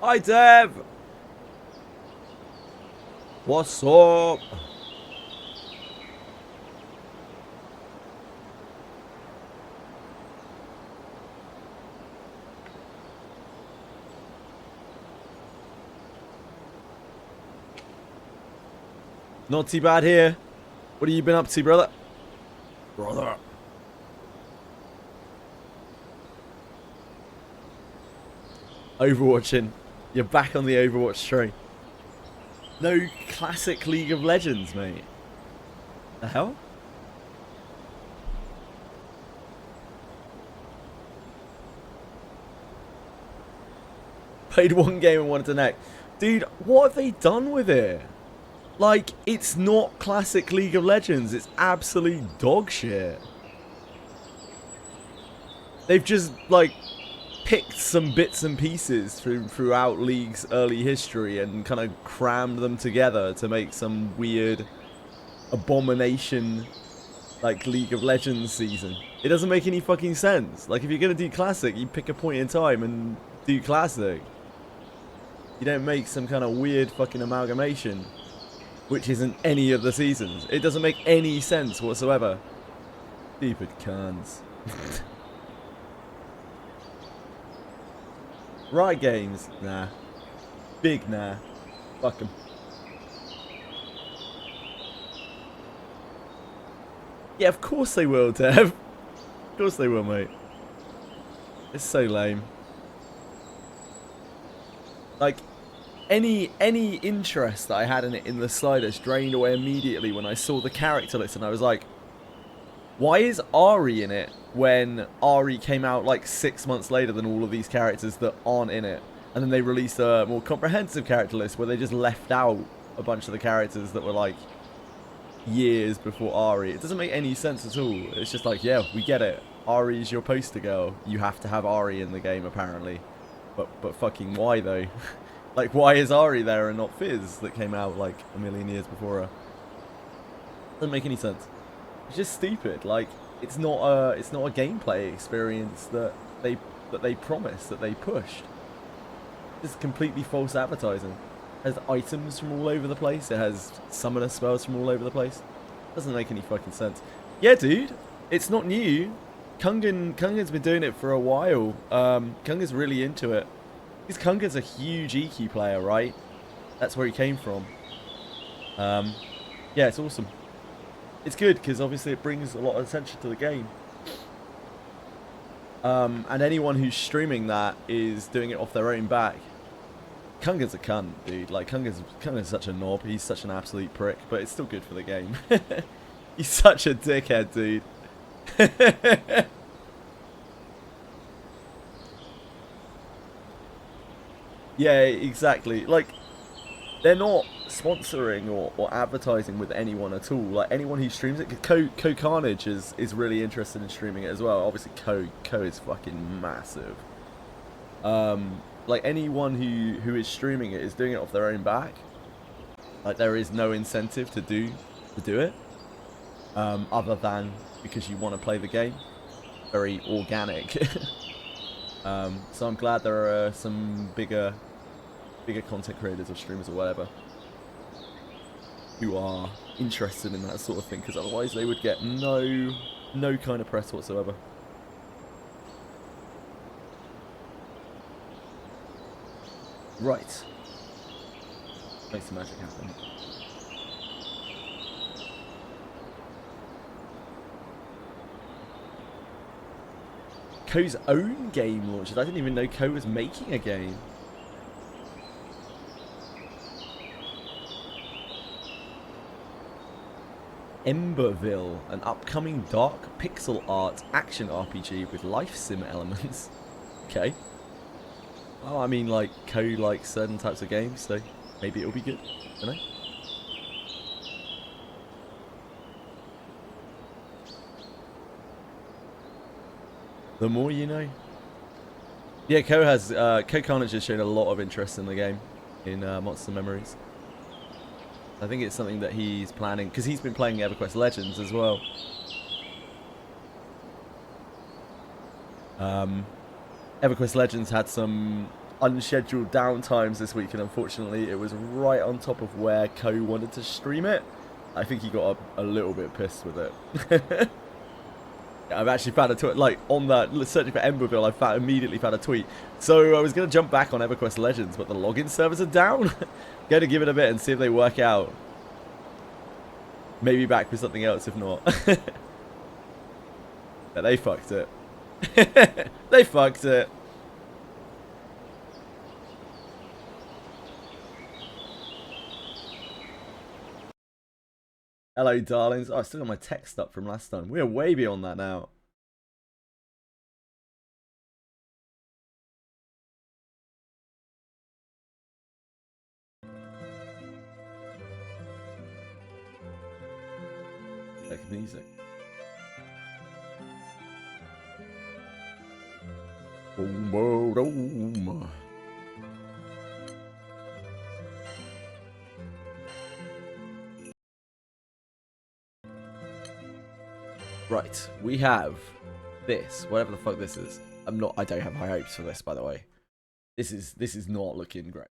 Hi, Dev. What's up? Not too bad here. What have you been up to, brother? Brother. Overwatching. You're back on the Overwatch train. No classic League of Legends, mate. The hell? Played one game and wanted to next. Dude, what have they done with it? Like, it's not classic League of Legends. It's absolute dog shit. They've just, like, picked some bits and pieces throughout League's early history and kind of crammed them together to make some weird abomination, like, League of Legends season. It doesn't make any fucking sense. Like, if you're going to do Classic, you pick a point in time and do Classic. You don't make some kind of weird fucking amalgamation, which isn't any of the seasons. It doesn't make any sense whatsoever. Stupid cunts. Riot Games? Nah. Big nah. Fuck 'em. Yeah, of course they will, Dev. Of course they will, mate. It's so lame. Like, any interest that I had in it in the slightest drained away immediately when I saw the character list, and I was like, why is Ari in it when Ari came out like 6 months later than all of these characters that aren't in it? And then they released a more comprehensive character list where they just left out a bunch of the characters that were like years before Ari. It doesn't make any sense at all. It's just like, yeah, we get it. Ari's your poster girl. You have to have Ari in the game apparently. But fucking why though? Like, why is Ari there and not Fizz that came out like a million years before her? Doesn't make any sense. It's just stupid. Like, it's not a gameplay experience that they promised, that they pushed. It's completely false advertising. It has items from all over the place. It has summoner spells from all over the place. Doesn't make any fucking sense. Yeah, dude, it's not new. Kungan's been doing it for a while. Kungan's really into it. Because Kungan's a huge EQ player, right? That's where he came from. Yeah, it's awesome. It's good because obviously it brings a lot of attention to the game. And anyone who's streaming that is doing it off their own back. Kungan's a cunt, dude. Like, Kungan's such a knob. He's such an absolute prick, but it's still good for the game. He's such a dickhead, dude. Yeah, exactly. Like, they're not sponsoring or advertising with anyone at all. Like, anyone who streams it, Co Carnage is really interested in streaming it as well. Obviously, Co is fucking massive. Like, anyone who is streaming it is doing it off their own back. Like, there is no incentive to do it, other than because you want to play the game. Very organic. So I'm glad there are some bigger content creators or streamers or whatever who are interested in that sort of thing, because otherwise they would get no kind of press whatsoever. Right. Make some magic happen. Ko's own game launches. I didn't even know Ko was making a game. Emberville, an upcoming dark pixel art action RPG with life sim elements. Okay. Oh, I mean, like, Ko likes certain types of games, so maybe it'll be good. I don't know. The more you know. Yeah, Ko Carnage has shown a lot of interest in the game, in Monster Memories. I think it's something that he's planning, because he's been playing EverQuest Legends as well. EverQuest Legends had some unscheduled downtimes this week, and unfortunately it was right on top of where Ko wanted to stream it. I think he got a little bit pissed with it. I've actually found a tweet, like, on that, searching for Emberville, I immediately found a tweet. So I was going to jump back on EverQuest Legends, but the login servers are down. Going to give it a bit and see if they work out. Maybe back for something else, if not. Yeah, they fucked it. They fucked it. Hello, darlings. Oh, I still got my text up from last time. We are way beyond that now. Like music. Boom, boom, boom. Right, we have this, whatever the fuck this is. I don't have high hopes for this, by the way. This is not looking great.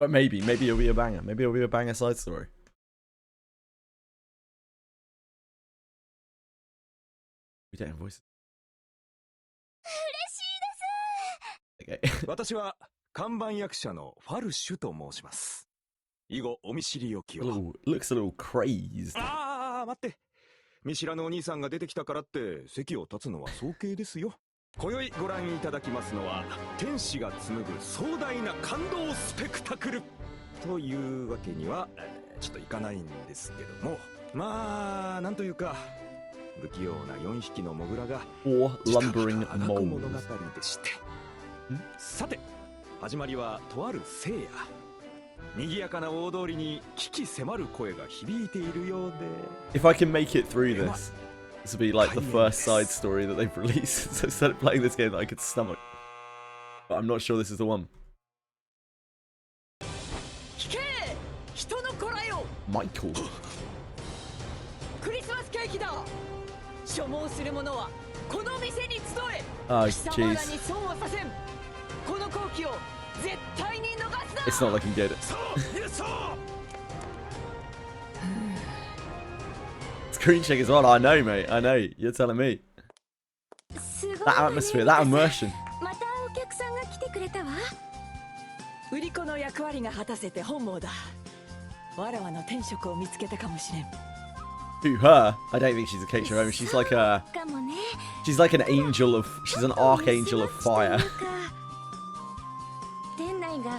But maybe it'll be a banger. Maybe it'll be a banger side story. We don't have voices. Okay. 私は看板役者のファルシュと申します。以後お見知りおきを。Looks a little crazed. ああ、待って。見知らぬお兄さんが出てきたからって席を立つのは早計ですよ。今宵ご覧いただきますのは天使が紡ぐ壮大な感動スペクタクルというわけにはちょっといかないんですけども、まあなんというか不器用な4匹のモグラがlumbering 物語でして。さて始まりはとある聖夜。賑やかな大通りに危機迫る声が響いているようで。If I can make it through this will be like the first side story that they've released. So instead of playing this game that I could stomach. But I'm not sure this is the one. Michael. Oh, jeez. It's not looking good. Screen check is on. I know, mate. I know. You're telling me. That atmosphere, that immersion. To her, I don't think she's a cake show. She's like an angel of. She's an archangel of fire.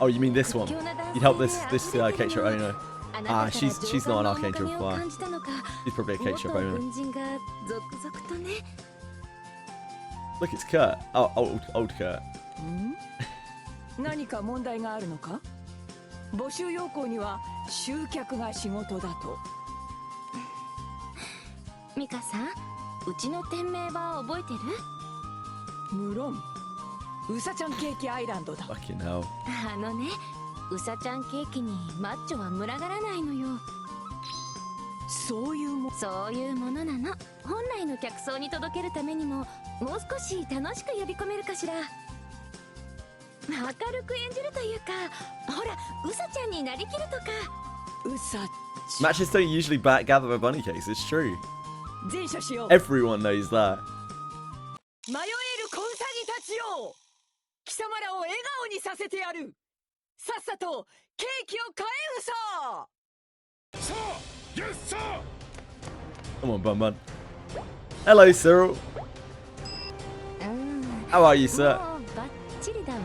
Oh, you mean this one? You'd help this cake shop owner. Ah, she's not an archangel of fire. She's probably a cake shop owner. Look, it's Kurt. Oh, old Kurt. 何か問題があるのか？募集要項には集客が仕事だと。ミカさん、うちの店名は覚えてる？無論。うさちゃんケーキアイランドだ。Fucking hell. ね、うさちゃんケーキにマッチョは群がらないのよ。そういうものなの。本来の客層に届けるためにももう少し楽しく呼び込めるかしら。明るく演じるというか、ほら、うさちゃんになりきるとか。うさ。Matches don't usually gather a bunny case. It's true. 前者しよう。 Everyone knows that. 迷える子うさぎたちよ。貴様らを笑顔にさせてやる。さっさとケーキを買えうさ。Sir! Yes, sir! Come on, Bun Bun. Hello, Cyril. How are you, sir? もうバッチリだわ。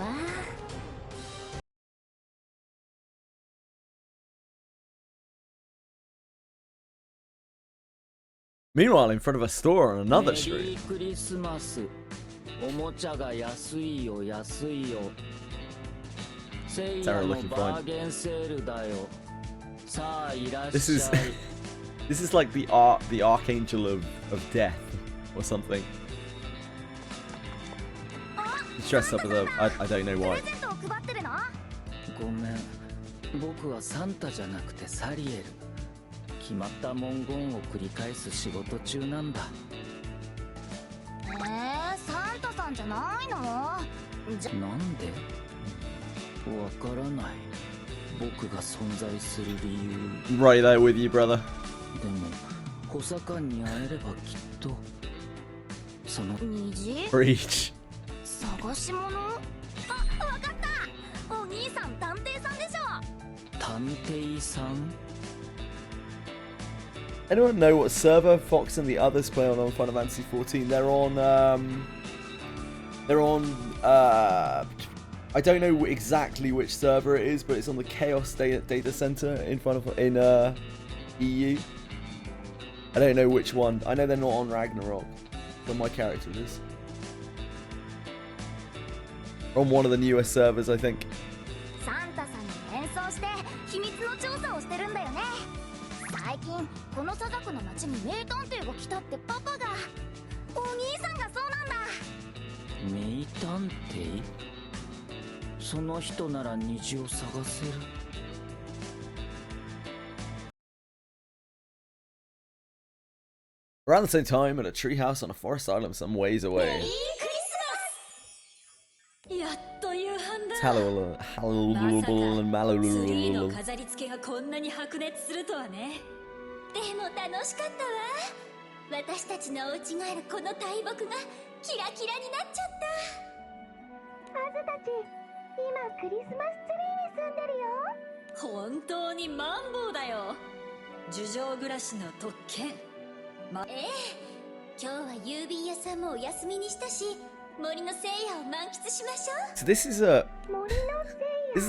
Meanwhile, in front of a store on another street. クリスマス。おもちゃが安いよ安いよ。聖夜のバーゲンセールだよ。さあいらっしゃい。This is like the archangel of death or something. He's dressed up as I don't know why. ごめん。僕はサンタじゃなくてサリエル。決まった文言を繰り返す仕事中なんだ。サンタんじゃないの？なんで？わからない。僕が存在する理由。 Right there with you, brother. でも補佐官に会えればきっとその虹？ Breach. 探し物？あ、わかった。お兄さん探偵さんでしょ。探偵さん。 Anyone know what server Fox and the others play on Final Fantasy 14? They're on I don't know exactly which server it is, but it's on the Chaos Data Center in EU. I don't know which one. I know they're not on Ragnarok, but my character is. On one of the newest servers, I think. サンタさんに演奏して秘密の調査をしてるんだよね。最近この砂漠の町に名探偵が来たってパパが。お兄さんがそうなんだ。名探偵？その人なら虹を探せる。Around the same time, at a treehouse on a forest island some ways away. やっと夕飯だ。 Hallowell ま and さかツリーの Mallow. 飾り付けがこんなに白熱するとはね。でも楽しかったわ。私たちのお家があるこの大木がキラキラになっちゃった。アズたち、今クリスマスツリーに住んでるよ。本当にマンボウだよ。樹上暮らしの特権。ええ、今日は郵便屋さんもお休みにしたし、森の聖夜を満喫しましょう。 So this is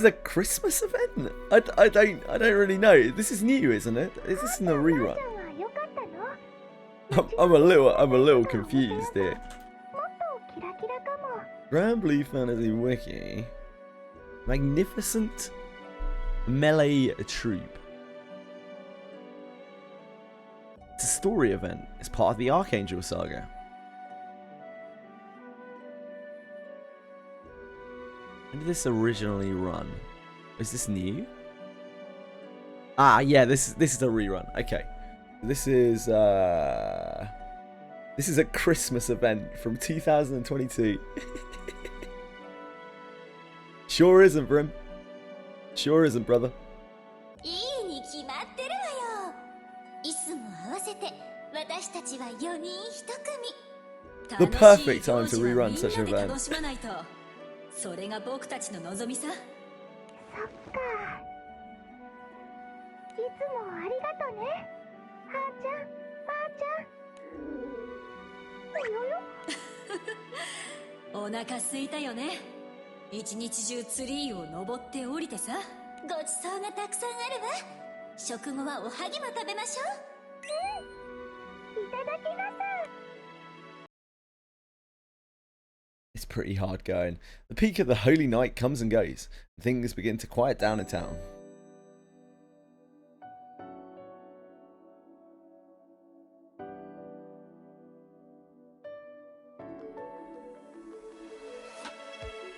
a Christmas event? I don't really know. This is new, isn't it? Is this in the rerun? I'm a little confused here. Granblue Fantasy Wiki. Magnificent melee troop. It's a story event. It's part of the Archangel saga. When did this originally run? Is this new? Ah, yeah, this is a rerun. Okay. This is a Christmas event from 2022. Sure isn't, Brim. Sure isn't, brother. いいに決まってるわよ。いつも合わせて私たちは4人1組。 The perfect time to rerun such an みんなで event. 楽しまないと。それが僕たちの望みさ。そっか。いつもありがとね。はーちゃん、まーちゃん。お腹すいたよね。一日中ツリーを登って降りてさ。ごちそうがたくさんあるわ。食後はおはぎも食べましょう。いただきなさい。 It's pretty hard going. The peak of the holy night comes and goes, and things begin to quiet down in town.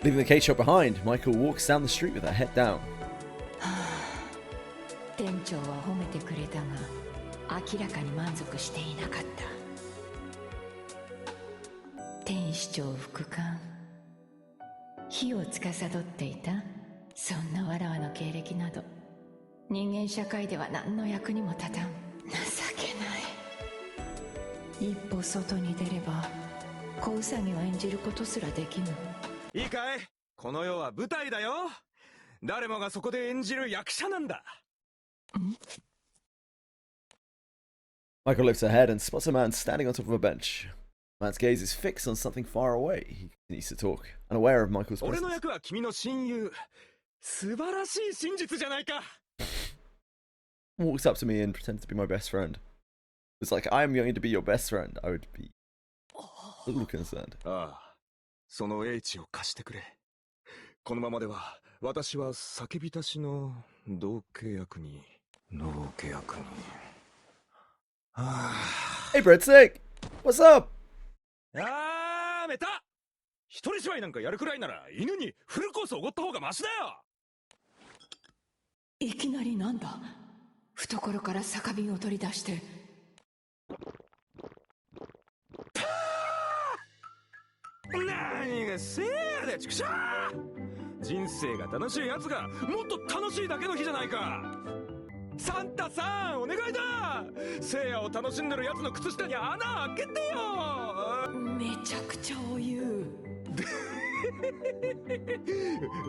Leaving the cake shop behind, Michael walks down the street with her head down. 店長は褒めてくれたが明らかに満足していなかった。天使長副官、火を司っていた。そんなわらわの経歴など人間社会では何の役にも立たん。情けない。一歩外に出れば小ウサギを演じることすらできぬ。いいかい？この世は舞台だよ。誰もがそこで演じる役者なんだ。Michael lifts her head and spots a man standing on top of a bench. The man's gaze is fixed on something far away. He continues to talk, unaware of Michael's 俺の presence. 役は君の親友。素晴らしい真実じゃないか。Walks up to me and pretends to be my best friend. It's like, I am going to be your best friend. I would be a little concerned. ああ、その英知を貸してくれ。このままでは私は叫び出しの同契約に。Hey, breadstick! What's up? やめた。一人芝居なんかやるくらいなら犬にフルコースおごった方がマシだよ。いきなりなんだ。懐から酒瓶を取り出して。なてせーでちくしょー。人生が楽しいやつがもっと楽しいだけの日じゃないか。サンタさんお願いだ。せいやを楽しんでるやつの靴下に穴開けてよ。めちゃくちゃお湯。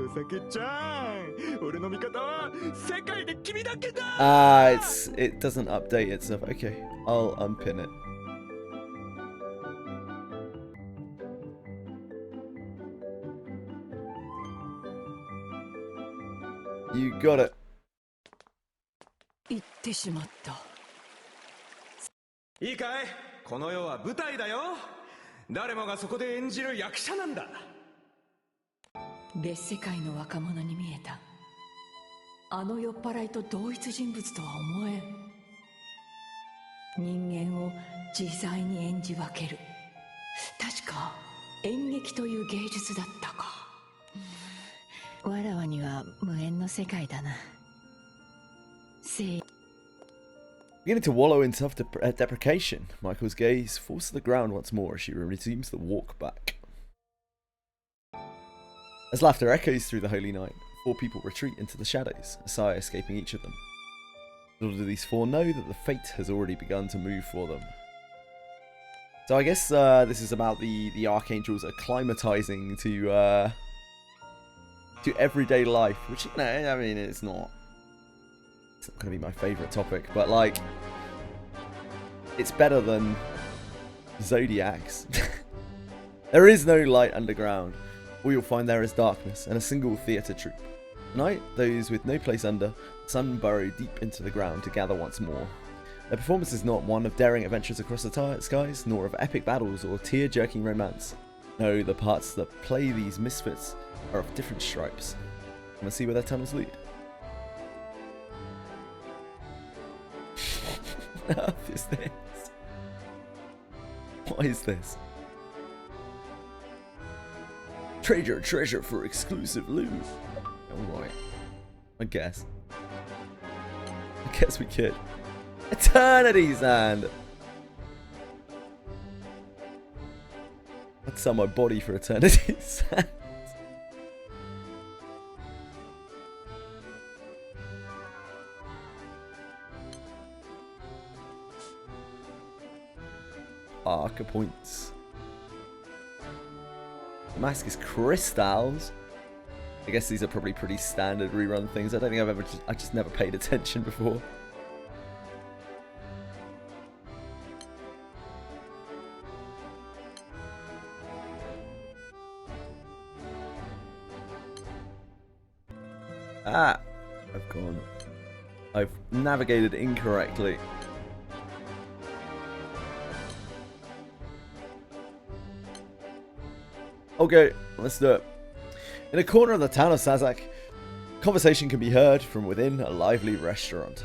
お酒ちゃん、俺の味方は世界で君だけだ。It doesn't update itself. Okay, I'll unpin it. You got it. 言ってしまった。いいかい、この世は舞台だよ。誰もがそこで演じる役者なんだ。別世界の若者に見えた。あの酔っ払いと同一人物とは思えん。人間を自在に演じ分ける。確か演劇という芸術だったか。わらわには無縁の世界だな。Beginning to wallow in self-deprecation, Michael's gaze falls to the ground once more as she resumes the walk back. As laughter echoes through the holy night, 4 people retreat into the shadows, a sigh escaping each of them. Little do these 4 know that the fate has already begun to move for them. So I guess this is about the archangels acclimatizing to everyday life, which, no, I mean, it's not going to be my favourite topic, but, like, it's better than Zodiacs. There is no light underground. All you'll find there is darkness and a single theatre troupe. Tonight, those with no place under, the sun burrow deep into the ground to gather once more. Their performance is not one of daring adventures across the skies, nor of epic battles or tear-jerking romance. No, the parts that play these misfits are of different stripes. Come and see where their tunnels lead. What on earth is this? What is this? Trade your treasure for exclusive loot. Alright. I guess we could. Eternity's Hand! I'd sell my body for Eternity's Hand. Arca points. The mask is crystals. I guess these are probably pretty standard rerun things. I don't think I just never paid attention before. Ah, I've navigated incorrectly. Okay, let's do it. In a corner of the town of Sazak, conversation can be heard from within a lively restaurant.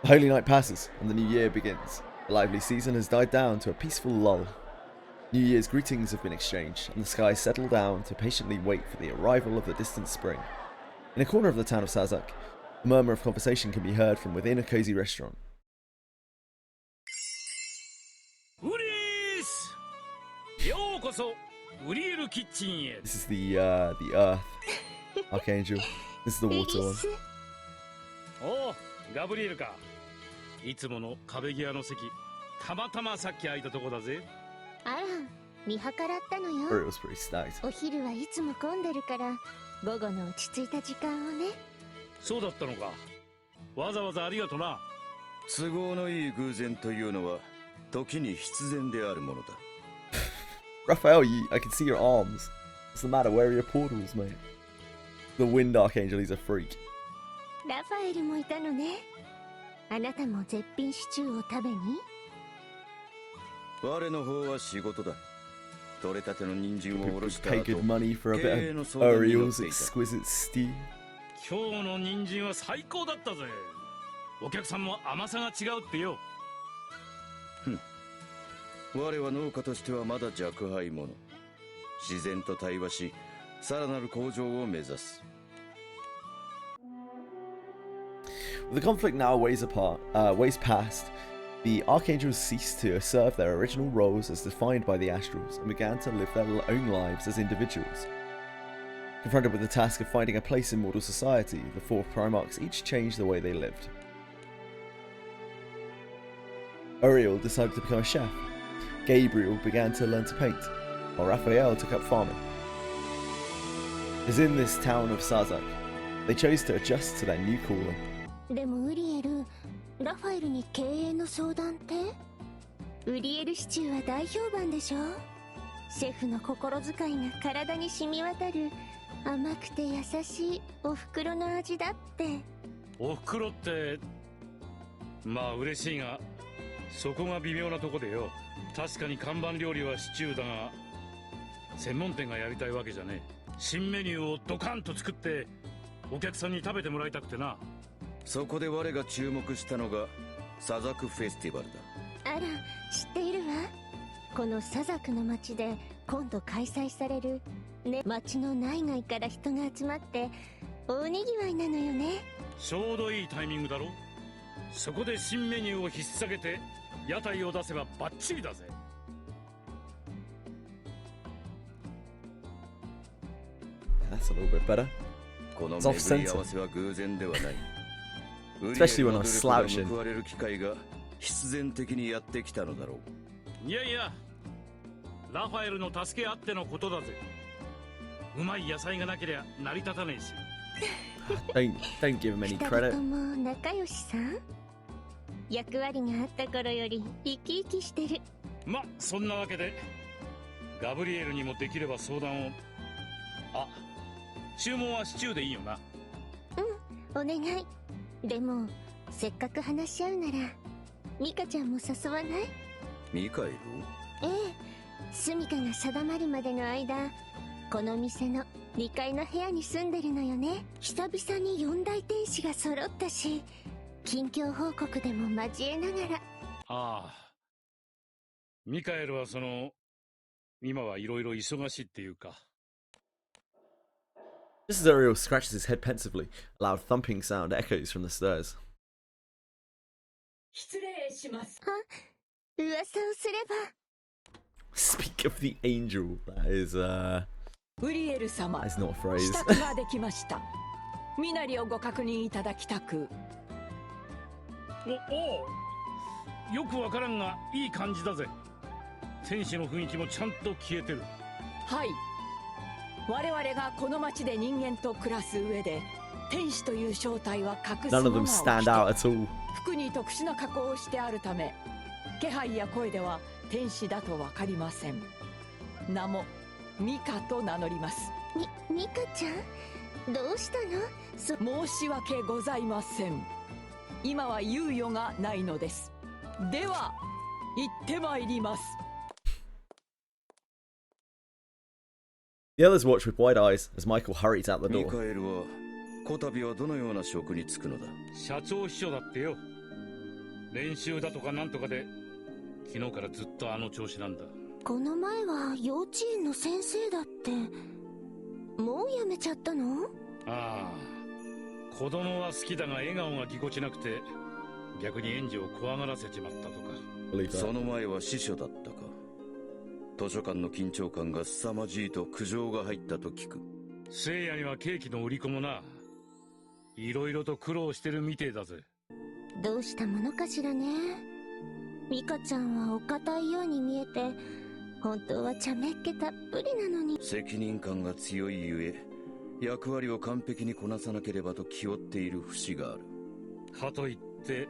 The holy night passes and the new year begins. The lively season has died down to a peaceful lull. New Year's greetings have been exchanged and the skies settle down to patiently wait for the arrival of the distant spring. In a corner of the town of Sazak, a murmur of conversation can be heard from within a cozy restaurant. This is the Earth Archangel. This is the water one. Oh, Gabriel か。いつもの壁際の席。たまたまさっき空いたとこだぜ。あら、見計らったのよ。It was pretty stacked. お昼はいつも混んでるから、午後の落ち着いた時間をね。そうだったのか。わざわざありがとな。都合のいい偶然というのは時に必然であるものだ。Raphael, I can see your arms. What's the matter? Where are your portals, mate? The Wind Archangel, he's a freak. ラファエルもいたのね。あなたも絶品シチューを食べに？我の方は仕事だ。取れたての人参をおろした後、 pay good money for a bit of Uriel's exquisite stew. 今日の人参は最高だったぜ。お客さんも甘さが違うってよ。我は農家としてはまだ若輩者。自然と対話し、さらなる向上を目指す。With the conflict now ways past, the Archangels ceased to serve their original roles as defined by the Astrals and began to live their own lives as individuals. Confronted with the task of finding a place in mortal society, the four Primarchs each changed the way they lived. Uriel decided to become a chef. Gabriel began to learn to paint, while Raphael took up farming. As in this town of Sazak, they chose to adjust to their new calling. でもウリエル、ラファエルに経営の相談って？ウリエルシチューは大評判でしょ？シェフの心遣いが体に染み渡る甘くて優しいお袋の味だって。お袋ってまあ嬉しいが、そこが微妙なとこでよ。確かに看板料理はシチューだが、専門店がやりたいわけじゃねえ。新メニューをドカンと作ってお客さんに食べてもらいたくてな。そこで我が注目したのがサザクフェスティバルだ。あら、知っているわ。このサザクの町で今度開催されるね、町の内外から人が集まって大にぎわいなのよね。ちょうどいいタイミングだろ。そこで新メニューを引っ提げて屋台を出せばバッチリだぜ。That's a little bit better. この巡り合わせは偶然ではない。Especially when I was slouching. 報われる機会が必然的にやってきたのだろう。いやいや、ラファエルの助けあってのことだぜ。うまい野菜がなけりゃ成り立たねえし。Don't give him any 二人 credit. とも仲良しさん。役割があった頃より生き生きしてる。ま、そんなわけでガブリエルにもできれば相談を。あ、注文はシチューでいいよな。うん、お願い。でもせっかく話し合うならミカちゃんも誘わない？ミカエル？ええ、スミカが定まるまでの間、この店の2階の部屋に住んでるのよね。久々に4大天使が揃ったし、近況報告でも交えながら。ああ、ミカエルは今はいろいろ忙しいっていうか。Just as Uriel scratches his head pensively, a loud thumping sound echoes from the stairs. 失礼します。噂をすれば。Speak of the angel. That is, ウリエル様、 that is not a phrase. 支度ができました。身なりをご確認いただきたく。おお、よくわからんがいい感じだぜ。天使の雰囲気もちゃんと消えてる。はい、我々がこの町で人間と暮らす上で天使という正体は隠す None も of のを them 着 stand て out at all. 服に特殊な加工をしてあるため、気配や声では天使だとわかりません。名もミカと名乗ります。ミカちゃん、どうしたの？申し訳ございません。今は猶予がないのです。では行ってまいります。 The others watch with wide eyes as Michael hurries out the ミ door. カエルはこたびはどのような職に就くのだ？社長秘書だってよ。練習だとかなんとかで昨日からずっとあの調子なんだ。この前は幼稚園の先生だって。もう辞めちゃったの？ああ、子供は好きだが笑顔がぎこちなくて逆に園児を怖がらせちまったとか。 Believe that. その前は司書だったか。図書館の緊張感が凄まじいと苦情が入ったと聞く。聖夜にはケーキの売り子もな、いろいろと苦労してるみてえだぜ。どうしたものかしらね。ミカちゃんはお堅いように見えて、本当は茶目っ気たっぷりなのに。責任感が強いゆえ役割を完璧にこなさなければと気負っている節がある。かといって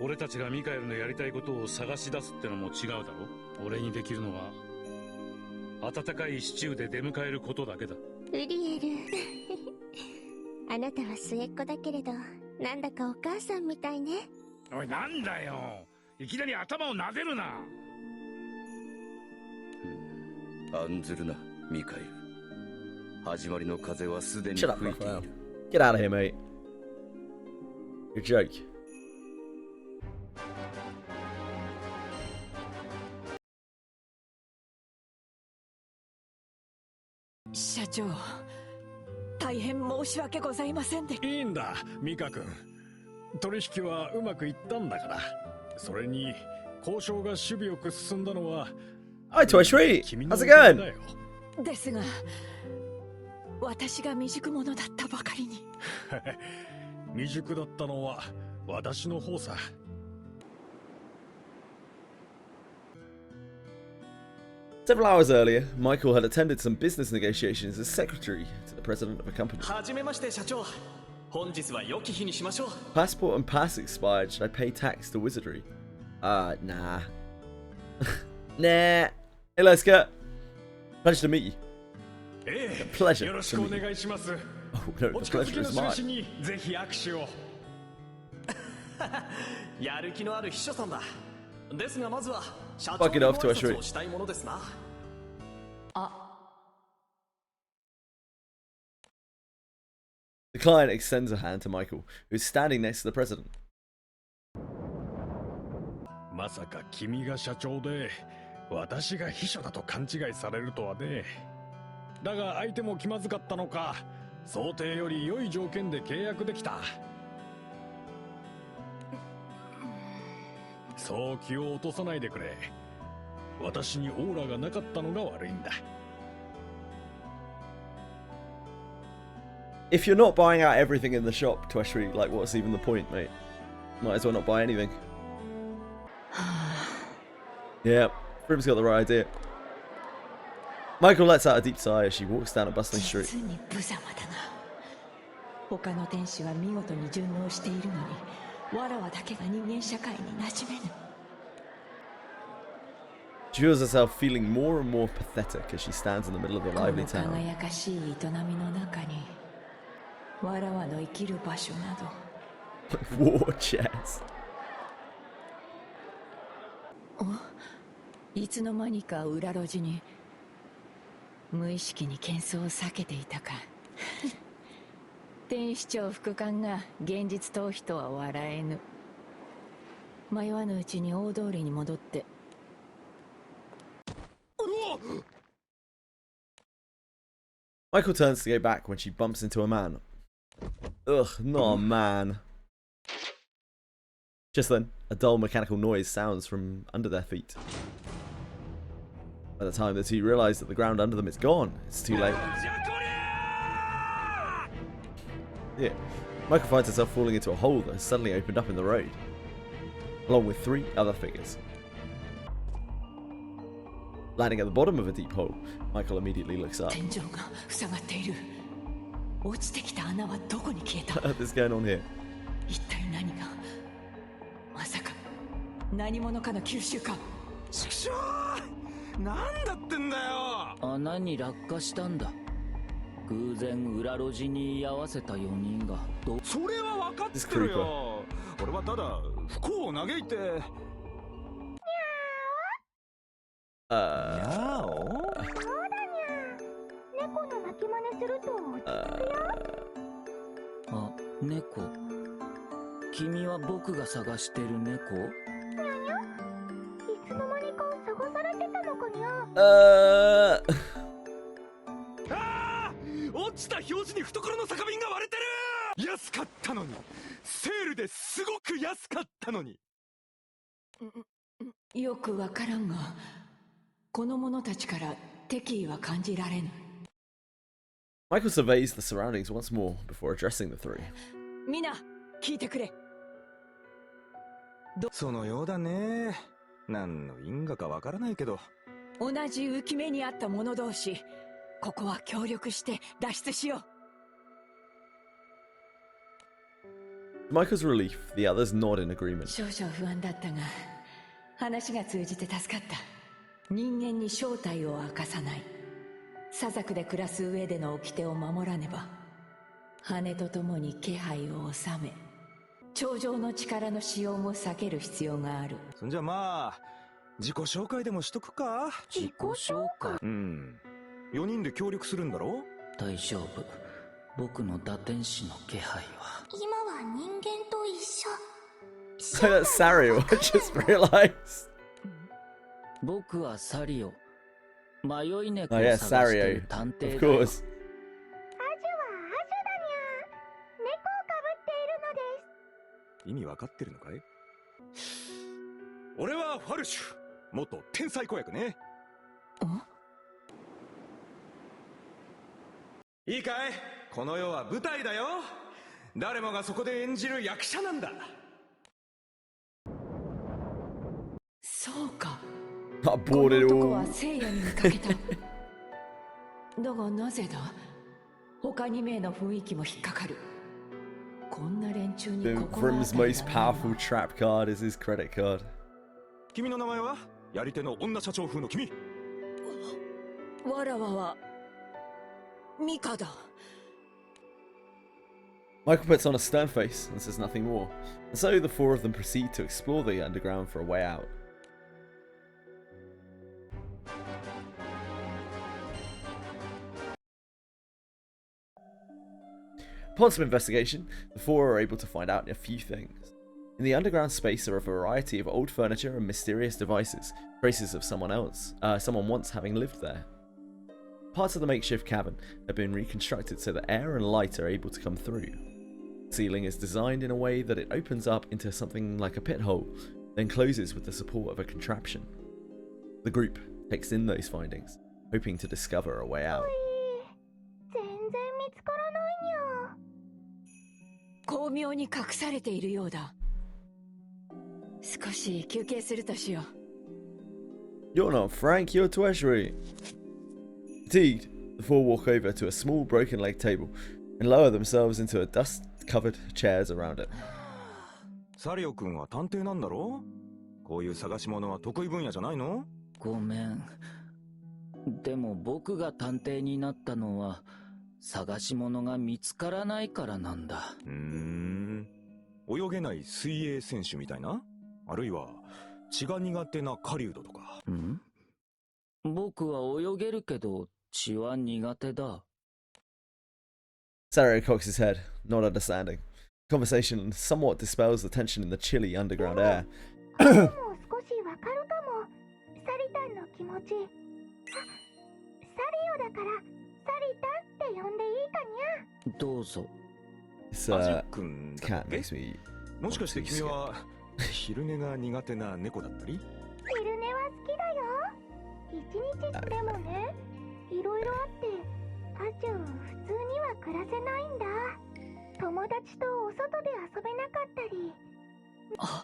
俺たちがミカエルのやりたいことを探し出すってのも違うだろ。俺にできるのは温かいシチューで出迎えることだけだ。ウリエルあなたは末っ子だけれど、なんだかお母さんみたいね。おい、なんだよ、いきなり頭を撫でるな。案ずるなミカエル。始まりの風はすでに Shut up, 吹いてい Raphael. る。 Get out of here, mate. Good joke. 社長、大変申し訳ございませんで。いいんだミカ君。取引はうまくいったんだから。それに交渉が守備よく進んだのは。Hi, Toy Shree. How's it going? ですが、私が未熟者だったばかりに。未熟だったのは私の方さ。Several hours earlier, Michael had attended some business negotiations as secretary to the president of a company. はじめまして社長。本日は良き日にしましょう。 Passport and pass expired. Should I pay tax to Wizardry? Nah. Nah. Hey, Leska. Pleasure to meet you. ええ、 Pleasure よろし to くお meet you. 願いします。 Oh, no, お the 近づ pleasure きの is 印 mine. にぜひ握手を。やる気のある秘書さんだ。ですがまずは社 Fuck 長 it の off to ご a 挨拶 shrink. をしたいものですな。The client extends a hand to Michael, who's standing next to the president. まさか君が社長で私が秘書だと勘違いされるとはね。だが相手も気まずかったのか、想定より良い条件で契約できた。そう気を落とさないでくれ。私にオーラがなかったのが悪いんだ。If you're not buying out everything in the shop, Tweshry, like what's even the point, mate? Might as well not buy anything. Yeah, Brim's got the right idea. Michael lets out a deep sigh as she walks down a bustling street. 実に無様だが、他の天使は見事に順応しているのに、わらわだけが人間社会に馴染めぬ。 She feels herself feeling more and more pathetic as she stands in the middle of the こ lively の town. 輝かしい営みの中に、わらわの生きる場所など。War chest. いつの間にか裏路地に無意識に喧騒を避けていたか。天使長副官が現実逃避とは笑えぬ。迷わぬうちに大通りに戻って。Michael turns to go back when she bumps into a man. Ugh, not a man. Just then, a dull mechanical noise sounds from under their feet. By the time the two realize that the ground under them is gone, it's too late. Yeah. Michael finds himself falling into a hole that has suddenly opened up in the road, along with 3 other figures. Landing at the bottom of a deep hole, Michael immediately looks up. 天井が塞がっている。落ちてきた穴はどこに消えた？ What's going on here? 一体何が？まさか何者かの吸収か？ちくしょう、なんだってんだよ。穴に落下したんだ。偶然裏路地に居合わせた4人がそれは分かってるよ。俺はただ不幸を嘆いて。そうだにゃ猫の鳴き真似すると落ち着くよ。あ、猫。君は僕が探してる猫？にゃにゃ、いつの間にか探されてたのかにゃ。落ちた拍子に懐の酒瓶が割れてる。安かったのに、セールですごく安かったのに。よくわからんが、この者たちから敵意は感じられぬ。Michael surveys the surroundings once more before addressing the 3. みんな聞いてくれ。そのようだね。何の因果かわからないけど。同じ浮き目にあった者同士、ここは協力して脱出しよう。To Michael's relief, the others nod in agreement. 少々不安だったが、話が通じて助かった。人間に正体を明かさない。砂漠で暮らす上での掟を守らねば。羽とともに気配を収め、頂上の力の使用も避ける必要がある。そんじゃまあ、自己紹介でもしとくか。自己紹介？うん。4人で協力するんだろ？大丈夫。僕の打天使の気配は。今は人間と一緒。 That's Sario, I just realized. 僕はサリオ。迷い猫 Oh を yeah, 探してる Sario. 探 Of 偵だよ。 course. アジュはアジュだにゃ。猫をかぶっているのです。意味わかってるのかい？俺はファルシュ、元天才子役ね。いいかい？この世は舞台だよ。誰もがそこで演じる役者なんだ。そうか。I bought it この男 all. は聖夜に見かけた。だがなぜだ？他2名の雰囲気も引っかかる。こんな連中に The 心当 Grim's たり most がない powerful trap card is his credit card. 君の名前は？やり手の女社長風の君。わらわはミカだ。 Michael puts on a stern face and says nothing more, and so the four of them proceed to explore the underground for a way out. Upon some investigation, the four are able to find out a few things. In the underground space are a variety of old furniture and mysterious devices, traces of someone once having lived there. Parts of the makeshift cavern have been reconstructed so that air and light are able to come through. The ceiling is designed in a way that it opens up into something like a pit hole, then closes with the support of a contraption. The group takes in those findings, hoping to discover a way out. 全然見つからないにゃ。巧妙に隠されているようだ。少し休憩するとしよう。 You're not Frank, you're Treasury. Fatigued, the four walk over to a small broken leg table and lower themselves into a dust-covered chairs around it. サリオ君は探偵なんだろ？こういう探し物は得意分野じゃないの？ごめん。でも僕が探偵になったのは探し物が見つからないからなんだ。泳げない水泳選手みたいな？あるいは血が苦手な狩人とか。僕は泳げるけど血は苦手だ。 Sario cocks his head, not understanding. Conversation somewhat dispels the tension in the chilly underground air. もう少しわかるかも。サリタンの気持ち。あ、サリオだからサリタンって呼んでいいかにゃ。どうぞ。This cat makes me もしかして君は昼寝が苦手な猫だったり？昼寝は好きだよ。一日でもね、いろいろあってアジュン普通には暮らせないんだ。友達とお外で遊べなかったり。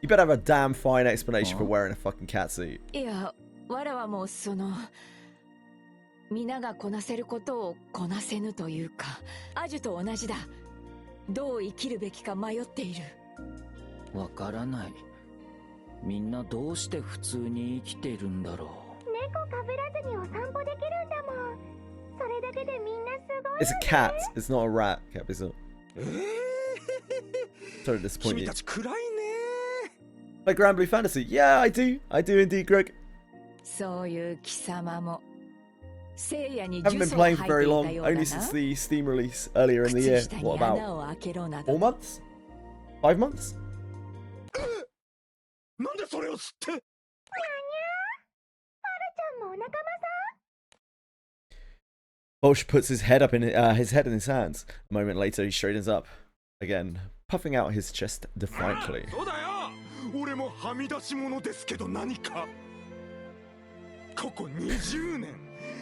You better have a damn fine explanation for wearing a fucking cat suit. いや、わらわも皆がこなせることをこなせぬというか、アジュと同じだ。どう生きるべきか迷っている。わからない。みんなどうして普通に生きているんだろう。猫かぶらずにお散歩できるんだもん。それだけでみんなすごい。 It's a cat, it's not a rat. Cat is not. Sorry to disappoint you. 君たち暗いね。 Like Granblue Fantasy. Yeah, I do. I do indeed, Greg. そういう貴様も聖夜に Haven't 呪 been 詛を playing 吐 for いて very いた long, ようだ only な。 since the Steam release earlier in the 靴 year. 下に What 穴 about を開けろな 4 ど。 months? 5 months? なんでそれを知って？にゃにゃ。パラちゃんもお仲間さん。 Bolsh puts his head in his hands. A moment later, he straightens up again, puffing out his chest defiantly. そうだよ。俺もはみ出し物ですけど何か。ここ20年。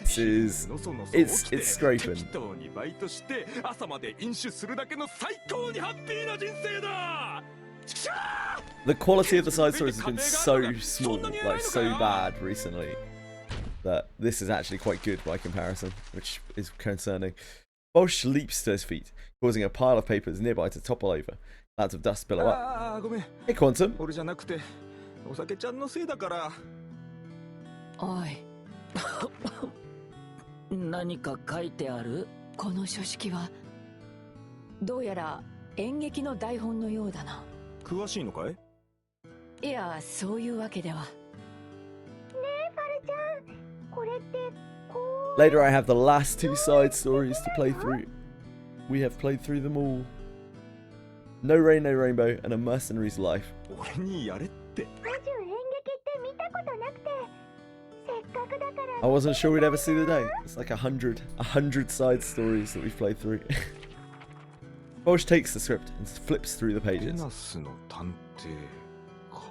This is it's scraping. 適当にバイトして朝まで飲酒するだけの最高にハッピーな人生だ。 The quality of the side stories has been so small, like so bad recently, that this is actually quite good by comparison, which is concerning. Bolsh leaps to his feet, causing a pile of papers nearby to topple over. Clouds of dust billow up. ごめん。 Hey, Quantum. 俺じゃなくてお酒ちゃんのせいだから。おい。何か書いてある？この書式はどうやら演劇の台本のようだな。詳しいのかい？いや、そういうわけでは。ねえ、ファルちゃん。これってこう。 Later, I have the last 2 side stories to play through. We have played through them all. No Rain, No Rainbow, and A Mercenary's Life. 俺にやれって。アジュン演劇って見たことなくて。せっかくだから。 I wasn't sure we'd ever see the day. It's like 100 side stories that we've played through. Bosch takes the script and flips through the ベ pages. ナスの探偵か。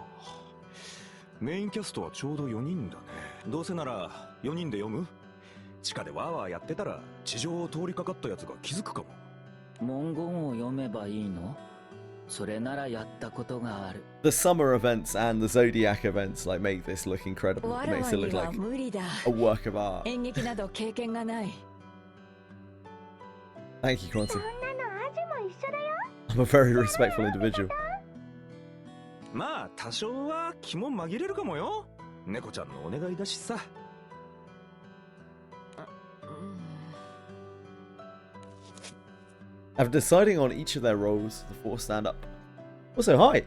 メインキャストはちょうど4人だね。どうせなら4人で読む？地下でワーワーやってたら地上を通りかかったやつが気づくかも。文言を読めばいいの？それならやったことがある。 The summer events and the Zodiac events like make this look incredible. It makes it look like 無理だ。 a work of art. 演劇など経験がない。 Thank you, Quantum. そんなのアジも一緒だよ。 I'm a very respectful individual. まあ多少は気も紛れるかもよ。猫ちゃんのお願いだしさ。After deciding on each of their roles, the four stand up. Also, hi!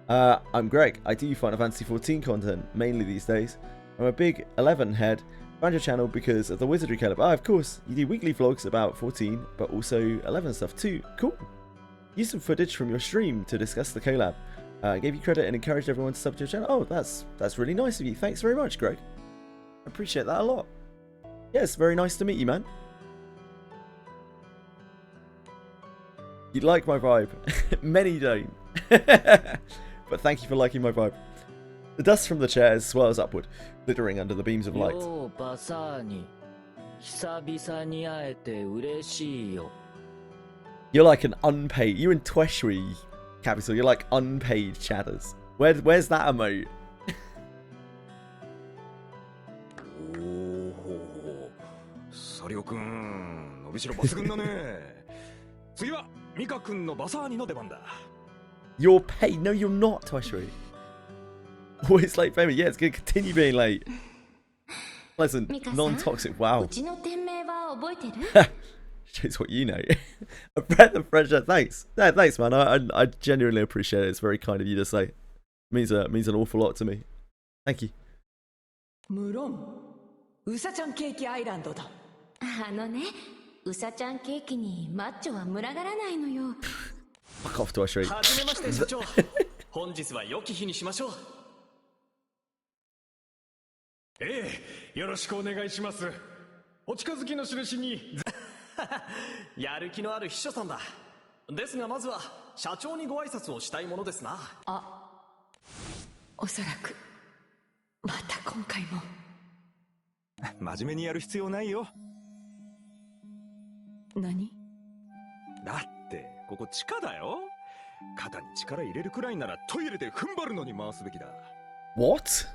I'm Greg. I do Final Fantasy XIV content, mainly these days. I'm a big 11 head. Found your channel because of the Wizardry collab. Ah, of course, you do weekly vlogs about 14, but also 11 stuff too. Cool! Use some footage from your stream to discuss the collab. Gave you credit and encouraged everyone to sub to your channel. Oh, that's really nice of you. Thanks very much, Greg. I appreciate that a lot. Yeah, it's very nice to meet you, man. You like my vibe. Many don't. But thank you for liking my vibe. The dust from the chairs swirls upward, glittering under the beams of light. ようバサーニ、久々に会えて嬉しいよ。 You're like an unpaid. You and Tweshri, Capital. You're like unpaid chatters. Where's that emote? おお、サリオくん、伸びしろ抜群だね。次はミカくんのバサーニの出番だ。 You're paid. No, you're not, Tweshri. Always late payment. Yeah, it's gonna continue being late. Pleasant, non-toxic. Wow. うちの店名は覚えてる？ Shows what you know. A breath of fresh air. Thanks. Yeah, thanks, man. I genuinely appreciate it. It's very kind of you to say. It means an awful lot to me. Thank you. 無論、ウサちゃんケーキアイランドだ。あのね、うさちゃんケーキにマッチョは群がらないのよ。 Fuck off, Tweshri. はじめまして社長。本日は良き日にしましょう。ええ、よろしくお願いします。お近づきの印に。やる気のある秘書さんだ。ですがまずは社長にご挨拶をしたいものですな。あ、おそらくまた今回も。真面目にやる必要ないよ。何？だってここ地下だよ。肩に力入れるくらいならトイレで踏ん張るのに回すべきだ。 What?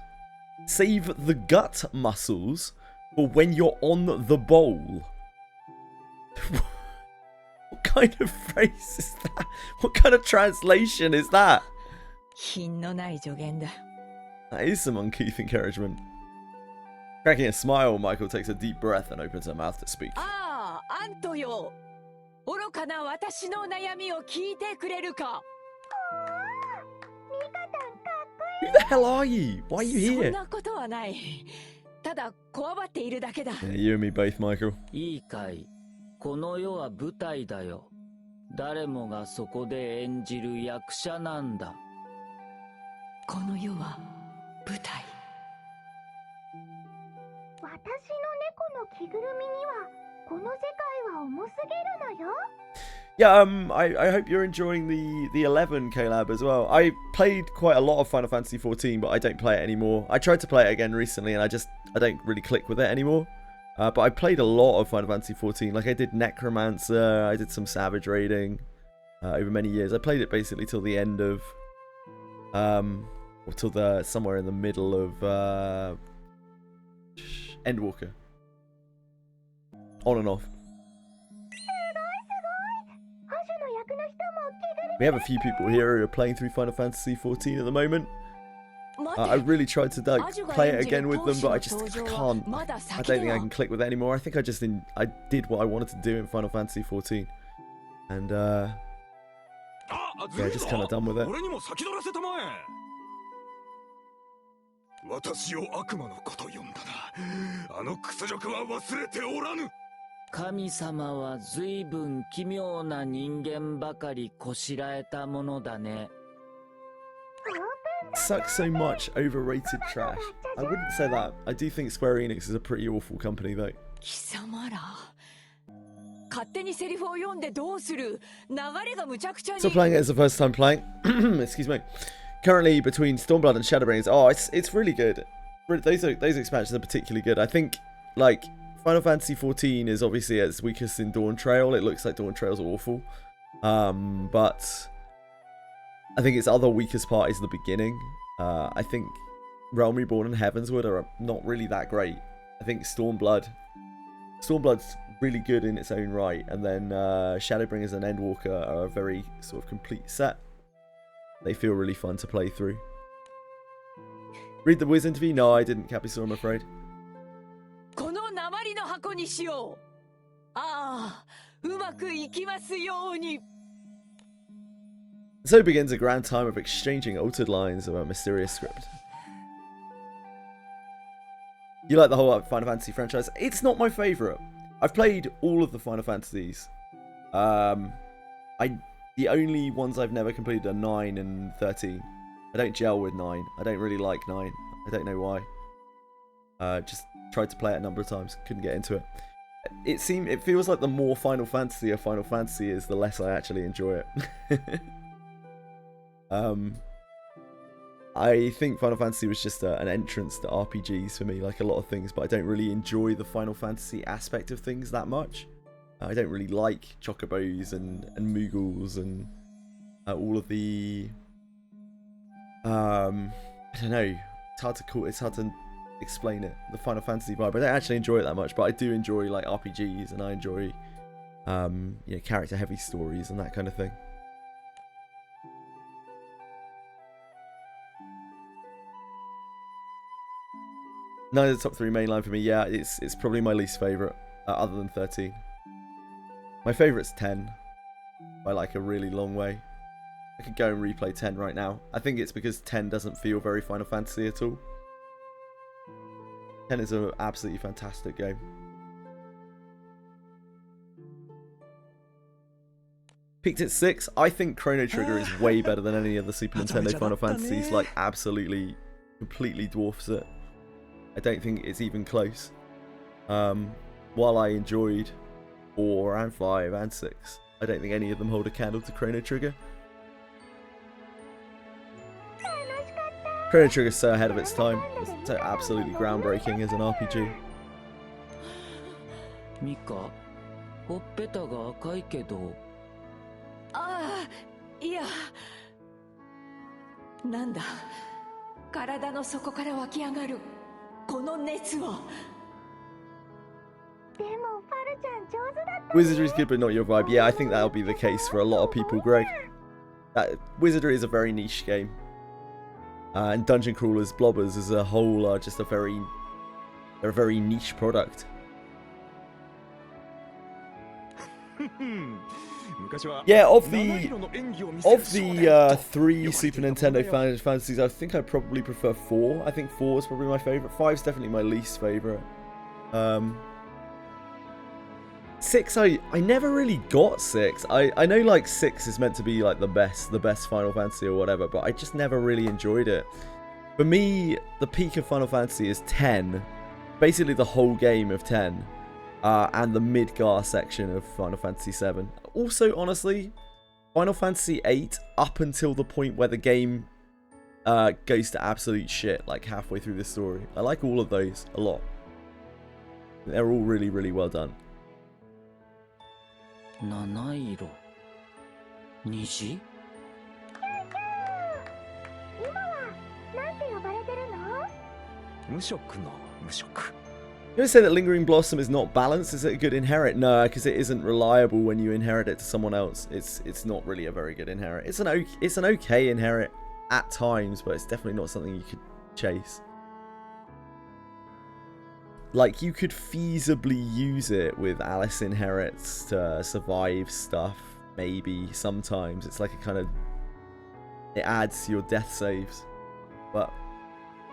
Save the gut muscles for when you're on the bowl. What kind of phrase is that? What kind of translation is that? 品のない助言だ。 That is some uncouth encouragement. Cracking a smile, Michael takes a deep breath and opens her mouth to speak. ああ、アントよ。愚かな私の悩みを聞いてくれるか。Who the hell are you? Why are you そん here? なことはない。ただこわばっているだけだ。 Yeah, you and me both, Michael. いいかい。この世は舞台だよ。誰もがそこで演じる役者なんだ。この世は舞台。私の猫の着ぐるみにはこの世界は重すぎるのよ。 Yeah, I hope you're enjoying the 11 collab as well. I played quite a lot of Final Fantasy XIV, but I don't play it anymore. I tried to play it again recently, and I don't really click with it anymore. But I played a lot of Final Fantasy XIV. Like I did Necromancer, I did some Savage raiding over many years. I played it basically till the end of, or till somewhere in the middle of Endwalker. On and off. We have a few people here who are playing through Final Fantasy XIV at the moment. I really tried to play it again with them, but I can't. I don't think I can click with it anymore. I think I did what I wanted to do in Final Fantasy XIV, and yeah, just kind of done with it. 私を悪魔の子と呼んだな。あの屈辱は忘れておらぬ。神様は随分奇妙な人間ばかりこしらえたものだね。 Sucks so much overrated trash. I wouldn't say that. I do think Square Enix is a pretty awful company though. 貴様ら、勝手にセリフを読んでどうする。流れがむちゃくちゃに。So playing it as the first time playing. Excuse me. Currently between Stormblood and Shadowbringers. Oh, it's really good. Those expansions are particularly good. I think like Final Fantasy XIV is obviously at its weakest in Dawn Trail. It looks like Dawn Trail's awful. But I think its other weakest part is the beginning. I think Realm Reborn and Heavensward are not really that great. I think Stormblood's really good in its own right, and then Shadowbringers and Endwalker are a very sort of complete set. They feel really fun to play through. Read the Wiz interview? No, I didn't, Capisor, I'm afraid. この鉛の箱にしよう。ああ、うまくいきますように。 So begins a grand time of exchanging altered lines of a mysterious script. You like the whole Final Fantasy franchise? It's not my favourite. I've played all of the Final Fantasies. The only ones I've never completed are 9 and 13. I don't gel with 9. I don't really like 9. I don't know why. Just tried to play it a number of times. Couldn't get into it. It feels like the more Final Fantasy a Final Fantasy is, the less I actually enjoy it. I think Final Fantasy was just an entrance to RPGs for me, like a lot of things, but I don't really enjoy the Final Fantasy aspect of things that much. I don't really like Chocobos and Moogles and all of the... I don't know, it's hard to explain it, the Final Fantasy vibe. I don't actually enjoy it that much, but I do enjoy like RPGs, and I enjoy character heavy stories and that kind of thing. Nine of the top 3 mainline for me. Yeah, it's probably my least favourite, other than 13. My favourite's 10, by like a really long way. I could go and replay 10 right now. I think it's because 10 doesn't feel very Final Fantasy at all. 10 is an absolutely fantastic game. Peaked at 6. I think Chrono Trigger is way better than any of the Super Nintendo Final Fantasies. Like, absolutely, completely dwarfs it. I don't think it's even close. While I enjoyed 4 and 5 and 6, I don't think any of them hold a candle to Chrono Trigger. Chrono Trigger's so ahead of its time. It's so absolutely groundbreaking as an RPG. Mika, ほっぺたが赤いけど。ああ、いや。なんだ。体の底から湧き上がるこの熱を。でもパルちゃん上手だった。 Wizardry's good but not your vibe. Yeah, I think that'll be the case for a lot of people, Greg. Wizardry is a very niche game. And Dungeon Crawlers, Blobbers as a whole are just they're a very niche product. Yeah, of the 3 Super Nintendo Final Fantasies, I think I probably prefer 4. I think 4 is probably my favourite. 5 is definitely my least favourite. 6, I never really got 6. I know like 6 is meant to be like the best Final Fantasy or whatever, but I just never really enjoyed it. For me, the peak of Final Fantasy is 10, basically the whole game of 10, and the Midgar section of Final Fantasy 7. Also, honestly, Final Fantasy 8 up until the point where the game goes to absolute shit, like halfway through the story. I like all of those a lot. They're all really, really well done. 七色虹今はなんて呼ばれてるの？無色の無色。 You say that Lingering Blossom is not balanced. Is it a good inherit? No, because it isn't reliable when you inherit it to someone else. It's not really a very good inherit. It's an okay inherit at times, but it's definitely not something you could chase. Like, you could feasibly use it with Alice Inherits to survive stuff, maybe, sometimes. It's like a kind of... It adds to your death saves. But,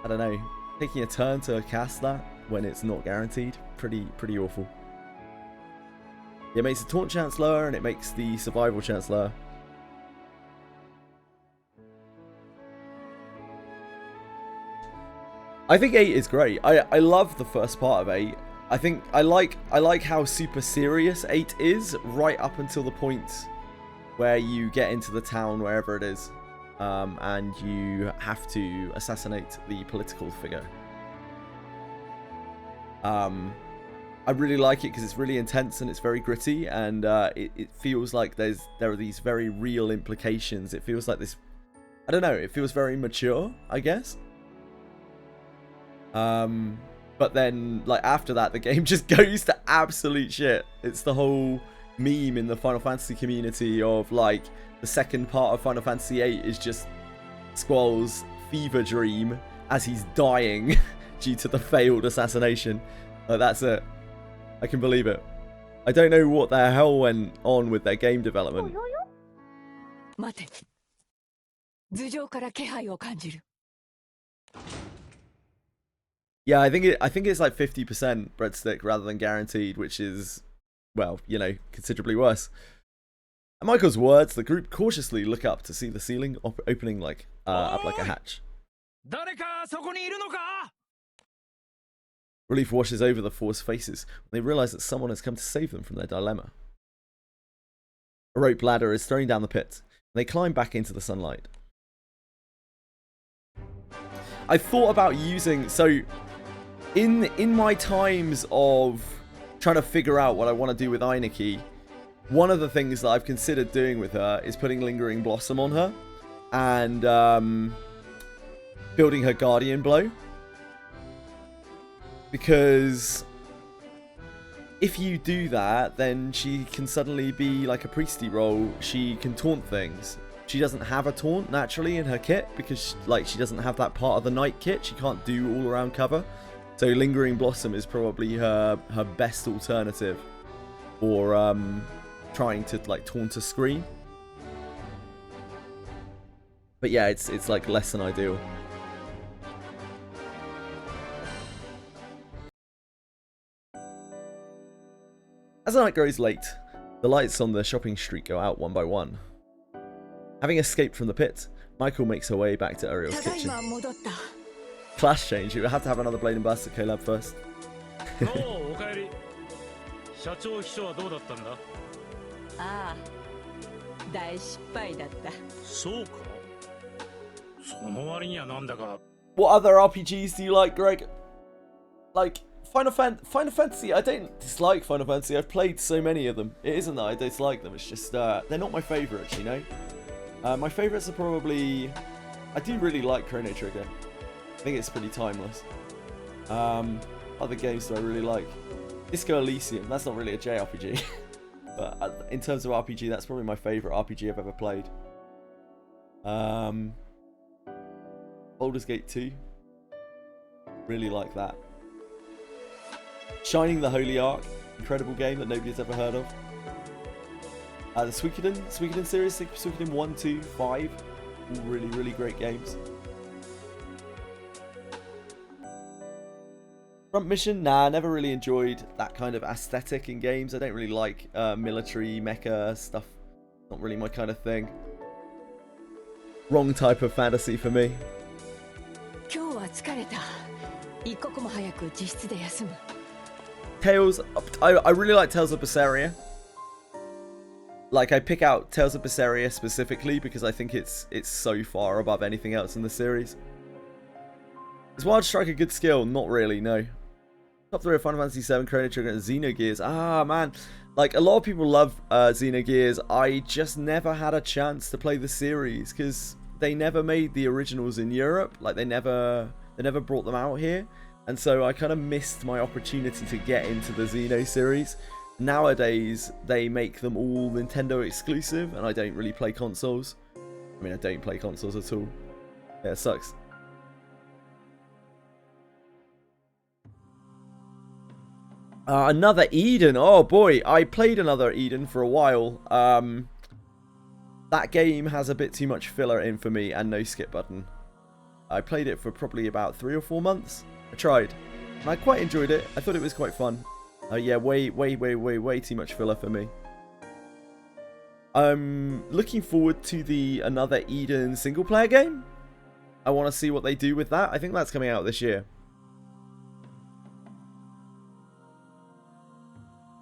I don't know, taking a turn to cast that when it's not guaranteed, pretty awful. It makes the taunt chance lower, and it makes the survival chance lower. I think 8 is great. I love the first part of 8. think I like how super serious 8 is, right up until the point where you get into the town, wherever it is, and you have to assassinate the political figure. I really like it because it's really intense and it's very gritty, and it feels like there are these very real implications. It feels like this, I don't know, it feels very mature, I guess. But then, like, after that, the game just goes to absolute shit. It's the whole meme in the Final Fantasy community of, like, the second part of Final Fantasy VIII is just Squall's fever dream as he's dying due to the failed assassination. Like, that's it. I can believe it. I don't know what the hell went on with their game development. Yeah, I think it's like 50% breadstick rather than guaranteed, which is, well, you know, considerably worse. At Michael's words, the group cautiously look up to see the ceiling opening like up like a hatch. Relief washes over the four's faces when they realize that someone has come to save them from their dilemma. A rope ladder is thrown down the pit, and they climb back into the sunlight. I thought about using, so in my times of trying to figure out what I want to do with Ainiki, one of the things that I've considered doing with her is putting Lingering Blossom on her and building her Guardian Blow. Because if you do that, then she can suddenly be like a priesty role. She can taunt things. She doesn't have a taunt naturally in her kit because she doesn't have that part of the knight kit. She can't do all around cover. So Lingering Blossom is probably her best alternative for trying to like taunt a screen. But yeah, it's like less than ideal. As the night grows late, the lights on the shopping street go out one by one. Having escaped from the pit, Michael makes her way back to Uriel's kitchen. Class change, you have to have another Blade and Burst at K-Lab first. What other RPGs do you like, Greg? Like, Final Fantasy, I don't dislike Final Fantasy. I've played so many of them. It isn't that I dislike them. It's just, they're not my favourites, you know? My favourites are probably... I do really like Chrono Trigger. I think it's pretty timeless. Other games do I really like? Disco Elysium. That's not really a JRPG. But in terms of RPG, that's probably my favourite RPG I've ever played. Baldur's Gate 2. Really like that. Shining the Holy Ark, incredible game that nobody's ever heard of. The Suikoden series, Suikoden 1, 2, 5, all really, really great games. Front Mission, nah, never really enjoyed that kind of aesthetic in games. I don't really like military, mecha stuff. Not really my kind of thing. Wrong type of fantasy for me. Tales, I really like Tales of Berseria. Like, I pick out Tales of Berseria specifically because I think it's so far above anything else in the series. Is Wild Strike a good skill? Not really, no. Top 3 of Final Fantasy VII, Chrono Trigger, and Xenogears. Ah, man. Like, a lot of people love Xenogears. I just never had a chance to play the series because they never made the originals in Europe. Like, they never brought them out here. And so I kind of missed my opportunity to get into the Xeno series. Nowadays, they make them all Nintendo exclusive, and I don't really play consoles. I mean, I don't play consoles at all. Yeah, it sucks. Another Eden. Oh boy, I played another Eden for a while. That game has a bit too much filler in for me and no skip button. I played it for probably about 3 or 4 months. I tried, and I quite enjoyed it. I thought it was quite fun. Yeah, way too much filler for me. I'm looking forward to the another Eden single player game. I want to see what they do with that. I think that's coming out this year.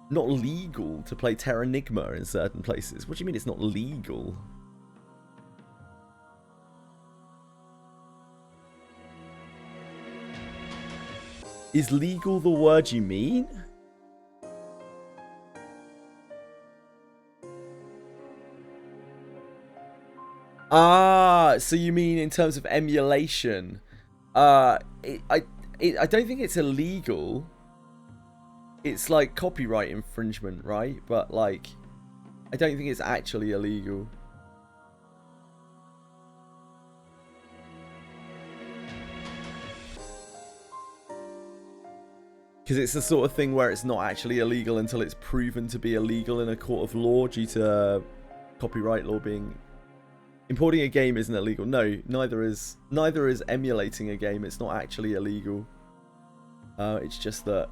not legal to play Terranigma in certain places. What do you mean it's not legal? Is legal the word you mean? Ah, so you mean in terms of emulation? I don't think it's illegal. It's like copyright infringement, right? But like, I don't think it's actually illegal. Because it's the sort of thing where it's not actually illegal until it's proven to be illegal in a court of law due to copyright law being... Importing a game isn't illegal. No, neither is emulating a game. It's not actually illegal. It's just that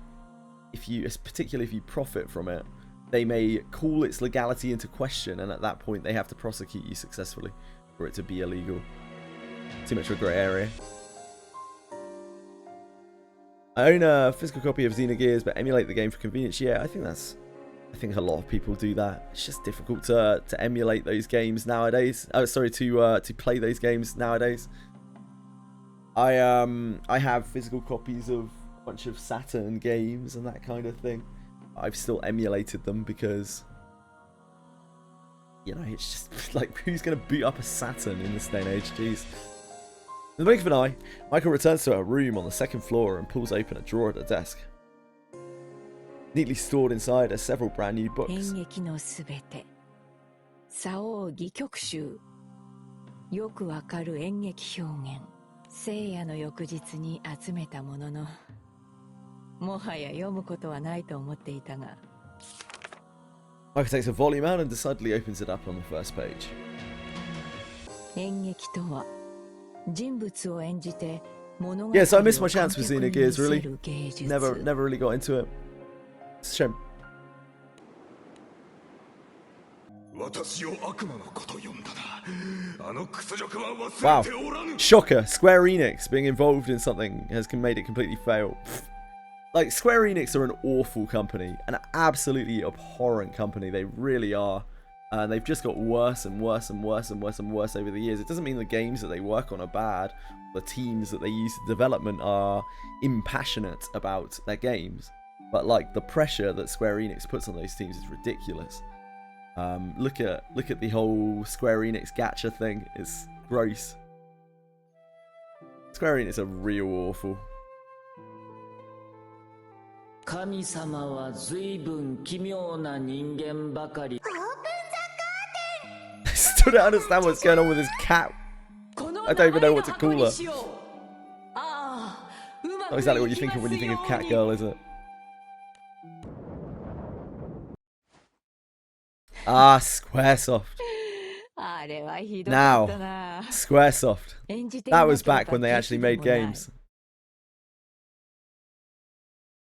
particularly if you profit from it, they may call its legality into question, and at that point they have to prosecute you successfully for it to be illegal. Too much of a grey area. I own a physical copy of Xenogears, but emulate the game for convenience. Yeah, I think a lot of people do that. It's just difficult to emulate those games nowadays. Oh, sorry, to play those games nowadays. I have physical copies of a bunch of Saturn games and that kind of thing. I've still emulated them because, you know, it's just like, who's gonna boot up a Saturn in this day and age? Jeez. In the blink of an eye, Michael returns to her room on the second floor and pulls open a drawer at the desk. Neatly stored inside are several brand new books. 演劇のすべて、左王戯曲集、よくわかる演劇表現、聖夜の翌日に集めたものの、もはや読むことはないと思っていたが。Michael takes a volume out and decidedly opens it up on the first page. 演劇とは、人物を演じて物語を Yeah, so I missed my chance with 観客に Xenogears, 見せ really. る芸術。 Never really got into it. It's a shame. 私を悪魔の子と呼んだな。あの屈辱は Wow. 忘れておらぬ。 Shocker. Square Enix being involved in something has made it completely fail. Like, Square Enix are an awful company. An absolutely abhorrent company. They really are. And they've just got worse and worse and worse and worse and worse over the years. It doesn't mean the games that they work on are bad. The teams that they use in development are impassionate about their games. But like, the pressure that Square Enix puts on those teams is ridiculous. Look at the whole Square Enix gacha thing. It's gross. Square Enix are real awful. 神様は随分奇妙な人間ばかり。 I still don't understand what's going on with this cat. I don't even know what to call her. Not exactly what you think of when you think of Cat Girl, is it? Ah, Squaresoft. Now, Squaresoft. That was back when they actually made games.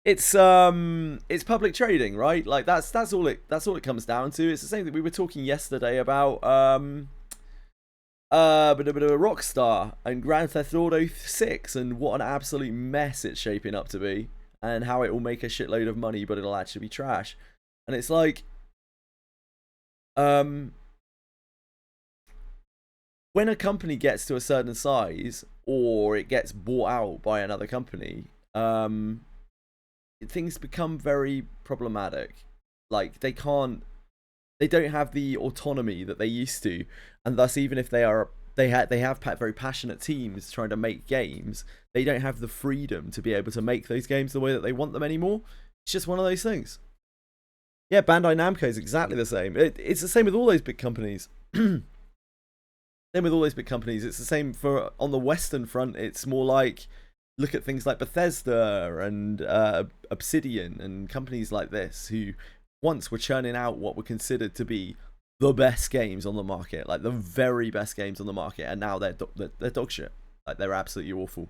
It's public trading, right? Like that's all it comes down to. It's the same thing we were talking yesterday about Rockstar and Grand Theft Auto 6 and what an absolute mess it's shaping up to be, and how it will make a shitload of money but it'll actually be trash. And it's like when a company gets to a certain size or it gets bought out by another company, things become very problematic. Like they don't have the autonomy that they used to, and thus even if they have very passionate teams trying to make games, they don't have the freedom to be able to make those games the way that they want them anymore. It's just one of those things. Yeah, Bandai Namco is exactly the same. It's the same with all those big companies. Same with all those big companies. It's the same for on the Western front. It's more like, look at things like Bethesda and Obsidian and companies like this who once were churning out what were considered to be the best games on the market, like the very best games on the market, and now they're dog shit. Like they're absolutely awful.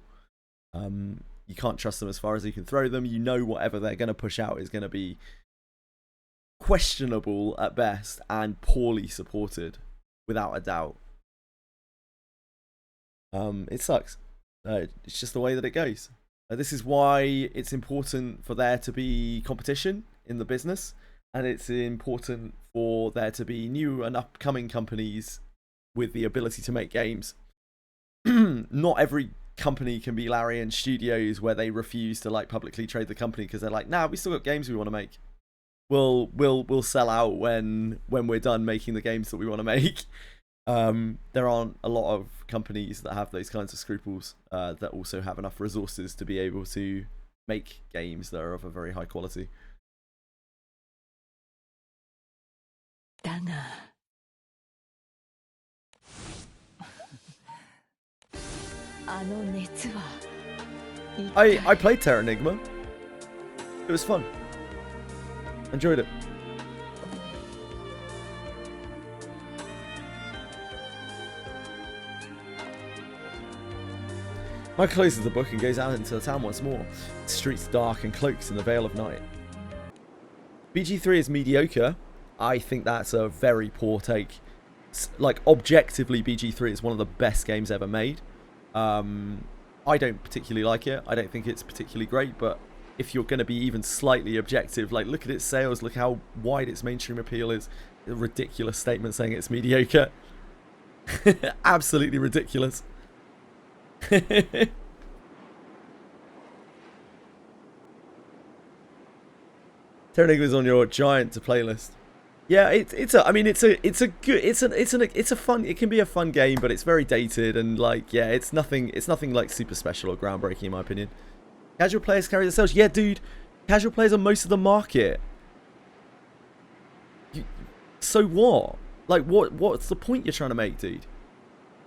You can't trust them as far as you can throw them. You know whatever they're going to push out is going to be questionable at best and poorly supported, without a doubt. It sucks. It's just the way that it goes. This is why it's important for there to be competition in the business. and it's important for there to be new and upcoming companies with the ability to make games. Not every company can be Larian Studios, where they refuse to like publicly trade the company because they're like, nah, we still got games we want to make. We'll sell out when we're done making the games that we want to make. There aren't a lot of companies that have those kinds of scruples that also have enough resources to be able to make games that are of a very high quality. だがあの熱は I played Terra Enigma. It was fun. Enjoyed it. Mike closes the book and goes out into the town once more. The streets dark and cloaks in the veil of night. BG3 is mediocre. I think that's a very poor take. Like, objectively, BG3 is one of the best games ever made. I don't particularly like it. I don't think it's particularly great, but if you're going to be even slightly objective, like, look at its sales, look how wide its mainstream appeal is. A ridiculous statement saying it's mediocre. Absolutely ridiculous. Terra Enigma's on your giant to playlist. Yeah, it's a fun, it can be a fun game, but it's very dated and like, yeah, it's nothing like super special or groundbreaking in my opinion. Casual players carry the sales. Yeah, dude, casual players are most of the market. So what? Like, what's the point you're trying to make, dude?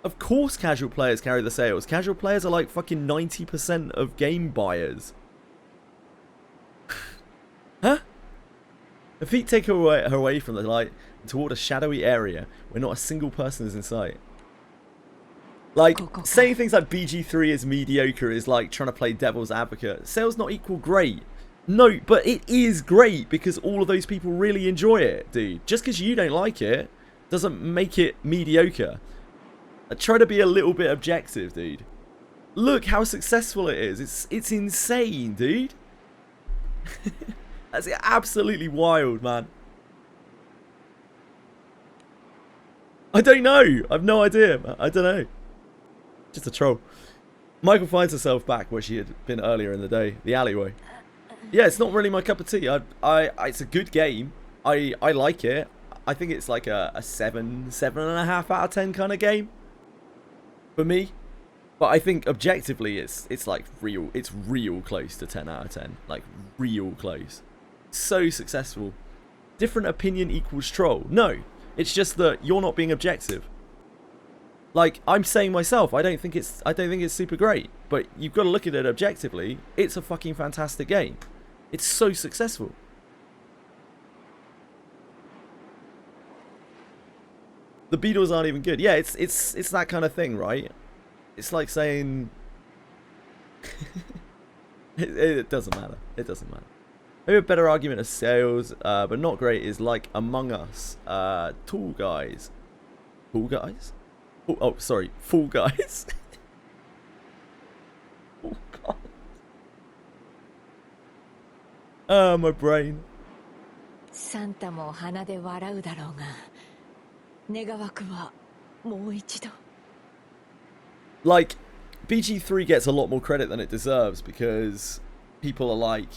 Of course casual players carry the sales. Casual players are like fucking 90% of game buyers. Huh? Her feet take her away from the light and toward a shadowy area where not a single person is in sight. Like, saying things like BG3 is mediocre is like trying to play devil's advocate. Sales not equal great. No, but it is great because all of those people really enjoy it, dude. Just because you don't like it doesn't make it mediocre. Try to be a little bit objective, dude. Look how successful it is. It's insane, dude. That's absolutely wild, man. I don't know. I've no idea, man. I don't know. Just a troll. Michael finds herself back where she had been earlier in the day. The alleyway. Yeah, it's not really my cup of tea. It's a good game. I like it. I think it's like a 7.5 out of 10 kind of game. For me. But I think objectively it's like real close to 10 out of 10. Like real close. So successful. Different opinion equals troll. No. It's just that you're not being objective. Like, I'm saying myself, I don't think it's super great. But you've got to look at it objectively. It's a fucking fantastic game. It's so successful. The Beatles aren't even good. Yeah, it's that kind of thing, right? It's like saying it doesn't matter. It doesn't matter. Maybe a better argument of sales, but not great, is like Among Us, Tall Guys. Tall Guys? Oh, sorry, Fall Guys. Oh god. My brain. サンタも鼻で笑うだろうが、願わくはもう一度。Like, BG3 gets a lot more credit than it deserves because people are like,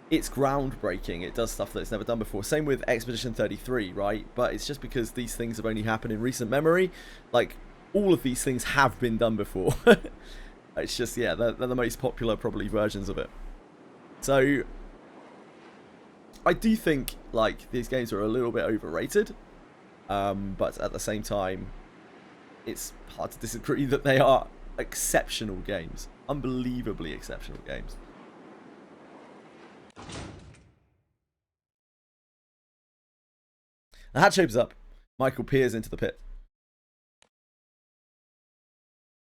it's groundbreaking, it does stuff that it's never done before. Same with Expedition 33, right? But it's just because these things have only happened in recent memory. Like, all of these things have been done before. It's just, yeah, they're the most popular, probably, versions of it. So, I do think, like, these games are a little bit overrated. But at the same time, it's hard to disagree that they are exceptional games. Unbelievably exceptional games. The hatch opens up. Michael peers into the pit.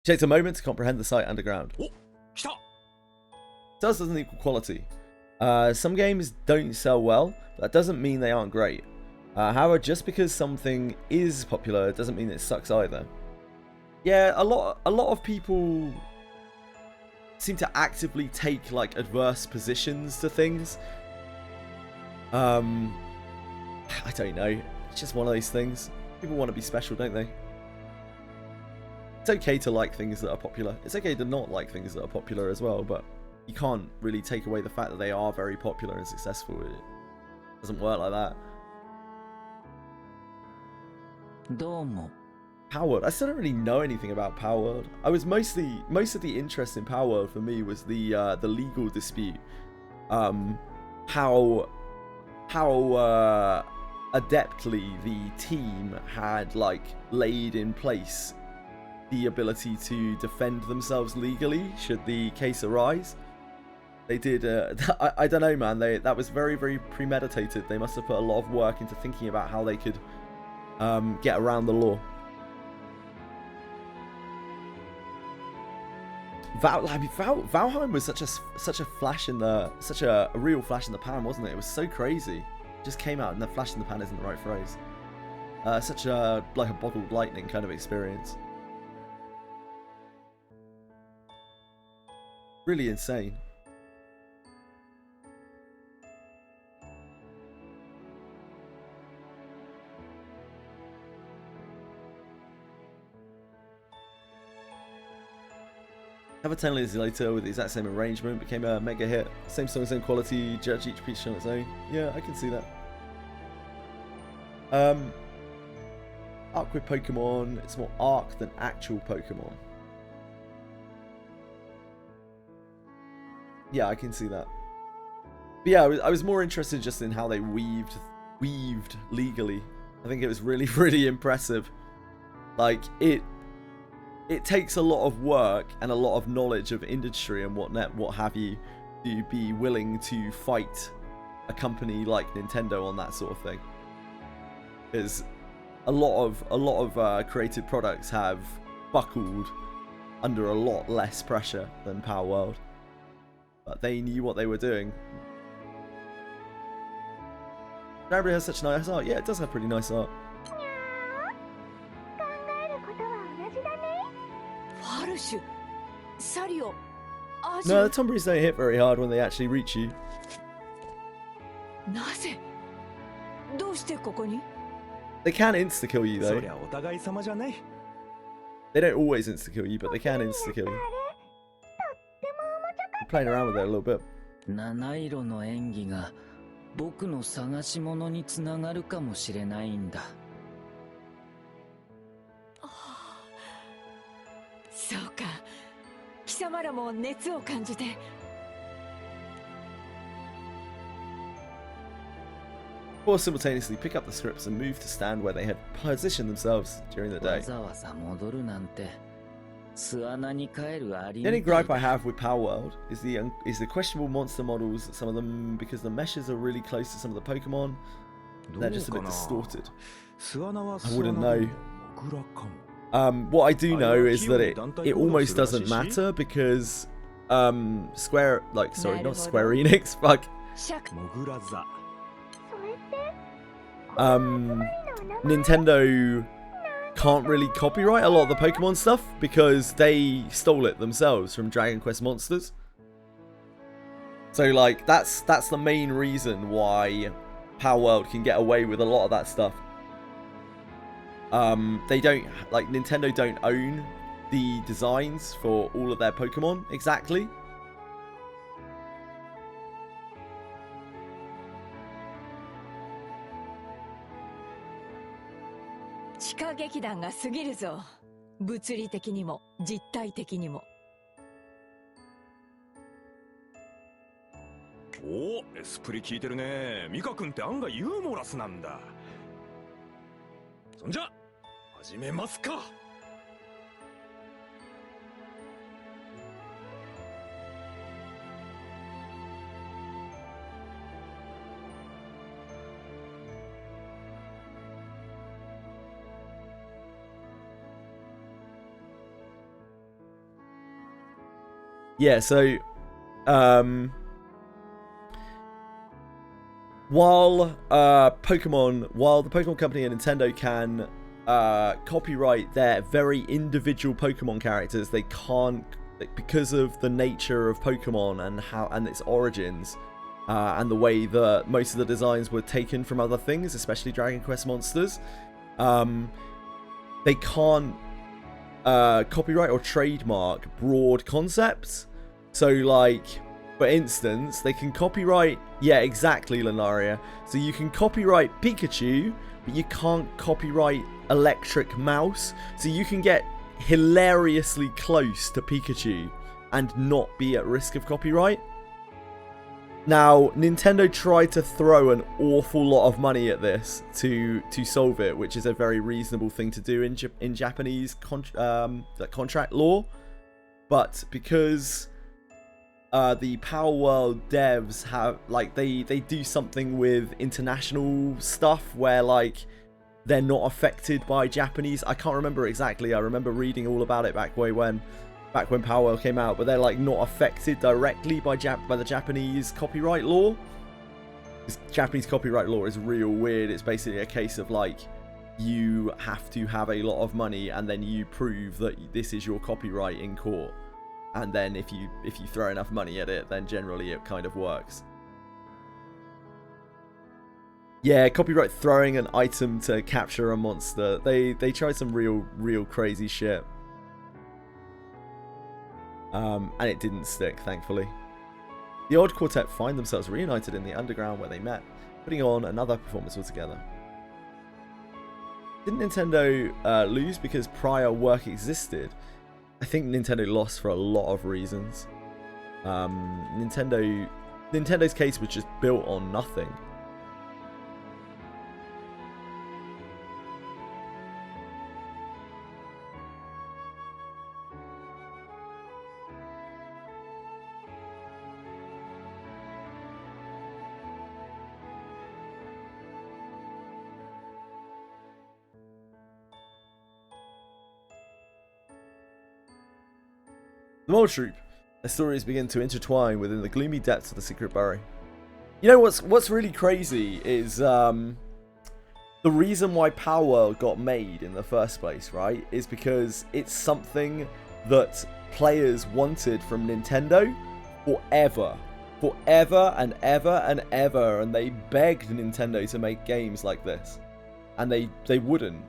He takes a moment to comprehend the sight underground. Sales doesn't equal quality. Some games don't sell well, but that doesn't mean they aren't great. However, just because something is popular doesn't mean it sucks either. Yeah, a lot of people seem to actively take like adverse positions to things. I don't know. It's just one of those things. People want to be special, don't they? It's okay to like things that are popular. It's okay to not like things that are popular as well, but you can't really take away the fact that they are very popular and successful. It doesn't work like that. Power World. I still don't really know anything about Power World. I was most of the interest in Power World for me was the legal dispute. How adeptly the team had like laid in place the ability to defend themselves legally should the case arise. They did. I don't know, man. That was very, very premeditated. They must have put a lot of work into thinking about how they could get around the law. Valheim was such a flash in the a real flash in the pan, wasn't it? It was so crazy. It just came out, and the flash in the pan isn't the right phrase. Such a like a bottled lightning kind of experience. Really insane. Have a 10 years later with the exact same arrangement, became a mega hit. Same song, same quality, judge each piece on its own. Yeah, I can see that. Arc with Pokemon, it's more arc than actual Pokemon. Yeah, I can see that. But yeah, I was more interested just in how they weaved legally. I think it was really, really impressive. Like, it takes a lot of work and a lot of knowledge of industry and what have you to be willing to fight a company like Nintendo on that sort of thing. Because a lot of created products have buckled under a lot less pressure than Power World, but they knew what they were doing. Granblue has such nice art. Yeah, it does have pretty nice art. No, the Tomberries don't hit very hard when they actually reach you. They can insta-kill you though. They don't always insta-kill you, but they can insta-kill you. I'm playing around with it a little bit. 七色の演技が僕の探し物につながるかもしれないんだ。そうか。貴様らも熱を感じて。Or simultaneously pick up the scripts and move to stand where they had positioned themselves during the day. わざわざ戻るなんて巣穴に帰るあり The only gripe I have with Power World is the questionable monster models. Some of them, because the meshes are really close to some of the Pokemon, they're just a bit distorted. I wouldn't know. What I do know is that it almost doesn't matter because not Square Enix, fuck. Nintendo can't really copyright a lot of the Pokemon stuff because they stole it themselves from Dragon Quest Monsters. So like that's the main reason why Power World can get away with a lot of that stuff. They don't, like, Nintendo don't own the designs for all of their Pokemon exactly. Oh, エスプリ効いてるね。ミカ君って案外ユーモラスなんだ。そんじゃ始めますか。Yeah, so while the Pokemon Company and Nintendo can copyright their very individual Pokemon characters, they can't, because of the nature of Pokemon and its origins, and the way that most of the designs were taken from other things, especially Dragon Quest monsters. They can't copyright or trademark broad concepts. So, like, for instance, they can copyright... Yeah, exactly, Lunaria. So you can copyright Pikachu, but you can't copyright Electric Mouse. So you can get hilariously close to Pikachu and not be at risk of copyright. Now, Nintendo tried to throw an awful lot of money at this to solve it, which is a very reasonable thing to do in Japanese contract law. But because the Power World devs have, like, they do something with international stuff where, like, they're not affected by Japanese. I can't remember exactly. I remember reading all about it back when Power World came out, but they're, like, not affected directly by the Japanese copyright law. This Japanese copyright law is real weird. It's basically a case of, like, you have to have a lot of money and then you prove that this is your copyright in court. And then if you throw enough money at it, then generally it kind of works. Yeah, copyright throwing an item to capture a monster. They tried some real crazy shit. And it didn't stick, thankfully. The odd quartet find themselves reunited in the underground where they met, putting on another performance altogether. Didn't Nintendo lose because prior work existed? I think Nintendo lost for a lot of reasons. Nintendo's case was just built on nothing. The Mole Troop. Their stories begin to intertwine within the gloomy depths of the secret burrow. You know what's really crazy is the reason why Power World got made in the first place, right? Is because it's something that players wanted from Nintendo forever and ever and ever, and they begged Nintendo to make games like this, and they wouldn't,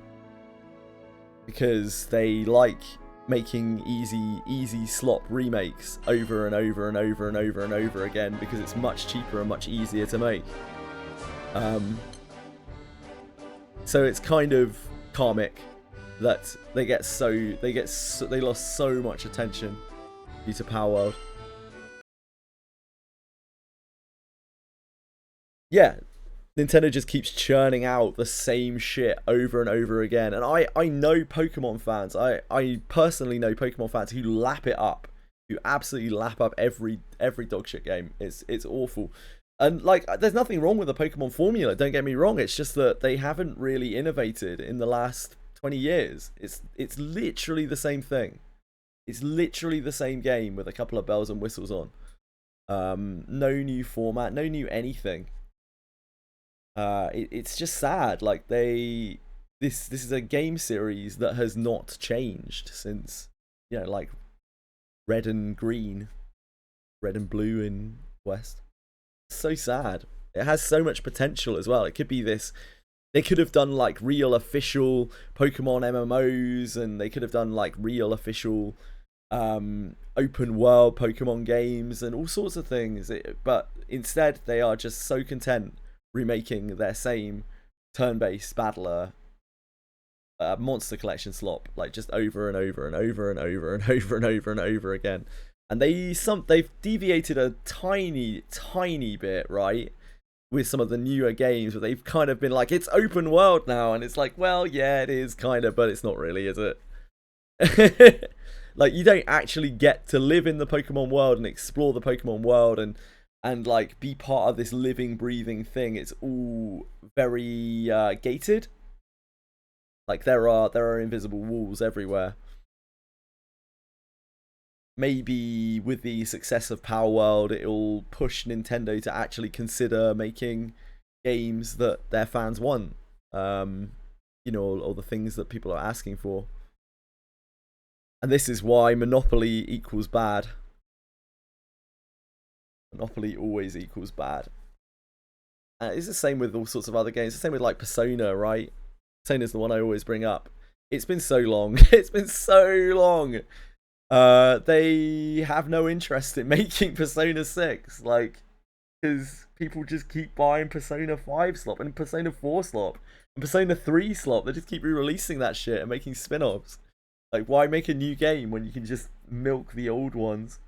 because they like making easy slop remakes over and over and over and over and over again, because it's much cheaper and much easier to make. So it's kind of karmic that they lost so much attention due to Power World. Yeah, Nintendo just keeps churning out the same shit over and over again. And I know Pokemon fans. I personally know Pokemon fans who lap it up. Who absolutely lap up every dogshit game. It's awful. And, like, there's nothing wrong with the Pokemon formula, don't get me wrong. It's just that they haven't really innovated in the last 20 years. It's literally the same thing. It's literally the same game with a couple of bells and whistles on. No new format, no new anything. It's just sad. Like, this is a game series that has not changed since, you know, like red and green, red and blue in West. So sad. It has so much potential as well. It could be this. They could have done like real official Pokemon MMOs, and they could have done like real official open world Pokemon games and all sorts of things. But instead, they are just so content remaking their same turn-based battler monster collection slop, like just over and over and over and over and over and over and over again. And they've deviated a tiny bit, right, with some of the newer games, where they've kind of been like, it's open world now, and it's like, well, yeah, it is kind of, but it's not really, is it? Like, you don't actually get to live in the Pokemon world and explore the Pokemon world and like be part of this living, breathing thing. It's all very gated. Like, there are invisible walls everywhere. Maybe with the success of Power World, it'll push Nintendo to actually consider making games that their fans want. You know, all the things that people are asking for. And this is why monopoly equals bad. Monopoly always equals bad. It's the same with all sorts of other games. It's the same with like Persona, right? Persona's the one I always bring up. It's been so long. It's been so long. They have no interest in making Persona 6, like, because people just keep buying Persona 5 slop and Persona 4 slop and Persona 3 slop. They just keep re-releasing that shit and making spin-offs. Like, why make a new game when you can just milk the old ones?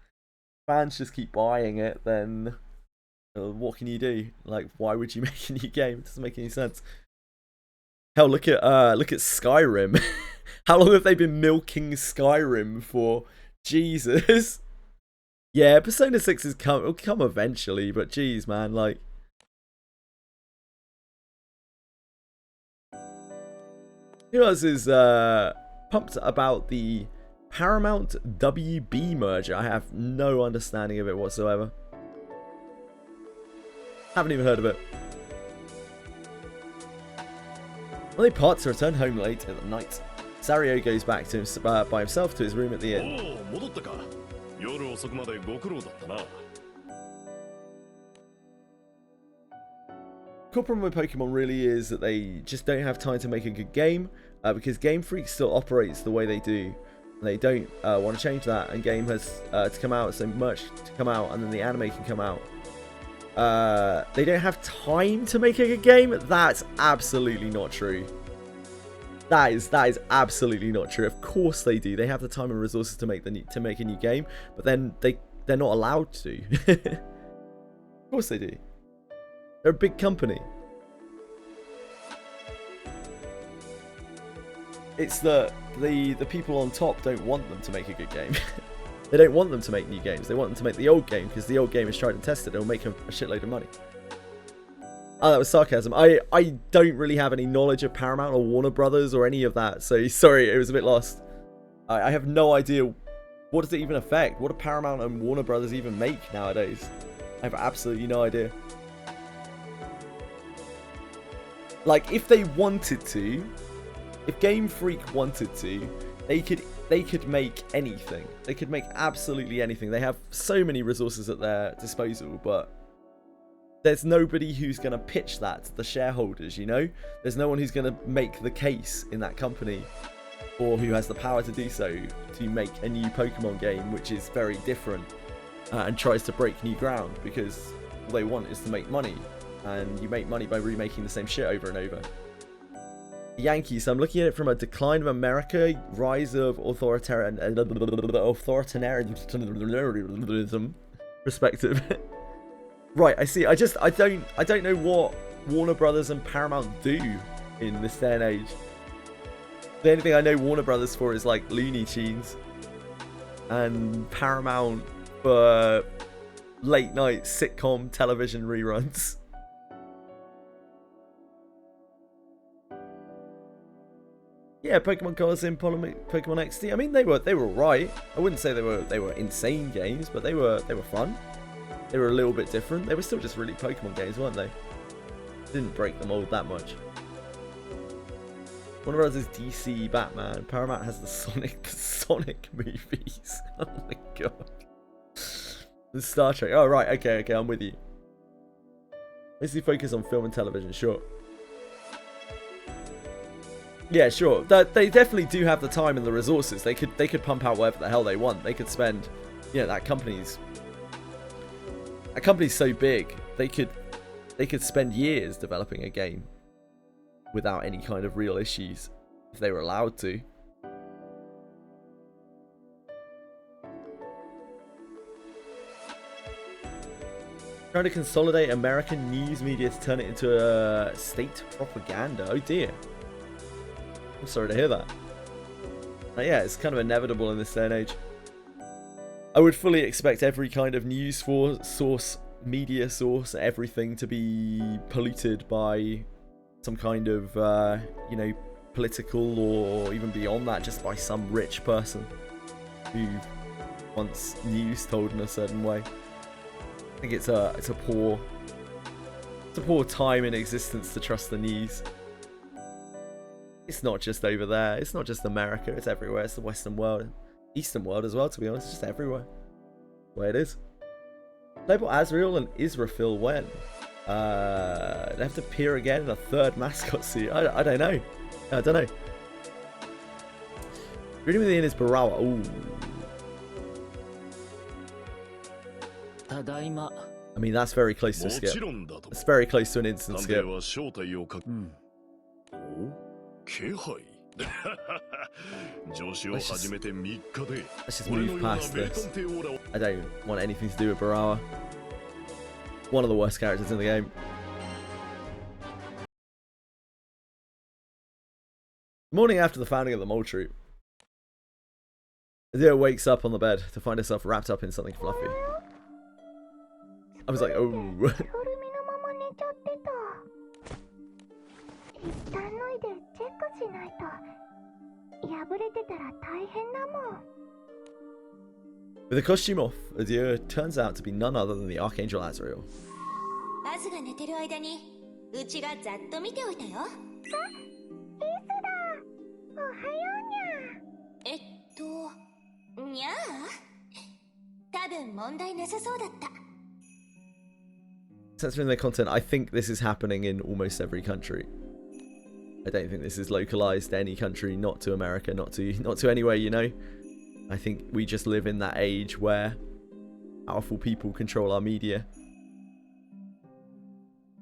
Fans just keep buying it, then what can you do? Like, why would you make a new game? It doesn't make any sense. Hell, look at Skyrim. How long have they been milking Skyrim for? Jesus. Yeah, Persona 6 will come eventually, but geez, man, like. Who else is pumped about the Paramount WB merger? I have no understanding of it whatsoever. Haven't even heard of it. When they part to return home late at night, Sario goes back to by himself to his room at the inn. Cool problem with Pokemon really is that they just don't have time to make a good game, because Game Freak still operates the way they do. And they don't want to change that, and game has to come out, so much to come out, and then the anime can come out. They don't have time to make a good game? That's absolutely not true. That is absolutely not true. Of course they do. They have the time and resources to make a new game, but then they're not allowed to. Of course they do. They're a big company. It's the people on top don't want them to make a good game. They don't want them to make new games. They want them to make the old game, because the old game is tried and tested. It'll make a shitload of money. Oh, that was sarcasm. I don't really have any knowledge of Paramount or Warner Brothers or any of that. So, sorry, it was a bit lost. I have no idea. What does it even affect? What do Paramount and Warner Brothers even make nowadays? I have absolutely no idea. Like, if they wanted to, if Game Freak wanted to, they could make anything. They could make absolutely anything. They have so many resources at their disposal, but there's nobody who's going to pitch that to the shareholders, you know? There's no one who's going to make the case in that company, or who has the power to do so, to make a new Pokemon game, which is very different, and tries to break new ground, because all they want is to make money, and you make money by remaking the same shit over and over. Yankees, I'm looking at it from a decline of America, rise of authoritarianism perspective. Right, I see. I don't know what Warner Brothers and Paramount do in this day and age. The only thing I know Warner Brothers for is like Looney Tunes, and Paramount for late night sitcom television reruns. Yeah, Pokemon Colors in Pokemon XD. I mean, they were alright. I wouldn't say they were insane games, but they were fun. They were a little bit different. They were still just really Pokemon games, weren't they? Didn't break the mold that much. Warner Bros. Is DC Batman. Paramount has the Sonic movies. Oh my god. The Star Trek. Oh right, okay, I'm with you. Mostly focus on film and television, sure. Yeah, sure. They definitely do have the time and the resources. They could pump out whatever the hell they want. They could spend, you know, that company's so big. They could spend years developing a game without any kind of real issues if they were allowed to. Trying to consolidate American news media to turn it into a state propaganda. Oh dear. I'm sorry to hear that. Yeah, it's kind of inevitable in this day and age. I would fully expect every kind of news source, media source, everything to be polluted by some kind of, you know, political, or even beyond that, just by some rich person who wants news told in a certain way. I think it's a poor time in existence to trust the news. It's not just over there. It's not just America. It's everywhere. It's the Western world. Eastern world as well, to be honest. It's just everywhere. The way it is. Label Azrael and Israfil when? They have to appear again in a third mascot suit. I don't know. I don't know. Reading with the inn is Barawa. Ooh. I mean, that's very close to a skip. It's very close to an instant skip. Let's just move past this. I don't want anything to do with Barawa. One of the worst characters in the game. Morning after the founding of the Mole Troop. Azure wakes up on the bed to find herself wrapped up in something fluffy. I was like, oh. With the costume off, Azure turns out to be none other than the Archangel Azrael. Censoring their content, I think this is happening in almost every country. I don't think this is localized to any country, not to America, not to anywhere, you know. I think we just live in that age where powerful people control our media.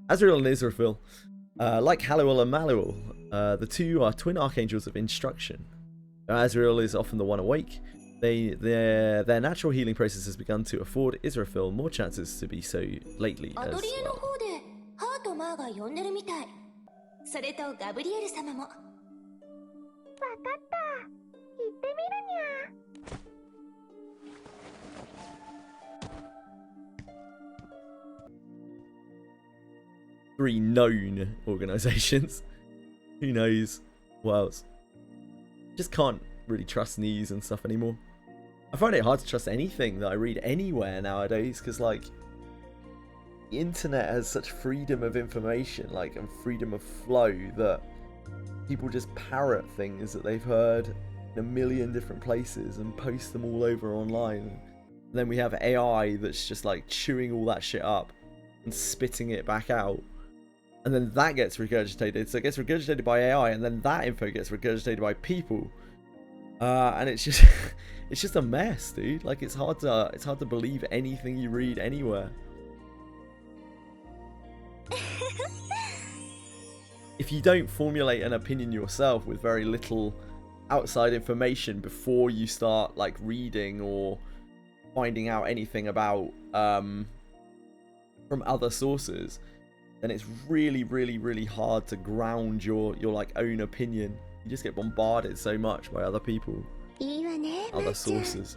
Azrael and Israfil, like Haluel and Maluel, the two are twin archangels of instruction. Azrael is often the one awake. Their natural healing process has begun to afford Israfil more chances to be so lately as well. Three known organizations. Who knows what else? Just can't really trust news and stuff anymore. I find it hard to trust anything that I read anywhere nowadays, because like the internet has such freedom of information, like, and freedom of flow, that people just parrot things that they've heard in a million different places and post them all over online. And then we have AI that's just like chewing all that shit up and spitting it back out. And then that gets regurgitated. So it gets regurgitated by AI, and then that info gets regurgitated by people. And it's just it's just a mess, dude. Like, it's hard to believe anything you read anywhere. If you don't formulate an opinion yourself with very little outside information before you start like reading or finding out anything about from other sources, then it's really, really, really hard to ground your like own opinion. You just get bombarded so much by other people, other sources.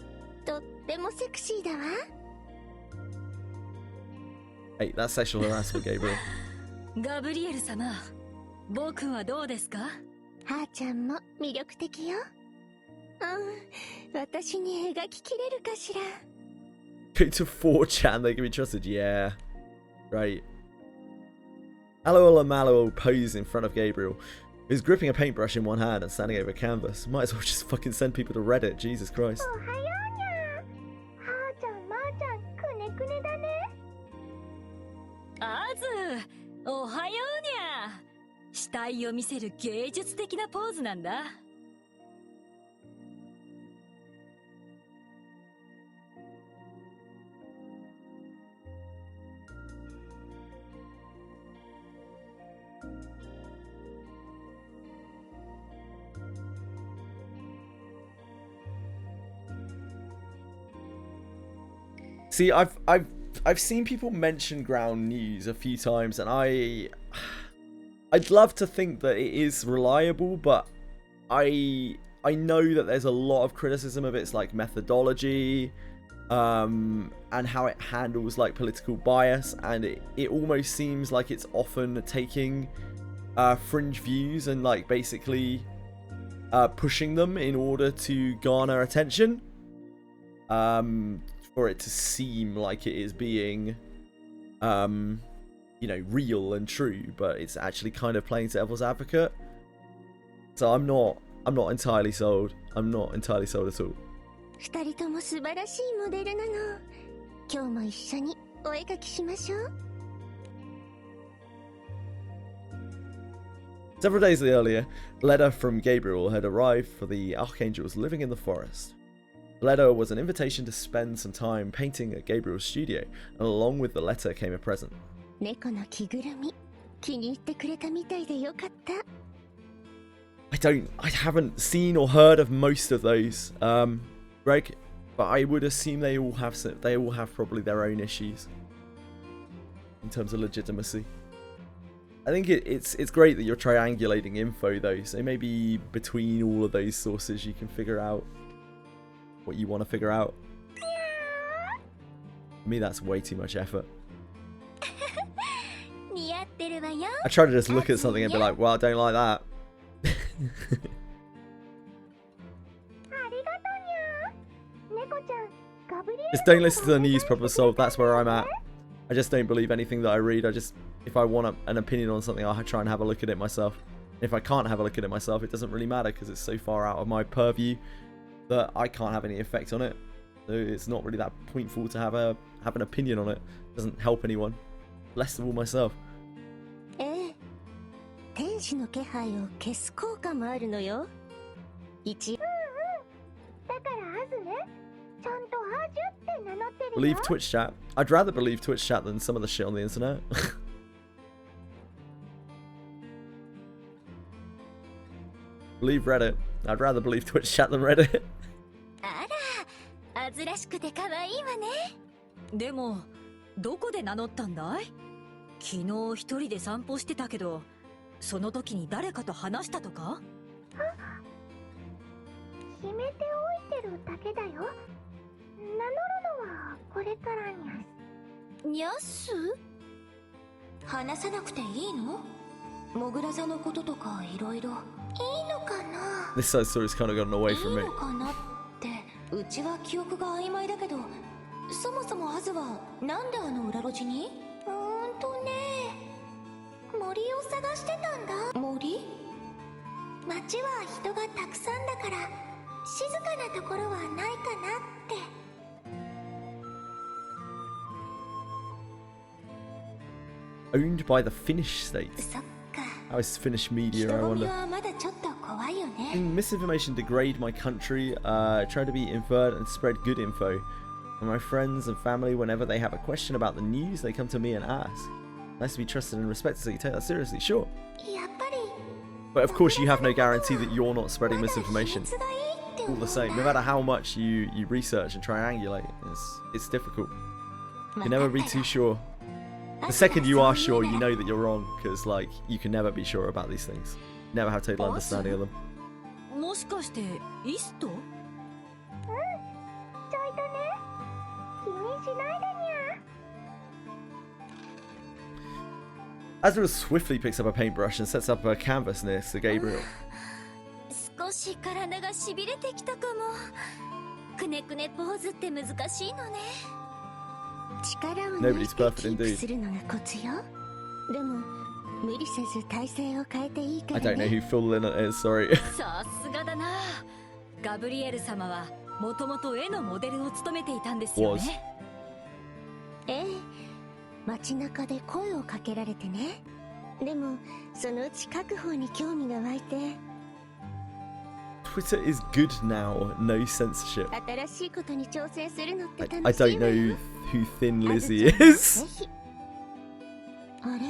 Hey, that's sexual harassment, Gabriel. ガブリエル様、僕はどうですか？はーちゃんも魅力的よ。私に描ききれるかしら。Go to 4chan, they can be trusted. Yeah, right. Haluel and Maluel pose in front of Gabriel, who's gripping a paintbrush in one hand and standing over a canvas. Might as well just fucking send people to Reddit. Jesus Christ. Azu, おはようにゃ。死体を見せる芸術的なポーズなんだ。See, I've seen people mention ground news a few times, and I'd love to think that it is reliable, but I know that there's a lot of criticism of its like methodology, and how it handles like political bias, and it almost seems like it's often taking fringe views and like basically pushing them in order to garner attention. For it to seem like it is being, you know, real and true, but it's actually kind of playing devil's advocate. So I'm not entirely sold. I'm not entirely sold at all. 二人とも素晴らしいモデルなの。今日も一緒にお絵描きしましょう。Several days earlier, a letter from Gabriel had arrived for the archangels living in the forest. The letter was an invitation to spend some time painting at Gabriel's studio, and along with the letter came a present. I haven't seen or heard of most of those, Greg, but I would assume they all have probably their own issues in terms of legitimacy. I think it's great that you're triangulating info though, so maybe between all of those sources you can figure out what you want to figure out. For me, that's way too much effort. I try to just look at something and be like, well, I don't like that. Just don't listen to the news, Proper Soul. That's where I'm at. I just don't believe anything that I read. If I want an opinion on something, I'll try and have a look at it myself. If I can't have a look at it myself, it doesn't really matter because it's so far out of my purview that I can't have any effect on it. So it's not really that pointful to have an opinion on it. It doesn't help anyone. Less of all myself. Believe Twitch chat. I'd rather believe Twitch chat than some of the shit on the internet. Believe Reddit. I'd rather believe Twitch chat than Reddit. でもどこで名乗ったんだい？昨日一人で散歩してたけど、その時に誰かと話したとか？決めておいてるだけだよ。名乗るのはこれからにゃす。にゃす？話さなくていいの？モグラ座のこととかいろいろ。いいのかな？ This side story's kind of gotten away from me. いいのかなって、うちは記憶が曖昧だけど、そもそもアズはなんであの裏路地に？森を探してたんだ。森？町は人がたくさんだから静かなところはないかなって。Owned by the Finnish state. How is Finnish media, I wonder? Misinformation degrade my country, try to be inferred and spread good info. And my friends and family, whenever they have a question about the news, they come to me and ask. Nice to be trusted and respected, so you take that seriously, sure. But of course you have no guarantee that you're not spreading misinformation. All the same, no matter how much you research and triangulate, it's difficult. You can never be too sure. The second you are sure, you know that you're wrong, because like you can never be sure about these things. Never have total understanding of them. もしかしてイスト？ちょいとね。気にしないでにゃ。Azrael swiftly picks up a paintbrush and sets up a canvas next to Gabriel. 少し体がしびれてきたかも。くねくねポーズって難しいのね。力を抜いてキープするのがコツよ。でも無理せず体勢を変えていいからね。 I don't know who Full Lynn is, sorry. さすがだな。ガブリエル様はもともと絵のモデルを務めていたんですよね。ええ、街中で声をかけられてね。でもそのうち書く方に興味が湧いて。Twitter is good now, no censorship. 新しいことに挑戦するのって楽しいわよ。 I don't know who Thin Lizzy is. あれ？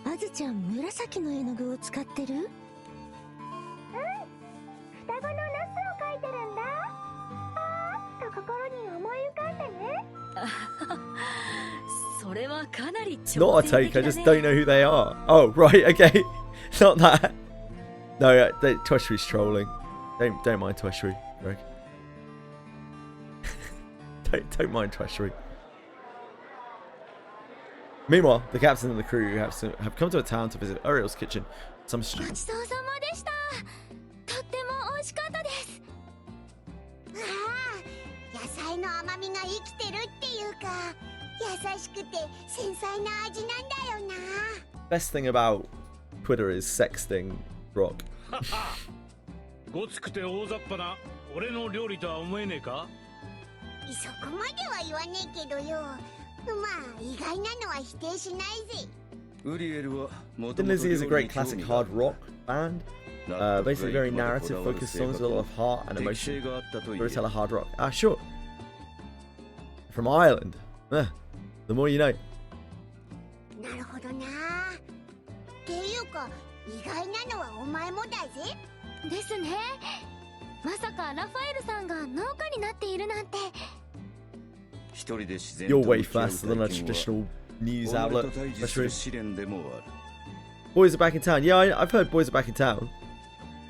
あずちゃん紫の絵の具を使ってる？双子のナスを描いてるんだ。あーっと心に思い浮かんでね。それはかなり It's not a take, I just don't know who they are. Oh, right, okay. Not that. No, Twishry's trolling. Don't mind Twishry, Greg. don't mind Twishry. Meanwhile, the captain and the crew have come to a town to visit Uriel's kitchen. Some stew. ごちそうさまでした。とっても美味しかったです。ああ、野菜の甘みが生きてるっていうか、優しくて繊細な味なんだよな。 Best thing about Twitter is sexting Rock. ごつくて大雑把な俺の料理とは思えねえか？そこまでは言わねえけどよ。まあ意外なのは否定しないぜ。Thin Lizzy is a great classic hard rock band. Basically very narrative focused songs with a lot of heart and emotion. Storyteller hard rock. Ah, sure. From Ireland. The more you know. なるほどな。っていうか意外なのはお前もだぜ。ですね。まさかラファエルさんが農家になっているなんて。You're way faster than a traditional news outlet. That's true. Boys are back in town. Yeah, I've heard boys are back in town.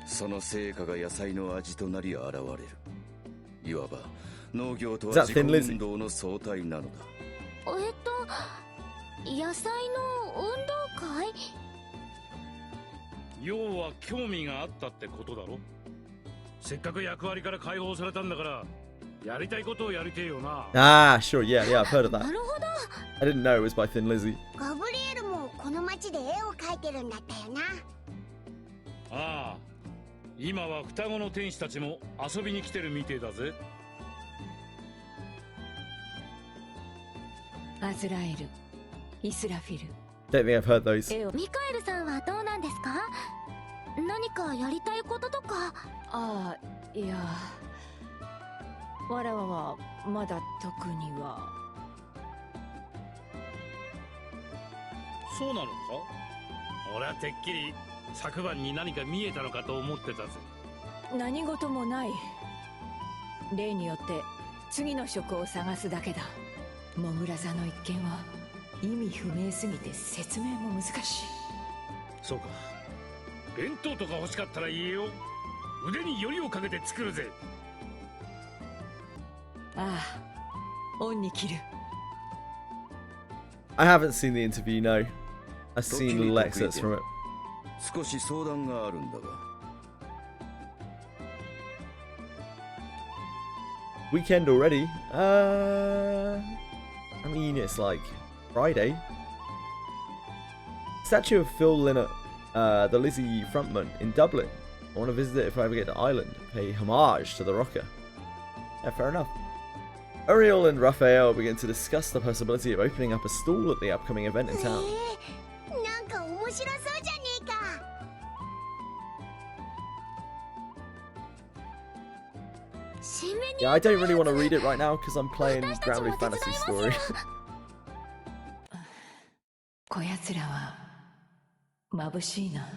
その成果が野菜の味となり現れる。いわば農業とは Is that 自己 Thin Lizzy? 運動の相対なのだ。野菜の運動会？要は興味があったってことだろ。せっかく役割から解放されたんだからやりたいことをやりてえよな。Ah, sure. Yeah, I've heard of that. なるほど。I didn't know it was by Thin Lizzy. ガブリエルもこの町で絵を描いてるんだったよな。ああ、今は双子の天使たちも遊びに来てるみてえだぜ。アズラエル、イスラフィル。 Don't think I've heard those. ミカエルさんはどうなんですか？何かやりたいこととか。ああ、いや、わらわはまだ特には。そうなのか？俺はてっきり昨晩に何か見えたのかと思ってたぜ。何事もない。例によって次の職を探すだけだ。モグラ座の一件は意味不明すぎて説明も難しい。そうか。弁当とか欲しかったら言えよ。腕によりをかけて作るぜ。ああ、恩に切る。I haven't seen the interview, no. I've seen little excerpts from it. 少し相談があるんだが。Weekend already? I mean, it's like Friday. Statue of Phil Lynott, the Lizzie frontman in Dublin. I want to visit it if I ever get to Ireland. Pay homage to the rocker. Yeah, fair enough. Ariel and Raphael begin to discuss the possibility of opening up a stall at the upcoming event in town. なんか面白そうじゃねえか。Yeah, I don't really want to read it right now because I'm playing Granblue Fantasy story. こやつらは眩しいな。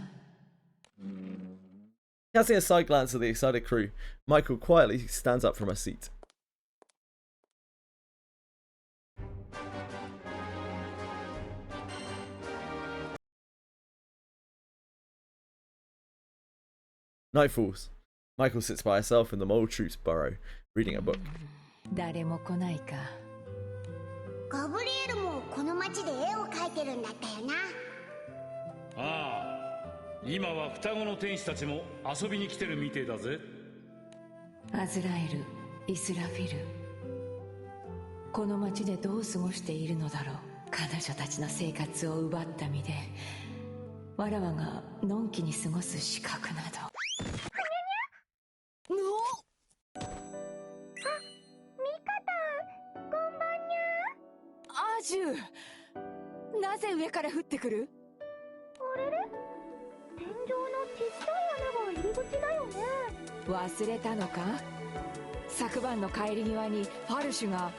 Casting a side glance at the excited crew, Michael quietly stands up from her seat. Night falls. Michael sits by herself in the mole troop's burrow, reading a book. 誰も来ないか。ガブリエルもこの町で絵を描いてるんだったよな。ああ、今は双子の天使たちも遊びに来てるみてえだぜ。アズラエル、イスラフィル。この町でどう過ごしているのだろう。彼女たちの生活を奪った身で、わらわがのんきに過ごす資格など。アジュ、なぜ上から降ってくる？あれれ？天井のちっちゃい穴が入り口だよね。忘れたのか？昨晩の帰り際にファルシュが。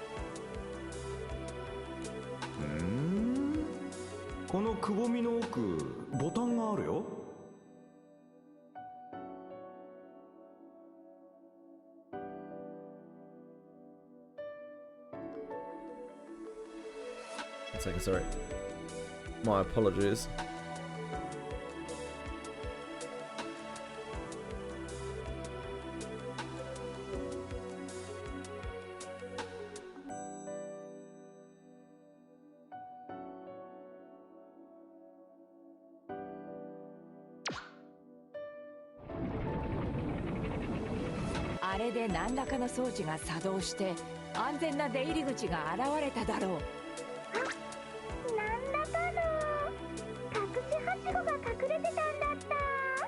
このくぼみの奥、ボタンがあるよ。One second, sorry. My apologies. I あれで何らかの装置が作動して安全な出入り口が現れただろう。なんだかの隠しはしごが隠れてたんだっ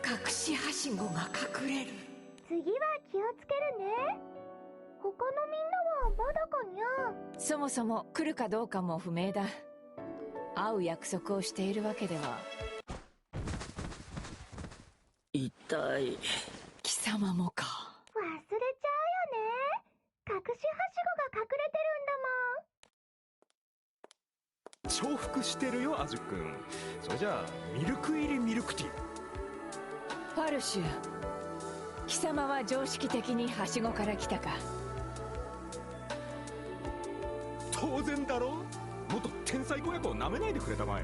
た。隠しはしごが隠れる。次は気をつけるね。他のみんなはまだかにゃ。そもそも来るかどうかも不明だ。会う約束をしているわけでは。痛い。貴様もか。忘れちゃうよね。隠しはしごが隠れてるんだもん。重複してるよアジュ君。それじゃあミルク入りミルクティー。ファルシュ、貴様は常識的にはしごから来たか。当然だろ。元天才子役をなめないでくれたまえ。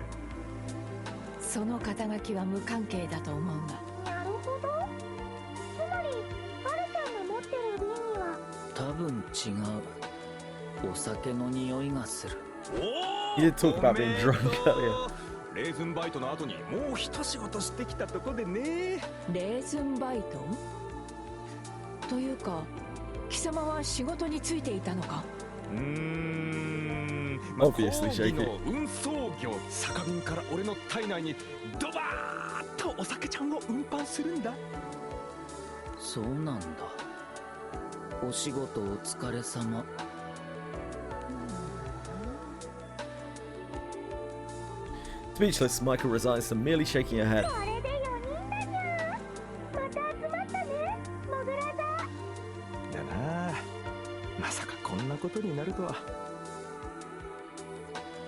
その肩書きは無関係だと思うが。なるほど。つまりファルちゃんが持ってる瓶には多分違う。お酒の匂いがする。お He did talk about being drunk earlier. レーズンバイトの後にもう一仕事してきたとこでね。レーズンバイトというか、貴様は仕事に就いていたのか。Obviously shaky. の運送業、酒瓶から俺の体内にドバーッとお酒ちゃんを運搬するんだ。そうなんだ。お仕事お疲れ様。Speechless, Michael resigns to merely shaking her head. これで4人だにゃ。また集まったね、モグラ座。だなあ、まさかこんなことになるとは。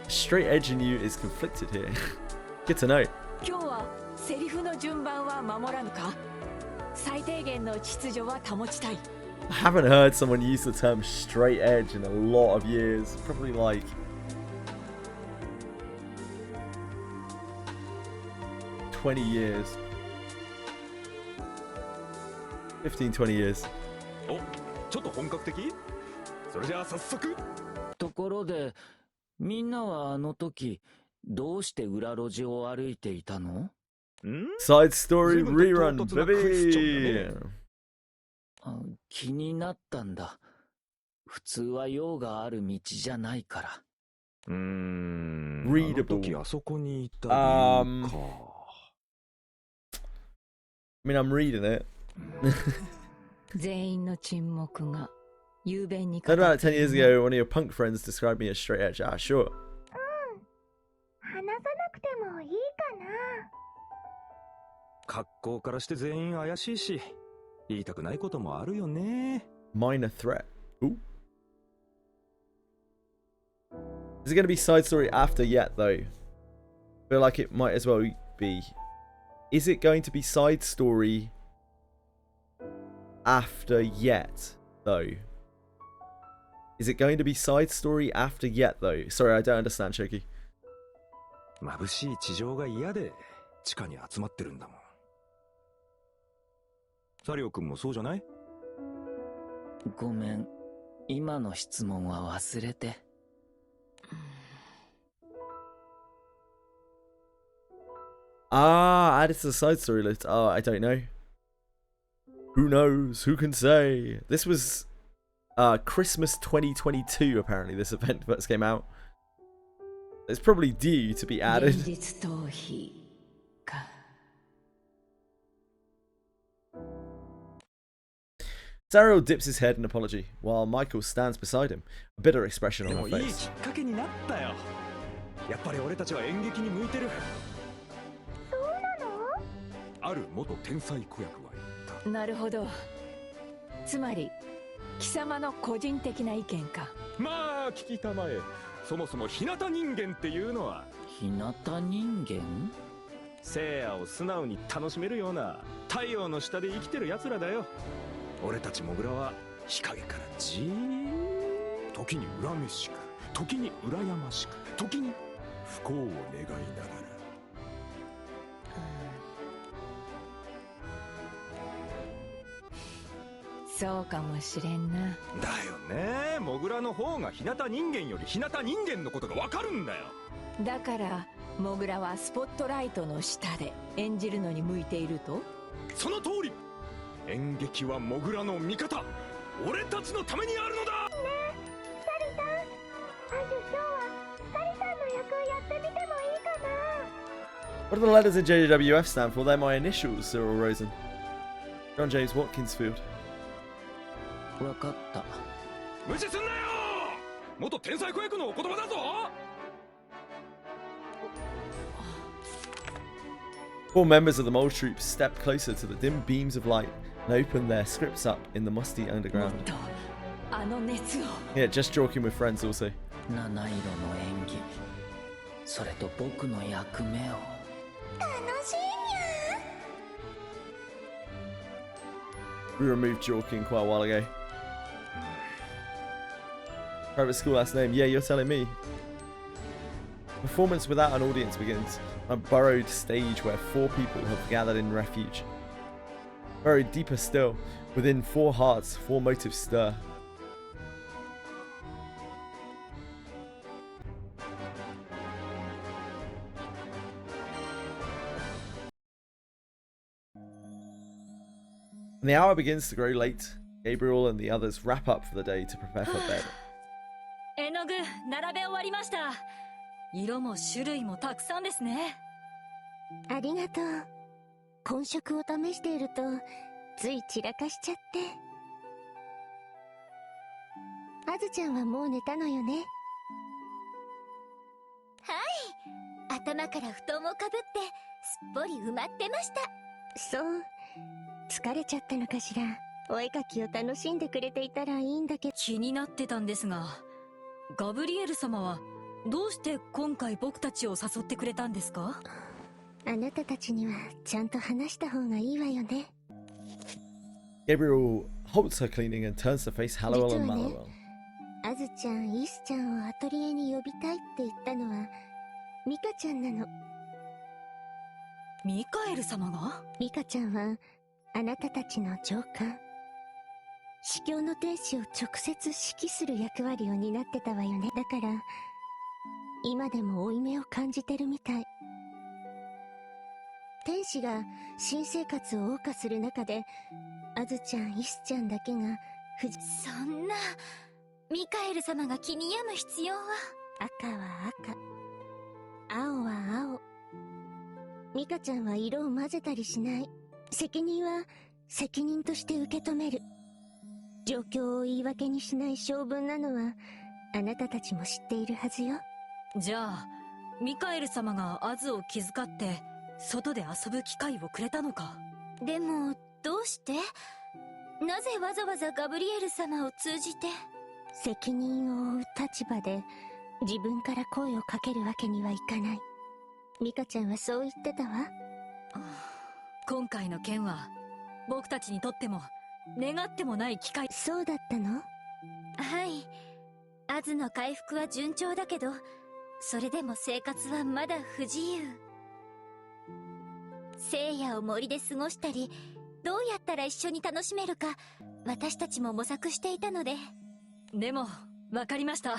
Straight edge in you is conflicted here. Good to know. 今日はセリフの順番は守らぬか。最低限の秩序は保ちたい。I haven't heard someone use the term straight edge in a lot of years. Probably like 20 years. 15, 20 years. お、ちょっと本格的？それじゃあ早速。ところで、みんなはあの時、どうして裏路地を歩いていたの？ Side story rerun, baby! 気になったんだ。普通は用がある道じゃないから。Readable. あの時あそこにいた理由か。I mean, I'm reading it. 全員の沈黙が雄弁に Heard about it 10 years ago. One of your punk friends described me as straight edge. Ah, sure. 話さなくてもいいかな。格好からして全員怪しいし、言いたくないこともあるよね。Minor threat. Ooh. Is it going to be side story after yet, though? Feel like it might as well be. Is it going to be side story after yet, though? Is it going to be side story after yet, though? Sorry, I don't understand, Shoki. 眩しい地上が嫌で地下に集まってるんだもん。サリオ君もそうじゃない？ごめん。今の質問は忘れて。Ah, added to the side story list. Oh, I don't know. Who knows? Who can say? This was Christmas 2022, apparently, this event first came out. It's probably due to be added. 現実逃避か。Zariel dips his head in apology, while Michael stands beside him, a bitter expression で on も her いいき face. っかけになったよ。やっぱり俺たちは演劇に向いてる。そうなの？ある元天才子役は言った。なるほど。つまり貴様の個人的な意見か。まあ聞きたまえ。そもそも日向人間っていうのは日向人間？聖夜を素直に楽しめるような太陽の下で生きてる奴らだよ。俺たちモグラは日陰からじーっと時に恨めしく、時に羨ましく、時に不幸を願いながら。そうかもしれんな。だよね。モグラの方が日向人間より日向人間のことがわかるんだよ。だからモグラはスポットライトの下で演じるのに向いていると？その通り。演劇はモグラの味方。俺たちのためにあるのだ。ねえ、サリさん。アジュ、今日はサリさんの役やってみてもいいかな。 What do the letters in JJWF stand for? They're my initials, Cyril Rosen. John James Watkinsfield. わかった。無視すんなよ。元天才子役のお言葉だぞ。Four members of the mole troop step closer to the dim beams of light and open their scripts up in the musty underground. Yeah, just joking with friends also. 七色の演技、それと僕の役目を。楽しいにゃ。 We removed joking quite a while ago. Private school last name. Yeah, you're telling me. Performance without an audience begins. A burrowed stage where four people have gathered in refuge. Burrowed deeper still, within four hearts, four motives stir. And the hour begins to grow late. Gabriel and the others wrap up for the day to prepare for bed. 絵の具並べ終わりました。色も種類もたくさんですね。ありがとう。混色を試しているとつい散らかしちゃって。あずちゃんはもう寝たのよね。はい、頭から布団をかぶってすっぽり埋まってました。そう、疲れちゃったのかしら。お絵かきを楽しんでくれていたらいいんだけど。気になってたんですが、ガブリエル様はどうして今回僕たちを誘ってくれたんですか？あなたたちにはちゃんと話した方がいいわよね。Gabriel halts her cleaning and turns to face Hallowell and Mallowell. あずちゃん、イスちゃんをアトリエに呼びたいって言ったのはミカちゃんなの。ミカエル様が？ミカちゃんはあなたたちの上官、司教の天使を直接指揮する役割を担ってたわよね。だから今でも負い目を感じてるみたい。天使が新生活を謳歌する中で、あずちゃん、イスちゃんだけがそんな、ミカエル様が気に病む必要は。赤は赤、青は青。ミカちゃんは色を混ぜたりしない。責任は責任として受け止める。状況を言い訳にしない性分なのはあなたたちも知っているはずよ。じゃあミカエル様がアズを気遣って外で遊ぶ機会をくれたのか。でもどうして？なぜわざわざガブリエル様を通じて？責任を負う立場で自分から声をかけるわけにはいかない。ミカちゃんはそう言ってたわ。今回の件は僕たちにとっても願ってもない機会。そうだったの？はい、アズの回復は順調だけど、それでも生活はまだ不自由。聖夜を森で過ごしたり、どうやったら一緒に楽しめるか私たちも模索していたので。でもわかりました。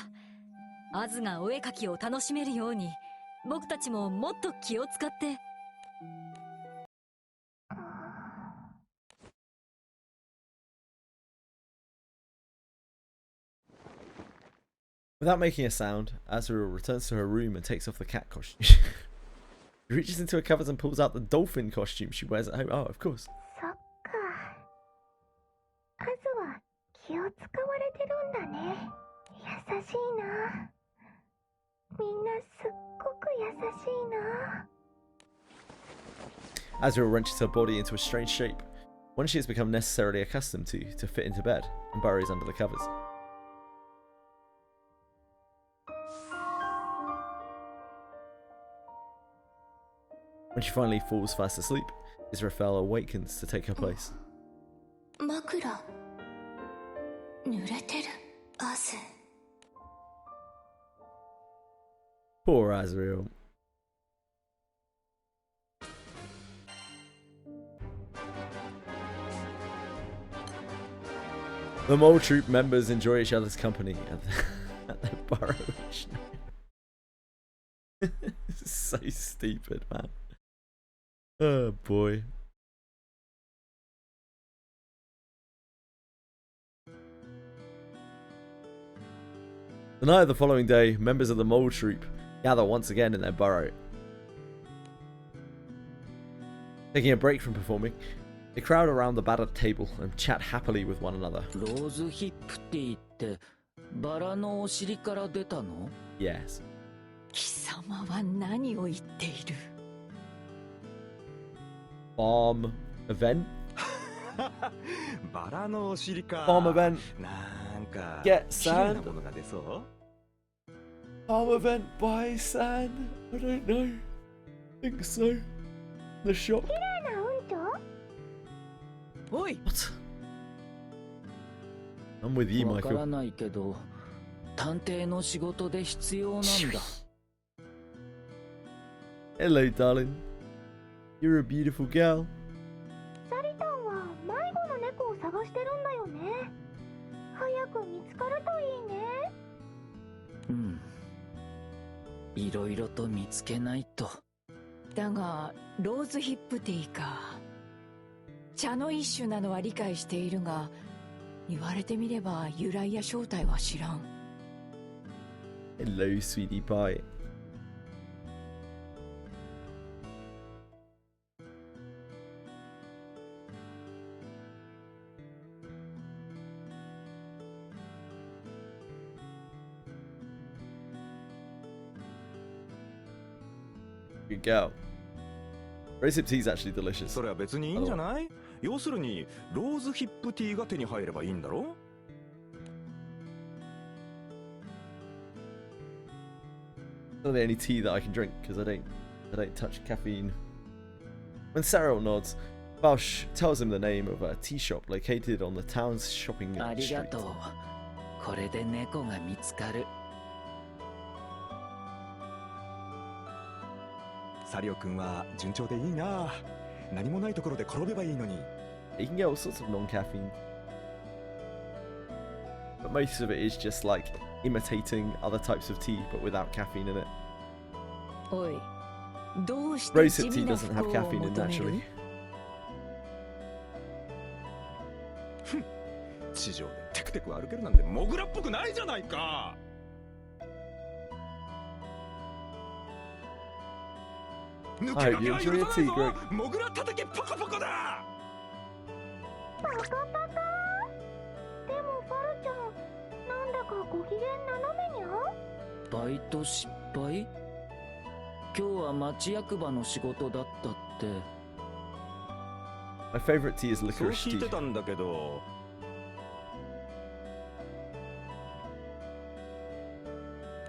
アズがお絵かきを楽しめるように僕たちももっと気を使って。Without making a sound, Azrael returns to her room and takes off the cat costume. She reaches into her cupboards and pulls out the dolphin costume she wears at home. Oh, of course. そっか。アズは気を使われてるんだね。優しいな。みんなすっごく優しいな。Azrael wrenches her body into a strange shape, one she has become necessarily accustomed to fit into bed, and burrows under the covers. When she finally falls fast asleep, Israfel awakens to take her place. 枕濡れてる。汗。Poor Azrael. The mole troop members enjoy each other's company at their burrow. This is so stupid, man. Oh boy. The night of the following day, members of the mole troop gather once again in their burrow. Taking a break from performing, they crowd around the battered table and chat happily with one another. ローズヒップティーってバラのお尻から出たの？ Yes. 貴様は何を言っている？ farm event. バラのお尻か。Farm event. なんか Get 綺麗な sand. ものが出そう。Farm event. Buy sand. I don't know. Think so. The shop. 綺麗なうんちょ？おい What? I'm with you, わから Michael. ないけど、探偵の仕事で必要なんだ。Hello, darling. You're a beautiful girl. サリタンは迷子の猫を探してるんだよね。早く見つかるといいね。うん。いろいろと見つけないと。だがローズヒップティーか。茶の一種なのは理解しているが、言われてみれば由来や正体は知らん。 Hello, sweetie pie. Good girl. Rosehip tea is actually delicious. それは別にいいんじゃない？要するにローズヒップティーが手に入ればいいんだろIt's not the only tea that I can drink because I don't touch caffeine. When Cyril nods, Bausch tells him the name of a tea shop located on the town's shopping ありが street. とう。これで猫が見つかる。サリオ君は順調でいいな。何もないところで転べばいいのに。 You can get all sorts of non-caffeine, but most of it is just like imitating other types of tea but without caffeine in it. おい、どうして地 Rosehip 味 tea な doesn't 服 have を caffeine in 求め naturally. る？地上でテクテク歩けるなんてモグラっぽくないじゃないか。抜け駆けは許さないぞ。モグラ叩けパカパカだ。パカパカ。でもファルちゃん、なんだかご機嫌斜めにゃ？バイト失敗？今日は町役場の仕事だったって。 My favorite tea is そう licorice 聞いて tea. たんだけど。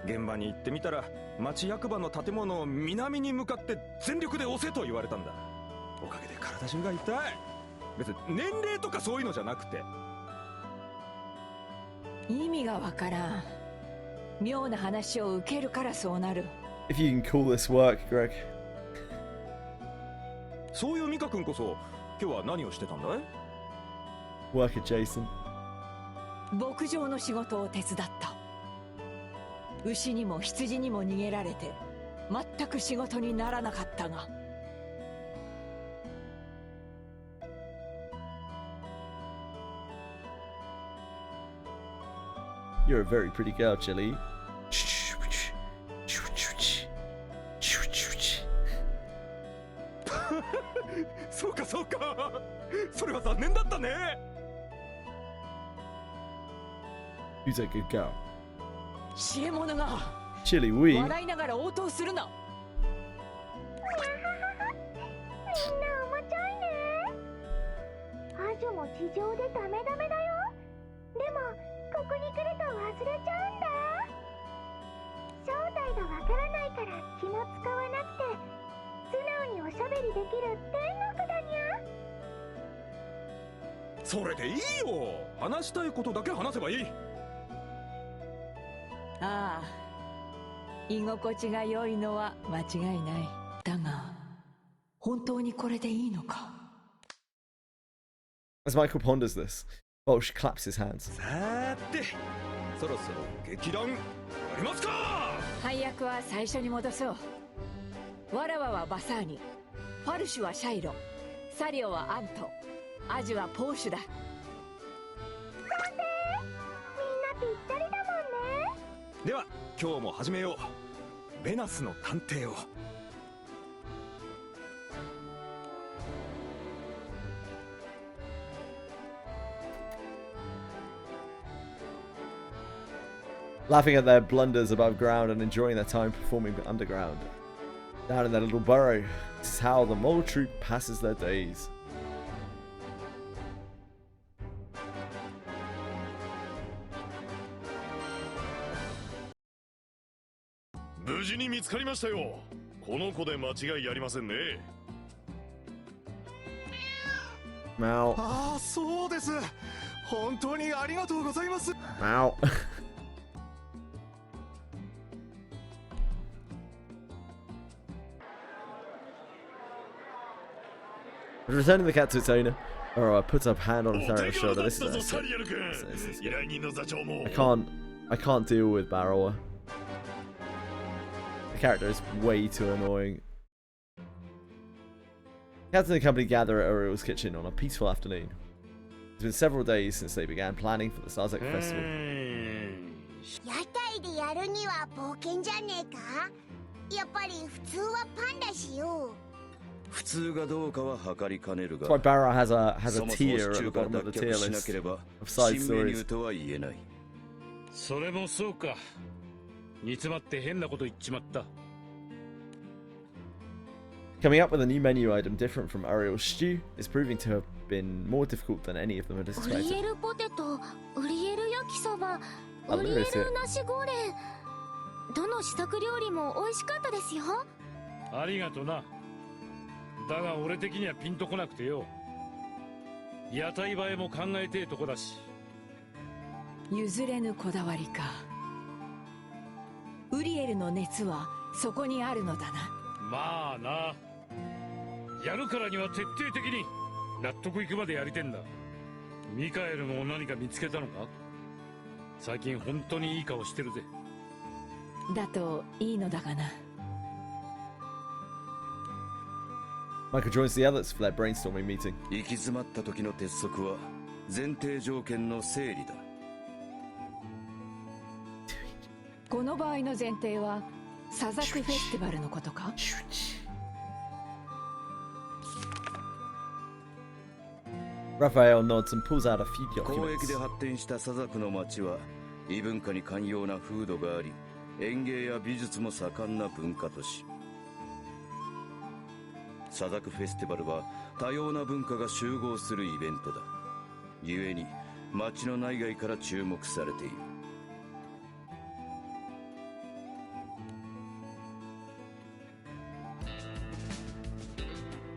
現場に行ってみたら町役場の建物を南に向かって全力で押せと言われたんだ。おかげで体中が痛い。別に年齢とかそういうのじゃなくて。意味がわからん。妙な話を受けるからそうなる。 If you can call this work, Greg. そういうミカ君こそ今日は何をしてたんだい？ Work adjacent. 牧場の仕事を手伝った。牛にも羊にも逃げられて全く仕事にならなかったが。You're a very pretty girl, Chili. そうかそうか。それは残念だったね。 Who's a good girl? 知恵者が Chili, we. 笑いながら応答するな。みんなおもちゃいね。アジュも地上でダメダメだよ。でもここに来ると忘れちゃうんだ。正体がわからないから気も使わなくて素直におしゃべりできる天国だにゃ。それでいいよ。話したいことだけ話せばいい。ああ、居心地が良いのは間違いない。だが本当にこれでいいのか。 As Michael ponders this, Bolsh claps his hands. さーて、そろそろ劇団やりますか。配役は最初に戻そう。ワラワはバサーニ、ファルシュはシャイロ、サリオはアント、アジュはポーシュだ。みんなぴったりだもんね。では今日も始めよう。ベナスの探偵を。Laughing at their blunders above ground and enjoying their time performing underground. Down in their little burrow. This is how the mole troop passes their days. Meow. Meow. Returning the cat to its owner, or puts up hand on Tharion's shoulder. This is I can't deal with Barrower. The character is way too annoying. Captain and the company gather at Uriel's kitchen on a peaceful afternoon. It's been several days since they began planning for the Sazak Festival. That's why Barra has a tier at the bottom of the tier list of side stories. Coming up with a new menu item different from Uriel's stew is proving to have been more difficult than any of them had expected. Oh, there is it. どの試作料理も美味しかったですよ。ありがとな。だが俺的にはピンとこなくてよ。屋台映えも考えてえとこだし。譲れぬこだわりか。ウリエルの熱はそこにあるのだな。まあな。やるからには徹底的に納得いくまでやりてんだ。ミカエルも何か見つけたのか？最近本当にいい顔してるぜ。だといいのだがな。Michael joins the others for their brainstorming meeting. 行き詰まった時の鉄則は前提条件の整理だ。この場合の前提はサザクフェスティバルのことか？Raphael nods and pulls out a few 交易 documents. で発展したサザクの町は異文化に寛容な風土があり、園芸や美術も盛んな文化都市。サザクフェスティバルは多様な文化が集合するイベントだ。故に町の内外から注目されている。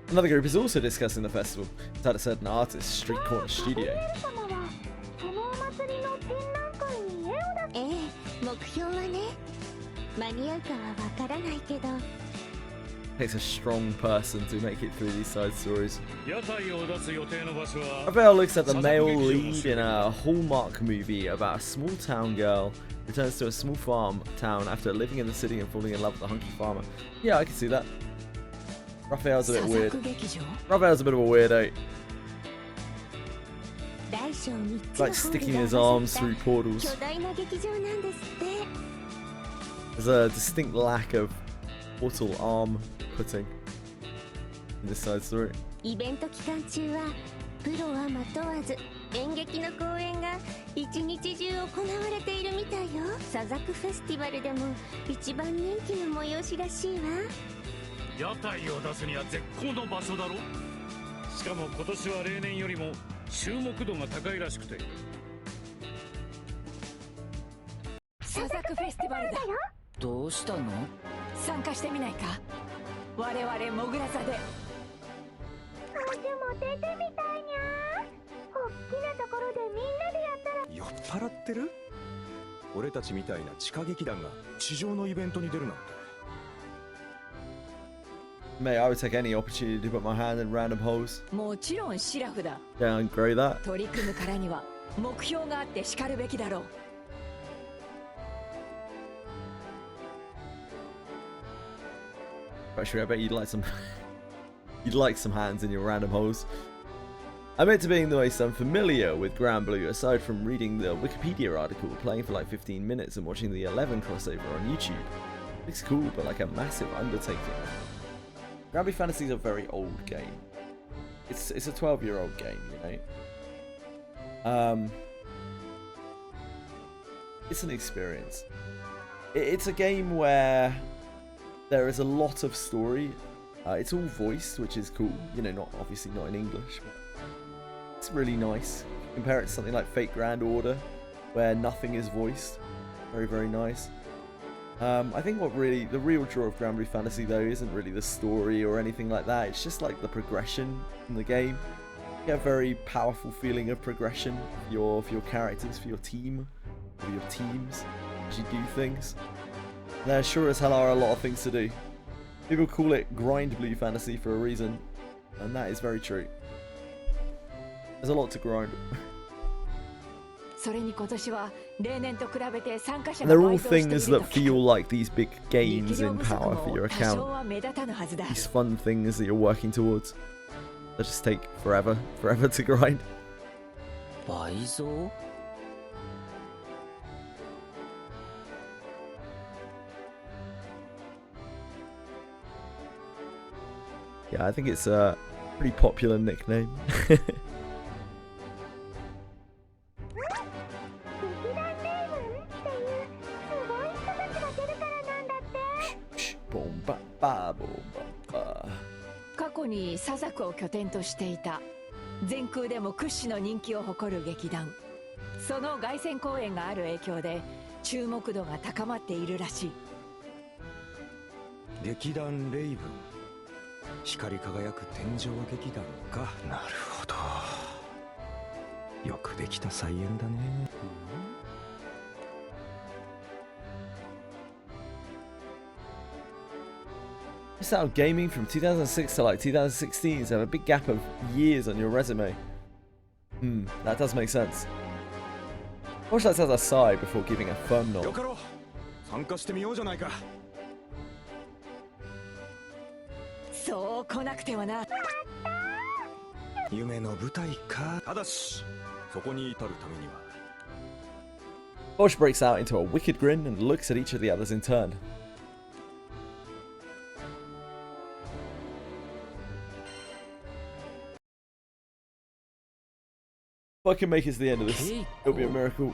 Another group is also discussing the festival. It's at a certain artist's street corner studio. ええ、目標はね。間に合うかはわからないけど。It takes a strong person to make it through these side stories. 屋台を出す予定の場所は。 Raphael looks at the male lead in a Hallmark movie about a small town girl who returns to a small farm town after living in the city and falling in love with a hunky farmer. Yeah, I can see that. Raphael's a bit weird. Raphael's a bit of a weirdo. Like sticking his arms through portals. There's a distinct lack of portal arm putting in this side story. イベント期間中はプロはまとわず演劇の公演が一日中行われているみたいよ。サザクフェスティバルでも一番人気の催しらしいわ。屋台を出すには絶好の場所だろ。しかも今年は例年よりも注目度が高いらしくて。サザクフェスティバルだよ。どうしたの？参加してみないか？我々モグラ座で。も出てみたいにゃー。おっきなところでみんなでやったら。酔っ払ってる？俺たちみたいな地下劇団が地上のイベントに出るなんて。Mate, I would take any opportunity to put my hand in random holes. もちろんシラフだ。Don't grow that. 取り組むからには目標があってしかるべきだろう。Actually, I bet you'd like some you'd like some hands in your random holes. I meant to being the most unfamiliar with Granblue, aside from reading the Wikipedia article, playing for like 15 minutes and watching the 11 crossover on YouTube. It's cool, but like a massive undertaking. Granblue Fantasy is a very old game. It's a 12-year-old game, you know. It's an experience. It's a game where There is a lot of story. It's all voiced, which is cool. You know, not obviously not in English, but it's really nice. Compare it to something like Fate Grand Order, where nothing is voiced. Very, very nice. I think the real draw of Granblue Fantasy though isn't really the story or anything like that. It's just like the progression in the game. You get a very powerful feeling of progression for your characters, for your team, for your teams as you do things. There sure as hell are a lot of things to do. People call it Grindblue Fantasy for a reason, and that is very true. There's a lot to grind. And they're all things that feel like these big gains in power for your account. These fun things that you're working towards. That just take forever to grind. Yeah, I think it's a pretty popular nickname.過去にサザクを拠点としていた全空でも屈指の人気を誇る劇団。その凱旋公演がある影響で注目度が高まっているらしい。劇団レイブン、光り輝く天井劇団か。なるほど、よくできた菜園だね。Missed out gaming from 2006 to like 2016, so a big gap of years on your resume. That does make sense. Watch that as a sigh before giving a firm nod. 参加してみようじゃないか。そう来なくてはな。夢の舞台か。ただし、そこに至るためには。Bosch breaks out into a wicked grin and looks at each of the others in turn. If I can make it to the end of this, it'll be a miracle.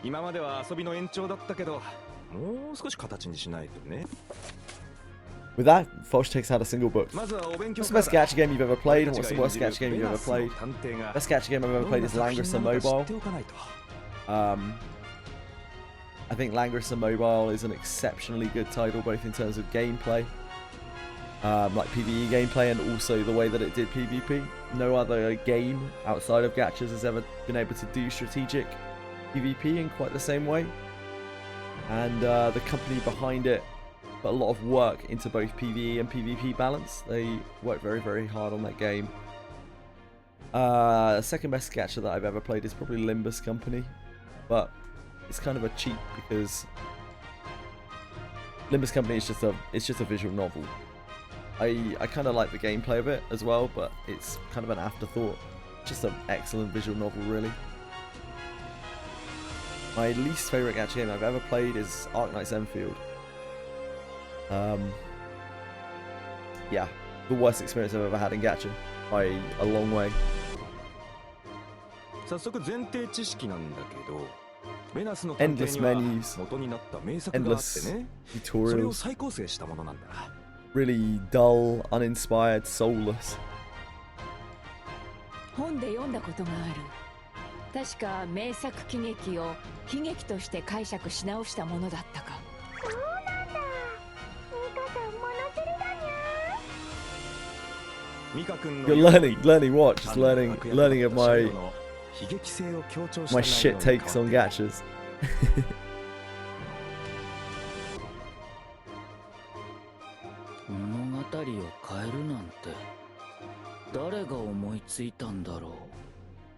今までは遊びの延長だったけど、もう少し形にしないとね。With that, Foch takes out a single book. What's the best gacha game you've ever played, and what's the worst gacha game you've ever played? Best gacha game I've ever played is Langrisser Mobile. I think Langrisser Mobile is an exceptionally good title, both in terms of gameplay, like PvE gameplay, and also the way that it did PvP. No other game outside of gachas has ever been able to do strategic PvP in quite the same way. And the company behind it put a lot of work into both PvE and PvP balance. They worked very, very hard on that game. The second best gacha that I've ever played is probably Limbus Company, but it's kind of a cheat because Limbus Company is just a visual novel. I kind of like the gameplay of it as well, but it's kind of an afterthought. Just an excellent visual novel, really. My least favourite gacha game I've ever played is Arknight's Enfield. Yeah, the worst experience I've ever had in gacha by a long way. 早速前提知識なんだけど、ベナスの Endless 探偵には menus, 元になった名作があってね、 tutorials, それを再構成したものなんだ。really dull, uninspired, soulless. 本で読んだことがある。確か名作喜劇を悲劇として解釈し直したものだったか。そうなんだ。ミカさん物知りだにゃ。ミカ君の You're learning what? Just learning of my shit takes on gachas. 物語を変えるなんて誰が思いついたんだろう。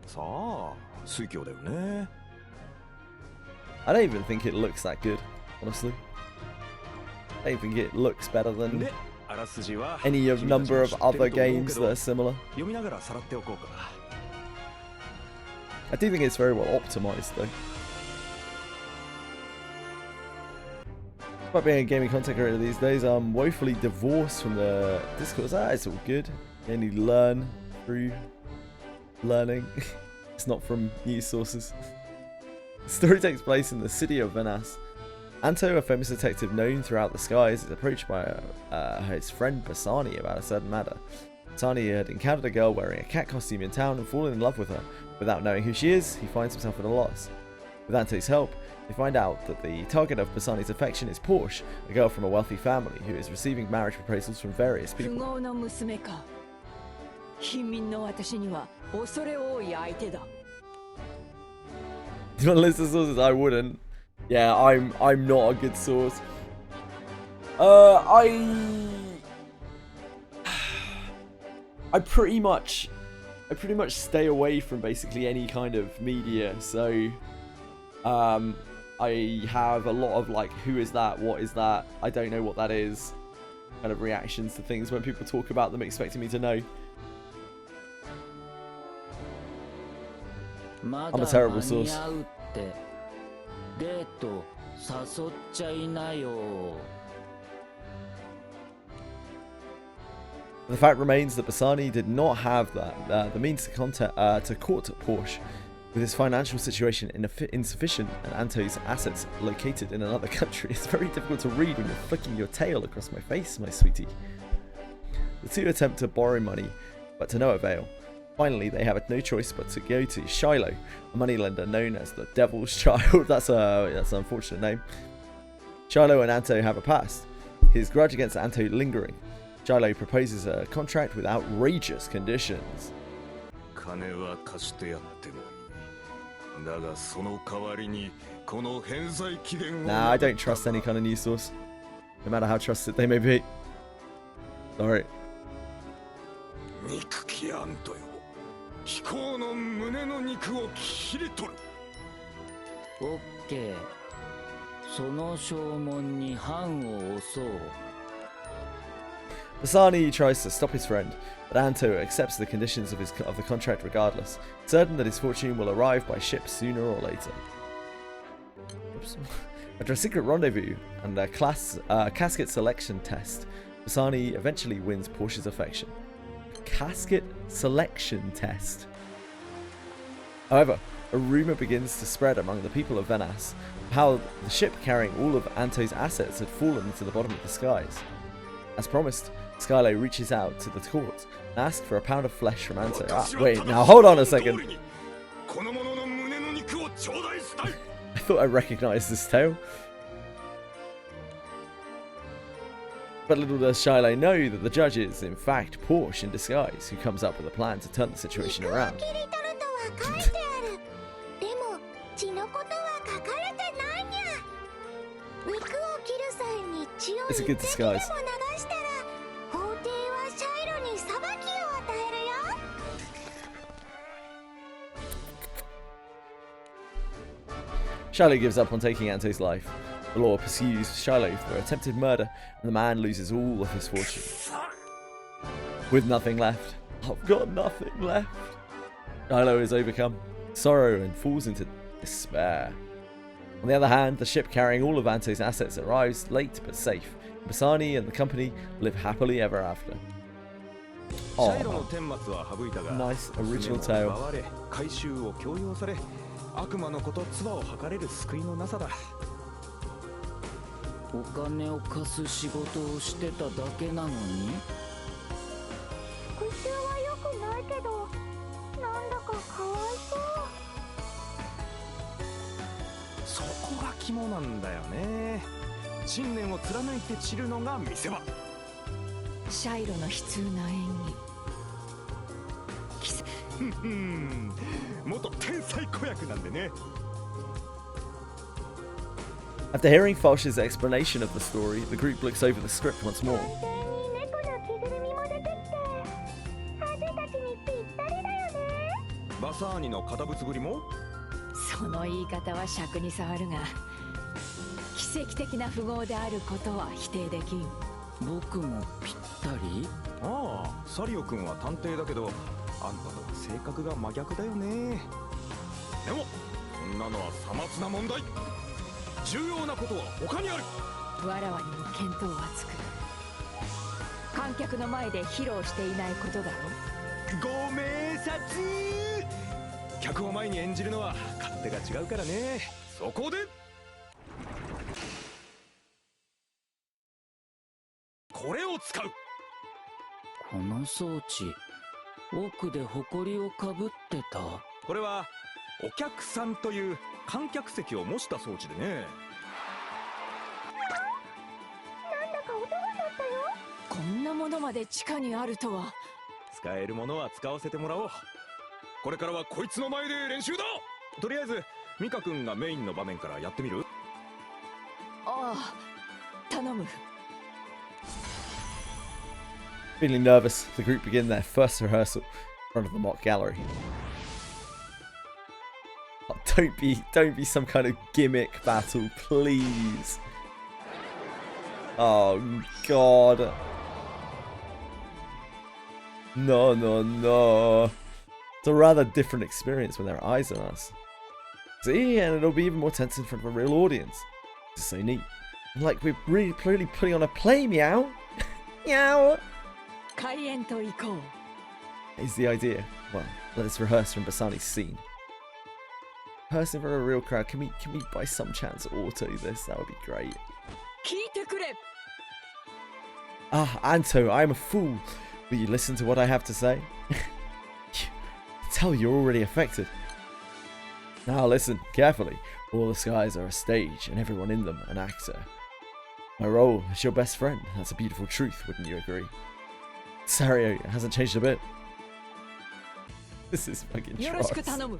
さあ、水郷だよね。I don't even think it looks that good, honestly. I don't think it looks better than any number of other games that are similar. 読みながらさらっておこうか。I do think it's very well optimized, though. Despite being a gaming content creator these days, I'm woefully divorced from the discourse. It's all good. You only learn through learning. It's not from news sources. The story takes place in the city of Venice, Anto, a famous detective known throughout the skies, is approached by his friend Basani about a certain matter. Basani had encountered a girl wearing a cat costume in town and fallen in love with her. Without knowing who she is, he finds himself at a loss. With Anto's help, they find out that the target of Basani's affection is Porsche, a girl from a wealthy family who is receiving marriage proposals from various people. Do you want to list the sources? I wouldn't. Yeah, I'm not a good source. I pretty much stay away from basically any kind of media. So I have a lot of like, who is that? What is that? I don't know what that is. Kind of reactions to things when people talk about them, expecting me to know. I'm a terrible source. The fact remains that Basani did not have the means to court Porsche, with his financial situation insufficient and Anto's assets located in another country. It's very difficult to read when you're flicking your tail across my face, my sweetie. The two attempt to borrow money, but to no avail. Finally, they have no choice but to go to Shiloh, a moneylender known as the Devil's Child. That's an unfortunate name. Shiloh and Anto have a past, his grudge against Anto lingering. Shiloh proposes a contract with outrageous conditions. Nah, I don't trust any kind of news source, no matter how trusted they may be. Sorry. Basani tries to stop his friend, but Anto accepts the conditions of the contract regardless, certain that his fortune will arrive by ship sooner or later. Oops. After a secret rendezvous and a casket selection test, Basani eventually wins Porsche's affection. Casket selection test. However, a rumor begins to spread among the people of Venice how the ship carrying all of Anto's assets had fallen into the bottom of the skies. As promised, Skylo reaches out to the court and asks for a pound of flesh from Anto. Wait, now hold on a second. I thought I recognized this tale. But little does Shiloh know that the judge is, in fact, Porsche in disguise, who comes up with a plan to turn the situation around. It's a good disguise. Shiloh gives up on taking Anto's life. The law pursues Shiloh for attempted murder, and the man loses all of his fortune. With nothing left. I've got nothing left. Shiloh is overcome, sorrow, and falls into despair. On the other hand, the ship carrying all of Anto's assets arrives late but safe. Basani and the company live happily ever after. Oh, nice original tale. 悪魔の子と唾を吐かれる救いのなさだ。お金を貸す仕事をしてただけなのに。復讐は良くないけど、なんだかかわいそう。そこが肝なんだよね。信念を貫いて散るのが見せ場。シャイロの悲痛な演技。元天才子役なんでね。After hearing Foch's explanation of the story, the group looks over the script once more. バサーニの堅物ぶりも？その言い方は尺に触るが、奇跡的な符号であることは否定できん。僕もぴったり？ああ、サリオ君は探偵だけど、あんたとは性格が真逆だよね。でもそんなのはさまつな問題。重要なことは他にある。わらわにも見当はつく。観客の前で披露していないことだろ。ご明察。客を前に演じるのは勝手が違うからね。そこで使う。この装置、奥で埃をかぶってた。これはお客さんという観客席を模した装置でね。なんだか音が鳴ったよ。こんなものまで地下にあるとは。使えるものは使わせてもらおう。これからはこいつの前で練習だ。とりあえずミカ君がメインの場面からやってみる？ああ、頼む。Feeling nervous, the group begin their first rehearsal in front of the mock gallery. Oh, don't be some kind of gimmick battle, please. Oh God. No. It's a rather different experience when there are eyes on us. See, and it'll be even more tense in front of a real audience. It's so neat. Like we're really clearly putting on a play, meow. Meow. 開演と行こう。 Is the idea. Well, let's rehearse from Basani's scene. Rehearsing for a real crowd. Can we by some chance auto this? That would be great. 聞いてくれ。 Ah, Anto, I am a fool. Will you listen to what I have to say? Tell you're already affected. Now listen carefully. All the skies are a stage, and everyone in them an actor. My role is your best friend. That's a beautiful truth, wouldn't you agree? Sario hasn't changed a bit. This is fucking よろしく trust. 頼む。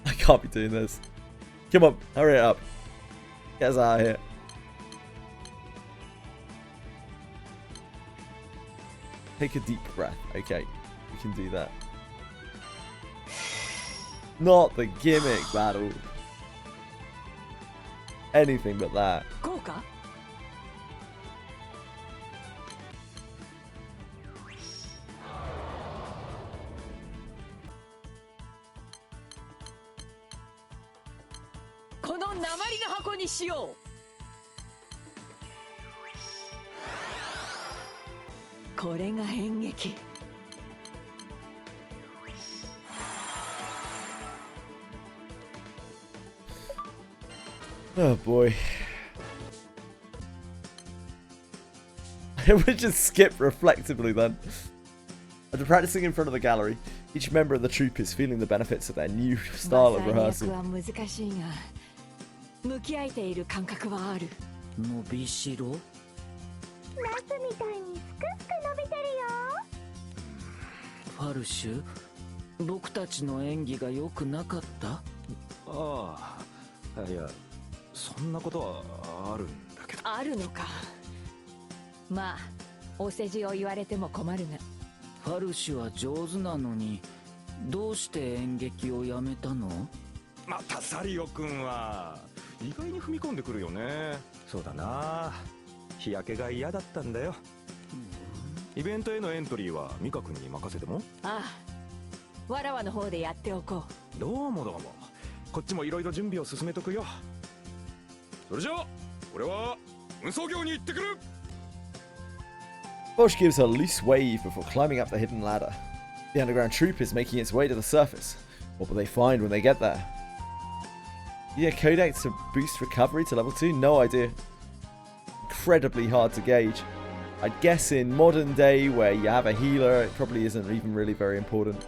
I can't be doing this. Come on, hurry it up. Get us out of here. Take a deep breath. Okay, we can do that. Not the gimmick battle. Anything but that. こうか。この鉛の箱にしよう。これが演劇。 Oh boy. I would just skip reflectively then. After practicing in front of the gallery, each member of the troupe is feeling the benefits of their new style of rehearsal. は難しいが、向き合えている感覚はある。伸びしろ？ナスみたいにすくすく伸びてるよ。ファルシュ、僕たちの演技が良くなかった？ああ、いや、そんなことはあるんだけど。あるのか。まあ、お世辞を言われても困るが。ファルシュは上手なのに、どうして演劇をやめたの？またサリオ君は意外に踏み込んでくるよね。そうだな、日焼けが嫌だったんだよ。イベントへのエントリーはミカ君に任せても？ああ、わらわの方でやっておこう。どうも。こっちもいろいろ準備を進めとくよ。それじゃあ俺は運送業に行ってくる。 Bosch gives a loose wave before climbing up the hidden ladder. The underground troupe is making its way to the surface. What will they find when they get there? Yeah, codex to boost recovery to level 2? No idea. Incredibly hard to gauge. I'd guess in modern day where you have a healer, it probably isn't even really very important.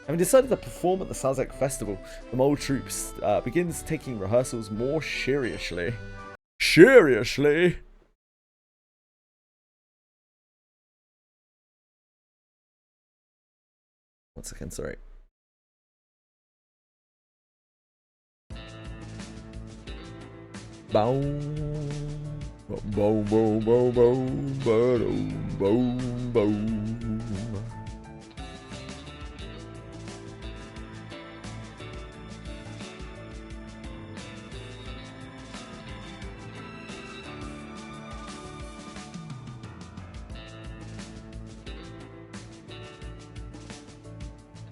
Having decided to perform at the Sazek Festival, the mole troupe begins taking rehearsals more seriously. Seriously? One second, sorry. Boom, boom, boom, boom, boom, boom, boom, boom.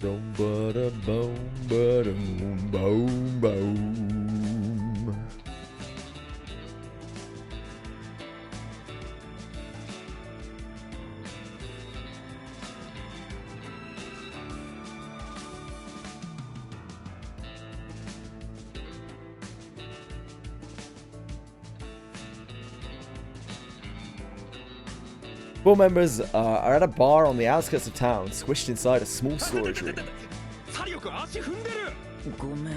Boom, ba-da, boom, ba-dum, boom, boom. Four members are at a bar on the outskirts of town, squished inside a small storage room. サリオ君足踏んでる。ごめん、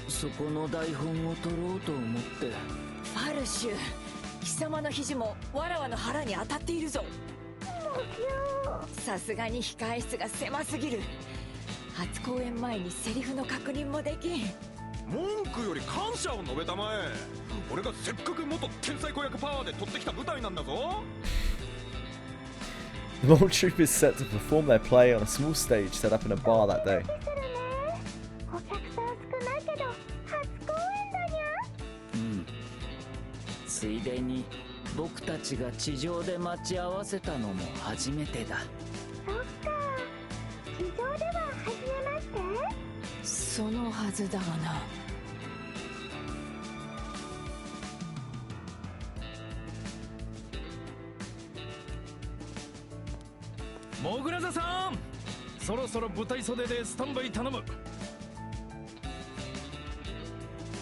そこの台本を取ろうと思って。ファルシュ、貴様の肘もわらわの腹に当たっているぞ。さすがに控え室が狭すぎる。初公演前にセリフの確認もできん。文句より感謝を述べたまえ。俺がせっかく元天才子役パワーで取ってきた舞台なんだぞ。 The Mole Troupe is set to perform their play on a small stage set up in a bar that day. お客さん少ないけど初公演だにゃ。うん。ついでに僕たちが地上で待ち合わせたのも初めてだ。そっか、地上では初めまして。そのはずだがな。モグラザさん、そろそろ舞台袖でスタンバイ頼む。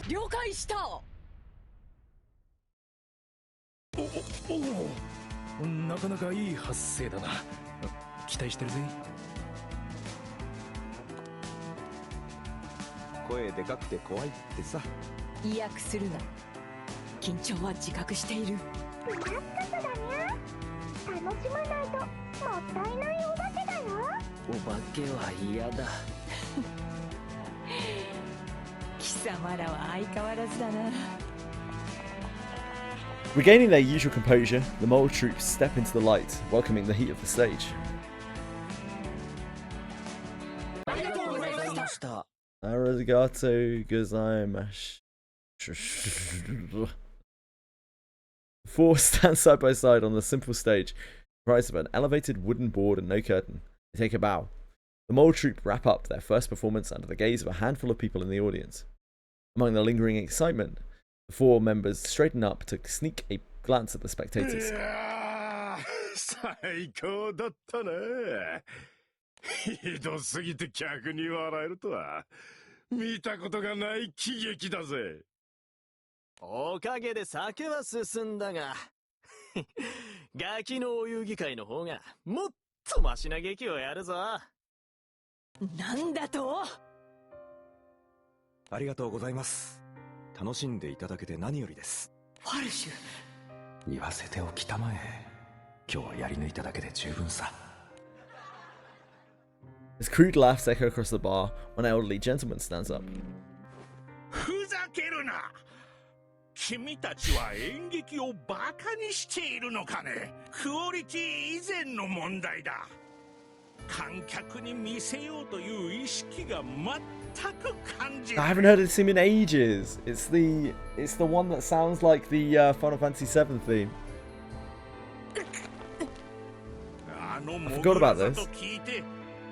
了解した。お、なかなかいい発声だな。期待してるぜ。声でかくて怖いってさ。意訳するな。緊張は自覚している。リラックスだにゃ。楽しまないともったいないお化けだよ。お化けは嫌だ。貴様らは相変わらずだな。Regaining their usual composure, the Mole Troupe step into the light, welcoming the heat of the stage. ありがとうございました。Arigato gozaimasu. Four stand side by side on the simple stage, comprised of an elevated wooden board and no curtain. They take a bow. The Mole Troupe wrap up their first performance under the gaze of a handful of people in the audience. Among the lingering excitement, the four members straighten up to sneak a glance at the spectators. 最高だったね。ひどすぎて客に笑えるとは見たことがない喜劇だぜ。おかげで酒は進んだがガキのお遊戯会の方がもっとマシな劇をやるぞ。なんだと。ありがとうございます。楽しんでいただけて何よりです。ファルシュ、言わせておきたまえ。今日はやり抜いただけで十分さ。 His crude laughs echo across the bar when an elderly gentleman stands up. ふざけるな。君たちは演劇をバカにしているのかね。クオリティ以前の問題だ。観客に見せようという意識が全く感じない。 I haven't heard this theme in ages. It's the one that sounds like the Final Fantasy VII theme. I forgot about this.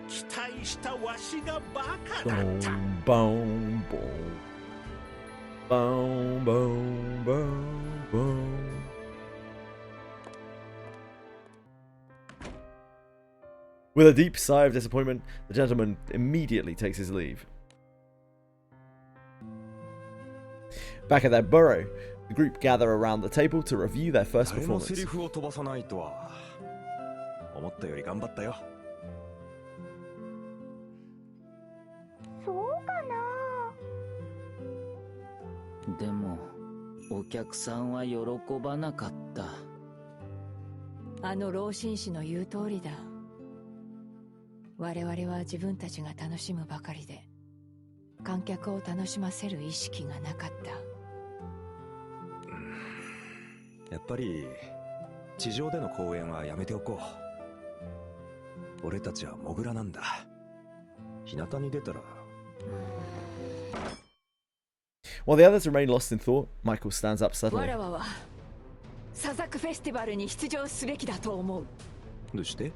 期待したわしがバカだった。 Boom, boom, boom, boom, boom, boom. With a deep sigh of disappointment, the gentleman immediately takes his leave. Back at their burrow, the group gather around the table to review their first 誰も performance. セリフを飛ばさないとは思ったより頑張ったよ。そうかな。でもお客さんは喜ばなかった。あの老紳士の言う通りだ。我々は自分たちが楽しむばかりで観客を楽しませる意識がなかった。やっぱり地上での公演はやめておこう。俺たちはモグラなんだ。日向に出たら。 While the others remain lost in thought, Michael stands up わ suddenly. らわはサザクフェスティバルに出場すべきだと思う。どうして？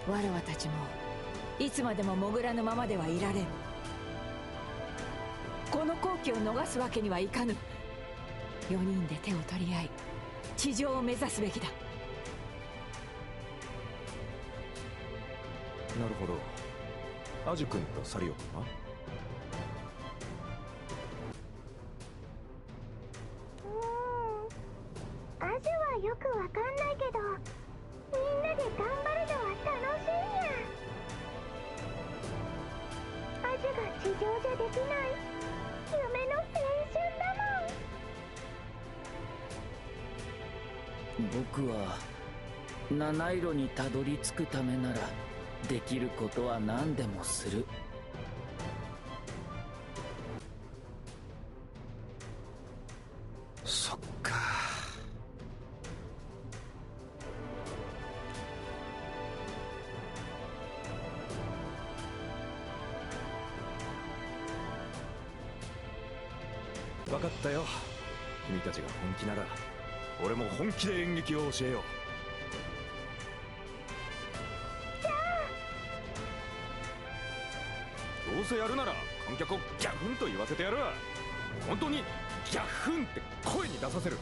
わらわたちもいつまでもモグラのままではいられん。この好機を逃すわけにはいかぬ。4人で手を取り合い地上を目指すべきだ。なるほど。アジ君とサリオ君は？アジははよくわかんないけど、みんなで頑張るのは楽しいんや。アジュが地上じゃできない夢の青春だもん。僕は七色にたどり着くためならできることは何でもする。そっか。分かったよ。君たちが本気なら俺も本気で演劇を教えよう。どうせやるなら観客をギャフンと言わせてやる。本当にギャフンって声に出させる。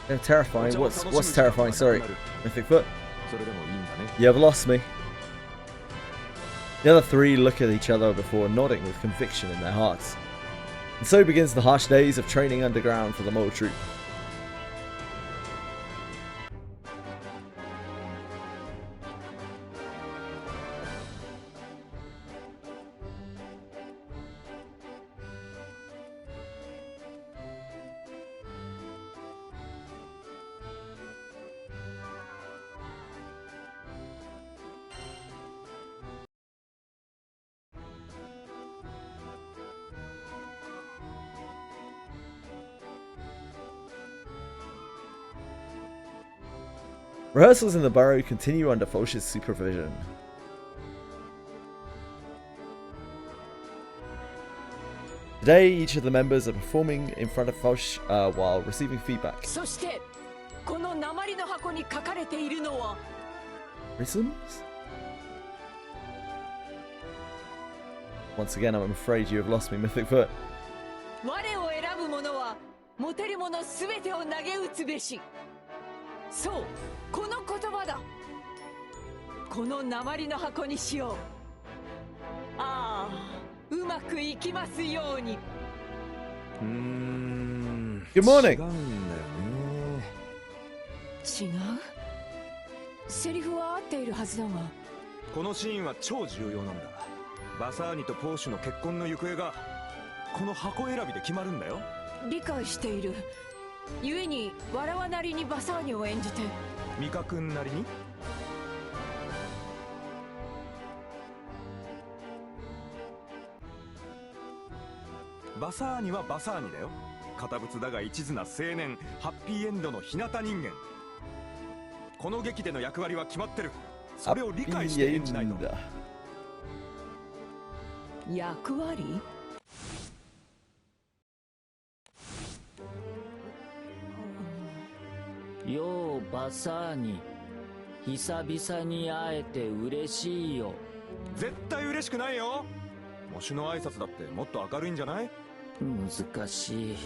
They're terrifying. What's terrifying? Sorry, Mythic Foot. それでもいいんだね。 You have lost me. The other three look at each other before nodding with conviction in their hearts. And so begins the harsh days of training underground for the mole troop. Rehearsals in the burrow continue under Foch's supervision. Today, each of the members are performing in front of Foch while receiving feedback. そしてこの鉛の箱に書かれているのは Prisms? Once again, I'm afraid you have lost me, Mythic Foot. 我を選ぶ者は持てるものすべてを投げ打つべし。そう、この言葉だ。この鉛の箱にしよう。ああ、うまくいきますように。Good morning. 違うんだよね。違う？セリフは合っているはずだが。このシーンは超重要なんだ。バサーニとポーシュの結婚の行方がこの箱選びで決まるんだよ。理解している。故にわらわなりにバサーニを演じて。ミカ君なりに。バサーニはバサーニだよ。堅物だが一途な青年、ハッピーエンドの日向人間。この劇での役割は決まってる。それを理解して演じないと。役割？ようバサーニ、久々に会えて嬉しいよ。絶対嬉しくないよ。模試の挨拶だってもっと明るいんじゃない？難しい。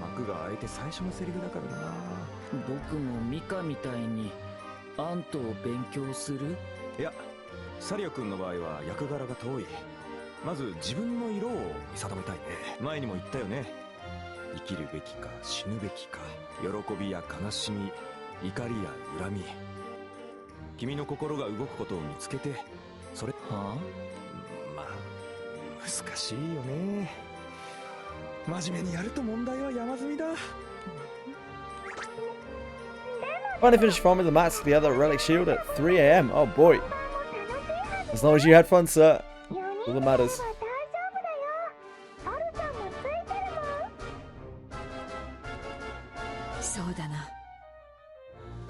幕が開いて最初のセリフだからな。僕もミカみたいにアントを勉強する？いや、サリア君の場合は役柄が遠い。まず自分の色を見定めたいね。前にも言ったよね。生きるべきか死ぬべきか、喜びや悲しみ、怒りや恨み。君の心が動くことを見つけて、それまあ難しいよね。真面目にやると問題は山積みだ。 Finally finished farming the mats to the other relic shield at 3 a.m. Oh boy. As long as you had fun, sir. All that matters. そうだな。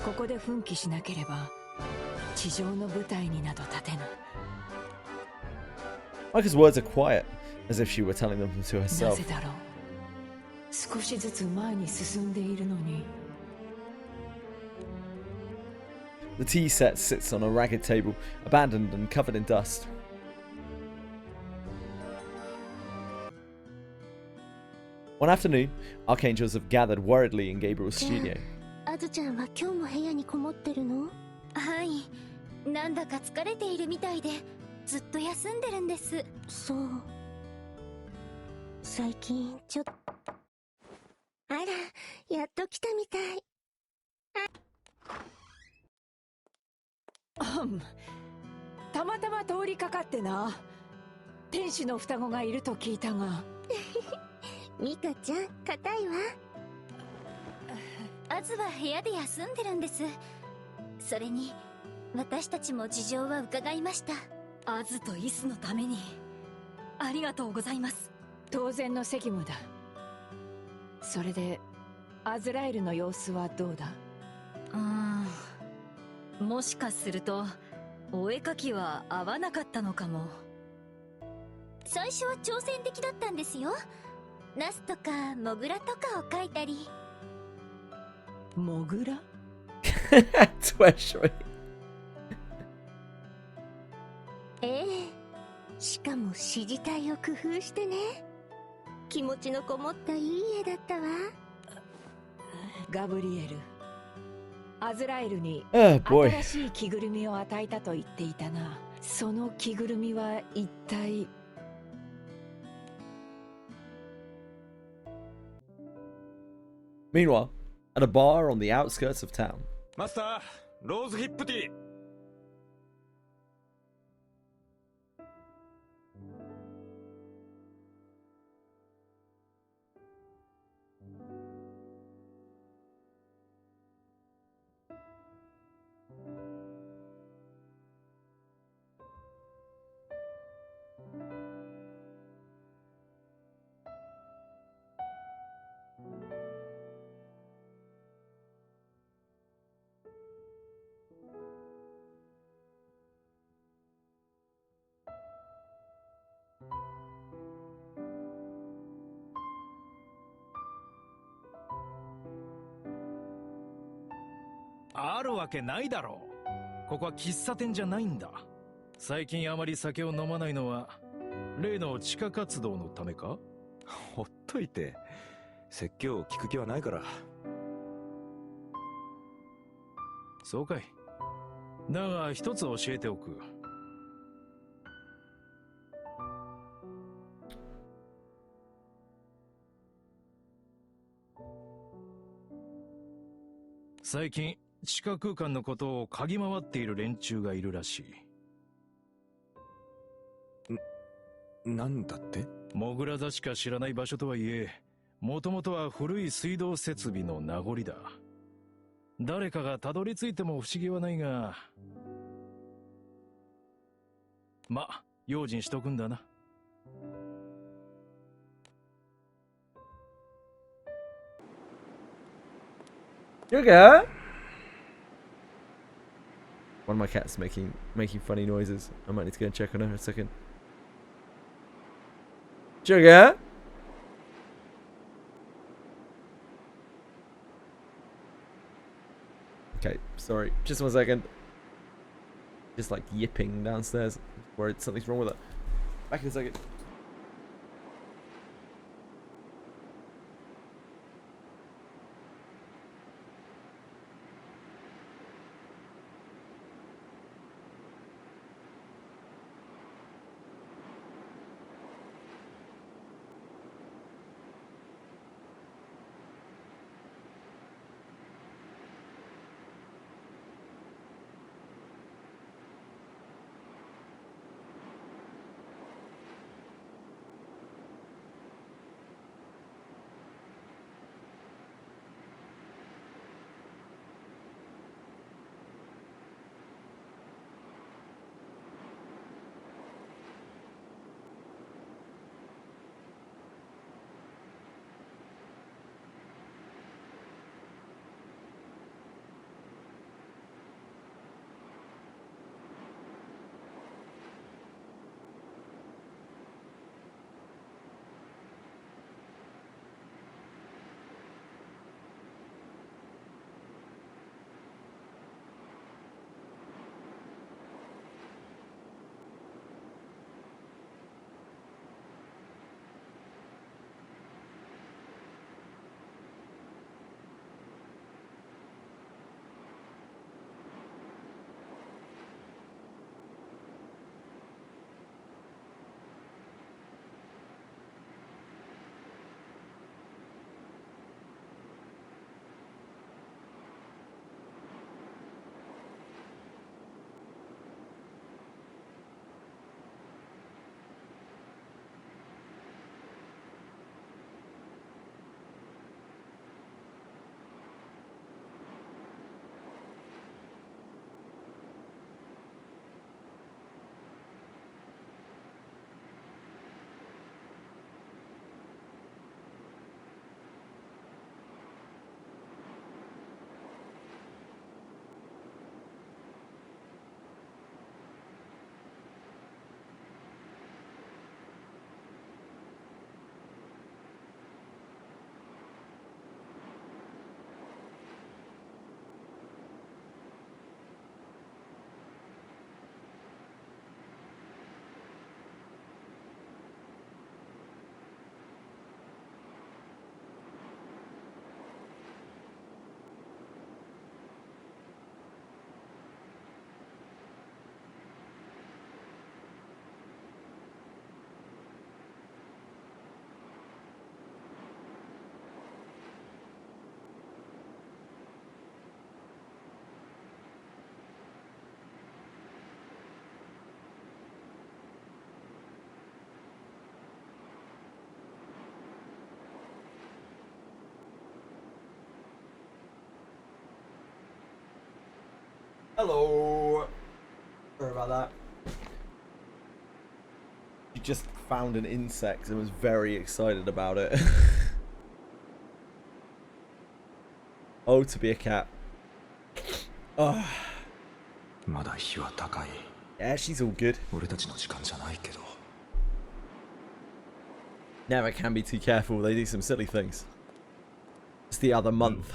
ここで奮起しなければ地上の舞台になど立てぬ。 Micah's words are quiet, as if she were telling them to な herself. ぜだろう。少しずつ前に進んでいるのに。 The tea set sits on a ragged table, abandoned and covered in dust. One afternoon, archangels have gathered worriedly in Gabriel's studio. アズちゃんは今日も部屋にこもってるの？はい、なんだか疲れているみたいでずっと休んでるんです。そう。最近ちょっと。あら、やっと来たみたい。たまたま通りかかってな。天使の双子がいると聞いたが。ミカちゃん、硬いわ。アズは部屋で休んでるんです。それに私たちも事情は伺いました。アズとイスのためにありがとうございます。当然の責務だ。それでアズラエルの様子はどうだ？もしかするとお絵かきは合わなかったのかも。最初は挑戦的だったんですよ。ナスとかモグラとかを描いたり。モグラTreasury. しかも指示体を工夫してね。気持ちのこもったいい絵だったわ。ガブリエル、アズラエルに boy. 新しい着ぐるみを与えたと言っていたな。その着ぐるみは一体。Meanwhile, at a bar on the outskirts of town. マスター、ローズヒップティー。あるわけないだろう。ここは喫茶店じゃないんだ。最近あまり酒を飲まないのは例の地下活動のためか？ほっといて。説教を聞く気はないから。そうかい。だが一つ教えておく。最近地下空間のことを嗅ぎ回っている連中がいるらしい。なんだって？モグラ座しか知らない場所とはいえ、もともとは古い水道設備の名残だ。誰かがたどり着いても不思議はないが、ま、用心しとくんだな。You okay? One of my cats making funny noises. I might need to go and check on her a second. Sugar? Okay, sorry. Just 1 second. Just like yipping downstairs. Worried something's wrong with it. Back in a second. Hello. Sorry about that. She just found an insect and was very excited about it. Oh, to be a cat. Oh. Yeah, she's all good. Never can be too careful. They do some silly things. It's the other month.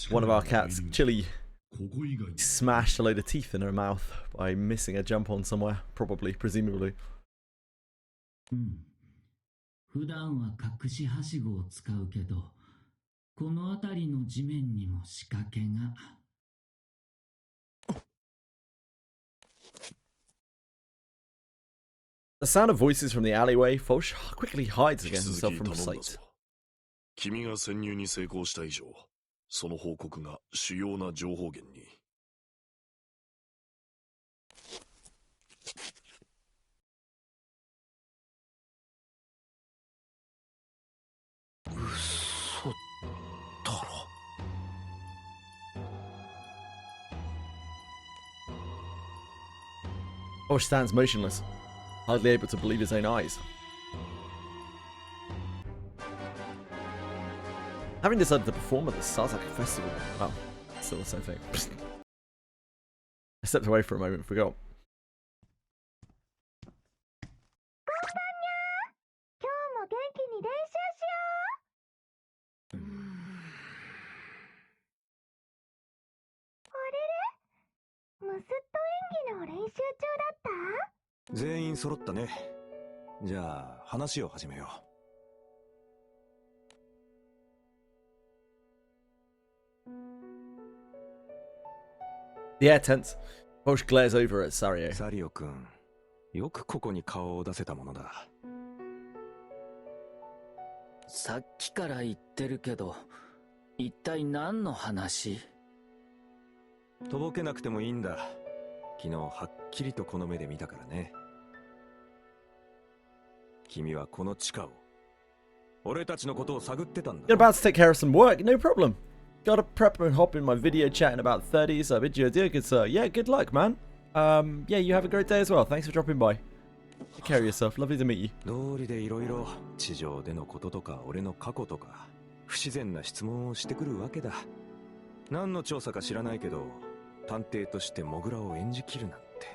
One of our cats, Chili, smashed a load of teeth in her mouth by missing a jump on somewhere. Probably, presumably. 普段は隠しはしごを使うけど、この辺りの地面にも仕掛けが。The sound of voices from the alleyway, Foch quickly hides against himself from sight. 君が潜入に成功した以上、その報告が主要な情報源に。嘘だろ。Foch stands motionless, hardly able to believe his own eyes. Having decided to perform at the Sazak Festival. Oh, still the same thing. I stepped away for a moment, forgot. The air tense. Foch glares over at Sario. サリオ君、よくここに顔を出せたものだ。さっきから言ってるけど、一体何の話？とぼけなくてもいいんだ。昨日はっきりとこの目で見たからね。君はこの地下を、俺たちのことを探ってたんだ。You're about to take care of some work, no problem. Gotta prep and hop in my video chat in about 30, so I bid you adieu, good sir. Yeah, good luck, man. Yeah, you have a great day as well. Thanks for dropping by. Take care of yourself. Lovely to meet you. 道理でいろいろ地上でのこととか俺の過去とか不自然な質問をしてくるわけだ。何の調査か知らないけど、探偵としてモグラを演じきるなんて。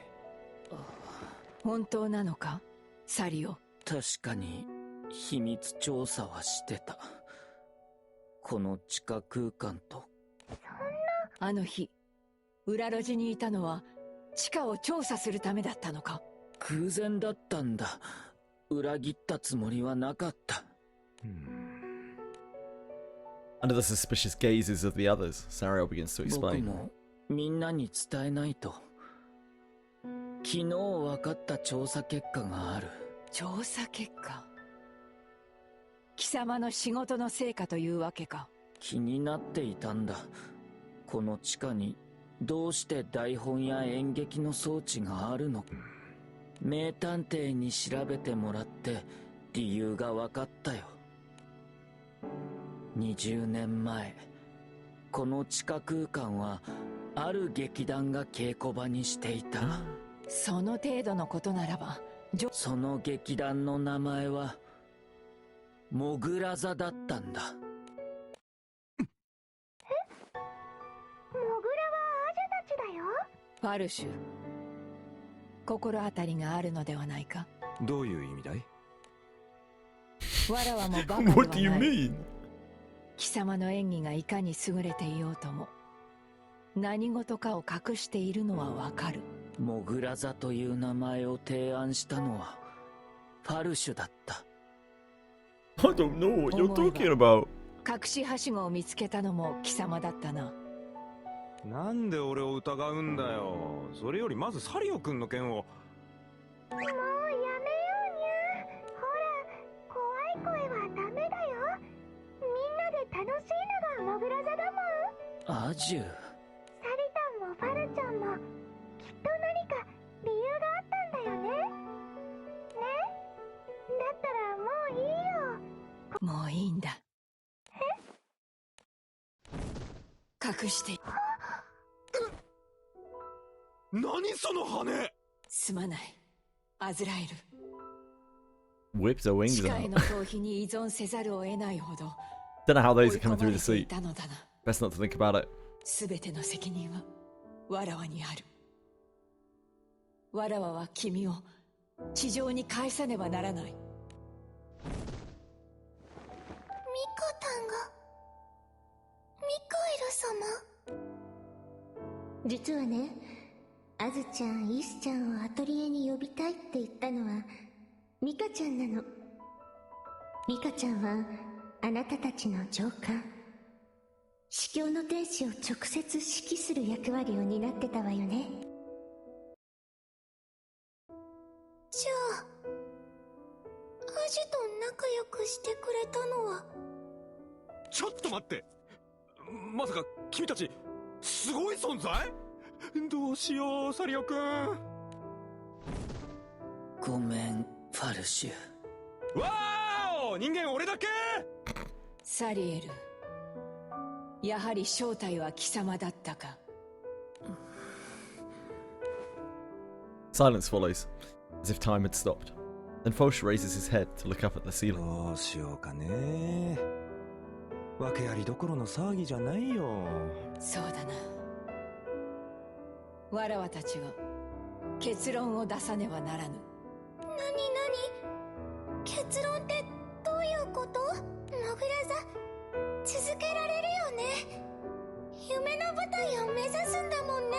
本当なのか、サリオ？確かに秘密調査はしてた。この地下空間と。あの日、裏路地にいたのは地下を調査するためだったのか？偶然だったんだ。裏切ったつもりはなかった。Under the suspicious gazes of the others, Sario begins to explain. 僕もみんなに伝えないと。昨日分かった調査結果がある。調査結果？貴様の仕事の成果というわけか。気になっていたんだ。この地下にどうして台本や演劇の装置があるのか。名探偵に調べてもらって理由が分かったよ。20年前、この地下空間はある劇団が稽古場にしていた。その程度のことならば、その劇団の名前はモグラ座だったんだ。モグラはアジャたちだよ。ファルシュ、心当たりがあるのではないか。どういう意味だい？わらわもバカではない。What do you mean? 貴様の演技がいかに優れていようとも、何事かを隠しているのはわかる。モグラ座という名前を提案したのはファルシュだった。I don't know what you're talking about. 隠しはしごを見つけたのも貴様だったな。なんで俺を疑うんだよ。それよりまずサリオ君の件を。もうやめようにゃ。ほら、怖い声はダメだよ。みんなで楽しいのがモグラ座だもん。アジュ。サリタンもファルちゃんもきっと何か理由があったんだよね。ね？だったらもういいよ。もういいんだ。隠して。何その羽。すまない、アズラエル。 Whipped her wings 地下へ out. の逃避に依存せざるを得ないほど Don't know how 追 those い are coming 込ま through れ the てい sleep. たのだな。 Best not to think about it. すべての責任はわらわにある。わらわは君を地上に返さねばならない。ミカタンがミカエル様。実はね、アズちゃん、イスちゃんをアトリエに呼びたいって言ったのはミカちゃんなの。ミカちゃんはあなたたちの上官、司教の天使を直接指揮する役割を担ってたわよね。じゃあアジと仲良くしてくれたのは。ちょっと待って、まさか君たちすごい存在？どうしよう、サリオくん。ごめん、ファルシュ。わーお、人間俺だけ。サリエル、やはり正体は貴様だったか。 Silence follows, as if time had stopped. Then Falsh raises his head to look up at the ceiling. どうしようかね。訳ありどころの騒ぎじゃないよ。そうだな。わらわたちは結論を出さねばならぬ。なになに、結論ってどういうこと？モグラ座続けられるよね。夢の舞台を目指すんだもんね。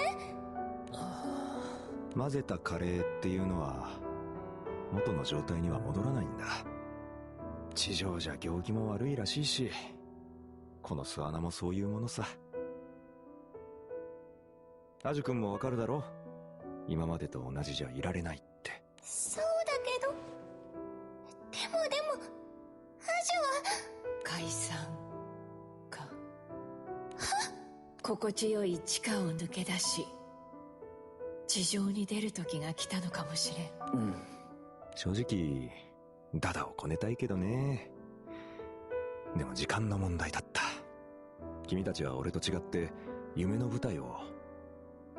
混ぜたカレーっていうのは元の状態には戻らないんだ。地上じゃ行儀も悪いらしいし、この巣穴もそういうものさ。アジ君もわかるだろ、今までと同じじゃいられないって。そうだけど、でもアジは解散か。心地よい地下を抜け出し地上に出る時が来たのかもしれん。うん、正直ダダをこねたいけどね。でも時間の問題だった。君たちは俺と違って夢の舞台を、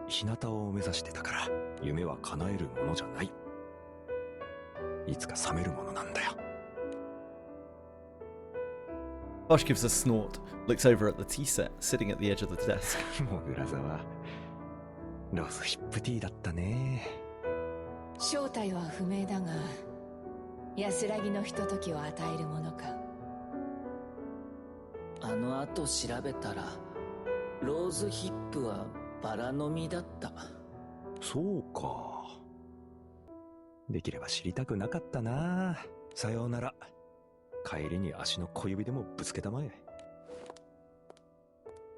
日向を目指してたから。夢は叶えるものじゃない、いつか覚めるものなんだよ。 Falsh gives a snort, looks over at the tea set sitting at the edge of the desk. モグラ座はローズヒップティーだったね。正体は不明だが安らぎのひとときを与えるものか。あの後調べたらローズヒップはバラの実だった。そうか。できれば知りたくなかったな。さようなら。帰りに足の小指でもぶつけたまえ。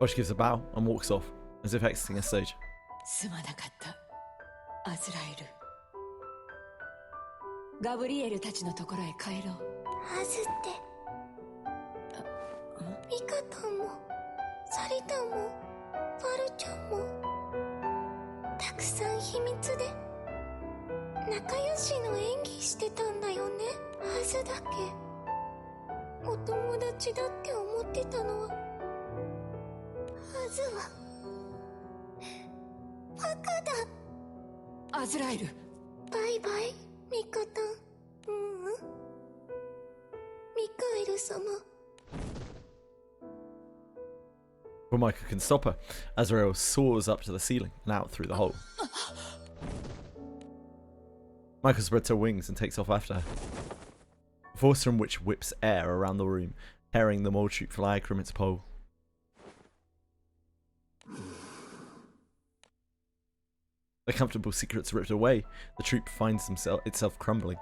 Falsh gives a bow and walks off, as if exiting a stage. すまなかったアズラエル。ガブリエルたちのところへ帰ろう。アズってミカタンもサリタンもバルちゃんもたくさん秘密で仲良しの演技してたんだよね。アズだけお友達だって思ってたのは、アズはバカだ。アズラエル、バイバイミカタン。ミカエル様。 Before Michael can stop her, Azrael soars up to the ceiling and out through the hole. Michael spreads her wings and takes off after her. A force from which whips air around the room, tearing the mole troop flag from its pole. The comfortable secrets ripped away, the troop finds itself crumbling.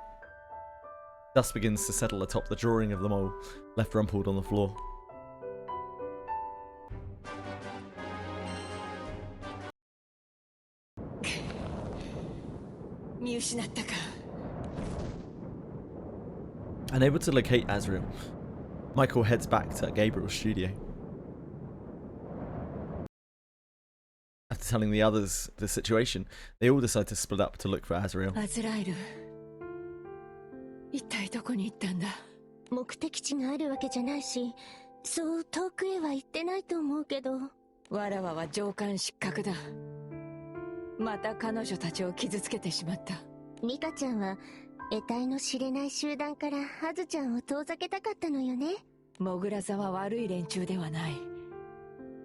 Dust begins to settle atop the drawing of the mole, left rumpled on the floor. Unable to locate Azrael, Michael heads back to Gabriel's studio. After telling the others the situation, they all decide to split up to look for Azrael. アズラエル、一体どこに行ったんだ。目的地があるわけじゃないし、そう遠くへは行ってないと思うけど。わらわは上官失格だ。また彼女たちを傷つけてしまった。ミカちゃんは得体の知れない集団からハズちゃんを遠ざけたかったのよね。モグラ座は悪い連中ではない。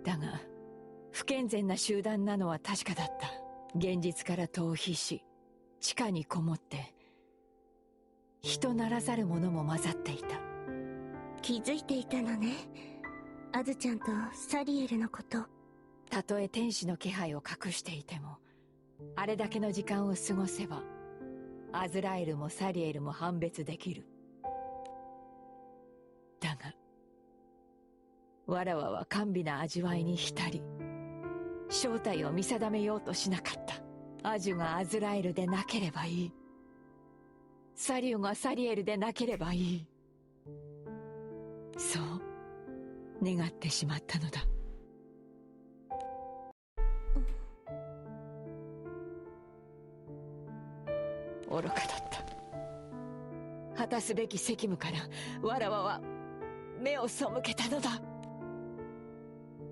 だが不健全な集団なのは確かだった。現実から逃避し、地下にこもって人ならざる者も混ざっていた。気づいていたのね、アズちゃんとサリエルのこと。たとえ天使の気配を隠していても、あれだけの時間を過ごせばアズラエルもサリエルも判別できる。だがわらわは甘美な味わいに浸り、正体を見定めようとしなかった。アジュがアズラエルでなければいい。サリュがサリエルでなければいい。そう願ってしまったのだ。愚かだった。果たすべき責務からわらわは目を背けたのだ。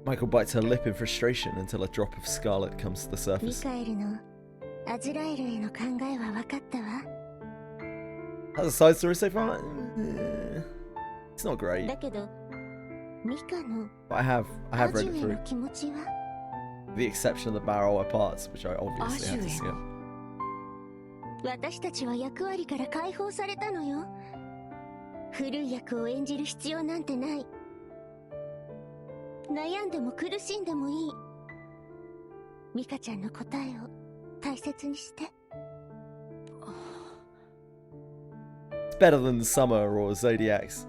Michael bites her lip in frustration until a drop of scarlet comes to the ミ surface. カエルのアズラエルへの考えは分かったわ。 How's the side story so far? It's not great. だけどミカの But I have ア read ジ it ュへ through. の気持ちは The exception of the barrel parts, which I obviously had to skip. 私たちは役割から解放されたのよ。古い役を演じる必要なんてない。悩んでも苦しんでもいい。ミカちゃんの答えを大切にして。It's better than Summer or Zodiacs.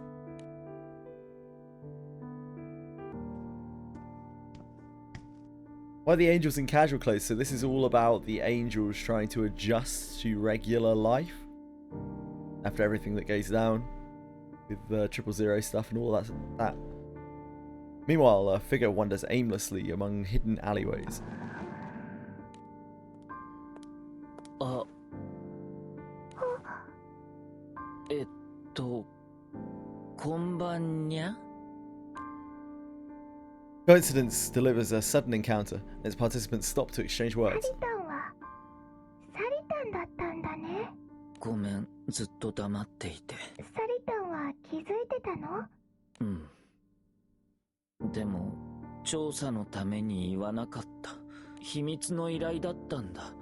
Why are the angels in casual clothes? So this is all about the angels trying to adjust to regular life after everything that goes down with the 000 stuff and all that. Meanwhile, a figure wanders aimlessly among hidden alleyways. あ、こんばんにゃ。 Coincidence delivers a sudden encounter, and its participants stop to exchange words. サリタンはサリタンだったんだね。ごめん、ずっと黙っていて。サリタンは気づいてたの？うん。でも調査のために言わなかった。秘密の依頼だったんだ。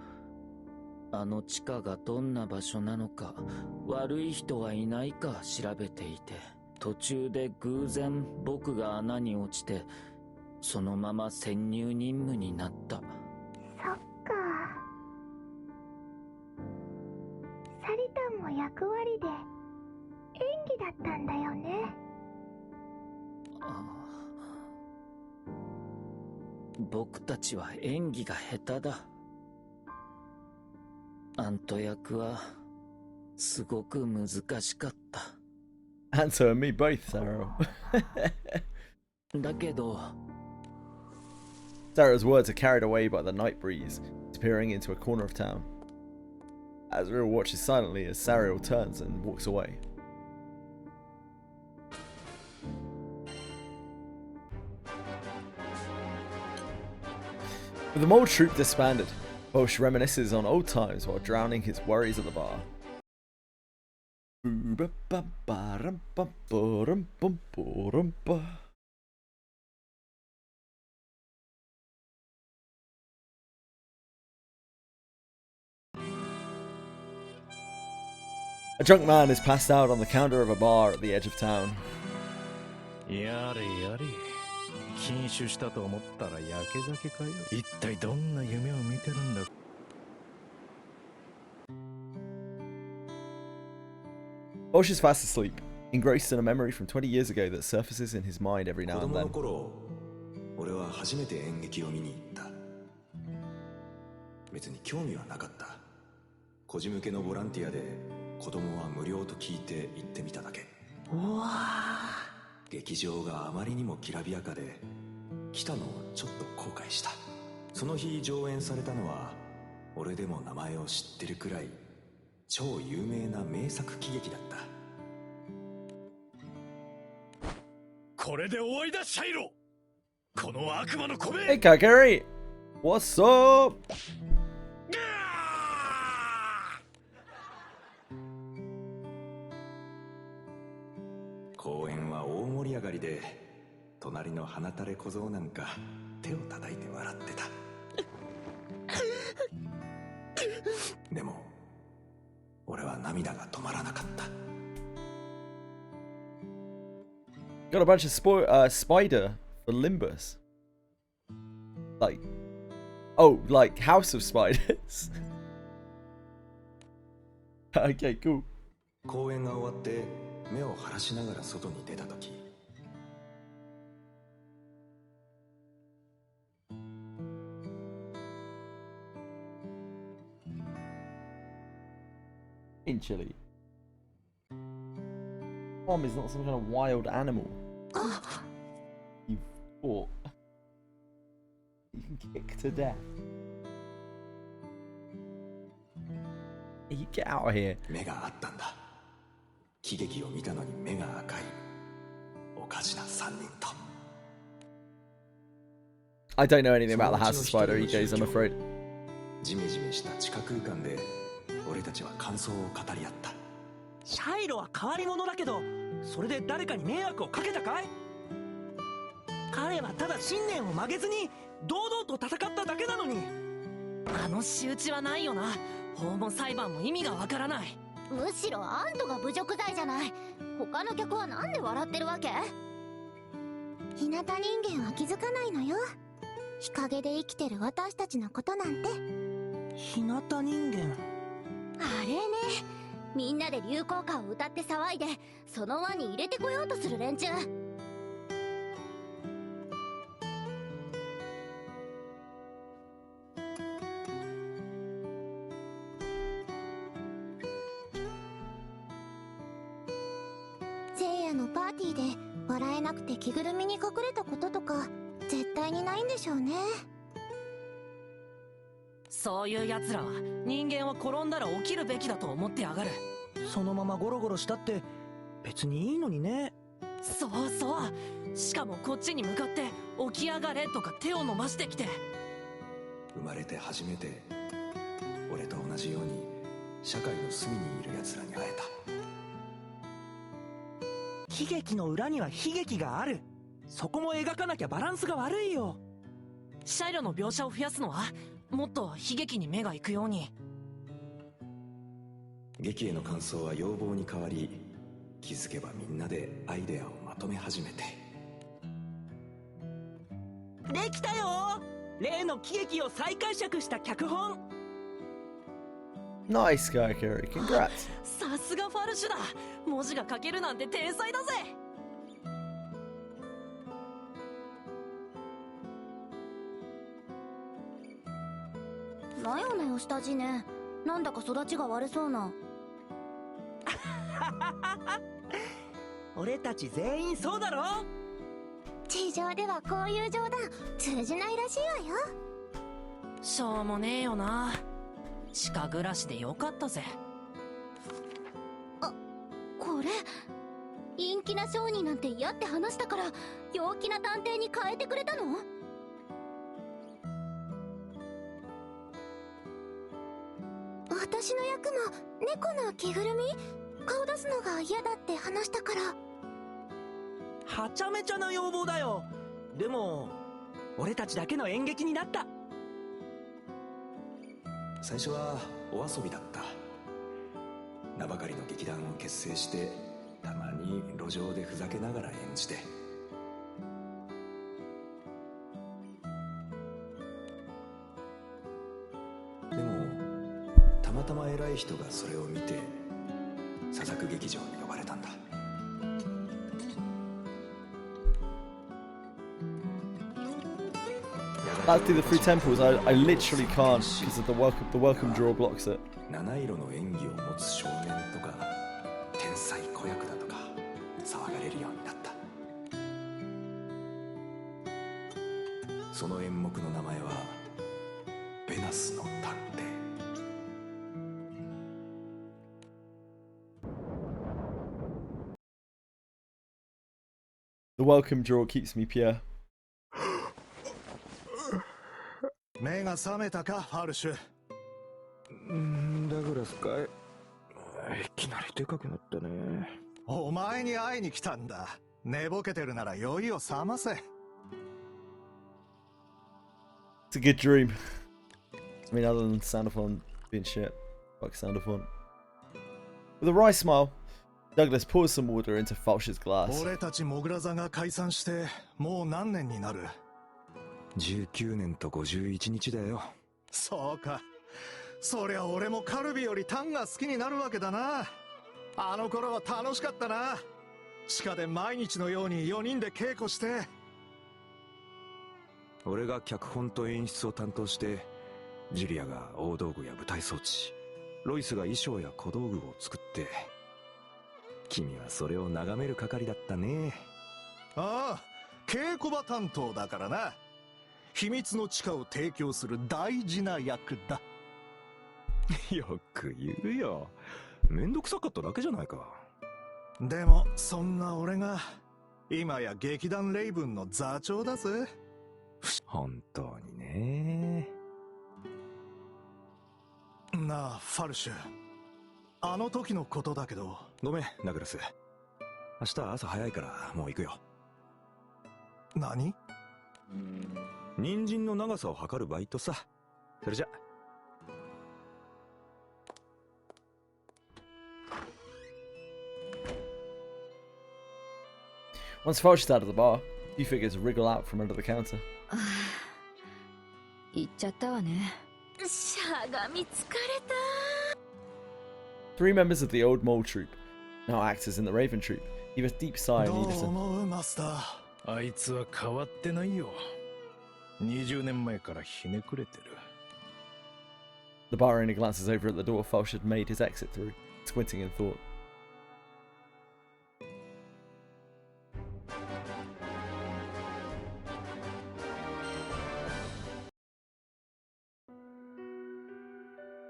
あの地下がどんな場所なのか、悪い人はいないか調べていて、途中で偶然僕が穴に落ちて、そのまま潜入任務になった。そっか。サリタンも役割で演技だったんだよね。僕たちは演技が下手だ。アント役はすごく難しかった。Anto and me both, Sarah. だけど Sarah's words are carried away by the night breeze, disappearing into a corner of town. Azrael watches silently as Sariel turns and walks away. With the mole troop disbanded, Bosch reminisces on old times while drowning his worries at the bar. A drunk man is passed out on the counter of a bar at the edge of town. やれやれ、禁酒したと思ったらやけ酒かよ。一体どんな夢を見てるんだ。Bosch is fast asleep, engrossed in a memory from 20 years ago that surfaces in his mind every now and then. 俺は初めて演劇を見に行った。別に興味はなかった。孤児向けのボランティアで子供は無料と聞いて行ってみただけ。うわー。劇場があまりにもきらびやかで来たのをちょっと後悔した。その日上演されたのは俺でも名前を知ってるくらい超有名な名作喜劇だった。これで終わりだシャイロ。この悪魔の米。 Hey Kakari! What's up? 公園は大盛り上がりで、隣の鼻垂れ小僧なんか手を叩いて笑ってた。でも俺は涙が止まらなかった。 Got a bunch of spider for Limbus. Like, oh, like House of Spiders. Okay, cool. 公演が終わって目を晴らしながら外に出た時、Chili. Tom is not some kind of wild animal. You fought. You can kick to death. You get out of here. 目があったんだ。喜劇を見たのに目が赤いおかしな3人と。 I don't know anything about the House of Spider egos, I'm afraid. ジメジメした地下空間で俺たちは感想を語り合った。シャイロは変わり者だけど、それで誰かに迷惑をかけたかい？彼はただ信念を曲げずに堂々と戦っただけなのに。あの仕打ちはないよな。訪問裁判も意味がわからない。むしろあんたが侮辱罪じゃない。他の客はなんで笑ってるわけ？日向人間は気づかないのよ。日陰で生きてる私たちのことなんて。日向人間。あれね、みんなで流行歌を歌って騒いでその輪に入れてこようとする連中。聖夜のパーティーで笑えなくて着ぐるみに隠れたこととか絶対にないんでしょうね。そういう奴らは人間は転んだら起きるべきだと思ってやがる。そのままゴロゴロしたって別にいいのにね。そうそう。しかもこっちに向かって起き上がれとか手を伸ばしてきて。生まれて初めて俺と同じように社会の隅にいる奴らに会えた。喜劇の裏には悲劇がある。そこも描かなきゃバランスが悪いよ。シャイロの描写を増やすのはもっと悲劇に目が行くように。劇への感想は要望に変わり、気づけばみんなでアイデアをまとめ始めて。できたよ。例の喜劇を再解釈した脚本。Nice, Kaikuri. Congrats. さすがファルシュだ。文字が書けるなんて天才だぜ。なよねよしたじね。なんだか育ちが悪そうな。俺たち全員そうだろ。地上ではこういう冗談通じないらしいわよ。しょうもねえよな。地下暮らしでよかったぜ。これ陰気な商人なんて嫌って話したから陽気な探偵に変えてくれたの？私の役も猫の着ぐるみ顔出すのが嫌だって話したから。はちゃめちゃな要望だよ。でも俺たちだけの演劇になった。最初はお遊びだった。名ばかりの劇団を結成してたまに路上でふざけながら演じて。でもたまたま偉い人がそれを見て佐作劇場に呼ばれたんだ。Back to the three temples, I literally can't because of the welcome draw blocks it. 七色の演技を持つ少年とか天才子役だとか騒がれるようになった。その演目の名前はベナスの探偵。The welcome draw keeps me pure. 目が覚めたか、ファルシュ。ダグラスかい。いきなりでかくなったね。お前に会いに来たんだ。寝ぼけてるなら酔いを覚ませ。It's a good dream. I mean, other than Sanderfon being shit. Fuck Sanderfon. With a wry smile, Douglas pours some water into Falch's glass. 俺たちモグラ座が解散してもう何年になる？19年と51日だよ。そうか。そりゃ俺もカルビよりタンが好きになるわけだな。あの頃は楽しかったな。地下で毎日のように4人で稽古して。俺が脚本と演出を担当して、ジュリアが大道具や舞台装置、ロイスが衣装や小道具を作って、君はそれを眺める係だったね。ああ、稽古場担当だからな。秘密の地下を提供する大事な役だ。よく言うよ。めんどくさかっただけじゃないか。でもそんな俺が今や劇団レイブンの座長だぜ。本当にね。なあファルシュ、あの時のことだけど。ごめんナグラス、明日朝早いからもう行くよ。何？人参の長さを測るバイトさ。それじゃ。Once Falch is out of the bar, few figures wriggle out from under the counter. 行っちゃったわね。しゃがみ疲れた。 Three members of the old mole troupe, now actors in the Raven troupe, heave a deep sigh in どう unison. 思うマスター。あいつは変わってないよ。20年前からひねくれてる。 The bar owner glances over at the door Falch had made his exit through, squinting in thought.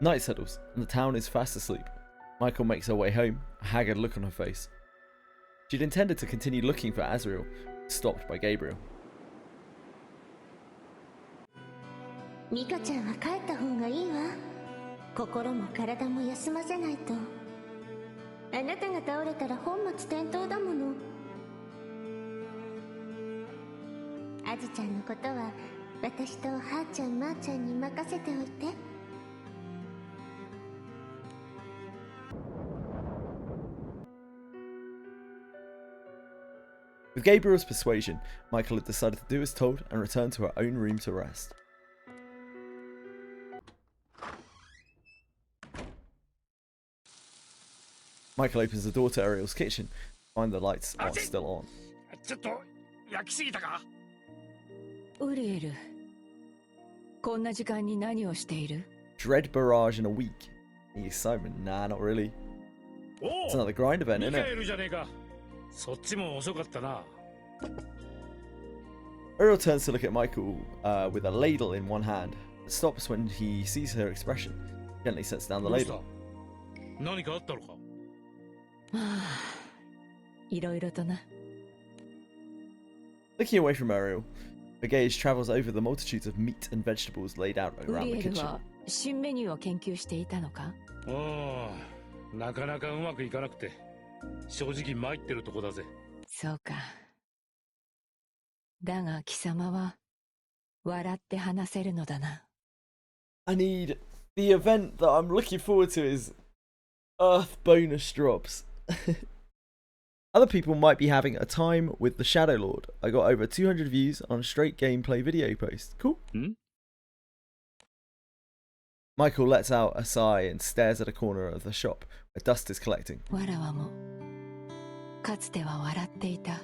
Night settles, and the town is fast asleep. Michael makes her way home, a haggard look on her face. She'd intended to continue looking for Azrael, stopped by Gabriel. ミカちゃんは帰った方がいいわ。心も体も休ませないと。あなたが倒れたら本末転倒だもの。アジちゃんのことは私とはーちゃんまーちゃんに任せておいて。With Gabriel's persuasion, Michael had decided to do as told and return to her own room to rest. Michael opens the door to Ariel's kitchen, to find the lights are still on. ちょっと焼きすぎたか？ウリエル、こんな時間に何をしている？ Dread barrage in a week. Hey, Simon, nah, not really. It's another grind event, isn't ミカエ it? ルじゃねえか。そっちも遅かったな。Ariel turns to look at Michael with a ladle in one hand, but stops when he sees her expression. Gently sets down the どうした？ ladle. 何かあったのか？いろいろとな。 Looking away from Ariel, her gaze travels over the multitudes of meat and vegetables laid out ウ around リ the エル kitchen. は新メニューを研究していたのか？なかなかうまくいかなくて、正直参ってるとこだぜ。そうか。だが貴様は笑って話せるのだな。 I need the event that I'm looking forward to is Earth bonus drops. Other people might be having a time with the Shadow Lord. I got over 200 views on a straight gameplay video post. Cool. Michael lets out a sigh and stares at a corner of the shop where dust is collecting. わらわもかつては笑っていた。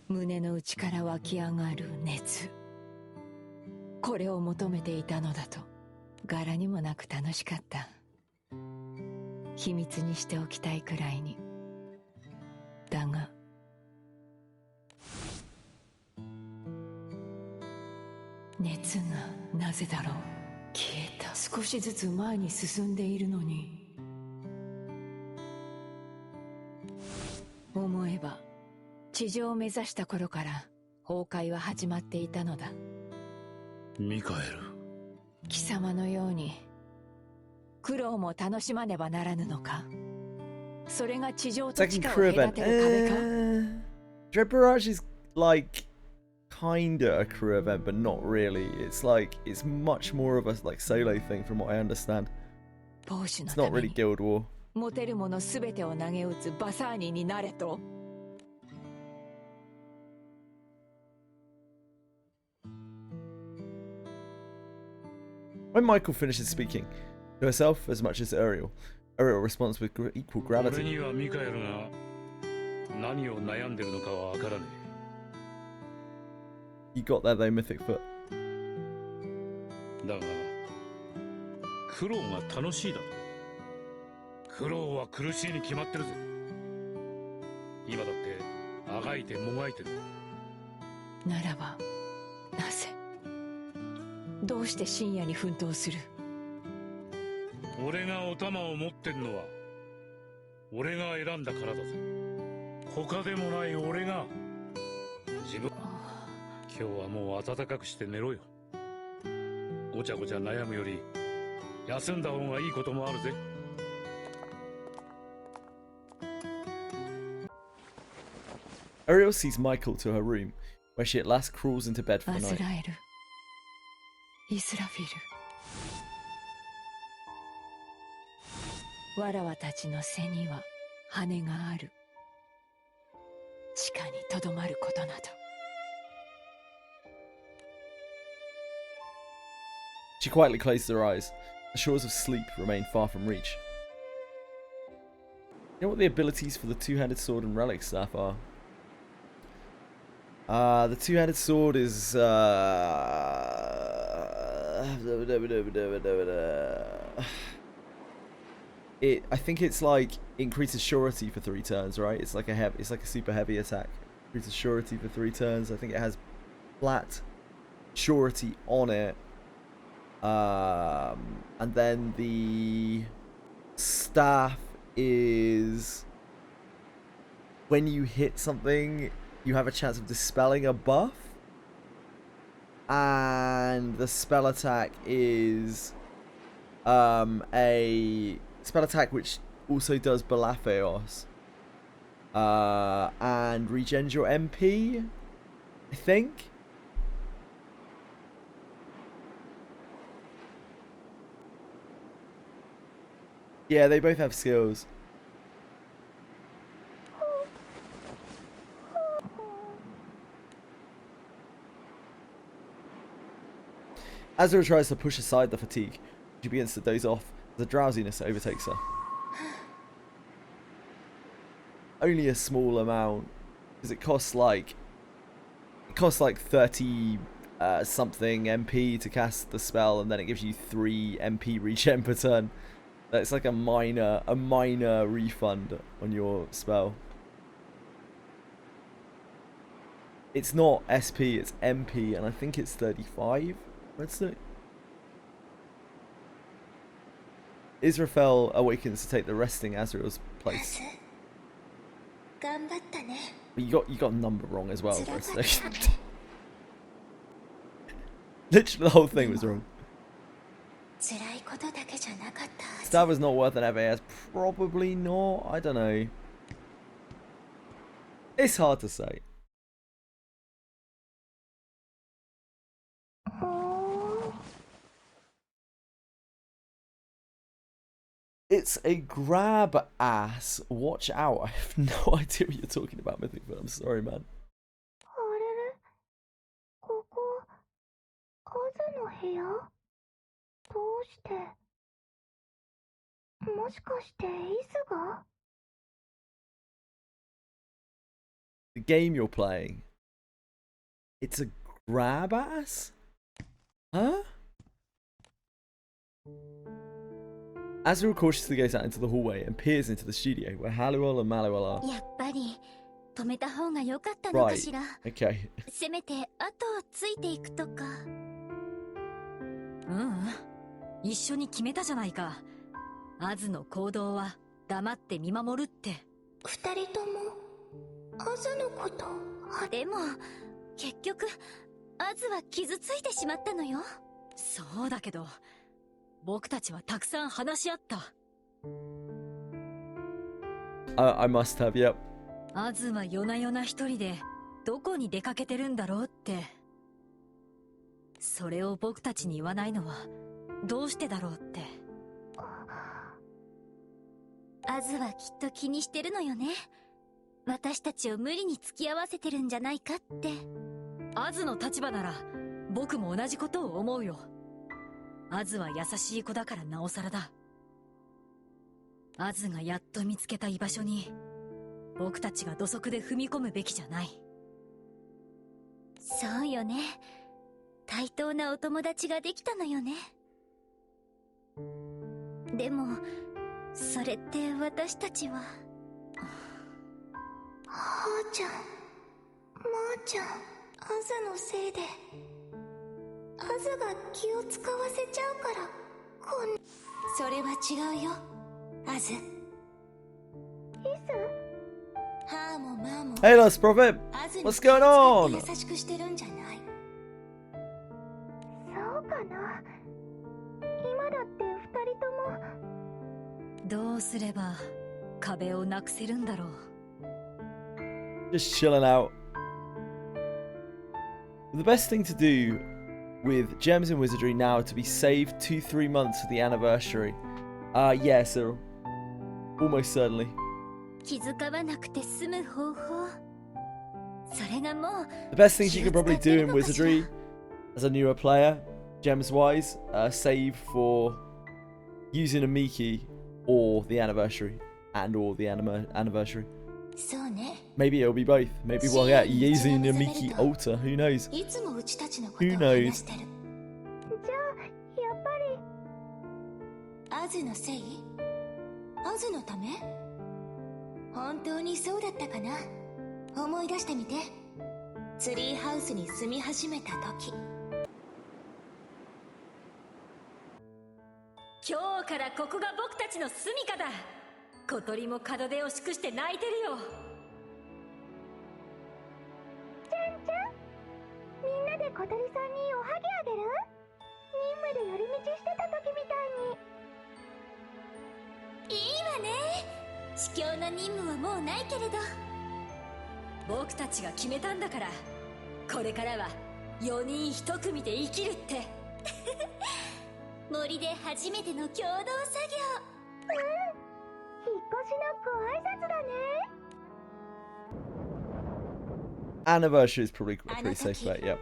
胸の内から湧き上がる熱。これを求めていたのだと。柄にもなく楽しかった。秘密にしておきたいくらいに。だが熱がなぜだろう。消えた。少しずつ前に進んでいるのに。思えば地上を目指した頃から崩壊は始まっていたのだ。ミカエル。貴様のように苦労も楽しまねばならぬのか。それが地上と地 Second 下を crew 隔 event. てる壁か。Dread Barrage is like kinda a crew event, but not really. It's like it's much more of a like solo thing from what I understand. ポーシュの It's た not め really に Guild War. 持てるものすべてを投げ打つバサーニになれと。When Michael finishes speaking to herself as much as Ariel responds with equal 俺 gravity. にはミカエルが何を悩んでるのかはわからね You got that though, Mythic Foot. え。だが苦労が楽しいだと。苦労は苦しいに決まってるぜ。今だってあがいてもがいてる。ならばなぜどうして深夜に奮闘する。俺がお玉を持ってんのは俺が選んだからだぜ。他でもない俺が自分。今日はもう暖かくして寝ろよ。ごちゃごちゃ悩むより休んだ方がいいこともあるぜ。Ariel sees Michael to her room, where she at last crawls into bed for ア the ズ night. ラエル、イスラフィル。わらわたちの背には羽がある。地下にとどまることなど。She quietly closes her eyes. The shores of sleep remain far from reach. You know what the abilities for the two-handed sword and relic staff are? The two-handed sword is I think it's like increases surety for 3 turns, right? It's like a super heavy attack. Increases surety for 3 turns. I think it has flat surety on it. And then the staff is when you hit something, you have a chance of dispelling a buff. And the spell attack is a spell attack which also does Balatheos. And regens your MP, I think. Yeah, they both have skills. Azura tries to push aside the fatigue. She begins to doze off as a drowsiness overtakes her. Only a small amount, because it costs like 30 something MP to cast the spell, and then it gives you 3 MP regen per turn. It's like a minor refund on your spell. It's not SP, it's MP, and I think it's 35. Let's see. Israfel awakens to take the resting Azrael's place. But you got the number wrong as well, for a second. Literally the whole thing was wrong. Stab is not worth an FAS. Probably not. I don't know. It's hard to say. It's a grab ass. Watch out. I have no idea what you're talking about, Mythic, but I'm sorry, man. もしかしてイスが The game you're playing. It's a grab ass? Huh? Azrael cautiously goes out into the hallway and peers into the studio where Haluel and Maluel are. やっぱり止めた方が良かったのかしら。 Okay. せめて後をついていくとか。一緒に決めたじゃないか。アズの行動は黙って見守るって。二人ともアズのこと。でも結局アズは傷ついてしまったのよ。そうだけど僕たちはたくさん話し合った。I must have, yep. アズは夜な夜な一人でどこに出かけてるんだろうって。それを僕たちに言わないのはどうしてだろうって。アズはきっと気にしてるのよね。私たちを無理に付き合わせてるんじゃないかって。アズの立場なら僕も同じことを思うよ。アズは優しい子だからなおさらだ。アズがやっと見つけた居場所に僕たちが土足で踏み込むべきじゃない。そうよね。対等なお友達ができたのよね。でもそれって私たちは。はーちゃん、まーちゃん、アズのせいでアズが気を使わせちゃうからそれは違うよ、アズ。ハーもマーも Hey, Lost Prophet! What's going on? 優しくしてるんじゃない。そうかな。今だって二人とも。どうすれば壁をなくせるんだろう。Just chilling out. The best thing to do with Gems in Wizardry now to be saved 2-3 months for the anniversary. Yeah, Cyril. Almost certainly. 気遣わなくて済む方法。それがもう The best things you could probably do in Wizardry as a newer player, Gems wise, save for using a Miki or the anniversary or the anniversary. そうね。 Maybe it'll be both. Maybe we'll get using a Miki altar. Who knows? いつもうちたちのことを Who 話 knows? してる。じゃあやっぱりアズのせい？アズのため？本当にそうだったかな。思い出してみて。ツリーハウスに住み始めた時。今日からここが僕たちの住処だ。小鳥も門出を祝して泣いてるよ。ちゃんちゃん、みんなで小鳥さんにおはぎあげる？任務で寄り道してた時みたいに。いいわね。司教の任務はもうないけれど。僕たちが決めたんだから、これからは4人1組で生きるって。森で初めての共同作業。引っ越しのご挨拶だね。Anniversary is probably a pretty safe bet, yep.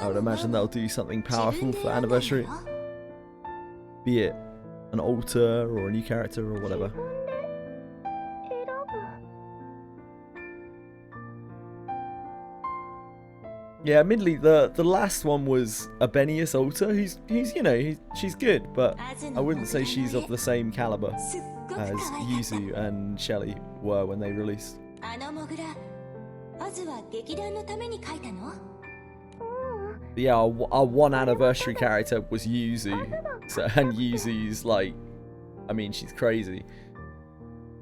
I would imagine they'll do something powerful for anniversary. Be it an altar or a new character or whatever. Yeah, admittedly, the last one was a Benius altar, who's you know, she's good, but I wouldn't say she's of the same caliber as Yuzu and Shelly were when they released. あのモグラ、アズは劇団のために書いたの？ But yeah, our one anniversary character was Yuzu, and Yuzu's like, I mean, she's crazy.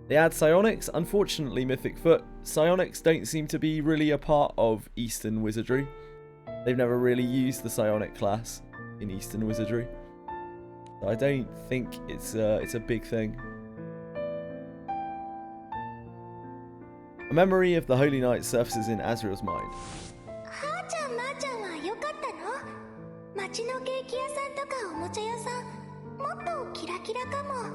They add psionics. Unfortunately, Mythic Foot, psionics don't seem to be really a part of Eastern Wizardry. They've never really used the psionic class in Eastern Wizardry. So I don't think it's a big thing. A memory of the Holy Night surfaces in Azriel's mind. はーちゃん、まーちゃんは良かったの？街のケーキ屋さんとかおもちゃ屋さん、もっとキラキラかも。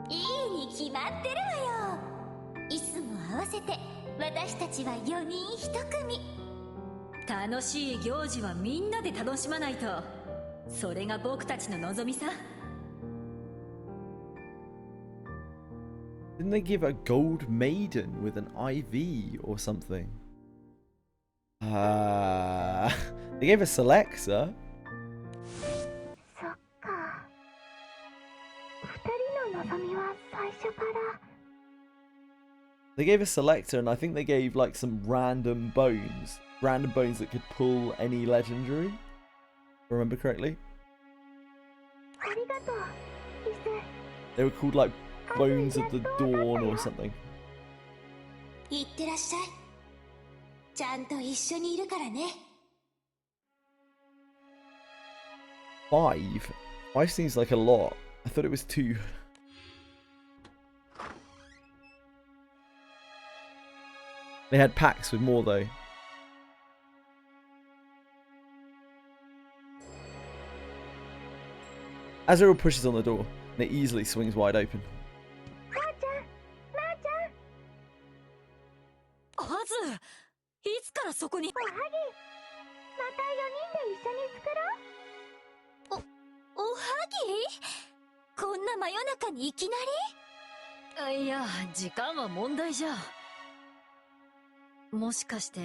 いいに決まってるわよ。いつも合わせて私たちは4人1組。楽しい行事はみんなで楽しまないと。それが僕たちの望みさ。Didn't they give a gold maiden with an IV or something? They gave a Celexa. そっか。二人の望みは最初から。They gave a selector, and I think they gave like some random bones that could pull any legendary. If I remember correctly. ありがとう、イス。 They were called like bones of the dawn or something. いってらっしゃい。ちゃんと一緒にいるからね。5 seems like a lot. I thought it was 2. They had packs with more though. Azrael pushes on the door and it easily swings wide open. アズ、いつからそこに？おはぎ、また4人で一緒に作ろう。おはぎ？こんな真夜中にいきなり？いや、時間は問題じゃ。もしかして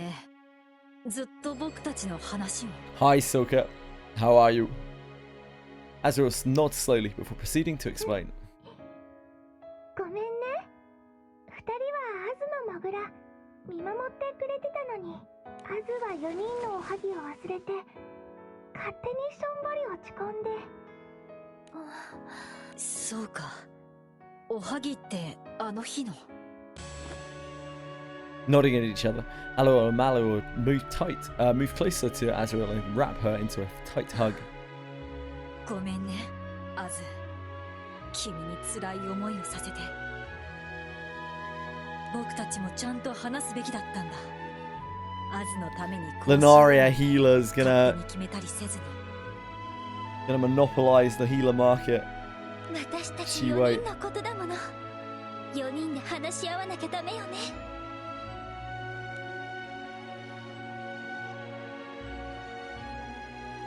ずっと僕たちの話を。 Hi Silka, how are you? Azrael nods slowly before proceeding to explain. ごめんね。2人はアズのモグラ見守ってくれてたのに、アズは4人のおはぎを忘れて勝手にしょんぼり落ち込んで。そうか。おはぎってあの日の。 Nodding at each other, Aloe and Mallow move closer to Azrael and wrap her into a tight hug. ごめんね、アズ。君に辛い思いをさせて。僕たちもちゃんと話すべきだったんだ。アズのために。Lunaria healer's gonna 決めたりせずに。gonna monopolize the healer market. 私たち She 4 wait. 人のことだもの。4人で話し合わなきゃダメよね。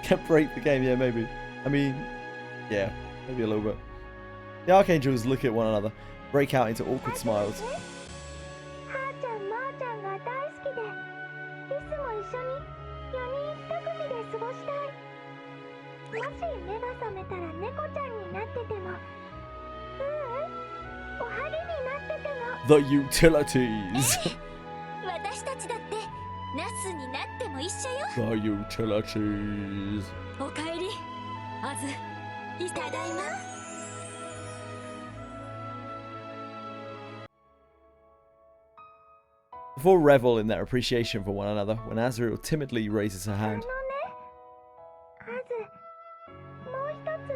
Can't break the game, yeah, maybe. I mean, yeah, maybe a little bit. The Archangels look at one another, break out into awkward smiles. はーちゃん、まーちゃんが大好きで、いつも一緒に4人1組で過ごしたい。もし目が覚めたら猫ちゃんになってても、おはぎになってても。 The utilities. 私たちだってナスになっても一緒よ。 The utilities. おかえり、アズ。ただいま。 Before revel in their appreciation for one another, when Azrael timidly raises her hand. アズ、もう一つ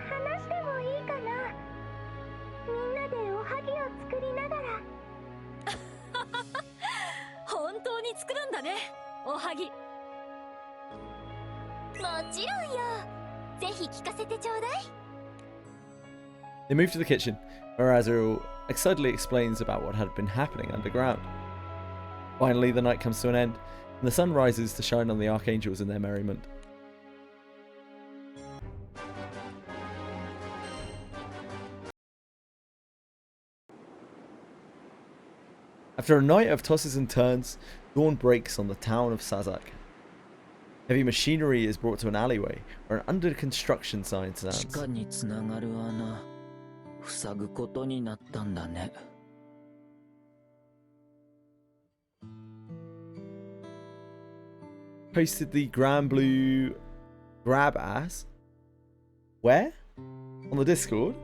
話してもいいかな。みんなでおはぎを作りながら。本当に作るんだね、おはぎ。もちろんよ。ぜひ聞かせてちょうだい。 They move to the kitchen, where Azrael excitedly explains about what had been happening underground. Finally, the night comes to an end, and the sun rises to shine on the Archangels in their merriment. After a night of tosses and turns, dawn breaks on the town of Sazak. Heavy machinery is brought to an alleyway, where an under construction sign stands. 地下につながる穴、塞ぐことになったんだね。Posted the Granblue grab ass. Where? On the Discord?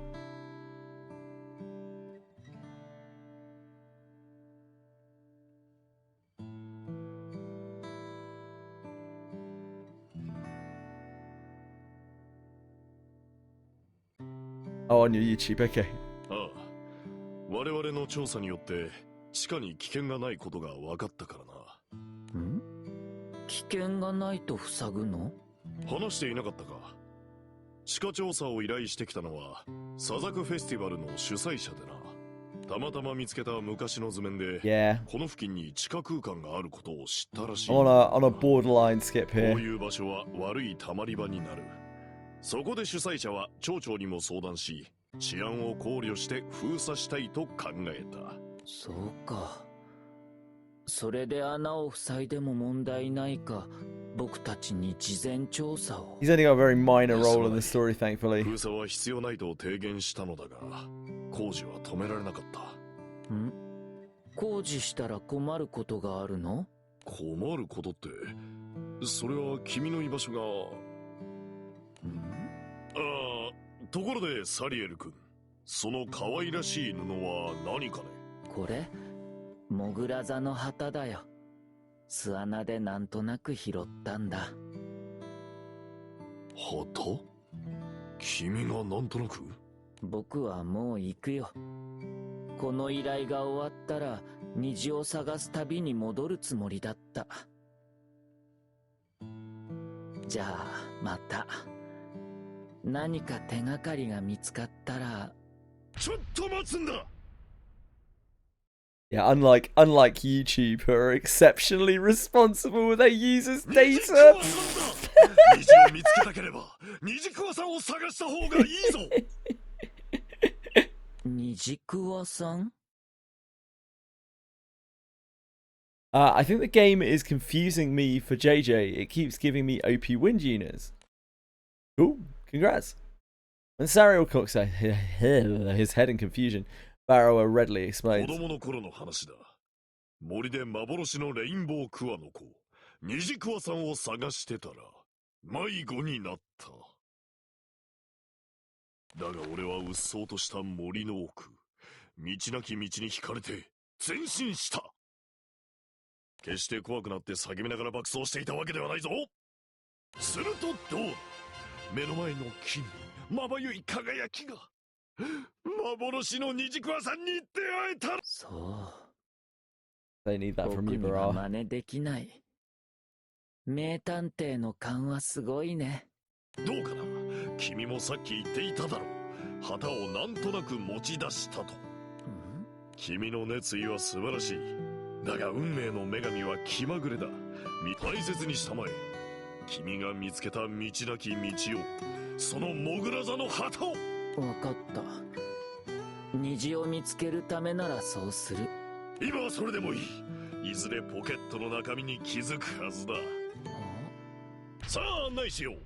Oh, on your YouTube, okay. ああ、我々の調査によって地下に危険がないことが分かったからな。ん？危険がないと塞ぐの？話していなかったか。地下調査を依頼してきたのはサザクフェスティバルの主催者でな。たまたま見つけた昔の図面で、この付近に地下空間があることを知ったらしい。On a borderline skip here. こういう場所は悪い溜まり場になる。そこで主催者は町長にも相談し、治安を考慮して封鎖したいと考えた。そうか。それで穴を塞いでも問題ないか、僕たちに事前調査を。He's only got a very minor role in the story, thankfully. 封鎖は必要ないと提言したのだが、工事は止められなかった。ん？工事したら困ることがあるの？困ることって、それは君の居場所が。ああ、ところでサリエル君、その可愛らしい布は何かね？これモグラ座の旗だよ。巣穴でなんとなく拾ったんだ。旗？君がなんとなく？僕はもう行くよ。この依頼が終わったら虹を探す旅に戻るつもりだった。じゃあまた何か手がかりが見つかったら。ちょっと待つんだ。Yeah, unlike YouTube, who are exceptionally responsible with their users' data. 虹を見つけたければ虹クワさんを探した方がいいぞ。虹クワさん? I think the game is confusing me for JJ. It keeps giving me OP wind units. Cool, congrats. When Sariel cocks his head in confusion, Barrower readily explains. 子供の頃の話だ。森で幻のレインボークワの子、虹クワさんを探してたら迷子になった。だが俺はうっそうとした森の奥、道なき道に惹かれて前進した。決して怖くなって叫びながら爆走していたわけではないぞ。するとどうだ、目の前の木にまばゆい輝きが。幻の虹クワさんに出会えた。そう。They need that from you, 僕には真似できない。名探偵の勘はすごいね。どうかな、君もさっき言っていただろう。旗をなんとなく持ち出したと。君の熱意は素晴らしい。だが運命の女神は気まぐれだ。大切にしたまえ。君が見つけた道なき道を、そのモグラ座の旗を。わかった。虹を見つけるためならそうする。今はそれでもいい。いずれポケットの中身に気づくはずだ。さあ案内しよう。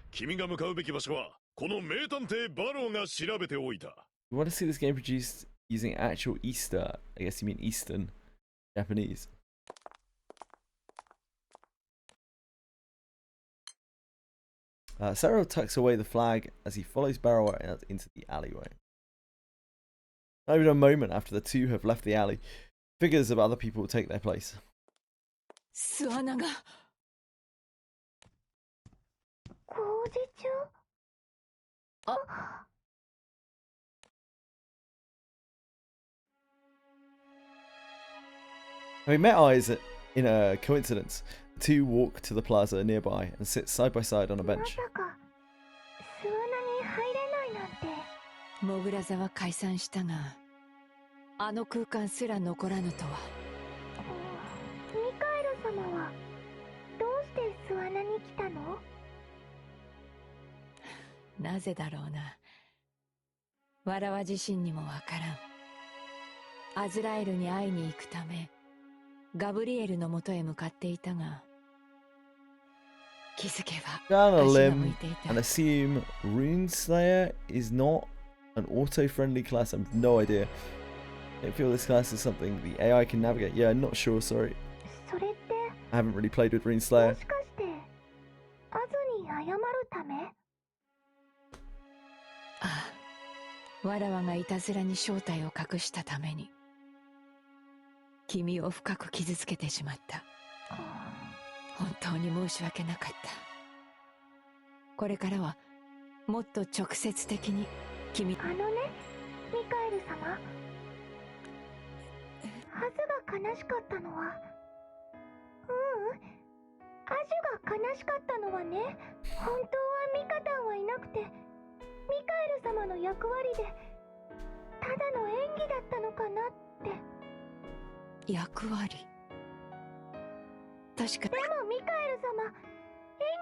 君が向かうべき場所はこの名探偵バローが調べておいた。You want to see this game produced using actual Easter? I guess you mean Eastern Japanese. Cyril tucks away the flag as he follows Barrow out into the alleyway. Not even a moment after the two have left the alley, figures of other people take their place. 巣穴が工事中。あ。Having met eyes in a coincidence, the two walk to the plaza nearby and sit side by side on a bench. まさか巣穴に入れないなんて。モグラ座は解散したが、あの空間すら残らぬとは。ミカエル様はどうして巣穴に来たの？なぜだろうな。わらわ自身にもわからん。アズラエルに会いに行くため、ガブリエルのもとへ向かっていたが、気づけば Down a 足が limb 向いていた。 and assume Runeslayer is not an auto-friendly class. I have no idea. I feel this class is something the AI can navigate. Yeah, I'm not sure, sorry. それって I haven't really played with も Runeslayer. しかしてアズに謝るため？ああ、わらわがいたずらに正体を隠したために君を深く傷つけてしまった。本当に申し訳なかった。これからはもっと直接的に君。あのね、ミカエル様。ハズが悲しかったのは、アジュが悲しかったのはね、本当はミカタンはいなくて、ミカエル様の役割でただの演技だったのかなって。役割？確か。でもミカエル様、演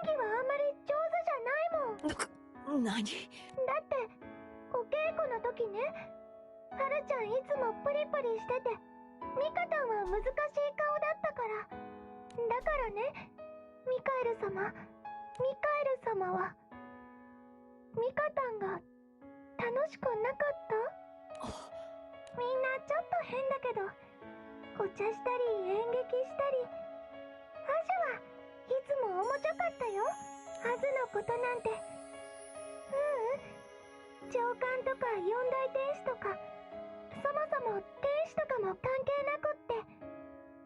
技はあまり上手じゃないもん。何？だってお稽古の時ね、ハルちゃんいつもプリプリしてて、ミカタンは難しい顔だったから。だからね、ミカエル様はミカタンが楽しくなかった？みんなちょっと変だけど、お茶したり演劇したり。アジュはいつも面白かったよ。アズのことなんて。長官とか四大天使とか、そもそも天使とかも関係なくって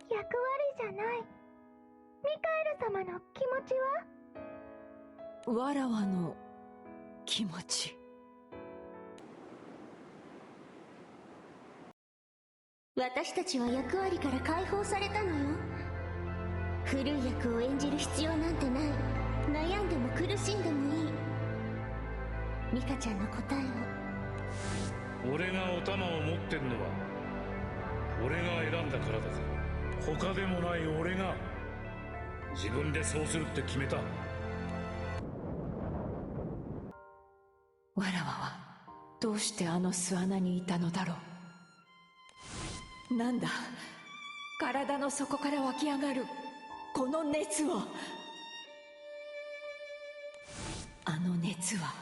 役割じゃない。ミカエル様の気持ちは？わらわの気持ち。私たちは役割から解放されたのよ。古い役を演じる必要なんてない。悩んでも苦しんでもいい。ミカちゃんの答えを。俺がお玉を持ってんのは俺が選んだからだぜ。他でもない俺が自分でそうするって決めた。わらわはどうしてあの巣穴にいたのだろう。なんだ、体の底から湧き上がるこの熱は。あの熱は、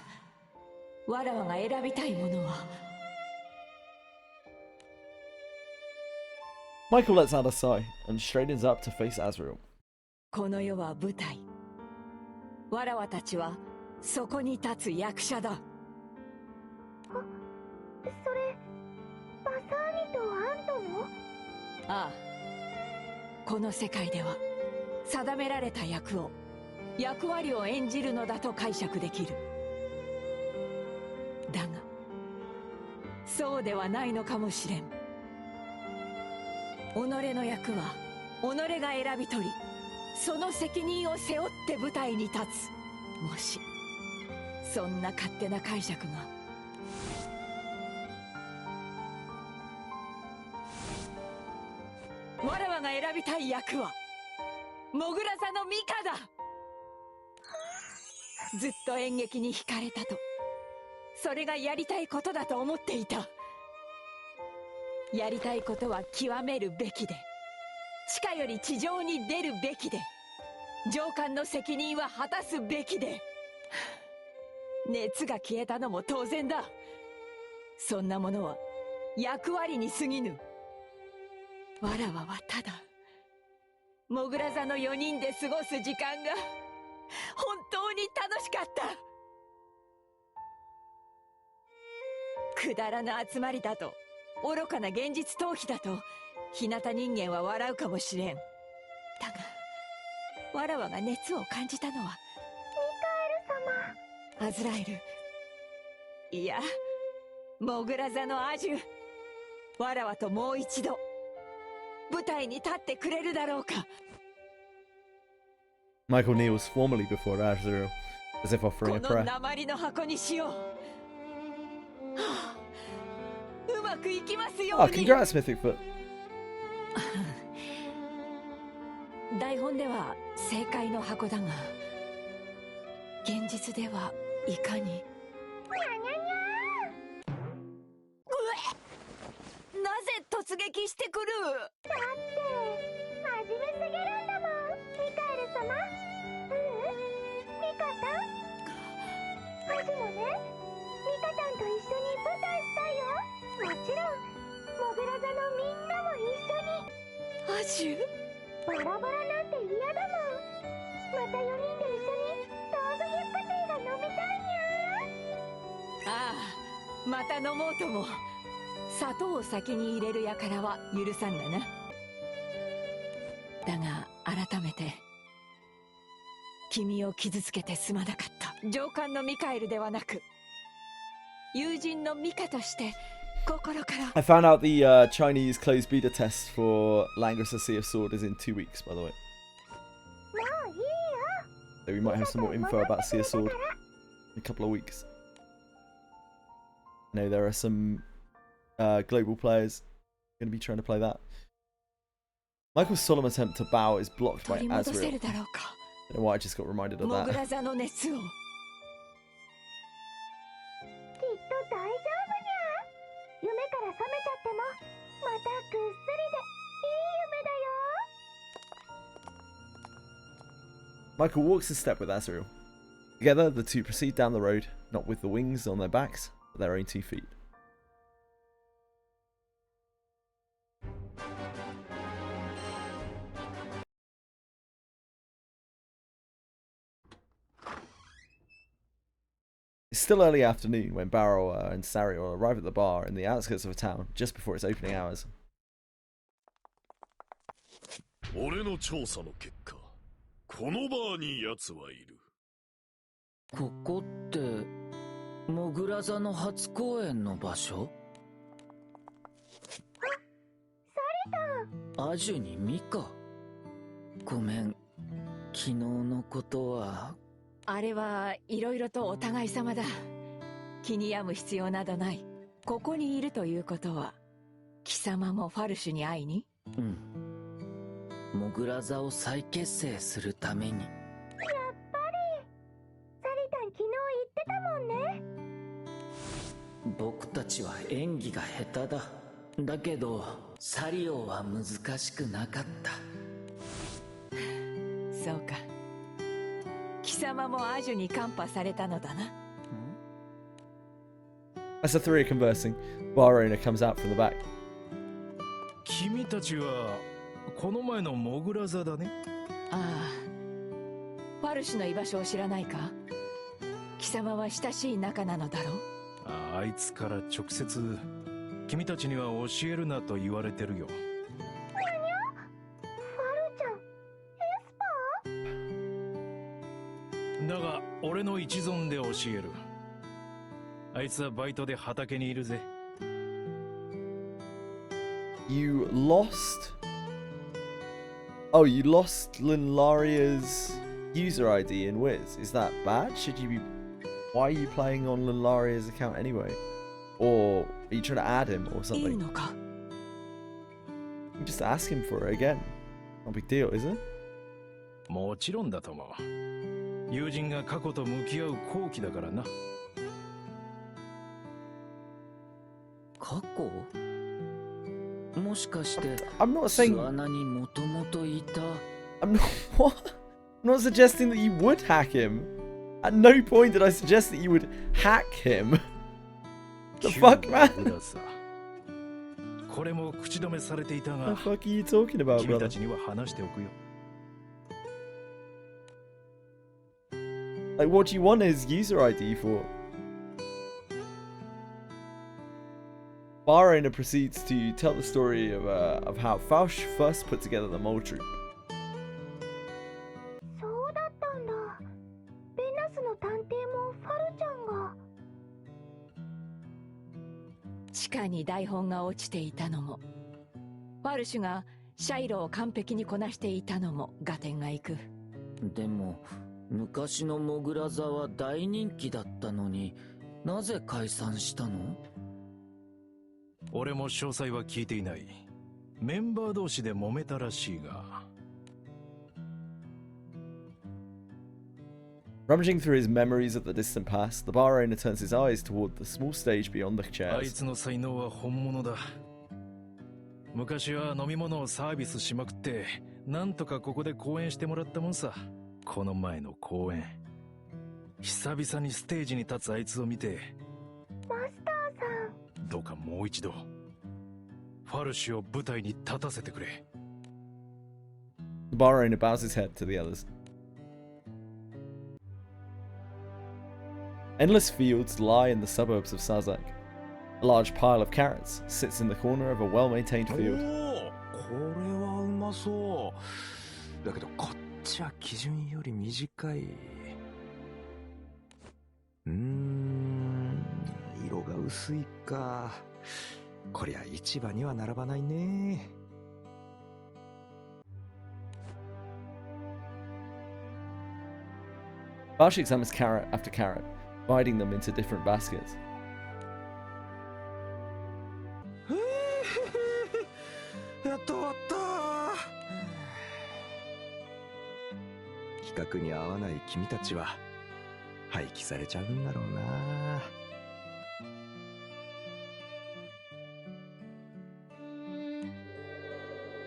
わらわが選びたいものは。Michael lets out a sigh and straightens up to face Azrael. この世は舞台。わらわたちはそこに立つ役者だ。それ、バサーニとアントの？ああ、この世界では定められた役割を演じるのだと解釈できる。だがそうではないのかもしれん。己の役は己が選び取り、その責任を背負って舞台に立つ。もしそんな勝手な解釈がわらわが選びたい役はモグラ座のミカだ。ずっと演劇に惹かれたと、それがやりたいことだと思っていた。やりたいことは極めるべきで、地下より地上に出るべきで、上官の責任は果たすべきで、熱が消えたのも当然だ。そんなものは役割に過ぎぬ。わらわはただモグラ座の4人で過ごす時間が本当に楽しかった。くだらな集まりだと、愚かな現実逃避だと日向人間は笑うかもしれん。だがわらわが熱を感じたのはミカエル様、アズラエル、いやモグラ座のアジュ、わらわともう一度舞台に立ってくれるだろうか。 Michael kneels formally before Azrael, as if offering a こ prayer. の鉛の箱にしよう。はあ、うまくいきますよう Oh, に。 congrats, Mythic Foot. 台本では正解の箱だが、現実ではいかに。にゃにゃにゃー。なぜ突撃してくる？だって真面目すぎるんだもん、ミカエル様。ミカさん、アジもね、ミカちゃんと一緒に舞台したいよ。もちろんモグラ座のみんなも一緒に。アジュ、バラバラなんて嫌だもん。また4人で一緒にローズヒップティーが飲みたいにゃ。ああ、また飲もうとも。砂糖を先に入れる輩は許さんがな。だが改めて君を傷つけてすまなかった。上官のミカエルではなく友人のミカとして心から。 I found out the Chinese closed beta test for Langrisser Sea of Sword is in 2 weeks, by the way. もういいよ。 So we might have some more info about Sea of Sword in a couple of weeks. I know there are some global players going to be trying to play that. Michael's solemn attempt to bow is blocked by 取り戻せ Azrael. るだろうか。 I don't know why I just got reminded of モグ that. ラ座の熱を。きっと大丈夫にゃ。夢から覚めちゃってもまたぐっすりでいい夢だよ。 Michael walks a step with Azrael. Together, the two proceed down the road, not with the wings on their backs, but their own 2 feet. It's still early afternoon when Barrow and Sariel arrive at the bar in the outskirts of a town just before its opening hours. 俺の調査の結果、このバーに奴はいる。ここってモグラ座の初公演の場所？アジュにミカ。ごめん、昨日のことは。あれはいろいろとお互い様だ。気に病む必要などない。ここにいるということは貴様もファルシュに会いに？うん。モグラ座を再結成するために。やっぱりサリタン昨日言ってたもんね。僕たちは演技が下手だ。だけどサリオは難しくなかった。そうか。貴様もアジュにカンパされたのだな。As the three are conversing, bar owner comes out from the back. 君たちはこの前のモグラ座だね。ああ、ファルシュの居場所を知らないか？貴様は親しい仲なのだろう？あいつから直接君たちには教えるなと言われてるよ。ファルちゃん、エスパー？だが俺の一存で教える。あいつはバイトで畑にいるぜ。You lost? Oh, you lost Linlaria's user ID in Wiz. Is that bad? Should you be... Why are you playing on Linlaria's account anyway? Or are you trying to add him or something? You just ask him for it again. Not a big deal, is it? もちろんだと思う。友人が過去と向き合う好機だからな。過去？もしかして I'm not saying 巣穴にもともといた。 I'm not what? I'm not suggesting that you would hack him. At no point did I suggest that you would hack him. The fuck, man? これも口止めされていたが。 The fuck are you talking about, 君た brother? ちには話しておくよ。Like, what do you want his user ID for? Bar owner proceeds to tell the story of how Fausch first put together the mole troop. そうだったんだ。ベナスの探偵もファルちゃんが。地下に台本が落ちていたのも、ファルシュがシャイロを完璧にこなしていたのも合点がいく。でも昔のモグラ座は大人気だったのに、なぜ解散したの？俺も詳細は聞いていない。メンバー同士で揉めたらしいが。Rummaging through his memories of the distant past, the bar owner turns his eyes toward the small stage beyond the あい chairs. つの才能は本物だ。昔は飲み物をサービスしまくって、なんとかここで公演してもらったもんさ。この前の公演。久々にステージに立つあいつを見て、マスターさん。どうかもう一度、ファルシュを舞台に立たせてくれ。The bar owner bows his head to the others. Endless fields lie in the suburbs of Sazak. A large pile of carrots sits in the corner of a well-maintained field. これはうまそう。だけどこっちは基準より短い。色が薄いか。こりゃ市場には並ばないね。Barsh examines carrot after carrot, dividing them into different baskets. やっと終わった。企画に合わない君たちは廃棄されちゃうんだろうな。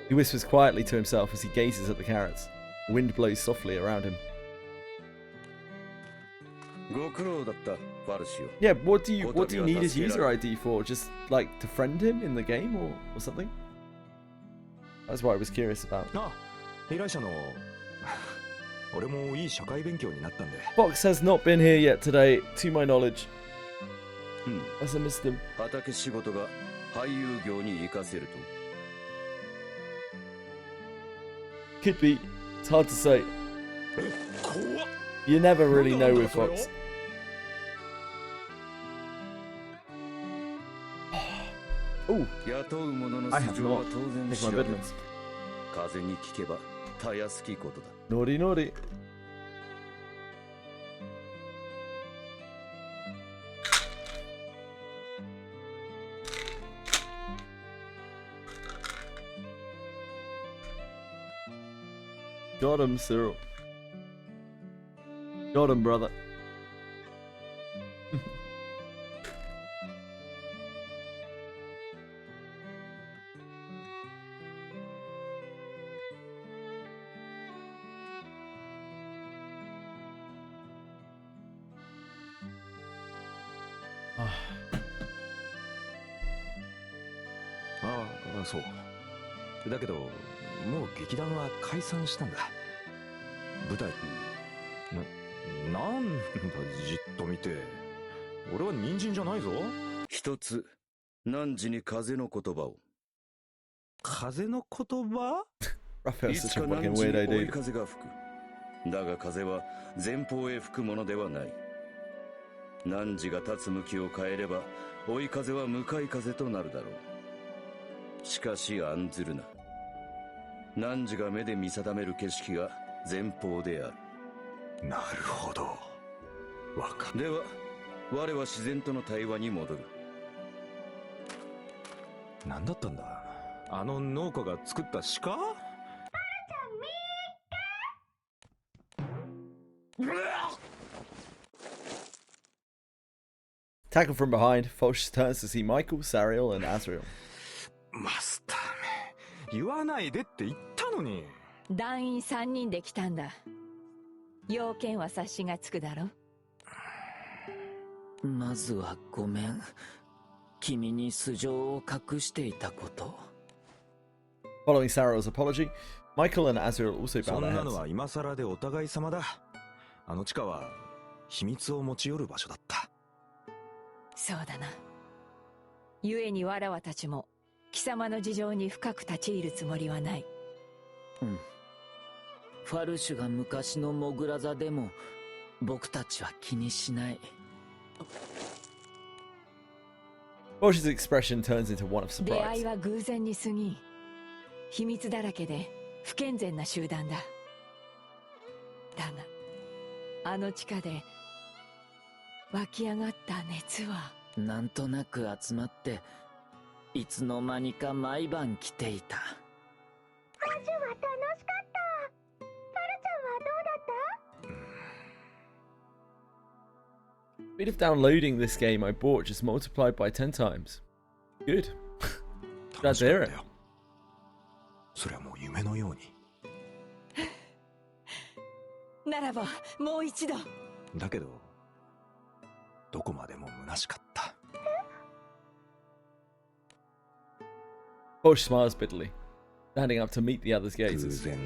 He whispers quietly to himself as he gazes at the carrots. The wind blows softly around him. ご苦労だった、ファルシオ。 Yeah, what do you need his user ID for? Just like to friend him in the game or something? That's what I was curious about. あ、依頼者の俺もいい社会勉強になったんで。 Fox has not been here yet today, to my knowledge. As I missed him. 畑仕事が俳優業に活かせると。Could be. It's hard to say. 怖っ。You never really know with Fox. Oh, I have not taken my vitamins. Naughty, naughty. Got him, Cyril. Got him, brother.ああ、そう。だけど、もう劇団は解散したんだ。舞台、なんだ、じっと見て。俺は人参じゃないぞ。一つ、汝に風の言葉を。風の言葉？いつか汝に追い風が吹く。だが風は前方へ吹くものではない。汝が立つ向きを変えれば追い風は向かい風となるだろう。しかし案ずるな。汝が目で見定める景色が前方である。なるほど。では我は自然との対話に戻る。何だったんだ、あの農家が作った鹿？Tackle from behind, Foch turns to see Michael, Sariel, and Azrael. マスターめ、言わないでって言ったのに。団員3人で来たんだ。要件は察しがつくだろ。まずはごめん。君に素性を隠していたこと。Following Sariel's apology, Michael and Azrael also bow their heads. そんなのは今更でお互い様だ。あの地下は秘密を持ち寄る場所だった。そうだな。故にわらわたちも貴様の事情に深く立ち入るつもりはない。うん。ファルシュが昔のモグラ座でも僕たちは気にしない。Foch's expression turns into one of surprise. 出会いは偶然に過ぎ、秘密だらけで不健全な集団だ。だが、あの地下で湧き上がった熱はなんとなく集まっていつの間にか毎晩来ていた。ファジュは楽しかった。パルちゃんはどうだった？ Speed of downloading this game I bought just multiplied by 10 times. Good. Glad to hear it. それはもう夢のように。ならばもう一度。だけどどこまでも虚しかった。Foch smiles bitterly, standing up to meet the others' gazes. 偶然、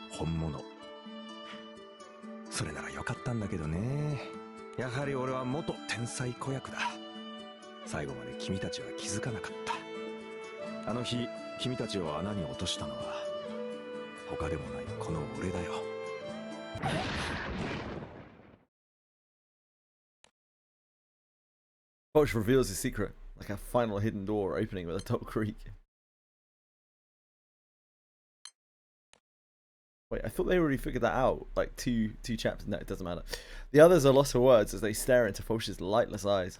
本物。それならよかったんだけどね。やはり俺は元天才子役だ。最後まで君たちは気づかなかった。あの日君たちを穴に落としたのは他でもないこの俺だよ。Foch reveals his secret, like a final hidden door opening with a top creak. Wait, I thought they already figured that out, like two chapters. No, it doesn't matter. The others are lost for words as they stare into Foch's lightless eyes.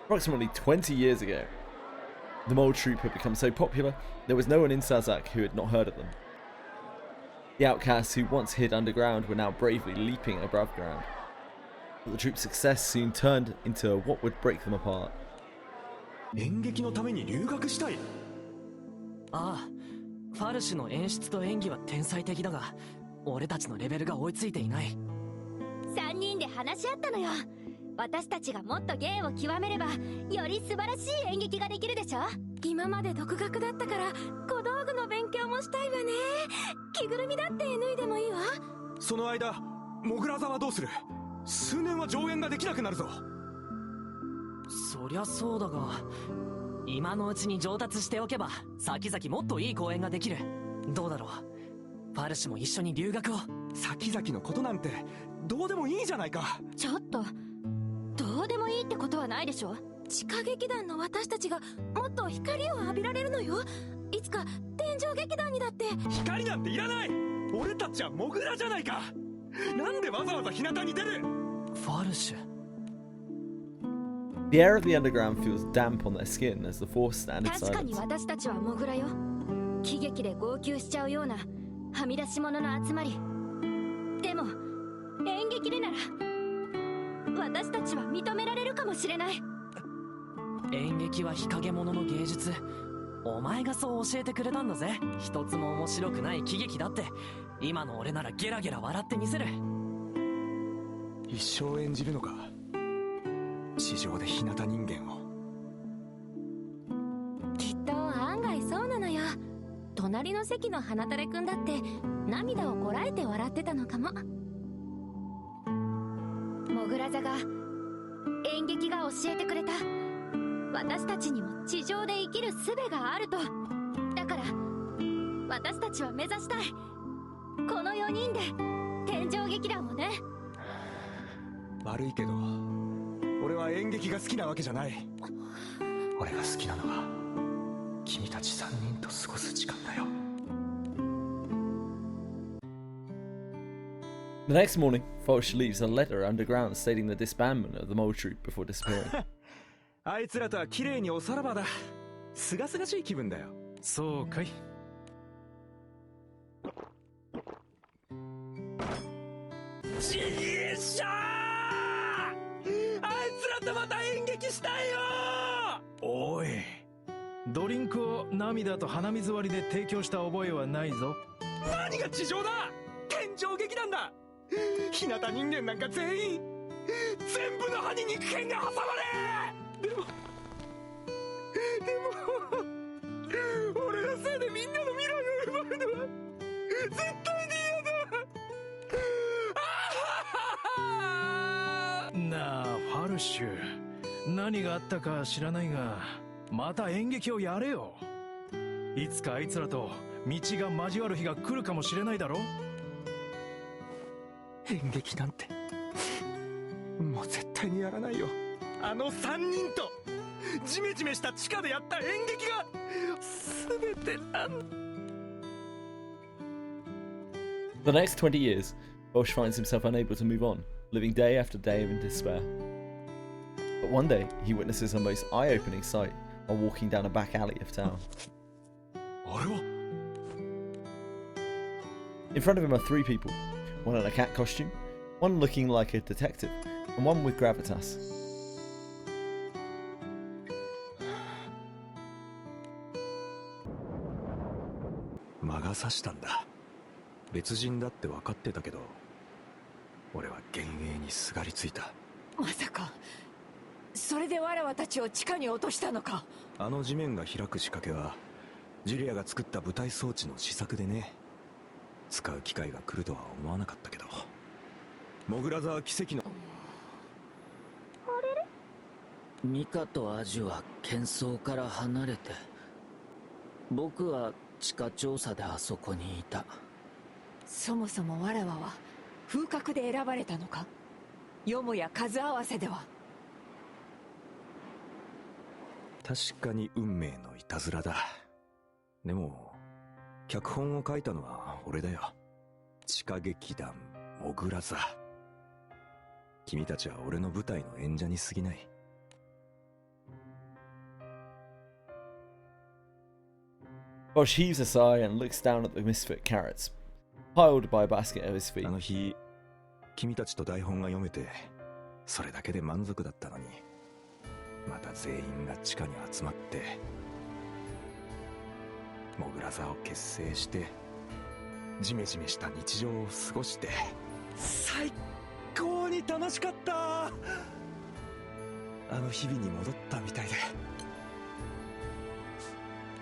Approximately 20 years ago, the mole troupe had become so popular, there was no one in Sazak who had not heard of them. The outcasts who once hid underground were now bravely leaping above ground. But the troupe's success soon turned into what would break them apart. 演劇のために留学したい。ああ、ファルシュの演出と演技は天才的だが、俺たちのレベルが追いついていない。3人で話し合ったのよ。私たちがもっと芸を極めればより素晴らしい演劇ができるでしょ。今まで独学だったから小道具の勉強もしたいわね。着ぐるみだって脱いでもいいわ。その間モグラ座はどうする？数年は上演ができなくなるぞ。そりゃそうだが、今のうちに上達しておけば先々もっといい公演ができる。どうだろう、ファルシュも一緒に留学を。先々のことなんてどうでもいいじゃないか。ちょっと、どうでもいいってことはないでしょ。地下劇団の私たちがもっと光を浴びられるのよ。いつか天井劇団にだって。光なんていらない。俺たちはモグラじゃないか。なんでわざわざ日向に出る？ファルシュ。The air of the underground feels damp on their skin as the four stand in 確かに silence. 私たちはモグラよ。喜劇で号泣しちゃうようなはみ出し者の集まり。でも演劇でなら私たちは認められるかもしれない。演劇は日陰者の芸術。お前がそう教えてくれたんだぜ。一つも面白くない喜劇だって今の俺ならゲラゲラ笑ってみせる。一生演じるのか、地上で日向人間を。きっと案外そうなのよ。隣の席の花垂れくんだって涙をこらえて笑ってたのかも。モグラ座が演劇が教えてくれた。私たちにも地上で生きる術があると。だから私たちは目指したい。この4人で天井劇団をね。悪いけど俺は演劇が好きなわけじゃない。俺が好きなのは君たち3人と過ごす時間だよ。 The next morning, Fulch leaves a letter underground stating the disbandment of the mole troupe before disappearing. あいつらとは綺麗におさらばだ。すがすがしい気分だよ。そうかい。ちげっしゃー、あいつらとまた演劇したいよ。おい、ドリンクを涙と鼻水割りで提供した覚えはないぞ。何が地上だ。天井劇団だ。日向人間なんか全員全部の歯に肉片が挟まれ。でも俺のせいでみんなの未来を奪うのは絶対に嫌だ。なあファルシュ、何があったか知らないがまた演劇をやれよ。いつかあいつらと道が交わる日が来るかもしれないだろ。演劇なんてもう絶対にやらないよ。あの3人とジメジメした地下でやった演劇が全てなん。 For the next 20 years, Fulch finds himself unable to move on, living day after day in despair. But one day, he witnesses a most eye-opening sight while walking down a back alley of town. In front of him are 3 people, one in a cat costume, one looking like a detective, and one with gravitas. 魔が差したんだ。別人だって分かってたけど俺は幻影にすがりついた。まさかそれでわらわたちを地下に落としたのか。あの地面が開く仕掛けはジュリアが作った舞台装置の試作でね。使う機会が来るとは思わなかったけど、モグラ座は奇跡の。ミカとアジュは喧騒から離れて、僕は地下調査であそこにいた。そもそもわらわは風格で選ばれたのか。よもや数合わせでは。確かに運命のいたずらだ。でも脚本を書いたのは俺だよ。地下劇団モグラ座。君たちは俺の舞台の演者に過ぎない。Fulch heaves a sigh and looks down at the misfit carrots, piled by a basket at his feet. あの日君たちと台本が読めてそれだけで満足だったのに、また全員が地下に集まってモグラ座を結成してジメジメした日常を過ごして最高に楽しかった。あの日々に戻ったみたいで。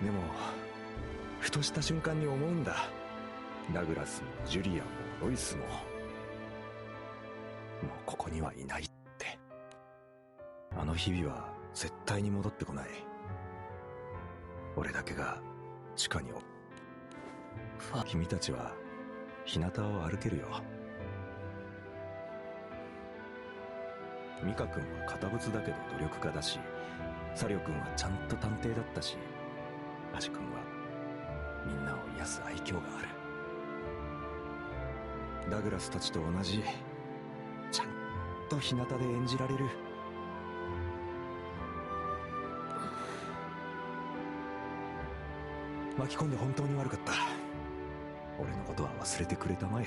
でもふとした瞬間に思うんだ。ダグラスもジュリアもロイスももうここにはいないって。あの日々は絶対に戻ってこない。俺だけが地下に君たちは日向を歩けるよ。ミカ君は堅物だけど努力家だし、サリョ君はちゃんと探偵だったし、アジ君はみんなを癒す愛嬌がある。ダグラスたちと同じちゃんと日向で演じられる。巻き込んで本当に悪かった。俺のことは忘れてくれたまえ。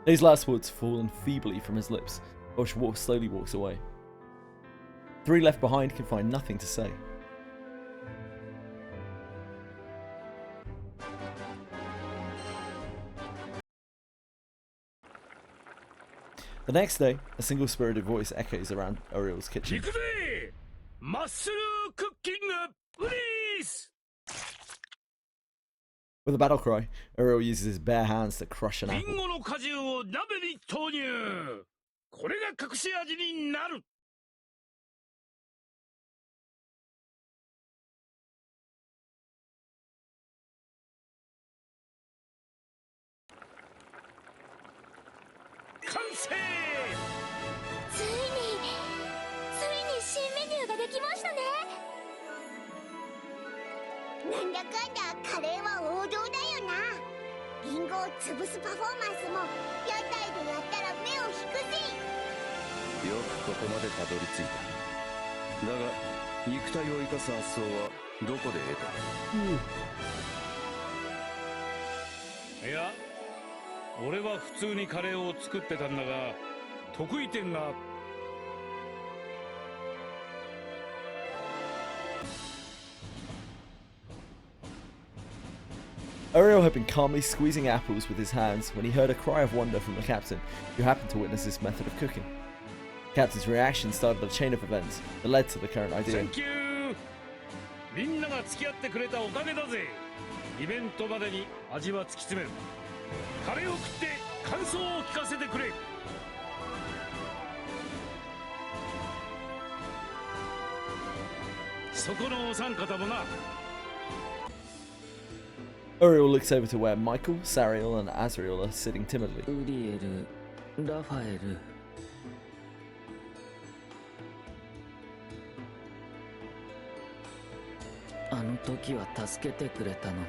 These last words fallen feebly from his lips. Bosch slowly walks away. Three left behind can find nothing to say. The next day, a single-spirited voice echoes around Uriel's kitchen. With a battle cry, Uriel uses his bare hands to crush an apple. Uriel had been calmly squeezing apples with his hands when he heard a cry of wonder from the captain, who happened to witness this method of cooking. The captain's reaction started a chain of events that led to the current idea. Thank you! みんなが付き合ってくれたおかげだぜ。イベントまでに味は突き詰める。カレーを食って感想を聞かせてくれ。そこのお三方もな。Uriel looks over to where Michael, Sariel, and Azriel are sitting timidly. Uriel, Raphael. あの時は助けてくれたのに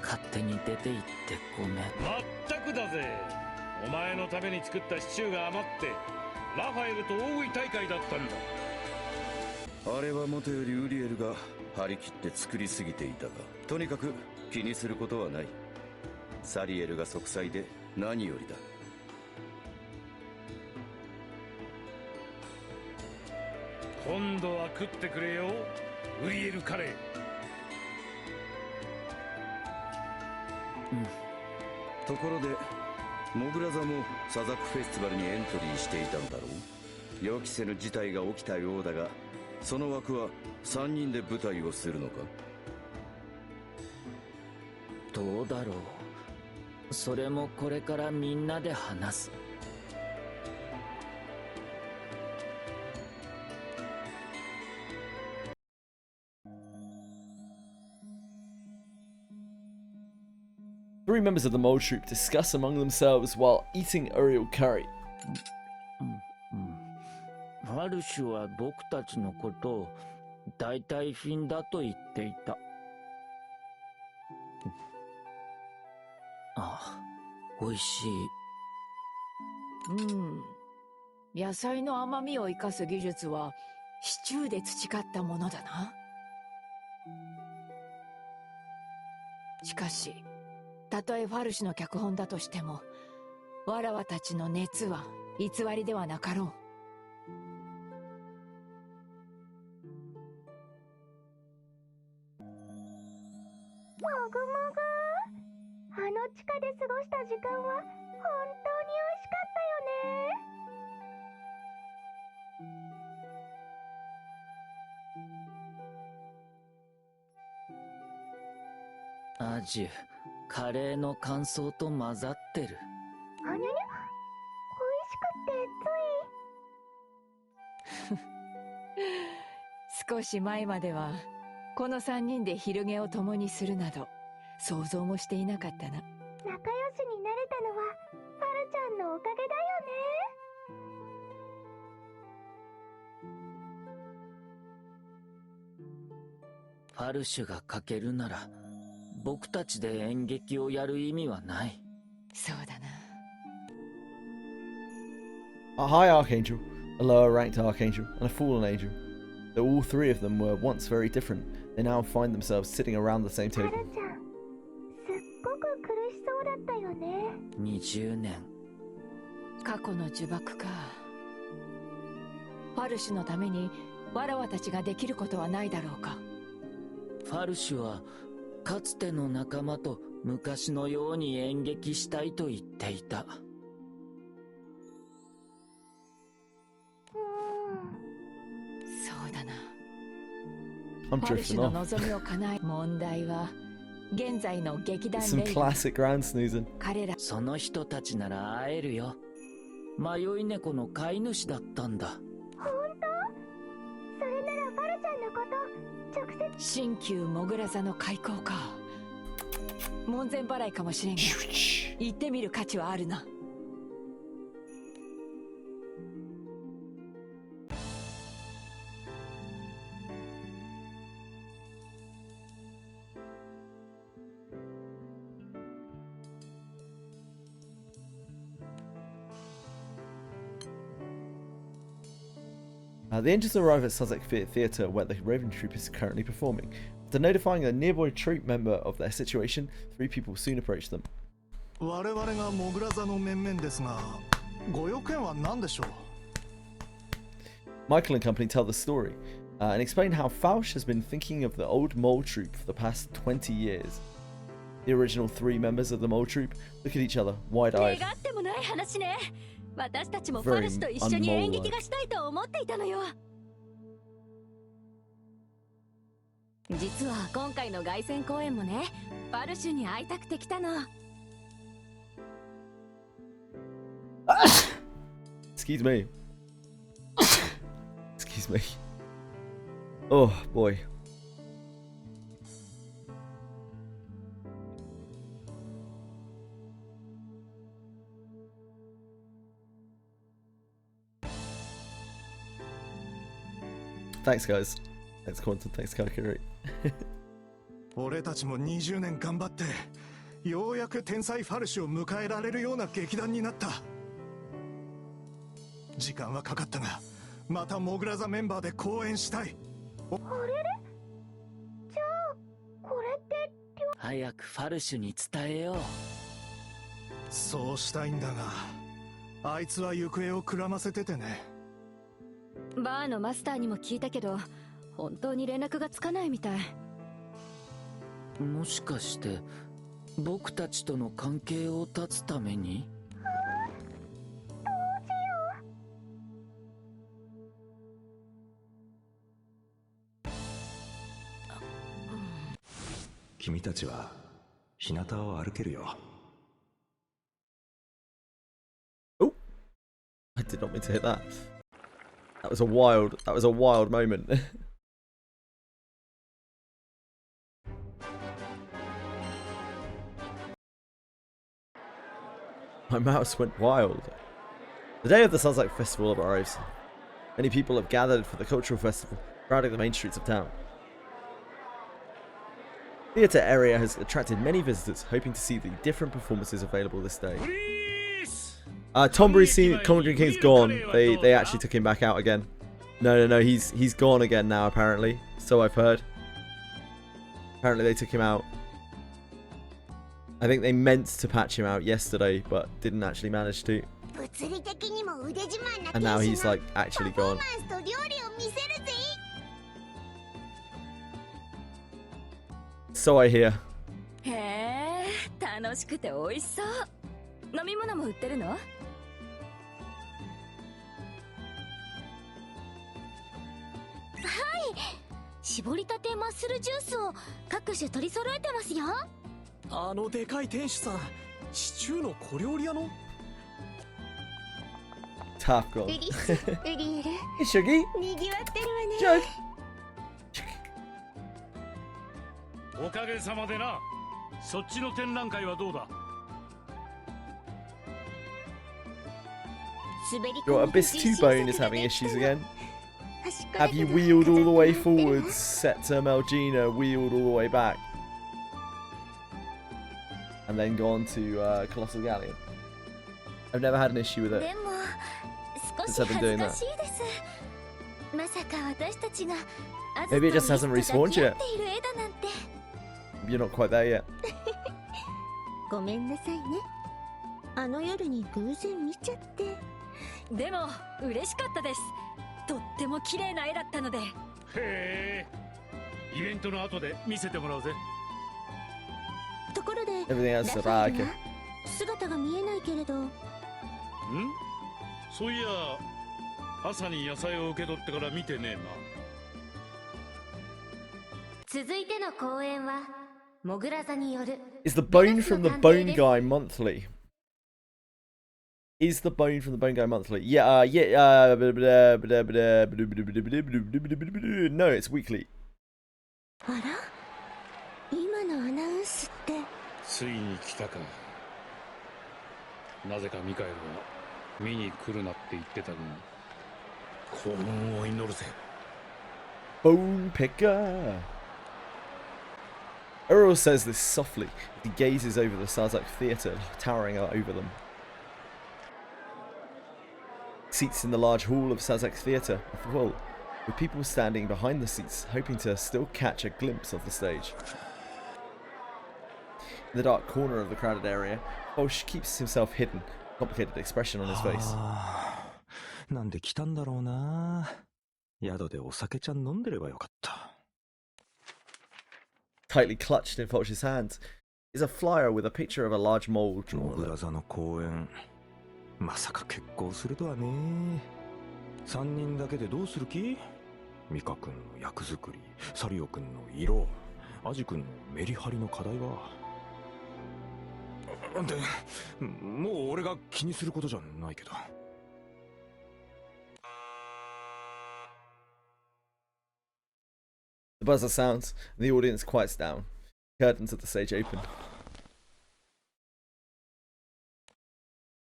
勝手に出て行ってごめん。まったくだぜ。お前のために作ったシチューが余ってラファエルと大食い大会だったんだ。あれはもとよりウリエルが張り切って作りすぎていたが、とにかく気にすることはない。サリエルが息災で何よりだ。今度は食ってくれよ、ウリエルカレー。ところでモグラ座もサザクフェスティバルにエントリーしていたんだろう。予期せぬ事態が起きたようだが、その枠は3人で舞台をするのか。どうだろう。それもこれからみんなで話す。Three members of the mole troop discuss among themselves while eating Uriel curry. ファルシュは僕たちのことを代替品だと言っていた。ああ、美味しい。野菜の甘みを生かす技術はシチューで培ったものだな。しかしたとえファルシュの脚本だとしても、わらわたちの熱は偽りではなかろう。もぐもぐ、あの地下で過ごした時間は本当に美味しかったよね。アジュ、カレーの乾燥と混ざってる。あにゃにゃ、美味しくってつい。少し前まではこの3人で昼寝を共にするなど想像もしていなかったな。仲良しになれたのはファルちゃんのおかげだよファルシュが欠けるなら僕たちで演劇をやる意味はない。そうだな。A high archangel, a lower ranked archangel, and a fallen angel. Though all three of them were once very different, they now find themselves sitting around the same ね。ファ table. ルちゃん、すっごく苦しそうだったよね。20年。過去の呪縛か。ファルシュのためにわらわたちができることはないだろうか。ファルシュはかつての仲間と昔のように演劇したいと言っていた。そうだな。 I'm ファルシ drifting ュ off. の望みを叶え問題は現在の劇団 Some レイ classic ground snoozing. 彼らその人たちなら会えるよ。迷い猫の飼い主だったんだ。本当？それならファルちゃんのこと直接。新旧モグラ座の開口か。門前払いかもしれんが行ってみる価値はあるな。The angels arrive at Sussex Theatre where the Raven Troupe is currently performing. After notifying a nearby troupe member of their situation, 3 people soon approach them. 我々がモグラ座の面々ですが、ご用件は何でしょう? Michael and company tell the story and explain how Fausch has been thinking of the old mole troupe for the past 20 years. The original 3 members of the mole troupe look at each other wide-eyed. 願ってもない話ね。私たちもファルシュと一緒に演劇がしたいと思っていたのよ。実は今回の凱旋公演もね、ファルシュに会いたくて来たの。Excuse me. Excuse me. Oh boy. Thanks guys. Thanks Quantum, thanks Kakiri. 俺たちも20年頑張ってようやく天才ファルシュを迎えられるような劇団になった。時間はかかったがまたモグラ座メンバーで公演したい。あれれ？じゃあこれって早くファルシュに伝えよう。そうしたいんだがあいつは行方をくらませててね。バーのマスターにも聞いたけど本当に連絡がつかないみたい。もしかして僕たちとの関係を断つために？君たちは日向を歩けるよ。Oh, I did not mean to hit that. That was a wild moment. My mouse went wild. The day of the Sunset Festival arrives. Many people have gathered for the cultural festival, crowding the main streets of town. The theatre area has attracted many visitors, hoping to see the different performances available this day. Tombury's Commentary King's gone. They actually took him back out again. No, he's gone again now apparently. So I've heard. Apparently they took him out. I think they meant to patch him out yesterday, but didn't actually manage to. And now he's like actually gone. So I hear. へえ、楽しくて美味しそう。飲み物も売ってるの？はい。搾りたてマッスルジュースを各種取り揃えてますよ。あのでかい店主さん、シチューの小料理屋の Tough girl. ウリス、ウリエル。Hey, Shuggy. にぎわってるわね。おかげさまでな。そっちの展覧会はどうだ。Your Abyss 2 Bone is having issues again. Have you wheeled all the way forwards? Set to Melgina, wheeled all the way back. And then gone to Colossal Galleon. I've never had an issue with it. Since I've been doing that. Maybe it just hasn't respawned yet. You're not quite there yet. ごめんなさいね。あの夜に偶然見ちゃって。でも嬉しかったです。とっても綺麗な絵だったので。へえ。イベントの後で見せてもらうぜ。ところで、 Everything else is like. 姿が見えないけれど。そういや、朝に野菜を受け取ってから見てねえな。続いての公演はモグラ座による。Is the bone from the Bone Guy monthly? Is the bone from the Bone Guy monthly? Yeah, no, it's weekly. あら、今のアナウンスって。ついに来たか。なぜかミカエルは見に来るなって言ってたのに。幸運を祈るぜ。Bone Picker. Earl says this softly. He gazes over the Sazak Theatre, towering over them. Seats in the large hall of Sazak Theatre are full, with people standing behind the seats, hoping to still catch a glimpse of the stage. In the dark corner of the crowded area, Bosch keeps himself hidden, complicated expression on his face. なんで来たんだろうな。宿でお酒ちゃん飲んでればよかった。Tightly clutched in Fulch's hands is a flyer with a picture of a large mole drawn. モグラ座の公演、まさか決行するとはね。3人だけでどうする気？ミカ君の役作り、サリオ君の色、アジ君のメリハリの課題は。で、もう俺が気にすることじゃないけど。The buzzer sounds, and the audience quiets down. Curtains of the stage open.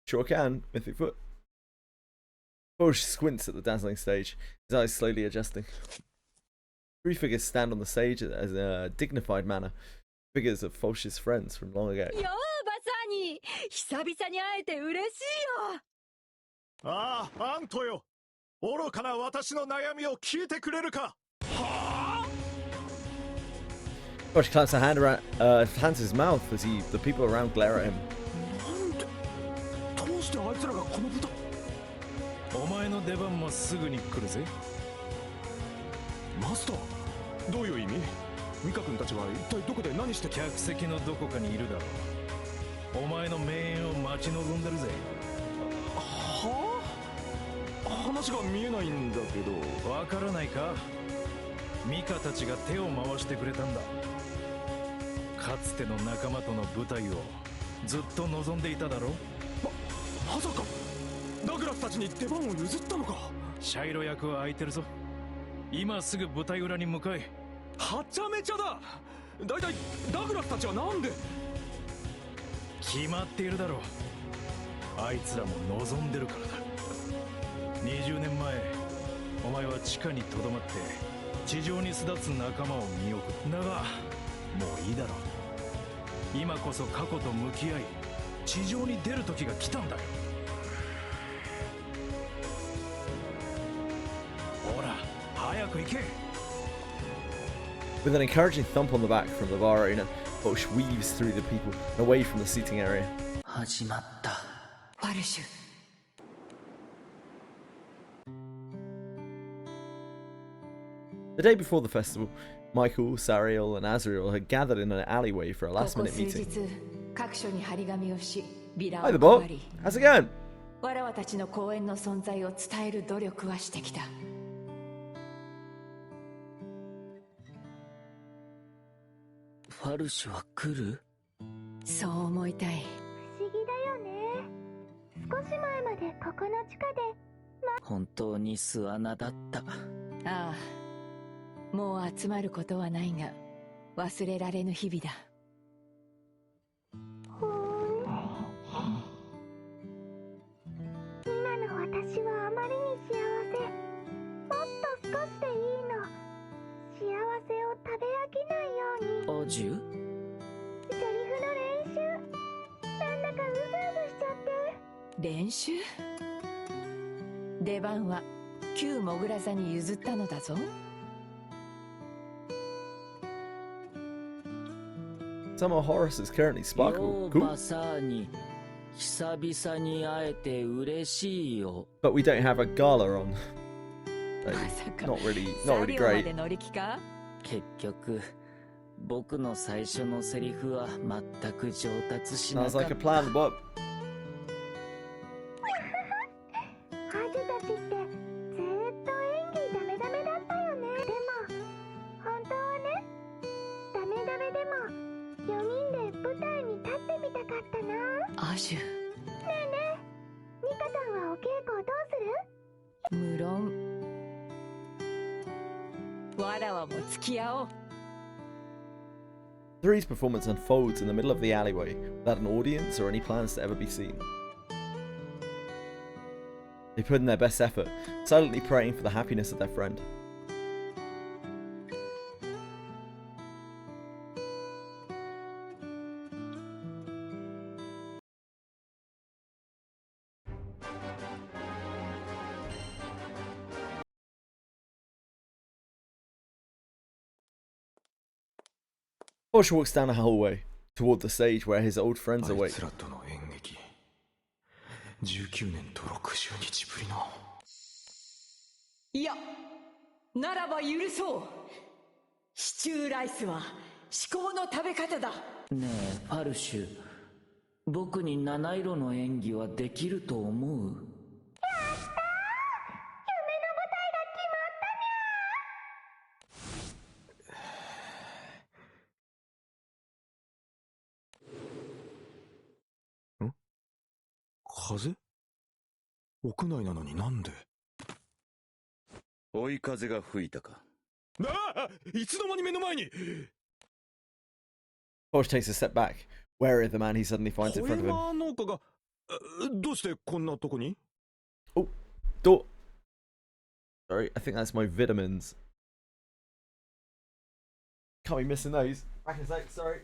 Sure can, mythic foot. Bosch squints at the dazzling stage, his eyes slowly adjusting. 3 figures stand on the stage in a dignified manner. Figures of Fulch's friends from long ago. よーバサニー、久々に会えて嬉しいよ。ああ、アントよ。愚かな私の悩みを聞いてくれるか。Bosch clamps a hand around, hands his mouth as the people around glare at him. どうしてあいつらがこの舞台？お前の出番もすぐに来るぜ。マスター、どういう意味？ミカ君たちは一体どこで何して？客席のどこかにいるだろう。お前の命運を待ち望んでるぜ。はあ？話が見えないんだけど。わからないか？ミカたちが手を回してくれたんだ。かつての仲間との舞台をずっと望んでいただろう。まさかダグラスたちに出番を譲ったのか？シャイロ役は空いてるぞ。今すぐ舞台裏に向かえ。はちゃめちゃだ。だいたいダグラスたちはなんで？決まっているだろう。あいつらも望んでるからだ。20年前お前は地下にとどまって地上に巣立つ仲間を見送る。だがもういいだろう。今こそ過去と向き合い地上に出る時が来たんだよ。ほら早く行け。 With an encouraging thump on the back from the bar owner, Bosch weaves through the people and away from the seating area. 始まった。ファルシュ。The day before the festival, Michael, Sariel, and Azriel had gathered in an alleyway for a last-minute meeting. 各所に張り紙をし、ビラを Hi the 配 Bob. り、 How's it going? わらわたちの公演の存在を伝える努力はしてきた。ファルシュは来る？そう思いたい。不思議だよね。少し前までここの地下で本当に巣穴だった。ああ、もう集まることはないが忘れられぬ日々だ。今の私はあまりに幸せ。もっと少しでいいの。幸せを食べ飽きないように。アジュ？セリフの練習、なんだかうずうずしちゃって。練習？出番は旧モグラ座に譲ったのだぞ。Summer Horus is currently Sparkle. まさに久々に会えて嬉しいよ。 But we don't have a gala on. Not really great. 結局僕の最初のセリフは全く上達しなかった。 Sounds like a plan, but ハジュたちってずーっと演技ダメダメだったよね。でも本当はね、ダメダメでも4人で舞台に立ってみたかったな。アジュ。ねえねえ、ミカさんはお稽古どうする？無論わらわも付き合おう。Three's performance unfolds in the middle of the alleyway without an audience or any plans to ever be seen. They put in their best effort, silently praying for the happiness of their friend. Porsche walks down a hallway toward the stage where his old friends await. 19年と60日ぶりの。いや、ならば許そう。シチューライスは至高の食べ方だ。ねえファルシュ、僕に七色の演技はできると思う？風？屋内なのになんで？追い風が吹いたか。ああ！いつの間に目の前に！ Porsche takes a step back, wary of the man he suddenly finds in front of him. 小山農家がどうしてこんなとこに？ Oh, sorry, I think that's my vitamins. Can't be missing those. Back in a sec, sorry.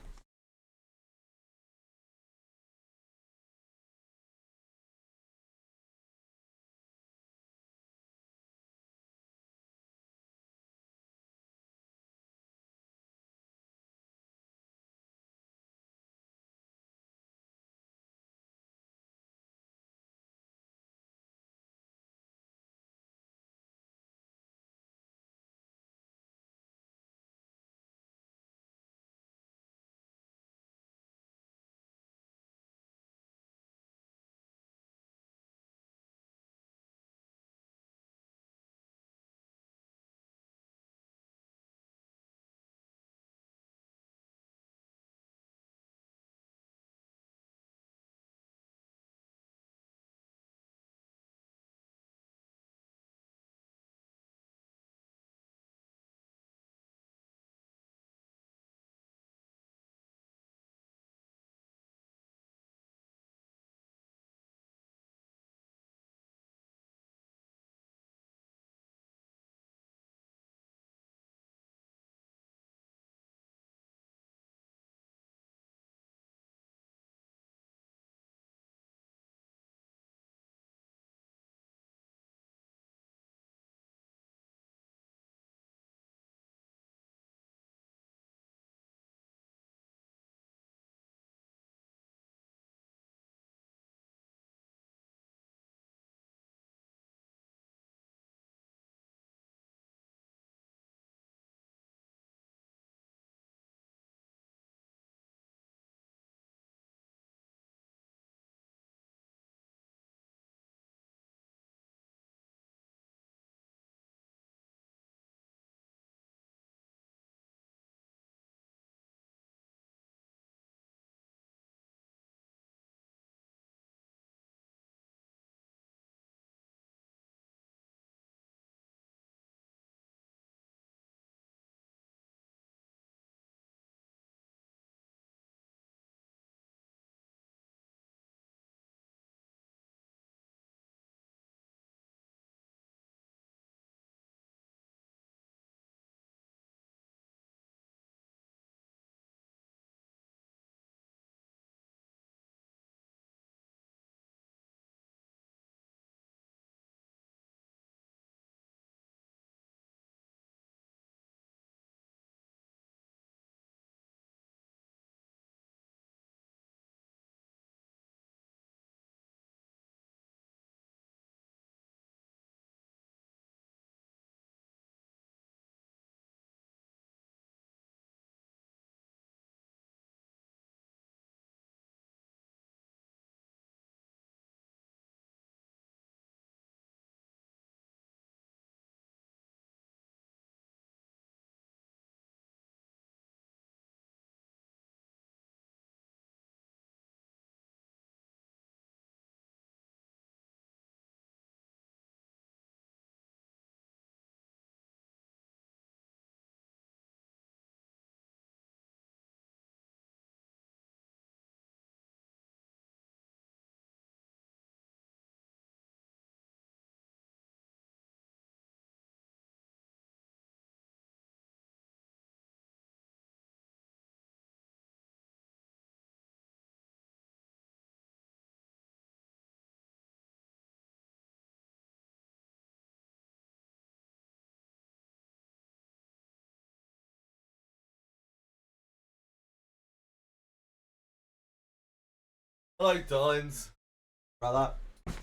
Hello, darlings. About that.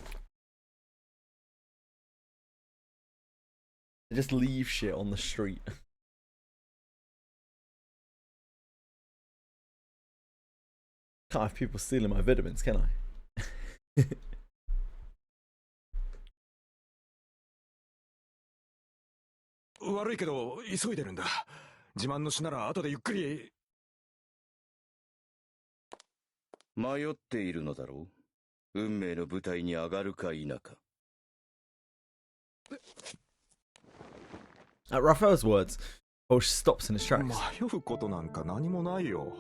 They just leave shit on the street. Can't have people stealing my vitamins, can I?悪いけど急いでるんだ。自慢の詩なら後でゆっくり。迷っているのだろう。運命の舞台に上がるか否か。At Raphael's words, Walsh stops in his tracks. 迷うことなんか何もないよ。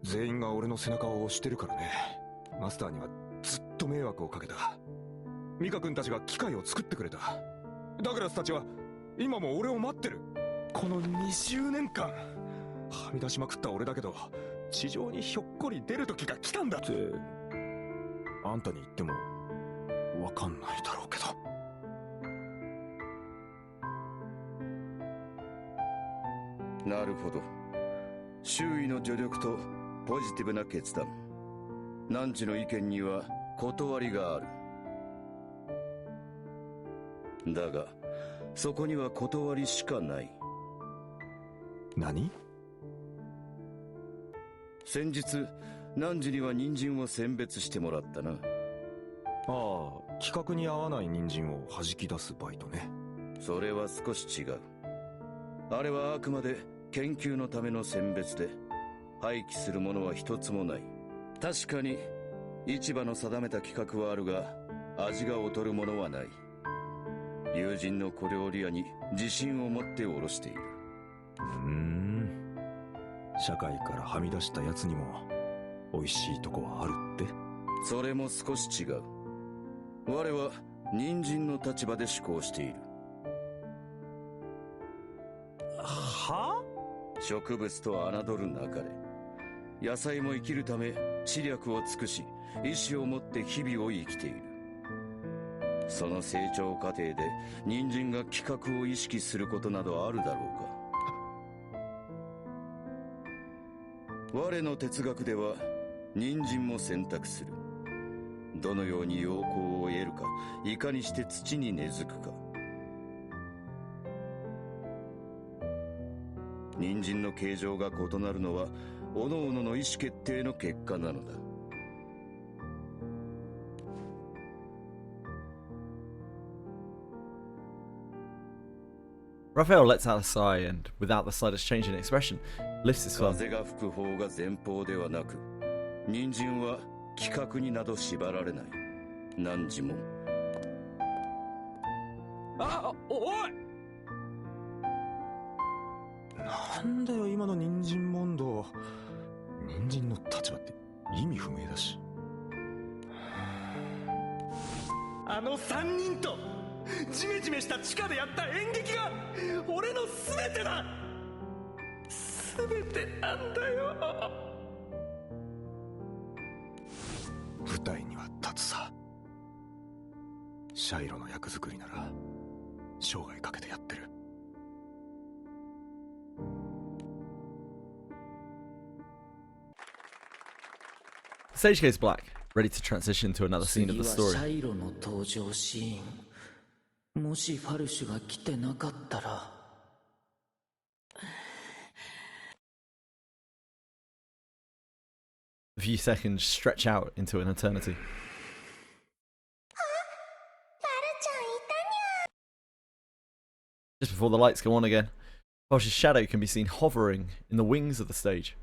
全員が俺の背中を押してるからね。マスターにはずっと迷惑をかけた。ミカ君たちが機械を作ってくれた。ダグラスたちは今も俺を待ってる。この20年間はみ出しまくった俺だけど、地上にひょっこり出る時が来たんだって。あんたに言ってもわかんないだろうけど。なるほど。周囲の助力とポジティブな決断。汝の意見には断りがある。だがそこには断りしかない。何？先日汝には人参を選別してもらったな。ああ、規格に合わない人参を弾き出すバイトね。それは少し違う。あれはあくまで研究のための選別で、廃棄するものは一つもない。確かに市場の定めた規格はあるが、味が劣るものはない。友人の小料理屋に自信を持って卸している。社会からはみ出したやつにも美味しいとこはあるって。それも少し違う。我は人参の立場で思考している。は？植物と侮るなかれ。野菜も生きるため知略を尽くし、意志を持って日々を生きている。その成長過程で人参が規格を意識することなどあるだろうか。我の哲学では人参も選択する。どのように陽光を得るか、いかにして土に根付くか。人参の形状が異なるのは各々の意思決定の結果なのだ。Raphael lets out a sigh and, without the slightest change in expression, lifts his thumb. 風が吹く方が前方ではなく、人参は規格になど縛られない。汝も。あ、おい！なんだよ今の人参問答。人参の立場って意味不明だし。あの3人とジメジメした地下でやった演劇が俺の全てだ。全てなんだよ。舞台には立つさ。シャイロの役作りなら生涯かけてやってる。The stage goes black, ready to transition to another scene of the 次は story. シャイロの登場シーン。もしファルシュが来てなかったら。A few seconds stretch out into an eternity. Just before the lights go on again, Walsh's shadow can be seen hovering in the wings of the stage.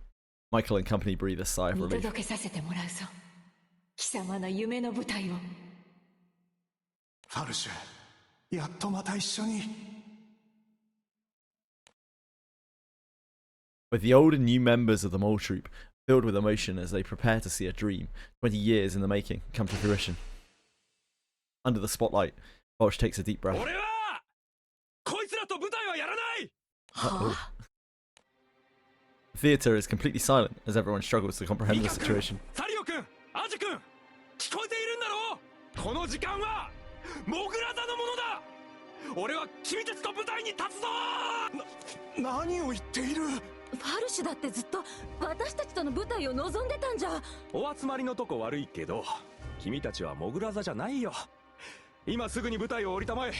Michael and company breathe a sigh of 見 relief. 届けさせてもらうぞ。貴様の夢の舞台を。ファルシュ、やっとまた一緒に。With the old and new members of the Mole Troupe filled with emotion as they prepare to see a dream, 20 years in the making, come to fruition. Under the spotlight, Walsh takes a deep breath. 俺はこいつらと舞台はやらない。 Uh-oh. The theatre is completely silent as everyone struggles to comprehend the situation. サリオ君、アジ君、聞こえているんだろう。この時間はモグラ座のものだ。俺は君たちと舞台に立つぞ。何を言っている。ファルシュだってずっと私たちとの舞台を望んでたんじゃ。お集まりのとこ悪いけど、君たちはモグラ座じゃないよ。今すぐに舞台を降りたまえ。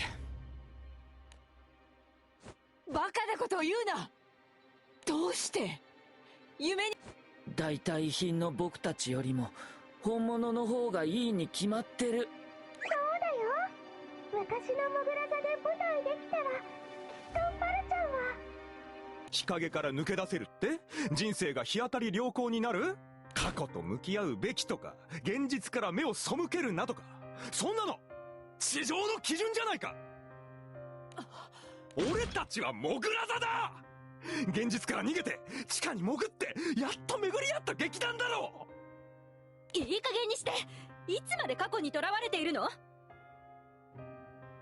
バカなことを言うな。どうして夢に。代替品の僕たちよりも本物の方がいいに決まってる。そうだよ。昔のモグラ座で舞台できたら、きっとパルちゃんは日陰から抜け出せるって？人生が日当たり良好になる？過去と向き合うべきとか、現実から目を背けるなとか、そんなの地上の基準じゃないか。俺たちはモグラ座だ。現実から逃げて地下に潜ってやっと巡り合った劇団だろう。いい加減にして。いつまで過去にとらわれているの？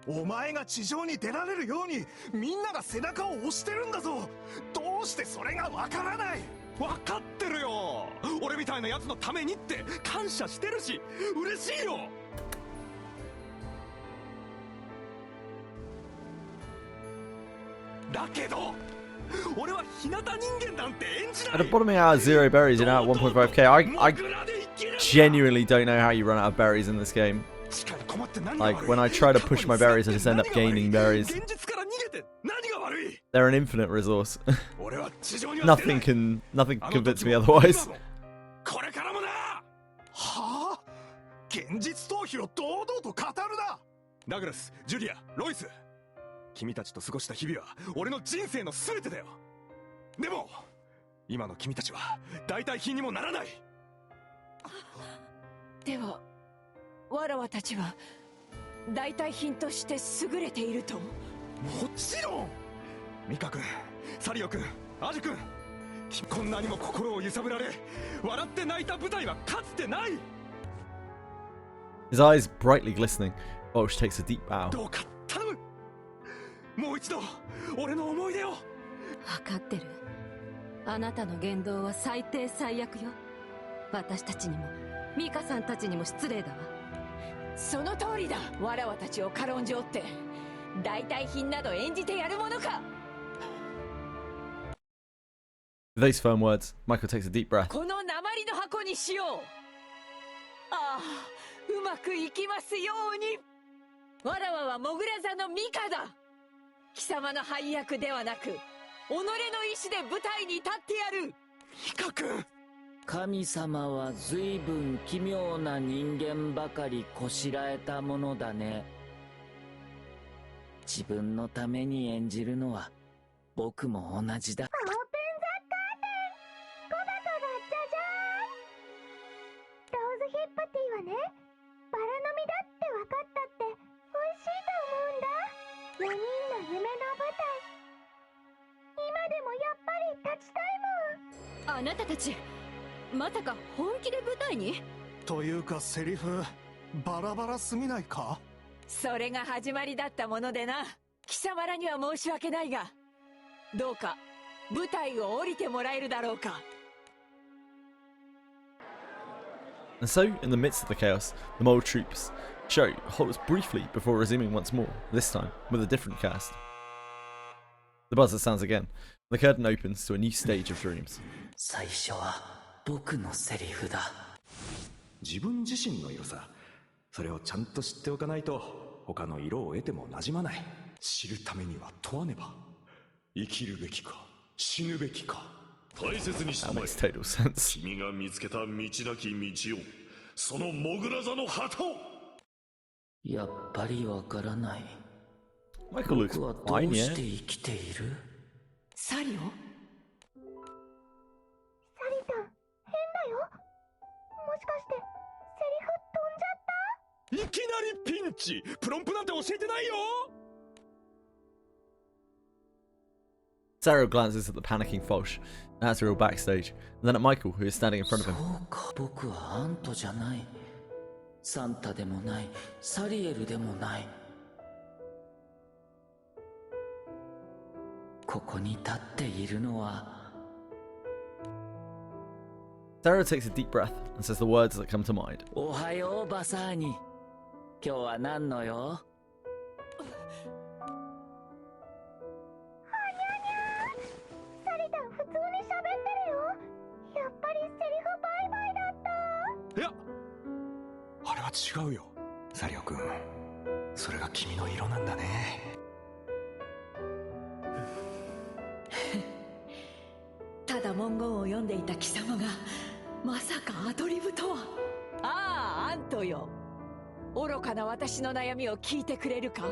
お前が地上に出られるようにみんなが背中を押してるんだぞ。どうしてそれがわからない？分かってるよ。俺みたいなやつのためにって感謝してるし嬉しいよ。だけど俺は日向人間なんて演じない。 At a bottoming out at 0 berries and out at 1.5k, I genuinely don't know how you run out of berries in this game. Like, when I try to push my berries, I just end up gaining berries. They're an infinite resource. Nothing can convince me otherwise. はあ？現実逃避を堂々と語るな。ダグラス、ジュリア、ロイス、君たちと過ごした日々は俺の人生の全てだよ。でも今の君たちは代替品にもならない。ではわらわたちは代替品として優れていると？もちろん。ミカ君、サリオ君、アジ君、こんなにも心を揺さぶられ笑って泣いた舞台はかつてない。 His eyes brightly glistening. Walsh takes a deep bow. どうか頼む。もう一度俺の思い出を。分かってる。あなたの言動は最低最悪よ。私たちにもミカさんたちにも失礼だわ。その通りだ。わらわたちを軽んじおって代替品など演じてやるものか。 With those firm words, Michael takes a deep breath. この鉛の箱にしよう。ああ、うまくいきますように。わらわはモグラ座のミカだ。貴様の配役ではなく己の意志で舞台に立ってやる。ミカ君、神様は随分奇妙な人間ばかりこしらえたものだね。自分のために演じるのは僕も同じだ。オープンザカーテン。コバトがじゃじゃーん。ローズヒップティーはね、バラ飲みだって分かったって美味しいと思うんだ。4人の夢の舞台、今でもやっぱり立ちたいもん。あなたたちまさか本気で舞台に？というかセリフバラバラすぎないか？それが始まりだったものでな。貴様らには申し訳ないが、どうか舞台を降りてもらえるだろうか。 And so, in the midst of the chaos, the mole troops show halts briefly before resuming once more, this time with a different cast. The buzzer sounds again. The curtain opens to a new stage of dreams. 最初は僕のセリフだ。自分自身の色さ、それをちゃんと知っておかないと他の色を得ても馴染まない。知るためには問わねば。生きるべきか死ぬべきか。大切にしたまえ。 Total sense. 君が見つけた道なき道を、そのモグラ座の旗を。やっぱりわからない。 Michael looks 僕はど fine, う yeah. して生きている？サリオ？サリタン、変だよ。もしかしてセリフ飛んじゃった？いきなりピンチ。プロンプなんて教えてないよ。 Sarah glances at the panicking Falsh and Azrael backstage, and then at Michael, who is standing in front of him. そうか、僕はアントじゃない。サンタでもない。サリエルでもない。ここに立っているのは。 Sarah takes a deep breath and says the words that come to mind. おはよう、バサーニ。今日は何の用？サリタン、普通に喋違うよ。サリオ君、それが君の色なんだね。ただ文言を読んでいた貴様がまさかアドリブとは。ああ、アントよ、愚かな私の悩みを聞いてくれるか。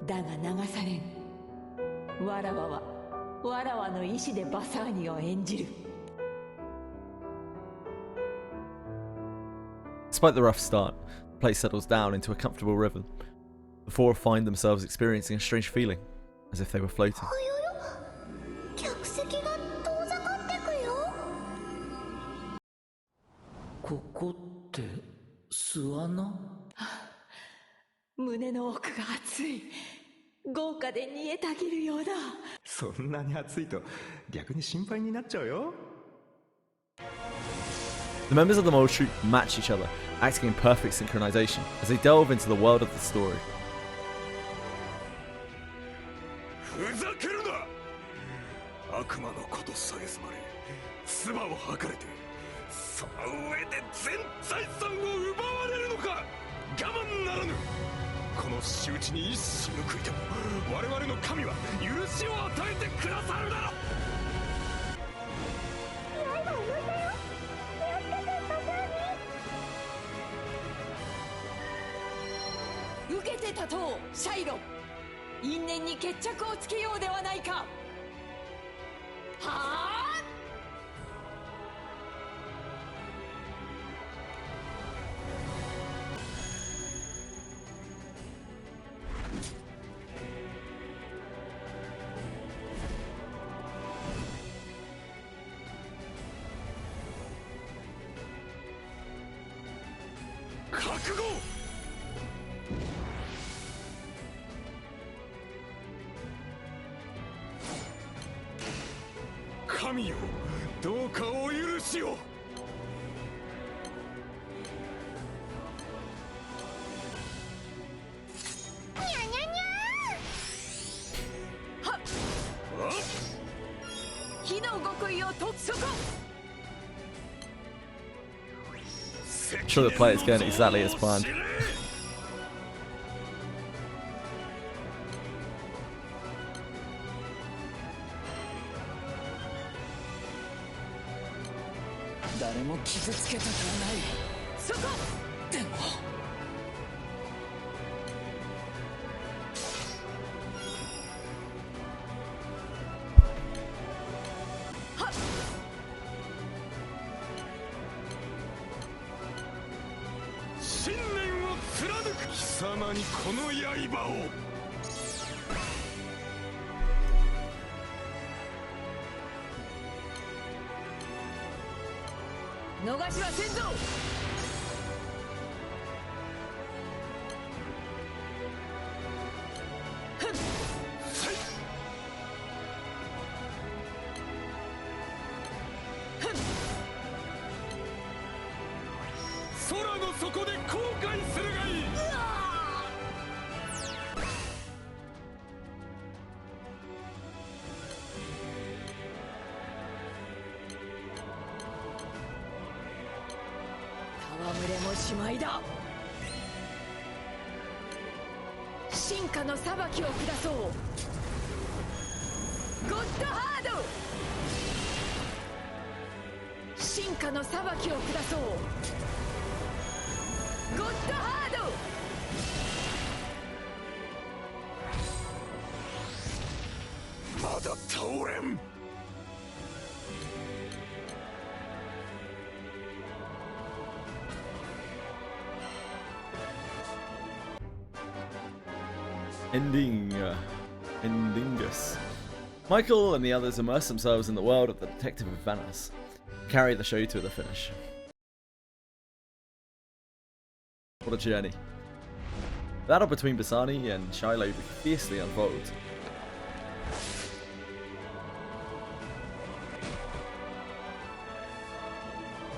だが流されん。わらわはわらわの意志でバサーニを演じる。 Despite the rough start, the place settles down into a comfortable rhythm. The four find themselves experiencing a strange feeling, as if they were floating. 客席が遠ざかってくよ。ここって巣穴？胸の奥が熱い。豪華で煮えたぎるようだ。そんなに暑いと逆に心配になっちゃうよ。 The members of the mole troupe match each other, acting in perfect synchronization as they delve into the world of the story. ふざけるな。悪魔のことさえすまれ、唾を吐かれて、その上で全財産を奪われるのか。我慢ならぬ。この仕打ちに一矢報いても我々の神は許しを与えてくださるだろう。受けて立とうシャイロ。因縁に決着をつけようではないか。はあ。覚悟。神よ、どうかお許しを。火の極意をとそこ。 I'm sure the play is going exactly as planned. 誰も傷つけたくはない。そこ。でも信念を貫く。貴様にこの刃を。逃しはせんぞ。空の底で後悔するがいい。戯れもしまいだ。進化の裁きを下そう。ゴッドハード。進化の裁きを下そう。ゴッドハード。まだ倒れん。Endingus. Michael and the others immerse themselves in the world of the Detective of Venice, carry the show to the finish. What a journey. The battle between Bassani and Shiloh fiercely unfolds.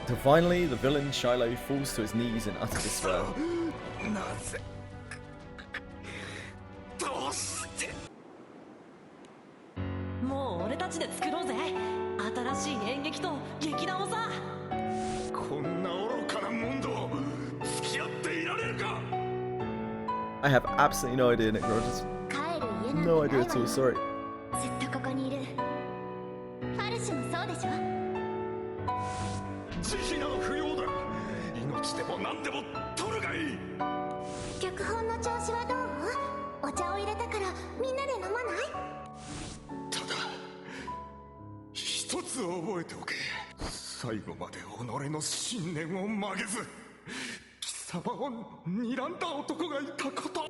Until finally, the villain Shiloh falls to his knees in utter despair. なぜ。どうして。もう俺たちで作ろうぜ。新しい演劇と劇団をさ。こんな愚かな問答、I have absolutely no idea, Nick Rogers. No idea at all, sorry. ずっとここにいる。ファルシュもそうでしょ。慈悲など不要だ。命でも何でも取るがいい。脚本の調子はどう？お茶を入れたからみんなで飲まない？ただ一つ覚えておけ。最後まで己の信念を曲げず貴様を睨んだ男がいたこと。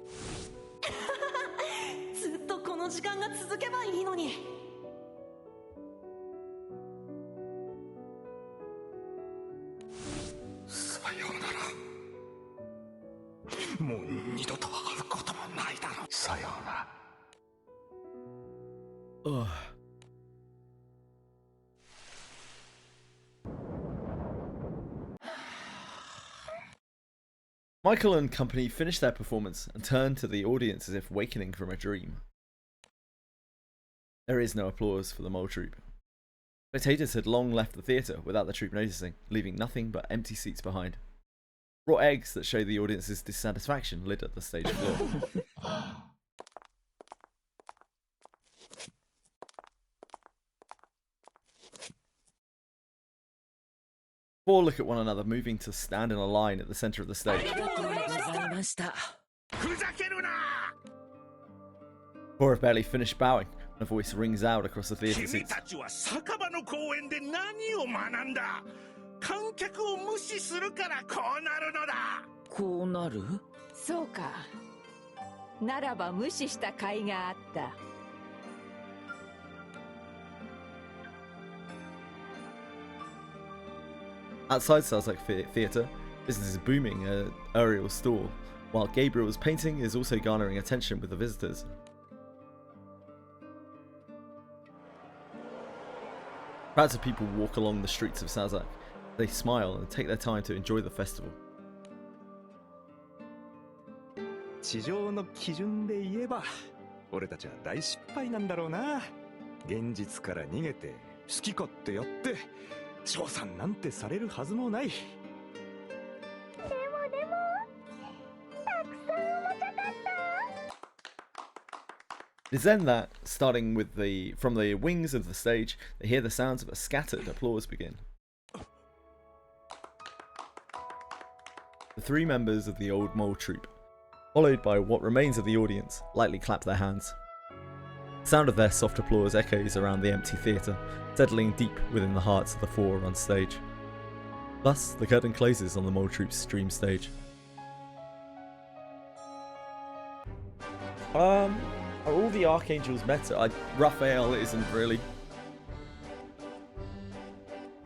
ずっとこの時間が続けばいいのに。さようなら。もう二度と会うこともないだろう。さようなら。Ugh. Michael and company finished their performance and turned to the audience as if wakening from a dream. There is no applause for the mole troupe. Spectators had long left the theatre without the troupe noticing, leaving nothing but empty seats behind. Raw eggs that showed the audience's dissatisfaction lit at the stage floor. Four look at one another, moving to stand in a line at the centre of the stage. Four have barely finished bowing, and a voice rings out across the theatre seats. "そうか。ならば無視した甲斐があった。Outside Salzach Theatre, business is booming at Uriel's stall, while Gabriel's painting is also garnering attention with the visitors. Crowds of people walk along the streets of Salzach. They smile and take their time to enjoy the festival. 地上の基準で言えば俺たちは大失敗なんだろうな。現実から逃げて好き勝手やって称賛なんてされるはずもない。でもたくさんおもちゃ買った。 It is then that, starting with from the wings of the stage, they hear the sounds of a scattered applause begin. The three members of the old mole troupe, followed by what remains of the audience, lightly clap their hands. The sound of their soft applause echoes around the empty theatre, settling deep within the hearts of the four on stage. Thus, the curtain closes on the mole troupe's stream stage. Are all the archangels meta? Raphael isn't really.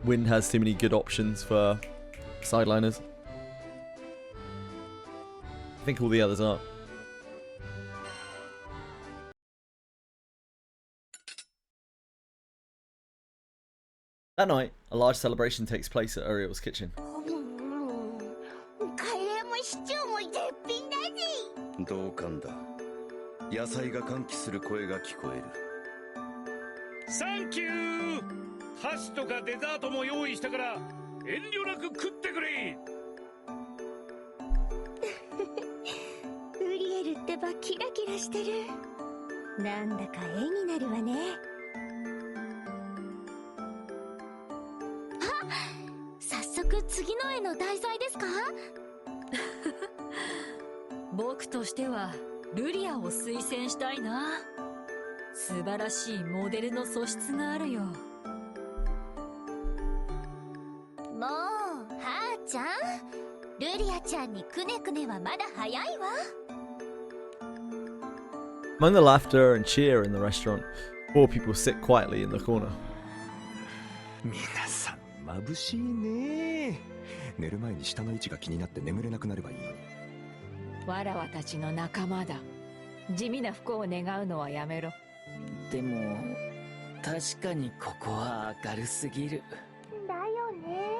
Wind has too many good options for sideliners. I think all the others are. That night, a large celebration takes place at Uriel's kitchen. カレーもシチューも絶品だぜ。同感だ。野菜が歓喜する声が聞こえる。サンキュー。箸とかデザートも用意したから遠慮なく食ってくれ。ウリエルってばキラキラしてる。なんだか絵になるわね。早速次の絵の題材ですか？僕としてはルリアを推薦したいな。素晴らしいモデルの素質があるよ。もう、はーちゃん。ルリアちゃんにくねくねはまだ早いわ。Among the laughter and cheer in the restaurant, four people sit quietly in the corner. 皆さん眩しいね。寝る前に下の位置が気になって眠れなくなればいいのに。わらわたちの仲間だ。地味な不幸を願うのはやめろ。でも確かにここは明るすぎる。だよね。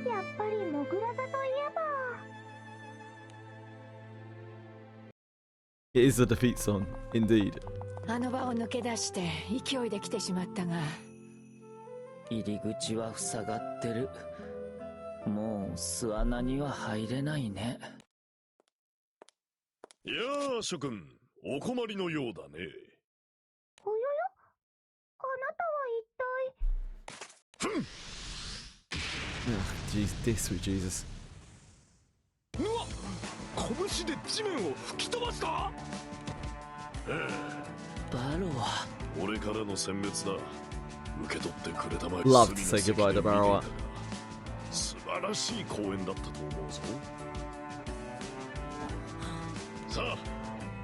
やっぱりモグラ座といえば。It is a defeat song, indeed. あの場を抜け出して勢いで来てしまったが。入り口は塞がってる。もう巣穴には入れないね。いやー、諸君、お困りのようだね。およよ、あなたは一体。Jeez, this sweet Jesus. うわっ、拳で地面を吹き飛ばした。バロは俺からの殲滅だ。受け取ってくれたまえ。 Love to say goodbye to Barrow. 素晴らしい公演だったと思うぞ。さ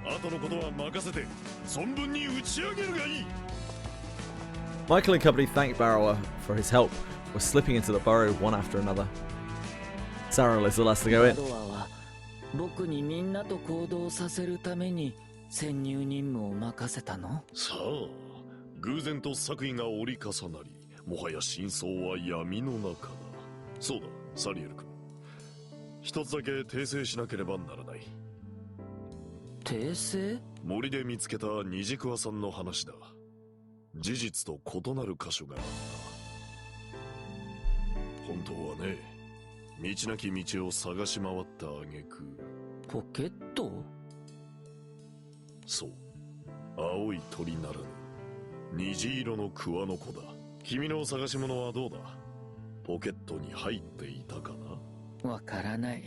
あ、後のことは任せて存分に打ち上げるがいい。 Michael and company thank Barrow for his help. We're slipping into the burrow one after another. Sarah is the last to go in. バロアは僕にみんなと行動させるために潜入任務を任せたの？さあ、偶然と作為が折り重なり、もはや真相は闇の中だ。そうだ、サリエル君。一つだけ訂正しなければならない。訂正？森で見つけた二軸輪さんの話だ。事実と異なる箇所があった。本当はね、道なき道を探し回った挙句。ポケット？そう、青い鳥ならぬ虹色の桑の子だ。君の探し物はどうだ？ポケットに入っていたかな？わからない。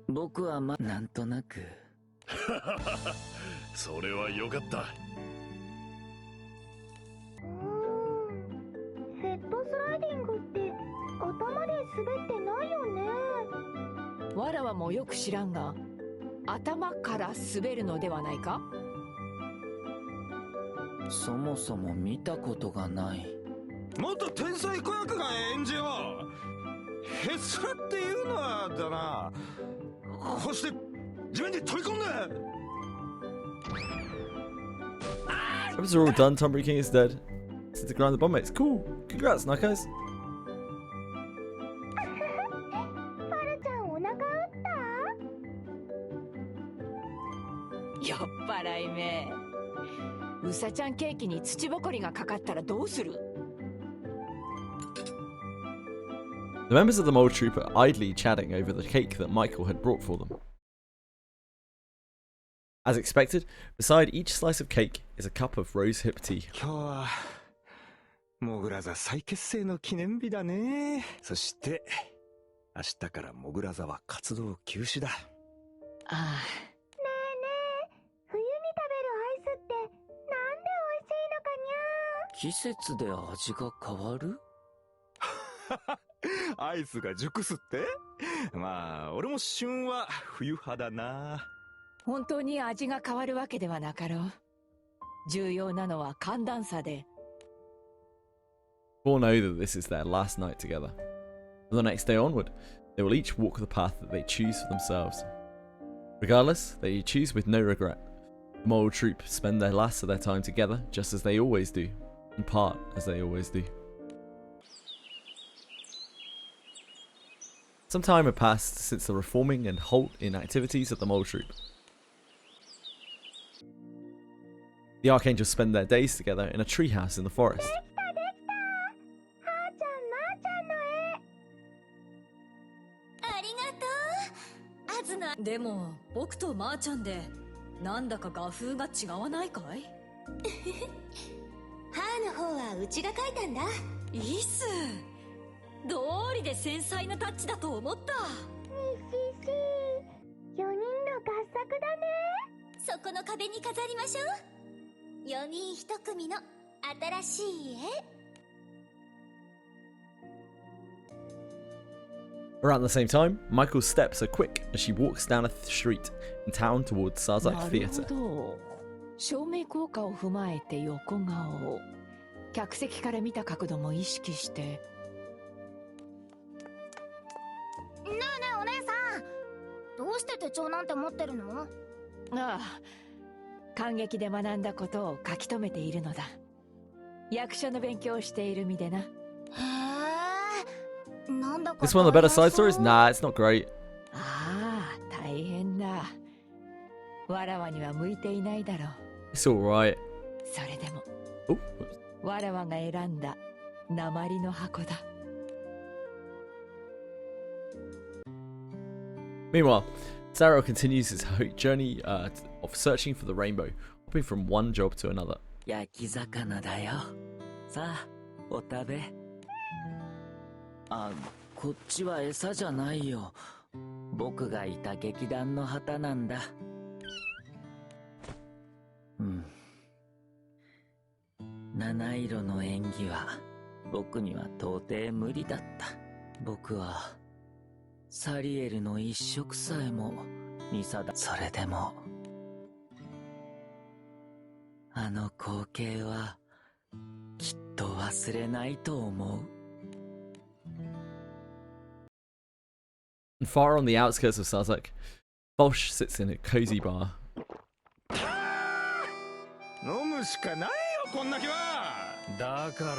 僕はなんとなく。それはよかった。ヘッドスライディングって頭で滑ってないよね。わらわもよく知らんが、頭から滑るのではないか？そもそも見たことがない。もっと天才子役が演じよう。へつらっていうのはだな。こうして地面に飛び込んで。Weapons are all done. Tombury King is dead. Since the ground the bomb mates. Cool. Congrats, Knuckles. パルちゃんお腹打った？酔っ払いめ。うさちゃんケーキに土ぼこりがかかったらどうする？ The members of the mole troop are idly chatting over the cake that Michael had brought for them. As expected, beside each slice of cake is a cup of rose hip tea. 今日はモグラ座再結成の記念日だね。そして明日からモグラ座は活動休止だ。ああ。ねえねえ、冬に食べるアイスってなんで美味しいのかにゃ？季節で味が変わる？アイスが熟すって？まあ俺も旬は冬派だな。本当に味が変わるわけではなかろう。重要なのは寒暖差で。All know that this is their last night together. From the next day onward, they will each walk the path that they choose for themselves. Regardless, they choose with no regret. The mole troop spend their last of their time together just as they always do, and part as they always do. Some time had passed since the reforming and halt in activities of the mole troop. The Archangels spend their days together in a treehouse in the forest. でも僕とまーちゃんでなんだか画風が違わないかい？歯の方はうちが描いたんだ。いいっす。どうりで繊細なタッチだと思った。4人の合作だね。そこの壁に飾りましょう。4人1組の新しい絵。Around the same time, Michael's steps are quick as she walks down a street in town towards Sarzak なる Theatre. ほど。照明効果を踏まえて横顔を。客席から見た角度も意識して。ねえねえお姉さん、どうして手帳なんて持ってるの？ああ、感激で学んだことを書き留めているのだ。役所の勉強をしている身でな。へえ、なんだか。 This one of the better side stories? Nah, it's not great. ああ、大変だ。わらわには向いていないだろう。It's alright. それでも、 Oh. わらわが選んだ鉛の箱だ。Meanwhile, Zaro continues his journey of searching for the rainbow, hopping from one job to another. 焼き魚だよ。さあ、お食べ。あ、こっちは餌じゃないよ。僕がいた劇団の旗なんだ。うん。七色の演技は僕には到底無理だった。僕はサリエルの一色さえも見定め。それでもあの光景はきっと忘れないと思う。Far on the outskirts of Sazak, Bolsh sits in a cozy bar. 飲むしかないよこんな日は。だから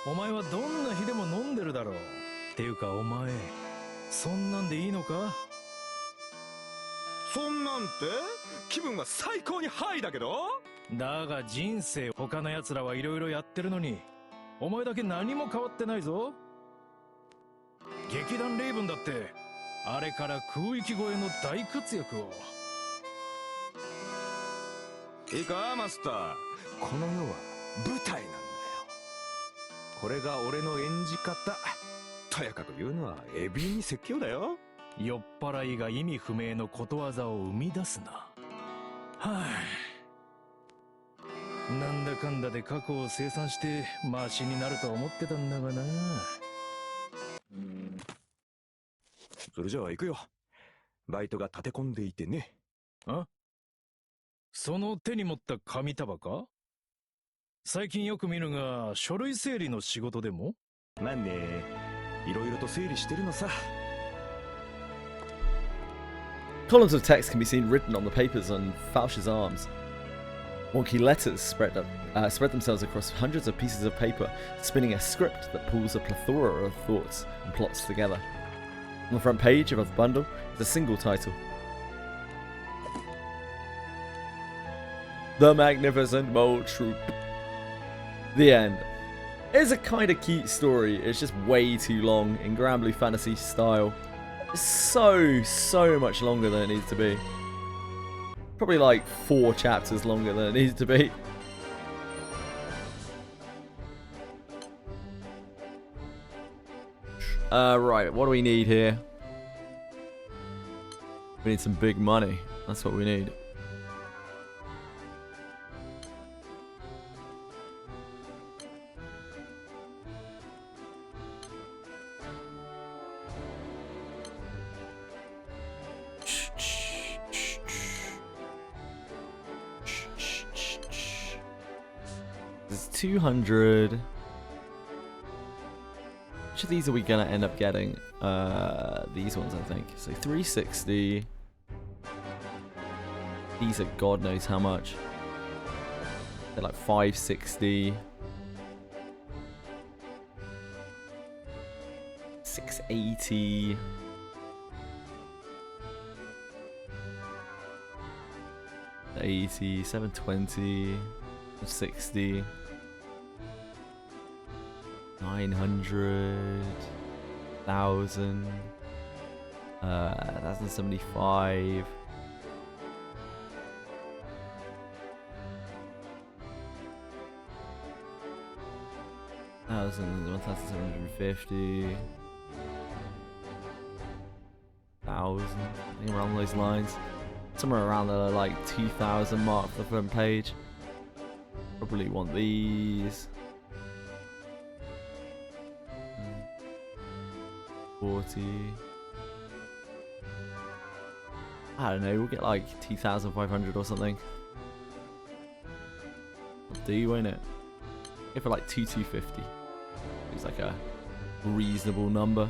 お前はどんな日でも飲んでるだろう。っていうかお前そんなんでいいのか。そんなんて気分が最高にハイだけど。だが人生他の奴らはいろいろやってるのにお前だけ何も変わってないぞ。劇団レイブンだってあれから空域越えの大活躍を。いいかマスター、この世は舞台なんだよ。これが俺の演じ方。とやかく言うのはエビに説教だよ。酔っ払いが意味不明のことわざを生み出すな。はあ、なんだかんだで過去を清算してマシになると思ってたんだがな。それじゃあ行くよ。バイトが立て込んでいてね。あ？その手に持った紙束か？最近よく見るが書類整理の仕事でも？まあね、いろいろと整理してるのさ。Columns of text can be seen written on the papers on Fauch's arms. Wonky letters spread themselves across hundreds of pieces of paper, spinning a script that pulls a plethora of thoughts and plots together. On the front page of a bundle is a single title. The Magnificent Mole Troop. The end. It's a kind of cute story, it's just way too long in Granblue Fantasy style. It's so much longer than it needs to be. Probably like 4 chapters longer than it needs to be. Right, what do we need here? We need some big money. That's what we need. There's 200. Which of these are we gonna end up getting? These ones, I think. So 360. These are God knows how much. They're like 560. 680. 80, 720, 60, 900, 1,000, 1,075, 1,750, 1,000, I think around those lines. Somewhere around the like 2,000 mark for the front page. Probably want these. 40. I don't know, we'll get like 2,500 or something. I'll do, won't it? Go for like 2,250. It's like a reasonable number.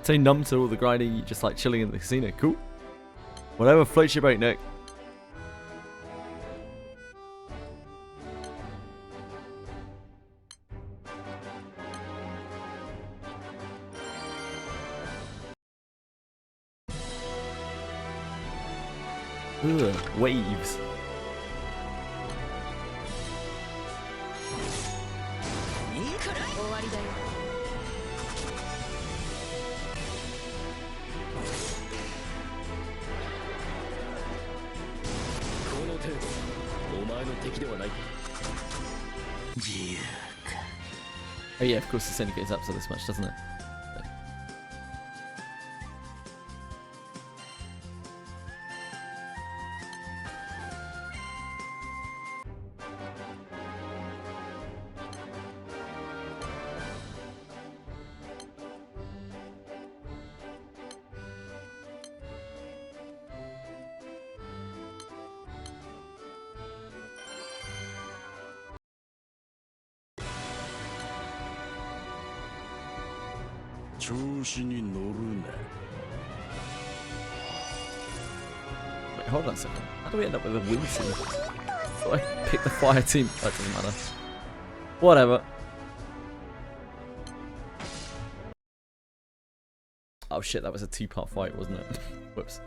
So numb to all the grinding, you just like chilling in the casino. Cool. Whatever floats your boat, Nick. Ugh, waves. 敵ではない。 Oh yeah, of course the syndicate is up to this much, doesn't it? Wait, hold on a second. How do we end up with a win team? Oh, I picked the fire team. That doesn't matter. Whatever. Oh shit, that was a two-part fight, wasn't it? Whoops.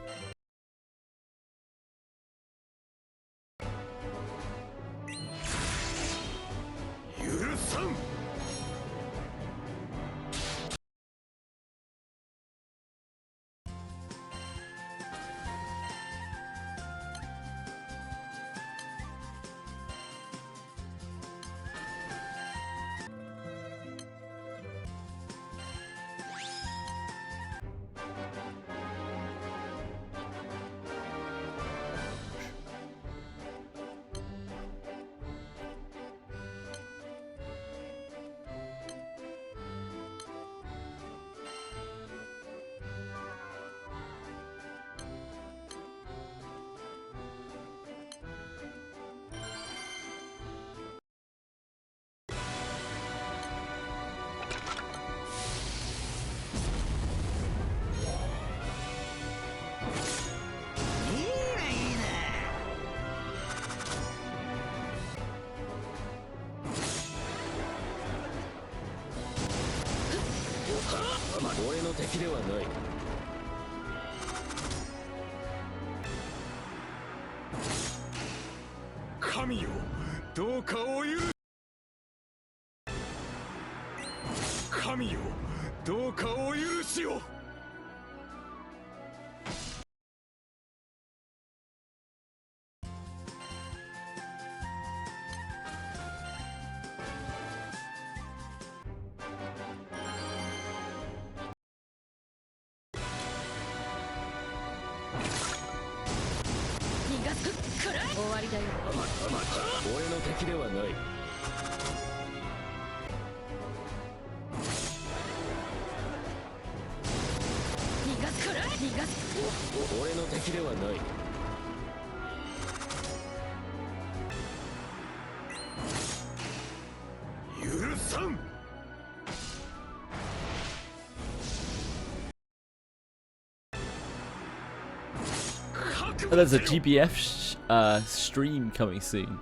Oh, there's a GBF stream coming soon.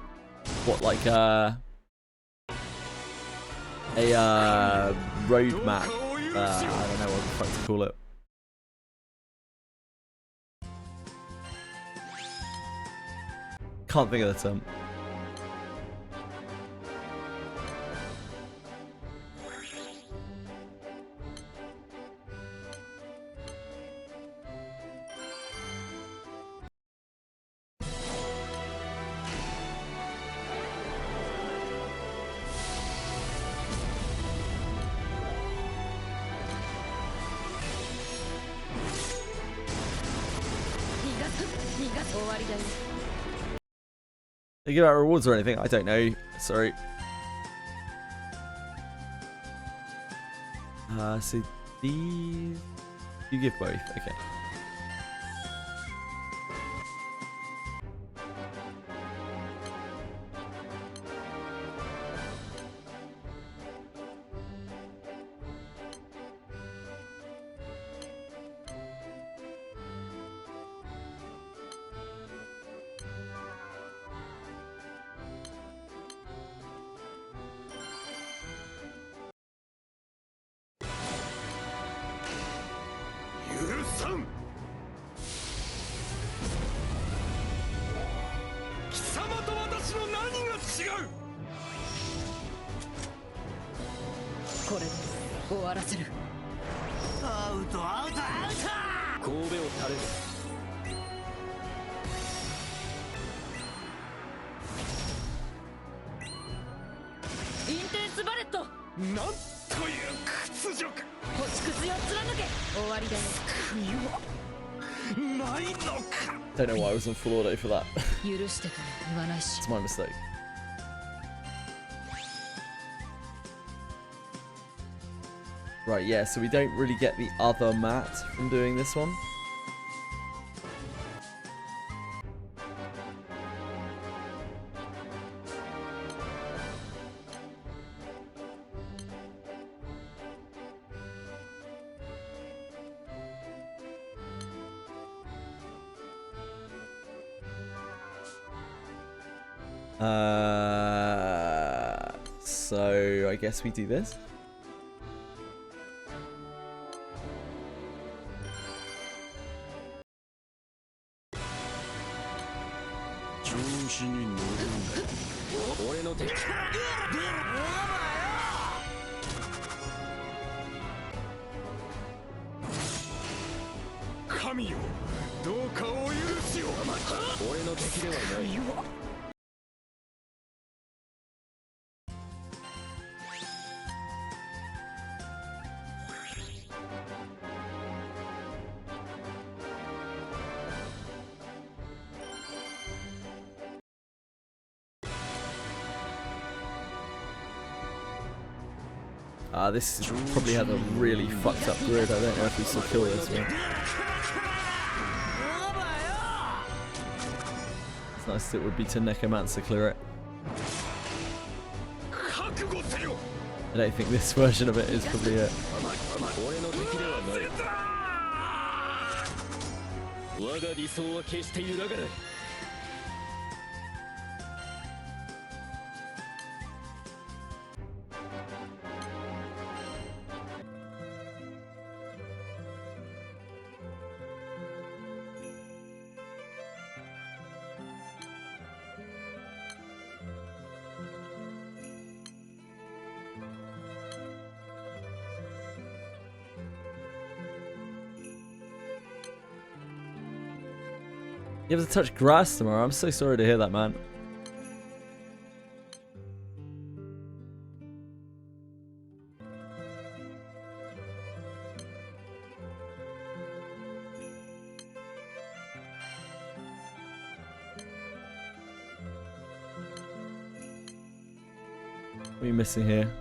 What, like a roadmap? I don't know what the fuck to call it. Can't think of the term. They give out rewards or anything? I don't know. Sorry. So these you give both. Okay. Don't know why I was on full auto for that. It's my mistake. Right, yeah, so we don't really get the other mat from doing this one. So I guess we do this. This probably had a really fucked up grid. I don't know if we still kill this one. It's nice it would be to Necromancer clear it. I don't think this version of it is probably it. You have to touch grass tomorrow. I'm so sorry to hear that, man. What are you missing here?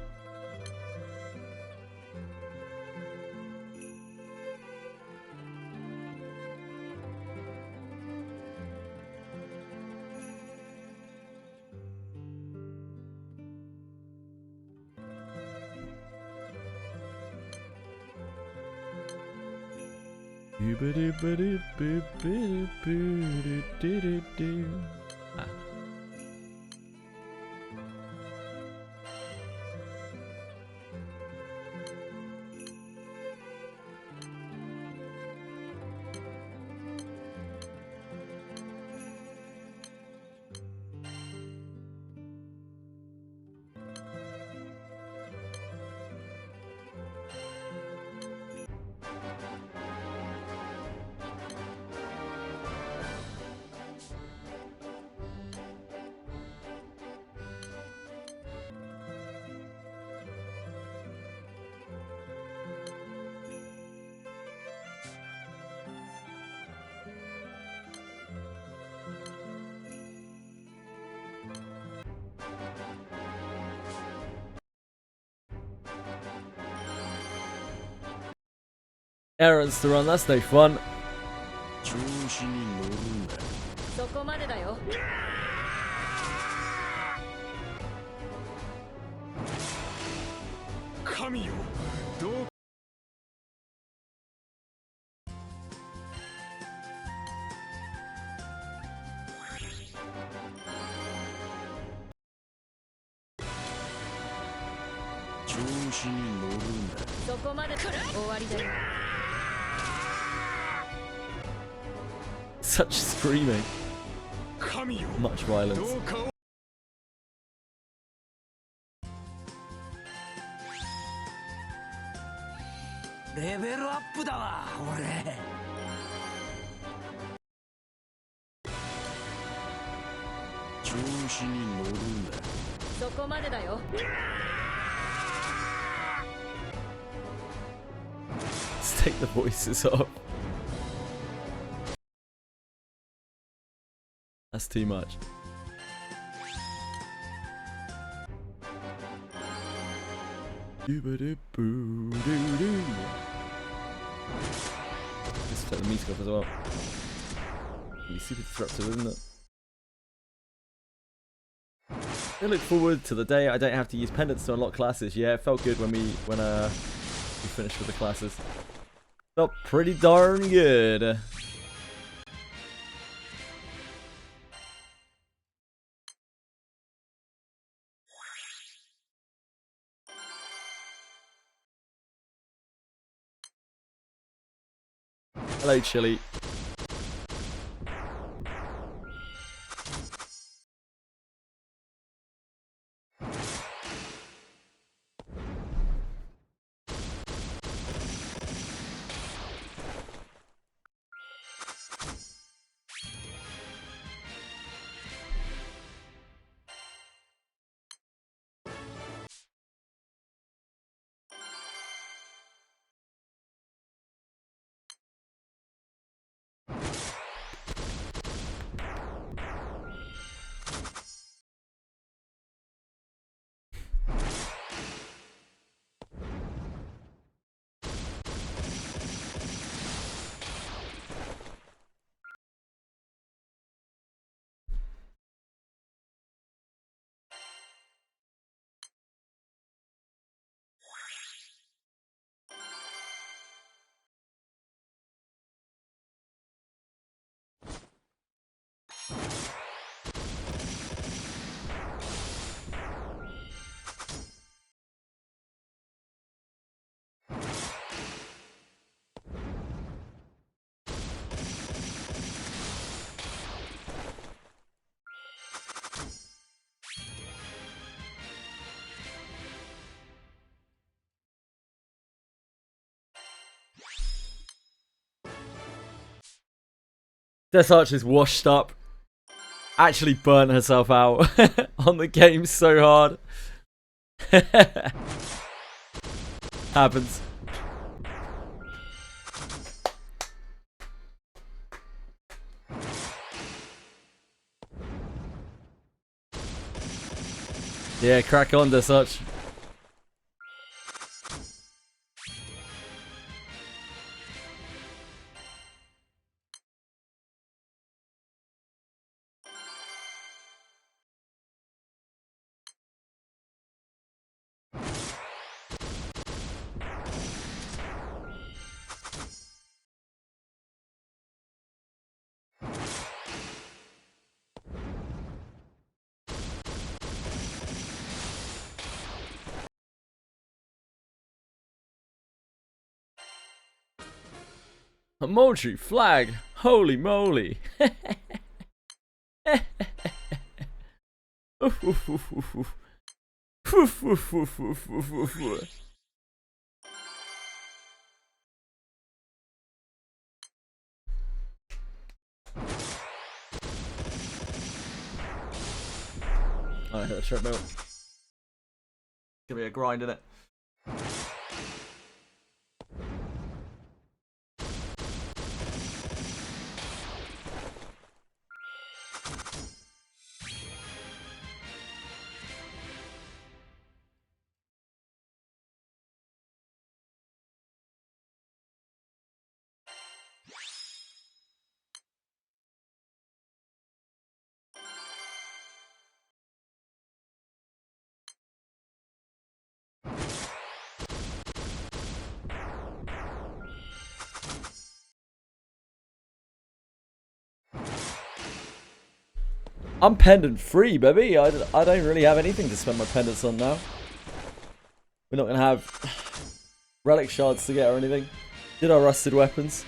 Ah. Errands to run, that's no fun. Such screaming. Much violence. take the voices off. That's too much. Just take the music off as well. It'll be super disruptive, isn't it? I look forward to the day I don't have to use pendants to unlock classes. Yeah, it felt good when we finished with the classes. Felt pretty darn good. Hello, Chili. Death Arch is washed up. Actually burnt herself out on the game so hard. Happens. Yeah, crack on, Death Arch. Emoji flag. Holy moly. I hit a treadmill. Gonna be a grind in it. I'm pendant free, baby. I don't really have anything to spend my pendants on now. We're not going to have relic shards to get or anything. Did our rusted weapons.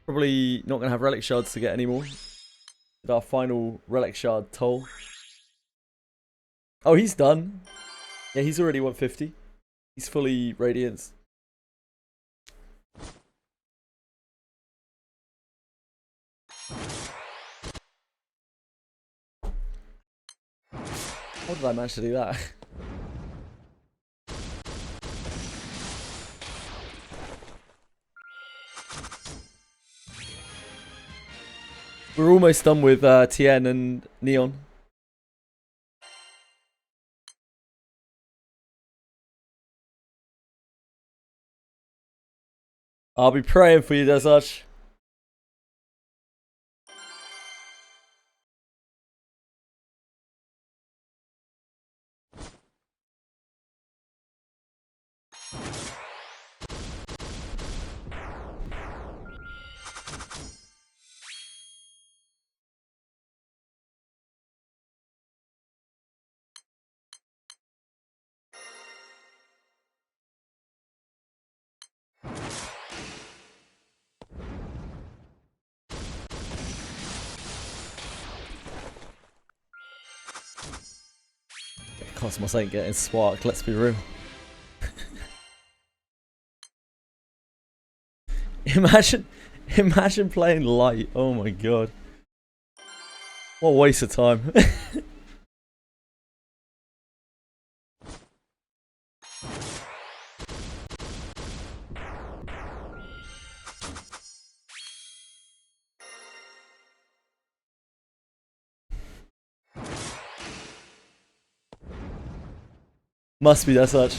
Probably not going to have relic shards to get anymore. Did our final relic shard toll. Oh, he's done. Yeah, he's already 150. He's fully radiance. How did I manage to do that? We're almost done with Tien and Neon. I'll be praying for you, Desarch. Cosmos ain't getting sparked, let's be real. Imagine playing light. Oh my god. What a waste of time. Must be that such.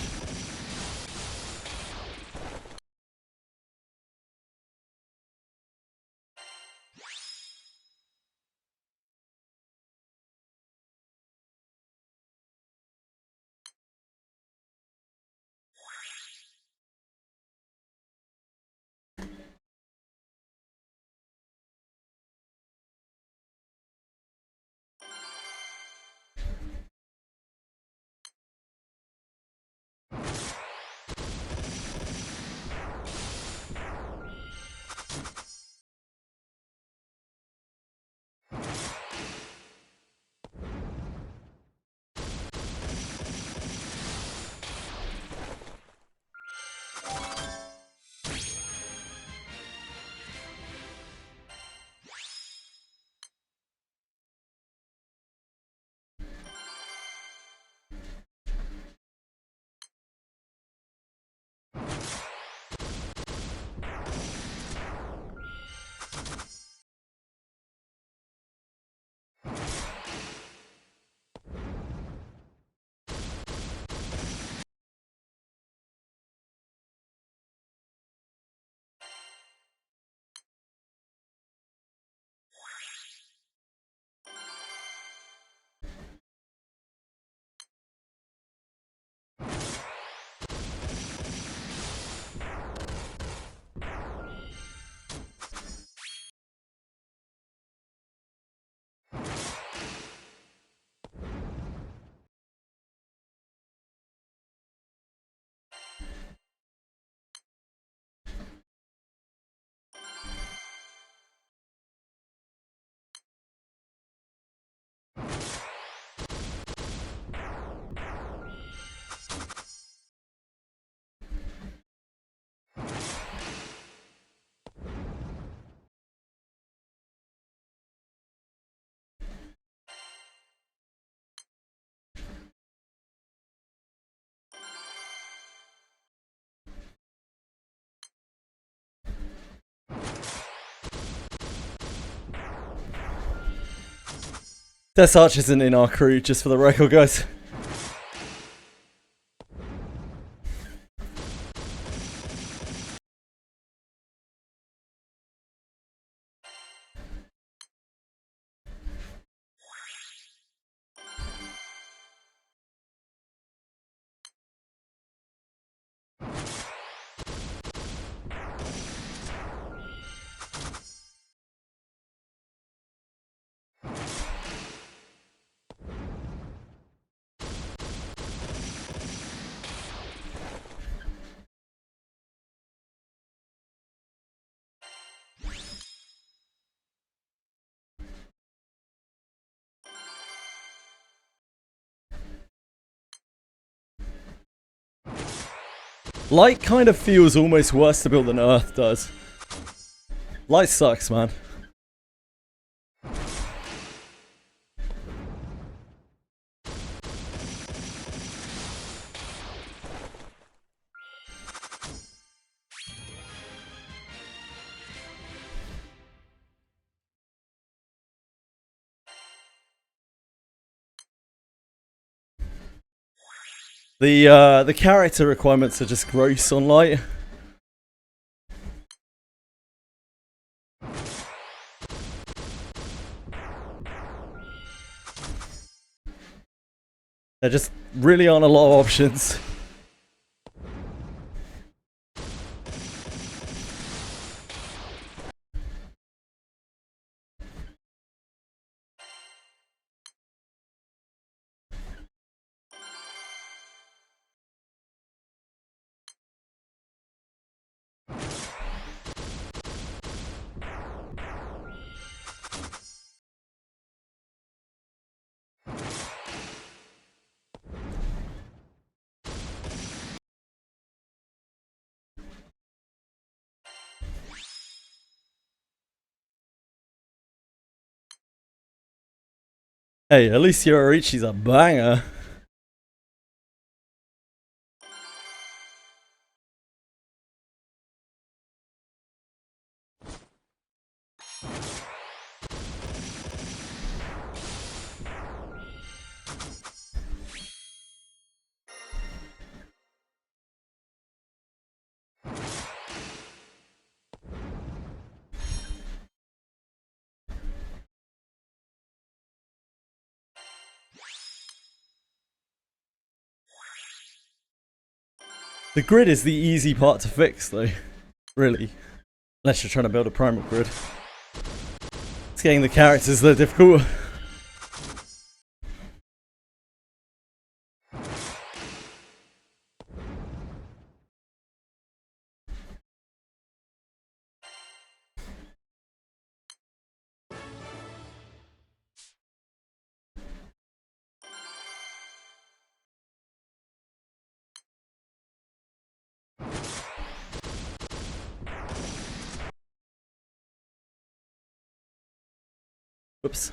Death Arch isn't in our crew, just for the record, guys. Light kind of feels almost worse to build than Earth does. Light sucks, man. The character requirements are just gross on Light. There just really aren't a lot of options. Hey, at least Yororichi's a banger. The grid is the easy part to fix, though. Really. Unless you're trying to build a primal grid. It's getting the characters that are difficult. Whoops.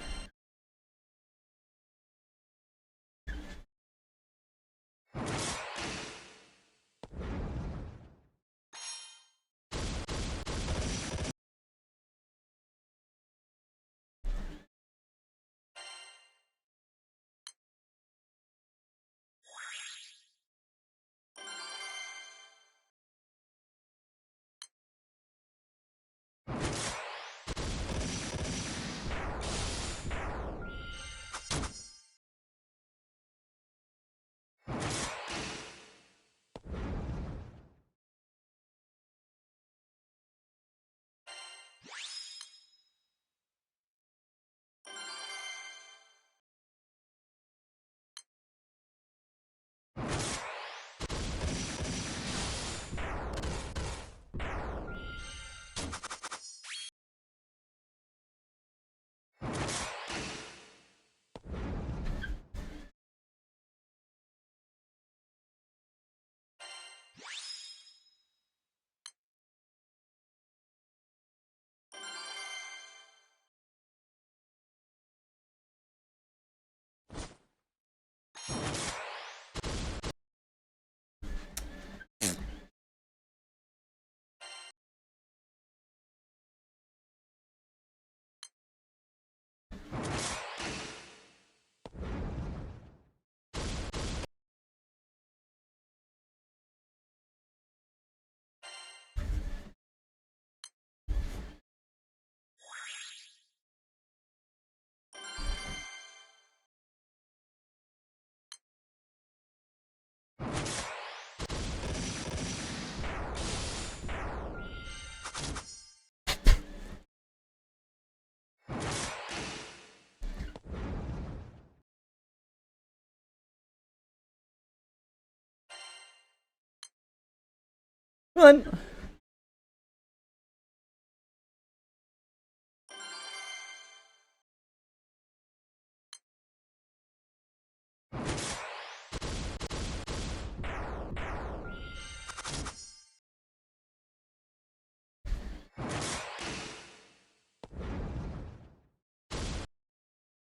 Come on.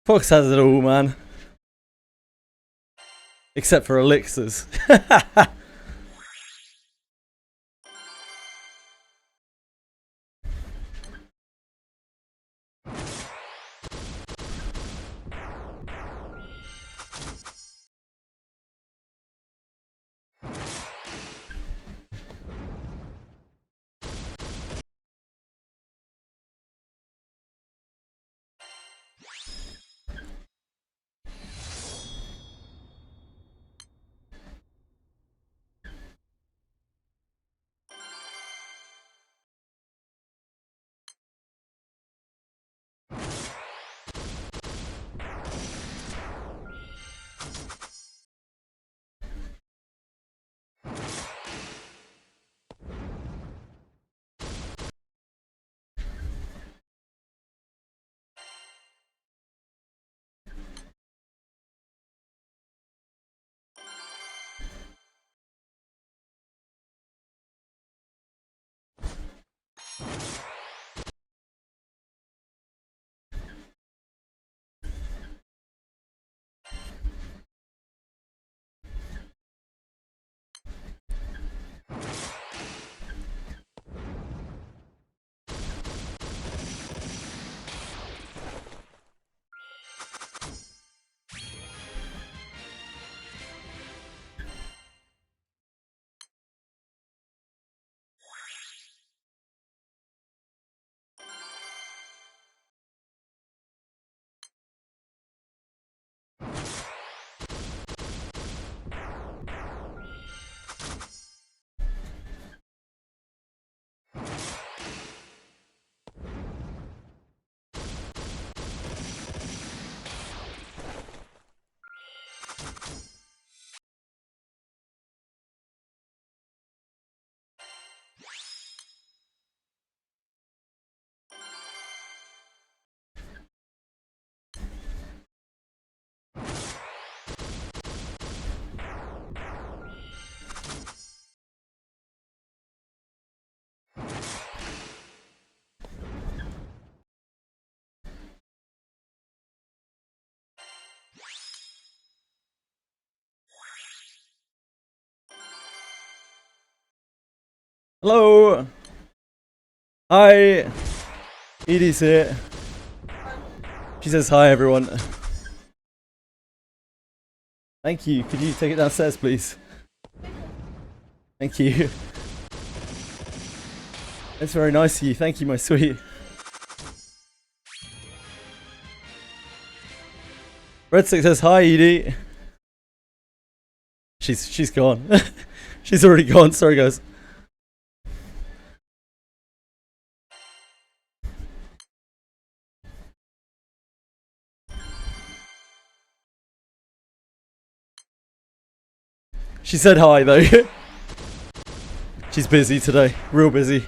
Fox has it all, man. Except for elixirs. Hello. Hi. Edie's here. She says hi, everyone. Thank you. Could you take it downstairs, please? Thank you. That's very nice of you. Thank you, my sweet. Redstick says hi, Edie. She's gone. She's already gone. Sorry, guys. She said hi, though. She's busy today. Real busy.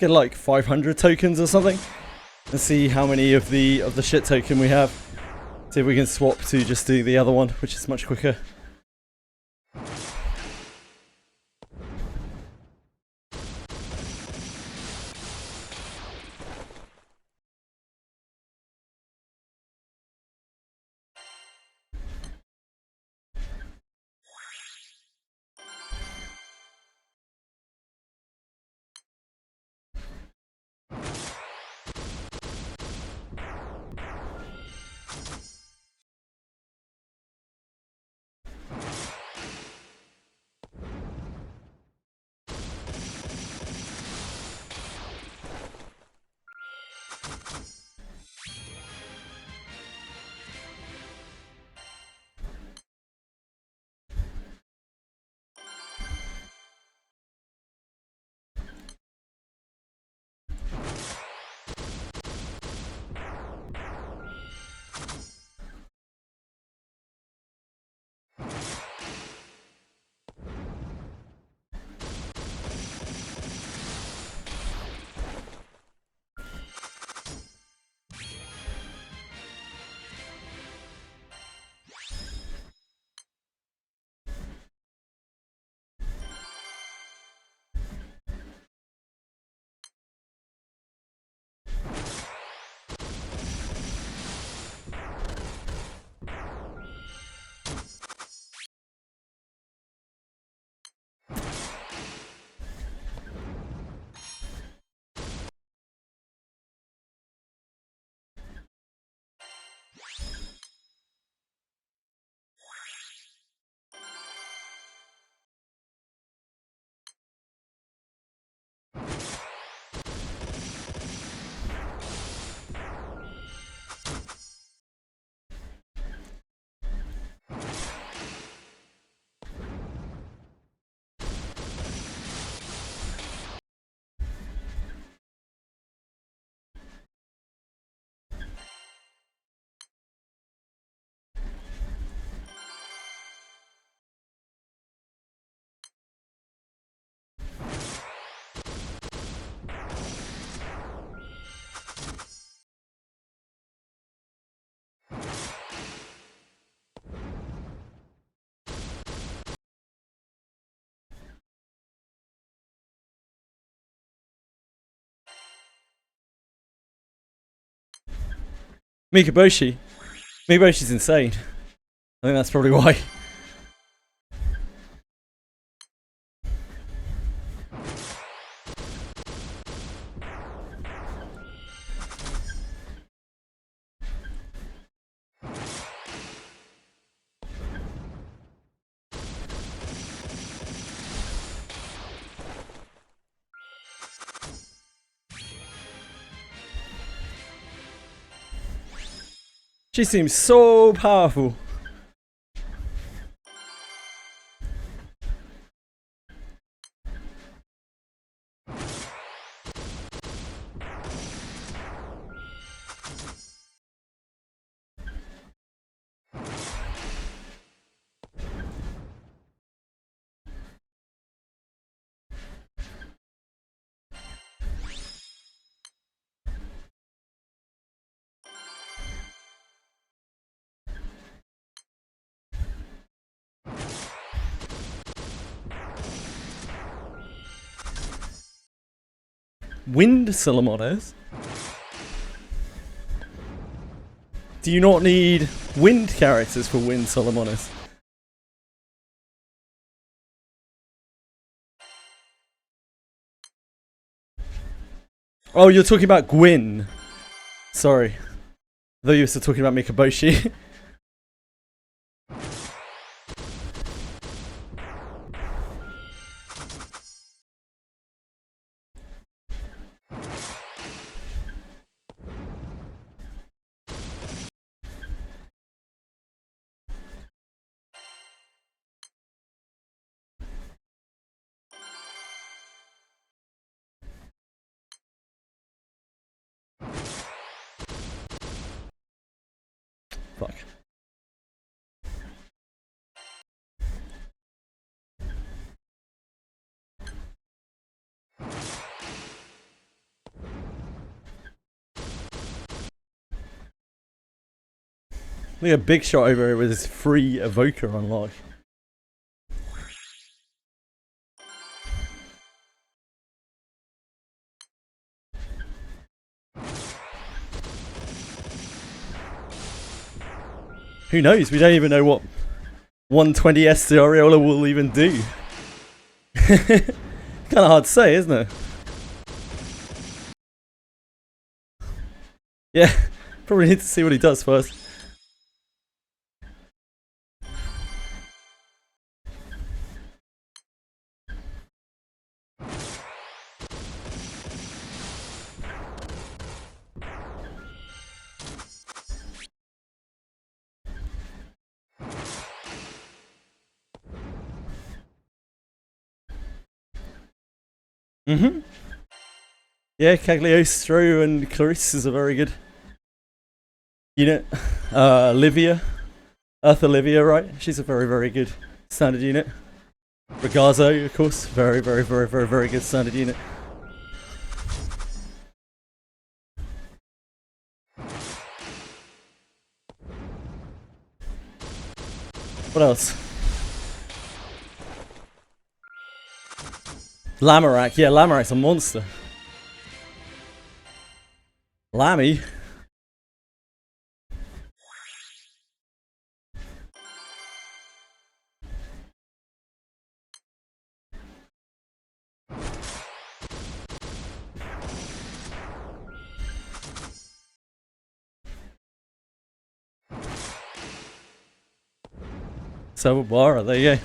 Get like 500 tokens or something, and see how many of the shit token we have. See if we can swap to just do the other one, which is much quicker. Mikaboshi. Mikaboshi's insane. I think that's probably why. She seems so powerful. Wind Salamones? Do you not need wind characters for Wind Salamones? Oh, you're talking about Gwyn. Sorry. I thought you were still talking about Mikaboshi. Fuck. Look at Big Shot over here with his free evoker unlock. Who knows? We don't even know what 120S to Aureola will even do. Kind of hard to say, isn't it? Yeah, probably need to see what he does first. Yeah, Cagliostro and Clarice is a very good unit. Olivia. Earth Olivia, right? She's a very, very good standard unit. Ragazzo, of course. Very, very, very, very, very good standard unit. What else? Lamorak. Yeah, Lamorak's a monster. Lammy. Sawabara, there you go.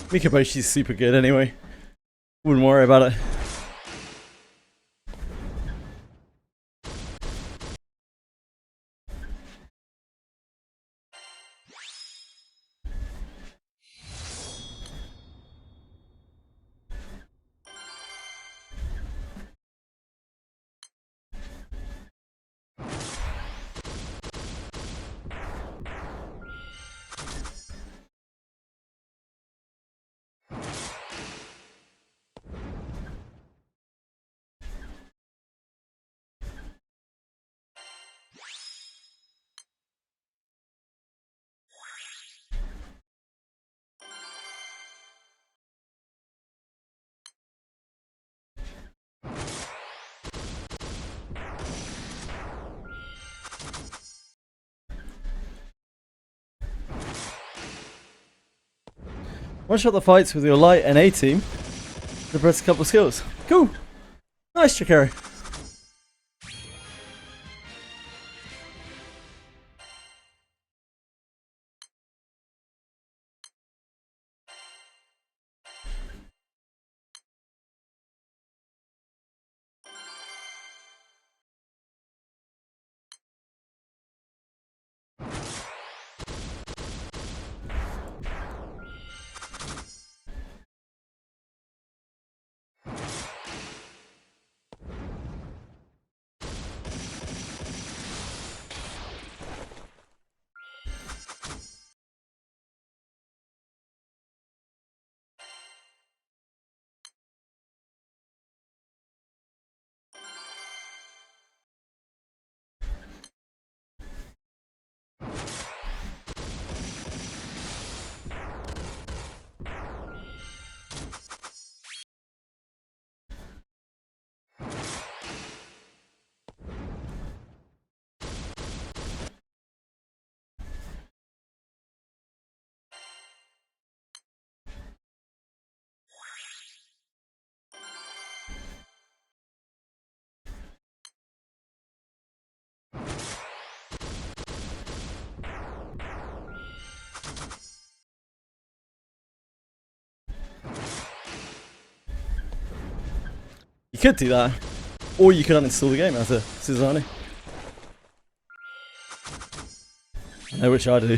Mikaboshi's super good anyway. Wouldn't worry about it. One shot the fights with your light and A team. Press a couple of skills. Cool. Nice, Chikari. You could do that, or you could uninstall the game as a Suzani. I know which I do.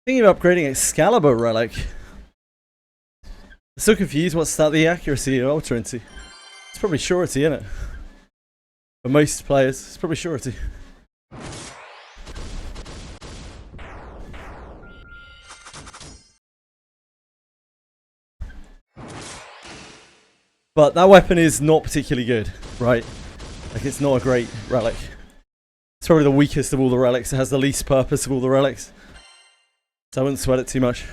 Thinking of upgrading Excalibur Relic. I'm so confused what's that the accuracy of Ultra into. It's probably surety, isn't it? For most players, it's probably surety. But that weapon is not particularly good, right? Like, it's not a great relic. It's probably the weakest of all the relics. It has the least purpose of all the relics. So I wouldn't sweat it too much.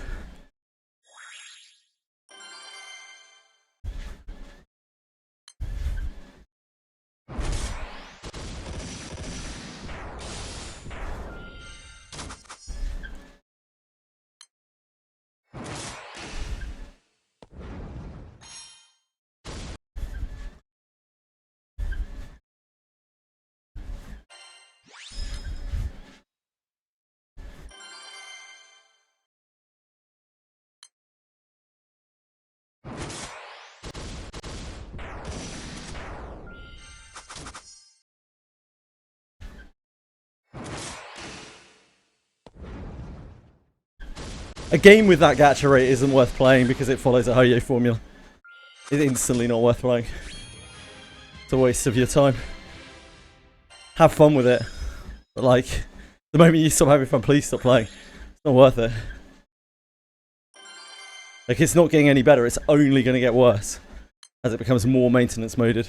A game with that gacha rate isn't worth playing because it follows a Ho-Yo formula. It's instantly not worth playing. It's a waste of your time. Have fun with it. But like, the moment you stop having fun, please stop playing. It's not worth it. Like, it's not getting any better, it's only going to get worse as it becomes more maintenance moded.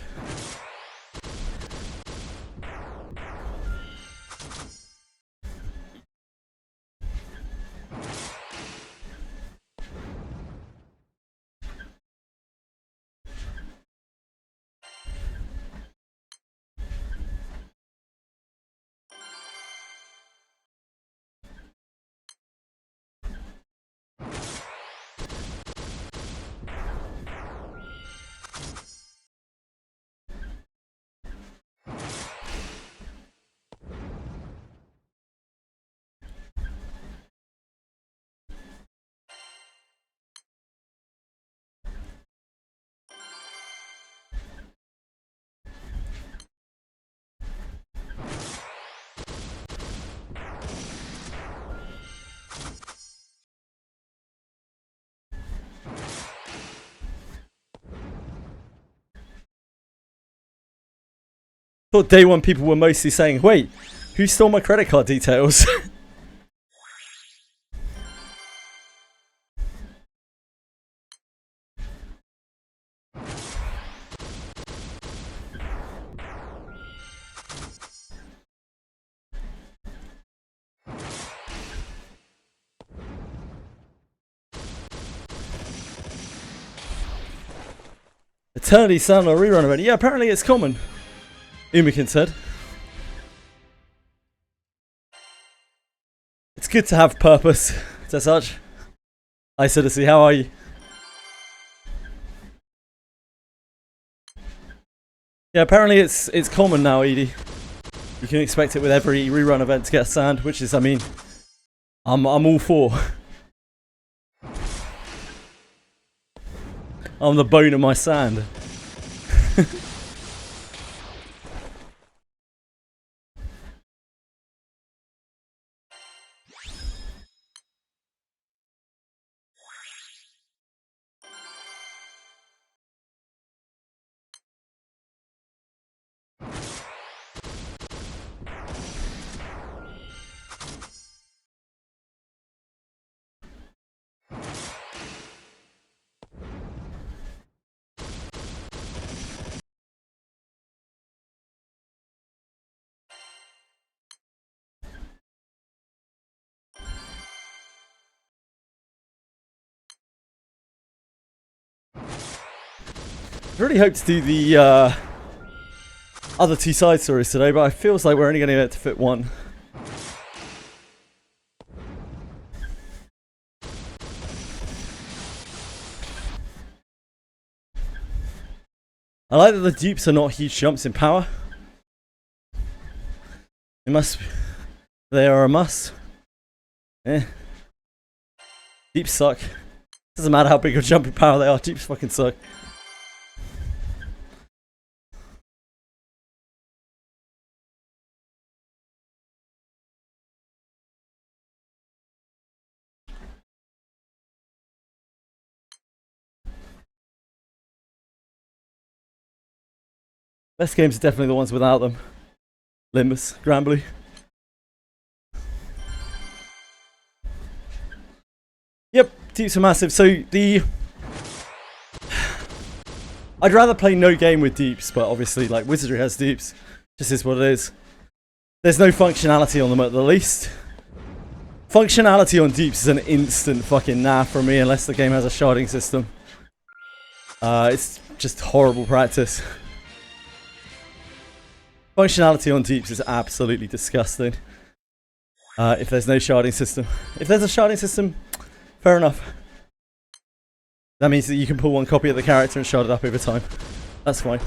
Thought day one people were mostly saying, wait, who stole my credit card details? Eternity Sandler rerun event. Yeah, apparently it's common. Umikin said. It's good to have purpose, as such. Hi, Citizen, how are you? Yeah, apparently it's common now, Edie. You can expect it with every rerun event to get a sand, which is, I mean, I'm all for. I'm the bone of my sand. I really hope to do the other two side stories today, but it feels like we're only going to get to fit one. I like that the dupes are not huge jumps in power. It must be. They are a must. Eh. Dupes suck. Doesn't matter how big of a jump in power they are, dupes fucking suck. Best games are definitely the ones without them. Limbus, Granblue. Yep, dupes are massive. So I'd rather play no game with dupes, but obviously like Wizardry has dupes. Just is what it is. There's no functionality on them at the least. Functionality on dupes is an instant fucking nah for me unless the game has a sharding system. It's just horrible practice. Functionality on dupes is absolutely disgusting. If there's no sharding system. If there's a sharding system, fair enough. That means that you can pull one copy of the character and shard it up over time. That's fine.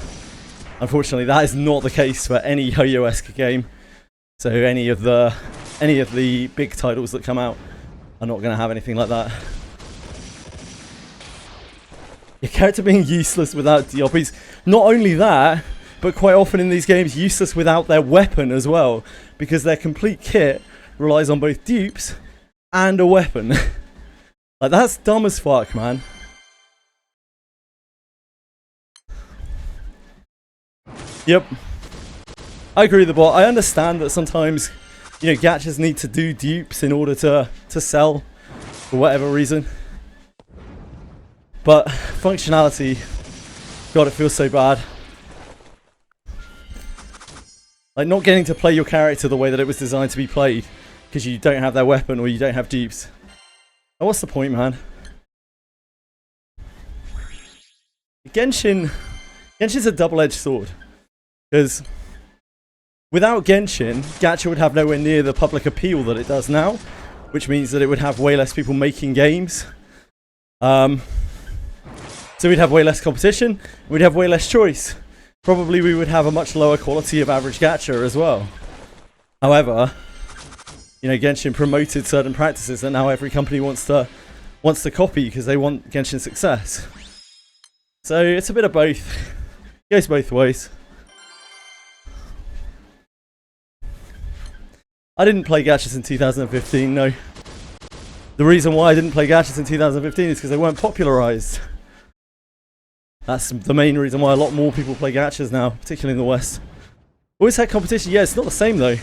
Unfortunately, that is not the case for any Ho-Yo-esque game. So any of the big titles that come out are not going to have anything like that. Your character being useless without DLPs. Not only that, but quite often in these games, useless without their weapon as well. Because their complete kit relies on both dupes and a weapon. Like, that's dumb as fuck, man. Yep. I agree with the bot. I understand that sometimes, you know, gachas need to do dupes in order to sell for whatever reason. But functionality, God, it feels so bad. Like not getting to play your character the way that it was designed to be played because you don't have their weapon or you don't have dupes. Oh, what's the point, man? Genshin's a double-edged sword. Because without Genshin, gacha would have nowhere near the public appeal that it does now, which means that it would have way less people making games. So we'd have way less competition, we'd have way less choice. Probably we would have a much lower quality of average gacha as well. However, you know, Genshin promoted certain practices that now every company wants to copy because they want Genshin success. So it's a bit of both. It goes both ways. I didn't play gachas in 2015, no. The reason why I didn't play gachas in 2015 is because they weren't popularized. That's the main reason why a lot more people play gachas now, particularly in the West. Always had competition. Yeah, it's not the same though.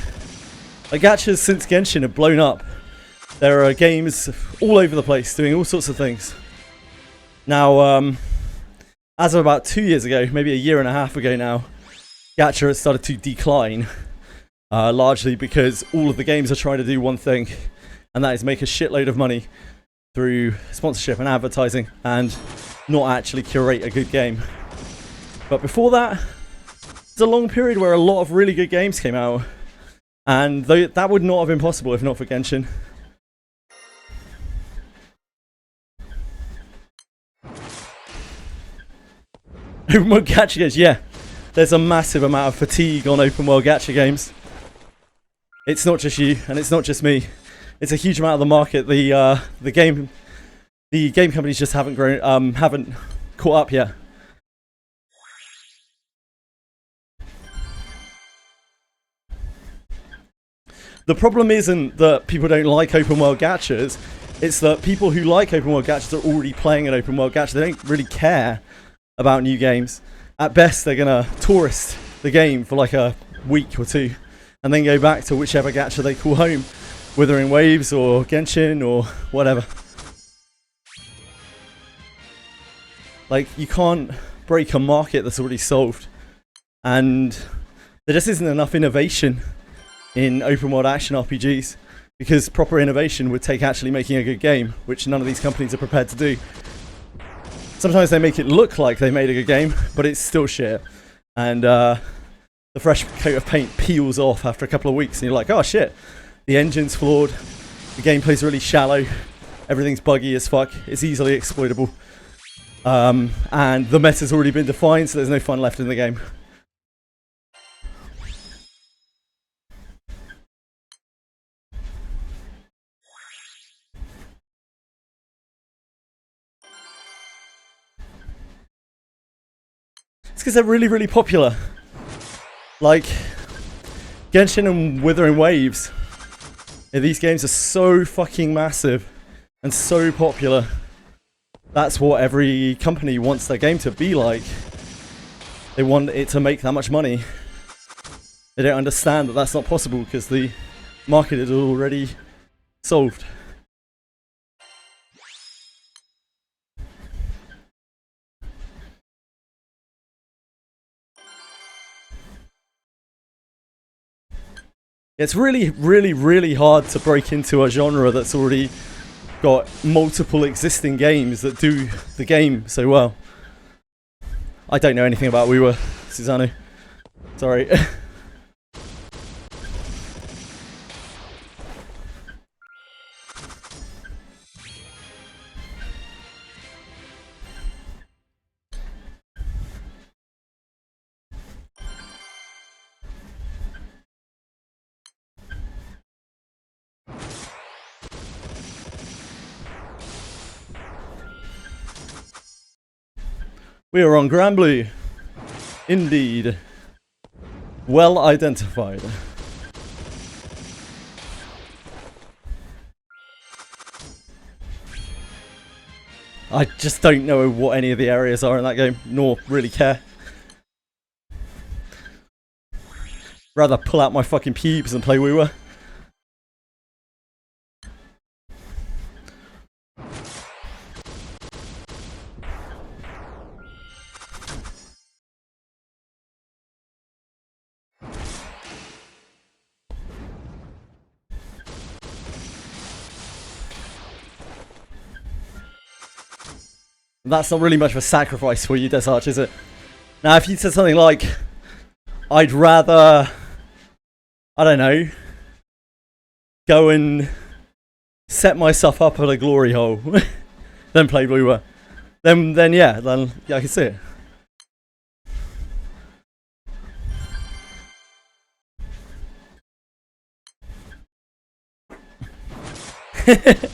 Like gachas since Genshin have blown up. There are games all over the place doing all sorts of things. Now, as of about 2 years ago, maybe a year and a half ago now, gacha has started to decline. Largely because all of the games are trying to do one thing, and that is make a shitload of money through sponsorship and advertising and not actually curate a good game. But before that, it's a long period where a lot of really good games came out. And that would not have been possible if not for Genshin. Open world gacha games, yeah. There's a massive amount of fatigue on open world gacha games. It's not just you, and it's not just me. It's a huge amount of the market. The game companies just haven't caught up yet. The problem isn't that people don't like open world gachas. It's that people who like open world gachas are already playing an open world gacha. They don't really care about new games. At best, they're gonna tourist the game for like a week or two, and then go back to whichever gacha they call home, Withering Waves or Genshin or whatever. Like, you can't break a market that's already solved, and there just isn't enough innovation in open world action RPGs, because proper innovation would take actually making a good game, which none of these companies are prepared to do. Sometimes they make it look like they made a good game, but it's still shit. And the fresh coat of paint peels off after a couple of weeks, and you're like, oh shit, the engine's flawed, the gameplay's really shallow, everything's buggy as fuck, it's easily exploitable, and the meta's already been defined, so there's no fun left in the game. It's because they're really, really popular. Like, Genshin and Withering Waves. Yeah, these games are so fucking massive and so popular. That's what every company wants their game to be like. They want it to make that much money. They don't understand that that's not possible because the market is already solved. It's really, really, really hard to break into a genre that's already got multiple existing games that do the game so well. I don't know anything about WoW, Susano. Sorry. We are on Granblue. Indeed. Well identified. I just don't know what any of the areas are in that game, nor really care. Rather pull out my fucking pubes and play Woowa. That's not really much of a sacrifice for you, Desarch, is it? Now, if you said something like, I'd rather, I don't know, go and set myself up at a glory hole than play Bluewa, then yeah, I can see it.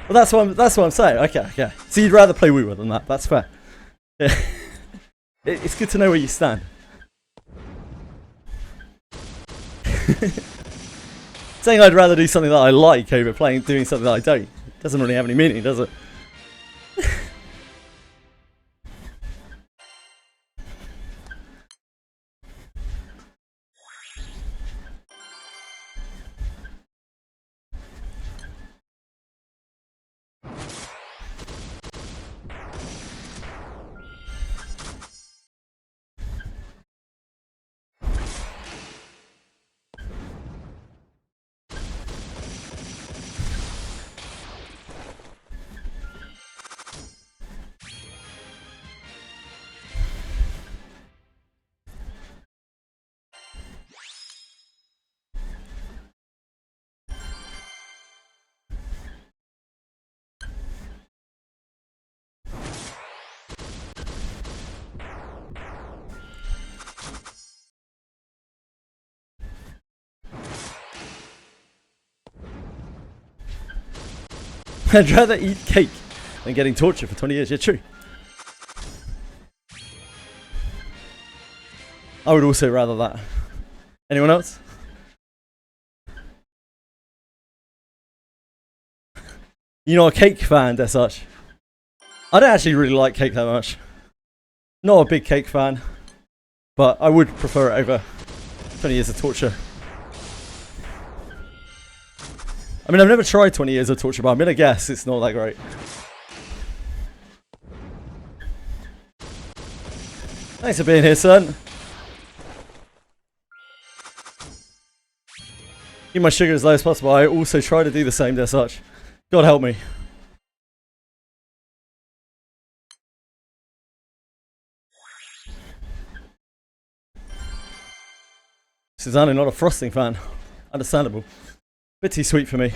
Well, that's what I'm saying. Okay. So you'd rather play Woowa than that. That's fair. Yeah. It's good to know where you stand. Saying I'd rather do something that I like over doing something that I don't doesn't really have any meaning, does it? I'd rather eat cake than getting tortured for 20 years. Yeah, true. I would also rather that. Anyone else? You're not a cake fan, as such. I don't actually really like cake that much. Not a big cake fan, but I would prefer it over 20 years of torture. I mean, I've never tried 20 years of torture, but I'm gonna guess it's not that great. Thanks for being here, son. Keep my sugar as low as possible. I also try to do the same, as such. God help me. Susanna, not a frosting fan. Understandable. Bit too sweet for me.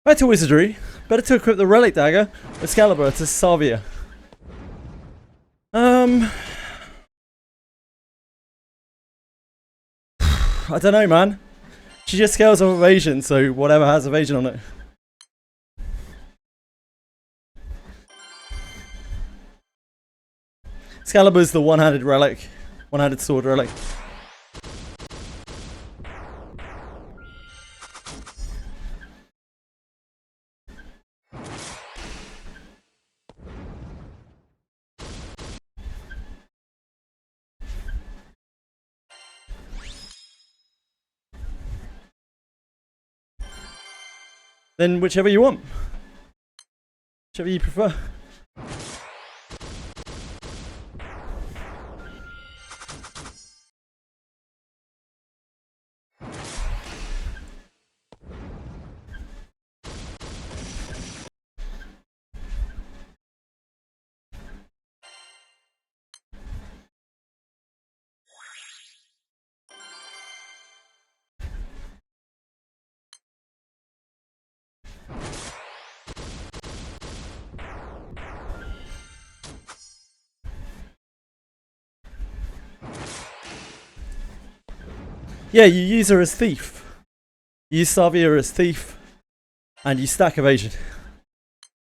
Back to Wizardry. Better to equip the Relic Dagger Excalibur to Savia. I don't know, man. She just scales on evasion, so whatever has evasion on it. Excalibur's the one-handed relic. One-handed sword relic. Then whichever you want. Whichever you prefer. Yeah, you use her as thief. You use Savia as thief, and you stack evasion.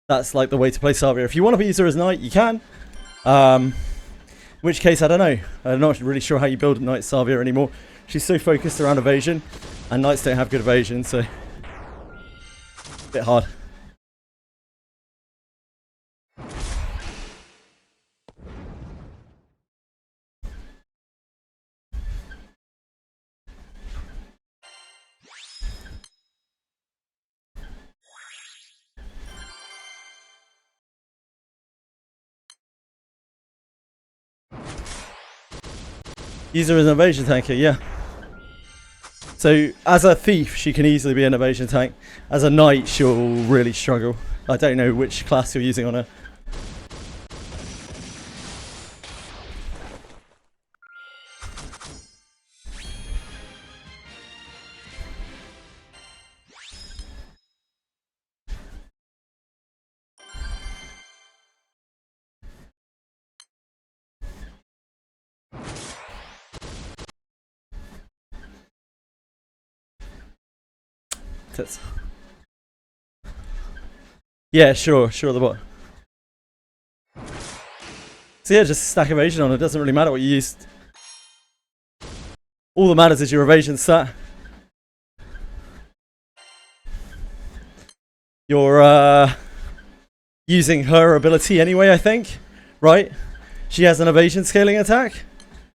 That's like the way to play Savia. If you want to use her as knight, you can. In which case, I don't know. I'm not really sure how you build a knight Savia anymore. She's so focused around evasion, and knights don't have good evasion, so a bit hard. Use her as an evasion tanker, yeah. So, as a thief, she can easily be an evasion tank. As a knight, she'll really struggle. I don't know which class you're using on her. Yeah, sure, the bot. So yeah, just stack evasion on it. Doesn't really matter what you used. All that matters is your evasion stat. You're using her ability anyway, I think. Right? She has an evasion scaling attack,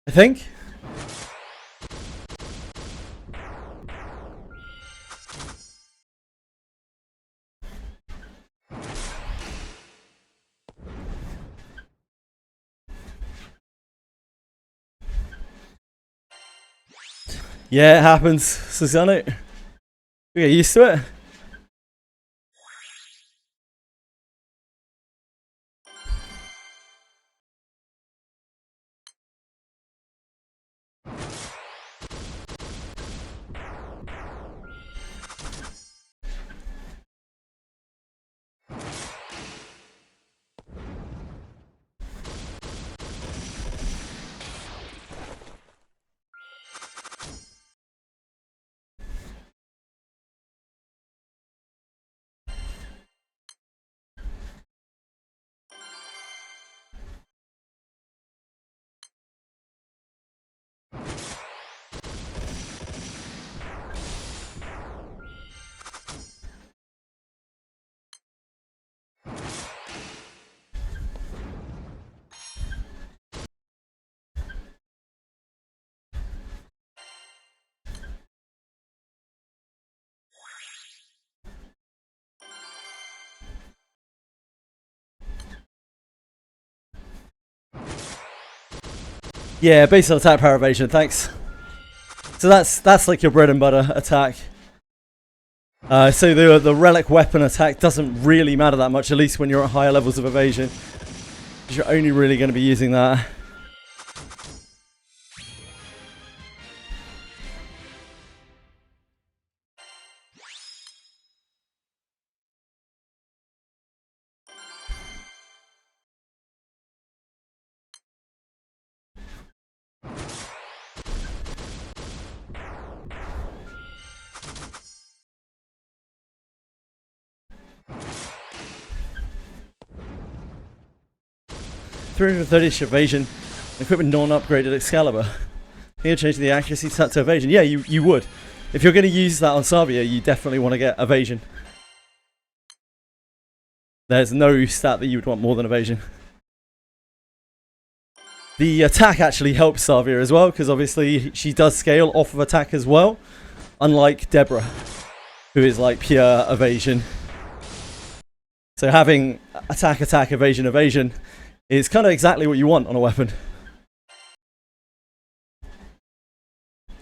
I think. Yeah, it happens, Susanna. We get used to it. Yeah, based on attack power evasion, thanks. So that's like your bread and butter attack. So the relic weapon attack doesn't really matter that much, at least when you're at higher levels of evasion. Because you're only really going to be using that. 330 evasion. Equipment non-upgraded Excalibur. You're changing the accuracy stat to evasion. Yeah, you would. If you're going to use that on Savia, you definitely want to get evasion. There's no stat that you would want more than evasion. The attack actually helps Savia as well, because obviously she does scale off of attack as well, unlike Deborah, who is like pure evasion. So having attack, attack, evasion, evasion is kind of exactly what you want on a weapon.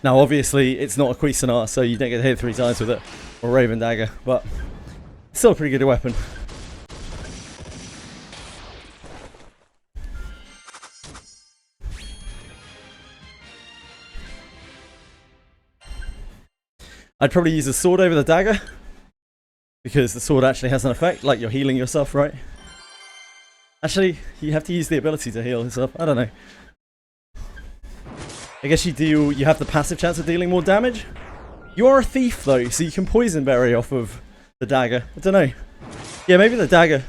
Now obviously it's not a Cuisinart, so you don't get hit 3 times with it, or Raven Dagger, but it's still a pretty good weapon. I'd probably use the sword over the dagger, because the sword actually has an effect, like you're healing yourself, right? Actually, you have to use the ability to heal yourself. I don't know. I guess you have the passive chance of dealing more damage. You are a thief though, so you can poison berry off of the dagger. I don't know. Yeah, maybe the dagger.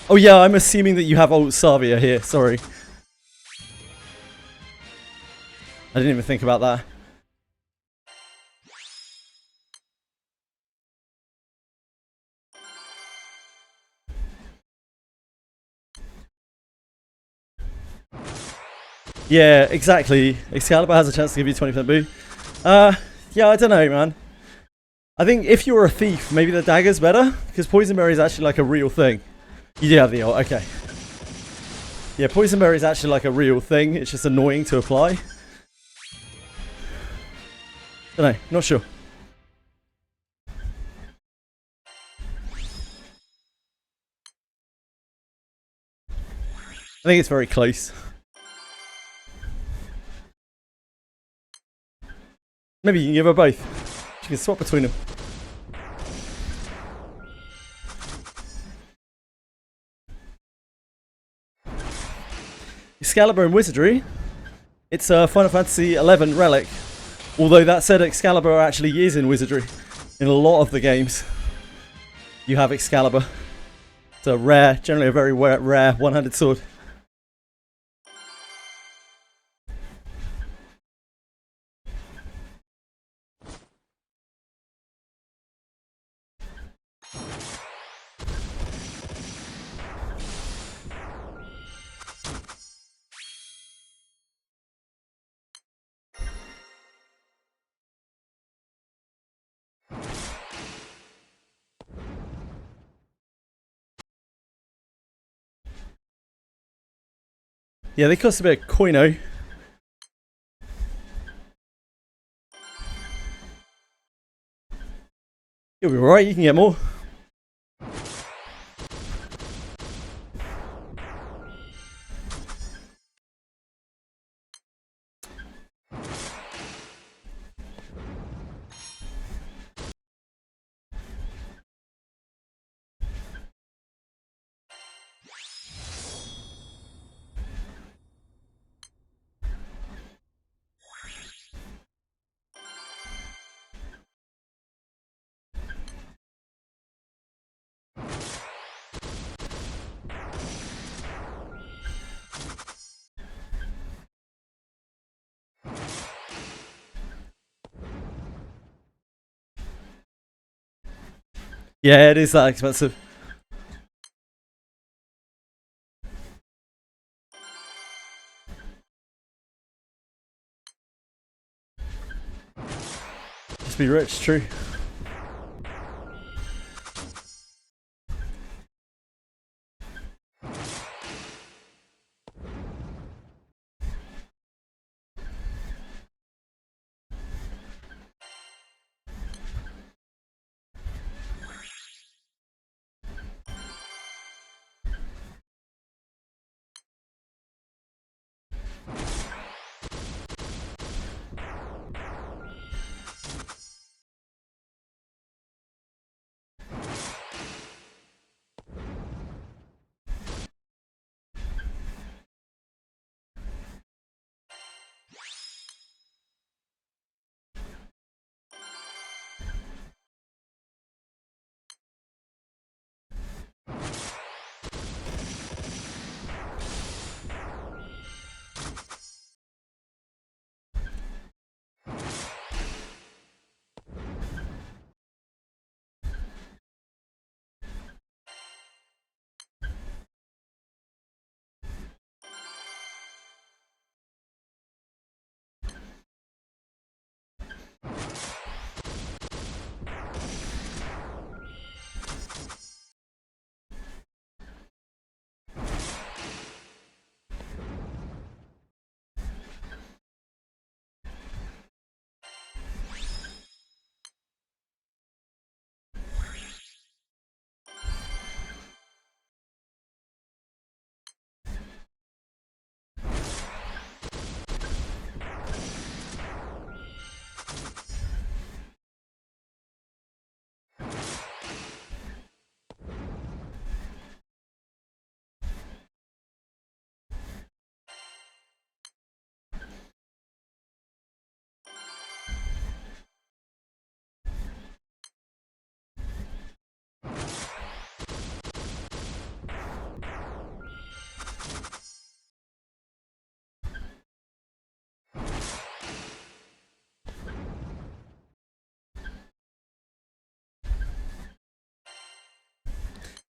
Oh yeah, I'm assuming that you have old Savia here, sorry. I didn't even think about that. Yeah, exactly. Excalibur has a chance to give you 20% boo. Yeah, I don't know, man. I think if you're a thief, maybe the dagger's better, because Poison Berry is actually like a real thing. You do have the ult, okay. Yeah, Poison Berry is actually like a real thing, it's just annoying to apply. Don't know, not sure. I think it's very close. Maybe you can give her both. You can swap between them. Excalibur and Wizardry. It's a Final Fantasy XI relic. Although that said, Excalibur actually is in Wizardry. In a lot of the games, you have Excalibur. It's a rare, generally a very rare one-handed sword. Yeah, they cost a bit of coino. You'll be alright, you can get more. Yeah, it is that expensive. Just be rich, true.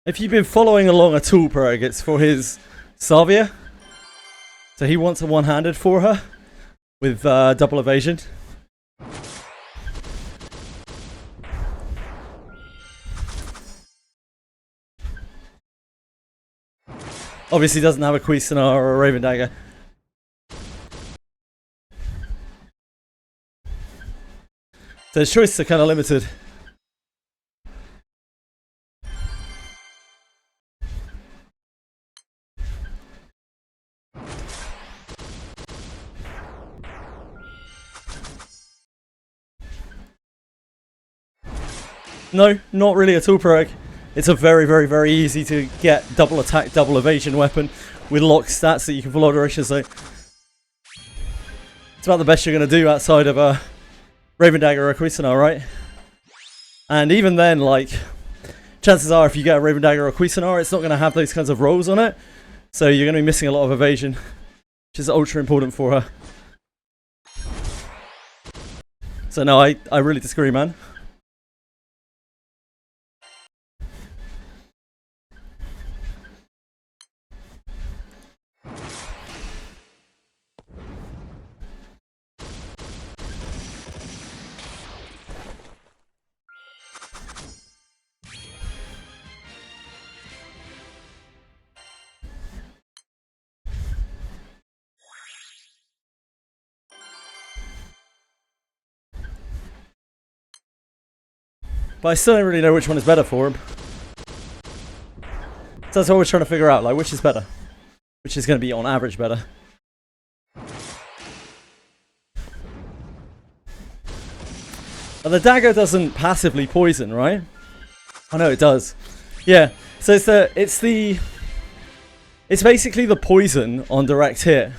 If you've been following along a tool prog, it's for his Savia. So he wants a one-handed for her with double evasion. Obviously doesn't have a Cuisinart or a Raven Dagger. So his choices are kind of limited. No, not really a tool prog. It's a very, very, very easy to get double attack, double evasion weapon with locked stats that you can full alteration. So it's about the best you're going to do outside of a Raven Dagger or a Cuisinart, right? And even then, like, chances are if you get a Raven Dagger or a Cuisinart, it's not going to have those kinds of rolls on it. So you're going to be missing a lot of evasion, which is ultra important for her. So no, I really disagree, man. But I still don't really know which one is better for him. So that's what we're trying to figure out, like, which is better. Which is going to be, on average, better. And the dagger doesn't passively poison, right? I know it does. Yeah, so it's basically the poison on direct hit.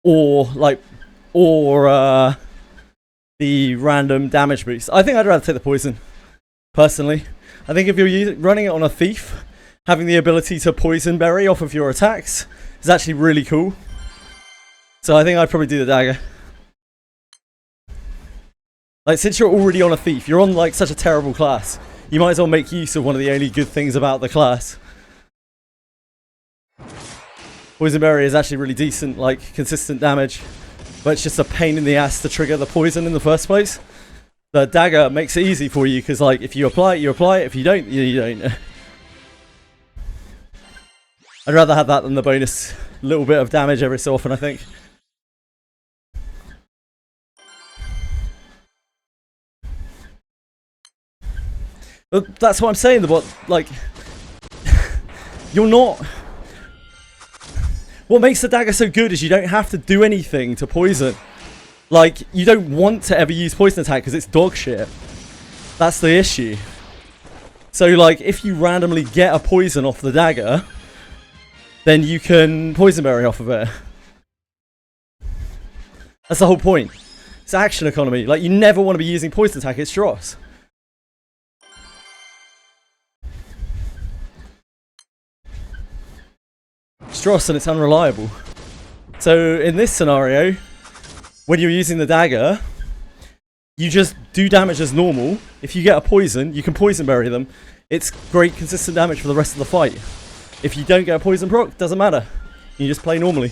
Or, the random damage boost. I think I'd rather take the poison. Personally, I think if you're running it on a thief, having the ability to poison berry off of your attacks is actually really cool. So I think I'd probably do the dagger. Like, since you're already on a thief, you're on like such a terrible class, you might as well make use of one of the only good things about the class. Poison berry is actually really decent, like consistent damage, but it's just a pain in the ass to trigger the poison in the first place. The dagger makes it easy for you because, like, if you apply it, you apply it. If you don't, you don't. I'd rather have that than the bonus little bit of damage every so often, I think. But that's what I'm saying. Like, you're not. What makes the dagger so good is you don't have to do anything to poison. Like, you don't want to ever use poison attack because it's dog shit. That's the issue. So, like, if you randomly get a poison off the dagger, then you can poison berry off of it. That's the whole point. It's action economy. Like, you never want to be using poison attack, it's Dross. It's Dross and it's unreliable. So, in this scenario, when you're using the dagger, you just do damage as normal. If you get a poison, you can poison berry them. It's great consistent damage for the rest of the fight. If you don't get a poison proc, doesn't matter. You just play normally.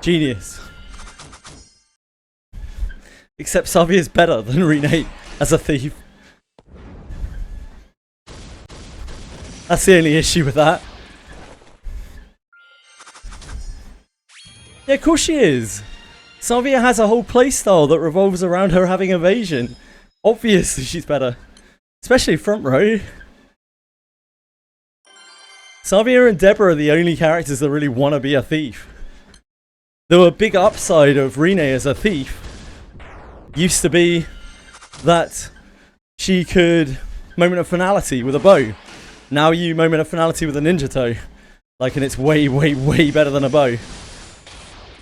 Genius. Except Xavier's better than Renee as a thief. That's the only issue with that. Yeah, of course she is. Xavier has a whole playstyle that revolves around her having evasion. Obviously she's better. Especially front row. Xavier and Deborah are the only characters that really want to be a thief. The big upside of Renee as a thief used to be that she could moment of finality with a bow. Now you moment of finality with a ninja toe. Like, and it's way, way, way better than a bow.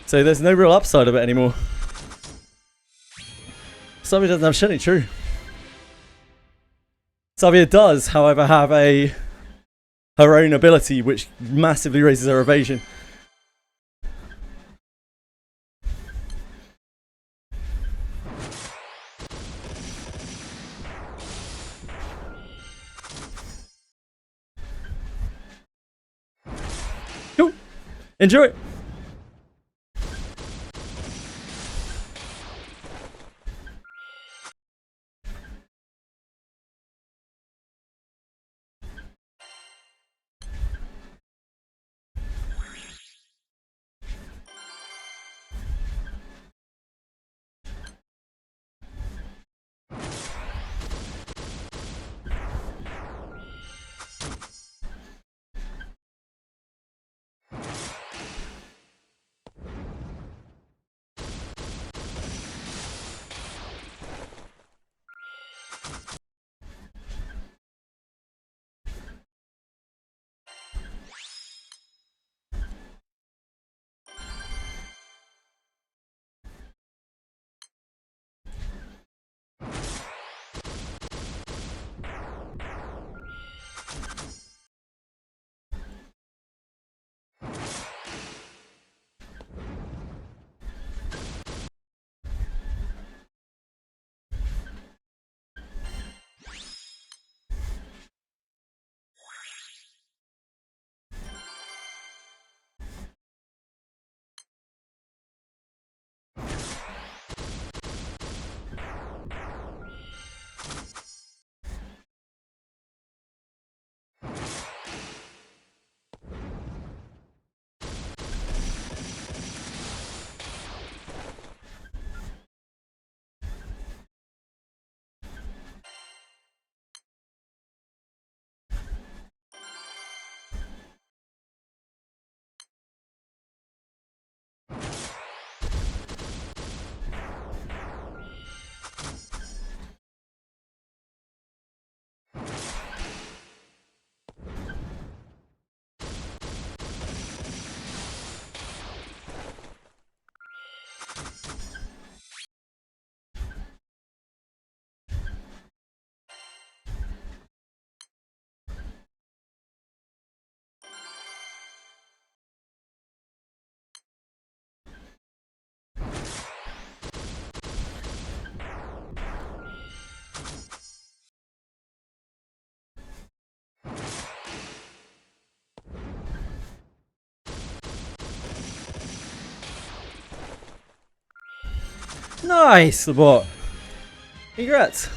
So there's no real upside of it anymore. Xavier doesn't have shiny, true. Xavier does, however, have her own ability which massively raises her evasion. Cool. Enjoy it. Nice, the bot. Congrats.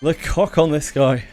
The cock on this guy.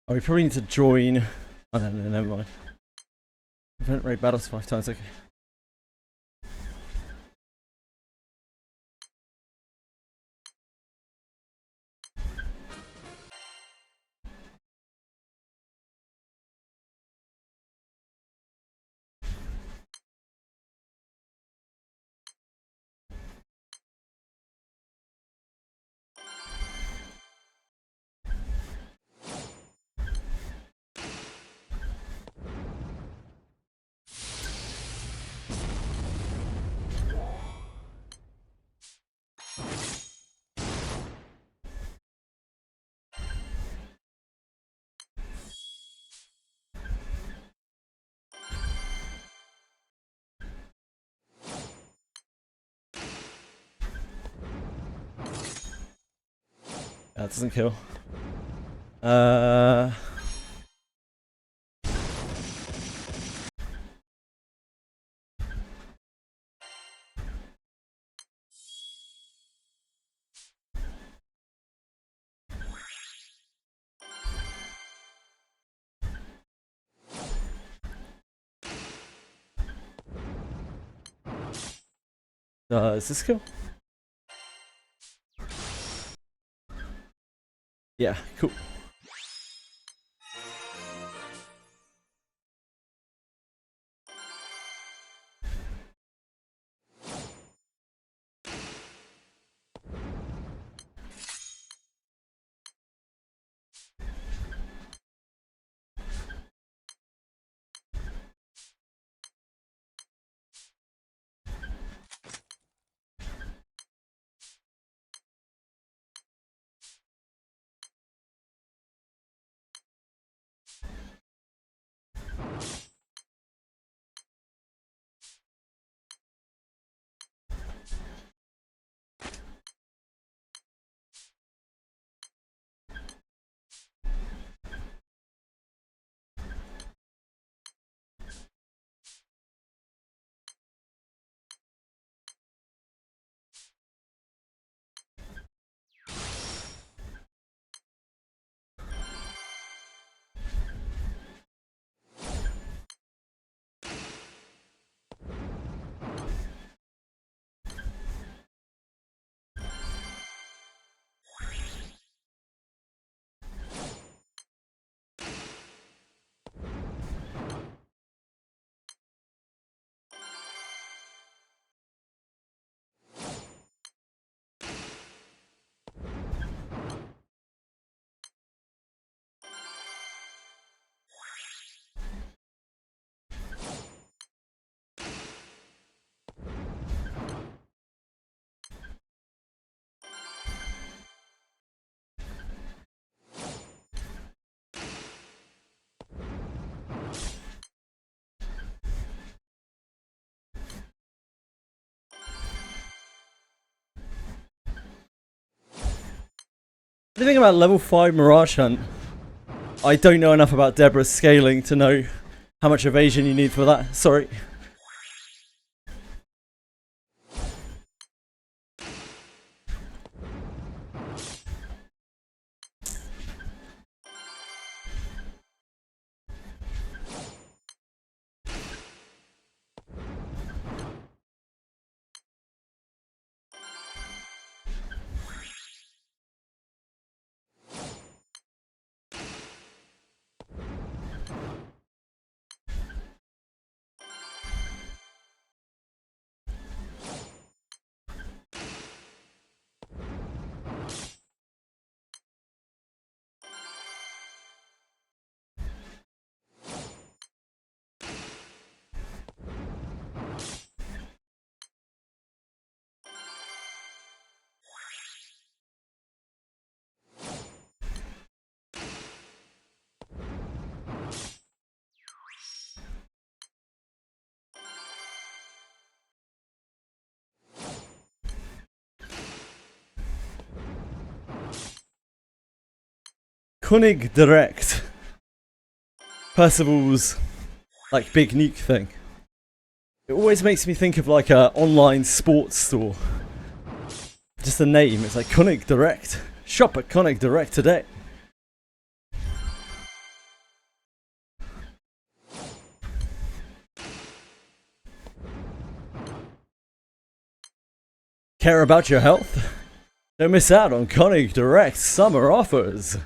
Oh, we probably need to join. Oh, no, never mind. Event rate battles 5 times, okay. That doesn't kill. Is this kill? Yeah, cool. What do you think about level 5 Mirage Hunt? I don't know enough about Deborah's scaling to know how much evasion you need for that. Sorry. Koenig Direct. Percival's like big nuke thing. It always makes me think of like a online sports store. Just the name, it's like Koenig Direct. Shop at Koenig Direct today. Care about your health? Don't miss out on Konig Direct summer offers.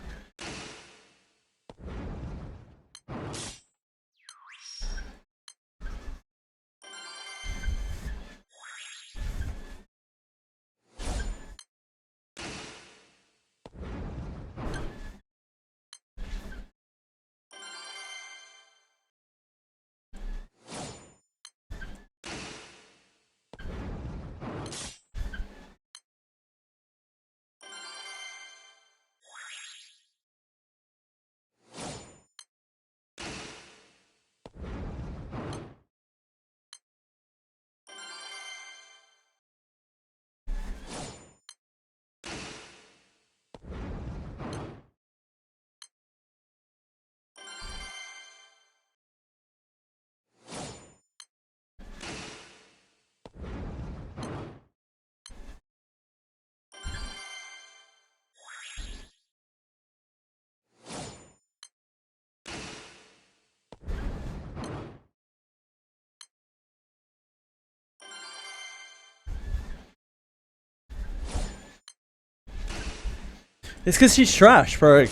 It's because she's trash, bro.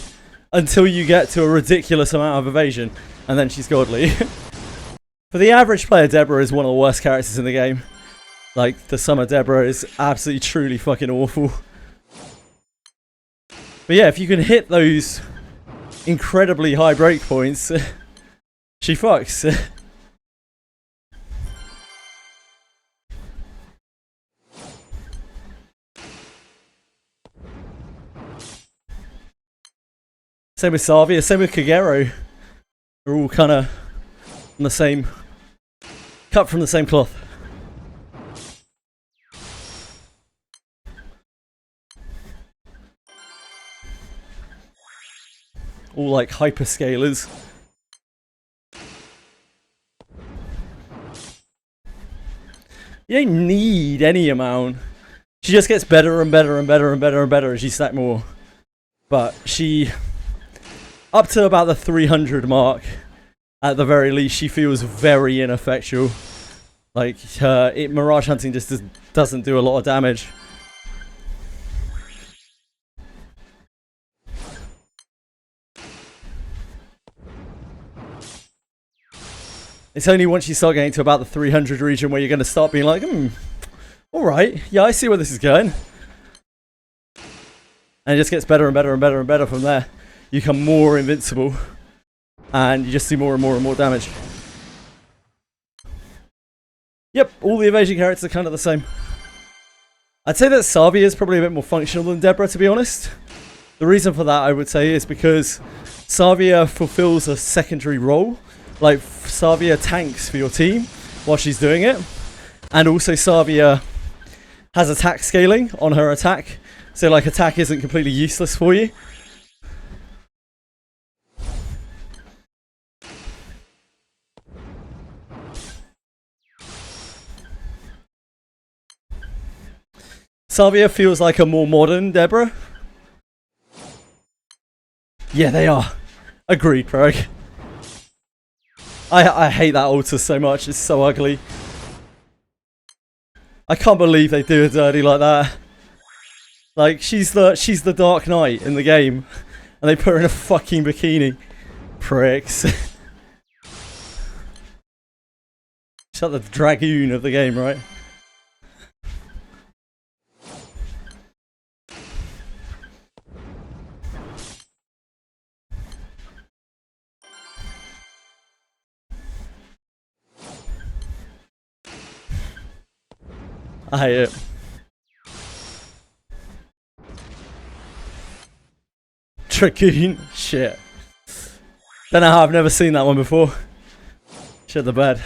Until you get to a ridiculous amount of evasion, and then she's godly. For the average player, Deborah is one of the worst characters in the game. Like, the summer Deborah is absolutely, truly fucking awful. But yeah, if you can hit those incredibly high breakpoints, she fucks. Same with Savia, same with Kagero. They're all kind of on the same, cut from the same cloth. All like hyperscalers. You don't need any amount. She just gets better and better and better and better and better as you stack more. But she, up to about the 300 mark, at the very least, she feels very ineffectual. Like, Mirage Hunting just doesn't do a lot of damage. It's only once you start getting to about the 300 region where you're going to start being like, alright, yeah, I see where this is going. And it just gets better and better and better and better from there. You become more invincible. And you just do more and more and more damage. Yep, all the evasion characters are kind of the same. I'd say that Savia is probably a bit more functional than Deborah, to be honest. The reason for that, I would say, is because Savia fulfills a secondary role. Like, Savia tanks for your team while she's doing it. And also Savia has attack scaling on her attack. So, like, attack isn't completely useless for you. Savia feels like a more modern Deborah. Yeah, they are. Agreed, bro. I hate that altar so much. It's so ugly. I can't believe they do her dirty like that. Like, she's the Dark Knight in the game, and they put her in a fucking bikini. Pricks. She's like the dragoon of the game, right? I hate it. Dragoon? Shit. Don't know how I've never seen that one before. Shit the bed.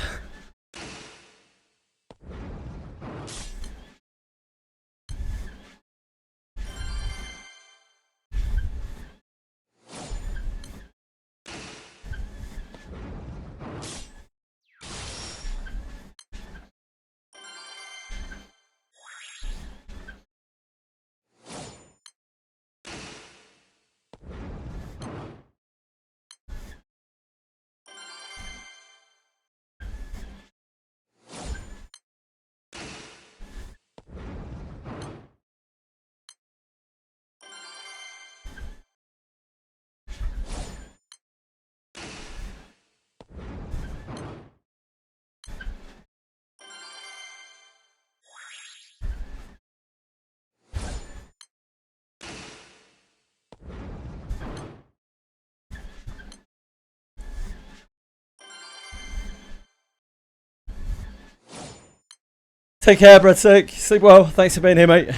Take care, Breadstick. Sleep well. Thanks for being here, mate.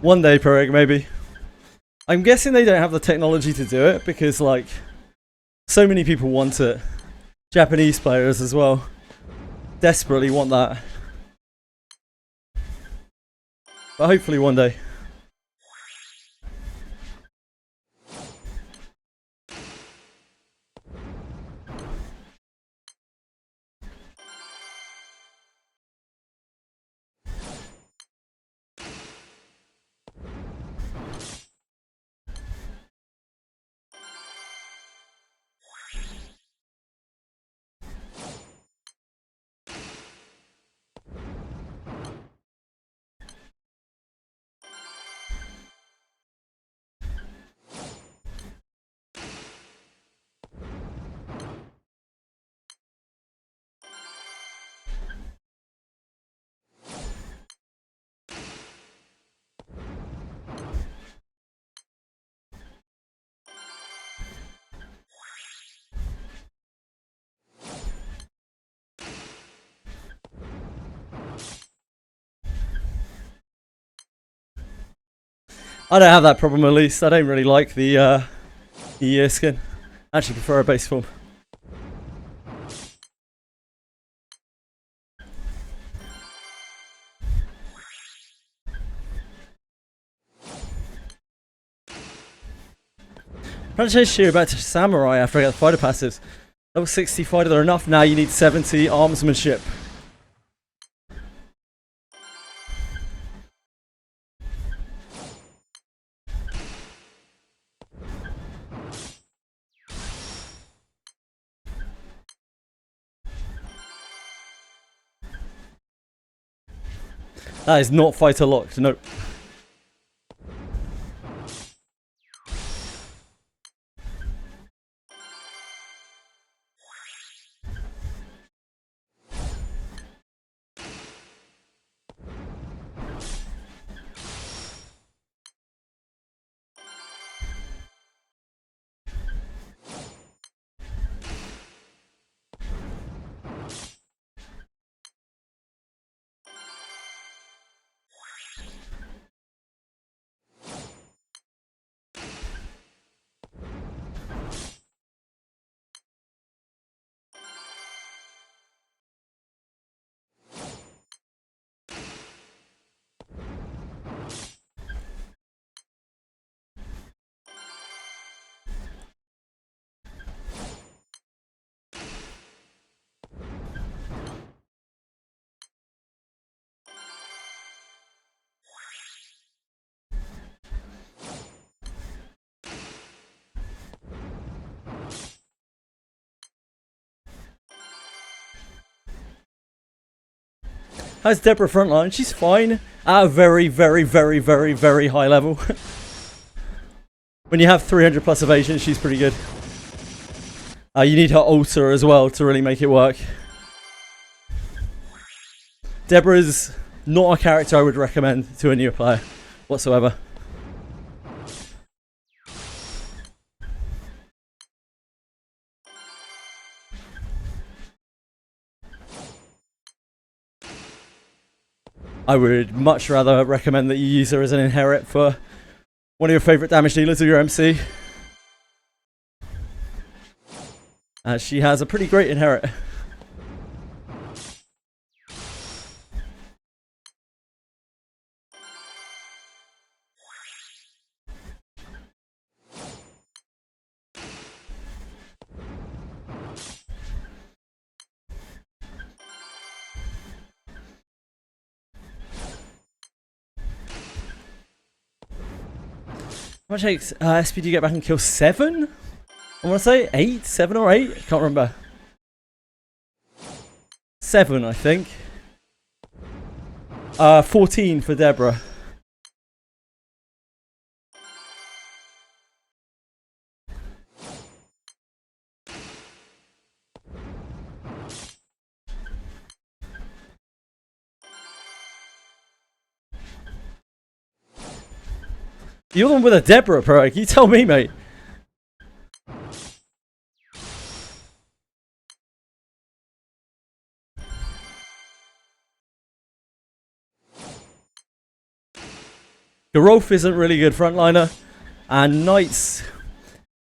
One day, Perig, maybe. I'm guessing they don't have the technology to do it because, like, so many people want it. Japanese players as well. Desperately want that. But hopefully one day. I don't have that problem, at least. I don't really like the year skin. I actually prefer a base form. Trying to change you back to Samurai after I got the fighter passives. Level 60 fighter, they're enough. Now you need 70 armsmanship. That is not fighter locked, nope. How's Deborah frontline? She's fine at a very, very, very, very, very high level. When you have 300 plus evasion, she's pretty good. You need her altar as well to really make it work. Deborah's not a character I would recommend to a new player whatsoever. I would much rather recommend that you use her as an inherit for one of your favourite damage dealers or your MC. She has a pretty great inherit. How much SP do you get back and kill? 7? I want to say 8, 7 or 8. I can't remember. 7, I think. 14 for Deborah. You're the one with a Deborah, bro. You tell me, mate. Gerolf isn't really good frontliner, and Knights,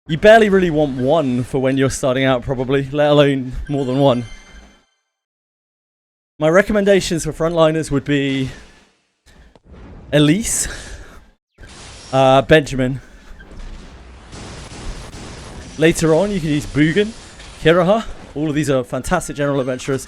you barely really want one for when you're starting out, probably, let alone more than one. My recommendations for frontliners would be Elise, Benjamin. Later on, you can use Bugan, Kiraha. All of these are fantastic general adventurers.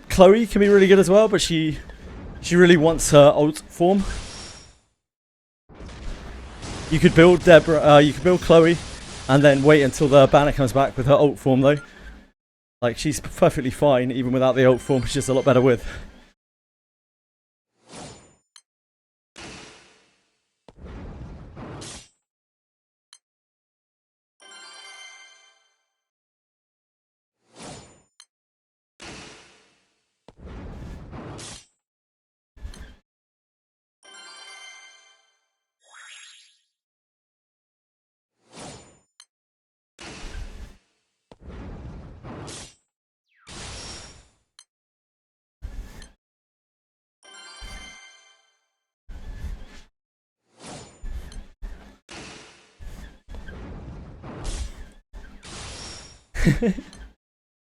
Chloe can be really good as well, but she really wants her ult form. You could build Deborah, you could build Chloe, and then wait until the banner comes back with her ult form though. Like, she's perfectly fine even without the ult form. She's just a lot better with.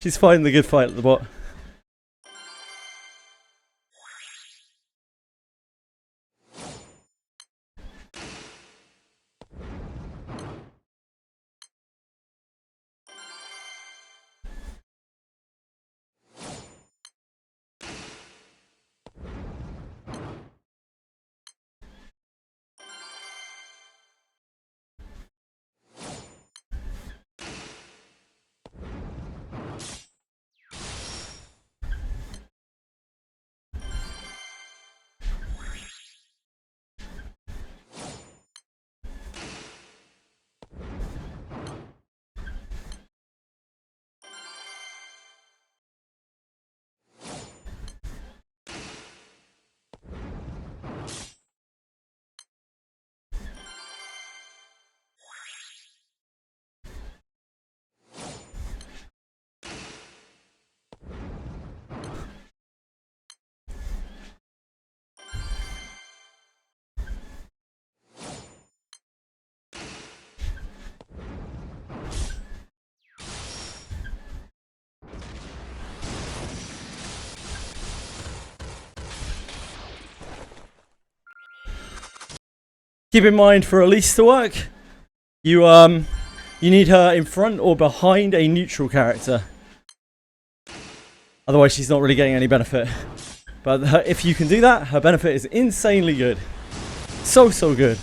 She's fighting the good fight at the bot. Keep in mind, for Elise to work, you You need her in front or behind a neutral character. Otherwise, she's not really getting any benefit. But if you can do that, her benefit is insanely good. So good.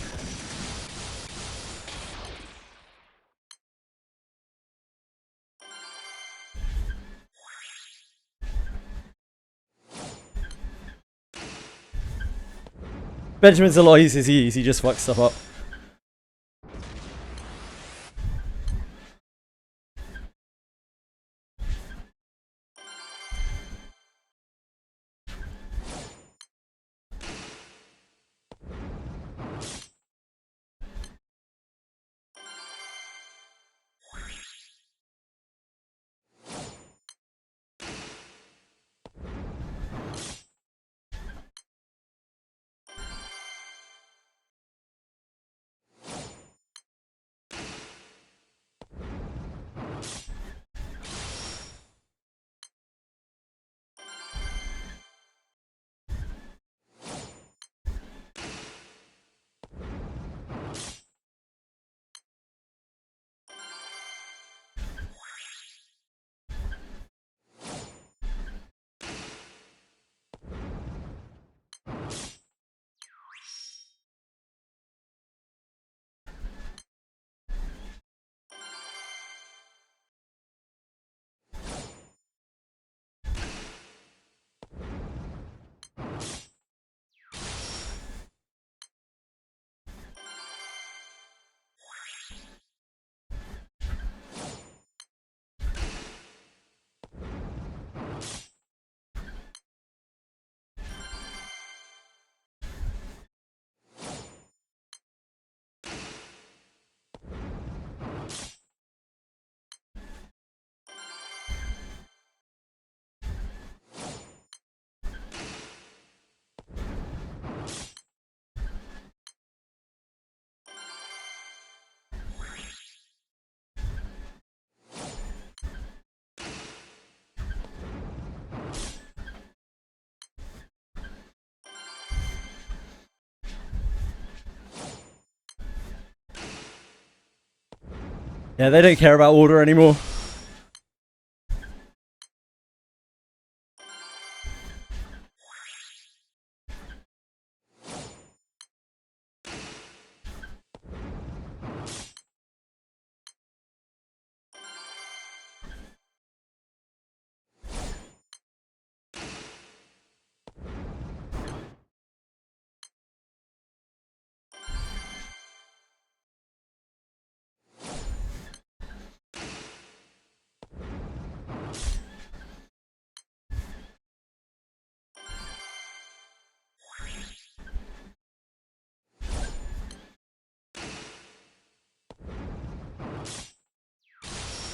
Benjamin's a lot easier to use, he just fucks stuff up. Yeah, they don't care about order anymore.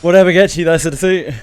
Whatever gets you there, City.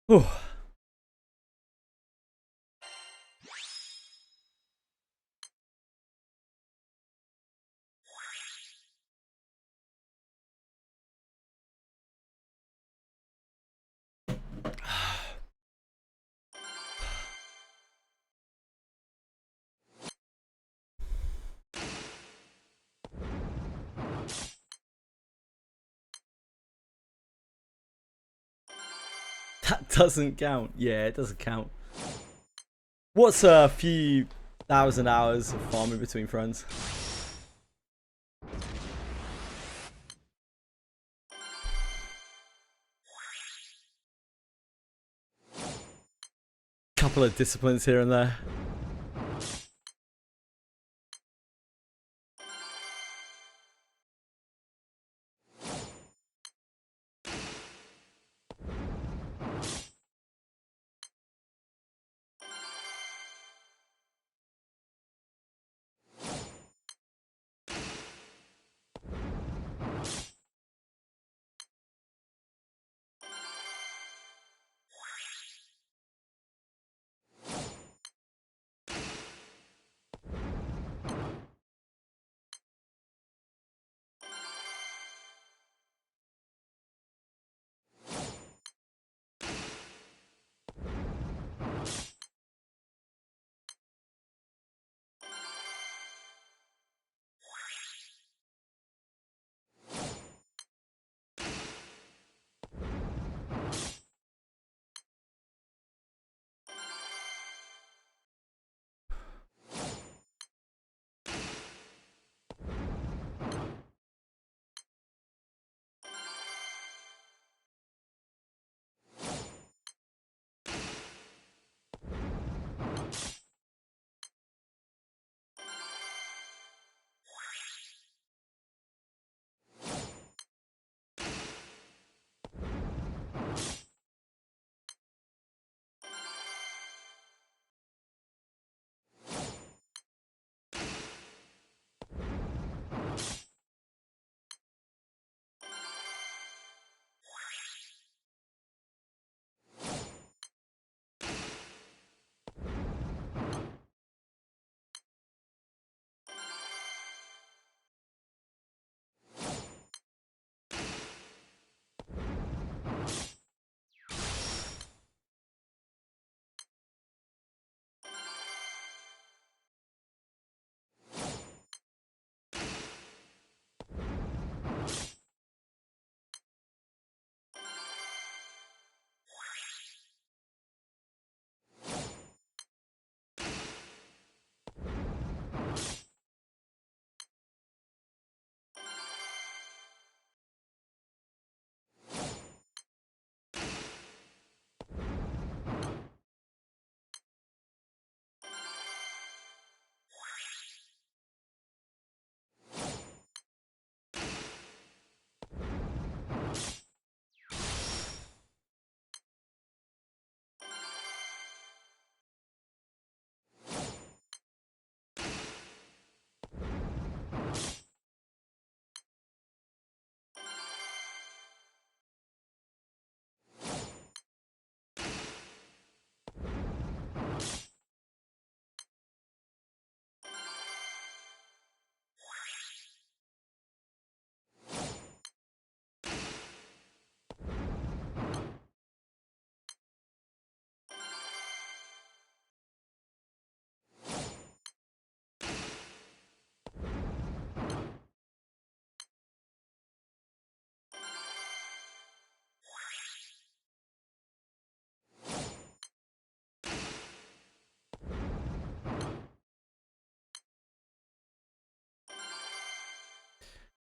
Whew. That doesn't count. Yeah, it doesn't count. What's a few thousand hours of farming between friends? Couple of disciplines here and there.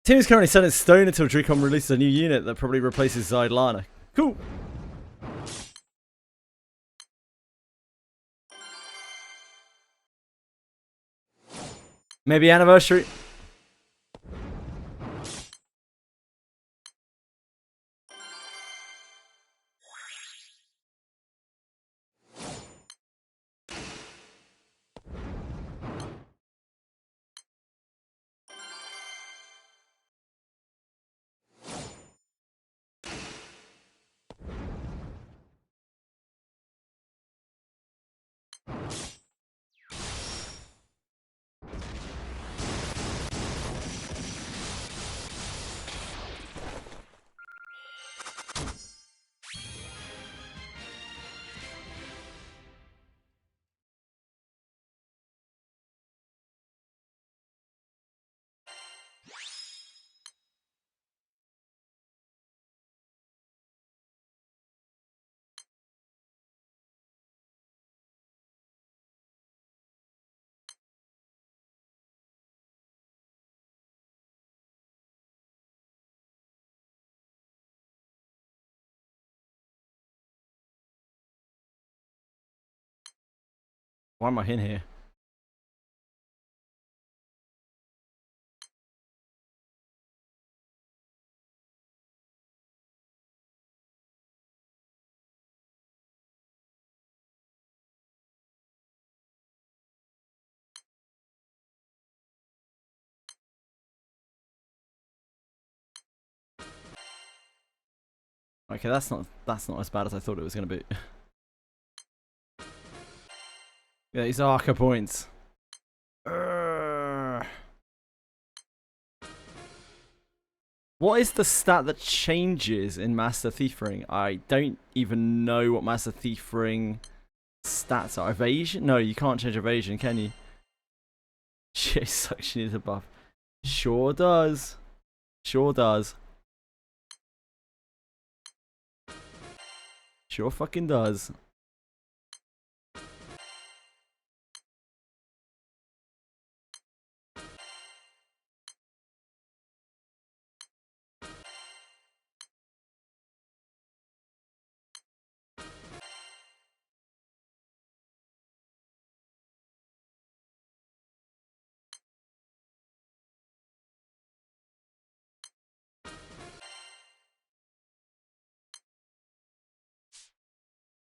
Team is currently set in stone until Dracon releases a new unit that probably replaces Zydlana. Cool. Maybe anniversary. Why am I in here? Okay, that's not as bad as I thought it was gonna be. Yeah, these Arca points. What is the stat that changes in Master Thief Ring? I don't even know what Master Thief Ring stats are. Evasion? No, you can't change evasion, can you? Shit, suction is a buff. Sure does. Sure does. Sure fucking does.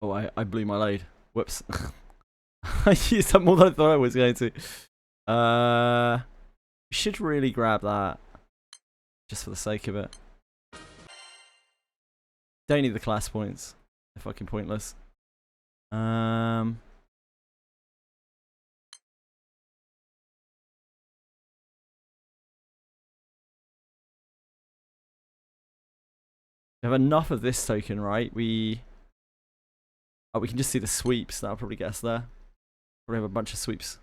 Oh, I blew my load. Whoops. I used that more than I thought I was going to. We should really grab that. Just for the sake of it. Don't need the class points. They're fucking pointless. We have enough of this token, right? We can just see the sweeps. That'll probably get us there. Probably have a bunch of sweeps.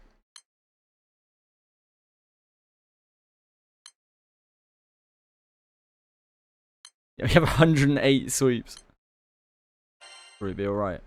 Yeah, we have 108 sweeps. Probably be alright.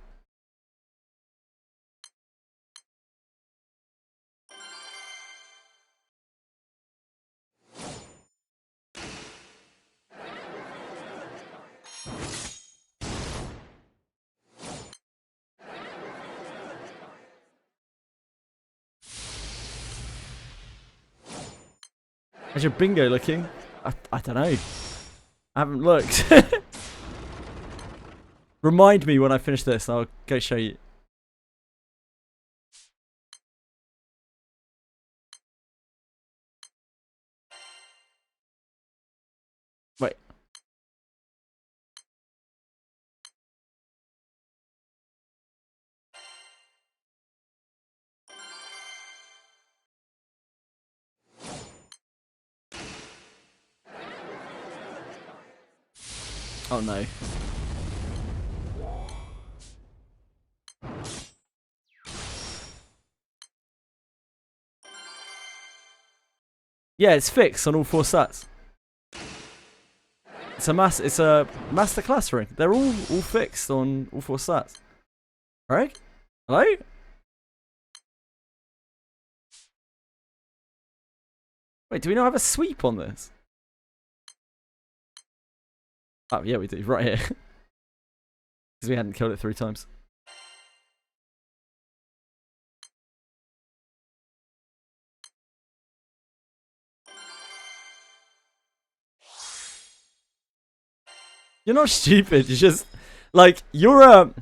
How's your bingo looking? I don't know. I haven't looked. Remind me when I finish this, I'll go show you. Wait. Oh no. Yeah, it's fixed on all 4 stats. It's a master class ring. They're all fixed on all 4 stats. Alright? Hello? Wait, do we not have a sweep on this? Oh yeah, we do, right here. Because we hadn't killed it 3 times. You're not stupid. You're just like you're a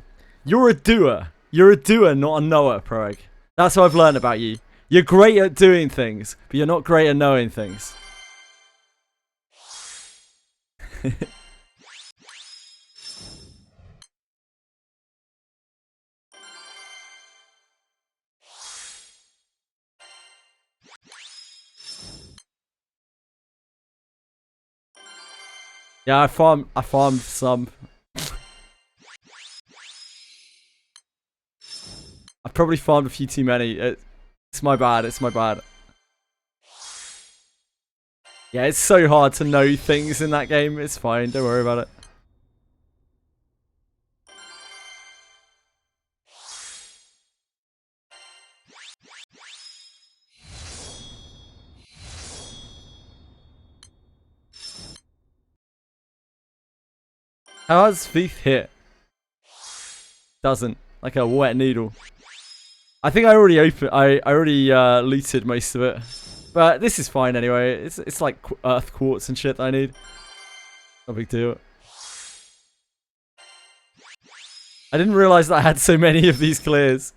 doer. You're a doer, not a knower, Proeg. That's what I've learned about you. You're great at doing things, but you're not great at knowing things. Yeah, I farmed some. I probably farmed a few too many. It's my bad. It's my bad. Yeah, it's so hard to know things in that game. It's fine. Don't worry about it. How does Thief hit? Doesn't. Like a wet needle. I think I already I already looted most of it. But this is fine anyway. It's like earth quartz and shit that I need. No big deal. I didn't realize that I had so many of these clears.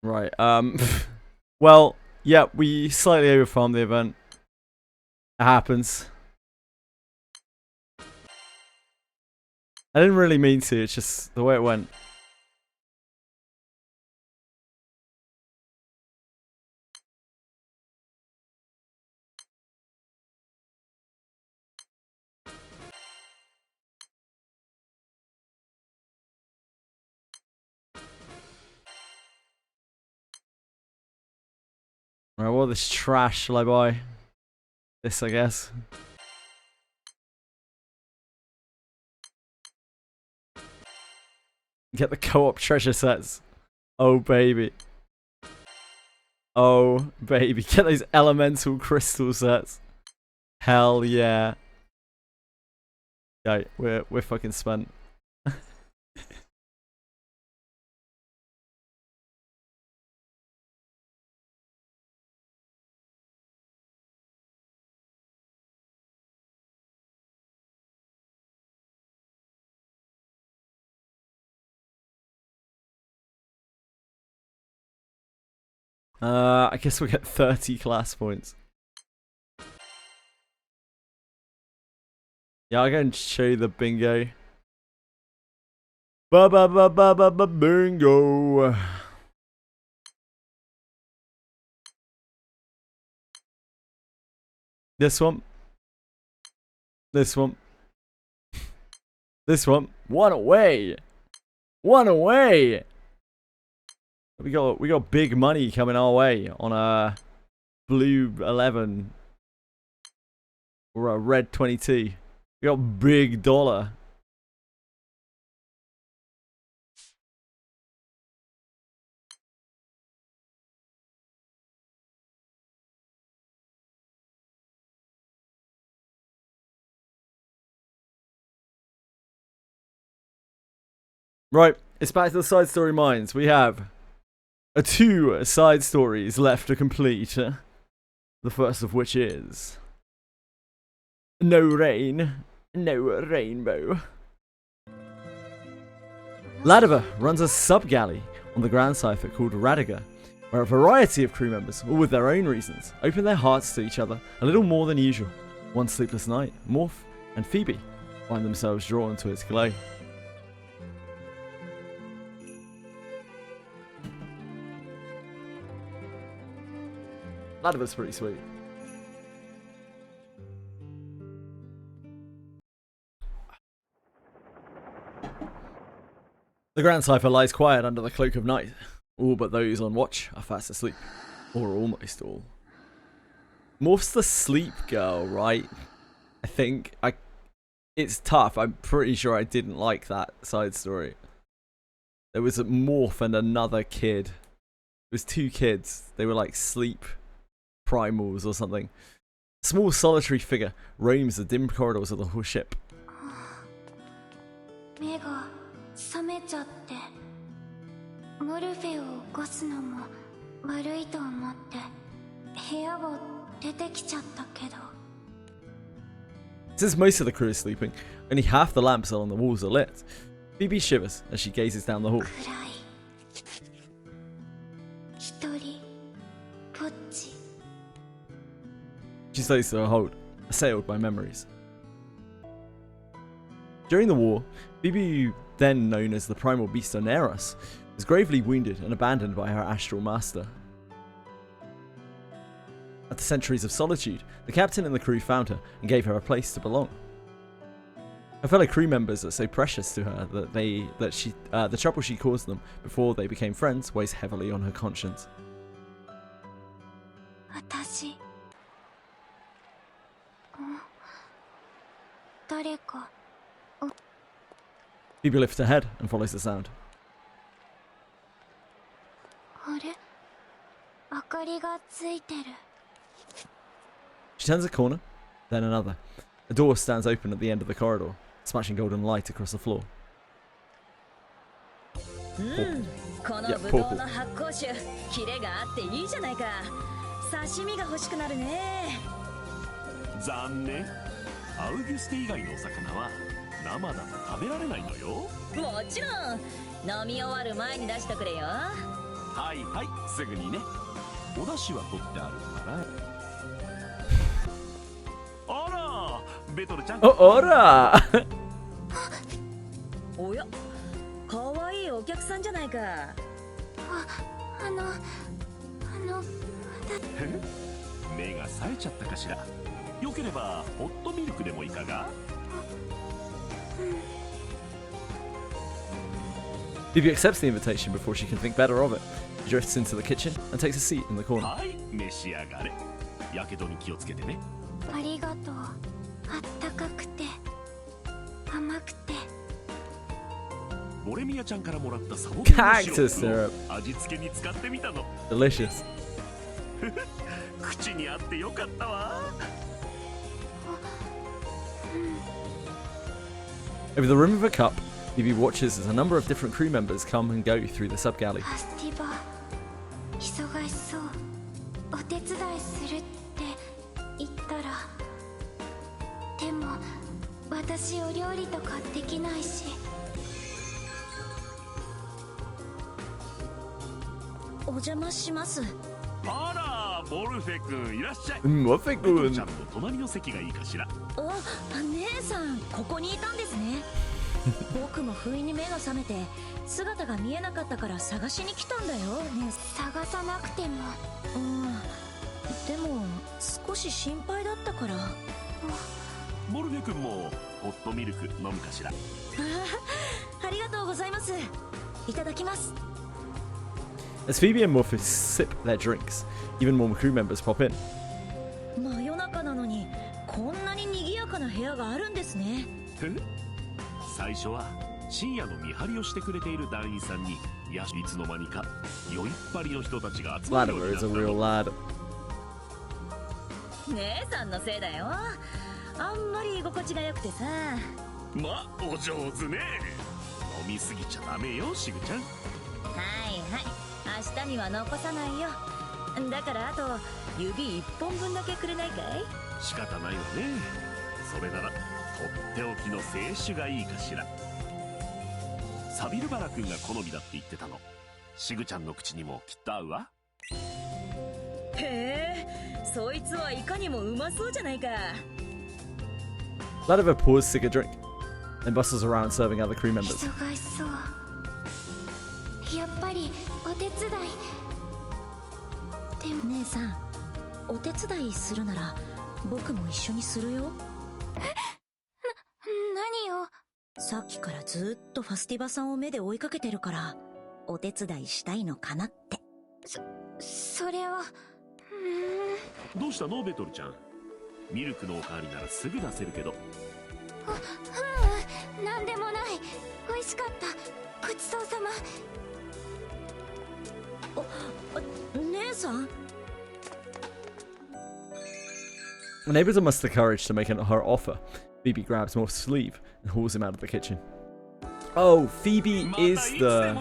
Right, well, yeah, we slightly overfarmed the event. It happens. I didn't really mean to, it's just the way it went. Alright, what this trash shall I buy? This, I guess. Get the co-op treasure sets. Oh, baby. Oh, baby. Get those elemental crystal sets. Hell yeah. Yeah, we're fucking spent. I guess we'll get 30 class points. Yeah, I'll go and show you the bingo. Bingo. This one. This one. This one. One away. One away. We got big money coming our way on a blue 11 or a red 22. We got big dollar. Right, it's back to the side story mines. We have 2 side stories left to complete. The first of which is no rain, no rainbow. Ladiver runs a sub-galley on the Grand Cipher called Radiga, where a variety of crew members, all with their own reasons, open their hearts to each other a little more than usual. One sleepless night, Morph and Phoebe find themselves drawn to its glow. Ladiver's pretty sweet. The Grand Cipher lies quiet under the cloak of night. All but those on watch are fast asleep. Or almost all. Morph's the sleep girl, right? I think. It's tough. I'm pretty sure I didn't like that side story. There was a Morph and another kid. It was 2 kids. They were like sleep primals or something. A small solitary figure roams the dim corridors of the whole ship. Since most of the crew is sleeping, only half the lamps along the walls are lit. Phoebe shivers as she gazes down the hall. She stays to her hold, assailed by memories. During the war, Phoebe, then known as the Primal Beast Oneros, was gravely wounded and abandoned by her astral master. After centuries of solitude, the captain and the crew found her and gave her a place to belong. Her fellow crew members are so precious to her that the trouble she caused them before they became friends weighs heavily on her conscience. 私誰か Phoebe lifts her head and follows the sound. あれ明かりがついてる She turns a corner, then another. A door stands open at the end of the corridor, splashing golden light across the floor. このブドウの発酵酒、キレがあっていいじゃないか。刺身が欲しくなるね。残念。アウギュステ以外のお魚は生だと食べられないのよ。もちろん。飲み終わる前に出してくれよ。はいはい、すぐにね。お出汁は取ってあるから。あら、ベトルちゃん。おら。おや、かわいいお客さんじゃないか。目が冴えちゃったかしら。よければホットミルクでもいかがPhoebe accepts the invitation before she can think better of it. She drifts into the kitchen and takes a seat in the corner. はい、召し上がれ。やけどに気をつけてね。ありがとう。あったかくて甘くて。モレミヤちゃんからもらったサボテンのシロップを味付けに使ってみたの。Delicious. 口にあってよかったわ。Over the rim of a cup, Phoebe watches as a number of different crew members come and go through the sub-galley. ファスティバ忙しそう。お手伝いするって言ったら。でも私お料理とかできないし。お邪魔します。あら、モルフェ君いらっしゃい。モルフェ君。ベトルちゃんの隣の席がいいかしら。姉さん、ここにいたんですね。僕も不意に目が覚めて姿が見えなかったから探しに来たんだよね。探さなくても。でも少し心配だったから。モルフェ君もホットミルク飲むかしら。ありがとうございます。いただきます。As Phoebe and Morpheus sip their drinks, even more crew members pop in. 真夜中なのにこんなに賑やかな部屋があるんですね。最初は深夜の見張りをしてくれている団員さんにいつの間にか酔いっぱりの人たちが集まるようになったの。Latimer is a real lad. 姉さんのせいだよ。あんまり居心地が良くてさ。ま、お上手ね。飲みすぎちゃダメよ、シグちゃん。はいはい、明日には残さないよ。だからあと指1本分だけくれないかい？仕方ないわね。それならとっておきの清酒がいいかしら。サビルバラ君が好みだって言ってたの。シグちゃんの口にもきっと合うわ。へえ、そいつはいかにもうまそうじゃないか。Latimer pours Sig a drink and bustles around serving other crew members. 忙しそう。やっぱりお手伝い。でも姉さん、お手伝いするなら僕も一緒にするよ。何を？さっきからずっとファスティバさんを目で追いかけてるからお手伝いしたいのかなって。それは。どうしたのベトルちゃん。ミルクのおかわりならすぐ出せるけど。なんでもない。美味しかった。ごちそうさま。姉さん。 The neighbors will muster courage to make her offer. Phoebe grabs Morph's sleeve and hauls him out of the kitchen. Oh, Phoebe is the...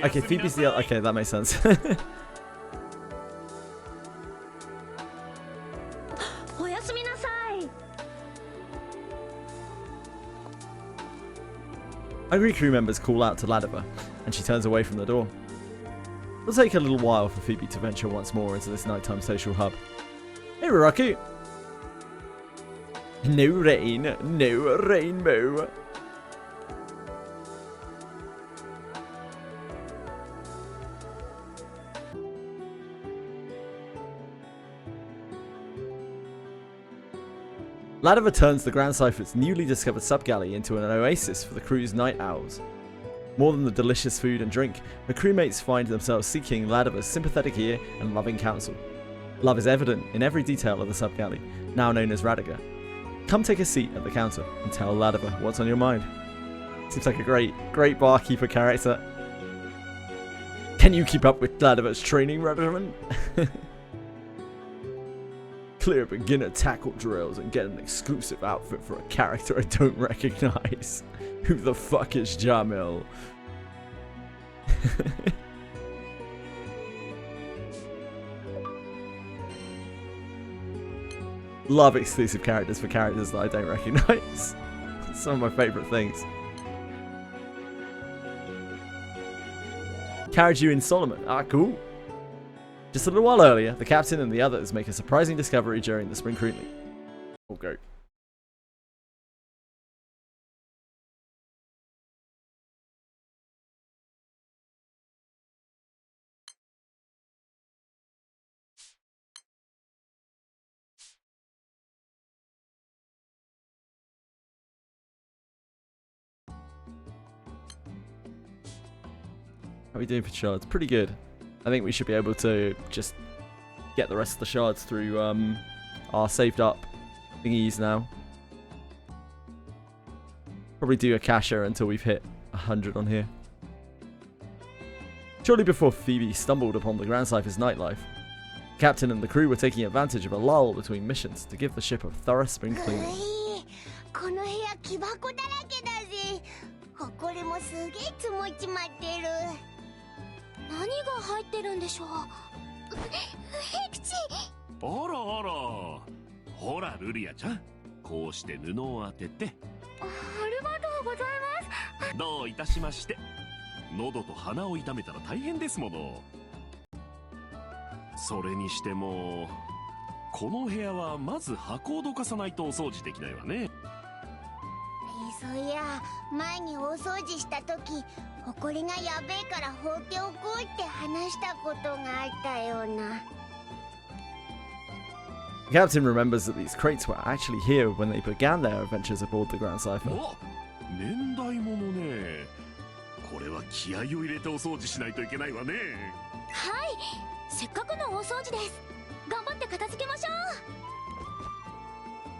Okay, Phoebe's the... Okay, that makes sense. Hungry crew members call out to Latimer, and she turns away from the door. It'll take a little while for Phoebe to venture once more into this nighttime social hub. Hey, Raku! No rain, no rainbow. Ladiver turns the Grand Cypher's newly discovered subgalley into an oasis for the crew's night owls. More than the delicious food and drink, her crewmates find themselves seeking Ladiver's sympathetic ear and loving counsel. Love is evident in every detail of the subgalley, now known as Radiga. Come take a seat at the counter and tell Ladiver what's on your mind. Seems like a great barkeeper character. Can you keep up with Ladiver's training regimen? Clear beginner tackle drills and get an exclusive outfit for a character I don't recognize. Who the fuck is Jamil? Love exclusive characters for characters that I don't recognize. Some of my favourite things. Carried you in Solomon. Ah, cool. Just a little while earlier, the captain and the others make a surprising discovery during the spring crew meet. We'll go. How are we doing for shards? Pretty good. I think we should be able to just get the rest of the shards through our saved up thingies now. Probably do a cacher until we've hit 100 on here. Shortly before Phoebe stumbled upon the Grand Cypher's nightlife, the captain and the crew were taking advantage of a lull between missions to give the ship a thorough spring cleaning. この部屋木箱だらけだぜ。埃もすげえ積もっちまってる。何が入ってるんでしょう。ヘクチ。あらあら。ほらルリアちゃん、こうして布を当てて。ありがとうございます。どういたしまして。喉と鼻を痛めたら大変ですもの。それにしてもこの部屋はまず箱をどかさないとお掃除できないわね。そういや、前に大掃除した時、埃がやべえから放っておこうって話したことがあったような。The captain remembers that these crates were actually here when they began their adventures aboard the Grand Cypher. 年代物ね。これは気合を入れてお掃除しないといけないわね。はい、せっかくの大掃除です。頑張って片付けましょう。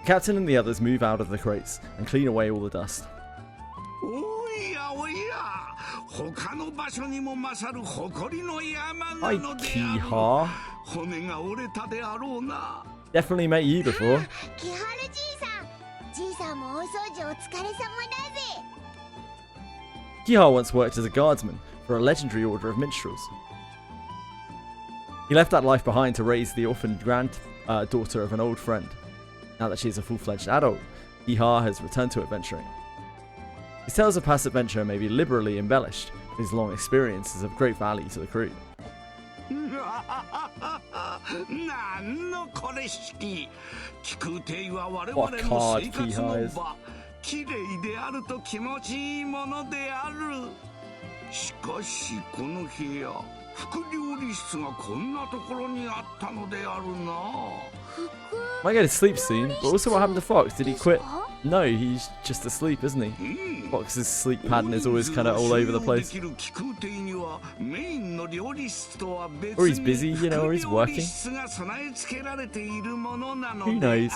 The captain and the others move out of the crates and clean away all the dust. おやおや、他の場所にも勝る誇りの山なのである。骨が折れたであろうな。Definitely met you before. キハルじいさん、じいさんも大掃除お疲れ様だぜ。Kihar once worked as a guardsman for a legendary order of minstrels. He left that life behind to raise the orphaned granddaughter of an old friend. Now that she is a full-fledged adult, Kihar has returned to adventuring. His tales of past adventure may be liberally embellished, but his long experience is of great value to the crew. なんのこれ式。気空艇は我々の生活の場。綺麗であると気持ちいいものである。しかしこの部屋、副料理室がこんなところにあったのであるな。Might get to sleep soon, but also what happened to Fox? Did he quit? No, he's just asleep, isn't he? Fox's sleep pattern is always kind of all over the place. Or he's busy, you know, or he's working. Who knows?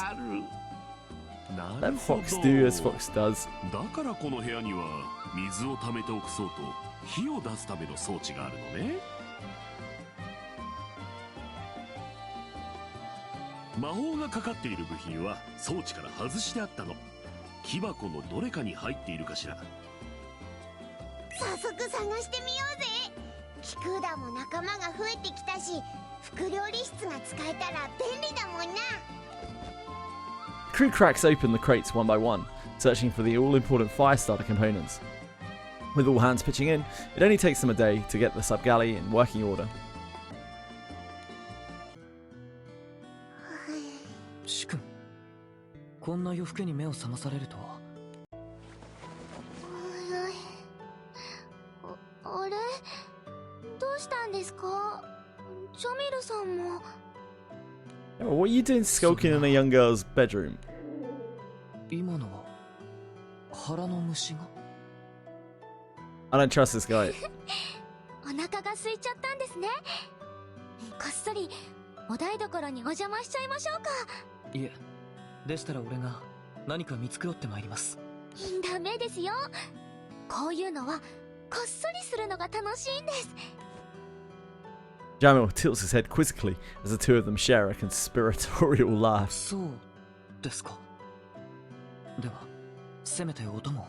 Let Fox do as Fox does. だからこの部屋には水を溜めておくそうと火を出すための装置があるのね。魔法がかかっている部品は装置から外してあったの。木箱のどれかに入っているかしら。早速探してみようぜ。キクーダも仲間が増えてきたし、副料理室が使えたら便利だもんな。The crew cracks open the crates one by one, searching for the all-important Firestarter components. With all hands pitching in, it only takes them a day to get the subgalley in working order. シ君、こんな夜更けに目を覚まされるとは。あれ、どうしたんですか？ジャミルさんも。Oh, what are you doing skulking in a young girl's bedroom? 今のは腹の虫が I don't trust this guy. お腹が空いちゃったんですね。こっそりお台所にお邪魔しちゃいましょうか。いえ、でしたら俺が何か見繕ってまいります。ダメですよ。こういうのはこっそりするのが楽しいんです。 Jamil tilts his head quizzically as the two of them share a conspiratorial laugh. そうですか。ではせめて音も。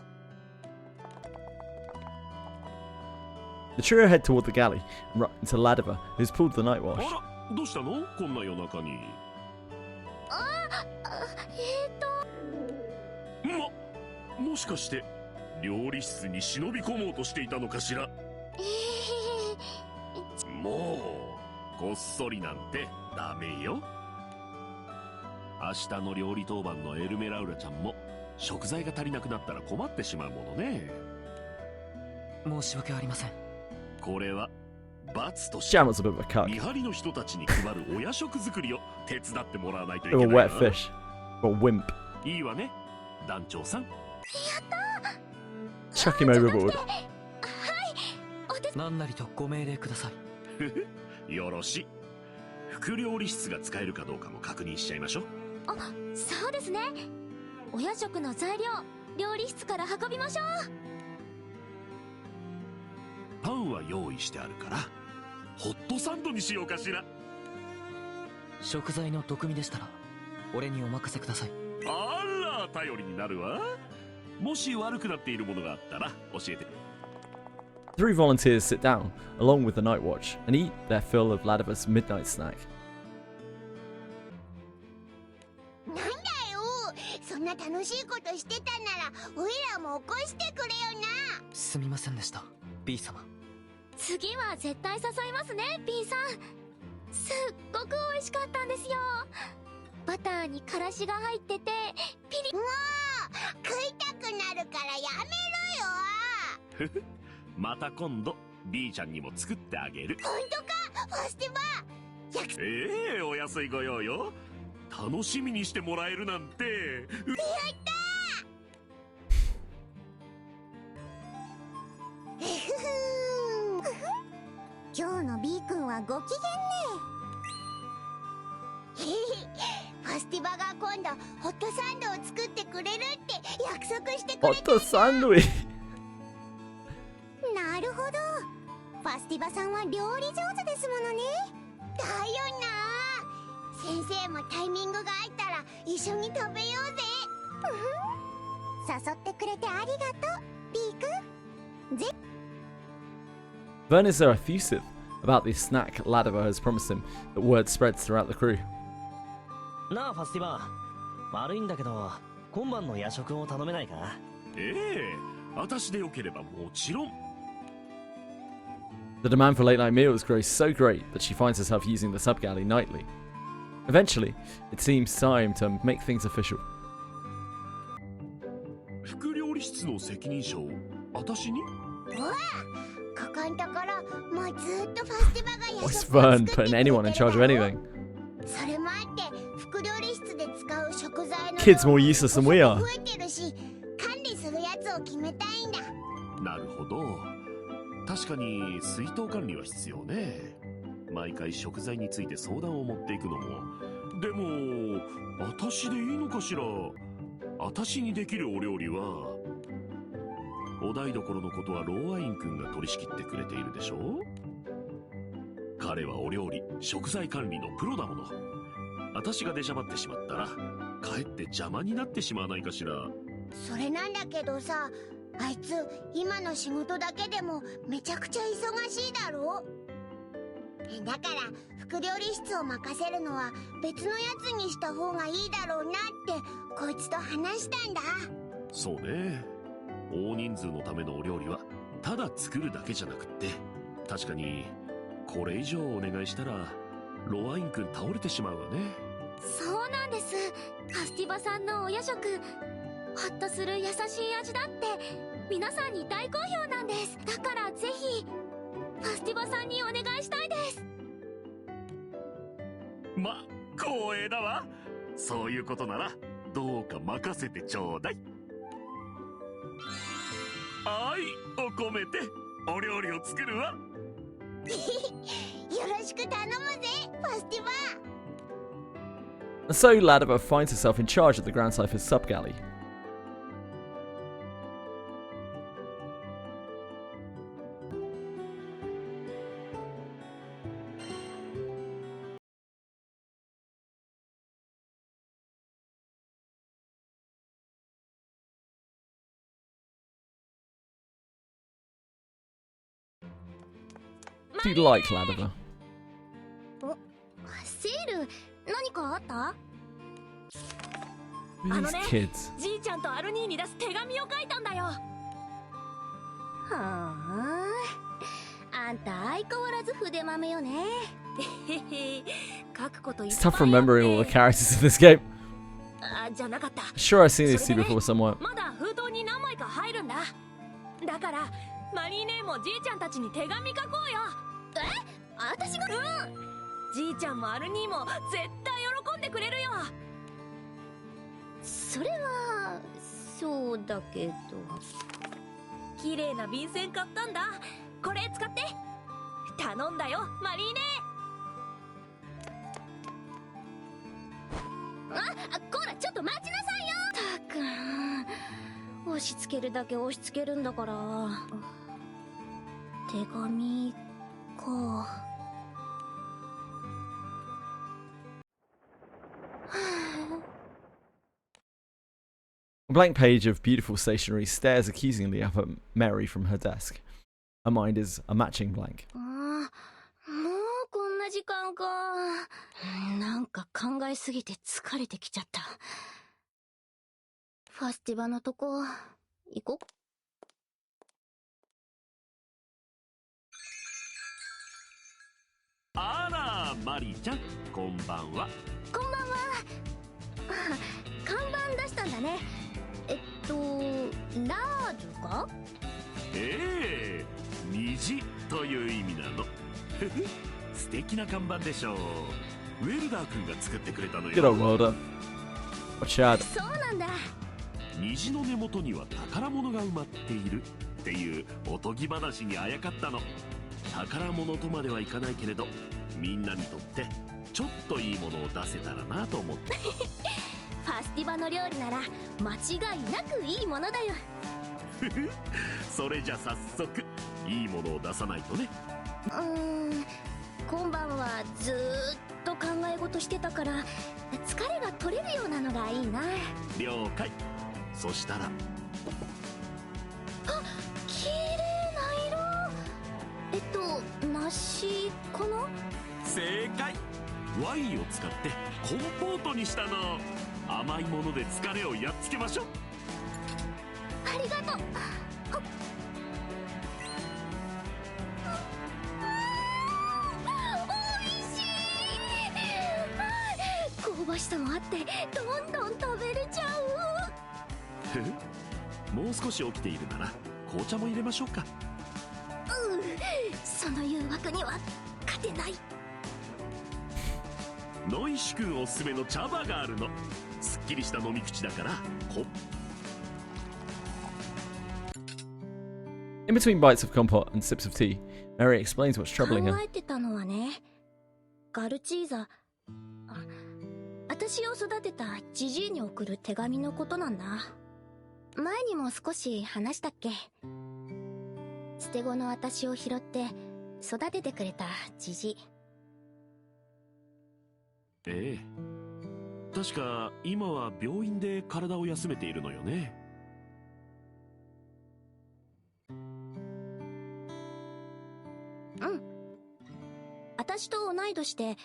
The trio head toward the galley and run into Ladiva, who's pulled the night wash. あら、どうしたの？こんな夜中に。もしかして料理室に忍び込もうとしていたのかしら。もうこっそりなんてダメよ。明日の料理当番のエルメラウラちゃんも食材が足りなくなったら困ってしまうものね。申し訳ありません。これは罰として Jamel's a bit of a cuck. 見張りの人たちに配るお夜食作りを手伝ってもらわないとい Bit け of ない a わ。 wet fish. Or wimp. いいわね、団長さん。 Chuck him overboard. 何なりとご命令ください。よろしい。副料理室が使えるかどうかも確認しちゃいましょう。あ、そうですね。お夜食の材料、料理室から運びましょう。パンは用意してあるからホットサンドにしようかしら。食材の毒味でしたら俺にお任せください。あら、頼りになるわ。もし悪くなっているものがあったら教えて。 Three volunteers sit down, along with the night watch, and eat their fill of Ladiva's midnight snack. なんだよ、そんな楽しいことしてたならおいらも起こしてくれよな。すみませんでした B 様。次は絶対誘いますね B さん。すっごく美味しかったんですよ。バターにからしが入っててピリ。もう食いたくなるからやめろよ。また今度 B ちゃんにも作ってあげる。本当か、ファスティバー。お安いご用よ。楽しみにしてもらえるなんて。やったー。今日の B 君はご機嫌ね。ファスティバが今度ホットサンドを作ってくれるって約束してくれて。 Hot sandwich. なるほど、ファスティバさんは料理上手ですものね。だよな。先生もタイミングが空いたら一緒に食べようぜ。誘ってくれてありがとう B 君。Vern is so effusive about the snack Ladiva has promised him that word spreads throughout the crew. なあファスティバー、悪いんだけど今晩の夜食を頼めないか。私でよければもちろん。 The demand for late night meals grows so great that she finds herself using the sub galley nightly. Eventually, it seems time to make things official. 副料理室の責任者を私に？うわ、ここんところもうずっとファスティバが夜 What's 食を Vern 作って putting anyone in charge of anything? それもあって副料理室で使う食材の Kids more useless than we are. 増えてるし、管理するやつを決めたいんだ。なるほど。確かに水筒管理は必要ね。毎回食材について相談を持っていくのも。でも私でいいのかしら。私にできるお料理はお台所のことはローアイン君が取り仕切ってくれているでしょ。彼はお料理食材管理のプロだもの。私が出しゃばってしまったらかえって邪魔になってしまわないかしら。それなんだけどさ、あいつ今の仕事だけでもめちゃくちゃ忙しいだろ。だから副料理室を任せるのは別のやつにした方がいいだろうなってこいつと話したんだ。そうね。大人数のためのお料理はただ作るだけじゃなくって、確かにこれ以上お願いしたらロアイン君倒れてしまうわね。そうなんです。ファスティバさんのお夜食、ホッとする優しい味だって皆さんに大好評なんです。だからぜひファスティバさんにお願いしたいです。ま、光栄だわ。そういうことならどうか任せてちょうだい。はい、お米でお料理を作るわ。よろしく頼むぜ、ファスティバ。 And so Ladova finds herself in charge of the Grand Cypher's sub-galley. Do you like Ladova? セール、何かあった？ These kids. じいちゃんとアルニーに出す手紙を書いたんだよ。はあ、あんた相変わらず筆豆よね。書くこといっ It's ぱい tough remembering all the characters in this game. あ、じゃなかった。 Sure, I've seen this scene before somewhere. まだ封筒に何枚か入るんだ。だからマリーネもじいちゃんたちに手紙書こうよ。私が？じいちゃんもアルニーも絶対喜んでくれるよ。それはそうだけど。綺麗な便箋買ったんだ。これ使って。頼んだよ、マリーネ。こらちょっと待ちなさいよ。たくん、押し付けるだけ押し付けるんだから。手紙か。A blank page of beautiful stationery stares accusingly up at Mary from her desk. Her mind is a matching blank. もうこんな時間か。なんか考えすぎて疲れてきちゃった。ファスティバのとこ行こう。あら、マリーちゃん、こんばんは。こんばんは。看板出したんだね。ラージュか？ええ、虹という意味なの。素敵な看板でしょう。ウェルダー君が作ってくれたのよ。 Good old Welder. Watch out. そうなんだ。虹の根元には宝物が埋まっているっていうおとぎ話にあやかったの。宝物とまではいかないけれど、みんなにとってちょっといいものを出せたらなと思って。ファスティバの料理なら間違いなくいいものだよ。それじゃ早速いいものを出さないとね。今晩はずーっと考え事してたから疲れが取れるようなのがいいな。了解。そしたら、あ、綺麗な色。梨かな？正解。ワインを使ってコンポートにしたの。甘いもので疲れをやっつけましょう。ありがとう。おいしい。香ばしさもあってどんどん食べれちゃう。もう少し起きているなら紅茶も入れましょうか。その誘惑には勝てない。ノイシ君おすすめの茶葉があるの。すっきりした飲み口だから。In between bites of compote and sips of tea, Mary explains what's troubling her. 考えてたのはね、ガルチーザ、私を育てたジジイに送る手紙のことなんだ。前にも少し話したっけ？捨て子の私を拾って育ててくれたジジイ。ええ、確か今は病院で体を休めているのよね。うん。私と同い年で、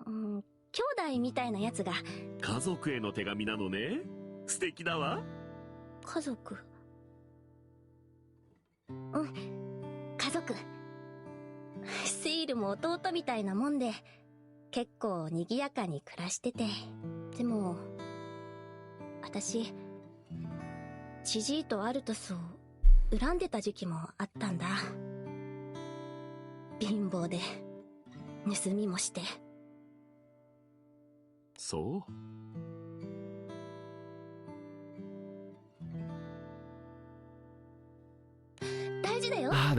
兄弟みたいなやつが。家族への手紙なのね。素敵だわ。家族？家族。セイルも弟みたいなもんで、結構賑やかに暮らしてて。でも、私、ジジイとアルトスを恨んでた時期もあったんだ。貧乏で、盗みもして。そう。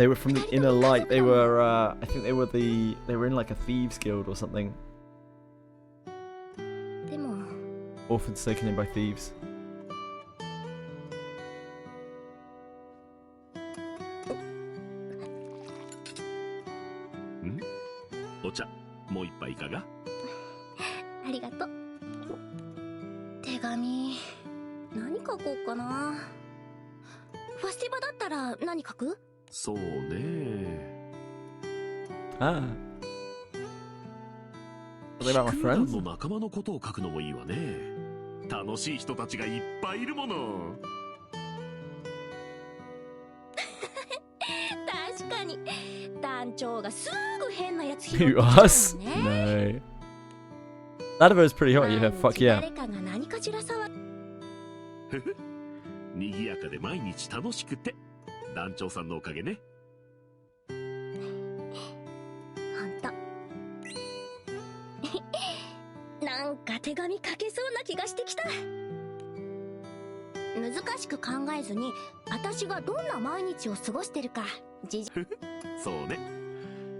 they were from the Inner Light. They were, I think they were in like a thieves guild or something. でも Orphans taken in by thieves. お茶もう一杯いかが？ありがとう。手紙何書こうかな。ファスティバだったら何書く？そうね。Ah. What about my クー friends? ダンの仲間のことを書くのもいいわね。楽しい人たちがいっぱいいるもの。確かに団長がすぐ変なやつ You us? No. Ladiver's pretty hot, yeah. Fuck yeah. 誰かが何かしら騒ふふ賑やかで毎日楽しくて団長さんのおかげね。ほんとなんか手紙書けそうな気がしてきた。難しく考えずに私がどんな毎日を過ごしてるかそうね。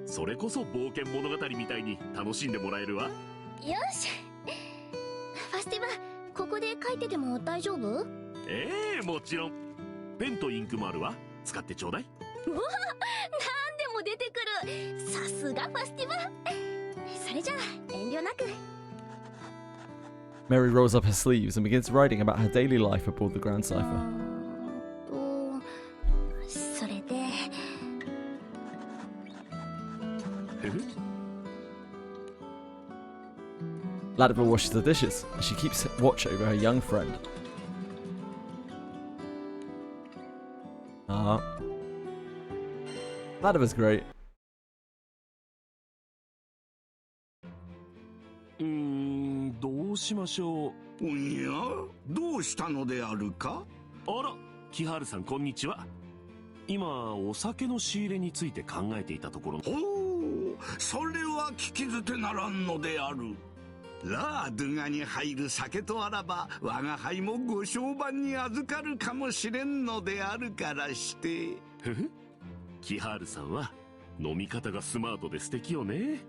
それこそ冒険物語みたいに楽しんでもらえるわ。よし。ファスティバここで書いてても大丈夫？もちろん。ペンとインクもあるわ。使ってちょうだい。うわ、なんでも出てくる。さすがファスティバ。それじゃあ遠慮なく。 Mary rolls up her sleeves and begins writing about her daily life aboard the Grand Cipher. それでLadiver washes the dishes as she keeps watch over her young friend. Ladiver's great. どうしましょう。いや、どうしたのであるか？あら、キハルさんこんにちは。今お酒の仕入れについて考えていたところ。おお、それは聞き捨てならんのである。ラードゥガに入る酒とあらば我が輩もご商売に預かるかもしれんのであるからして。ふふ、キハルさんは飲み方がスマートで素敵よね。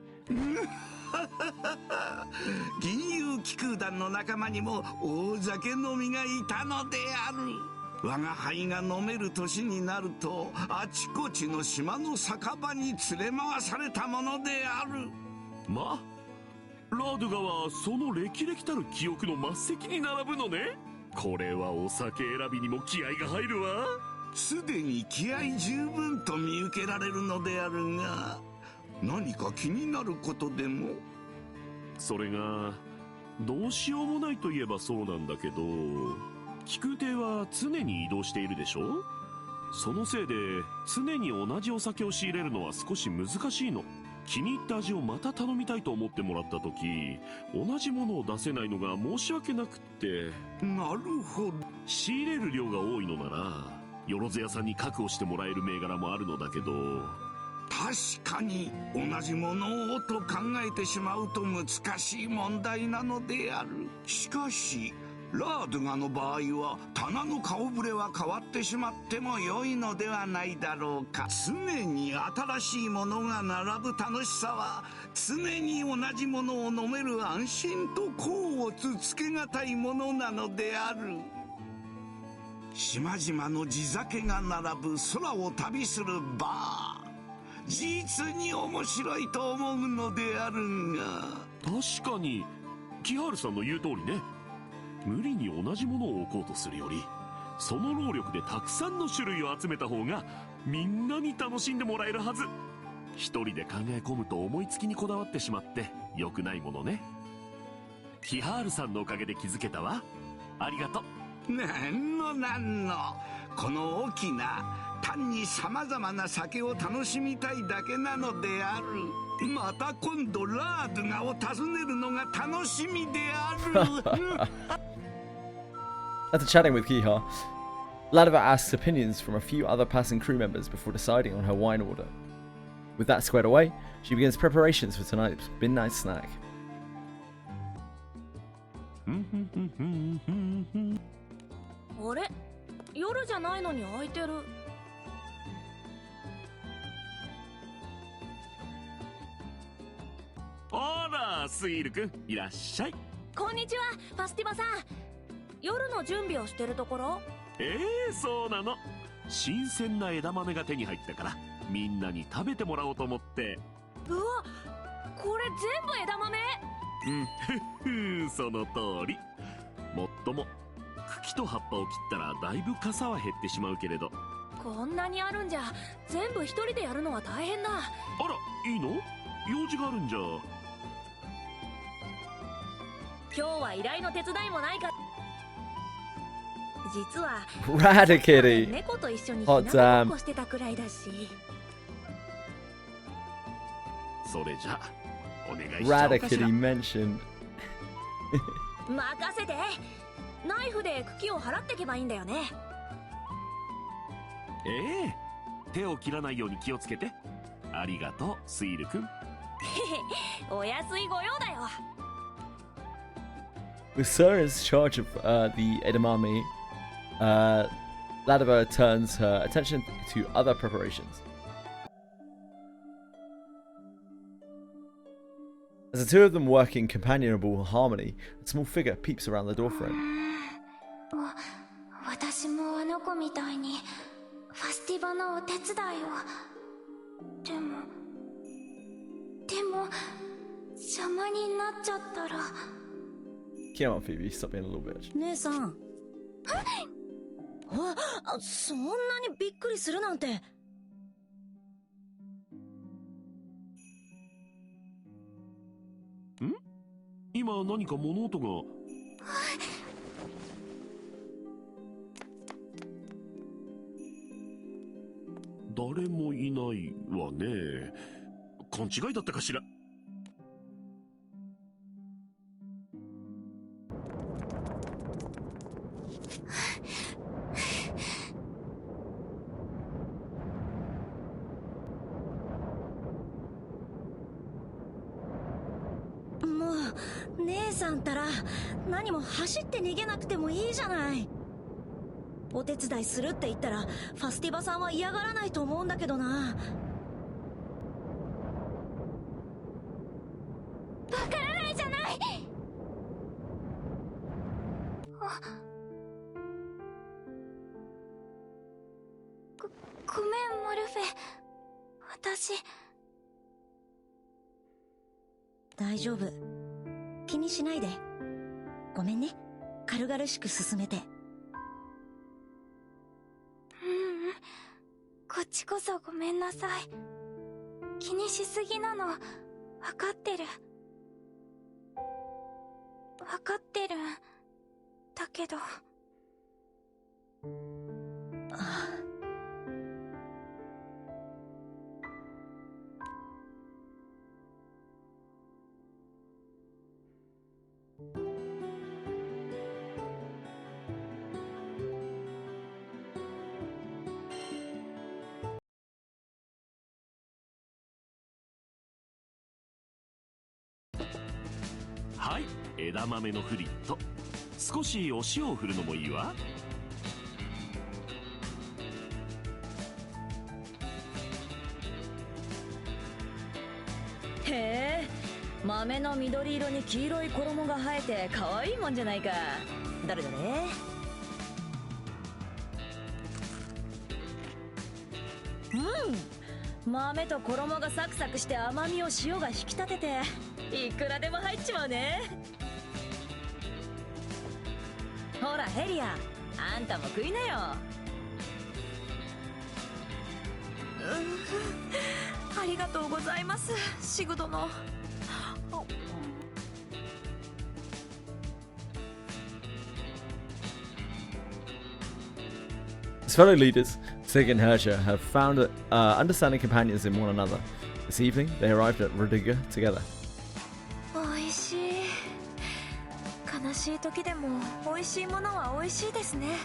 銀融気空団の仲間にも大酒飲みがいたのである。我が輩が飲める年になるとあちこちの島の酒場に連れ回されたものである。まあ、ラードゥガはその歴々たる記憶の末席に並ぶのね。これはお酒選びにも気合が入るわ。すでに気合十分と見受けられるのであるが、何か気になることでも？それがどうしようもないといえばそうなんだけど、気空艇は常に移動しているでしょ。そのせいで常に同じお酒を仕入れるのは少し難しいの。気に入った味をまた頼みたいと思ってもらった時、同じものを出せないのが申し訳なくって。なるほど。仕入れる量が多いのならよろず屋さんに確保してもらえる銘柄もあるのだけど、確かに同じものをと考えてしまうと難しい問題なのである。しかしラードゥガの場合は棚の顔ぶれは変わってしまっても良いのではないだろうか。常に新しいものが並ぶ楽しさは常に同じものを飲める安心と甲乙つけがたいものなのである。島々の地酒が並ぶ空を旅するバー、実に面白いと思うのであるが。確かにキハルさんの言う通りね。無理に同じものを置こうとするより、その労力でたくさんの種類を集めた方がみんなに楽しんでもらえるはず。一人で考え込むと思いつきにこだわってしまって良くないものね。キハールさんのおかげで気づけたわ。ありがとう。なんのこの大きな単に様々な酒を楽しみたいだけなのである。また今度ラードゥガを訪ねるのが楽しみである。After chatting with Kiha, Ladiver asks opinions from a few other passing crew members before deciding on her wine order. With that squared away, she begins preparations for tonight's midnight snack. あれ、夜じゃないのに開いてる。あ、スイール君いらっしゃい。こんにちは、ファスティバさん。夜の準備をしてるところ？そうなの。新鮮な枝豆が手に入ったからみんなに食べてもらおうと思って。うわ、これ全部枝豆？その通り。もっとも茎と葉っぱを切ったらだいぶ傘は減ってしまうけれど。こんなにあるんじゃ全部一人でやるのは大変だ。あら、いいの？用事があるんじゃ。今日は依頼の手伝いもないから。実は Radicity 猫と一緒に日向ぼっこしてたくらいだし。それじゃお願いしちゃおうかしら。 Radicity mentioned 任せて。ナイフで茎を払ってけばいいんだよね。手を切らないように気をつけて。ありがとう、スイール君。お安いご用だよ。 With Sir in charge of the edamame, Ladiva turns her attention to other preparations. As the two of them work in companionable harmony, a small figure peeps around the doorframe. 私もあの子みたいにファスティバのお手伝いを。でも邪魔になっちゃったら。Come on, Phoebe, stop being a little bitch. 姉さん。そんなにびっくりするなんて。今何か物音が。誰もいないわね。勘違いだったかしら。もう姉さんったら何も走って逃げなくてもいいじゃない。お手伝いするって言ったらファスティバさんは嫌がらないと思うんだけどな。わからないじゃない。ごめんモルフェ。私。大丈夫、気にしないで。ごめんね、軽々しく進めて。こっちこそごめんなさい。気にしすぎなの分かってる。分かってるんだけど。はい、枝豆のフリット。少しお塩を振るのもいいわ。へえ、豆の緑色に黄色い衣が生えて可愛いもんじゃないか。どれどれ。豆と衣がサクサクして甘みを塩が引き立てていくらでも入っちまうね。ほらヘリア、あんたも食いなよ。ありがとうございます、シグ殿。His fellow leaders, Sig and Herja, have found understanding companions in one another. This evening, they arrived at Rodiga together. おいしい。悲しい時でもおいしいものはおいしいですね。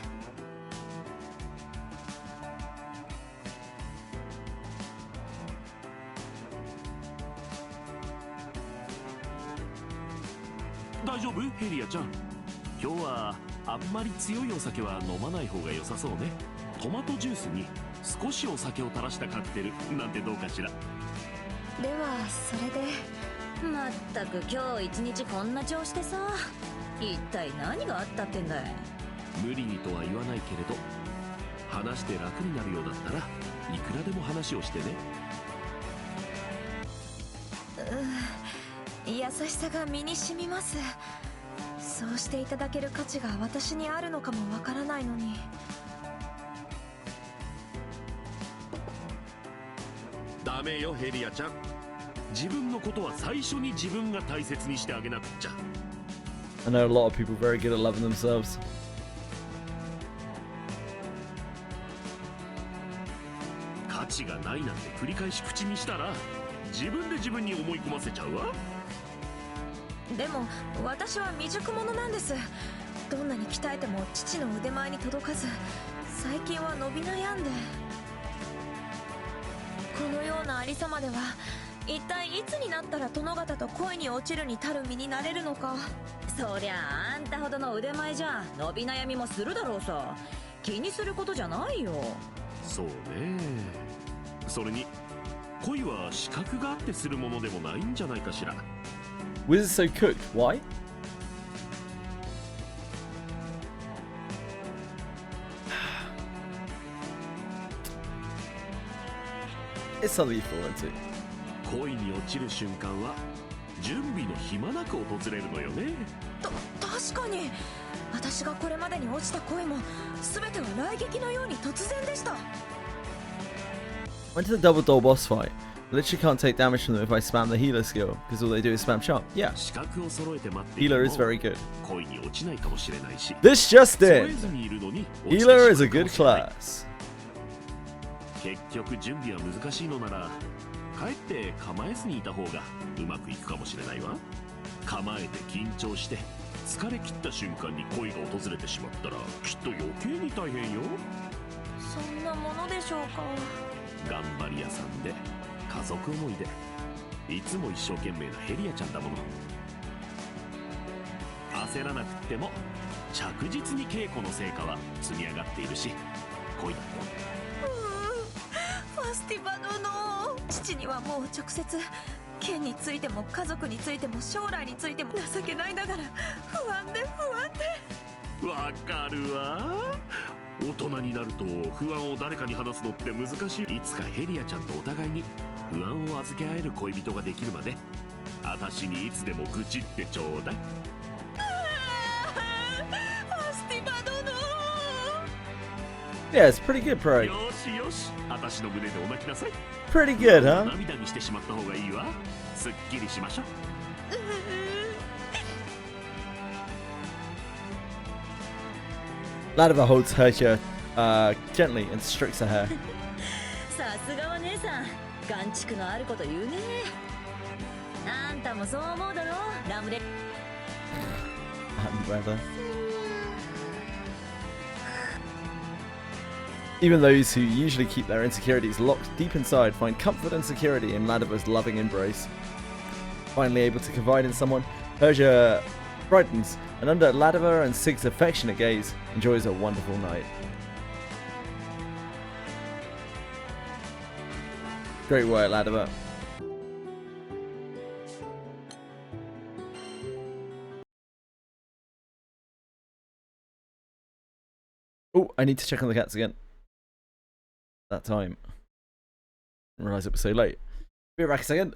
大丈夫ヘリアちゃん。今日はあんまり強いお酒は飲まない方が良さそうね。トマトジュースに少しお酒を垂らしたカクテルなんてどうかしら。ではそれで。まったく今日一日こんな調子でさ、一体何があったってんだい。無理にとは言わないけれど、話して楽になるようだったらいくらでも話をしてね。優しさが身に染みます。そうしていただける価値が私にあるのかもわからないのに。ダメよヘリアちゃん。自分のことは最初に自分が大切にしてあげなくっちゃ。 I know a lot of people very good at loving themselves. 価値がないなんて繰り返し口にしたら自分で自分に思い込ませちゃうわ。でも私は未熟者なんです。どんなに鍛えても父の腕前に届かず、最近は伸び悩んで。このようなありさまでは一体いつになったら殿方と恋に落ちるに足る身になれるのか。そりゃあ、あんたほどの腕前じゃ伸び悩みもするだろうさ。気にすることじゃないよ。そうね。それに恋は資格があってするものでもないんじゃないかしら。 Wizard's so cooked. Why? It's something you fall into. 恋に落ちる瞬間は準備の暇なく訪れるのよね。確かに私がこれまでに落ちた恋も全ては雷撃のように突然でした。 Went to the double door boss fight. Literally can't take damage from them if I spam the healer skill, because all they do is spam charm. Yeah. 資格を揃えて待ってい Healer る is very good. 恋に落ちないかもしれないし。 This just 揃 in! えずにいるのに落ちてしまう Healer is a かも good しれない。 class. 結局準備は難しいのならかえって構えずにいた方がうまくいくかもしれないわ。構えて緊張して疲れ切った瞬間に恋が訪れてしまったらきっと余計に大変よ。そんなものでしょうか。頑張り屋さんで家族思いでいつも一生懸命なヘリアちゃんだもの。焦らなくっても着実に稽古の成果は積み上がっているし、恋だファスティバ殿、父にはもう直接剣についても家族についても将来についても情けないながら不安でわかるわ。大人になると不安を誰かに話すのって難しい。いつかヘリアちゃんとお互いに不安を預け合える恋人ができるまで私にいつでも愚痴ってちょうだい。ファスティバ殿。 Yeah, it's pretty good, Pro. よしよし、私の胸でお泣きなさい。 Pretty good, huh? 涙にしてしまった方がいいわ。すっきりしましょう。Ladiva holds her gently and strokes her hair. さすがは姉さん、眼蓄のあること言うね。あんたもそう思うだろ、ラムレ。And weather. Even those who usually keep their insecurities locked deep inside find comfort and security in Ladiva's loving embrace. Finally able to confide in someone, Persia brightens, and under Ladiva and Sig's affectionate gaze, enjoys a wonderful night. Great work, Ladiva. Oh, I need to check on the cats again. That time. Didn't realise it was so late. Be back a second.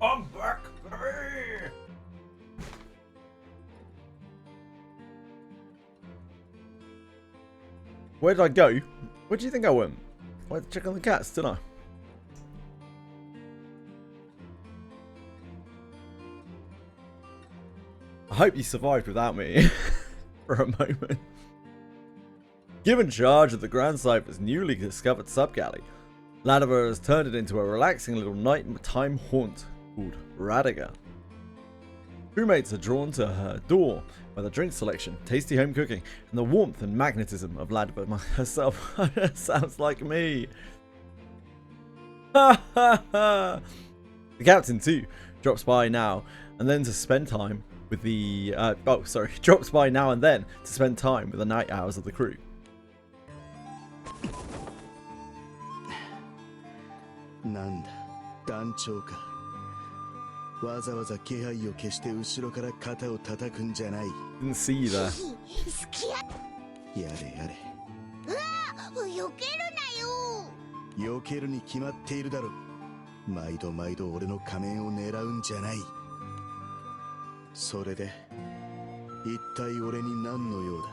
I'm back, baby! Where did I go? Where do you think I went? I went to check on the cats, didn't I? I hope you survived without me for a moment. Given charge of the Grand Cypher's newly discovered sub-galley, Ladiver has turned it into a relaxing little nighttime haunt called Radiga. Crewmates are drawn to her door by the drink selection, tasty home cooking, and the warmth and magnetism of Ladiver herself. Sounds like me. Ha ha ha! The captain too drops by now and then to spend time with the drops by now and then to spend time with the night hours of the crew. Nanda, 団長か。わざわざ気配を消して後ろから肩を叩くんじゃない。Didn't see you there. 好きや。やれやれ。うわ、避けるなよ。避けるに決まっているだろ。毎度毎度俺の仮面を狙うんじゃない。それで一体俺に何の用だ。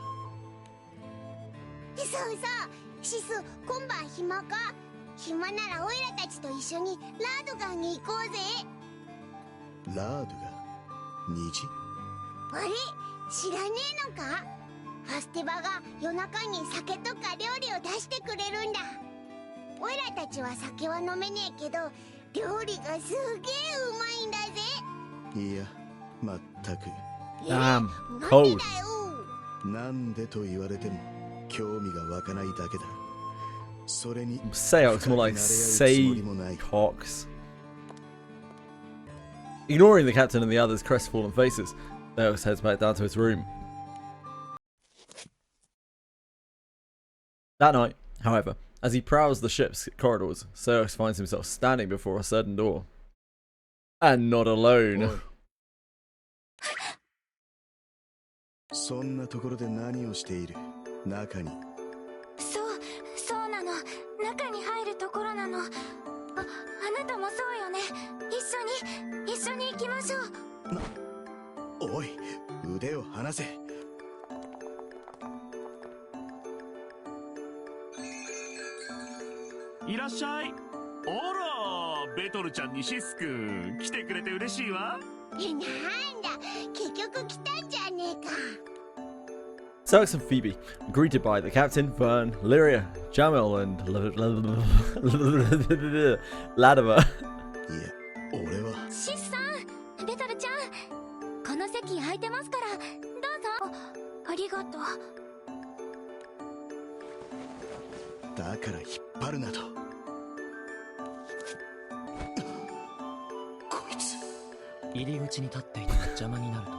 そうそう、シス、今晩暇か？暇ならオイラたちと一緒にラードガンに行こうぜ。ラードガン？虹？あれ、知らねえのか？ファスティバが夜中に酒とか料理を出してくれるんだ。オイラたちは酒は飲めねえけど料理がすげえうまいんだぜ。いや、まったく。Damn, cold. なんでと言われても興味が湧かないだけだ。それに Seox, more like Saycox. Ignoring the captain and the others' crestfallen faces, Seox heads back down to his room. That night, however, as he prowls the ship's corridors, Seox finds himself standing before a certain door. And not alone. そんなところで何をしている？中に。そうなの。中に入るところなの。あなたもそうよね。一緒に行きましょう。おい、腕を離せ。いらっしゃい。あら、ベトルちゃんにシス君来てくれて嬉しいわ。なんだ、結局来たんじゃねえか。Seox and Phoebe are greeted by the captain, Vern, Lyria, Jamil, and Ladiver. いや、俺は。シスさん、ベトルちゃん、この席空いてますから、どうぞ。ありがとう。だから引っ張るなと。こいつ。入り口に立っていたら邪魔になると。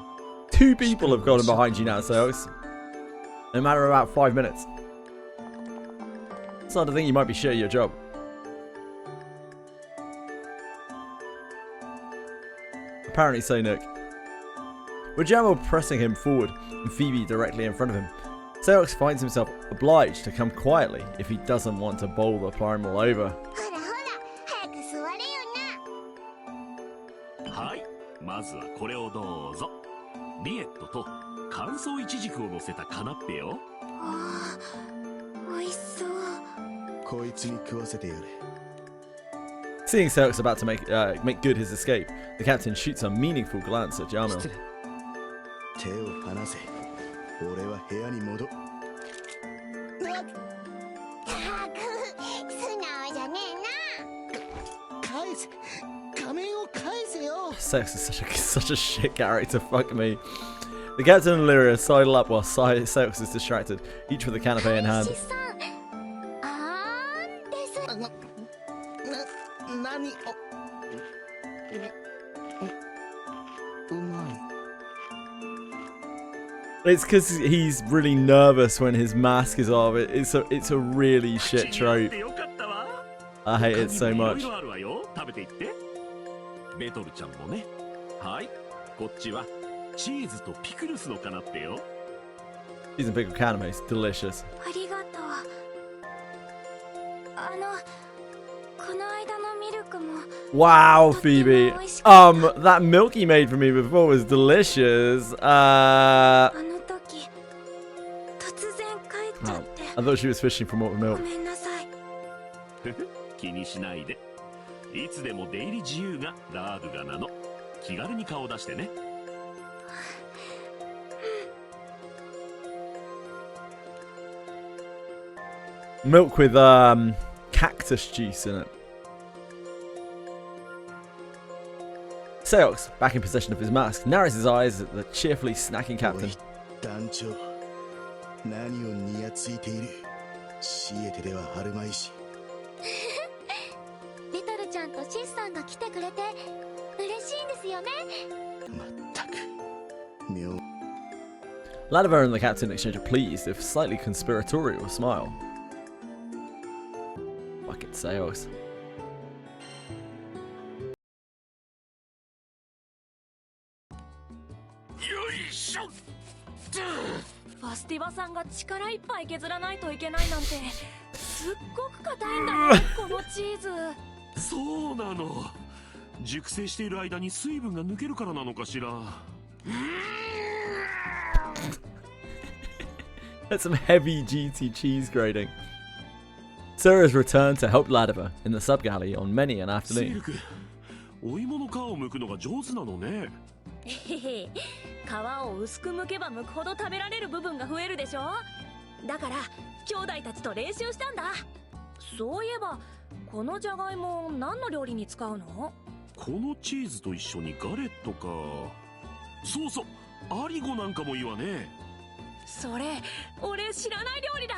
Two people have gotten behind you now, Seox. No matter about 5 minutes. Starting to think you might be shit at your job. Apparently so, Nick. With Jamil pressing him forward and Phoebe directly in front of him, Seox finds himself obliged to come quietly if he doesn't want to bowl the primal over. はい、まずはこれをどうぞ。リエットと乾燥イチジクを乗せたカナッペよ。美味しそう。こいつに食わせてやれ。Seeing Seox about to make good his escape, the captain shoots a meaningful glance at Jamil. 手を離せ。俺は部屋に戻。素直じゃねえな。返せ。仮面を返せよ。Seox is such a shit character. Fuck me. The captain and Lyria sidle up while Seox is distracted, each with a canapé in hand. 何を。うまい。It's because he's really nervous when his mask is off. It's a really shit trope. I hate it so much. ベトルちゃんもね。はい、こっちはチーズとピクルスのカナッペよ。Cheese and pickled canapé is delicious. ありがとう。この間のミルク Wow, Phoebe. That milk you made for me before was delicious. Oh, I thought she was fishing for more milk. 気にしないで。いつでも出入り自由がラードがなの。気軽に顔出してね。Milk with cactus juice in it. Seox, back in possession of his mask, narrows his eyes at the cheerfully snacking captain. 団長、何をにやついている。強いてではあるまいし。リトルちゃんとシスさんが来てくれて嬉しいんですよね。まったく、妙。Ladiver and the captain exchange a pleased, if slightly conspiratorial, smile. Fuck it, Seox. ファスティバさんが力いっぱい削らないといけないなんてすっごく硬いんだねこのチーズ。そうなの。熟成している間に水分が抜けるからなのかしら。That's some heavy GT cheese grating. Sarah's returned to help Ladiver in the sub-galley on many an シー afternoon. ルク、お芋の皮を剥くのが上手なのね。へへ、皮を薄く剥けば剥くほど食べられる部分が増えるでしょ。だから兄弟たちと練習したんだ。そういえばこのじゃがいも何の料理に使うの？このチーズと一緒にガレットか。そうそう、アリゴなんかもいいわね。それ俺知らない料理だ。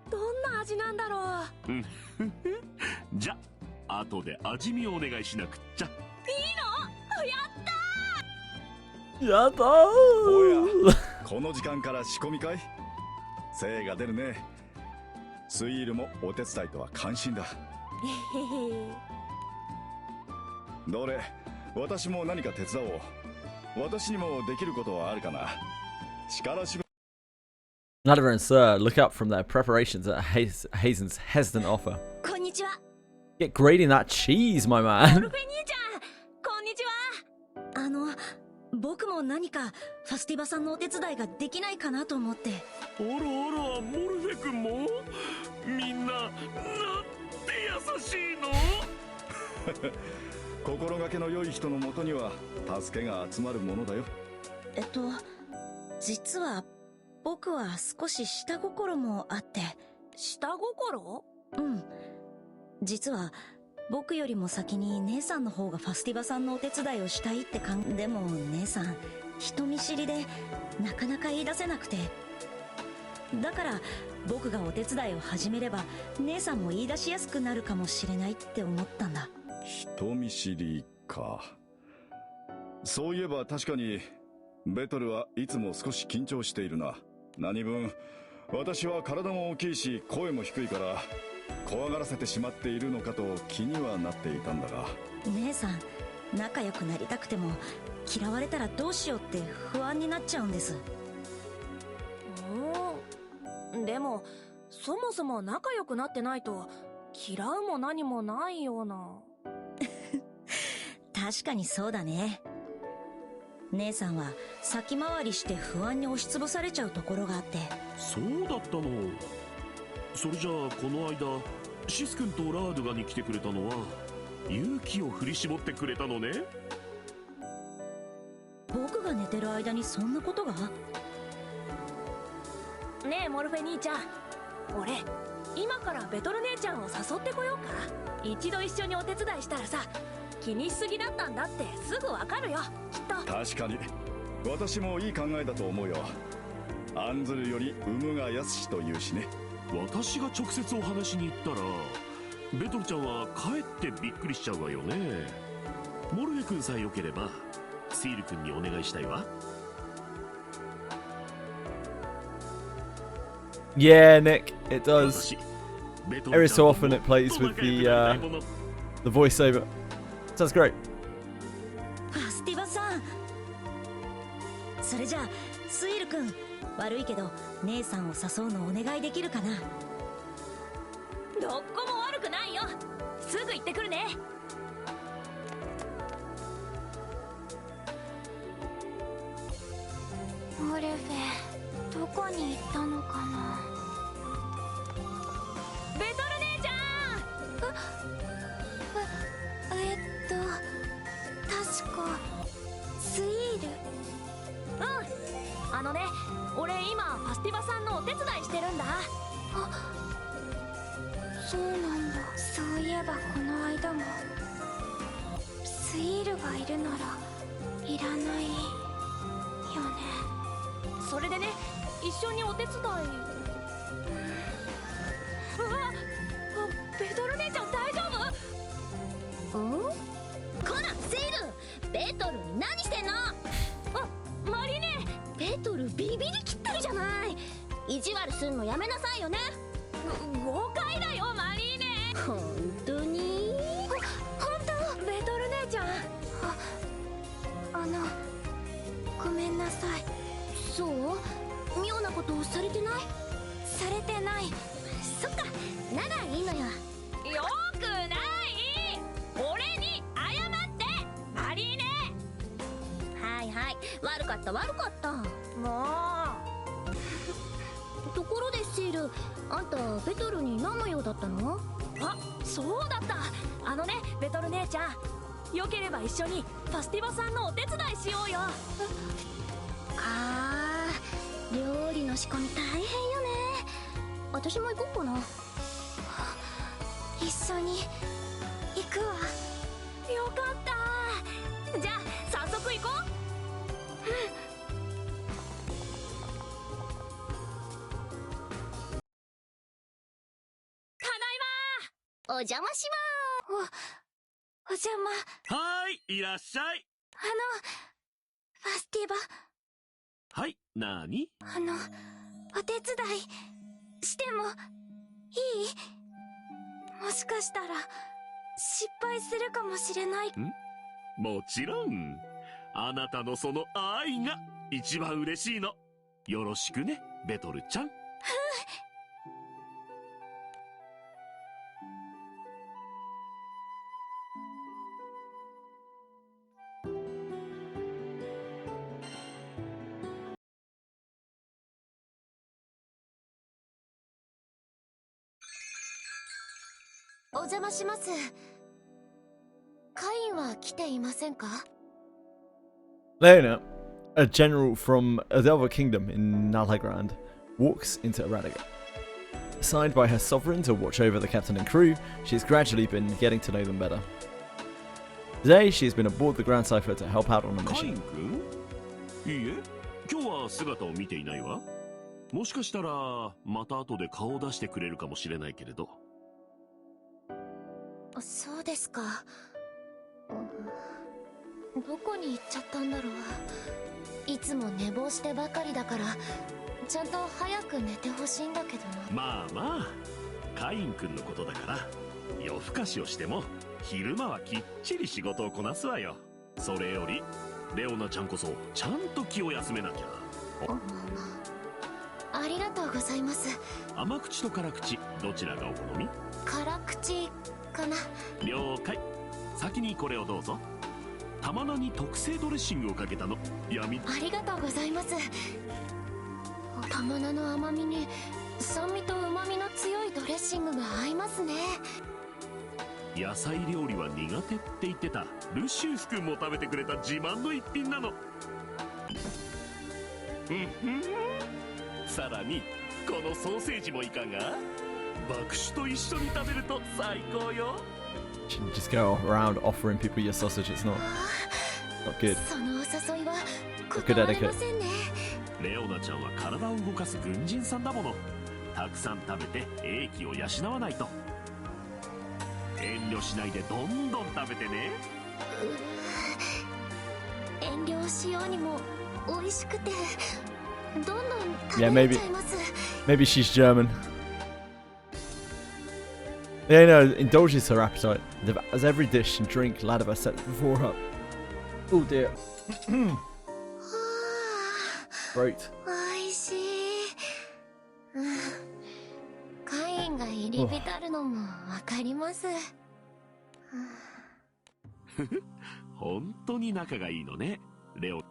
どんな味なんだろう。じゃあ後で味見をお願いしなくっちゃ。いいの？やったー。やだー。おや、この時間から仕込みかい？精が出るね。スイールもお手伝いとは感心だ。どれ、私も何か手伝おう。私にもできることはあるかな。力仕事。Ladiver and Sir look up from their preparations at Hazen's hesitant offer. こんにちは。 Get grating that cheese, my モ man. ルフェ兄ちゃん、こんにちは。僕も何かファスティバさんのお手伝いができないかなと思って。あらあら、モルフェ君もみんななんて優しいの。心がけの良い人のもとには助けが集まるものだよ。実は僕は少し下心もあって。下心？うん。実は僕よりも先に姉さんの方がファスティバさんのお手伝いをしたいってでも姉さん人見知りでなかなか言い出せなくて。だから僕がお手伝いを始めれば姉さんも言い出しやすくなるかもしれないって思ったんだ。人見知りか。そういえば確かにベトルはいつも少し緊張しているな。何分私は体も大きいし声も低いから怖がらせてしまっているのかと気にはなっていたんだが。姉さん仲良くなりたくても嫌われたらどうしようって不安になっちゃうんです。でもそもそも仲良くなってないと嫌うも何もないような。確かにそうだね。姉さんは先回りして不安に押しつぶされちゃうところがあって。そうだったの。それじゃあこの間シス君とラードガに来てくれたのは勇気を振り絞ってくれたのね。僕が寝てる間にそんなことが？ねえモルフェ兄ちゃん、俺今からベトル姉ちゃんを誘ってこようか。一度一緒にお手伝いしたらさ、気にしすぎだったんだってすぐわかるよきっと。確かに私もいい考えだと思うよ。案ずるより有無がやすしというしね。私が直接お話に行ったらベトルちゃんはかえってびっくりしちゃうわよね。モルフェ君さえ良ければシール君にお願いしたいわ。Yeah, Nick, it does. Every so often it plays with the voiceover. Sounds great. ファスティバさん、それじゃあスイール君、悪いけど姉さんを誘うのお願いできるかな。どっこも悪くないよ。すぐ行ってくるね。オルフェ、どこに行ったのかな。ベトル姉ちゃん。確かスイール。うん、俺今ファスティバさんのお手伝いしてるんだ。あ、そうなんだ。そういえばこの間もスイールがいるならいらないよね。それでね、一緒にお手伝い。うわ、ベトル姉ちゃん大丈夫？ん？こらセイル、ベトルに何してんの？マリネ。ベトルビビりきってるじゃない。意地悪すんのやめなさいよね。誤解だよマリーネ。本当に？本当？ベトル姉ちゃん。ごめんなさい。そう？妙なことをされてない？されてない。そっか、ならいいのよ。よくない。俺に謝ってマリーネ。はいはい、悪かった悪かった。もうところでセイル、あんたベトルに何の用だったの？あ、そうだった。ベトル姉ちゃん、よければ一緒にファスティバさんのお手伝いしようよ。料理の仕込み大変よね。私も行こうかな。一緒に行くわ。よかった。じゃあ早速行こう。ただいま。お邪魔しまーす。お邪魔。はーい、いらっしゃい。ファスティバ。はい、なーに？お手伝いしてもいい？もしかしたら失敗するかもしれない。もちろん。あなたのその愛が一番嬉しいの。よろしくね、ベトルちゃん。お邪魔します。カインは来ていませんか？ Leona, a general from the other kingdom in Nalagrand, walks into Eradicate. Assigned by her sovereign to watch over the captain and crew, she has gradually been getting to know them better. Today, she has been aboard the Grand Cipher to help out on a mission. いいえ、今日は姿を見ていないわ。もしかしたらまた後で顔を出してくれるかもしれないけれど。そうですか。どこに行っちゃったんだろう。いつも寝坊してばかりだからちゃんと早く寝てほしいんだけどな。まあまあ、カイン君のことだから夜更かしをしても昼間はきっちり仕事をこなすわよ。それよりレオナちゃんこそちゃんと気を休めなきゃ。ありがとうございます。甘口と辛口、どちらがお好み？辛口かな。了解。先にこれをどうぞ。玉菜に特製ドレッシングをかけたの。闇。ありがとうございます。玉菜の甘みに酸味と旨味の強いドレッシングが合いますね。野菜料理は苦手って言ってたルシウス君も食べてくれた自慢の一品なの。さらにこのソーセージもいかが？爆酒と一緒に食べると最高よ。 Shouldn't just go around offering people your sausage. It's not good. そのお誘いは Good 断れ etiquette. ませんね。レオナちゃんは体を動かす軍人さんだもの。たくさん食べて英気を養わないと。遠慮しないでどんどん食べてね。遠慮しようにも美味しくてどんどん Yeah, 食べれちゃいます。maybe she's German. Leona indulges her appetite and devours every dish and drink Ladiva sets before her. Oh dear. Great. 美味しい。カインが入り浸るのもわかります。本当に仲がいいのね、レオ。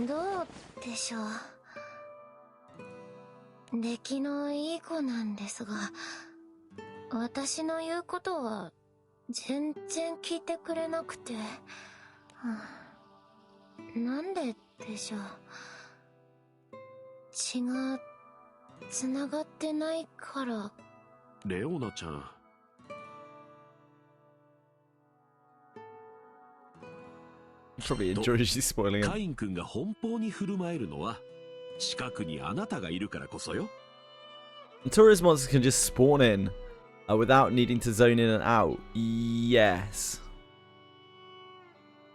どうでしょう。出来のいい子なんですが、私の言うことは全然聞いてくれなくて、なんででしょう。血が繋がってないから。レオナちゃん。Probably enjoys you spoiling him. カイン君が奔放に振る舞えるのは近くにあなたがいるからこそよ。Tourist monsters can just spawn in without needing to zone in and out. Yes.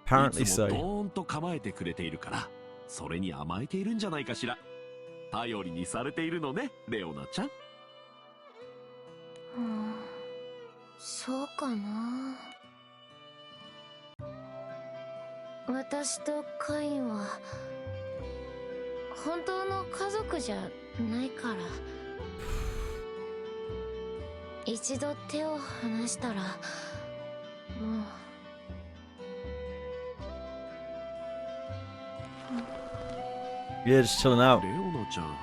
Apparently いつも so. ドーンと構えてくれているから、それに甘えているんじゃないかしら。頼りにされているのね、レオナちゃん。そうかな。私とカインは本当の家族じゃないから、一度手を離したらもう。Yeah, just chilling out. レオナちゃん。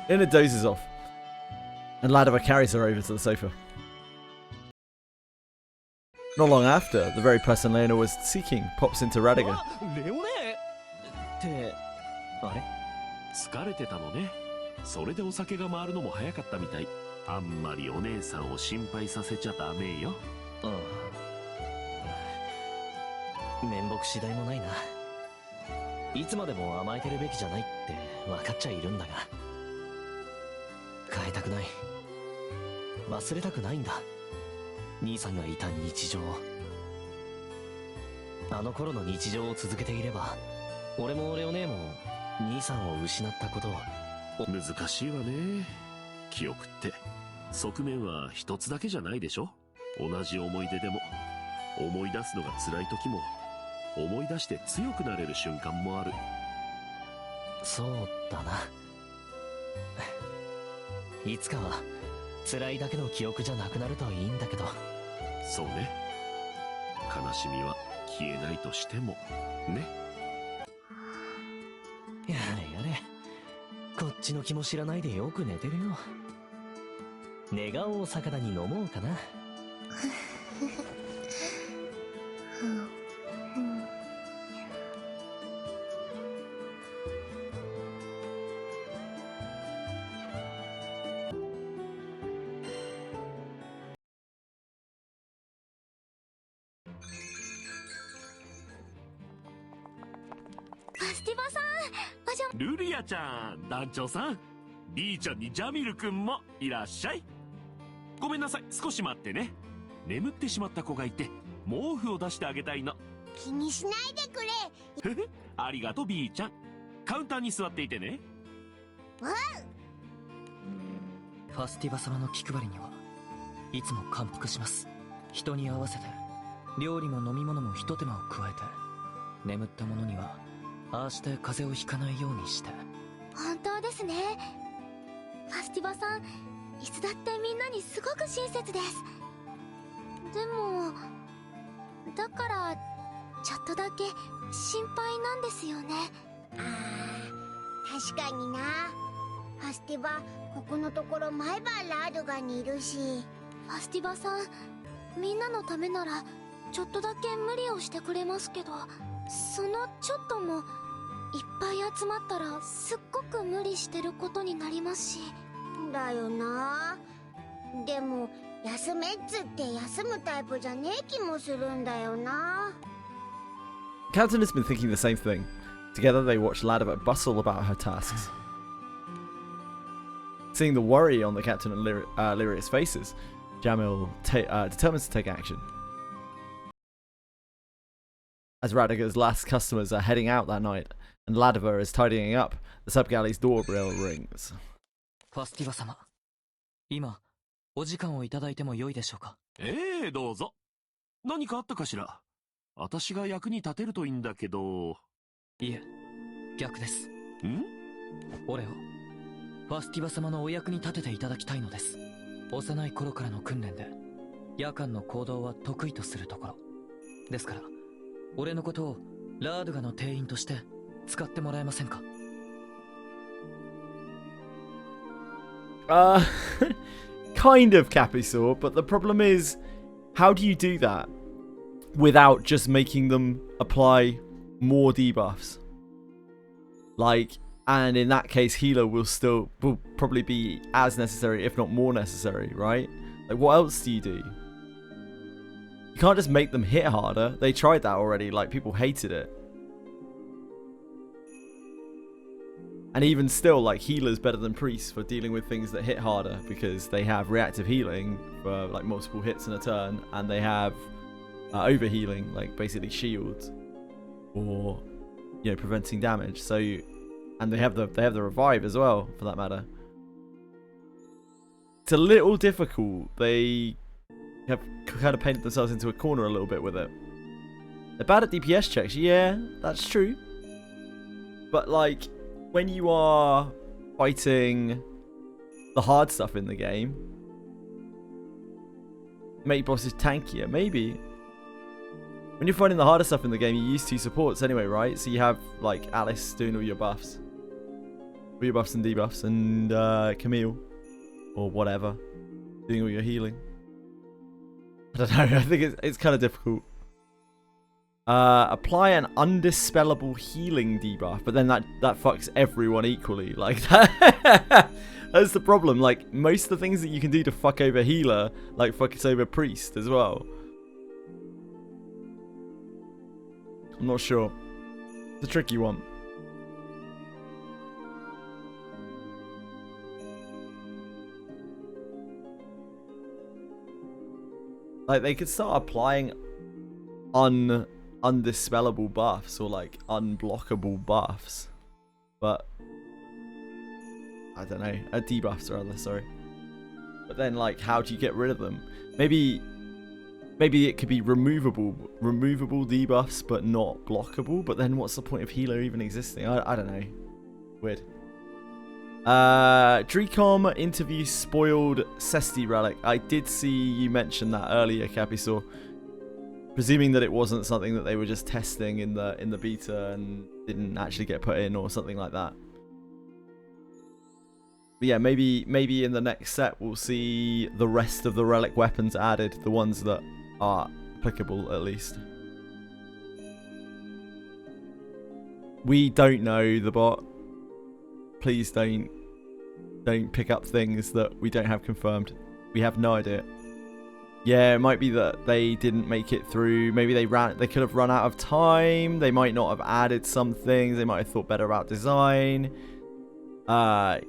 Lena dozes off, and Ladiva carries her over to the sofa. Not long after, the very person Lena was seeking pops into Radiga. レオネって、あれ？疲れてたのね。それでお酒が回るのも早かったみたい。あんまりお姉さんを心配させちゃダメよ。面目次第もないな。いつまでも甘えてるべきじゃないって分かっちゃいるんだが、変えたくない、忘れたくないんだ、兄さんがいた日常を。あの頃の日常を続けていれば、俺もレオ姉も兄さんを失ったことを。難しいわね、記憶って。側面は一つだけじゃないでしょ。同じ思い出でも、思い出すのが辛い時も、思い出して強くなれる瞬間もある。そうだな。いつかは辛いだけの記憶じゃなくなるといいんだけど。そうね、悲しみは消えないとしてもね。やれやれ、こっちの気も知らないでよく寝てるよ。寝顔を魚に飲もうかな。ルリアちゃん、団長さん、B ちゃんにジャミル君もいらっしゃい。ごめんなさい、少し待ってね。眠ってしまった子がいて毛布を出してあげたいの。気にしないでくれ。ありがとう B ちゃん。カウンターに座っていてね。ファスティバ様の気配りにはいつも感服します。人に合わせて料理も飲み物も一手間を加えて、眠った者にはああして風邪をひかないようにして。本当ですね。ファスティバさん、いつだってみんなにすごく親切です。でもだからちょっとだけ心配なんですよね。確かにな。ファスティバ、ここのところ毎晩ラードガにいるし。ファスティバさん、みんなのためならちょっとだけ無理をしてくれますけど、そのちょっともいっぱい集まったらすっごく無理してることになりますし。だよな。でも休めっつって休むタイプじゃねえ気もするんだよな。 Captain has been thinking the same thing. Together they watch Ladiva bustle about her tasks. Seeing the worry on the Captain and Lyria's faces, Jamil determines to take action. As Radiga's last customers are heading out that night, and Ladiva is tidying up, the sub-galley's doorbell rings. ファスティバ様、今お時間をいただいてもよいでしょうか。どうぞ。何かあったかしら。私が役に立てるといいんだけど。いえ、逆です。ん？俺をファスティバ様のお役に立てていただきたいのです。幼い頃からの訓練で夜間の行動は得意とするところですから、俺のことをラードゥガの店員として使ってもらえませんか？Kind of, Capisaur, but the problem is, how do you do that without just making them apply more debuffs? Like, and in that case, healer will probably be as necessary, if not more necessary, right? Like, what else do? You can't just make them hit harder. They tried that already. Like, people hated it. And even still, like, healer's better than priests for dealing with things that hit harder, because they have reactive healing for like multiple hits in a turn, and they have over healing, like basically shields or, you know, preventing damage. So, and they have the revive as well, for that matter. It's a little difficult. They have kind of painted themselves into a corner a little bit with it. They're bad at DPS checks. Yeah, that's true. But like, when you are fighting the hard stuff in the game, make bosses tankier, maybe. When you're fighting the harder stuff in the game, you use 2 supports anyway, right? So you have like Alice doing all your buffs. All your buffs and debuffs, and Camille, or whatever, doing all your healing. I don't know, I think it's kind of difficult. Apply an undispellable healing debuff, but then that fucks everyone equally. Like, that's the problem. Like, most of the things that you can do to fuck over healer, like fuck it over priest as well. I'm not sure. It's a tricky one. Like, they could start applying undispellable buffs, or like unblockable buffs, but I don't know, debuffs rather, sorry. But then, like, how do you get rid of them? Maybe it could be removable debuffs, but not blockable. But then what's the point of healer even existing? I don't know. Weird. Drecom interview spoiled Cesti relic. I did see you mention that earlier, Capisaur. Presuming that it wasn't something that they were just testing in the beta and didn't actually get put in or something like that. But yeah, maybe in the next set we'll see the rest of the relic weapons added, the ones that are applicable at least. We don't know, the bot. Please don't pick up things that we don't have confirmed. We have no idea. Yeah, it might be that they didn't make it through. Maybe they could have run out of time. They might not have added some things. They might have thought better about design. Yeah,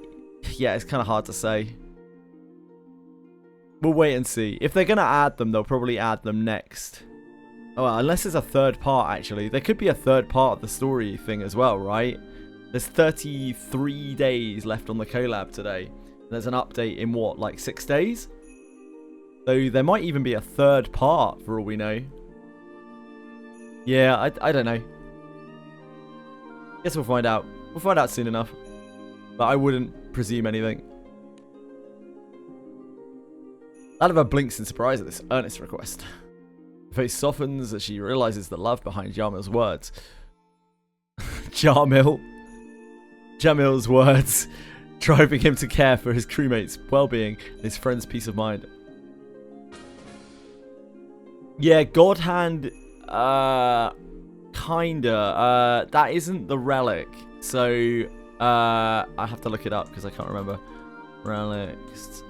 it's kind of hard to say. We'll wait and see. If they're going to add them, they'll probably add them next. Oh, well, unless there's a third part, actually. There could be a third part of the story thing as well, right? There's 33 days left on the collab today. There's an update in what, like 6 days? So there might even be a third part for all we know. Yeah, I don't know. Guess we'll find out. We'll find out soon enough. But I wouldn't presume anything. Oliver blinks in surprise at this earnest request. Her face softens as she realizes the love behind Jarmil's words. Jamil's words, driving him to care for his crewmates' well-being and his friends' peace of mind. Yeah, God Hand, kinda. That isn't the relic, so I have to look it up because I can't remember. Relics.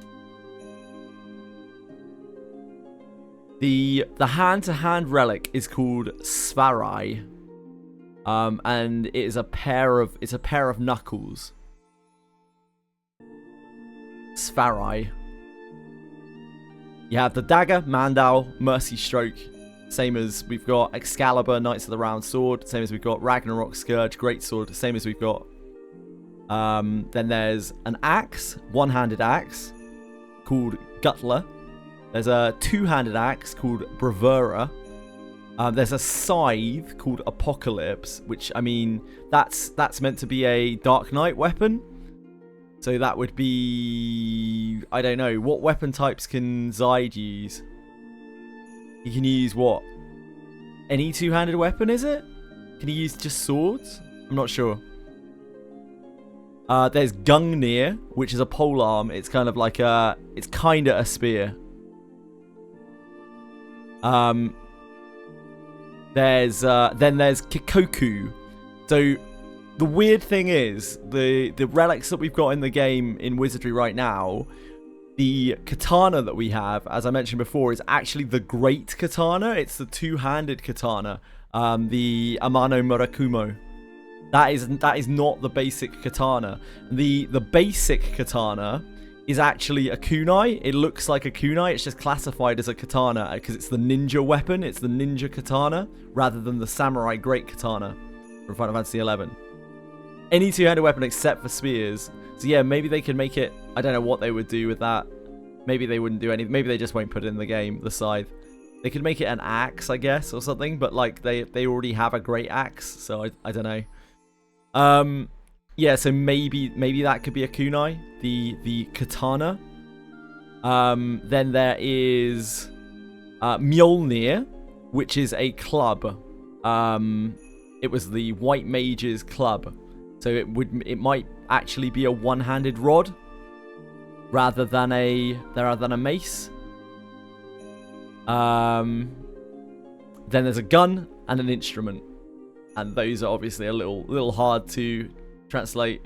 The hand-to-hand relic is called Svarai. And it is a pair of knuckles. Svarai. You have the dagger, Mandal, Mercy Stroke, same as we've got Excalibur, Knights of the Round Sword, same as we've got Ragnarok Scourge, Greatsword, same as we've got. Then there's an axe, one-handed axe, called Gutler. There's a two-handed axe called Bravura. There's a scythe called Apocalypse, which, I mean, that's meant to be a Dark Knight weapon. So that would be... I don't know. What weapon types can Zide use? He can use what? Any two-handed weapon, is it? Can he use just swords? I'm not sure. There's Gungnir, which is a polearm. It's kind of like a... It's kind of a spear. Then there's Kikoku. So the weird thing is, the relics that we've got in the game in Wizardry right now, the katana that we have, as I mentioned before, is actually the Great Katana. It's the two-handed katana, the Amano Murakumo. That is not the basic katana. The basic katana is actually a kunai. It looks like a kunai. It's just classified as a katana because it's the ninja weapon. It's the ninja katana rather than the samurai great katana from Final Fantasy XI. Any two-handed weapon except for spears. So yeah, maybe they can make it... I don't know what they would do with that. Maybe they wouldn't do anything. Maybe they just won't put it in the game, the scythe. They could make it an axe, I guess, or something. But like they already have a great axe, so I don't know. Yeah, so maybe that could be a kunai, the katana. Then there is Mjolnir, which is a club. It was the White Mage's club, so it might actually be a one-handed rod rather than a mace. Then there's a gun and an instrument. And those are obviously a little hard to translate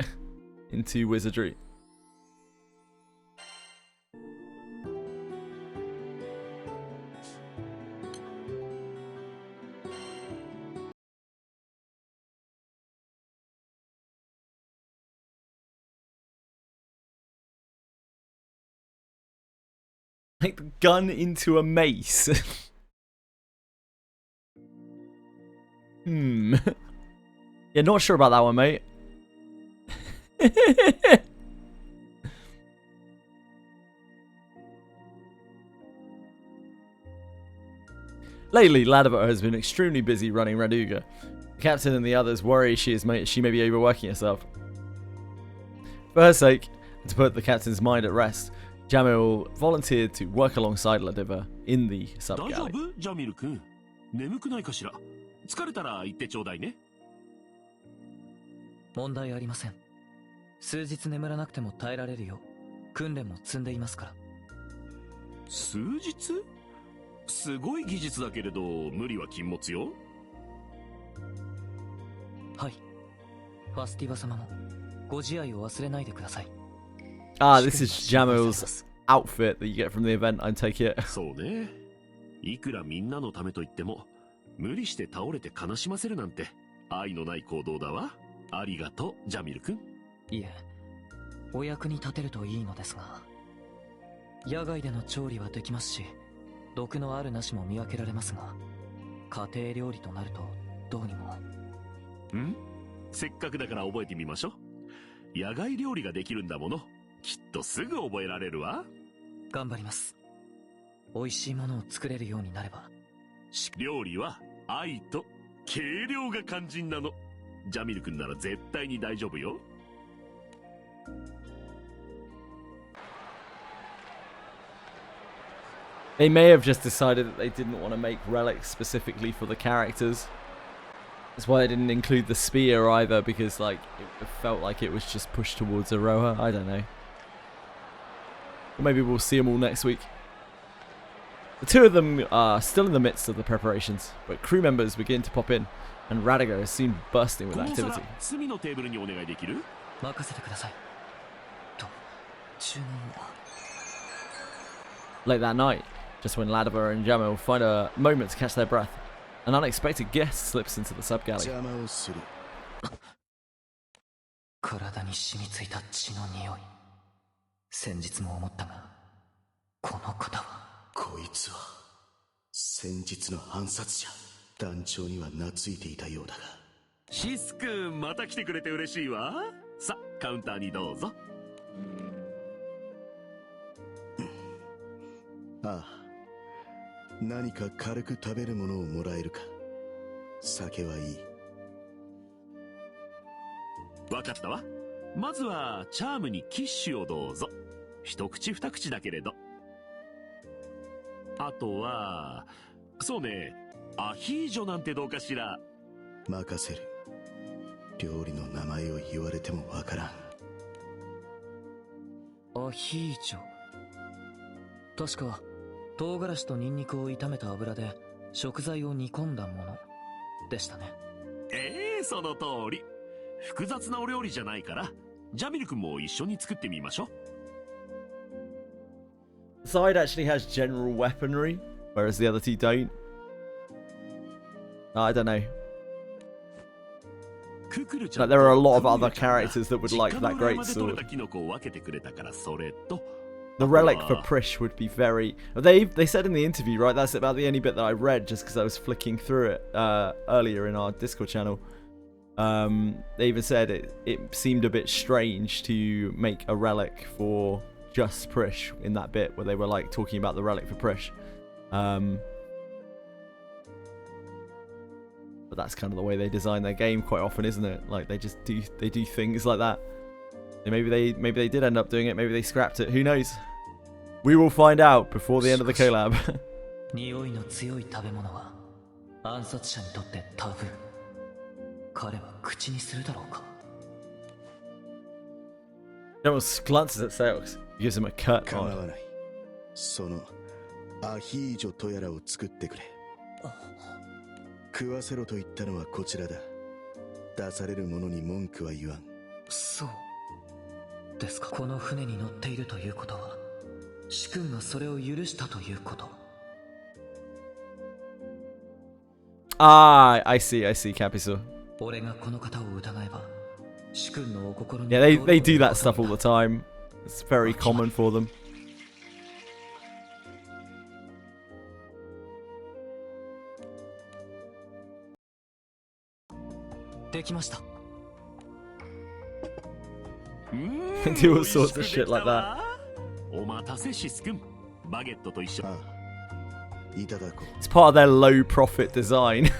into Wizardry. Make the gun into a mace. Yeah, not sure about that one, mate. Lately, Ladaver has been extremely busy running Raduga. The captain and the others worry she may be overworking herself. For her sake, and to put the captain's mind at rest, Jamil volunteered to work alongside Ladiva in the sub-galley. ジャミル君、眠くないかしら。疲れたら言ってちょうだいね。問題ありません。数日眠らなくても耐えられるよう訓練も積んでいますから。数日？すごい技術だけれど無理は禁物よ。はい。ファスティバ様もご自愛を忘れないでください。This is Jamil's outfit that you get from the event, I take it. そうね。いくらみんなのためと言っても、無理して倒れて悲しませるなんて愛のない行動だわ。ありがとう、ジャミル君。いえ、お役に立てるといいのですが、野外での調理はできますし、毒のあるなしも見分けられますが、家庭料理となるとどうにも。せっかくだから覚えてみましょう。野外料理ができるんだもの。きっとすぐ覚えられるわ。頑張ります。美味しいものを作れるようになれば。料理は愛と軽量が肝心なの。ジャミル君なら絶対に大丈夫よ。They may have just decided that they didn't want to make relics specifically for the characters. That's why they didn't include the spear either, because like it felt like it was just pushed towards Aroha. I don't know. Or maybe we'll see them all next week. The two of them are still in the midst of the preparations, but crew members begin to pop in, and Radigo is soon bursting with activity. Late that night, just when Ladiver and Jamil find a moment to catch their breath, an unexpected guest slips into the sub-galley. 体に染みついた血の匂い。先日も思ったが、この方は。こいつは先日の暗殺者。団長には懐いていたようだが。シス君、また来てくれて嬉しいわ。さ、カウンターにどうぞ。ああ、何か軽く食べるものをもらえるか。酒はいい。わかったわ。まずはチャームにキッシュをどうぞ。一口二口だけれど。あとはそうね、アヒージョなんてどうかしら。任せる。料理の名前を言われてもわからん。アヒージョ、確か唐辛子とニンニクを炒めた油で食材を煮込んだものでしたね。その通り。複雑なお料理じゃないから、ジャミル君も一緒に作ってみましょう。Side actually has general weaponry, whereas the other two don't. I don't know. Like, there are a lot of other characters that would like that great sword. The relic for Prish would be very... They said in the interview, right, that's about the only bit that I read just because I was flicking through it earlier in our Discord channel. They even said it seemed a bit strange to make a relic for just Prish in that bit where they were like talking about the relic for Prish. But that's kind of the way they design their game quite often, isn't it? Like they just do things like that. And maybe they did end up doing it. Maybe they scrapped it. Who knows? We will find out before the end of the collab. 匂いの強い食べ物は暗殺者にとってタブー。彼は口にするだろうか。Almost glances at Seox. Gives him a cut. 構わない。そのアヒージョとやらを作ってくれ。食わせろと言ったのはこちらだ。出される者に文句は言わん。そうですか。この船に乗っているということは、主君がそれを許したということ。Ah, I see, Capiso. 俺がこの方を疑えば、主君のお心に。Yeah, they do that stuff all the time. It's very common for them. できました。Do all sorts of shit like that. お待たせシス君。バゲットと一緒。いただこう。 It's part of their low profit design.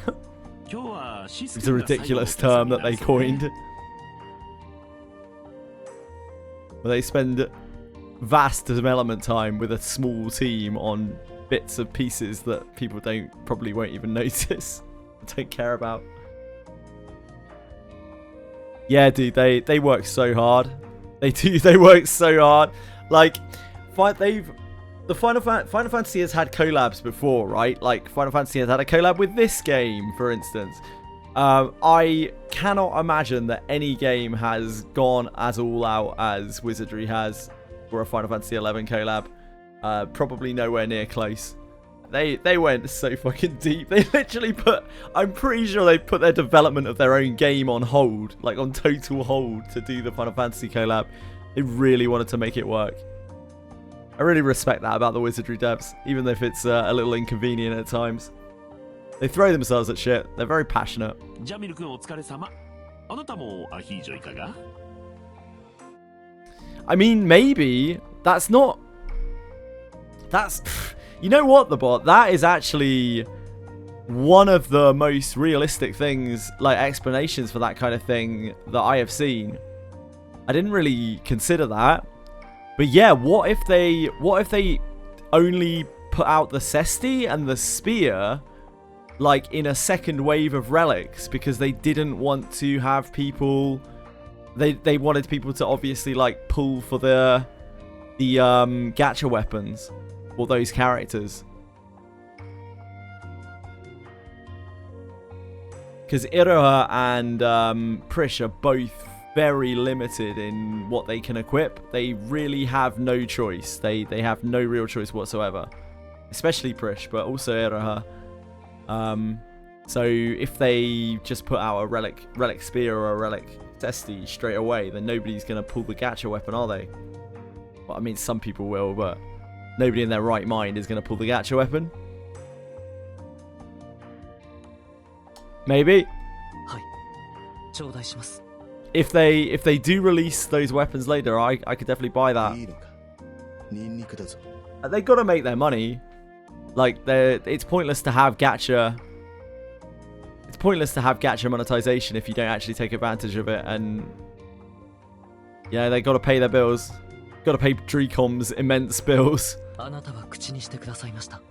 It's a ridiculous term that they coined. Where they spend vast development time with a small team on bits of pieces that people probably won't even notice, don't care about. Yeah, dude, they work so hard. They work so hard. Like, the Final Fantasy has had collabs before, right? Like, Final Fantasy has had a collab with this game, for instance. I cannot imagine that any game has gone as all out as Wizardry has for a Final Fantasy 11 collab. Probably nowhere near close. They went so fucking deep. They literally I'm pretty sure they put their development of their own game on hold, like on total hold, to do the Final Fantasy collab. They really wanted to make it work. I really respect that about the Wizardry devs, even if it's a little inconvenient at times. They throw themselves at shit. They're very passionate. I mean, maybe that's not... You know what, the bot? That is actually one of the most realistic things, like explanations for that kind of thing that I have seen. I didn't really consider that. But yeah, what if they only put out the Cesti and the Spear like in a second wave of relics, because they didn't want to have people, they wanted people to obviously like pull for the gacha weapons for those characters. Because Iroha and Prish are both very limited in what they can equip. They really have no choice. They have no real choice whatsoever. Especially Prish, but also Iroha. So if they just put out a relic spear or a relic Cesti straight away, then nobody's going to pull the gacha weapon, are they? Well, I mean, some people will, but nobody in their right mind is going to pull the gacha weapon. Maybe. If they do release those weapons later, I could definitely buy that. They got to make their money. Like, it's pointless to have gacha. It's pointless to have gacha monetization if you don't actually take advantage of it and Yeah, they gotta pay their bills. Gotta pay Dricom's immense bills. あなたは口にしてくださいました。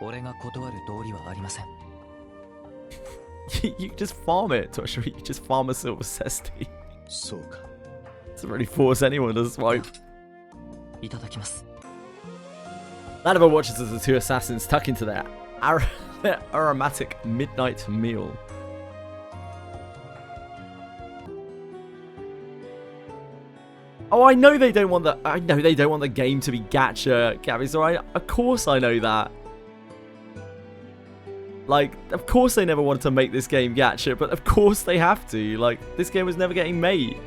俺が断る道理はありません。You just farm it, Toshiro. You just farm a silver cesti. そうか。 Doesn't really force anyone to swipe. いただきます。 None of our watches as the two assassins tuck into their aromatic midnight meal. Oh, I know they don't want the game to be gacha, Gabby. So of course I know that. Like, of course they never wanted to make this game gacha, but of course they have to. Like, this game was never getting made.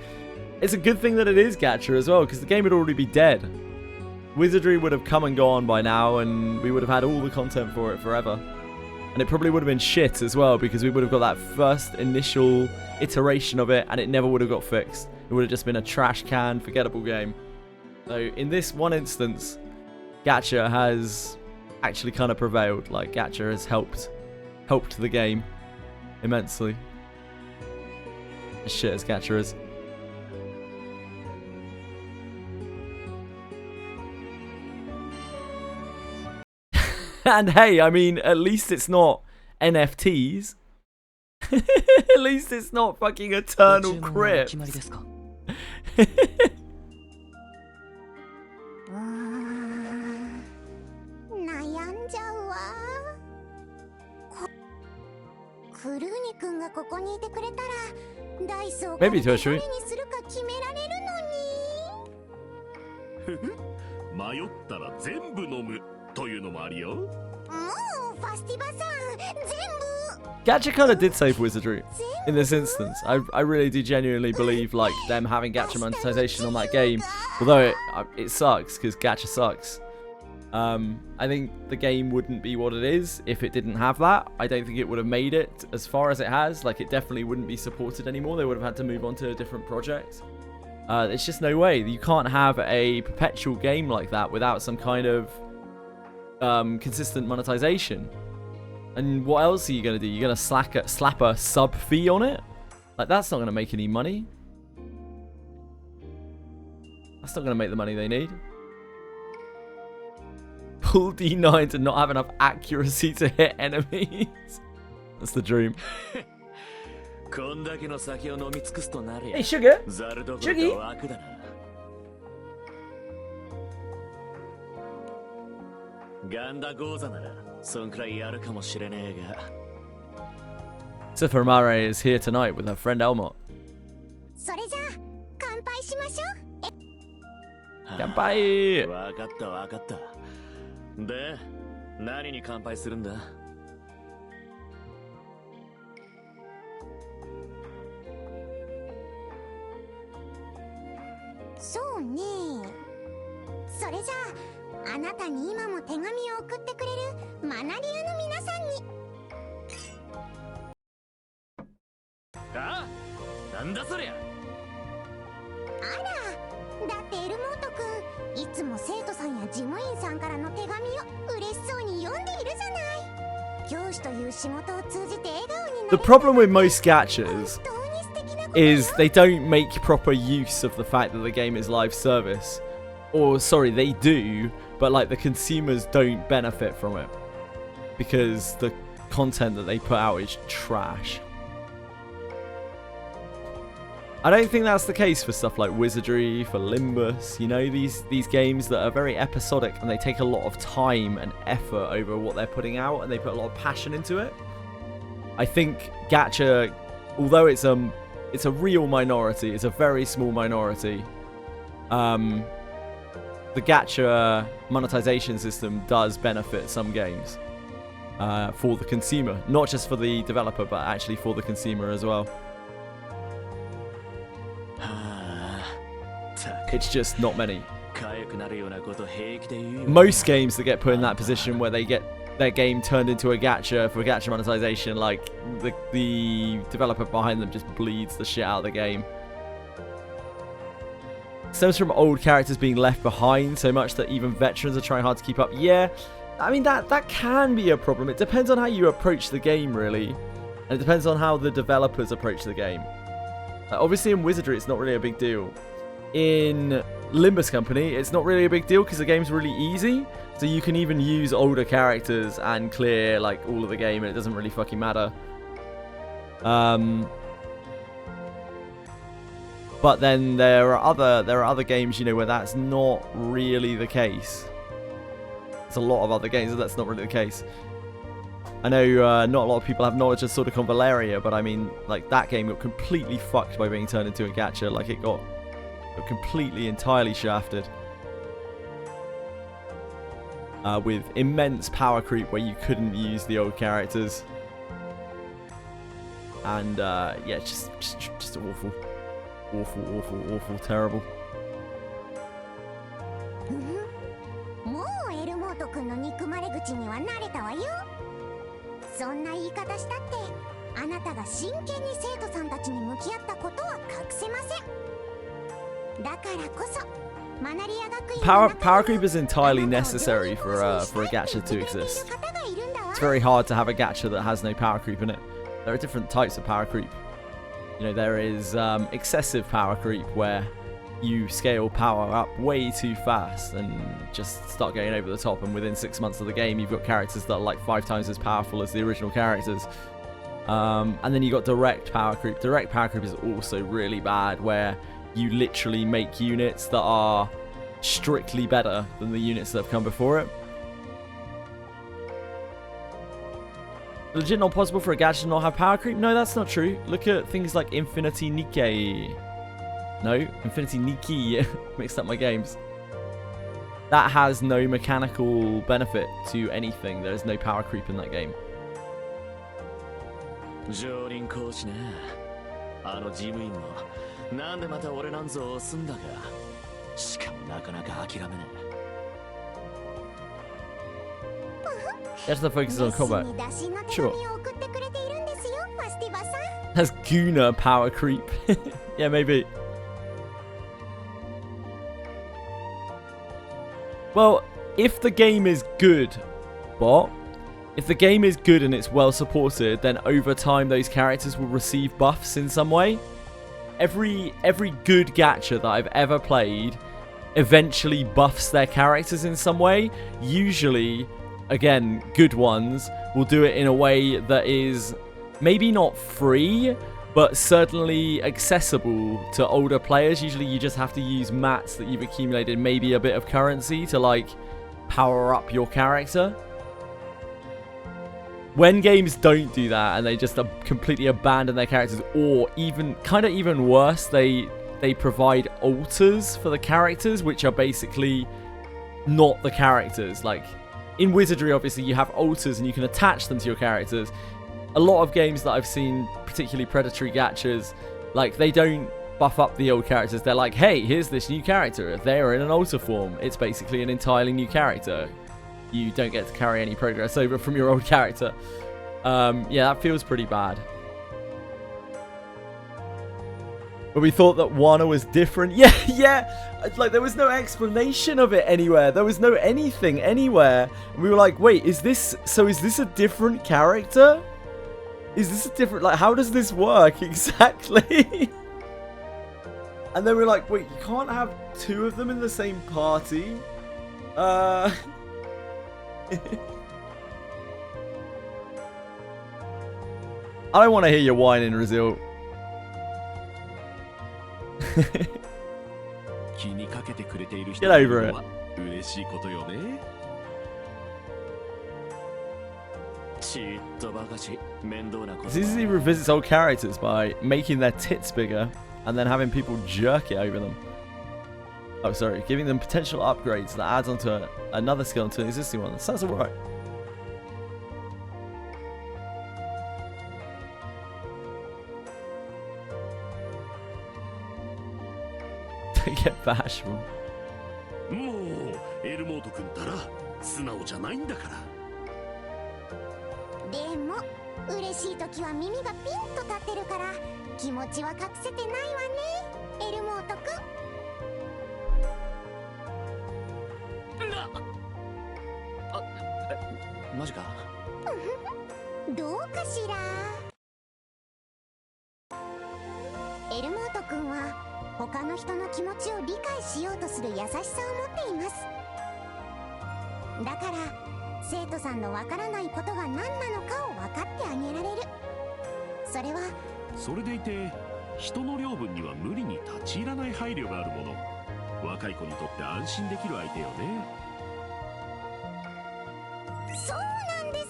It's a good thing that it is gacha as well, because the game would already be dead. Wizardry would have come and gone by now, and we would have had all the content for it forever. And it probably would have been shit as well, because we would have got that first initial iteration of it, and it never would have got fixed. It would have just been a trash can, forgettable game. So in this one instance, gacha has actually kind of prevailed. Like, gacha has helped the game immensely. As shit as gacha is. And hey, I mean, at least it's not NFTs. At least it's not fucking Eternal Crypt. クルーニ君がここにいてくれたらダイスを Maybe どれ Toshiro. にするか決められるのに迷ったら全部飲むというのもありよ。もうファスティバさん全部 Gacha kind of did save Wizardry in this instance. I really do genuinely believe like them having gacha monetization on that game, although it sucks because gacha sucks. I think the game wouldn't be what it is if it didn't have that. I don't think it would have made it as far as it has. Like, it definitely wouldn't be supported anymore. They would have had to move on to a different project. There's just no way. You can't have a perpetual game like that without some kind of consistent monetization. And what else are you going to do? You're going to slap a sub fee on it? Like, that's not going to make any money. That's not going to make the money they need. Pull D9 to not have enough accuracy to hit enemies. That's the dream. Hey, Sugar! Shuggy! Sifamare is here tonight with her friend Elmot. それじゃあ乾杯しましょう。乾杯！わかったわかった。で、何に乾杯するんだ？そうね。それじゃあ、あなたに今も手紙を送ってくれるマナリアの皆さんに。あ？なんだそりゃ。あら、だってエルモート君、いつも生徒さんや事務員さんからの手紙を嬉しそうに読んでいるじゃない。教師という仕事を通じて笑顔になる。 The problem with most gachas is they don't make proper use of the fact that the game is live service. Or, sorry, they do, but like the consumers don't benefit from it. Because the content that they put out is trash. I don't think that's the case for stuff like Wizardry, for Limbus, you know, these games that are very episodic and they take a lot of time and effort over what they're putting out and they put a lot of passion into it. I think gacha, although it's a real minority, it's a very small minority, the gacha monetization system does benefit some games for the consumer, not just for the developer, but actually for the consumer as well. It's just not many. Most games that get put in that position where they get their game turned into a gacha for gacha monetization, like the developer behind them just bleeds the shit out of the game. Stems from old characters being left behind so much that even veterans are trying hard to keep up. Yeah, I mean that can be a problem. It depends on how you approach the game, really. And it depends on how the developers approach the game. Obviously in Wizardry it's not really a big deal. in Limbus Company, it's not really a big deal because the game's really easy. So you can even use older characters and clear like all of the game, and it doesn't really fucking matter. But then there are other games, you know, where that's not really the case. There's a lot of other games where that's not really the case. I know not a lot of people have knowledge of Sword of Convaleria, but I mean, like, that game got completely fucked by being turned into a gacha. Like, it got completely, entirely shafted. With immense power creep where you couldn't use the old characters. And, yeah, just awful. Awful, terrible. もうエルモート君の憎まれ口には慣れたわよ。そんな言い方したってあなたが真剣に生徒さんたちに向き合ったことは隠せません。だからこそマナリア学院 Power creep is entirely necessary for a gacha to exist. It's very hard to have a gacha that has no power creep in it. There are different types of power creep. You know, there is excessive power creep where you scale power up way too fast and just start going over the top, and within 6 months of the game you've got characters that are like 5 times as powerful as the original characters. And then you got direct power creep. Direct power creep is also really bad, where you literally make units that are strictly better than the units that have come before it. Legit not possible for a gacha to not have power creep? No, that's not true. Look at things like Infinity Nikkei. No, Infinity Nikki. Mixed up my games. That has no mechanical benefit to anything. There is no power creep in that game. 常連講師ね。あの事務員もなんでまた俺なんぞを押すんだか。しかもなかなか諦めねえ。 Yes, the focus is on combat. Sure. Has Guna power creep? Yeah, maybe. Well, if the game is good, if the game is good and it's well supported, then over time those characters will receive buffs in some way. Every good gacha that I've ever played eventually buffs their characters in some way. Usually, again, good ones will do it in a way that is maybe not free, but certainly accessible to older players. Usually you just have to use mats that you've accumulated, maybe a bit of currency to like power up your character. When games don't do that and they just completely abandon their characters, or even worse, they provide alters for the characters, which are basically not the characters. Like in Wizardry, obviously you have alters and you can attach them to your characters. A lot of games that I've seen, particularly predatory gachas, like they don't buff up the old characters. They're like, hey, here's this new character. If they are in an alter form, it's basically an entirely new character. You don't get to carry any progress over from your old character. Yeah, that feels pretty bad. But we thought that Wano was different. Yeah. Like, there was no explanation of it anywhere. There was no anything anywhere. And we were like, wait, is this a different character? Is this a different, like, how does this work exactly? And then we're like, wait, you can't have two of them in the same party? I don't want to hear your whining, Razil. Get over it. Zizi revisits old characters by making their tits bigger and then having people jerk it over them. Oh, sorry. Giving them potential upgrades that adds onto another skill into an existing one. That sounds alright. Don't get bashful. もうエルモート君ったら素直じゃないんだから。でも嬉しい時は耳がピンと立ってるから気持ちは隠せてないわね、エルモート君。マジか。どうかしら。エルモート君は他の人の気持ちを理解しようとする優しさを持っています。だから生徒さんのわからないことが何なのかを分かってあげられる。それはそれでいて人の領分には無理に立ち入らない配慮があるもの。若い子にとって安心できる相手よね。そうなんです。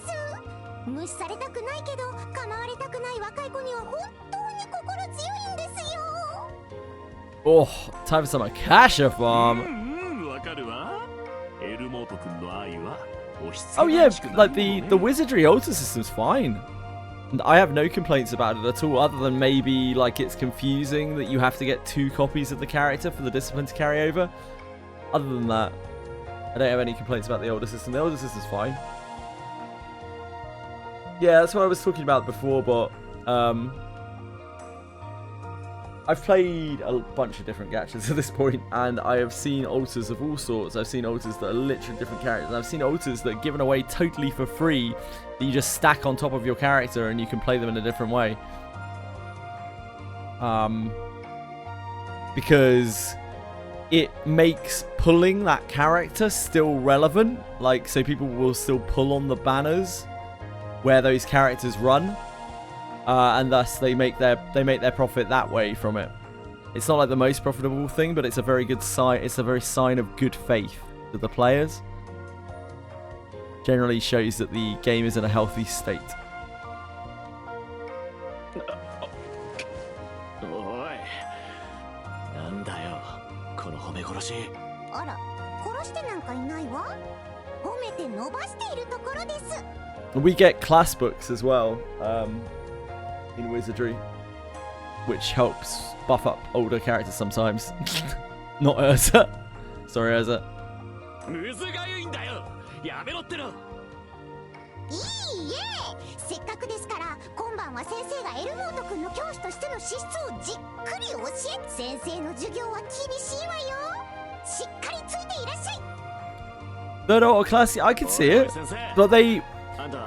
無視されたくないけど構われたくない若い子には本当に心強いんですよ。Oh, time for some Akasha farm. わかるわ。エルモート君の愛は押し付 Oh け yeah, らしくない like the Wizardry altar system's fine. And I have no complaints about it at all, other than maybe like it's confusing that you have to get 2 copies of the character for the discipline to carry over. Other than that, I don't have any complaints about the older system. The older system's fine. Yeah, that's what I was talking about before, but I've played a bunch of different gachas at this point, and I have seen altars of all sorts. I've seen altars that are literally different characters. I've seen altars that are given away totally for free, that you just stack on top of your character and you can play them in a different way. Because it makes pulling that character still relevant. Like, so people will still pull on the banners where those characters run. And thus they make their profit that way from it. It's not like the most profitable thing, but it's a very good sign. It's a very sign of good faith to the players. Generally shows that the game is in a healthy state. おい、なんだよ、この褒め殺し。あら、殺してなんかいないわ。褒めて伸ばしているところです。We get class books as well. In Wizardry, which helps buff up older characters sometimes. Not Urza. Sorry, Urza. むずがゆいんだよ。やめろっての。いいえ、せっかくですから今晩は先生がエルモート君の教師としての資質をじっくり教え、先生の授業は厳しいわよ。しっかりついていらっしゃい。 Third order class, I can see it, but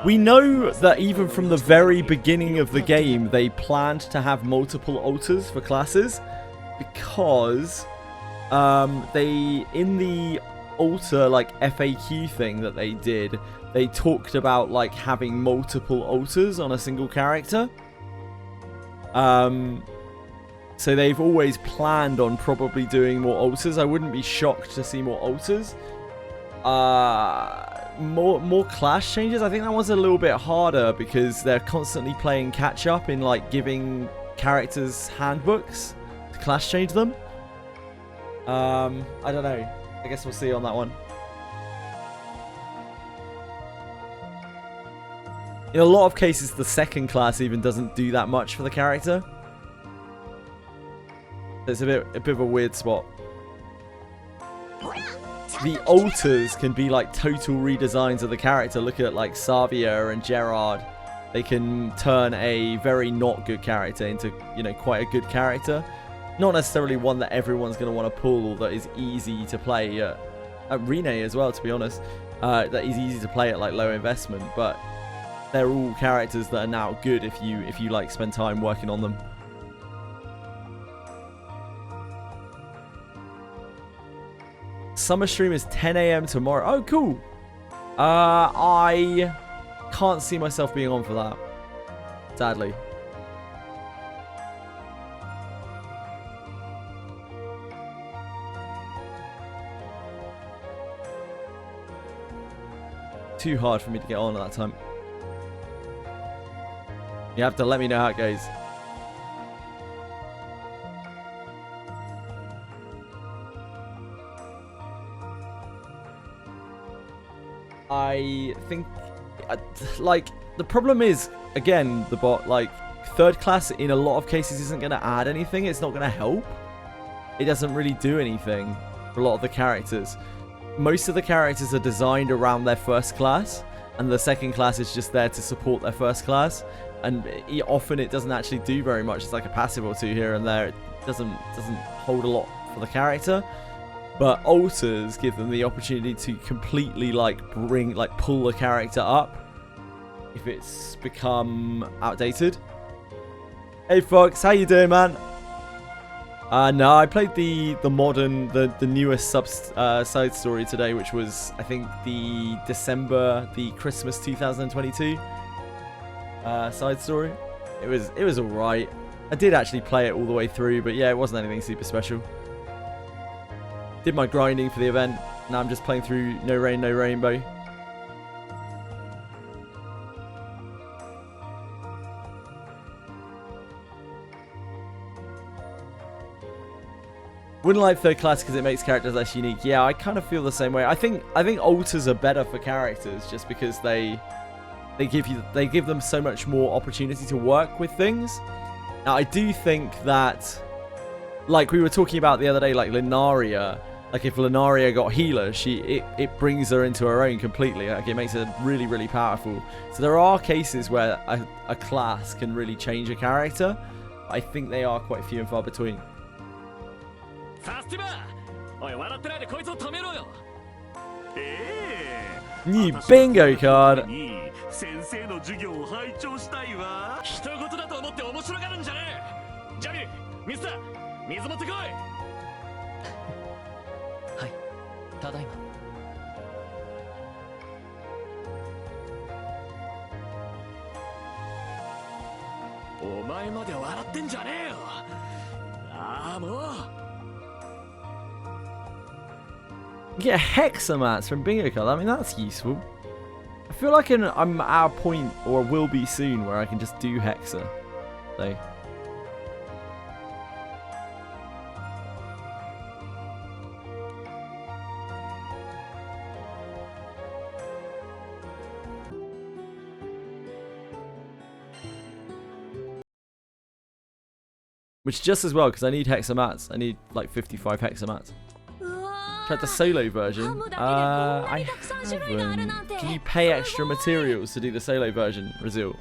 we know that even from the very beginning of the game, they planned to have multiple altars for classes, because they, in the altar like FAQ thing that they did, they talked about like having multiple altars on a single character. So they've always planned on probably doing more altars. I wouldn't be shocked to see more altars. More class changes. I think that one's a little bit harder because they're constantly playing catch up in like giving characters handbooks to class change them. I don't know. I guess we'll see on that one. In a lot of cases, the second class even doesn't do that much for the character. It's a bit of a weird spot. The altars can be like total redesigns of the character. Look at like Savia and Gerard. They can turn a very not good character into, you know, quite a good character. Not necessarily one that everyone's going to want to pull or that is easy to play. At Rene as well, to be honest. That is easy to play at like low investment. But they're all characters that are now good if you like spend time working on them. Summer stream is 10 AM tomorrow. Oh, cool. I can't see myself being on for that, sadly. Too hard for me to get on at that time. You have to let me know how it goes. I think, like, the problem is, again, the bot, like, third class in a lot of cases isn't going to add anything. It's not going to help. It doesn't really do anything for a lot of the characters. Most of the characters are designed around their first class, and the second class is just there to support their first class. And often it doesn't actually do very much. It's like a passive or two here and there. It doesn't hold a lot for the character. But altars give them the opportunity to completely pull the character up if it's become outdated. Hey Fox, how you doing, man? No, I played the modern, the newest side story today, which was, I think, the Christmas 2022 side story. It was alright. I did actually play it all the way through, but yeah, it wasn't anything super special. Did my grinding for the event. Now I'm just playing through No Rain, No Rainbow. Wouldn't like third class because it makes characters less unique. Yeah, I kind of feel the same way. I think alters are better for characters just because they give them so much more opportunity to work with things. Now I do think that, like we were talking about the other day, like Lunaria, like if Lunaria got healer, it brings her into her own completely. Like it makes her really, really powerful. So there are cases where a class can really change a character. I think they are quite few and far between. New bingo card. Get hexamats from bingo card. I mean, that's useful. I feel like I'm at a point, or will be soon, where I can just do hexa. So. Which just as well, because I need hexamats. I need like 55 hexamats. Tried the solo version. I haven't. Can you pay extra materials to do the solo version, Razil?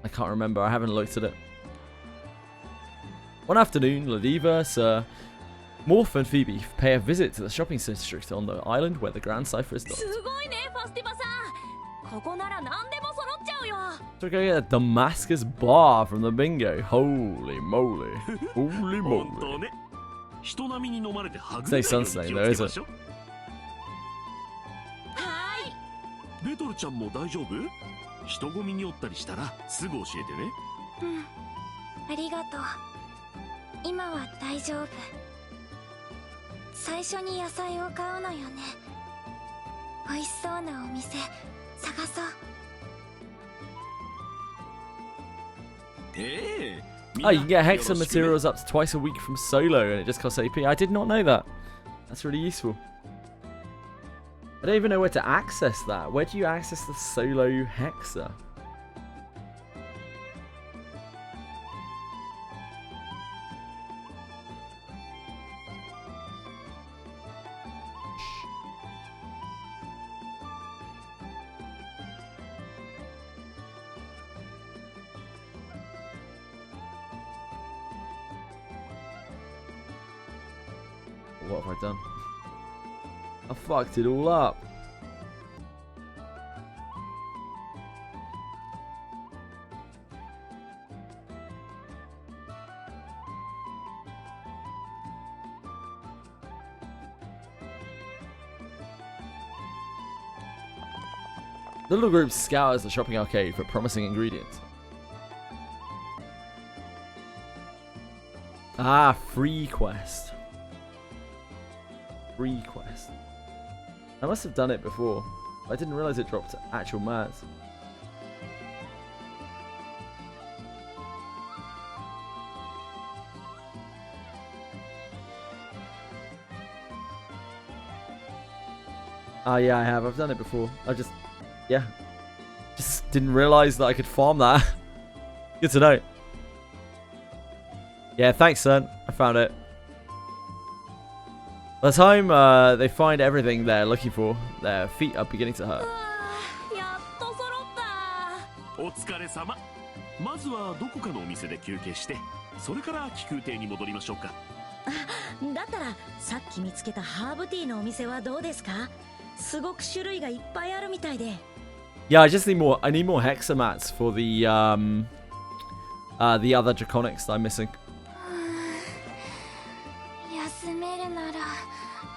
I can't remember. I haven't looked at it. One afternoon, Ladiva, Sir Morph and Phoebe pay a visit to the shopping district on the island where the Grand Cipher is not. So we go get a Damascus bar from the bingo. Holy moly. Holy moly. It's no sun's name though, is it? Oh, you can get hexa materials up to twice a week from solo and it just costs AP. I did not know that. That's really useful. I don't even know where to access that. Where do you access the solo hexa? What have I done? I fucked it all up. The little group scours the shopping arcade for promising ingredients. Ah, free quest. Free quest. I must have done it before. I didn't realize it dropped actual mats. Ah, yeah, I have. I've done it before. Just didn't realize that I could farm that. Good to know. Yeah, thanks, son. I found it. By the time they find everything they're looking for, their feet are beginning to hurt. お疲れ様。まずはどこかのお店で休憩して、それから気空亭に戻りましょうか。だったらさっき見つけたハーブティーのお店はどうですか？すごく種類がいっぱいあるみたいで。Yeah, I just need more. I need more hexamats for the other draconics that I'm missing.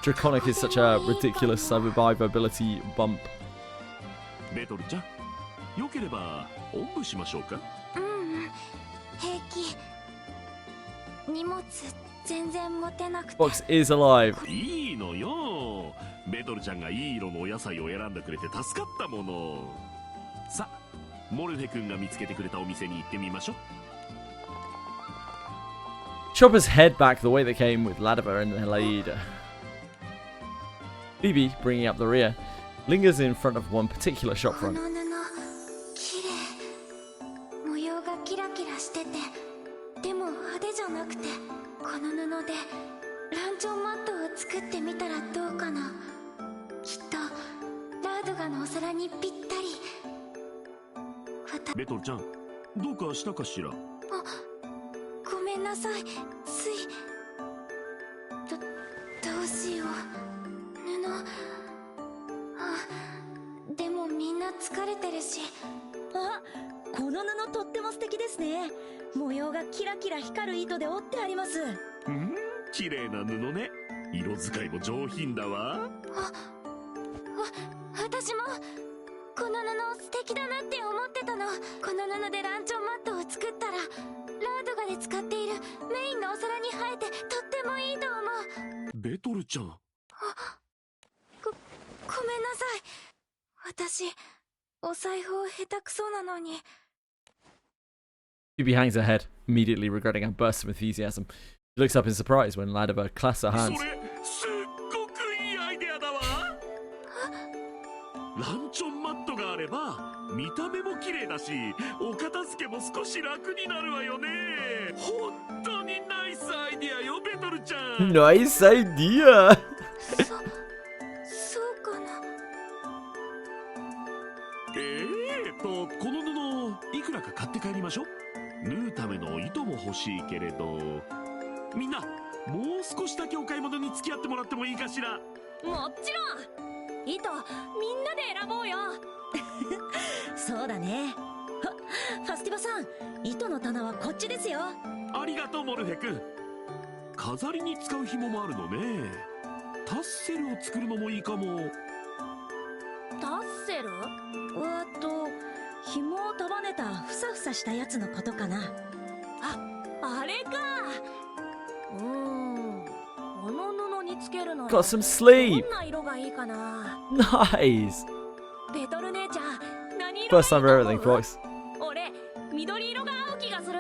Draconic is such a ridiculous survivability bump. ベトルちゃん、よければおんぶしましょうか。平気。荷物全然持てなくて。 Box is alive. いいのよ。ベトルちゃんがいい色のお野菜を選んでくれて助かったもの。さあ、モルフェ君が見つけてくれたお店に行ってみましょう。 Choppers head back the way they came with Ladiver and Helade. Phoebe, bringing up the rear, lingers in front of one particular shop front. 綺麗。模様がキラキラしてて、でも派手じゃなくて、この布でランチョンマットを作ってみたらどうかな。きっとラードガのお皿にぴったり。ベトルちゃん、どうかしたかしら。あ、ごめんなさい。つい。どうしよう。でもみんな疲れてるし。あ、この布とっても素敵ですね。模様がキラキラ光る糸で織ってあります。綺麗な布ね。色使いも上品だわ。私もこの布素敵だなって思ってたの。この布でランチョンマットを作ったら、ラードガで使っているメインのお皿に映えてとってもいいと思う。ベトルちゃん。ごめんなさい。私、お裁縫下手くそなのに。Phoebe hangs her head, immediately regretting her burst of enthusiasm. She looks up in surprise when Ladiver clasps her hands. それ、すっごくいいアイデアだわ。ランチョンマットがあれば、見た目も綺麗だし、お片付けも少し楽になるわよね。本当にナイスアイデアよ、ベトルちゃん。Nice idea! そうかな。この布いくらか買って帰りましょう。縫うための糸も欲しいけれど、みんなもう少しだけお買い物に付き合ってもらってもいいかしら。もちろん。糸みんなで選ぼうよ。そうだね。ファスティバさん、糸の棚はこっちですよ。ありがとうモルフェ君。飾りに使う紐もあるのね。タッセルを作るのもいいかも。タッセル？紐を束ねたふさふさしたやつのことかな。あれか。この布につけるのは Got some sleeve. どんな色がいいかな。 Nice. ベトル姉ちゃん、何色 First time for everything, Fox. 俺、緑色が合う気がする。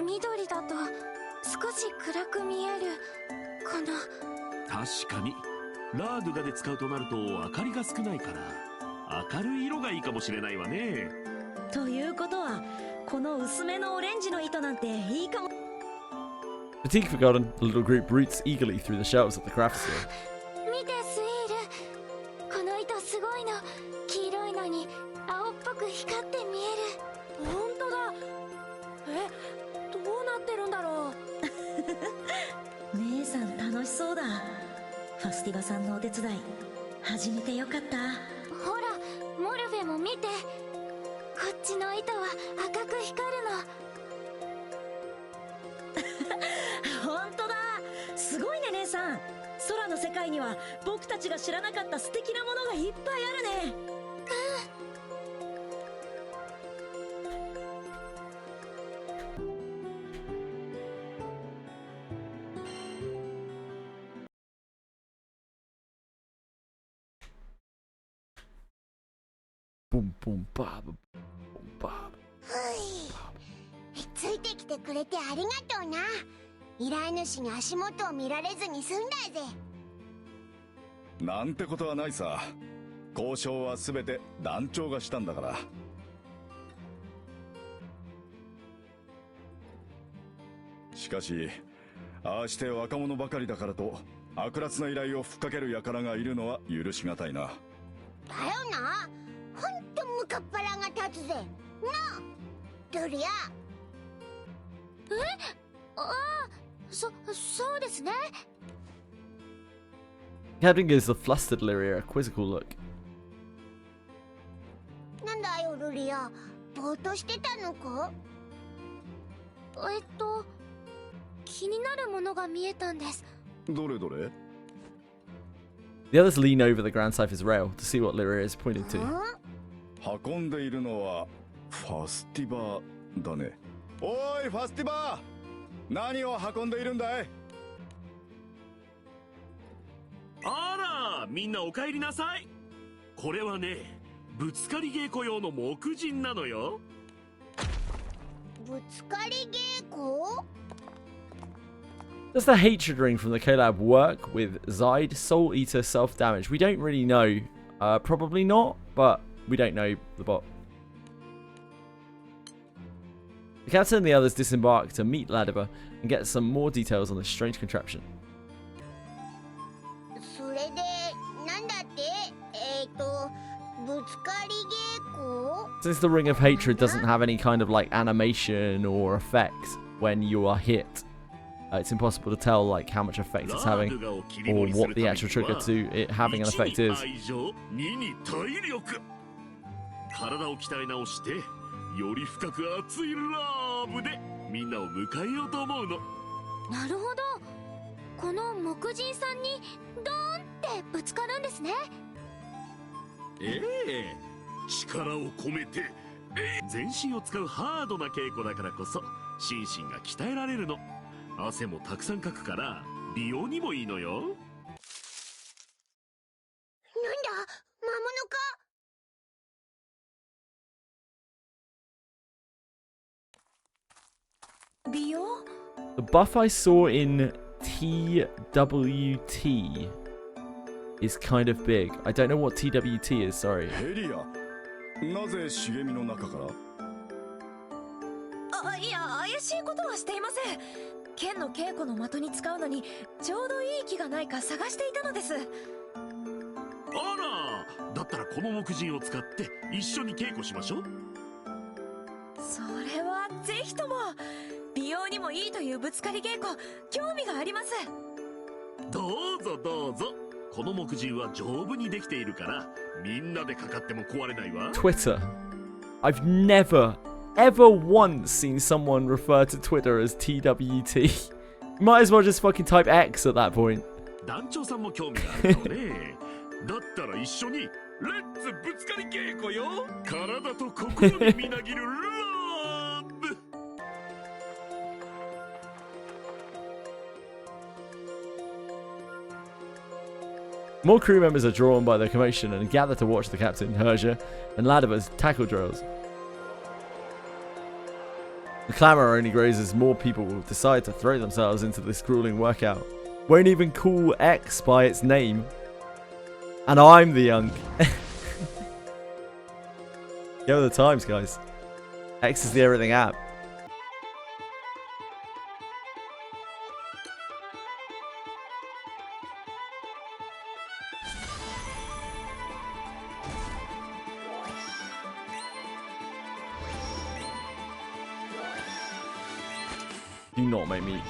緑だと少し暗く見えるかな。確かにラードガで使うとなると明かりが少ないから、明るい色がいいかもしれないわね。ということは、この薄めのオレンジの糸なんていいかも。 Fatigue forgotten, the little group roots eagerly through the shelves of the craft store. 見てスイール、この糸すごいの。黄色いのに青っぽく光って見える。本当だ。どうなってるんだろう。姉さん楽しそうだ。ファスティバさんのお手伝い始めてよかった。ほら、モルフェも見て。こっちの糸は赤く光るの。本当だ。すごいね姉さん。空の世界には僕たちが知らなかった素敵なものがいっぱいあるね。Boom, boom, bob, boom, bob. ついてきてくれてありがとうな。依頼主に足元を見られずに済んだぜ。なんてことはないさ。交渉は全て団長がしたんだから。しかし、ああして若者ばかりだからと悪辣な依頼をふっかける輩がいるのは許しがたいな。だよな。ほんとムカッパラが立つぜ。なあ、ドリア。そうですね。Captain gives the flustered Lyria a quizzical look. リア、ぼーっとしてたのか？気になるものが見えたんです。どれどれ？ The others lean over the Grand Cypher's rail to see what Lyria is pointing to. 運んでいるのはファスティバだね。おいファスティバ、何を運んでいるんだい？あら、みんなお帰りなさい。これはね、ぶつかり稽古用の木人なのよ。ぶつかり稽古？ Does the hatred ring from the collab work with Zide, Soul Eater, self-damage? We don't really know. Probably not, but we don't know the bot. The captain and the others disembark to meet Ladiba and get some more details on this strange contraption. それで、なんだって？ぶつかり稽古？ Since the ring of hatred doesn't have any kind of like animation or effect when you are hit, it's impossible to tell like how much effect it's having or what the actual trigger to it having an effect is. 体を鍛え直してより深く熱いラブでみんなを迎えようと思うの。なるほど。この木人さんにドーンってぶつかるんですね。ええ、力を込めて、全身を使うハードな稽古だからこそ心身が鍛えられるの。汗もたくさんかくから美容にもいいのよ。なんだ、魔物か？美容？ The buff I saw in TWT is kind of big. I don't know what TWT is, sorry. ヘリア、なぜ茂みの中から？いや、怪しいことはしていません。剣の稽古の的に使うのにちょうどいい木がないか探していたのです。あら、だったらこの木人を使って一緒に稽古しましょう。それはぜひとも。美容にもいいというぶつかり稽古、興味があります。どうぞどうぞ。この木人は丈夫にできているからみんなでかかっても壊れないわ。 Twitter. I've never ever once seen someone refer to Twitter as TWT. You might as well just fucking type X at that point. 団長さんも興味があるのね。だったら一緒にレッツぶつかり稽古よ。体と心にみなぎるラブ。More crew members are drawn by the commotion and gather to watch the captain, Herja, and Ladiba's tackle drills. The clamour only grows as more people decide to throw themselves into this grueling workout. Won't even call X by its name. And I'm the young. Go with the times, guys. X is the everything app.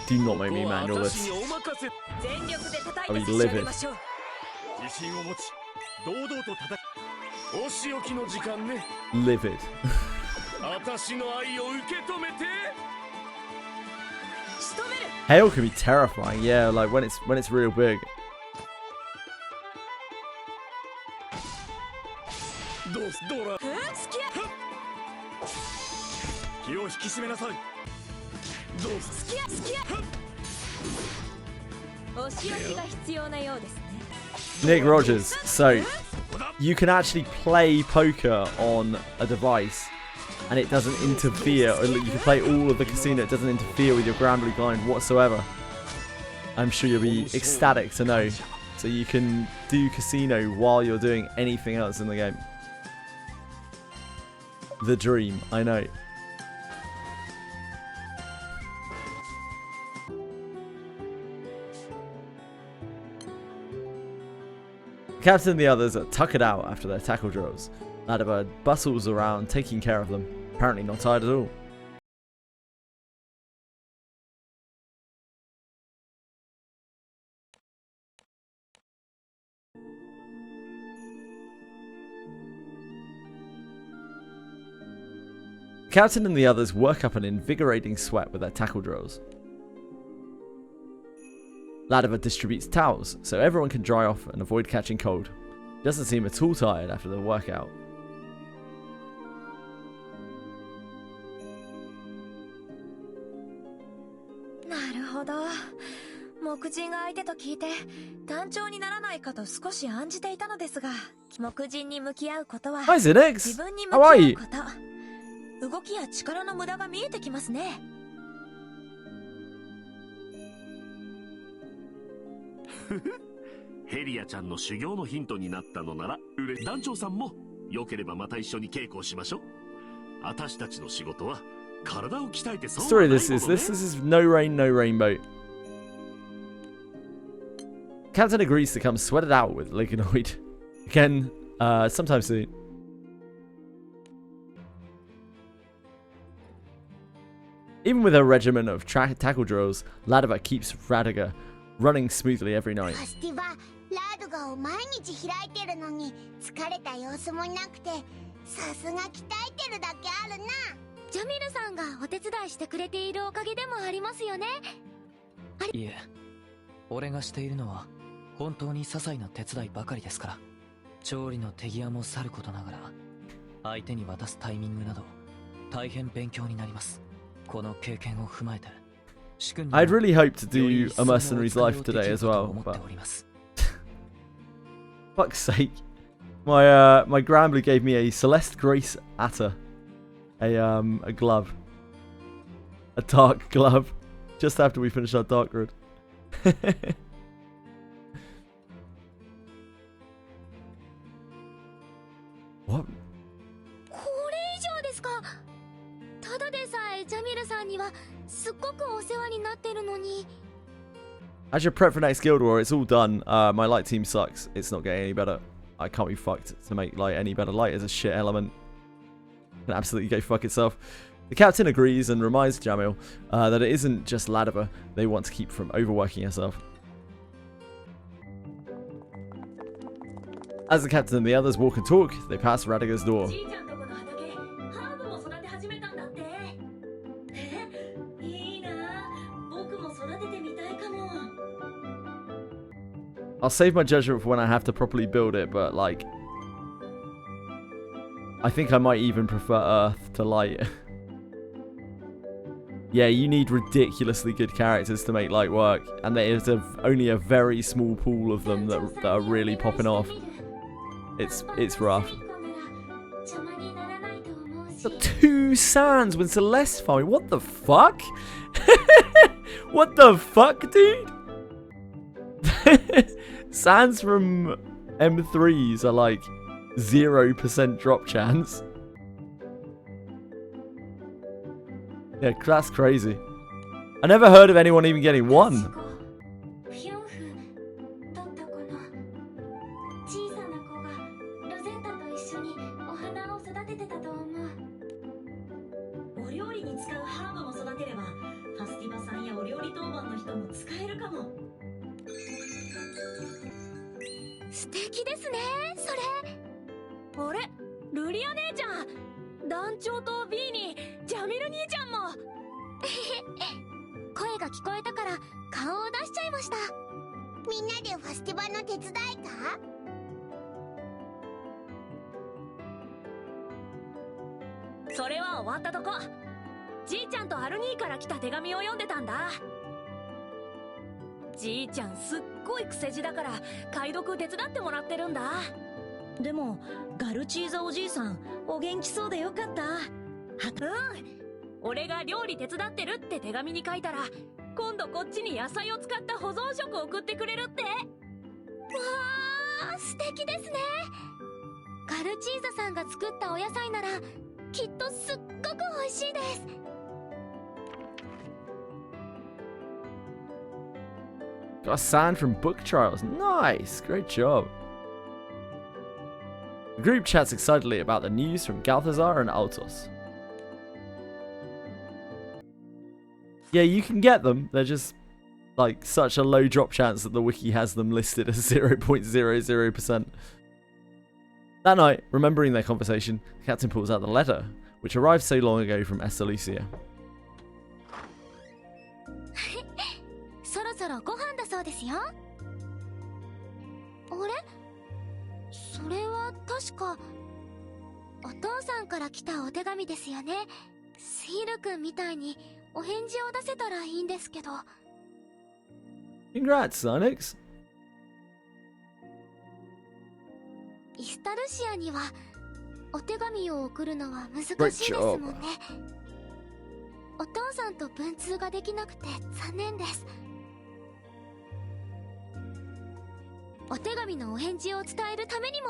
Do not make me manual this. I'll be livid. Livid. Hail can be terrifying, yeah, like when it's real big. Nick Rogers, so you can actually play poker on a device and it doesn't interfere, or you can play all of the casino, it doesn't interfere with your Granblue blind whatsoever. I'm sure you'll be ecstatic to know. So you can do casino while you're doing anything else in the game. The dream, I know. The captain and the others are tuckered out after their tackle drills. Ladiba bustles around taking care of them, apparently not tired at all. The captain and the others work up an invigorating sweat with their tackle drills. Ladiva distributes towels so everyone can dry off and avoid catching cold. He doesn't seem at all tired after the workout. Hi Zinix! How are you? 動きや力の無駄が見えてきますね。ヘリアちゃんの修行のヒントになったのなら団長さんもよければまた一緒に稽古をしましょう。私たちの仕事は体を鍛えてそうはないものね。 Story this is no rain, no rainbow. Captain agrees to come sweat it out with Liganoid. Again, sometime soon. Even with her regimen of tackle drills, Ladiva keeps Radiga running smoothly every night. ファスティバラードがを毎日開いてるのに疲れた様子もなくてさすが鍛えてるだけあるな。ジャミルさんがお手伝いしてくれているおかげでもありますよね。いえ、俺がしているのは本当に些細な手伝いばかりですから。調理の手際もさることながら相手に渡すタイミングなど大変勉強になります。この経験を踏まえて I'd really hoped to do a mercenary's life today as well, but fuck's sake. My Granblue gave me a Celeste Grace Atta. A glove. A dark glove. Just after we finished our dark grid. What? これ以上ですか。ただでさえジャミルさんにはすっごくお世話になってるのに。 As your prep for next Guild War, it's all done. My light team sucks. It's not getting any better. I can't be fucked to make light any better. Light is a shit element. Can absolutely go fuck itself. The captain agrees and reminds Jamil that it isn't just Ladiva they want to keep from overworking herself. As the captain and the others walk and talk, they pass Radiga's door. I'll save my judgment for when I have to properly build it, but like, I think I might even prefer Earth to Light. Yeah, you need ridiculously good characters to make Light work, and there is only a very small pool of them that are really popping off. It's rough. Got 2 sands when Celeste farming. What the fuck? What the fuck, dude? Sands from M3s are like 0% drop chance. Yeah, that's crazy. I never heard of anyone even getting 1. Got a sand from book trials. Nice. Great job. The group chats excitedly about the news from Galthazar and Altos. Yeah, you can get them. They're just like such a low drop chance that the wiki has them listed as 0.00%. That night, remembering their conversation, the captain pulls out the letter, which arrived so long ago from Estelicia. そろそろご飯だそうですよ。あれ？それは確かお父さんから来たお手紙ですよね。スヒル君みたいにお返事を出せたらいいんですけど。Congrats, Sinex. イスタルシアにはお手紙を送るのは難しいですもんね。お父さんと文通ができなくて残念です。お手紙のお返事を伝えるためにも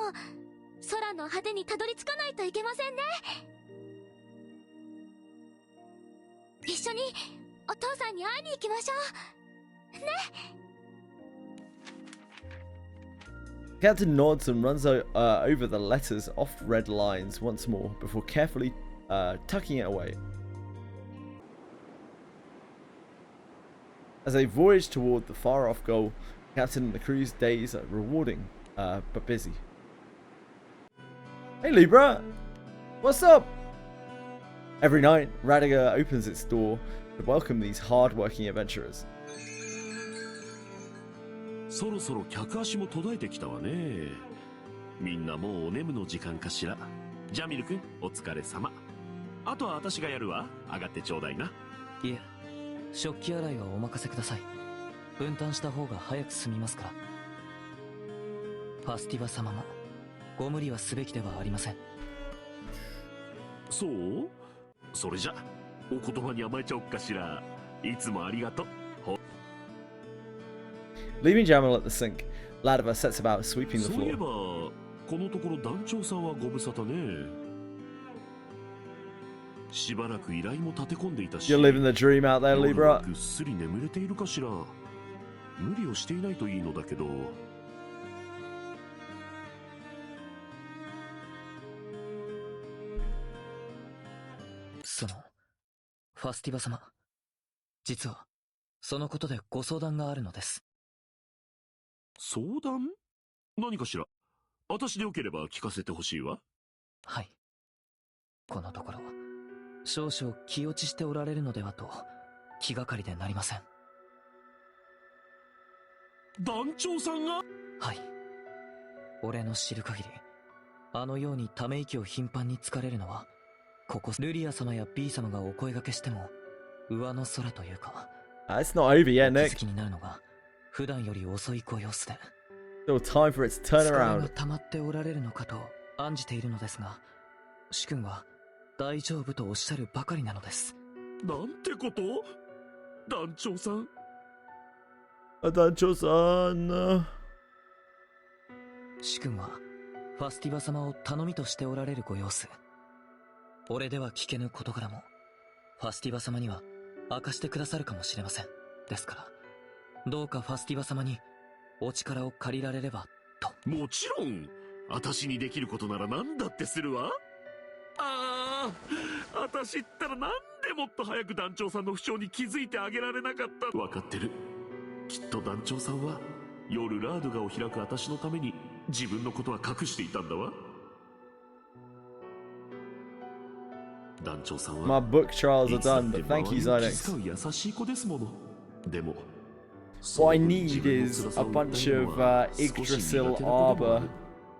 空の果てにたどり着かないといけませんね。一緒にお父さんに会いに行きましょうね。Captain nods and runs over the letter's oft-read lines once more before carefully tucking it away. As they voyage toward the far-off goal, the captain and the crew's days are rewarding, but busy. Hey Libra! What's up? Every night, Radiga opens its door to welcome these hard-working adventurers. そろそろ客足も途絶えてきたわね。みんなもうお眠の時間かしら。ジャミル君、お疲れ様。あとは私がやるわ。上がってちょうだいな。いえ、食器洗いはお任せください。分担した方が早く済みますから。ファスティバ様もご無理はすべきではありません。そう？それじゃお言葉に甘えちゃおっかしら。いつもありがとう。Leaving Jamal at the sink, Ladova sets about sweeping the そういえば floor. このところ団長さんはご無沙汰ね。しばらく依頼も立て込んでいたし。 You're living the dream out there, Libra. ぐっすり眠れているかしら。無理をしていないといいのだけど。そのファスティバ様、実はそのことでご相談があるのです。相談？何かしら。私でよければ聞かせてほしいわ。はい。このところ少々気落ちしておられるのではと気がかりでなりません。団長さんが？はい。俺の知る限り、あのようにため息を頻繁につかれるのは、ここルリア様や B 様がお声掛けしても上の空というか。It's not over yet, Nick. 気になるのが普段より遅いご様子で。Still time for its turnaround. 疲れが溜まっておられるのかと案じているのですが、主君は大丈夫とおっしゃるばかりなのです。なんてこと？団長さん。団長さん。主君はファスティバ様を頼みとしておられるご様子。俺では聞けぬ事柄もファスティバ様には明かしてくださるかもしれません。ですからどうかファスティバ様にお力を借りられればと。もちろん私にできることなら何だってするわ。ああ、私ったらなんでもっと早く団長さんの不調に気づいてあげられなかった。分かってる。きっと団長さんは夜ラードガを開く私のために自分のことは隠していたんだわ。団長さんは My book trials are done, but thank you, Zydex. 優しい子ですもの。でも What I need is a bunch of Yggdrasil Arbor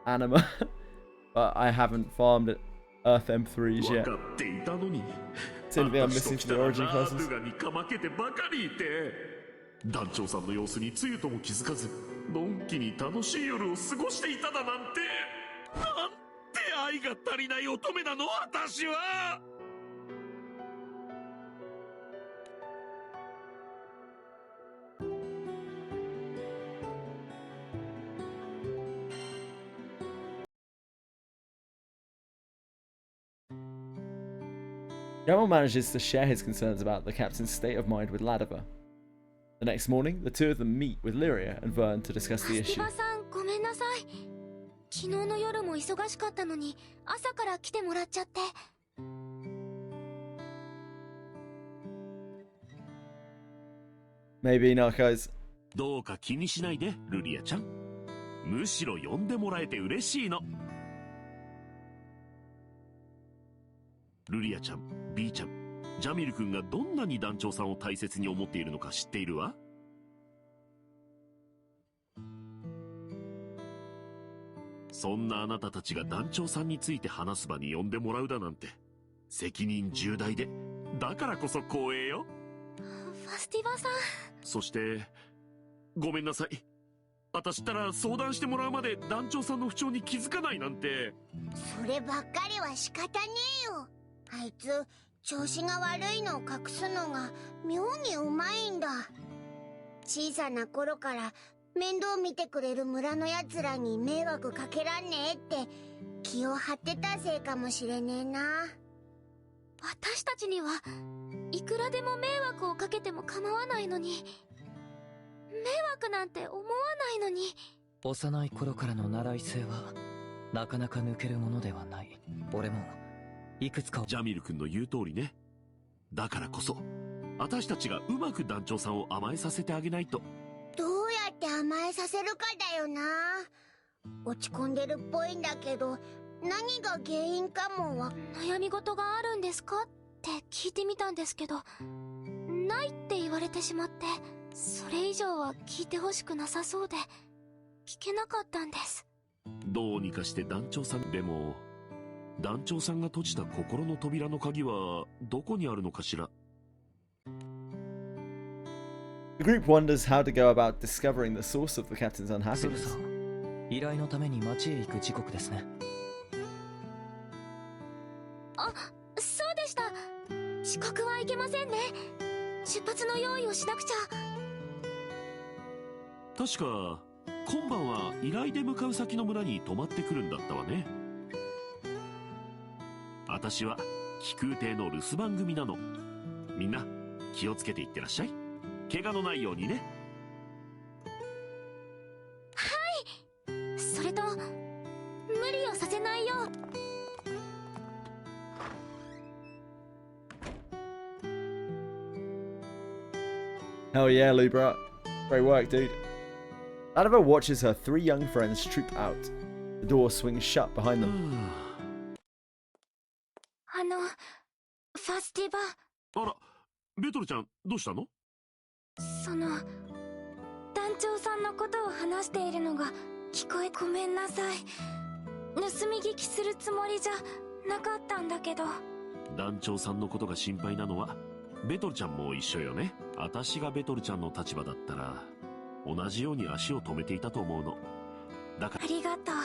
anima, but I haven't farmed it. Earth M3s yet. It's anything I'm missing for the origin classes. 団長さんの様子につゆとも気づかず、のんきに楽しい夜を過ごしていただなんて、なんて愛が足りない乙女なの私は。Jamal manages to share his concerns about the captain's state of mind with Ladova. The next morning, the two of them meet with Lyria and Vern to discuss the issue. さん、ごめんなさい。昨日の夜も忙しかったのに朝から来てもらっちゃって。Maybe not, guys. どうか気にしないで、ルリアちゃん。むしろ呼んでもらえて嬉しいの。ルリアちゃん、ビーちゃん、ジャミル君がどんなに団長さんを大切に思っているのか知っているわ。そんなあなたたちが団長さんについて話す場に呼んでもらうだなんて責任重大で、だからこそ光栄よ。ファスティバさん。そしてごめんなさい、私ったら相談してもらうまで団長さんの不調に気づかないなんて。そればっかりは仕方ねえよ。あいつ調子が悪いのを隠すのが妙にうまいんだ。小さな頃から面倒見てくれる村のやつらに迷惑かけらんねえって気を張ってたせいかもしれねえな。私たちにはいくらでも迷惑をかけても構わないのに、迷惑なんて思わないのに。幼い頃からの習い性はなかなか抜けるものではない。俺もいくつか。ジャミル君の言う通りね。だからこそ私たちがうまく団長さんを甘えさせてあげないと。どうやって甘えさせるかだよな。落ち込んでるっぽいんだけど何が原因かも悩み事があるんですかって聞いてみたんですけど、ないって言われてしまって、それ以上は聞いてほしくなさそうで聞けなかったんです。どうにかして団長さん。でも団長さんが閉じた心の扉の鍵はどこにあるのかしら。 The group wonders how to go about discovering the source of the captain's すぐ unhappiness. さ依頼のために町へ行く時刻ですね。あ、そうでした。遅刻はいけませんね。出発の用意をしなくちゃ。確か今晩は依頼で向かう先の村に泊まってくるんだったわね。私は気空艇の留守番組なの。みんな気をつけていってらっしゃい。怪我のないようにね。はい。それと無理をさせないよう。Hell yeah, Libra. Great work, dude. Ladova watches her 3 young friends troop out. The door swings shut behind them. ファスティバ。あら、ベトルちゃんどうしたの？団長さんのことを話しているのが聞こえ。ごめんなさい。盗み聞きするつもりじゃなかったんだけど。団長さんのことが心配なのはベトルちゃんも一緒よね。私がベトルちゃんの立場だったら同じように足を止めていたと思うの。だから。ありがとう。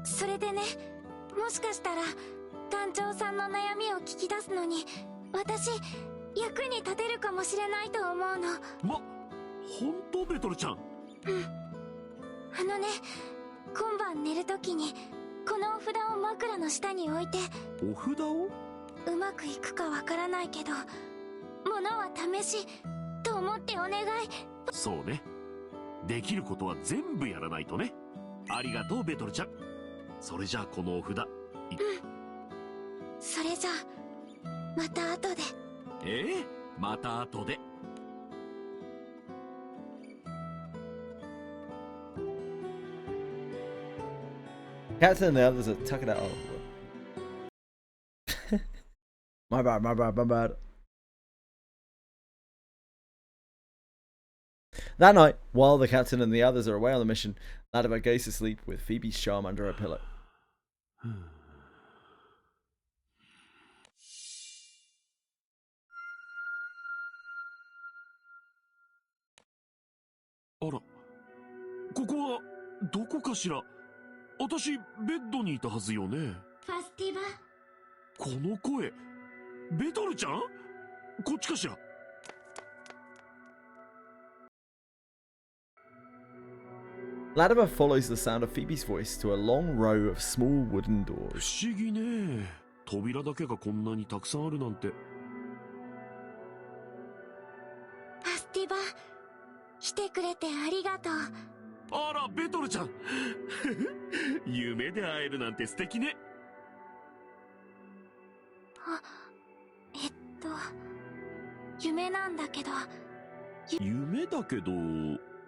それでね、もしかしたら団長さんの悩みを聞き出すのに私役に立てるかもしれないと思うの。本当ベトルちゃん？うん。今晩寝るときにこのお札を枕の下に置いて。お札を？うまくいくかわからないけど物は試しと思ってお願い。そうね、できることは全部やらないとね。ありがとうベトルちゃん。それじゃあこのお札。それじゃあまた後で。また後で。Captain and the others are tucking it out. My bad. That night, while the captain and the others are away on the mission, Ladova goes to sleep with Phoebe's charm under her pillow. あら、ここはどこかしら。私ベッドにいたはずよね。ファスティバ。この声、ベトルちゃん？こっちかしら。Ladova follows the sound of Phoebe's voice to a long row of small wooden doors. 不思議ね。扉だけがこんなにたくさんあるなんて。ファスティバ、来てくれてありがとう。あら、ベトルちゃん。夢で会えるなんて素敵ね。夢なんだけど。夢だけど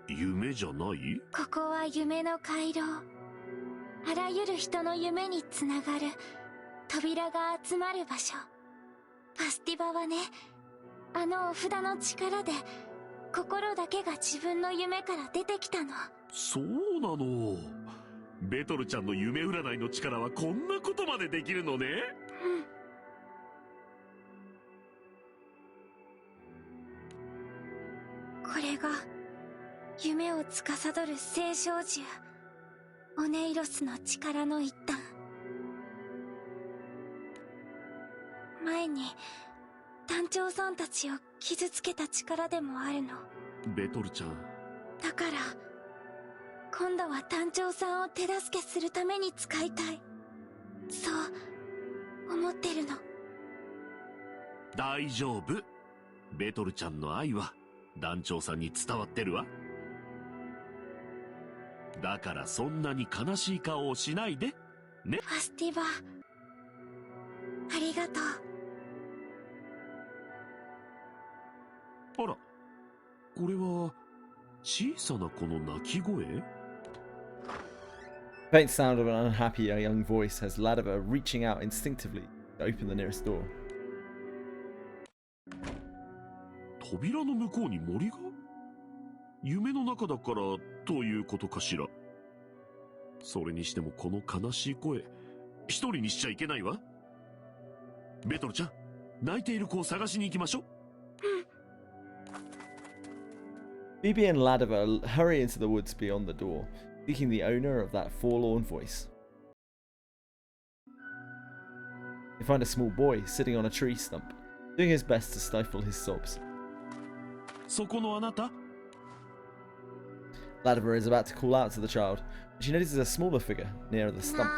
夢じゃない？ここは夢の回廊。あらゆる人の夢につながる扉が集まる場所。ファスティバはね、あのお札の力で心だけが自分の夢から出てきたの。そうなの。ベトルちゃんの夢占いの力はこんなことまでできるのね。これが夢を司る聖少獣オネイロスの力の一端。前に団長さんたちを傷つけた力でもあるの。ベトルちゃん。だから今度は団長さんを手助けするために使いたい、そう思ってるの。大丈夫。ベトルちゃんの愛は団長さんに伝わってるわ。だからそんなに悲しい顔をしないでね。ファスティバ、ありがとう。あら、これは小さな子の泣き声？ Faint sound of an unhappy young voice has Ladiver reaching out instinctively to open the nearest door. 扉の向こうに森が？夢の中だからということかしら。それにしてもこの悲しい声、一人にしちゃいけないわ。ベトルちゃん、泣いている子を探しに行きましょう。Phoebe and Ladiver hurry into the woods beyond the door, seeking the owner of that forlorn voice. They find a small boy sitting on a tree stump, doing his best to stifle his sobs. そこのあなた? Ladiver is about to call out to the child, but she notices a smaller figure near the stump.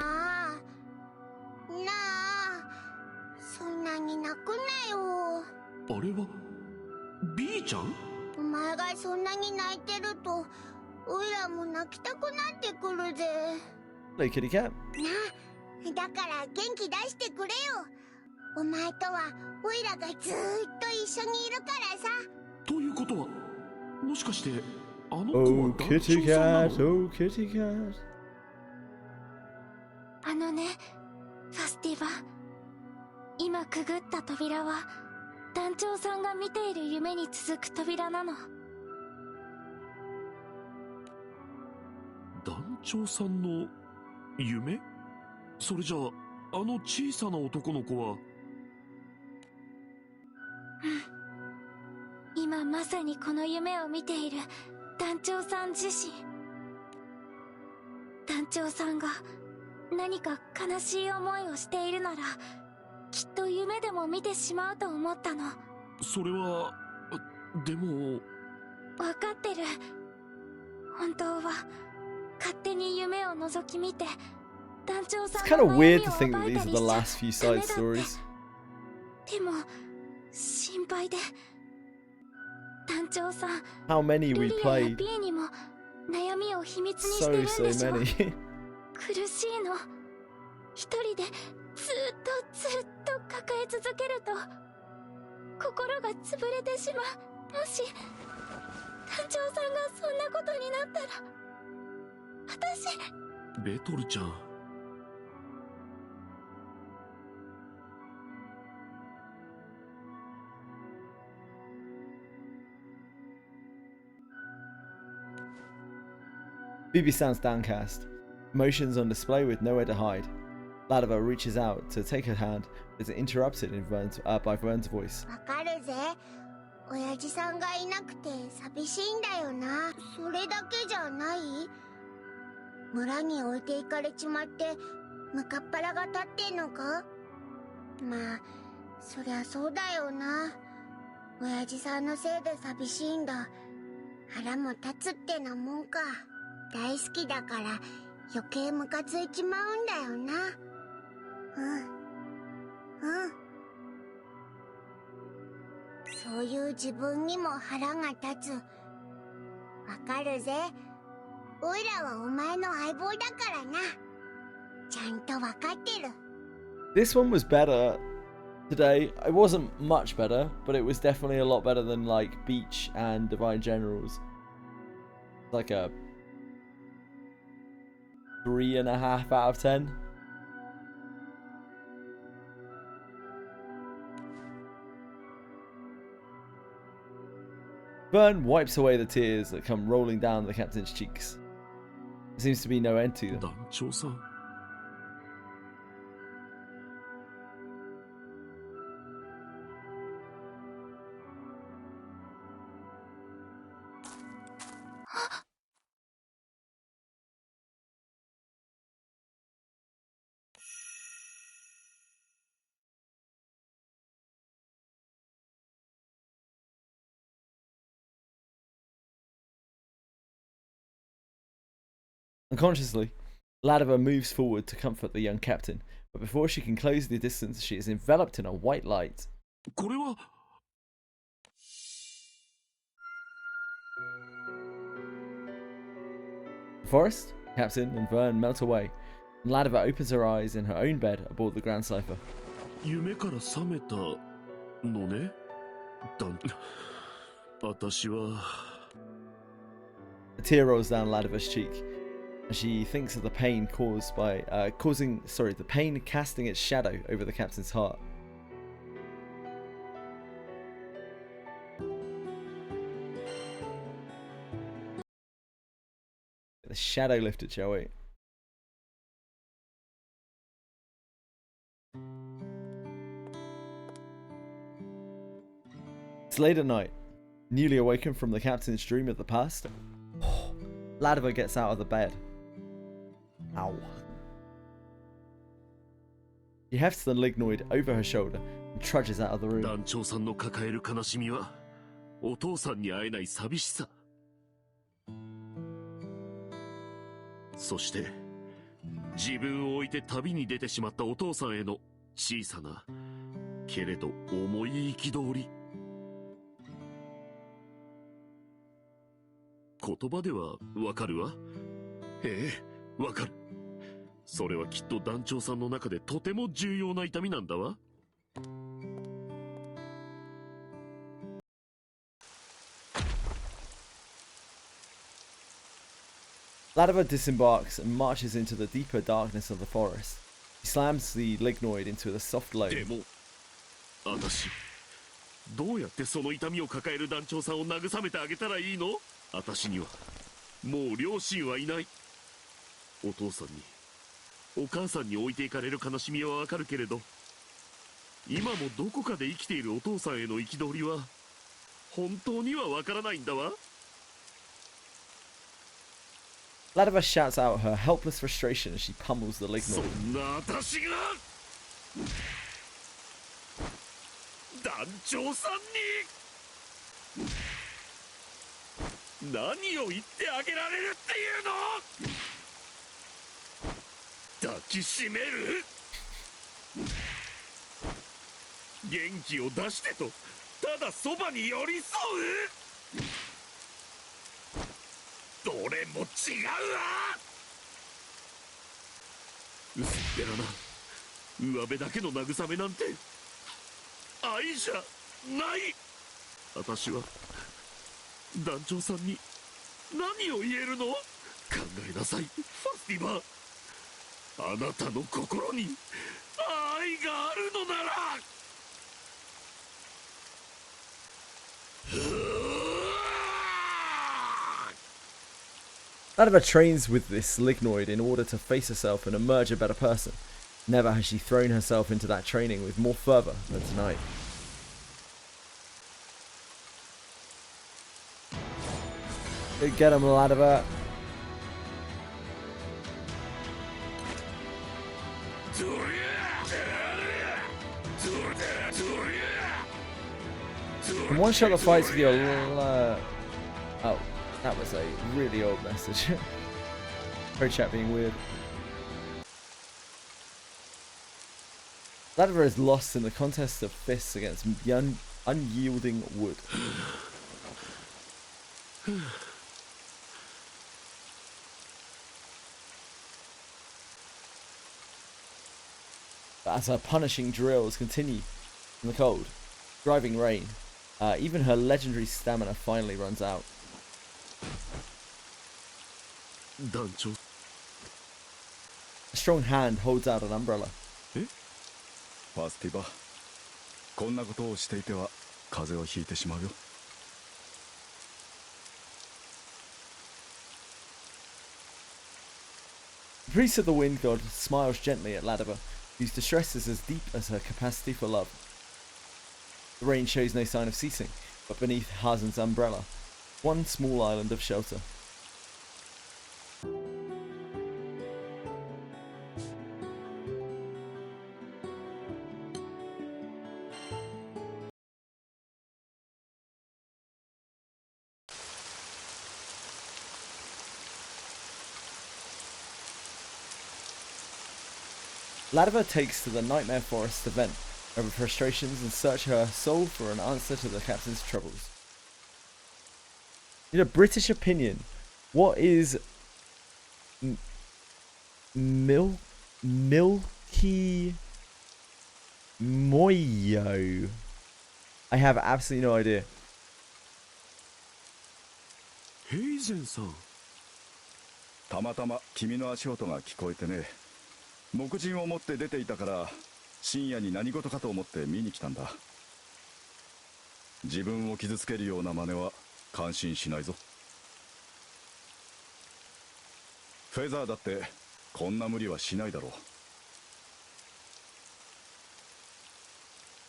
そんなに泣くなよ。あれは B ちゃん？お前がそんなに泣いてると、おいらも泣きたくなってくるぜ。Hello, kitty cat. だから元気出してくれよ。お前とはおいらがずーっと一緒にいるからさ。ということは、もしかしてあの子 Oh, は団 kitty 長さんな cat, の？ oh, kitty cat. あのね、ファスティバ、今くぐった扉は団長さんが見ている夢に続く扉なの。団長さんの夢？それじゃあ、あの小さな男の子は。今まさにこの夢を見ている団長さん自身。団長さんが何か悲しい思いをしているなら、きっと夢でも見てしまうと思ったの。それは、でも。わかってる。本当は勝手に夢を覗き見て団長さん It's kind の of 悩 weird み to を think 暴 that い these た are り the しちゃ last few side stories. でも心配で。団長さん、 How many リ we リアや played? ピーにも悩みを秘密にしてるんで So しょ。 many. 苦しいの。一人でずっと抱え続けると心が潰れてしまう。もし団長さんがそんなことになったら、私。ベトルちゃん。Phoebe sounds downcast, emotions on display with nowhere to hide. Ladiver reaches out to take her hand, but is interrupted by Vern's voice. わかるぜ。親父さんがいなくて寂しいんだよな。それだけじゃない？村に置いていかれちまって向かっ腹が立ってんのか？まあ、そりゃそうだよな。親父さんのせいで寂しいんだ。腹も立つってなもんか。大好きだから余計ムカついちまうんだよな。そういう自分にも腹が立つ。わかるぜ。おいらはお前の相棒だからな。ちゃんとわかってる。 This one was better today. It wasn't much better, but it was definitely a lot better than like Beach and Divine Generals. Like a 3.5 out of 10. Vern wipes away the tears that come rolling down the captain's cheeks. There seems to be no end to them. Unconsciously, Ladiva moves forward to comfort the young captain, but before she can close the distance, she is enveloped in a white light. The forest, captain, and Vern melt away, and Ladiva opens her eyes in her own bed aboard the Grand Cipher. A tear rolls down Ladiva's cheek as she thinks of the pain caused by the pain casting its shadow over the captain's heart. The shadow lifted, shall we? It's late at night. Newly awakened from the captain's dream of the past, Ladiva gets out of the bed. Ow. She hefts the lignoid over her shoulder and trudges out of the room. Ladiva disembarks and marches into the deeper darkness of the forest. He slams the lignoid into the soft loam. どうやってその痛みを抱える団長さんを慰めてあげたらいいの？私にはもう両親はいない。お父さんに、お母さんに置いていかれる悲しみはわかるけれど、今もどこかで生きているお父さんへの憤りは本当にはわからないんだわ。Ladiva shouts out her helpless frustration as she pummels the lignoid. そんな私が団長さんに何を言ってあげられるっていうの？抱きしめる？元気を出してとただそばに寄り添う？どれも違うわ。薄っぺらな上辺だけの慰めなんて愛じゃない。私は団長さんに何を言えるの？考えなさい、ファスティバー。あなたの心に愛があるのなら。Ladiva trains with this lignoid in order to face herself and emerge a better person. Never has she thrown herself into that training with more fervor than tonight. Get him, Ladiva. In one shot of fights with your oh, that was a really old message. Pro chat being weird. Ladiva is lost in the contest of fists against unyielding wood. But as her punishing drills continue in the cold, driving rain, even her legendary stamina finally runs out. A strong hand holds out an umbrella. ファスティバ、こんなことをしていては風邪をひいてしまうよ。The priest of the wind god smiles gently at Ladiva, whose distress is as deep as her capacity for love. The rain shows no sign of ceasing, but beneath Hazen's umbrella, one small island of shelter. Ladiva takes to the Nightmare Forest to vent over frustrations and search her soul for an answer to the captain's troubles. In a British opinion, what is Milky Moyo? I have absolutely no idea. Hazen-san. たまたま君の足音が聞こえてね。木人を持って出ていたから深夜に何事かと思って見に来たんだ。自分を傷つけるような真似は感心しないぞ。フェザーだってこんな無理はしないだろう。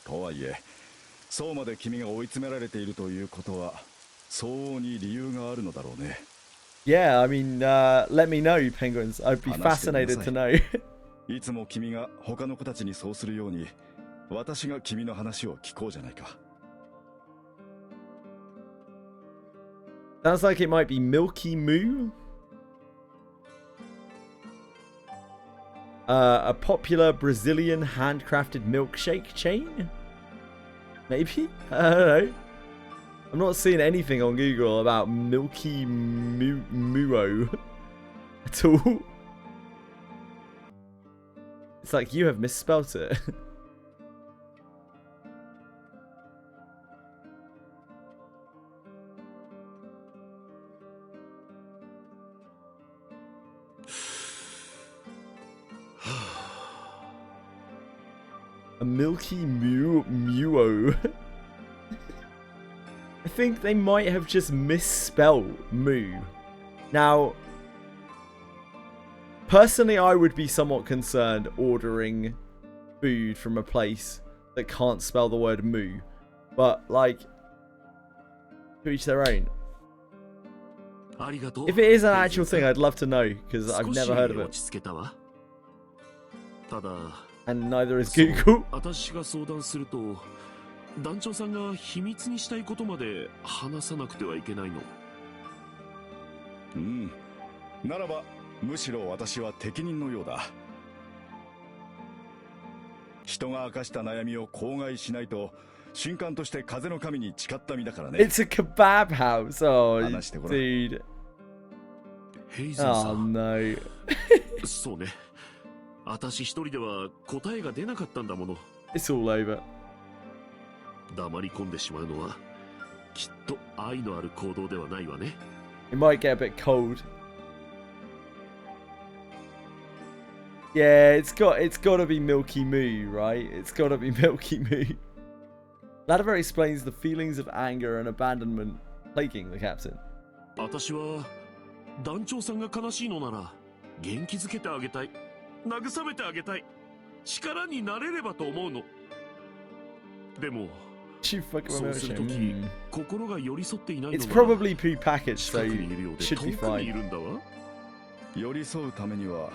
とはいえそうまで君が追い詰められているということは相応に理由があるのだろうね。Yeah, I mean, let me know, penguins. I'd be fascinated to know. いつも君が他の子たちにそうするように、私が君の話を聞こうじゃないか。Sounds like it might be Milky Moo. A popular Brazilian handcrafted milkshake chain? Maybe? I don't know. I'm not seeing anything on Google about Milky Muo at all. It's like you have misspelt it. A Milky Muo. I think they might have just misspelled moo. Now, personally, I would be somewhat concerned ordering food from a place that can't spell the word moo. But, like, to each their own. If it is an actual thing, I'd love to know, because I've never heard of it. And neither is Google. 団長さんが秘密にしたいことまで話さなくてはいけないの。うん。ならばむしろ私は適任のようだ。人が明かした悩みを口外しないと瞬間として風の神に誓った身だからね。It's a kebab house. Oh, dude. Oh no. そうね。私一人では答えが出なかったんだもの。It's all over. 黙り込んでしまうのはきっと愛のある行動ではないわね。It might get a bit cold. Yeah, it's got to be Milky Moo, right? It's got to be Milky Moo. Ladiva explains the feelings of anger and abandonment plaguing the captain. 私は団長さんが悲しいのなら元気づけてあげたい、慰めてあげたい、力になれればと思うの。でも。She fucking It's It's probably pre-packaged, so should be fine. 寄り添うためには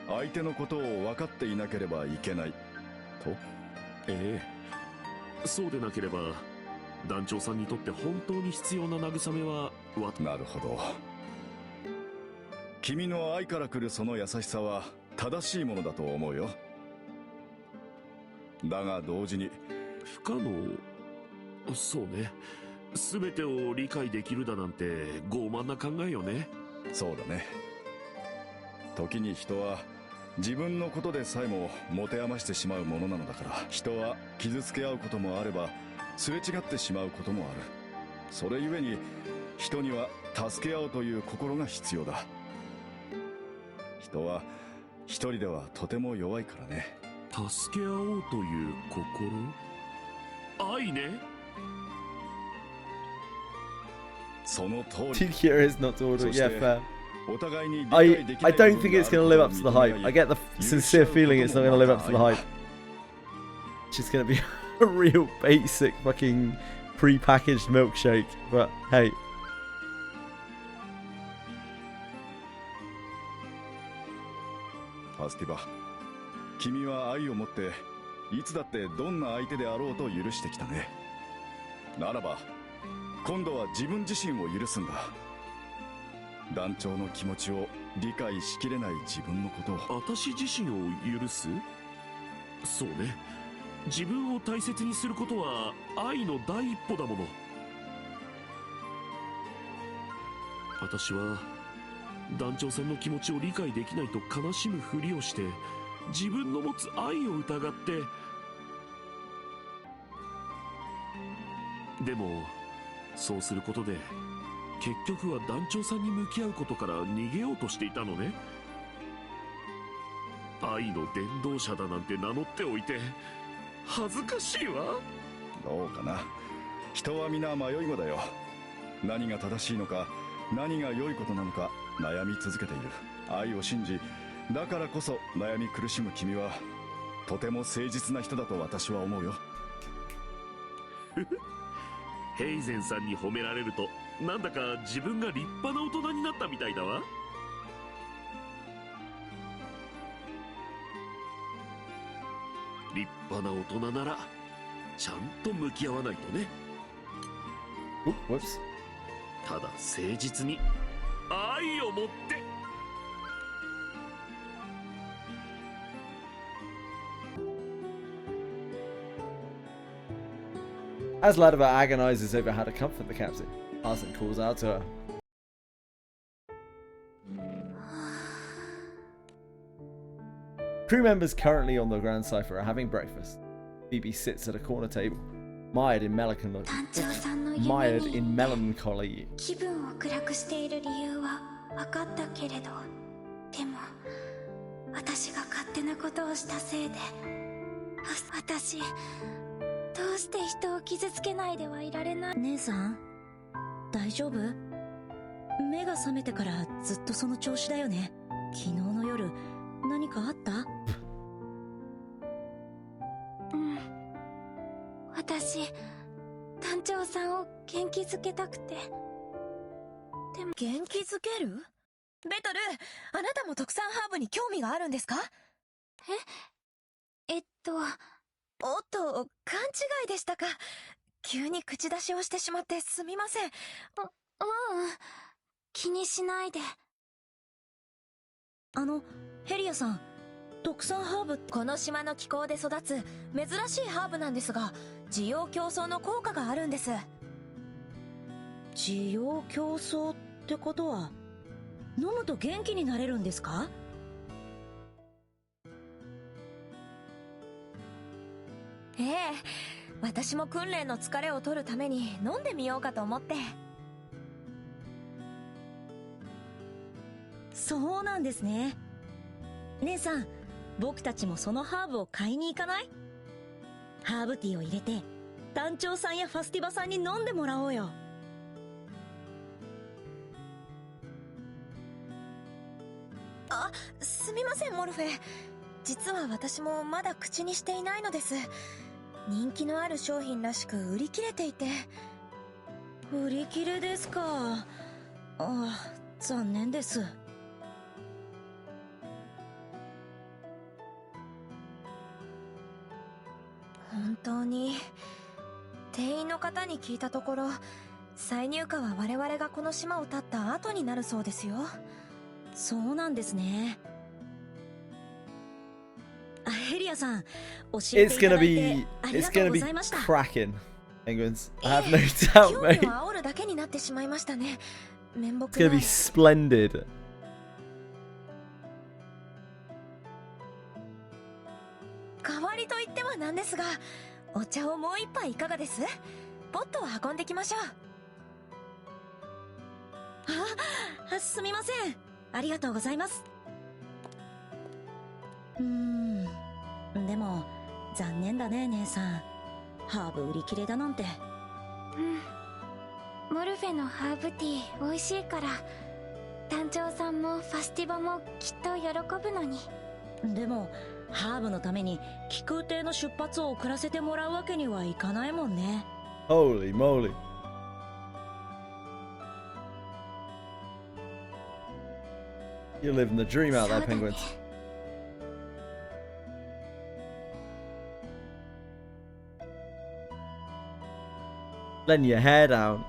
相手のことを分かっていなければいけないと。ええ、そうでなければ団長さんにとって本当に必要な慰めは。なるほど。君の愛から来るその優しさは正しいものだと思うよ。だが同時に不可能。そうね。全てを理解できるだなんて傲慢な考えよね。そうだね。時に人は自分のことでさえも持て余してしまうものなのだから。人は傷つけ合うこともあればすれ違ってしまうこともある。それゆえに人には助け合うという心が必要だ。人は一人ではとても弱いからね。助け合おうという心、愛ね。その通り。 TDR is not to order. Yeah, fair. お互いに I don't think it's going to live up to the hype. I get the sincere feeling it's not going to live up to the hype. It's just going to be a real basic fucking pre-packaged milkshake. But hey. ファスティバ、君は愛を持っていつだってどんな相手であろうと許してきたね。ならば今度は自分自身を許すんだ。団長の気持ちを理解しきれない自分のことを。私自身を許す？そうね、自分を大切にすることは愛の第一歩だもの。私は団長さんの気持ちを理解できないと悲しむふりをして自分の持つ愛を疑って、でもそうすることで結局は団長さんに向き合うことから逃げようとしていたのね。愛の伝道者だなんて名乗っておいて恥ずかしいわ。どうかな、人は皆迷い子だよ。何が正しいのか、何が良いことなのか悩み続けている。愛を信じ、だからこそ悩み苦しむ君はとても誠実な人だと私は思うよ。ヘイゼンさんに褒められるとなんだか自分が立派な大人になったみたいだわ。立派な大人ならちゃんと向き合わないとね。ただ誠実に愛を持って。As Ladova agonizes over how to comfort the captain, Arsene calls out to her. Crew members currently on the Grand Cipher are having breakfast. Phoebe sits at a corner table, mired in melancholy. 気分を暗くしている理由は分かったけれど、でも私が勝手なことをしたせいで、私どうして人を傷つけないではいられない。姉さん、大丈夫？目が覚めてからずっとその調子だよね。昨日の夜何かあった？私、団長さんを元気づけたくて。でも元気づける？ベトル、あなたも特産ハーブに興味があるんですか？おっと、勘違いでしたか。急に口出しをしてしまってすみません。気にしないで。ヘリアさん、特産ハーブ、この島の気候で育つ珍しいハーブなんですが、滋養強壮の効果があるんです。滋養強壮ってことは、飲むと元気になれるんですか？ええ、私も訓練の疲れを取るために飲んでみようかと思って。そうなんですね。姉さん、僕たちもそのハーブを買いに行かない？ハーブティーを入れて団長さんやファスティバさんに飲んでもらおうよ。すみませんモルフェ、実は私もまだ口にしていないのです。人気のある商品らしく売り切れていて。売り切れですか。残念です。本当に。店員の方に聞いたところ、再入荷は我々がこの島を経った後になるそうですよ。そうなんですね。ヘリアさん、教えていただいてありがとうございました。It's gonna be cracking, Penguins. I have no doubt, mate. 興味を煽るだけになってしまいましたね。面目ない。It's gonna be splendid. 代わりと言ってはなんですが、お茶をもう一杯いかがです？ポットを運んできましょう。すみません。ありがとうございます。でも残念だね姉さん。ハーブ売り切れだなんて。モルフェのハーブティー美味しいから、団長さんもファスティバもきっと喜ぶのに。でもハーブのために気空艇の出発を遅らせてもらうわけにはいかないもんね。Holy moly. You're living the dream out there, Penguins. Letting your hair down.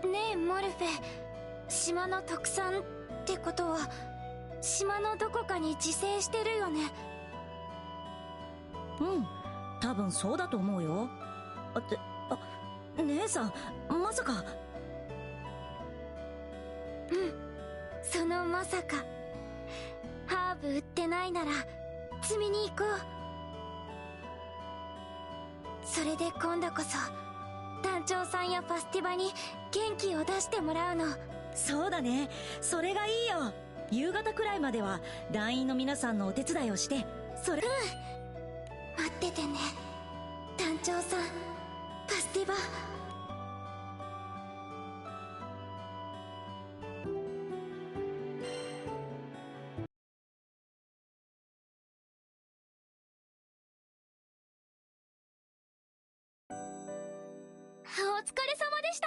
ねえモルフェ、島の特産ってことは島のどこかに自生してるよね。多分そうだと思うよ。姉さんまさか。そのまさか。ハーブ売ってないなら摘みに行こう。それで今度こそ団長さんやファスティバに元気を出してもらうの。そうだね、それがいいよ。夕方くらいまでは団員の皆さんのお手伝いをして、それ。待っててね団長さん、ファスティバ。お疲れ様でした。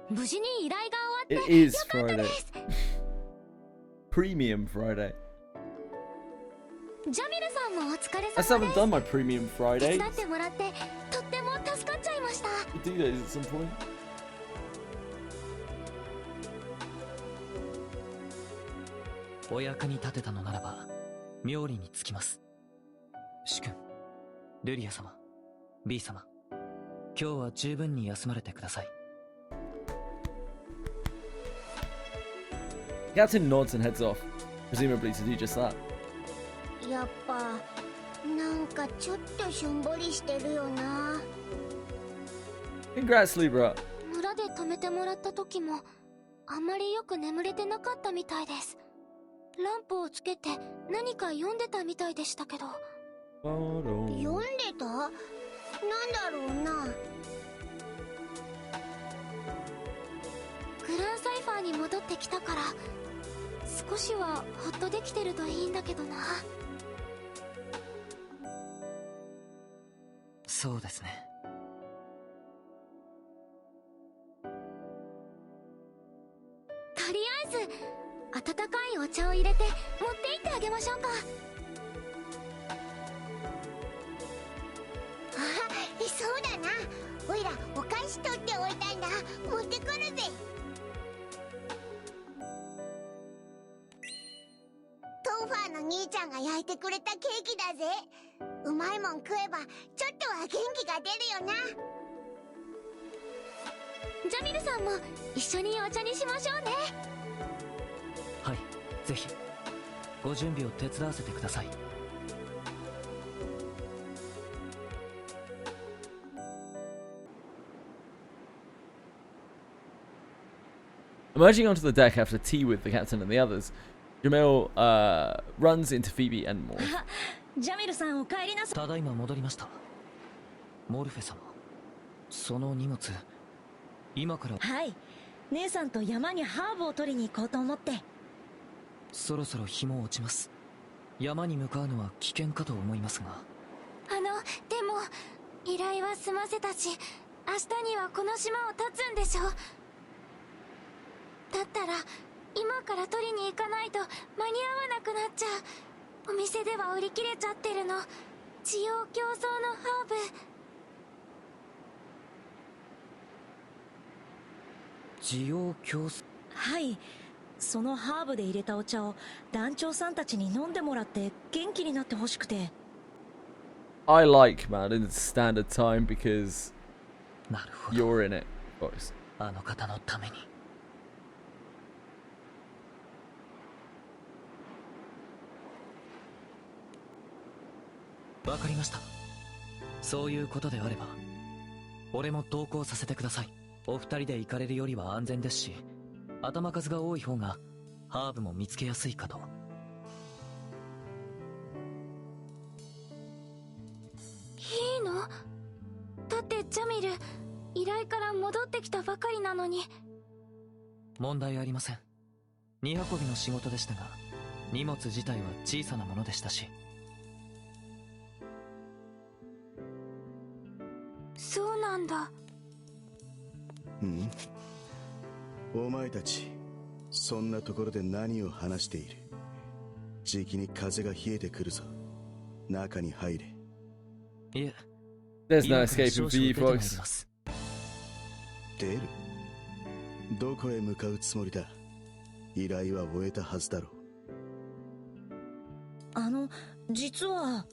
無事に依頼が終わって It is よかったです。 Premium Friday. ジャミルさんもお疲れ I 様 still で haven't す。 done my Premium 手 Friday. 伝ってもらってとっても助かっちゃいました。 We'll do those at some point. お役に立てたのならば妙理につきます。主君、ルリア様、B 様、今日は十分に休まれてください。 Captain nods and heads off, presumably to do just that. やっぱなんかちょっとしょんぼりしてるよな。 Congrats, Libra. 村で泊めてもらった時もあまりよく眠れてなかったみたいです。ランプをつけて何か読んでたみたいでしたけど。読んでた？なんだろうな。グランサイファーに戻ってきたから少しはホッとできてるといいんだけどな。そうですね。とりあえず温かいお茶を入れて持って行ってあげましょうか。あ、そうだな。おいらお菓子取っておいたんだ。持ってくるぜ。トーファーの兄ちゃんが焼いてくれたケーキだぜ。うまいもん食えばちょっとは元気が出るよな。ジャミルさんも一緒にお茶にしましょうね。はい、ぜひご準備を手伝わせてください。Emerging onto the deck after tea with the captain and the others, Jamil runs into Phoebe and more. ジャミルさんお帰りなさい。ただいま戻りました。モルフェ様、その荷物今から。はい、姉さんと山にハーブを取りに行こうと思って。そろそろ日も落ちます。山に向かうのは危険かと思いますが。でも依頼は済ませたし明日にはこの島を立つんでしょ。だったら今から取りに行かないと間に合わなくなっちゃう。お店では売り切れちゃってるの。地用競争のハーブ。需要競争。はい、そのハーブで入れたお茶を団長さんたちに飲んでもらって元気になってほしくて。 I like, man, in standard time because なるほど。 you're in it, boys. あの方のために。わかりました。そういうことであれば俺も同行させてください。お二人で行かれるよりは安全ですし、頭数が多い方がハーブも見つけやすいかと。いいの？だってジャミル、依頼から戻ってきたばかりなのに。問題ありません。荷運びの仕事でしたが、荷物自体は小さなものでしたし。そうなんだ。お前たち、そんなところで何を話している？じきに風が冷えてくるぞ。中に入れ。いえ、 There's no escaping for you folks. 出る？どこへ向かうつもりだ？依頼は終えたはずだろう。実は。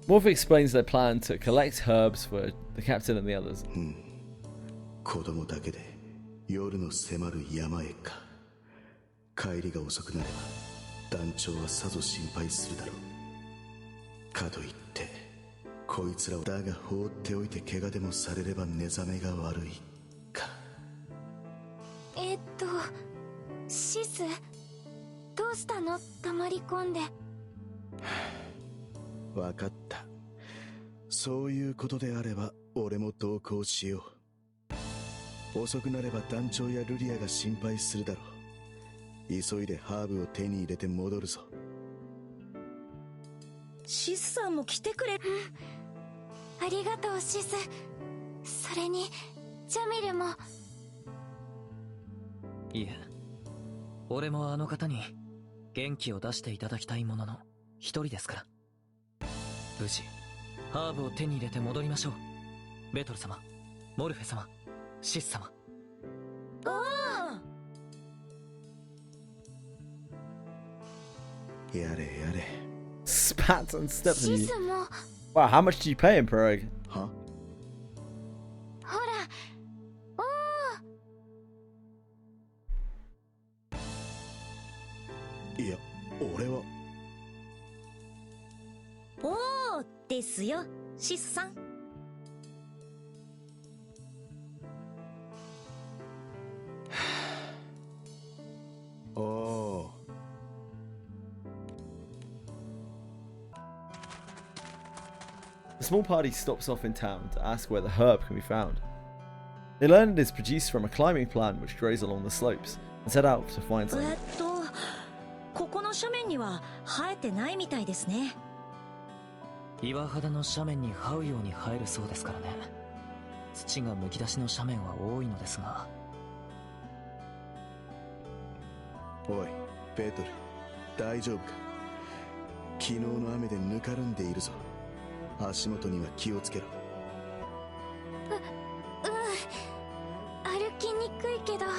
Morph explains their plan to collect herbs for the captain and the others. 子供だけで夜の迫る山へか。帰りが遅くなれば団長はさぞ心配するだろう。かといってこいつらをだが放っておいて怪我でもされれば寝覚めが悪いか。シス、どうしたの？黙り込んで。わかった。そういうことであれば俺も同行しよう。遅くなれば団長やルリアが心配するだろう。急いでハーブを手に入れて戻るぞ。シスさんも来てくれ。ありがとうシス。それにジャミルも。いえ、俺もあの方に元気を出していただきたいものの一人ですから。無事ハーブを手に入れて戻りましょう。ベトル様、モルフェ様、シス様。やれやれ。 Spats and steps on you. シスも。 Wow, how much do you pay him per egg? は？ほら、いや、俺は。おーですよ、シスさん。おお。The small party stops off in town to ask where the herb can be found. They learn it is produced from a climbing plant which grows along the slopes and set out to find some. ここの斜面には生えてないみたいですね。岩肌の斜面に這うように生えるそうですからね。土がむき出しの斜面は多いのですが。おい、ペトル、大丈夫か？昨日の雨でぬかるんでいるぞ。足元には気をつけろ。歩きにくいけど頑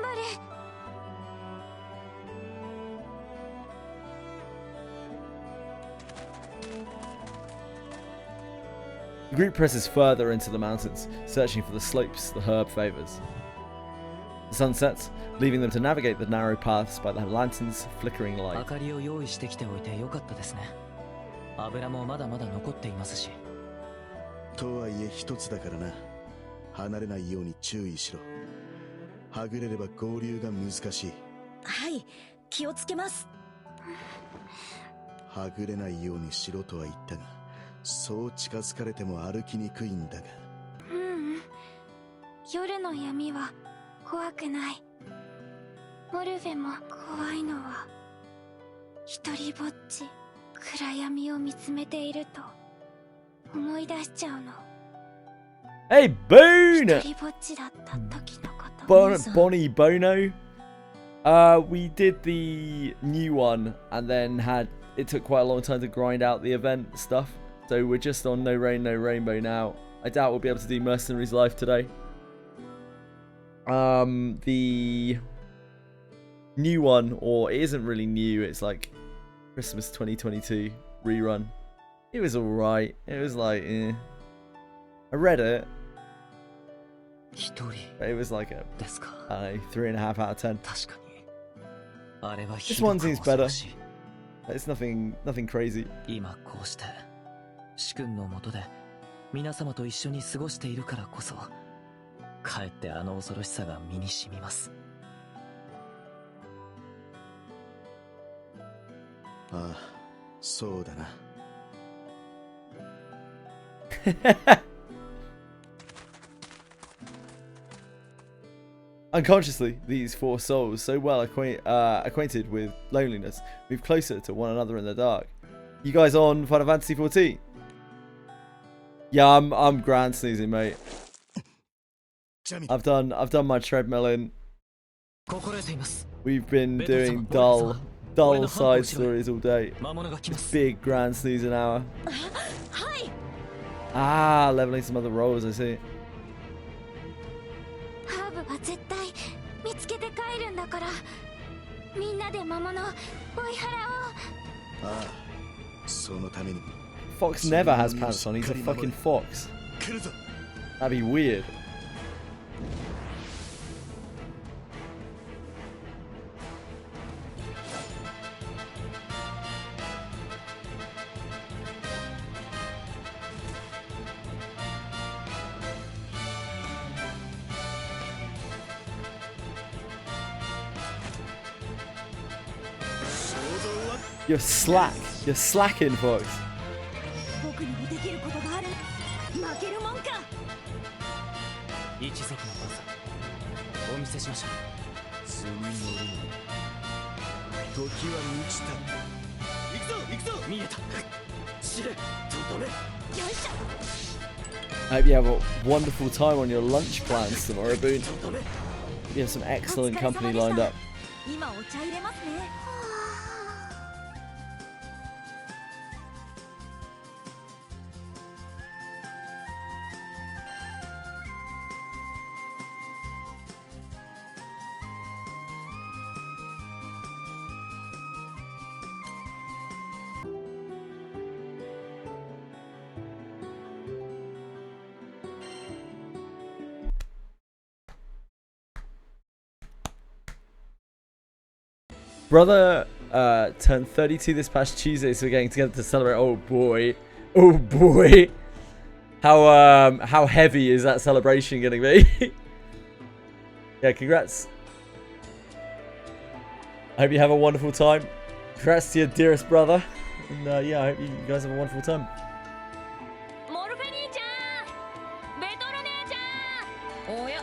張れ。The group presses further into the mountains, searching for the slopes the herb favours. The sun sets, leaving them to navigate the narrow paths by the lantern's flickering light. 明かりを用意してきておいてよかったですね。油もまだまだ残っていますし。とはいえ一つだからな。離れないように注意しろ。はぐれれば合流が難しい。はい、気をつけます。はぐれないようにしろとは言ったが、そう近づかれても歩きにくいんだが。夜の闇は怖くない。モルフェも怖いのは一人ぼっち暗闇を見つめていると思い出しちゃうの。 Hey, Boone! 一人ぼっちだった時のこと。Bonnie Bono. We did the new one and then it took quite a long time to grind out the event stuff. So we're just on No Rain, No Rainbow now. I doubt we'll be able to do Mercenaries Live today. The new one, or it isn't really new, it's like Christmas 2022 rerun. It was alright. It was like, I read it. But it was like a 3.5 out of 10. This one seems better. It's nothing crazy. 今こうして主君の下で皆様と一緒に過ごしているからこそ、かえってあの恐ろしさが身に染みます。ああ、そうだな。Unconsciously, these four souls, so well acquainted with loneliness, move closer to one another in the dark. You guys on Final Fantasy 14? Yeah, I'm grand sneezing, mate. I've done my treadmill in. We've been doing dull side stories all day. Big grand sneezing hour. Ah, leveling some other roles, I see. ハーブは絶対見つけて帰るんだから、みんなで魔物追い払おう。ああ、そのために。Fox never has pants on. He's a fucking fox. That'd be weird. You're slacking, Fox. 僕にもできることがある。負けるもんか。一族の技、お見せしましょう。次の時は満ちた。行くぞ見えた。知れ、とどめ。よいしょ。I hope you have a wonderful time on your lunch plans tomorrow, Boone. You have some excellent company lined up. 今お茶入れますね。Brother turned 32 this past Tuesday, so we're getting together to celebrate. Oh boy. Oh boy. How heavy is that celebration going to be? Yeah, congrats. I hope you have a wonderful time. Congrats to your dearest brother. And yeah, I hope you guys have a wonderful time. モルフェ兄ちゃん、ベトル姉ちゃん。おや、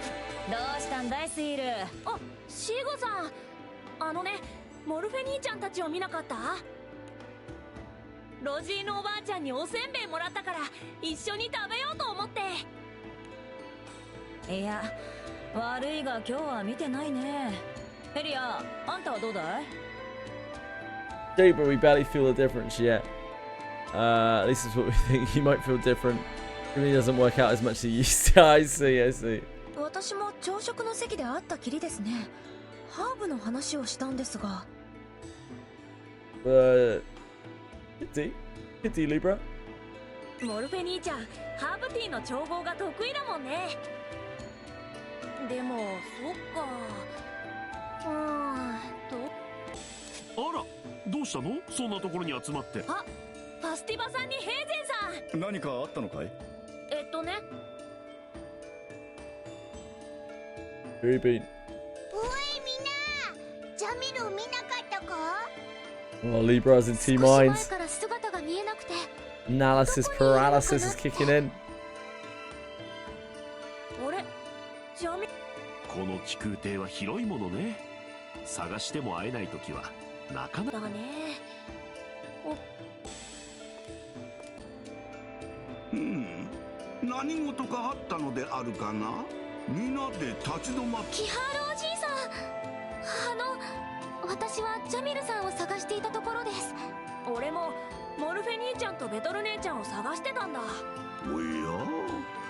どうしたんだいスイル。あ、シーゴさん。あのね、モルフェ兄ちゃんたちを見なかった？ロジーのおばあちゃんにおせんべいもらったから一緒に食べようと思って。いや、悪いが今日は見てないね。エリア、あんたはどうだいDude, but we barely feel the difference yet. At least that's what we think. He might feel different. It really doesn't work out as much as he used to. I see. 私も朝食の席で会ったきりですね。ハーブの話をしたんですが。Kitty, Libra. モルフェ兄ちゃん、ハーブティーの調合が得意だもんね。でも、そっか。あら、どうしたの？そんなところに集まって。あ、ファスティバさんに平前さん。何かあったのかい？ね。Who you been? おいみんな、ジャミルを見なかったか？ Oh, Libra's in T minds. 前から姿が見えなくて。Analysis paralysis is kicking in. あれ、ジャミ。この気空艇は広いものね。探しても会えないときはなかなかだね。何事かあったのであるかな。皆で立ち止まって。キハールおじいさん。私はジャミルさんを探していたところです。俺もモルフェ兄ちゃんとベトル姉ちゃんを探してたんだ。おや、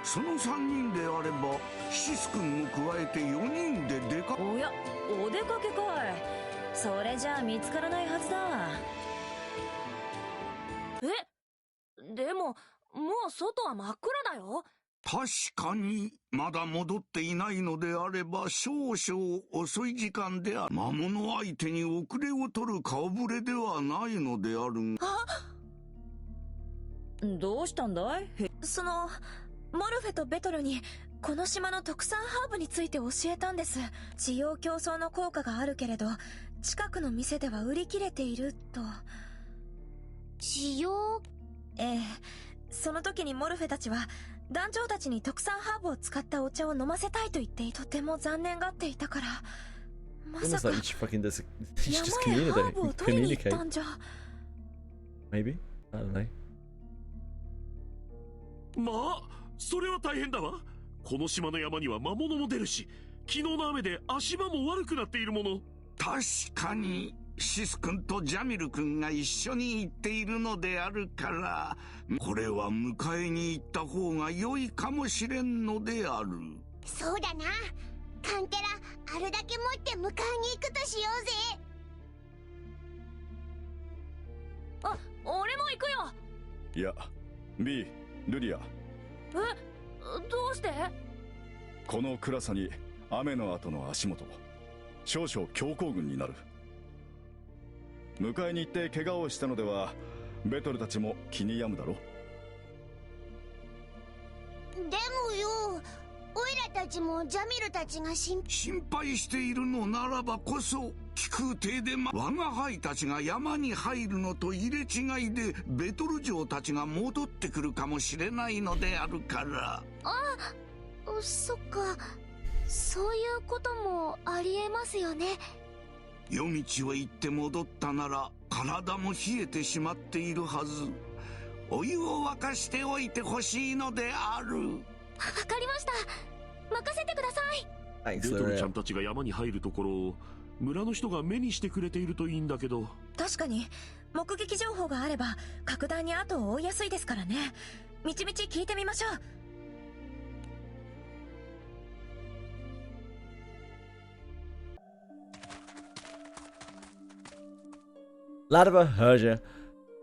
その3人であればシス君を加えて4人で出か。おや、お出かけかい。それじゃあ見つからないはずだ。でももう外は真っ暗だよ。確かにまだ戻っていないのであれば少々遅い時間である。魔物相手に遅れを取る顔ぶれではないのである。どうしたんだい？そのモルフェとベトルにこの島の特産ハーブについて教えたんです。治療競争の効果があるけれど近くの店では売り切れていると。治療？ええ。その時にモルフェたちは団長たちに特産ハーブを使ったお茶を飲ませたいと言ってとても残念がっていたから、まさか山へハーブを取りに行ったんじゃ。 Maybe? I don't know. まあそれは大変だわ。この島の山には魔物も出るし、昨日の雨で足場も悪くなっているもの。確かにシス君とジャミル君が一緒に行っているのであるから、これは迎えに行った方が良いかもしれんのである。そうだな。カンテラあるだけ持って迎えに行くとしようぜ。あ、俺も行くよ。いや、B、ルリア。どうして？この暗さに雨の後の足元、少々強行軍になる。迎えに行って怪我をしたのではベトルたちも気に病むだろ。でもよ、オイラたちもジャミルたちが心配しているのならばこそ、飛空艇で我が輩たちが山に入るのと入れ違いでベトル城たちが戻ってくるかもしれないのであるから。そっか、そういうこともありえますよね。夜道を行って戻ったなら体も冷えてしまっているはず。お湯を沸かしておいてほしいのである。わかりました。任せてください。ベトルちゃんたちが山に入るところを村の人が目にしてくれているといいんだけど。確かに目撃情報があれば格段に後を追いやすいですからね。みちみち聞いてみましょう。Ladiva, Herja,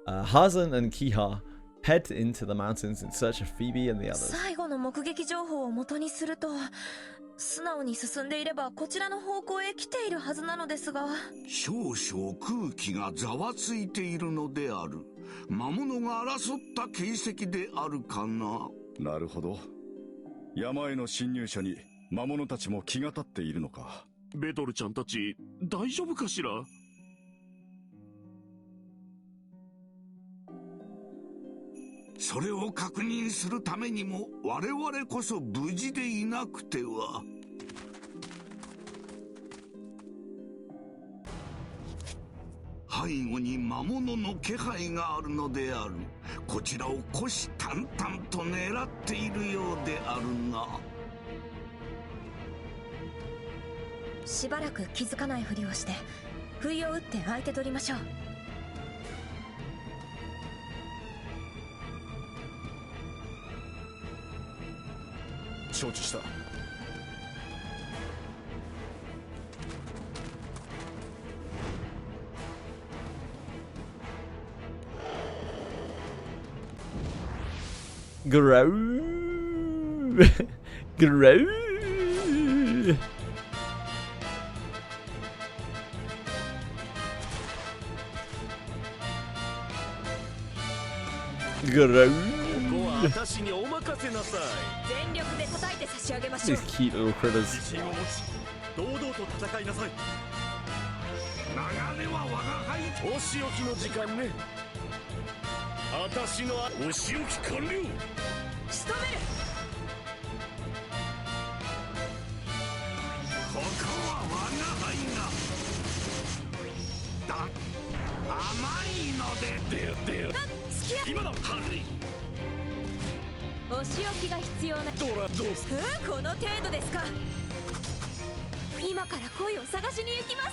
Hazan and Kiha head into the mountains in search of Phoebe and the others. 最後の目撃情報を元にすると、素直に進んでいればこちらの方向へ来ているはずなのですが、少々空気がざわついているのである。魔物が争った形跡であるかな。なるほど。山への侵入者に魔物たちも気が立っているのか。ベトルちゃんたち大丈夫かしら。それを確認するためにも我々こそ無事でいなくては。背後に魔物の気配があるのである。こちらを虎視眈々と狙っているようであるが。しばらく気づかないふりをして不意を打って相手取りましょう。承知した。グローグローグロー。私にお任せなさい。全力で叩いて差し上げましょう。 These cute little critters. 自信を持ち堂々と戦いなさい。流れは我が輩。お仕置きの時間ね。私のお仕置き完了。仕留める。ここは我が輩が甘いので。今だハンリー。お仕置きが必要なドラドス。この程度ですか。今から恋を探しに行きます。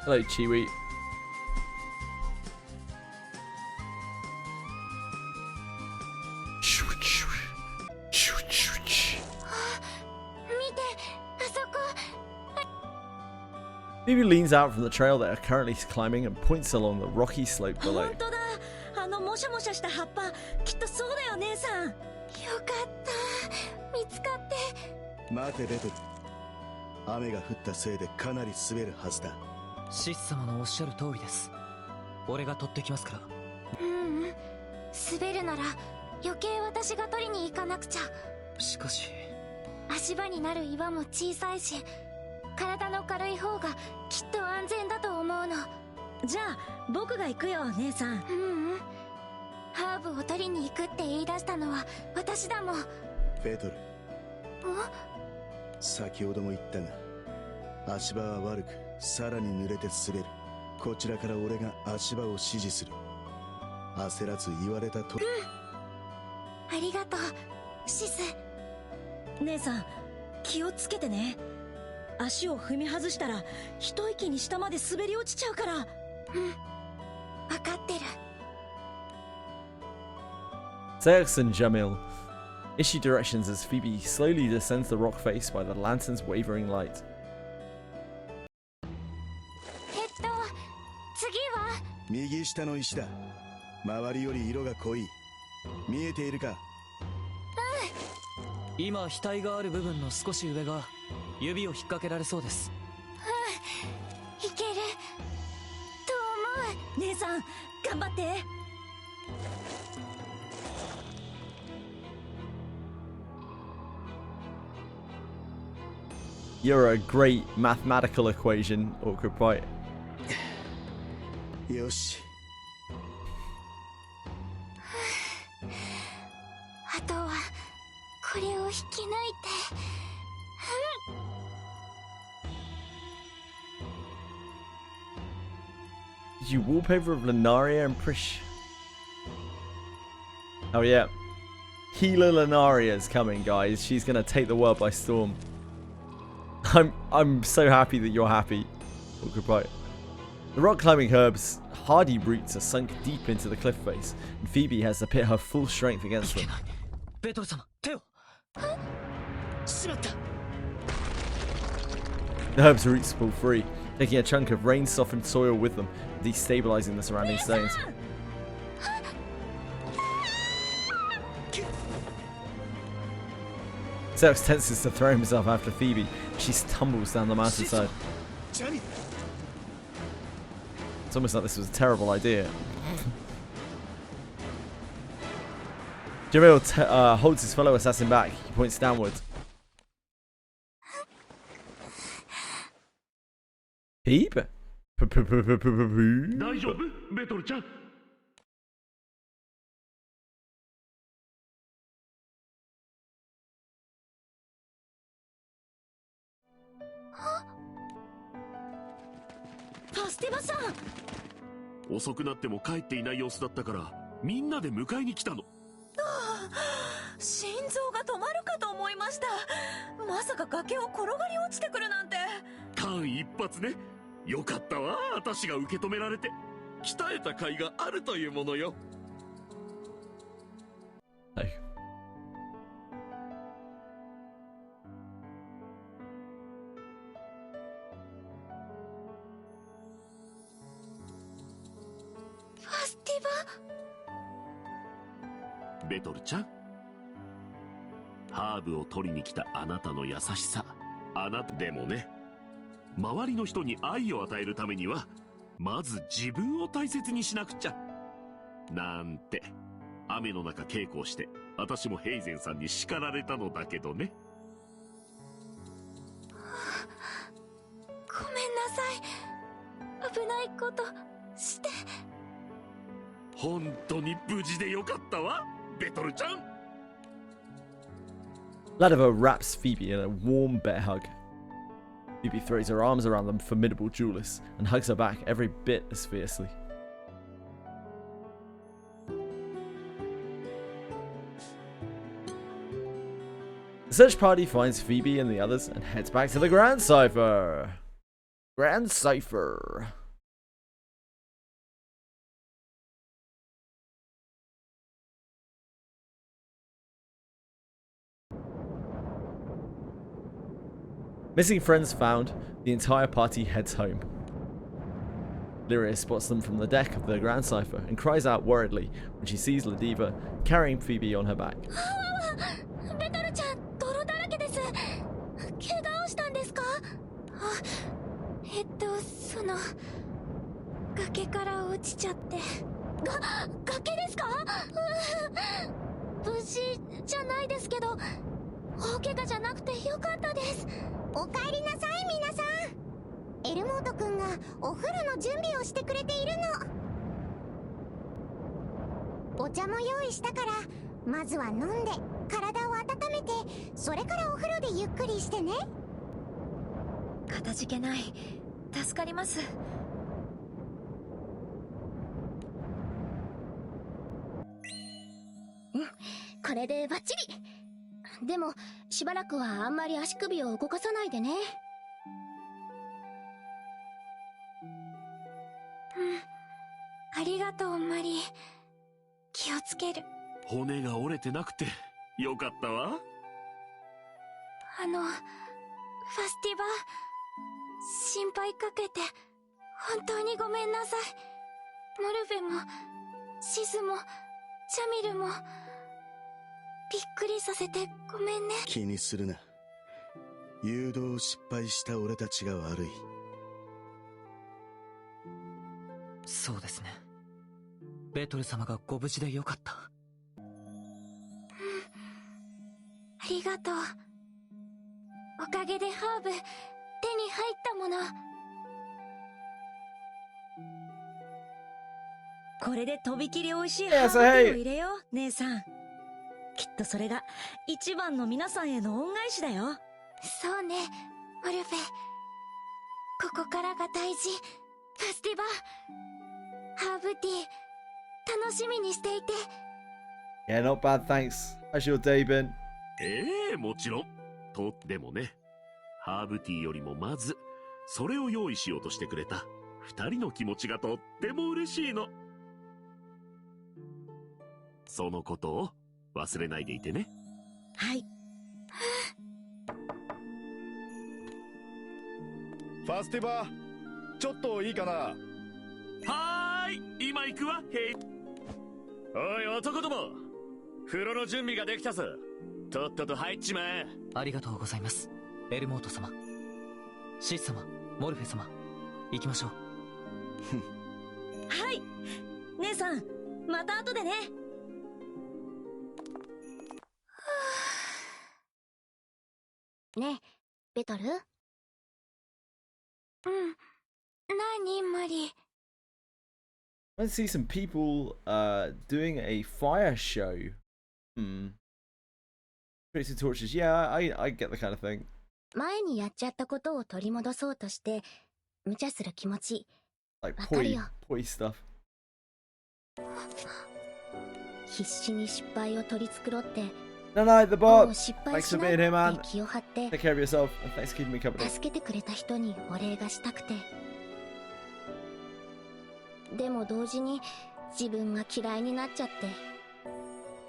Hello, Chiwi. Phoebe leans out from the trail they are currently climbing and points along the rocky slope below. 本当だ。あのもしゃもしゃした葉っぱ、きっとそうだよ姉さん。よかった。見つかって。待てベトル。雨が降ったせいでかなり滑るはずだ。シス様のおっしゃる通りです。俺が取ってきますから。滑るなら余計私が取りに行かなくちゃ。しかし足場になる岩も小さいし、体の軽い方がきっと安全だと思うの。じゃあ僕が行くよ姉さん。ハーブを取りに行くって言い出したのは私だもん。ベトル、先ほども言ったが足場は悪くさらに濡れて滑る。こちらから俺が足場を指示する。焦らず言われたと。ありがとうシス。姉さん気をつけてね。足を踏み外したら一息に下まで滑り落ちちゃうから。分かってる。Zeus and Jamil issue directions as Phoebe slowly descends the rock face by the lantern's wavering light. 次は右下の石だ。周りより色が濃い。見えているか？今額がある部分の少し上が指を引っ掛けられそうです。いけると思う。姉さん頑張って。You're a great mathematical equation, Awkward Bite. よし。あとはこれを引き抜いて。Did you wallpaper of Lunaria and Prish? Oh yeah. Healer Lunaria's coming, guys. She's gonna take the world by storm. I'm so happy that you're happy. Awkward Bite. The rock climbing herb's hardy roots are sunk deep into the cliff face, and Phoebe has to pit her full strength against them. The herb's roots pull free, taking a chunk of rain-softened soil with them, destabilizing the surrounding stones. Zeus tenses to throw himself after Phoebe. She tumbles down the mountainside. It's almost like this was a terrible idea. Jamil holds his fellow assassin back. He points downwards. Peep? 大丈夫？ベトルちゃん。ファスティバさん。遅くなっても帰っていない様子だったからみんなで迎えに来たの。心臓が止まるかと思いました。まさか崖を転がり落ちてくるなんて。間一髪ね。よかったわ、私が受け止められて。鍛えた甲斐があるというものよ。はい。ファスティバ。ベトルちゃん、ハーブを取りに来たあなたの優しさ、あなたでもね、周りの人に愛を与えるためにはまず自分を大切にしなくちゃなんて、雨の中稽古をして私もヘイゼンさんに叱られたのだけどね。ごめんなさい、危ないことして。本当に無事でよかったわ、ベトルちゃん。Ladiva wraps Phoebe in a warm bear hug. Phoebe throws her arms around the formidable duelist and hugs her back every bit as fiercely. The search party finds Phoebe and the others and heads back to the Grand Cipher. Grand Cipher. Missing friends found, the entire party heads home. Lyria spots them from the deck of the Grand Cipher and cries out worriedly when she sees Ladiva carrying Phoebe on her back. ベトルちゃん、泥だらけです。怪我をしたんですか？崖から落ちちゃって。崖ですか？無事じゃないですけど、大怪我じゃなくてよかったです。おかえりなさい皆さん。エルモートくんがお風呂の準備をしてくれているの。お茶も用意したから、まずは飲んで体を温めて、それからお風呂でゆっくりしてね。かたじけない。助かります。これでバッチリ。でもしばらくはあんまり足首を動かさないでね。ありがとうマリー。気をつける。骨が折れてなくてよかったわ。ファスティバ、心配かけて本当にごめんなさい。モルフェもシズもチャミルもびっくりさせてごめんね。気にするな。誘導を失敗した俺たちが悪い。そうですね。ベトル様がご無事でよかった。ありがとう。おかげでハーブ手に入ったもの。これでとびきり美味しいハーブティーを入れよう、姉さん。きっとそれが一番の皆さんへの恩返しだよ。そうね、モルフェ。ここからが大事。ファスティバ、ハーブティー楽しみにしていて。Yeah, not bad, thanks. How's your day been? もちろん。でもね、ハーブティーよりもまずそれを用意しようとしてくれた二人の気持ちがとっても嬉しいの。そのことを忘れないでいてね。はい。ファスティバ、ちょっといいかな。はーい、今行くわ。へい。おい男ども、風呂の準備ができたぞ。とっとと入っちまえ。ありがとうございます、エルモート様。シス様、モルフェ様、行きましょう。はい、姉さん、また後でね。ねえ、ベトル？何マリー。I see some people doing a fire show. Creating torches. Yeah, I get the kind of thing. 前にやっちゃったことを取り戻そうとして無茶する気持ち Like わかるよ。 poi stuff. 必死に失敗を取り繕って No, no, the も bot. う失敗 Thanks し for ない being here, っ man. て気を張って Take care of yourself, and thanks for keeping me company. 助けてくれた人にお礼がしたくて。でも同時に自分が嫌いになっちゃって、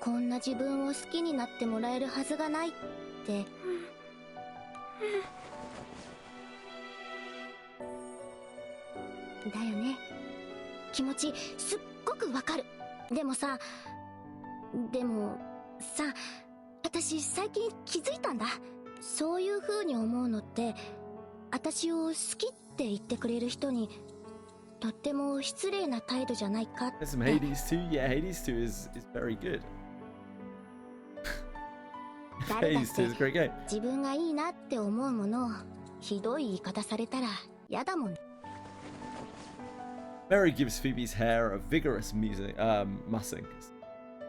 こんな自分を好きになってもらえるはずがないって。だよね。気持ちすっごくわかる。でもさ、私最近気づいたんだ。そういう風に思うのって私を好きって言ってくれる人にとっても失礼な態度じゃないかって。 There's some Hades too. Yeah, Hades 2 is very good. 誰だっ Hades 2 is a great game. 自分がいいなって思うものをひどい言い方されたら嫌だもん。 Mary gives Phoebe's hair a vigorous mussing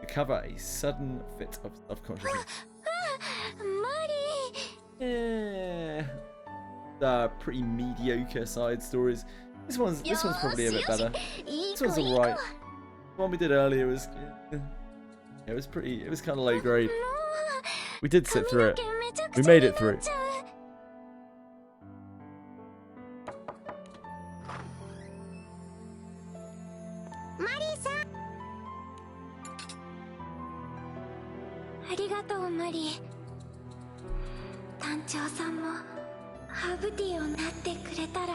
to cover a sudden fit of self-consciousness. マリー。Pretty mediocre side stories. This one's probably a bit better. This one's alright. The one we did earlier was it was kind of low grade. We did sit through it. We made it through. マリーさん。ありがとうマリー。団長さんもハーブティーをなってくれたら。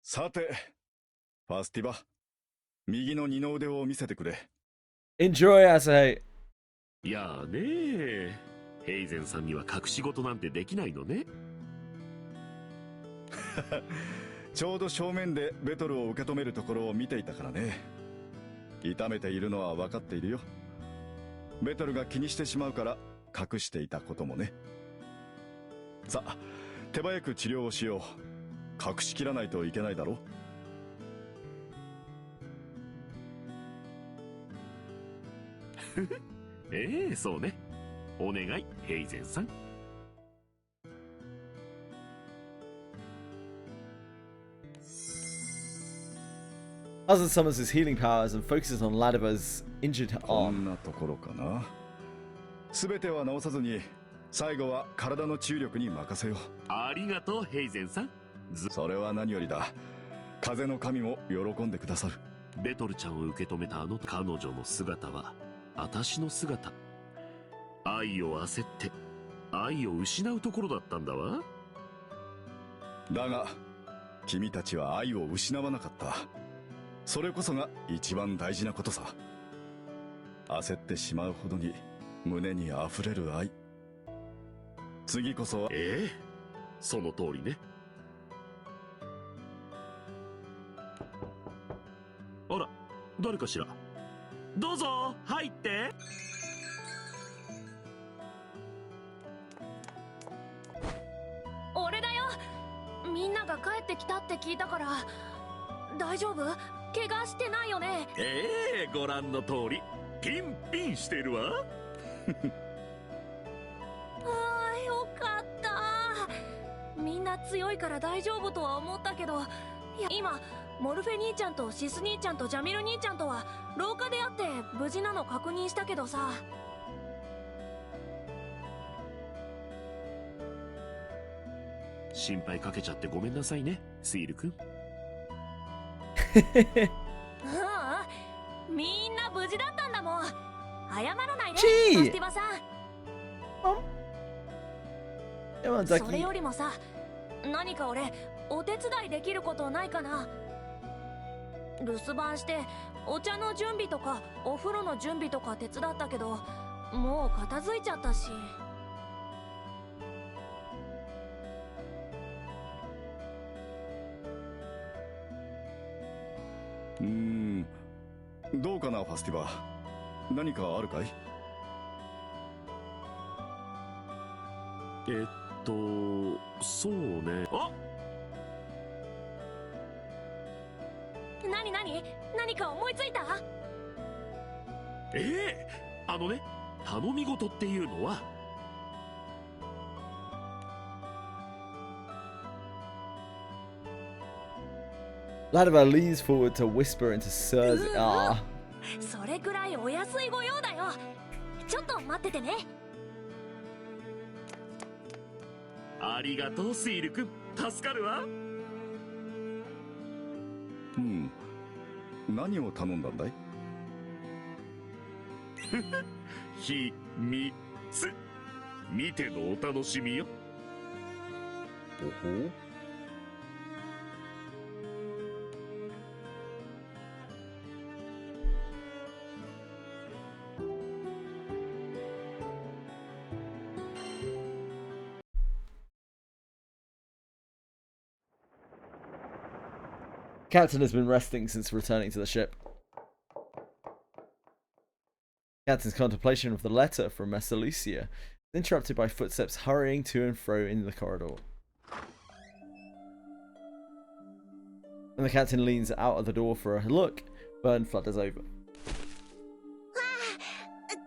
さて、ファスティバ、右の二の腕を見せてくれ。Enjoy, Asahei. いやあねヘイゼンさんには隠し事なんてできないのね。ちょうど正面でベトルを受け止めるところを見ていたからね。痛めているのは分かっているよ。ベトルが気にしてしまうから隠していたこともね。さあ手早く治療をしよう。隠しきらないといけないだろ。ええそうね。お願いヘイゼンさん。Hudson summons his healing powers and focuses on Ladiva's injured こ arm. んなところかな。全ては治さずに最後は体の注力に任せよう。ありがとうヘイゼンさん。それは何よりだ。風の神も喜んでくださる。ベトルちゃんを受け止めたあの彼女の姿は私の姿。愛を焦って愛を失うところだったんだわ。だが君たちは愛を失わなかった。それこそが一番大事なことさ。焦ってしまうほどに胸に溢れる愛。次こそは。ええその通りね。あら誰かしら。どうぞ入って。俺だよ。みんなが帰ってきたって聞いたから。大丈夫？怪我してないよね。ええご覧の通りピンピンしてるわ。ああよかった。みんな強いから大丈夫とは思ったけど、いや今モルフェ兄ちゃんとシス兄ちゃんとジャミル兄ちゃんとは廊下で会って無事なの確認したけどさ。心配かけちゃってごめんなさいねスイール君。みんな無事だったんだもん。謝らないでチーファスティバさん。それよりもさ、何か俺お手伝いできることないかな。留守番してお茶の準備とかお風呂の準備とか手伝ったけどもう片付いちゃったし。どうかなファスティバ。何かあるかい？そうね。あ何か思いついた？あのね頼み事っていうのはLadiva leans forward to whisper into Sir's ear. それくらいお安いご用だよ。ちょっと待っててね。ありがとうスイル君助かるわ。何を頼んだんだい？秘密。見てのお楽しみよ。おほ。Captain has been resting since returning to the ship. Captain's contemplation of the letter from Messalucia is interrupted by footsteps hurrying to and fro in the corridor. When the captain leans out of the door for a look, burn flutters over.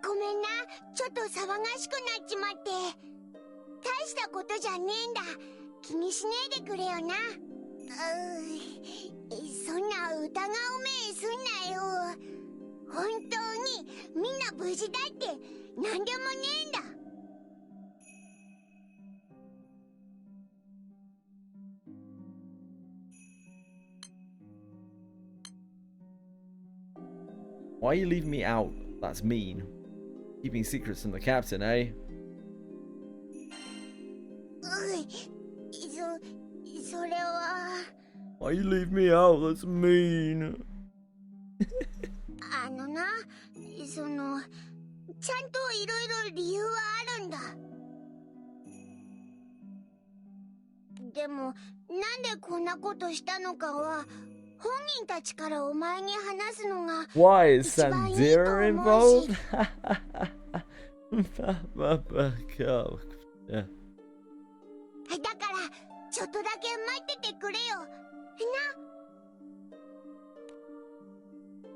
ごめんな、ちょっと騒がしくなっちまって。大したことじゃねえんだ。気にしねえでくれよな。そんな疑う目すんなよ。本当にみんな無事だって何でもねえんだ。Why are you leaving me out? That's mean. Keeping secrets from the captain, eh? それは。Why you leave me out? That's mean. な、ちゃんといろいろ理由はあるんだ。でも、なんでこんなことしたのかは、本人たちからお前に話すのが Why is 一番いいと思うし。Sandira involved? Yeah. だから、ちょっとだけ待っててくれよ。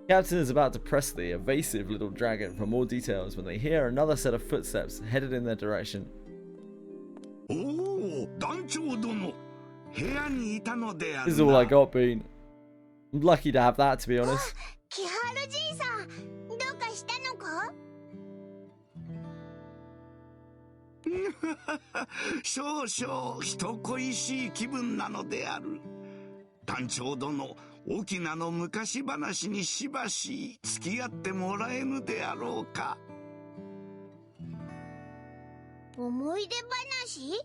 な。Captain is about to press the evasive little dragon for more details when they hear another set of footsteps headed in their direction. おお、団長殿、部屋にいたのであるな。 This is all I got, Bean. I'm lucky to have that, to be honest. キハルじいさん、どうかしたのか？少々人恋しい気分なのである。団長殿、沖縄の昔話にしばし付き合ってもらえぬであろうか。思い出話？い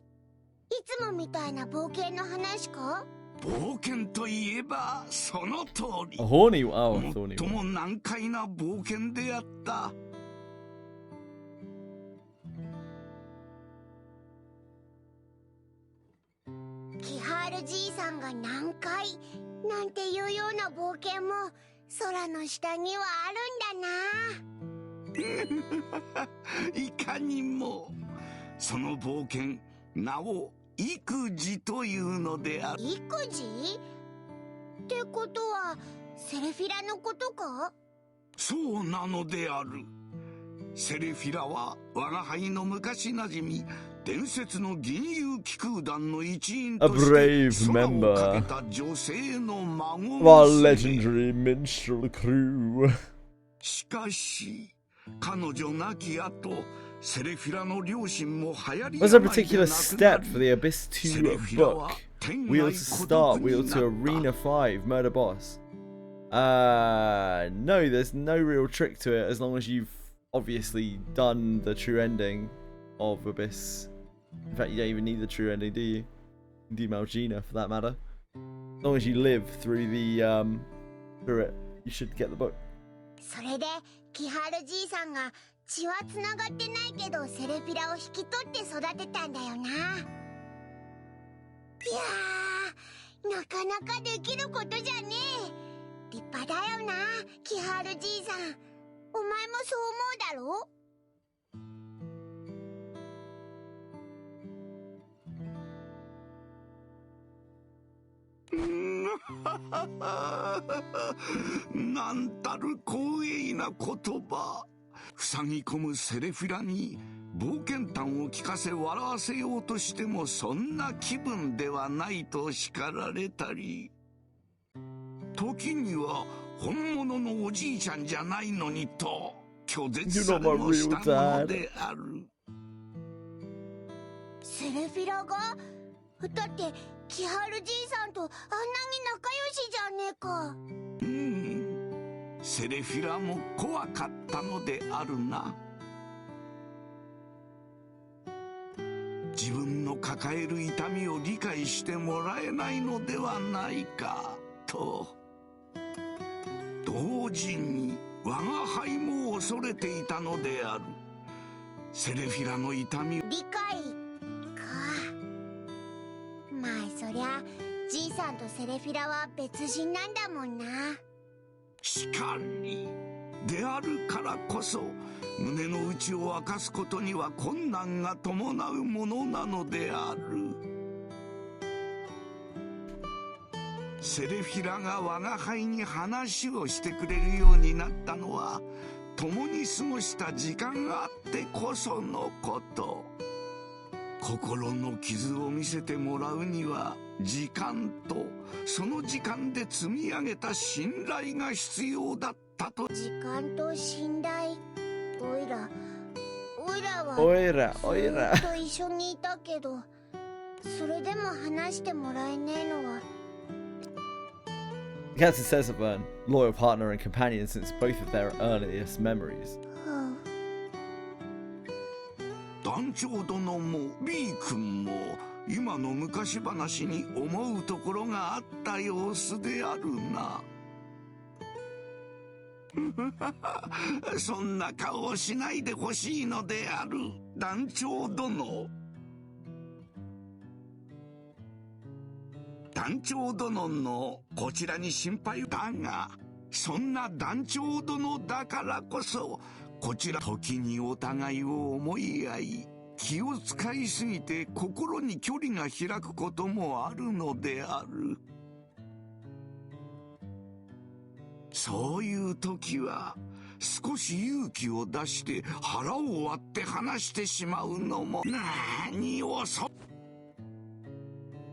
つもみたいな冒険の話か？冒険といえばその通り。 A horny one. Oh, a thorny 最も one. 難解な冒険であった。キハルじいさんが難解なんていうような冒険も空の下にはあるんだな。いかにも。その冒険、名を育児というのである。育児？ってことはセレフィラのことか？そうなのである。セレフィラは我が輩の昔なじみ、伝説の銀融気空団の一員として空をかけた女性の孫娘。 Legendary minstrel crew. しかし彼女亡き後、セレフィラの両親も流行り Was a particular step for the Abyss 2 book? Wheel to start, wheel to Arena 5, murder boss. No, there's no real trick to it as long as you've obviously done the true ending of Abyss. In fact, you don't even need the true ending, do you? You can do Malgina for that matter. As long as you live through the through it, you should get the book. それでキハルじいさんが血はつながってないけどセレフィラを引き取って育てたんだよな。いやー、なかなかできることじゃねえ。立派だよな、キハルじいさん。お前もそう思うだろ？なんたる光栄な言葉。塞ぎ込むセレフィラに冒険談を聞かせ笑わせようとしてもそんな気分ではないと叱られたり、時には本物のおじいちゃんじゃないのにと拒絶されもしたのである。セレフィラが？だってキハルじいさんとあんなに仲良しじゃねえか。セレフィラも怖かったのであるな。自分の抱える痛みを理解してもらえないのではないかと。同時に我が輩も恐れていたのである。セレフィラの痛みを理解か。まあそりゃじいさんとセレフィラは別人なんだもんな。しかりであるからこそ胸の内を明かすことには困難が伴うものなのである。セレフィラが我が輩に話をしてくれるようになったのは共に過ごした時間があってこそのこと。心の傷を見せてもらうには時間とその時間で積み上げた信頼が必要だったと。時間と信頼。おいらはおいらずっと一緒にいたけど、それでも話してもらえねえのは。 The captain says of a loyal partner and companion since both of their earliest memories. 団長殿も B 君も今の昔話に思うところがあった様子であるな。そんな顔をしないでほしいのである、団長殿。団長殿のこちらに心配だが、そんな団長殿だからこそ、こちら時にお互いを思い合い、気を使いすぎて心に距離が開くこともあるのである。そういう時は少し勇気を出して腹を割って話してしまうのも何をそ。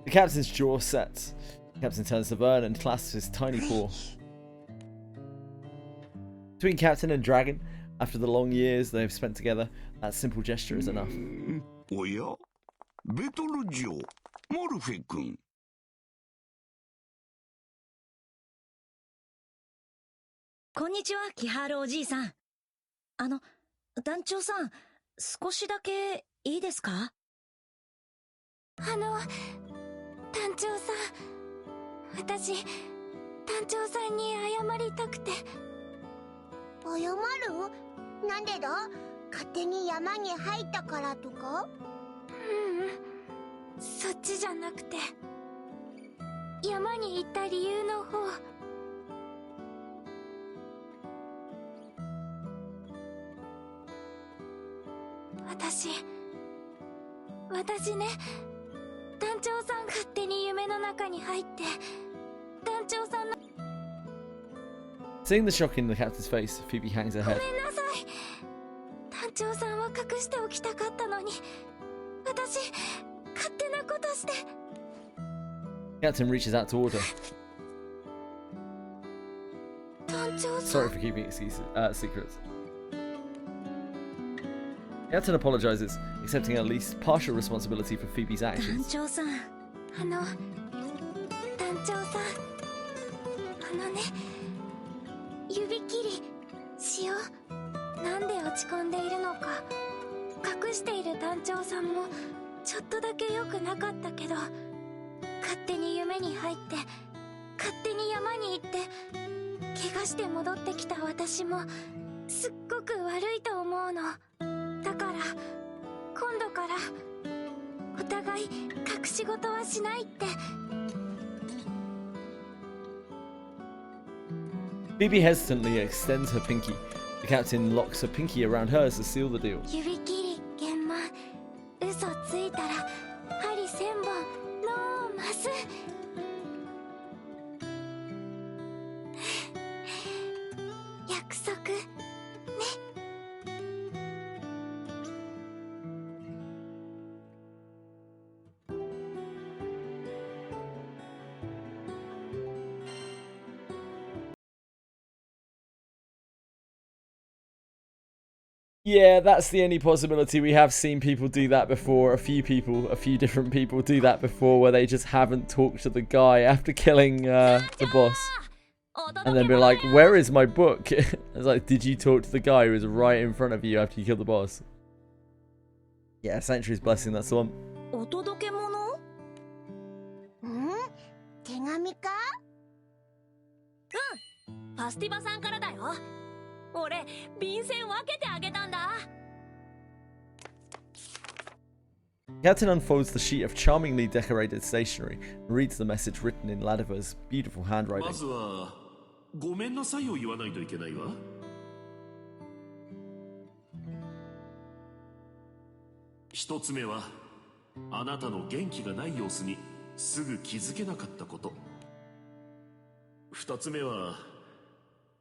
The captain's jaw sets. The captain turns to Vern and clasps his tiny paw. Between captain and dragon, after the long years they have spent together, that simple gesture is enough. おや、ベトル嬢、モルフェ君。こんにちは、キハールおじいさん。団長さん、少しだけいいですか？団長さん、私、団長さんに謝りたくて。謝る？なんでだ？勝手に山に入ったからとか？そっちじゃなくて、山に行った理由の方。私ね、団長さん勝手に夢の中に入って、団長さんの。 Seeing the shock in the captain's face, Phoebe hangs her head. ごめんなさい。団長さんは隠しておきたかったのに、私、勝手なことして。 Captain reaches out toward her. 団長さん。 Sorry for keeping secrets. Captain apologizes, accepting at least partial responsibility for Phoebe's 団 actions. 長さん。団長さん。指切りしよう。なんで落ち込んでいるのか隠している団長さんもちょっとだけ良くなかったけど、勝手に夢に入って勝手に山に行って怪我して戻ってきた私もすっごく悪いと思うの。だから今度からお互い隠し事はしないって。Phoebe hesitantly extends her pinky. The captain locks her pinky around hers to seal the deal. 指切り減満、嘘ついたら針1000本のマス。約束ね。 Yeah, that's the only possibility. We have seen people do that before. A few different people do that before, where they just haven't talked to the guy after killing the boss. And then be like, where is my book? It's like, did you talk to the guy who was right in front of you after you killed the boss? Yeah, Sanctuary's Blessing, that's the one. お届け物？手紙か？ファスティバさんからだよ。俺、便箋分けてあげたんだ。 Captain unfolds the sheet of charmingly decorated stationery and reads the message written in Ladiva's beautiful handwriting. まずはごめんなさいを言わないといけないわ。一つ目はあなたの元気がない様子にすぐ気づけなかったこと。二つ目は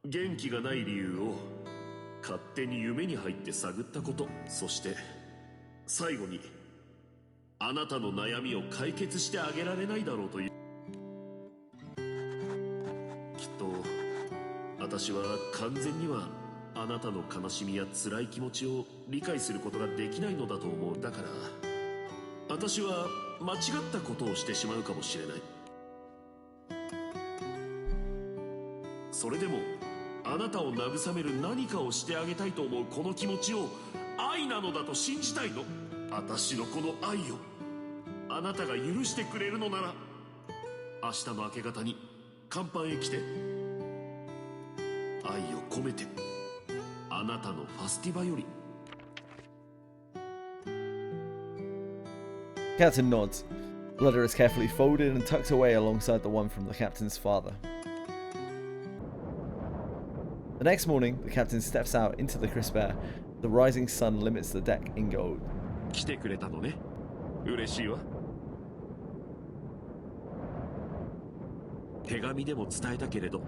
元気がない理由を勝手に夢に入って探ったこと。そして最後にあなたの悩みを解決してあげられないだろうという。きっと私は完全にはあなたの悲しみや辛い気持ちを理解することができないのだと思う。だから私は間違ったことをしてしまうかもしれない。それでもあなたを慰める何かをしてあげたいと思うこの気持ちを愛なのだと信じたいの。私のこの愛をあなたが許してくれるのなら明日の明け方に甲板へ来て。愛を込めて、あなたのファスティバより。 Captain nods. The letter is carefully folded and tucked away alongside the one from the captain's father. The next morning, the captain steps out into the crisp air. The rising sun limits the deck in gold. 来てくれたのね。嬉しいわ。手紙でも伝えたけれど、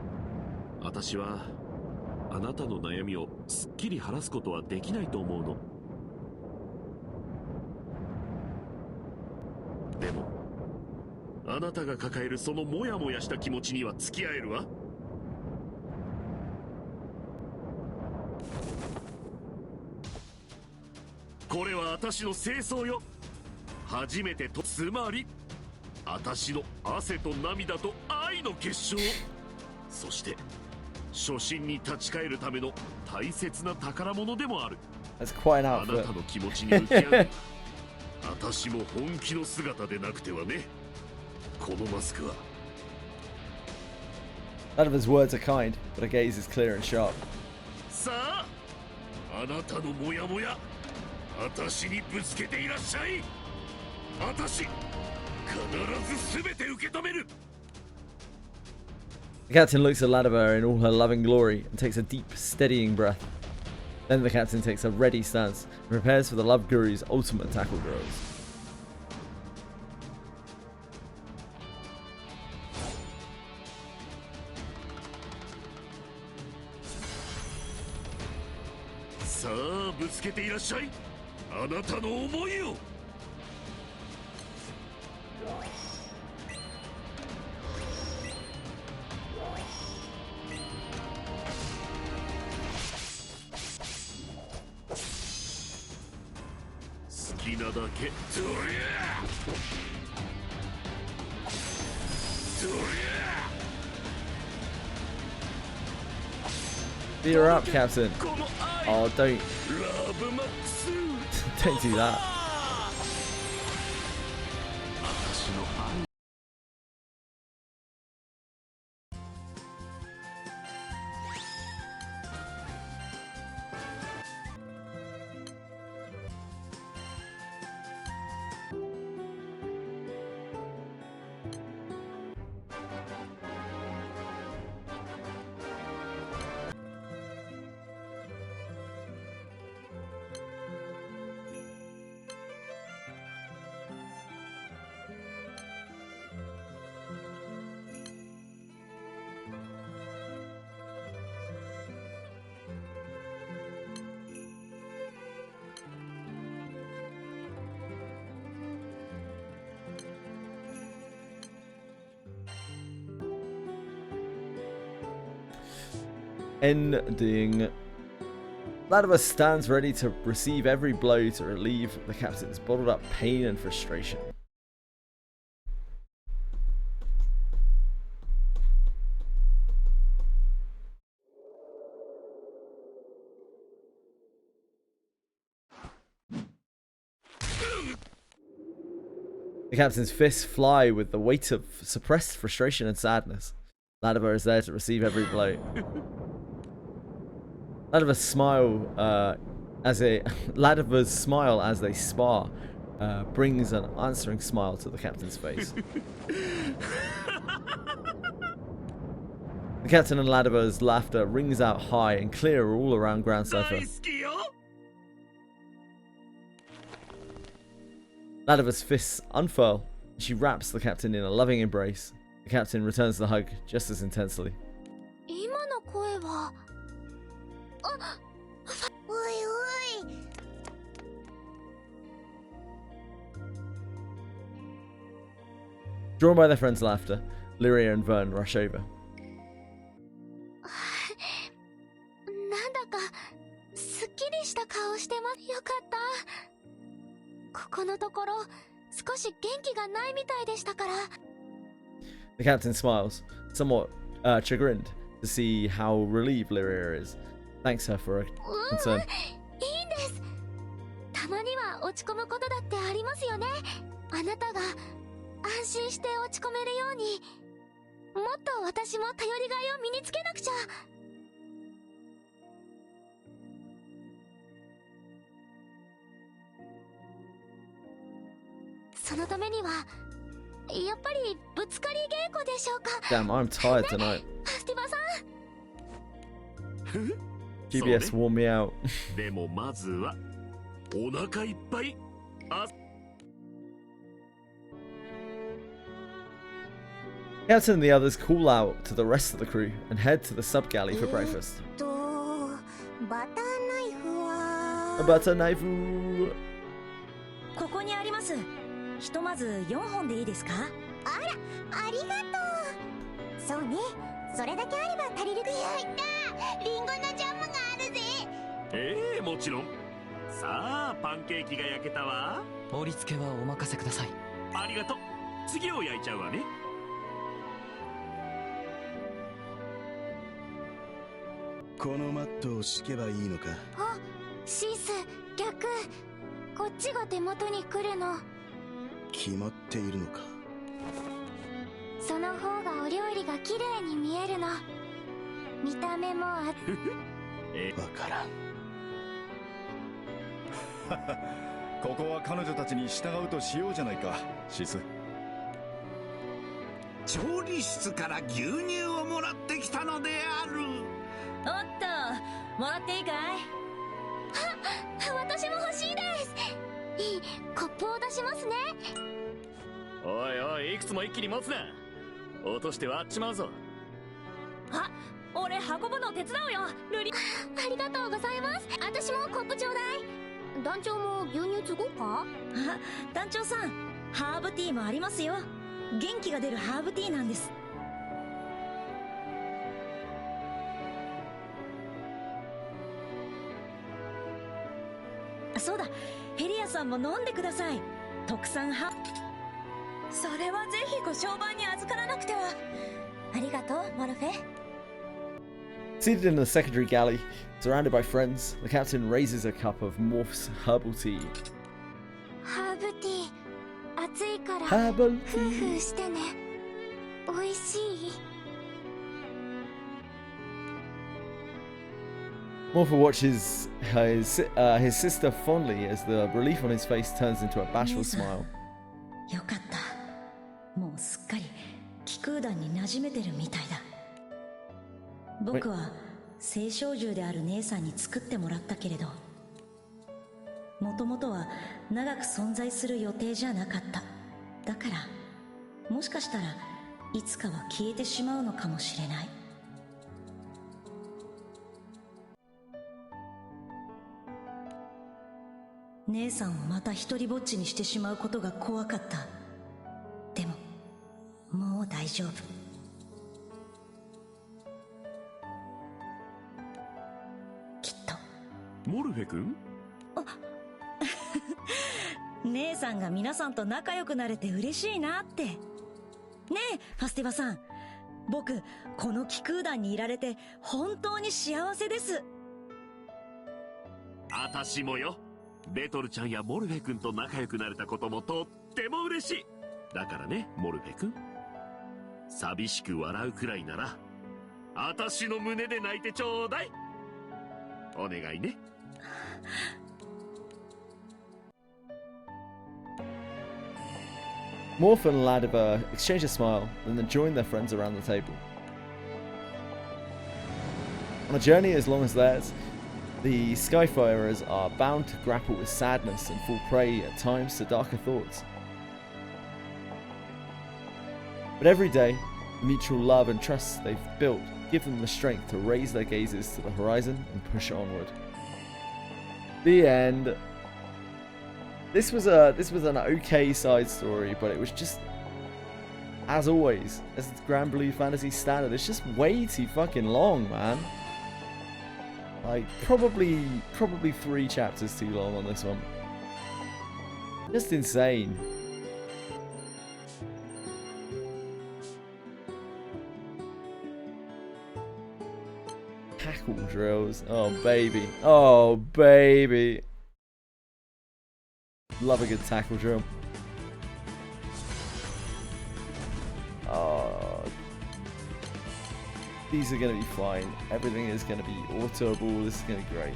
私はあなたの悩みをすっきり晴らすことはできないと思うの。でもあなたが抱えるそのモヤモヤした気持ちには付き合えるわ。これは私の清掃よ。初めてと、つまり私の汗と涙と愛の結晶。そして初心に立ち返るための大切な宝物でもある。That's quite an あな outfit. たの気持ちに向き合う。私も本気の姿でなくてはね。このマスクは。 None of his words are kind, but her gaze is clear and sharp. さあ、あなたのモヤモヤ、私にぶつけていらっしゃい。私、必ず全て受け止める。 The captain looks at Ladiver in all her loving glory and takes a deep, steadying breath. Then the captain takes a ready stance and prepares for the Love Guru's ultimate tackle drills.さあ、ぶつけていらっしゃい。あなたの思いを。好きなだけ。どりゃ。どりゃ。 Beat her up, Captain. Oh, don't do that. Ending. Ladiver stands ready to receive every blow to relieve the captain's bottled up pain and frustration. The captain's fists fly with the weight of suppressed frustration and sadness. Ladiver is there to receive every blow. Ladiver's smile as they spar brings an answering smile to the captain's face. The captain and Ladiver's laughter rings out high and clear all around Grand Cypher. Ladiver's fists unfurl, and she wraps the captain in a loving embrace. The captain returns the hug just as intensely. 今の声は。あ、おいおい。Drawn by their friend's laughter, Lyria and Vern rush over. なんだかすっきりした顔してます。よかった。ここのところ少し元気がないみたいでしたから。 The captain smiles, somewhat chagrined to see how relieved Lyria is. Thanks her for her concern. いいんです。たまには落ち込むことだってありますよね。あなたが安心して落ち込めるように、もっと私も頼りがいを身につけなくちゃ。そのためにはやっぱりぶつかり稽古でしょうか。 Damn, I'm tired tonight. スティバさん GBS warm me out. でもまずはお腹いっぱい。Captain and the others call out to the rest of the crew and head to the sub galley for breakfast. バターナイフは A butter knife. ここにあります。ひとまず4本でいいですか？あら、ありがとう。そうね、それだけあれば足りる。やった、リンゴのジャムがあるぜ。もちろん。さあ、パンケーキが焼けたわ。盛り付けはお任せください。ありがとう。次を焼いちゃうわね。このマットを敷けばいいのか。あ、シース、逆。こっちが手元に来るの。決まっているのか。その方がお料理が綺麗に見えるの。見た目もわからん。ここは彼女たちに従うとしようじゃないか、シス。調理室から牛乳をもらってきたのである。おっと、もらっていいかい？私も欲しいです。いい、コップを出しますね。おいおい、いくつも一気に持つな。落として割っちまうぞ。あ、俺運ぶの手伝うよ、ルリ。ありがとうございます。私もコップちょうだい。団長も牛乳つごうか？あ、団長さん、ハーブティーもありますよ。元気が出るハーブティーなんです。そうだ、ヘリアさんも飲んでください。特産派。それはぜひご商売に預からなくては。ありがとう、モルフェ。 Seated in the secondary galley, surrounded by friends, the captain raises a cup of Morph's herbal tea. ハーブティー、暑いからハーブティー。フーフーしてね。美味しい。Morph watches his sister fondly as the relief on his face turns into a bashful smile. よかった。もうすっかり気空団に馴染めてるみたいだ。僕は青少獣である姉さんに作ってもらったけれど、もともとは長く存在する予定じゃなかった。だからもしかしたらいつかは消えてしまうのかもしれない。姉さんをまた一人ぼっちにしてしまうことが怖かった。でももう大丈夫。きっと。モルフェ君？姉さんが皆さんと仲良くなれて嬉しいなって。ねえ、ファスティバさん。僕、この気空団にいられて本当に幸せです。あたしもよ。ベトルちゃんやモルフェ君と仲良くなれたこともとっても嬉しい。だからね、モルフェ君。寂しく笑うくらいなら、あたしの胸で泣いてちょうだい。お願いね。Morph and Ladiva exchange a smile and then join their friends around the table. On a journey as long as theirs, the Skyfarers are bound to grapple with sadness and fall prey at times to darker thoughts. But every day, the mutual love and trust they've built give them the strength to raise their gazes to the horizon and push onward. The end. This was an okay side story, but it was just, as always, as Granblue Fantasy standard, it's just way too fucking long, man. Like, probably 3 chapters too long on this one. Just insane. Tackle drills. Oh, baby. Oh, baby. Love a good tackle drill. These are going to be fine. Everything is going to be autoable. This is going to be great.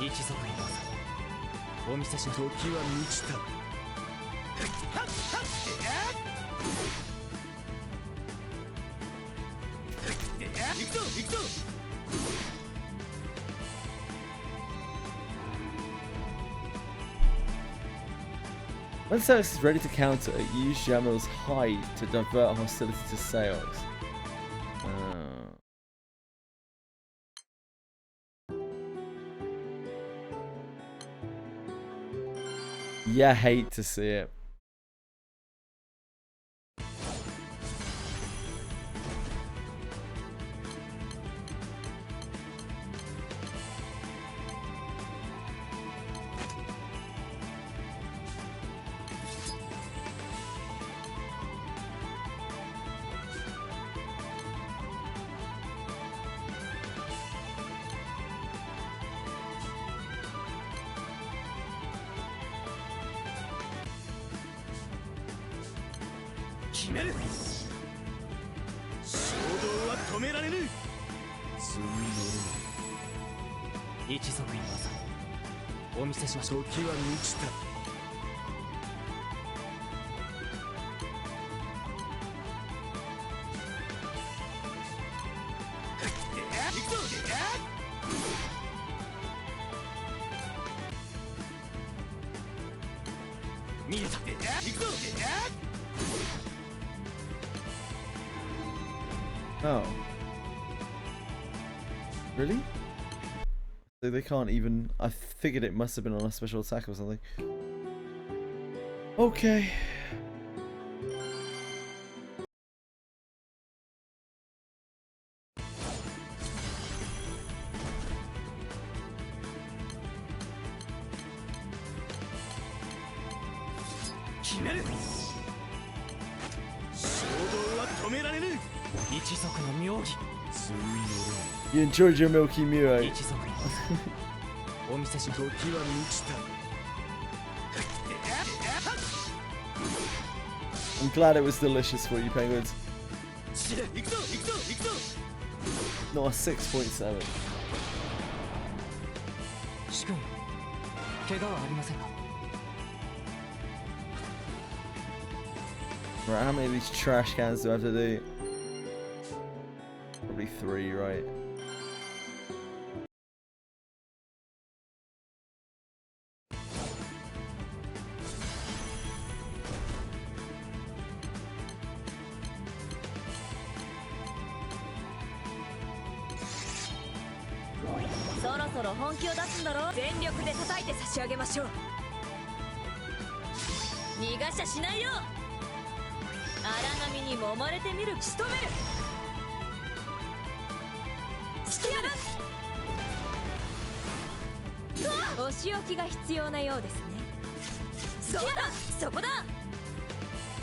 一族の技お見せします。時は満ちた。行くぞ行くぞ。When Ceres is ready to counter, use Jamil's hide to divert hostility to Ceres. Yeah, hate to see it. Oh. Really? So they can't even... I figured it must have been on a special attack or something. Okay. You enjoyed your Milky Mew, eh? I'm glad it was delicious for you, penguins. Not a 6.7. Right, how many of these trash cans do I have to do? Probably 3, right?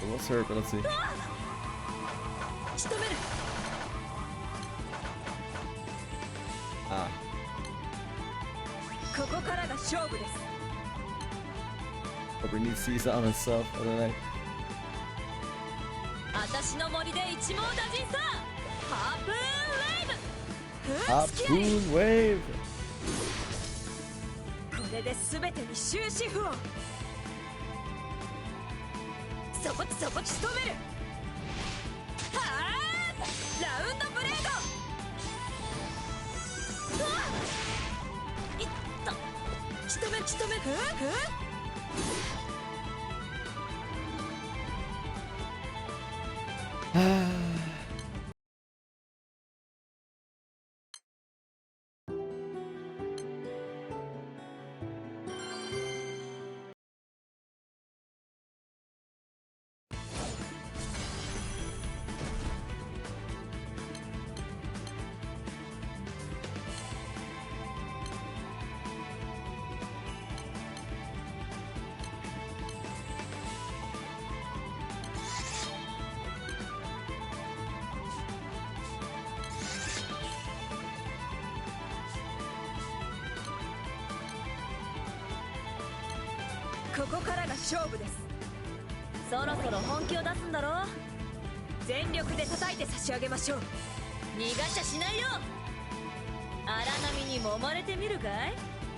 What's her ability? Ah. Probably needs to use that on herself, I don't know. Harpoon Wave!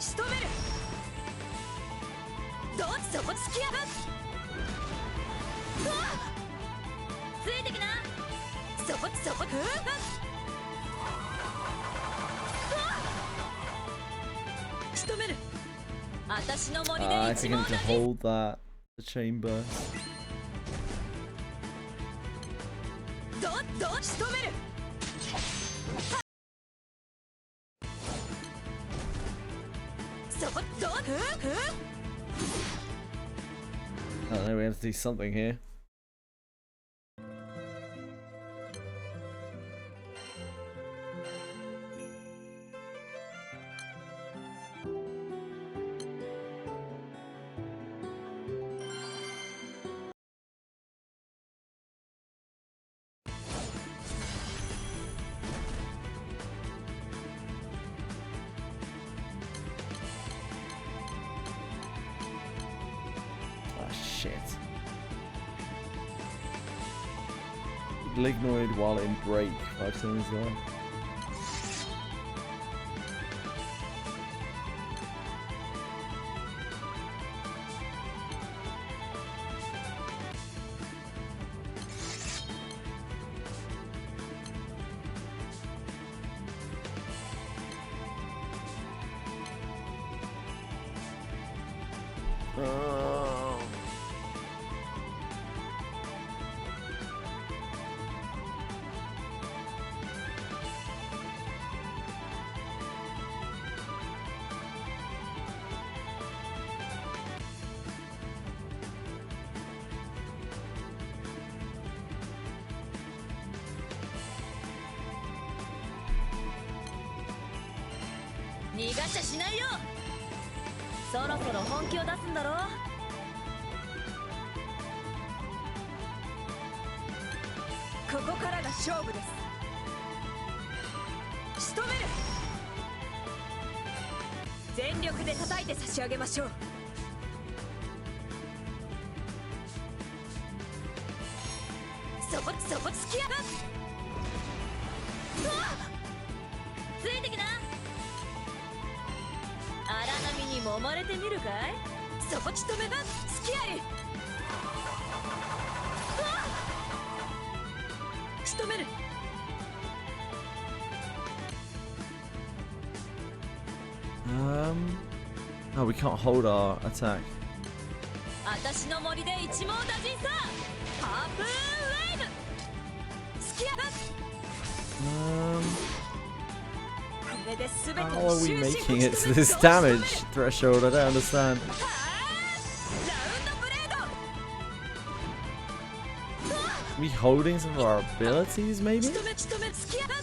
仕留める。どっちそこ突きやがっ。うわっついてきな。そこそこ。仕留める。私の森で I 一 think I 網 need 打 to 尽。 hold that. The chain burst. 仕留める。そこI don't know, we have to do something here. Shit. Lignoid while in break 5 turns there.逃がしちゃしないよ。そろそろ本気を出すんだろ。ここからが勝負です。仕留める。全力で叩いて差し上げましょう。そこ突きやがっ。うわっついてきな。荒波に揉まれてみるかい。そこ仕留めだ。突きあり。うわっ仕留める。Oh, we can't hold our attack. 私の森で一網打尽さ。ハープーンウェイブ。突きやがっ。これで全て How の are we 終止 making 符 it と to なる this damage threshold? I don't understand. ラウンドブレード。 Are we holding some of our abilities, maybe? 仕留め突きやがっ。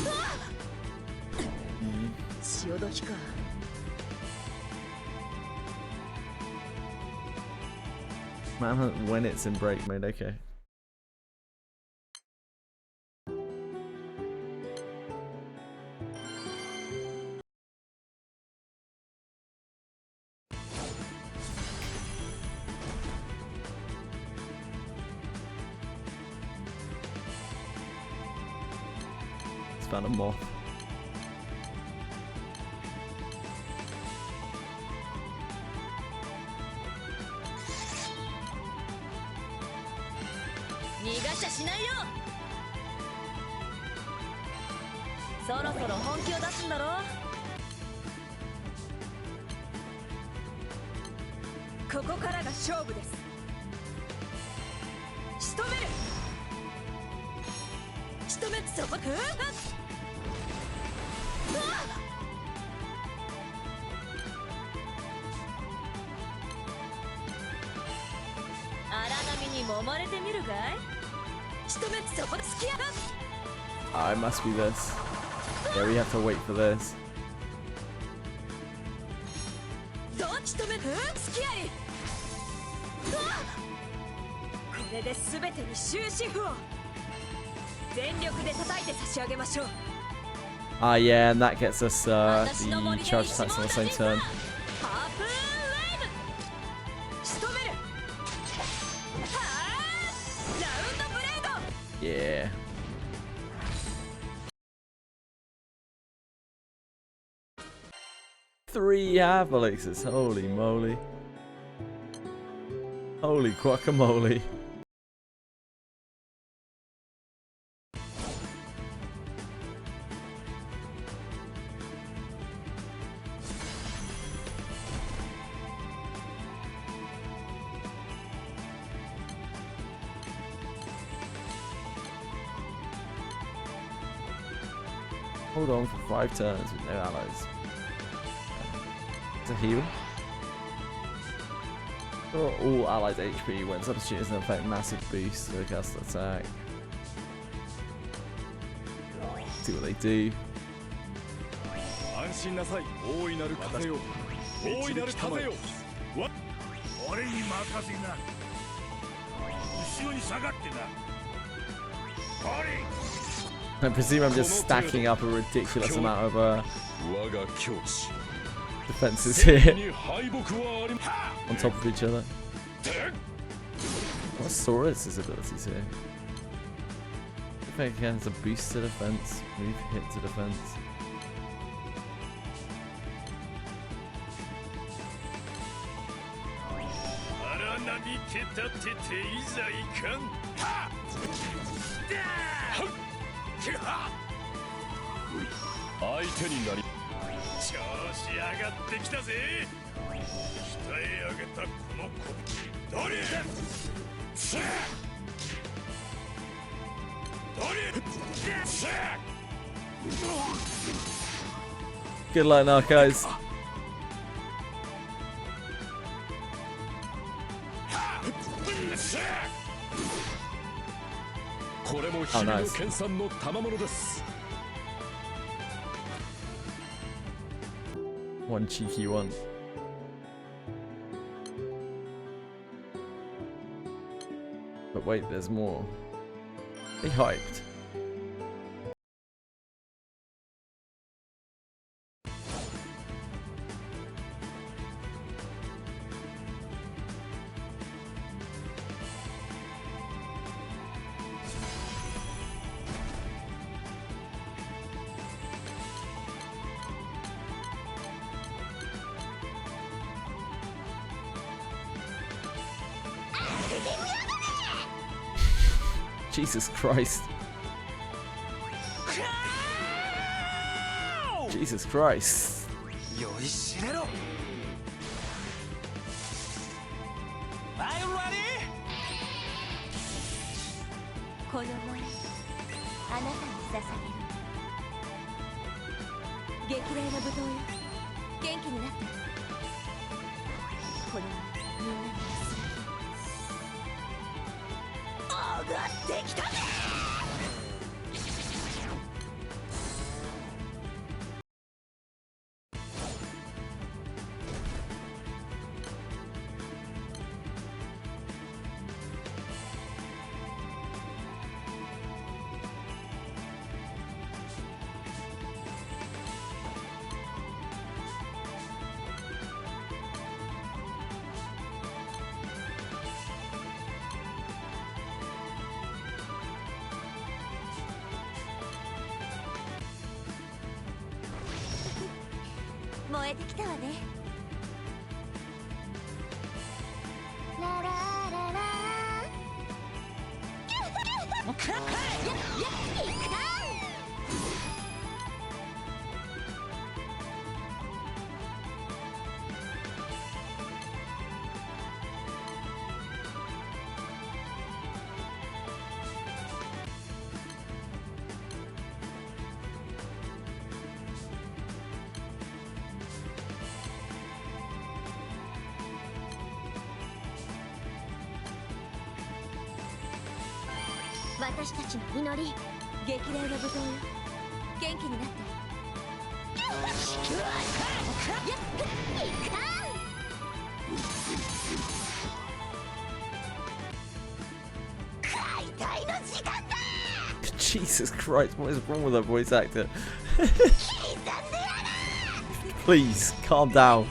うわっ潮時か。Manhunt when it's in break mode, okay. It's found a moth.逃がしちゃしないよ。そろそろ本気を出すんだろ。ここからが勝負です。仕留める。仕留めそこ。うわっ荒波に揉まれてみるかい。仕留めそこ突きやがっ。 It must be this. Yeah, we have to wait for this. どっち止め突きあり。うわっこれで全てに終止符を。全力で叩いて差し上げましょう。 Ah, yeah, and that gets us the charge attacks on the same turn. ハープーンウェイブ。仕留める。はあラウンドブレード。 Yeah. 3 half elixirs. Holy moly. Holy guacamole. Hold on for 5 turns with no allies. To heal. Restore all allies HP when substitute is an effect. Massive boost to the cast attack. See what they do. I presume I'm just stacking up a ridiculous amount of defenses here on top of each other. What's Saurus' abilities here? Effect has a boost to defense, move hit to defense. Good luck now, guys. Oh, nice. One cheeky one. But wait, there's more. They hyped. Jesus Christ. Jesus Christ. Jesus Christ, what is wrong with that voice actor? Please, calm down.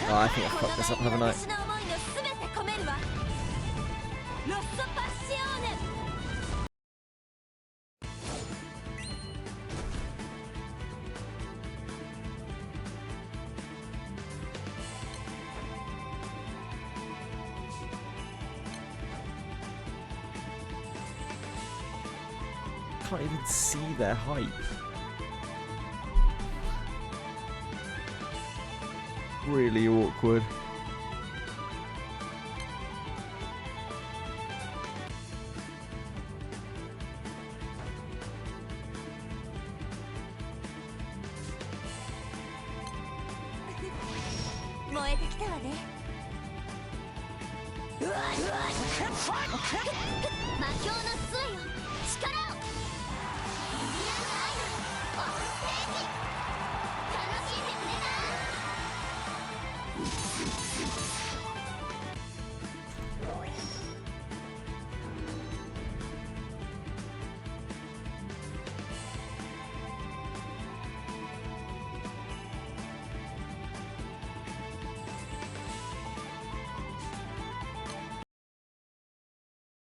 Oh, I think I fucked this up, haven't I? Can't even see their height. Really awkward.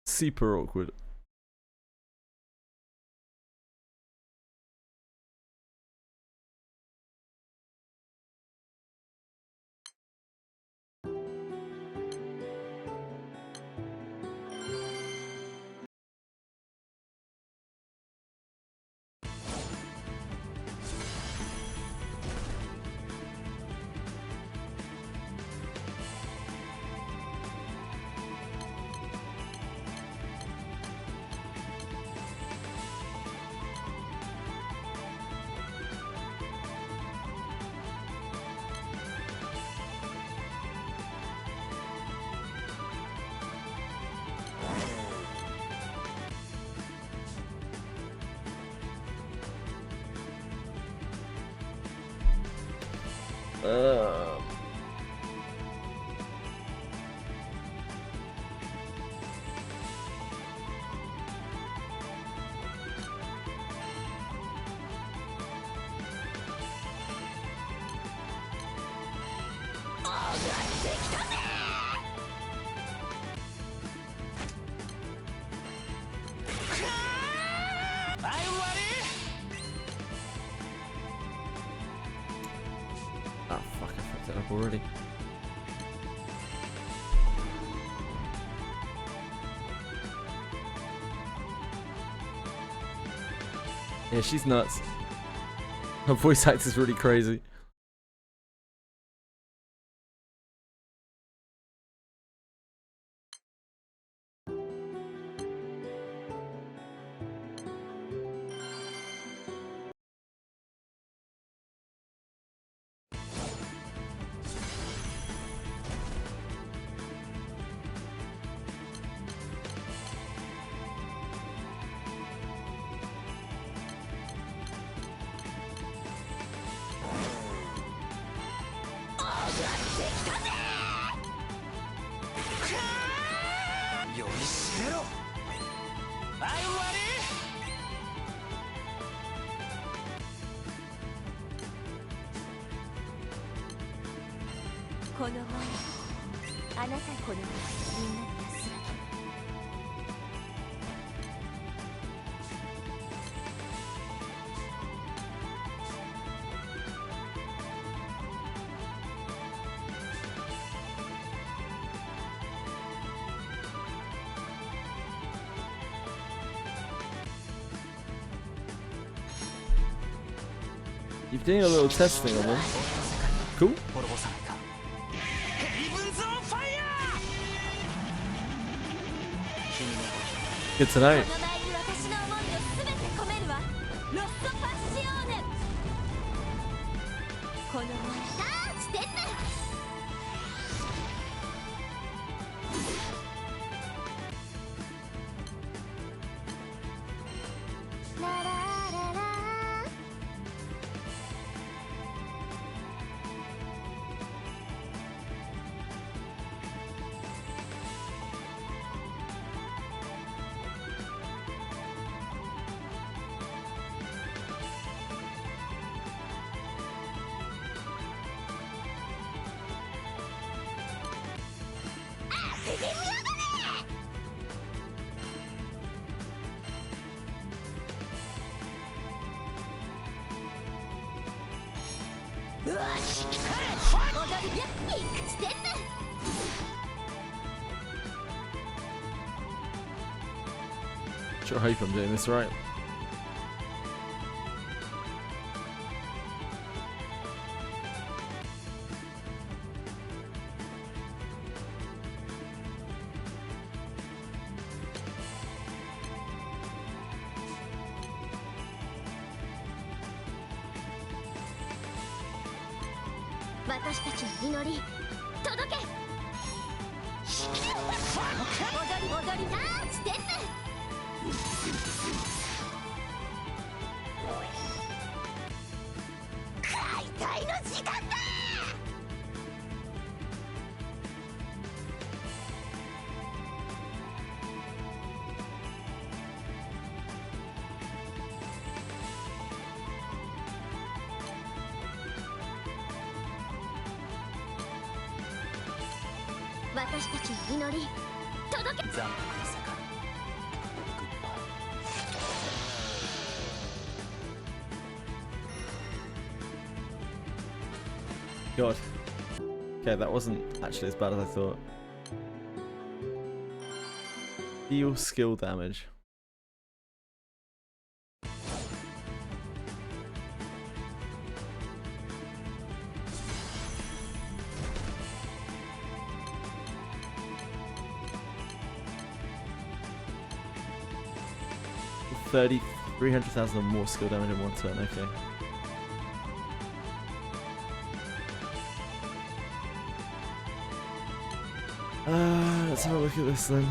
Super awkward. Oh fuck, I fucked it up already. Yeah, she's nuts. Her voice act is really crazy. You're doing a little testing on them. Cool. Good to know. Sure hope I'm doing this right.私たちの祈り届け。残酷な世界。God. Okay, that wasn't actually as bad as I thought. Deal skill damage. $300,000 or more skill damage in one turn, okay. Let's have a look at this then.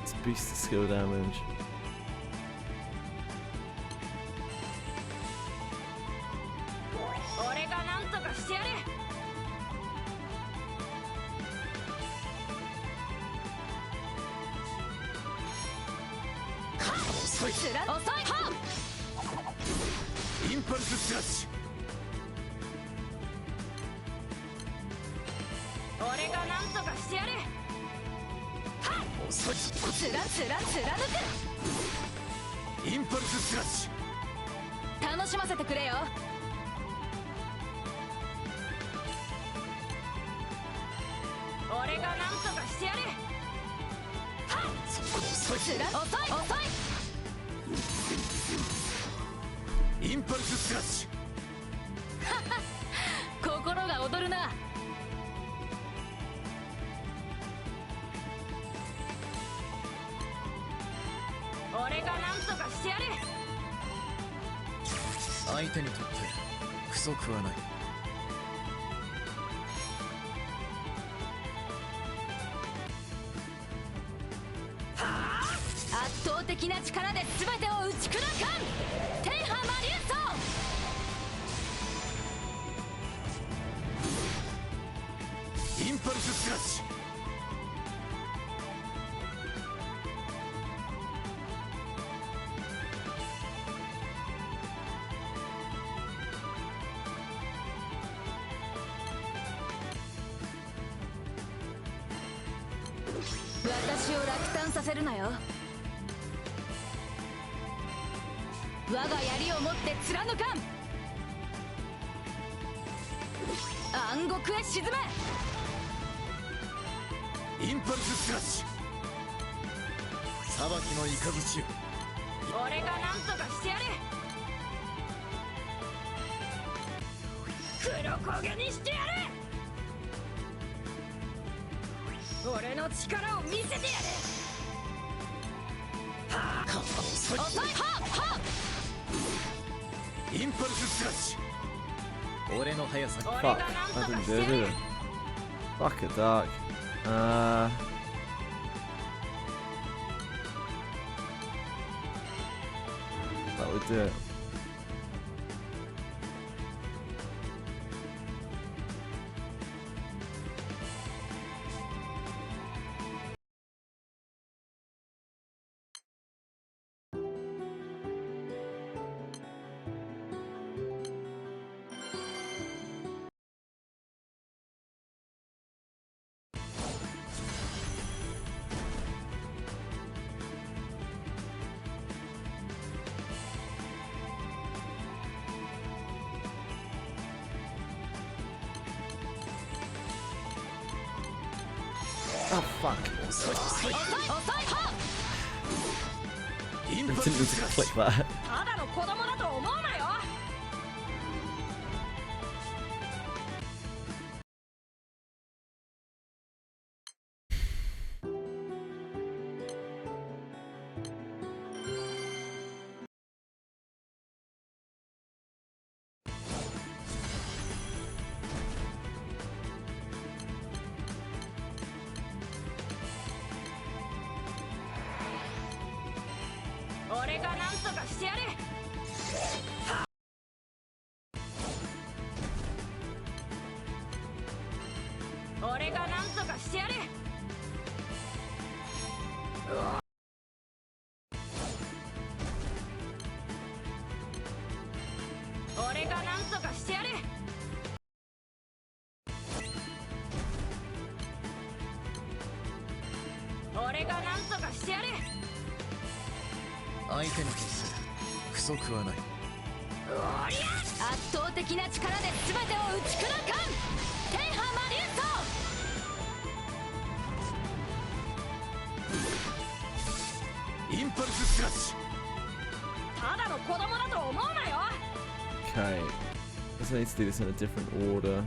Let's boost the skill damage. Fuck, I didn't do it, did I? Fuck a dark. That would do it. Oh fuck. I didn't need to click that. Okay. Guess I need to do this in a different order.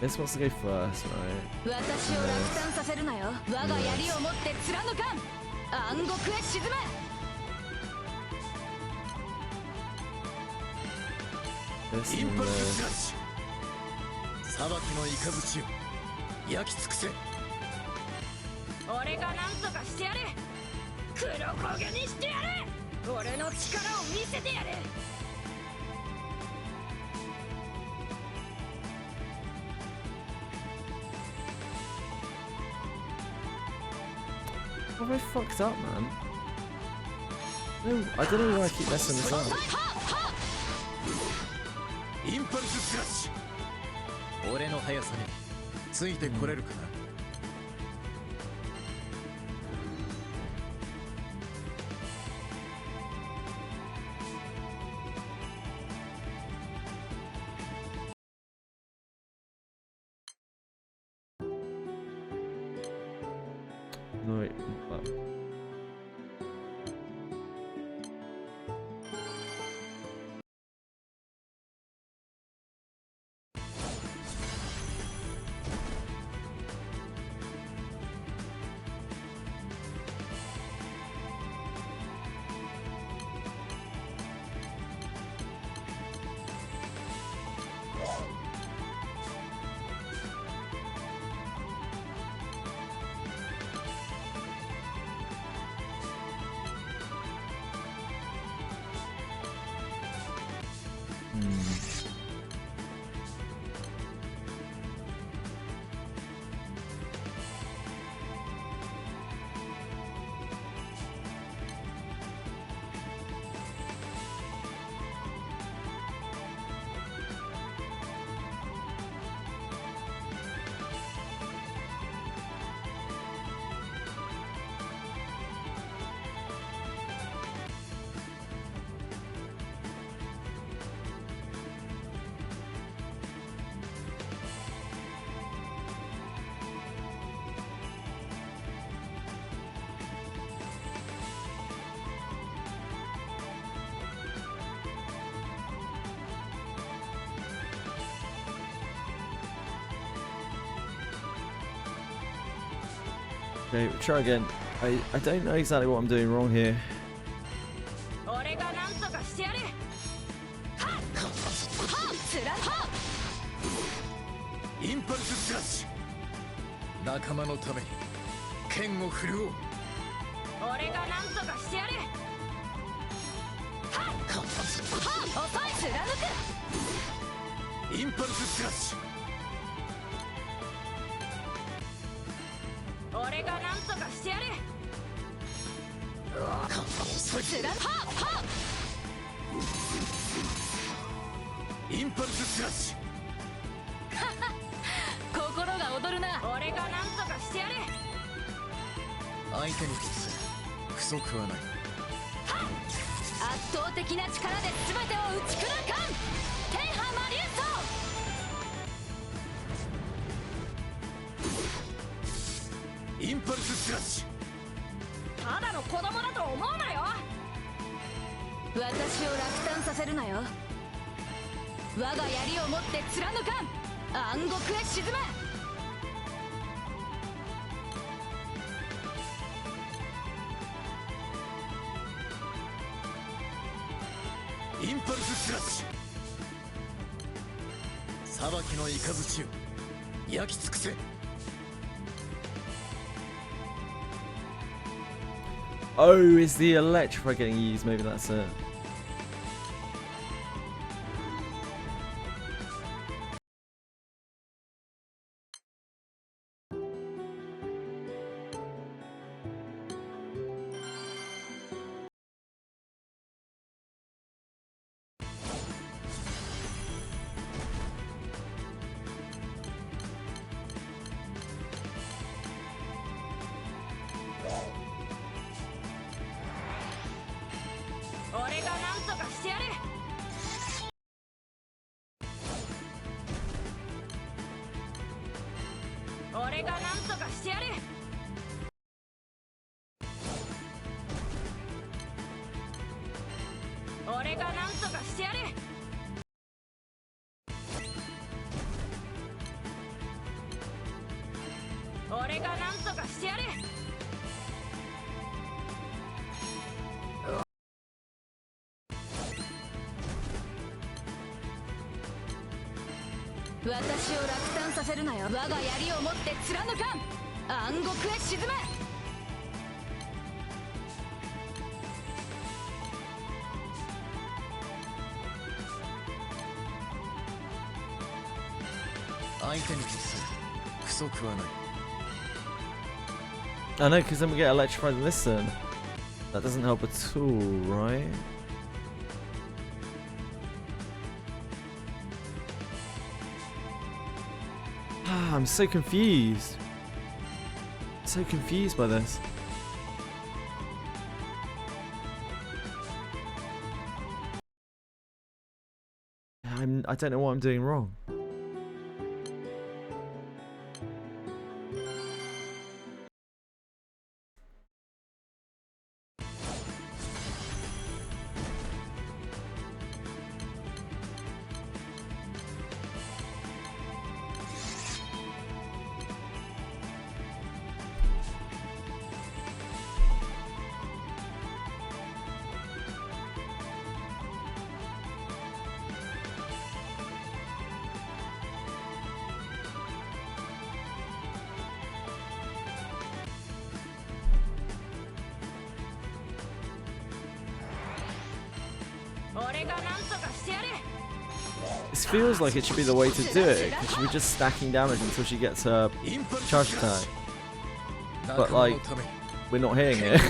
This wants to go first, right? This and this. 裁きの雷よ焼き尽くせ。俺がなんとかしてやる。黒焦げにしてやる。俺の力を見せてやる。What have I fucked up, man? No, I don't know why I keep messing this up. インパルススラッシュ。俺の速さについてこれるかな。No, wait, not that. Okay, we'll try again. I don't know exactly what I'm doing wrong here. 私を落胆させるなよ。我が槍を持って貫かん。暗獄へ沈め。インパルススラッシュ。裁きの雷を焼き尽くせ。Oh, is the electrify getting used? Maybe that's it.私を落胆させるなよ。我が槍を持って貫かん。暗獄へ沈め。相手に決す不足はない。 I know, because then we get electrified in this turn. That doesn't help at all, right? I'm so confused. So confused by this. I don't know what I'm doing wrong. This feels like it should be the way to do it. It should be just stacking damage until she gets her charge attack. But like, we're not hitting it.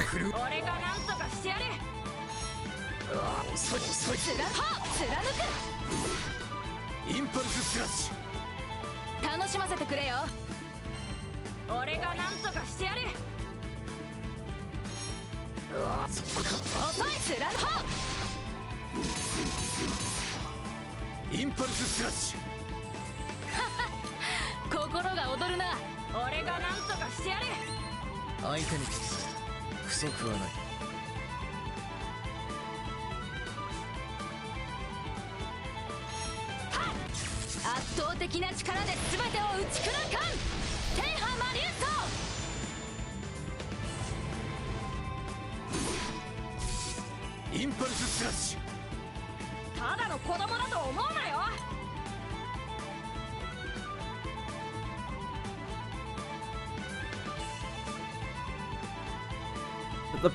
But the...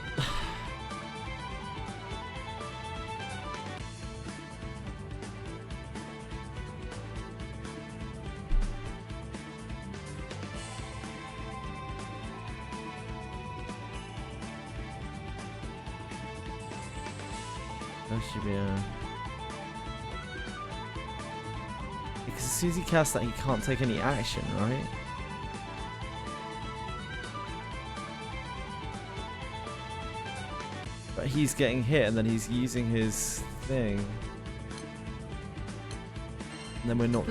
That should be a... Because as soon as he casts that, he can't take any action, right? But he's getting hit and then he's using his thing. And then we're not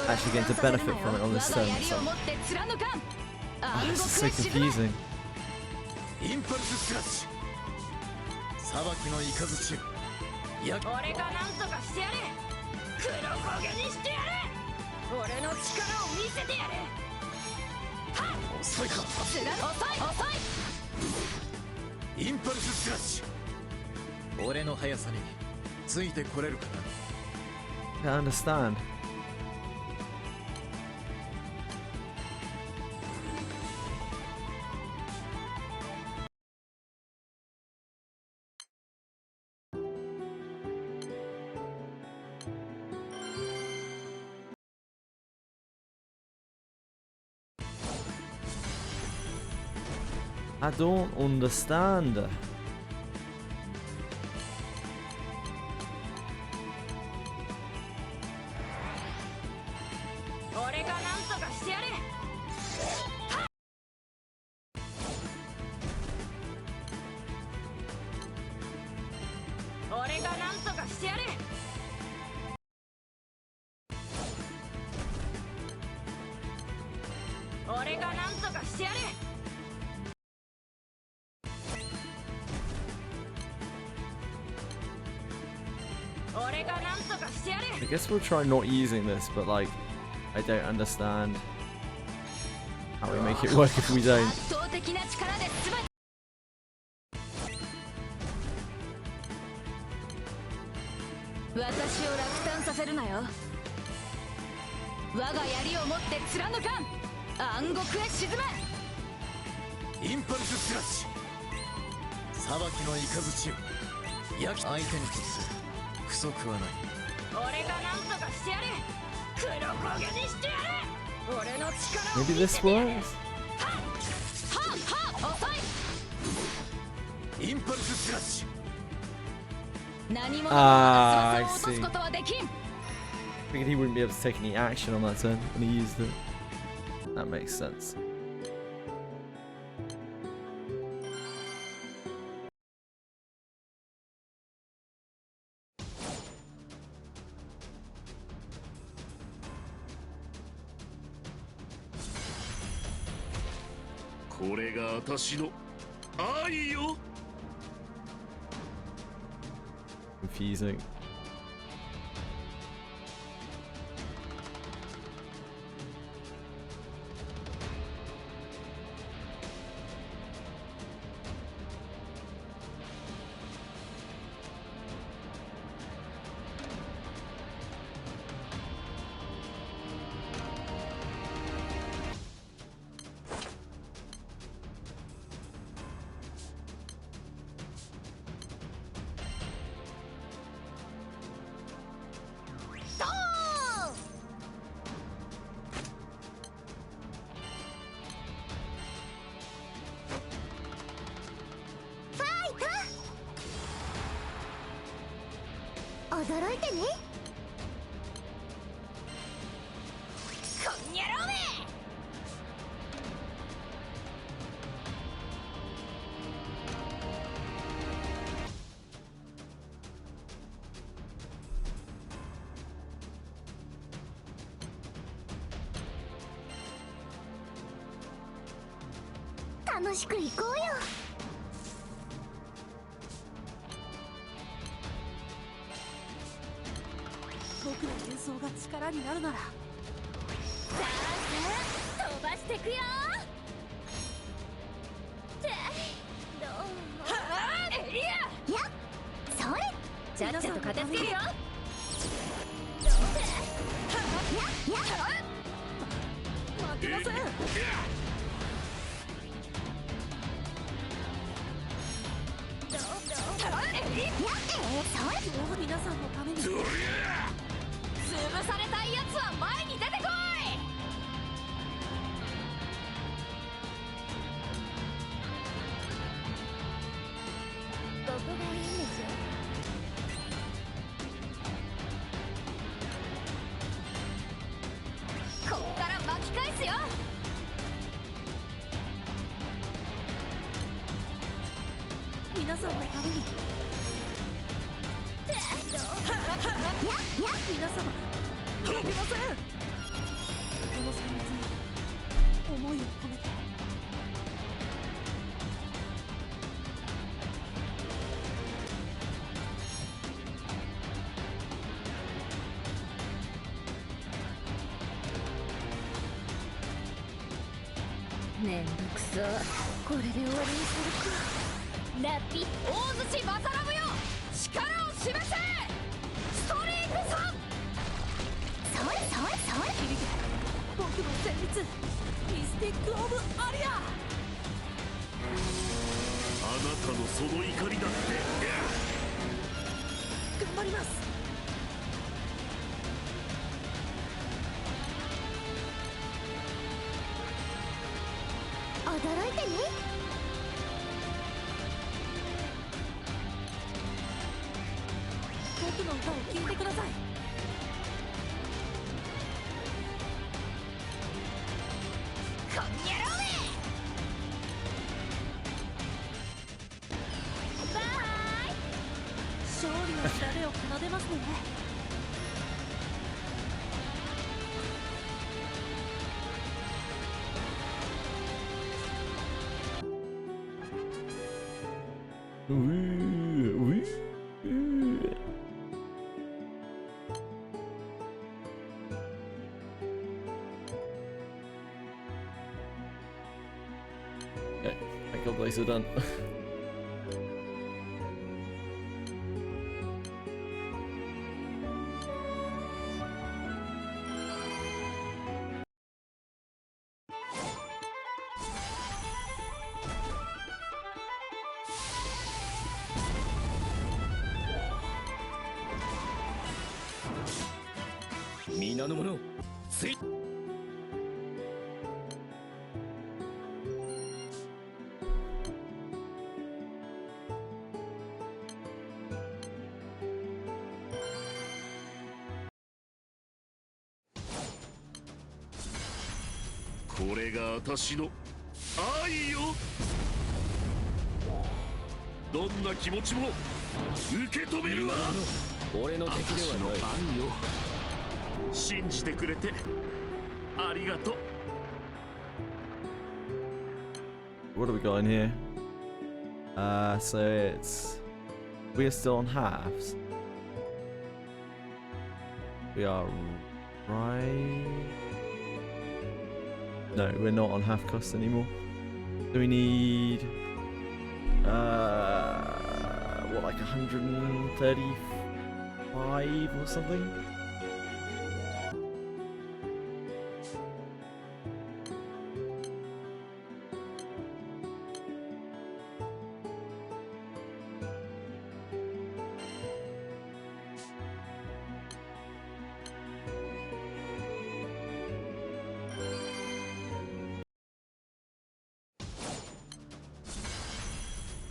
actually going to benefit from it on this turn. So. Oh, this is so confusing. 俺がなんとかしてやる。黒焦げにしてやる。俺の力を見せてやる。はっ、遅いか。遅い。インパルススラッシュ。俺の速さについてこれるかな。 I understand. I don't understand. 俺がなんとかしてやる。俺がなんとかしてやる。俺がなんとかしてやる。俺がなんとかしてやる。 I guess we'll try not using this, but like, I don't understand how we make it work if we don't. 圧倒的な力で全て。私を落胆させるなよ。我が槍を持って貫かん。暗獄へ沈め。インパルススラッシュ。裁きの雷を焼き相手にとって不足はない。俺がなんとかしてやる。黒焦げにしてやる。俺の力を Maybe this works? 遅い。インパルススラッシュ。何者も I 翼を落とす see. ことはできん。 Figured he wouldn't be able to take any action on that turn when he used it. That makes sense. Confusing.驚いてね。こんにゃろうめ。楽しく行こうよ。僕の演奏が力になるなら。さあ飛ばしてくよ。エリア。やっ、それ。ちゃっちゃと片付けるよ。負けません。皆さんのために。潰されたいやつは前に出てこい。ここがいいんでしょ。こっから巻き返すよ。皆さんのために。皆様、負けません。この戦術に思いを込めて。めんどくさ。これで終わりにするか。ラピ大寿司バサラムよ、力を示せ。ストリングさん。それそれそれ。響け僕の旋律ミスティック・オブ・アリア。あなたのその怒りだって頑張ります。驚いてね。僕の歌を聴いてください。こんにゃろうめ。バイ。勝利の調べを奏でますね。Okay, thank God these are done.これが私の愛よ。どんな気持ちも受け止めるわ。俺の敵ではない。愛よ、信じてくれてありがとう。 What do we got in here? So it's... We're still on halves. We are right... No, we're not on half cost anymore. So we need... what, like 135 or something?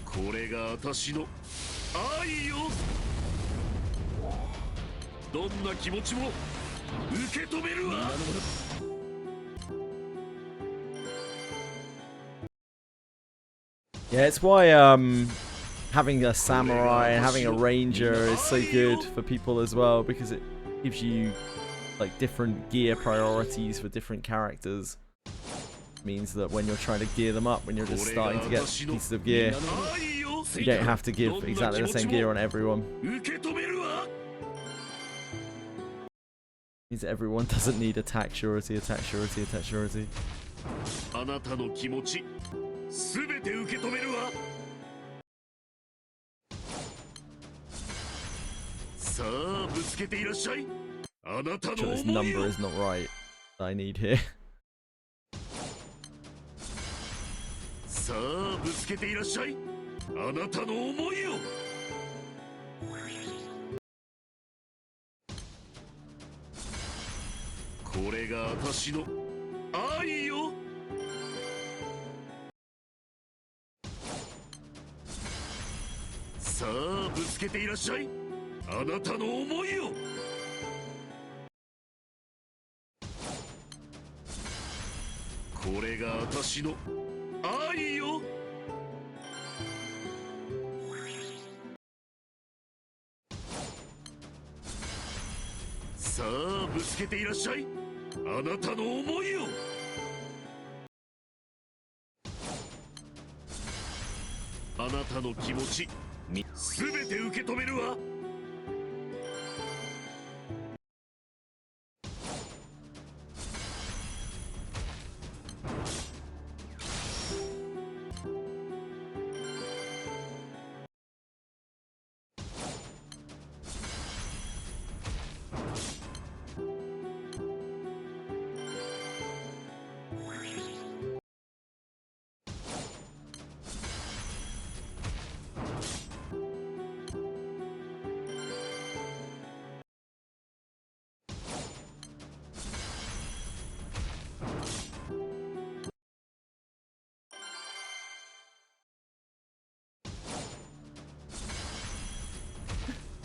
これが私の愛よ。どんな気持ちも受け止めるわ。Yeah, it's why having a samurai and having a ranger is so good for people as well, because it gives you like different gear priorities for different characters. Means that when you're trying to gear them up, when you're just starting to get pieces of gear, you don't have to give exactly the same gear on everyone. Means everyone doesn't need attack surety, attack surety, attack surety. あなたの気持ちすべて受け止めるわ。さあぶつけていらっしゃい。あなたの This 思い number を。 is not right. That I need here. さあぶつけていらっしゃい。あなたの思いを。これが私の愛よ。さあぶつけていらっしゃい。あなたの思いを。これが私の愛よ。さあぶつけていらっしゃい。あなたの思いを。あなたの気持ちすべて受け止めるわ。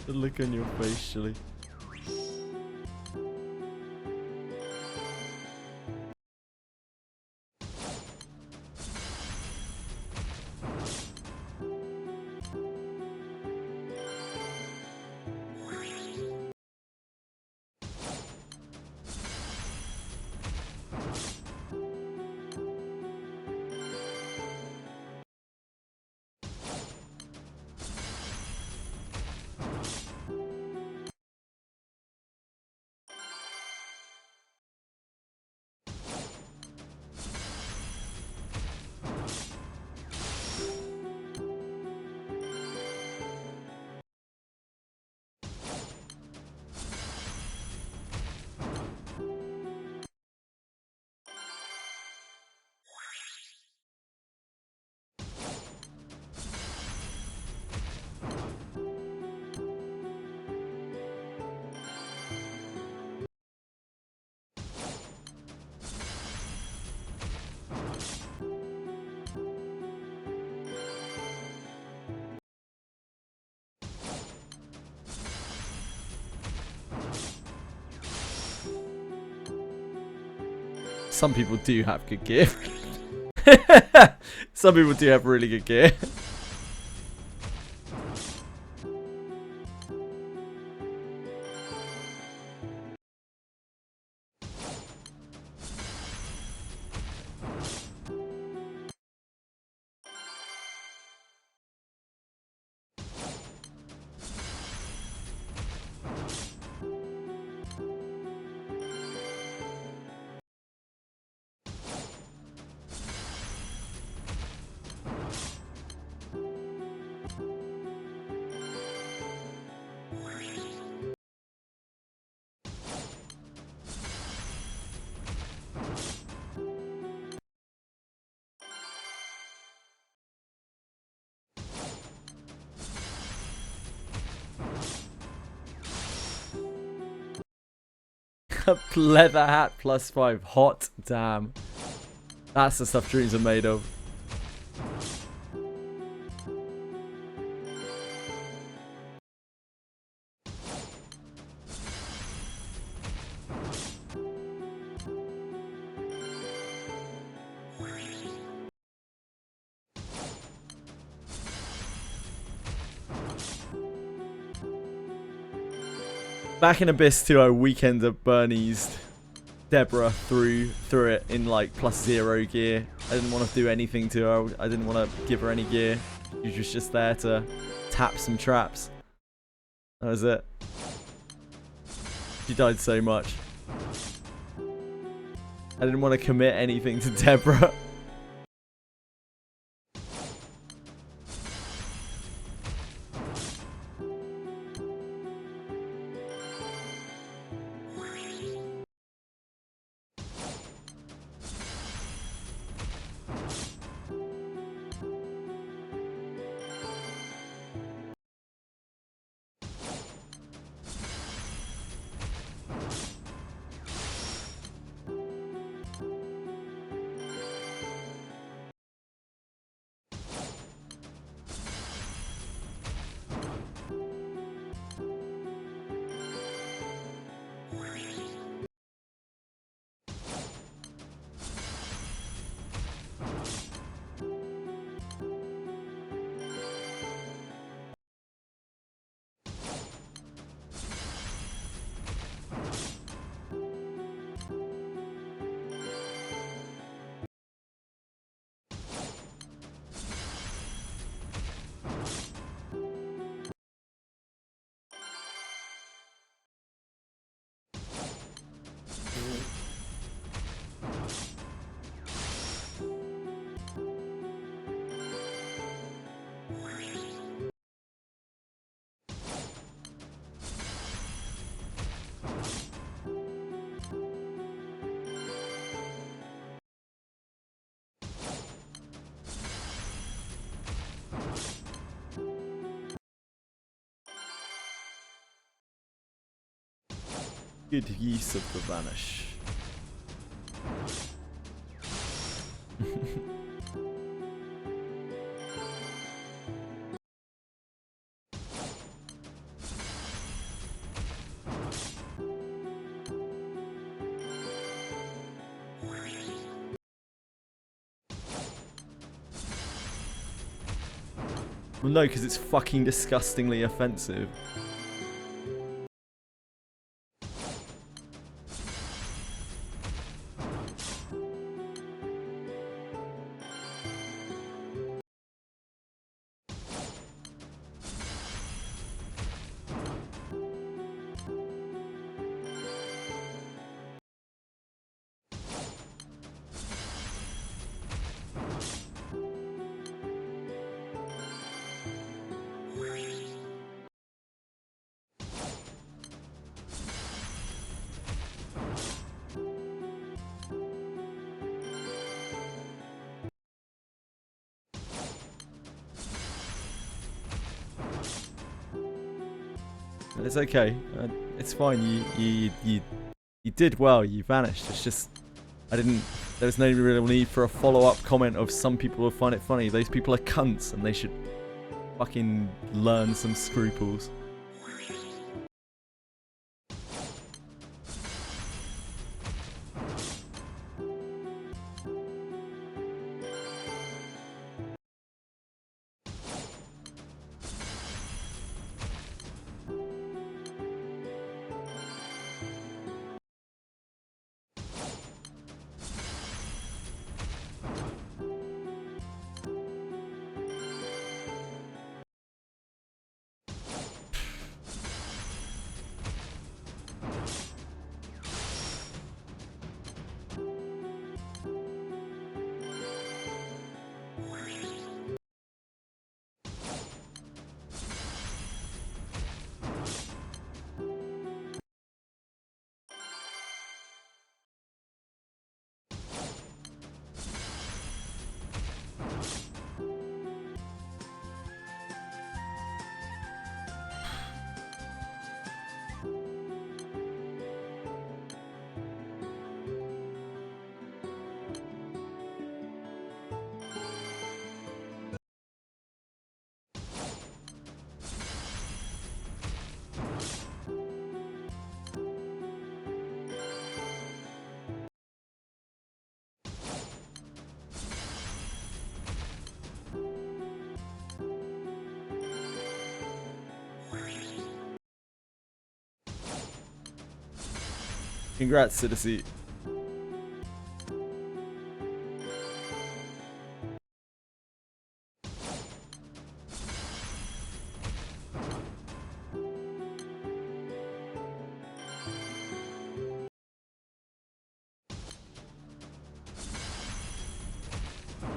The look on your face, Shilly. Some people do have good gear. Some people do have really good gear. Leather hat +5. Hot damn. That's the stuff dreams are made of. Back in Abyss 2, I weekender Bernie's Deborah through it in like +0 gear. I didn't want to do anything to her. I didn't want to give her any gear. She was just there to tap some traps. That was it. She died so much. I didn't want to commit anything to Deborah. Good use of the vanish. Well, no, because it's fucking disgustingly offensive. It's okay. It's fine. You did well. You vanished. It's just I didn't. There was no real need for a follow-up comment of some people will find it funny. Those people are cunts and they should fucking learn some scruples. Congrats, Citizen.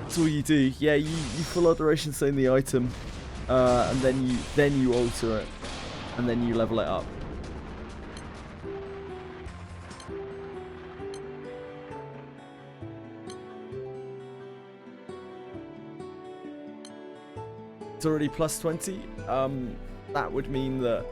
That's all you do. Yeah, you full alteration stone the item, and then you alter it, and then you level it up. It's already plus 20. That would mean that.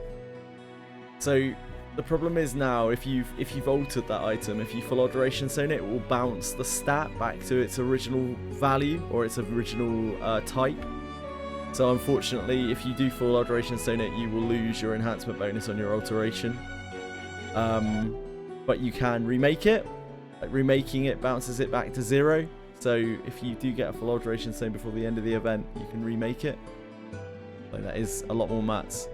So the problem is now if you've altered that item, if you full alteration zone it, it will bounce the stat back to its original value or its original type. So unfortunately, if you do full alteration zone it, you will lose your enhancement bonus on your alteration. But you can remake it. Like, remaking it bounces it back to 0. So if you do get a full alteration zone before the end of the event, you can remake it. So that is a lot more mats.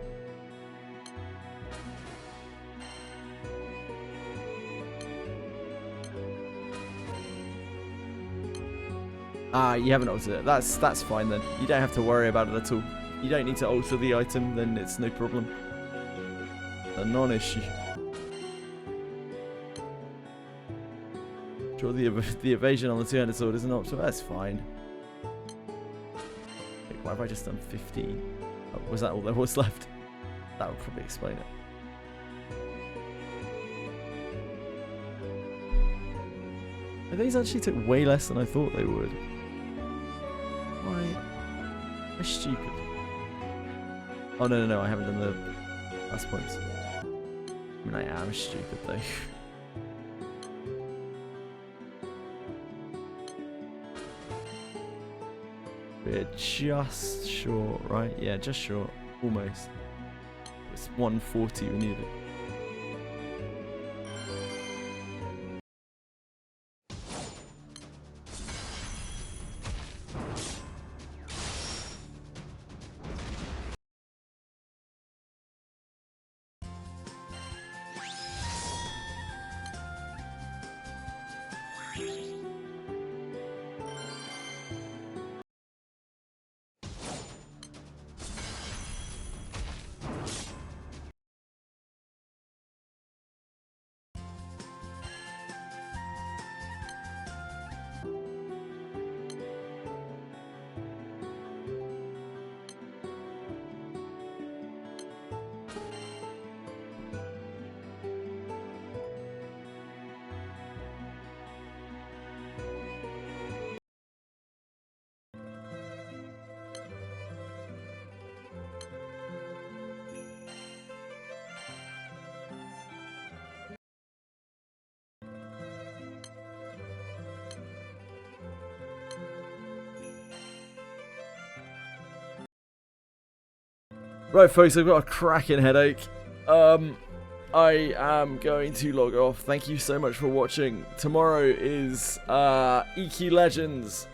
Ah, you haven't altered it. That's fine then. You don't have to worry about it at all. You don't need to alter the item, then it's no problem. A non-issue. Sure, the evasion on the two-handed sword is an option. That's fine. Wait, why have I just done 15? Oh, was that all there was left? That would probably explain it. These actually took way less than I thought they would. Why? I'm stupid. Oh no, I haven't done the last points. I mean, I am stupid though. We're just short, right? Yeah, just short. Almost. It's 140 we needed. Right, folks, I've got a cracking headache. I am going to log off. Thank you so much for watching. Tomorrow is Iki Legends,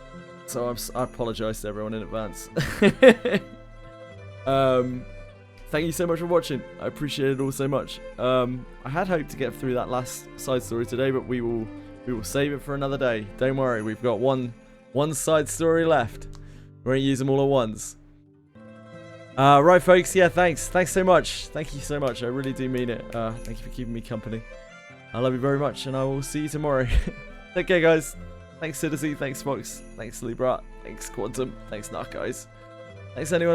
so I apologise to everyone in advance. Thank you so much for watching. I appreciate it all so much. I had hoped to get through that last side story today, but we will save it for another day. Don't worry, we've got one side story left. We're gonna use them all at once. Right, folks. Yeah, thanks so much. Thank you so much. I really do mean it. Thank you for keeping me company. I love you very much, and I will see you tomorrow. Take care, guys. Thanks, Citizen. Thanks, Fox. Thanks, Libra. Thanks, Quantum. Thanks, Narcos. Thanks, anyone else.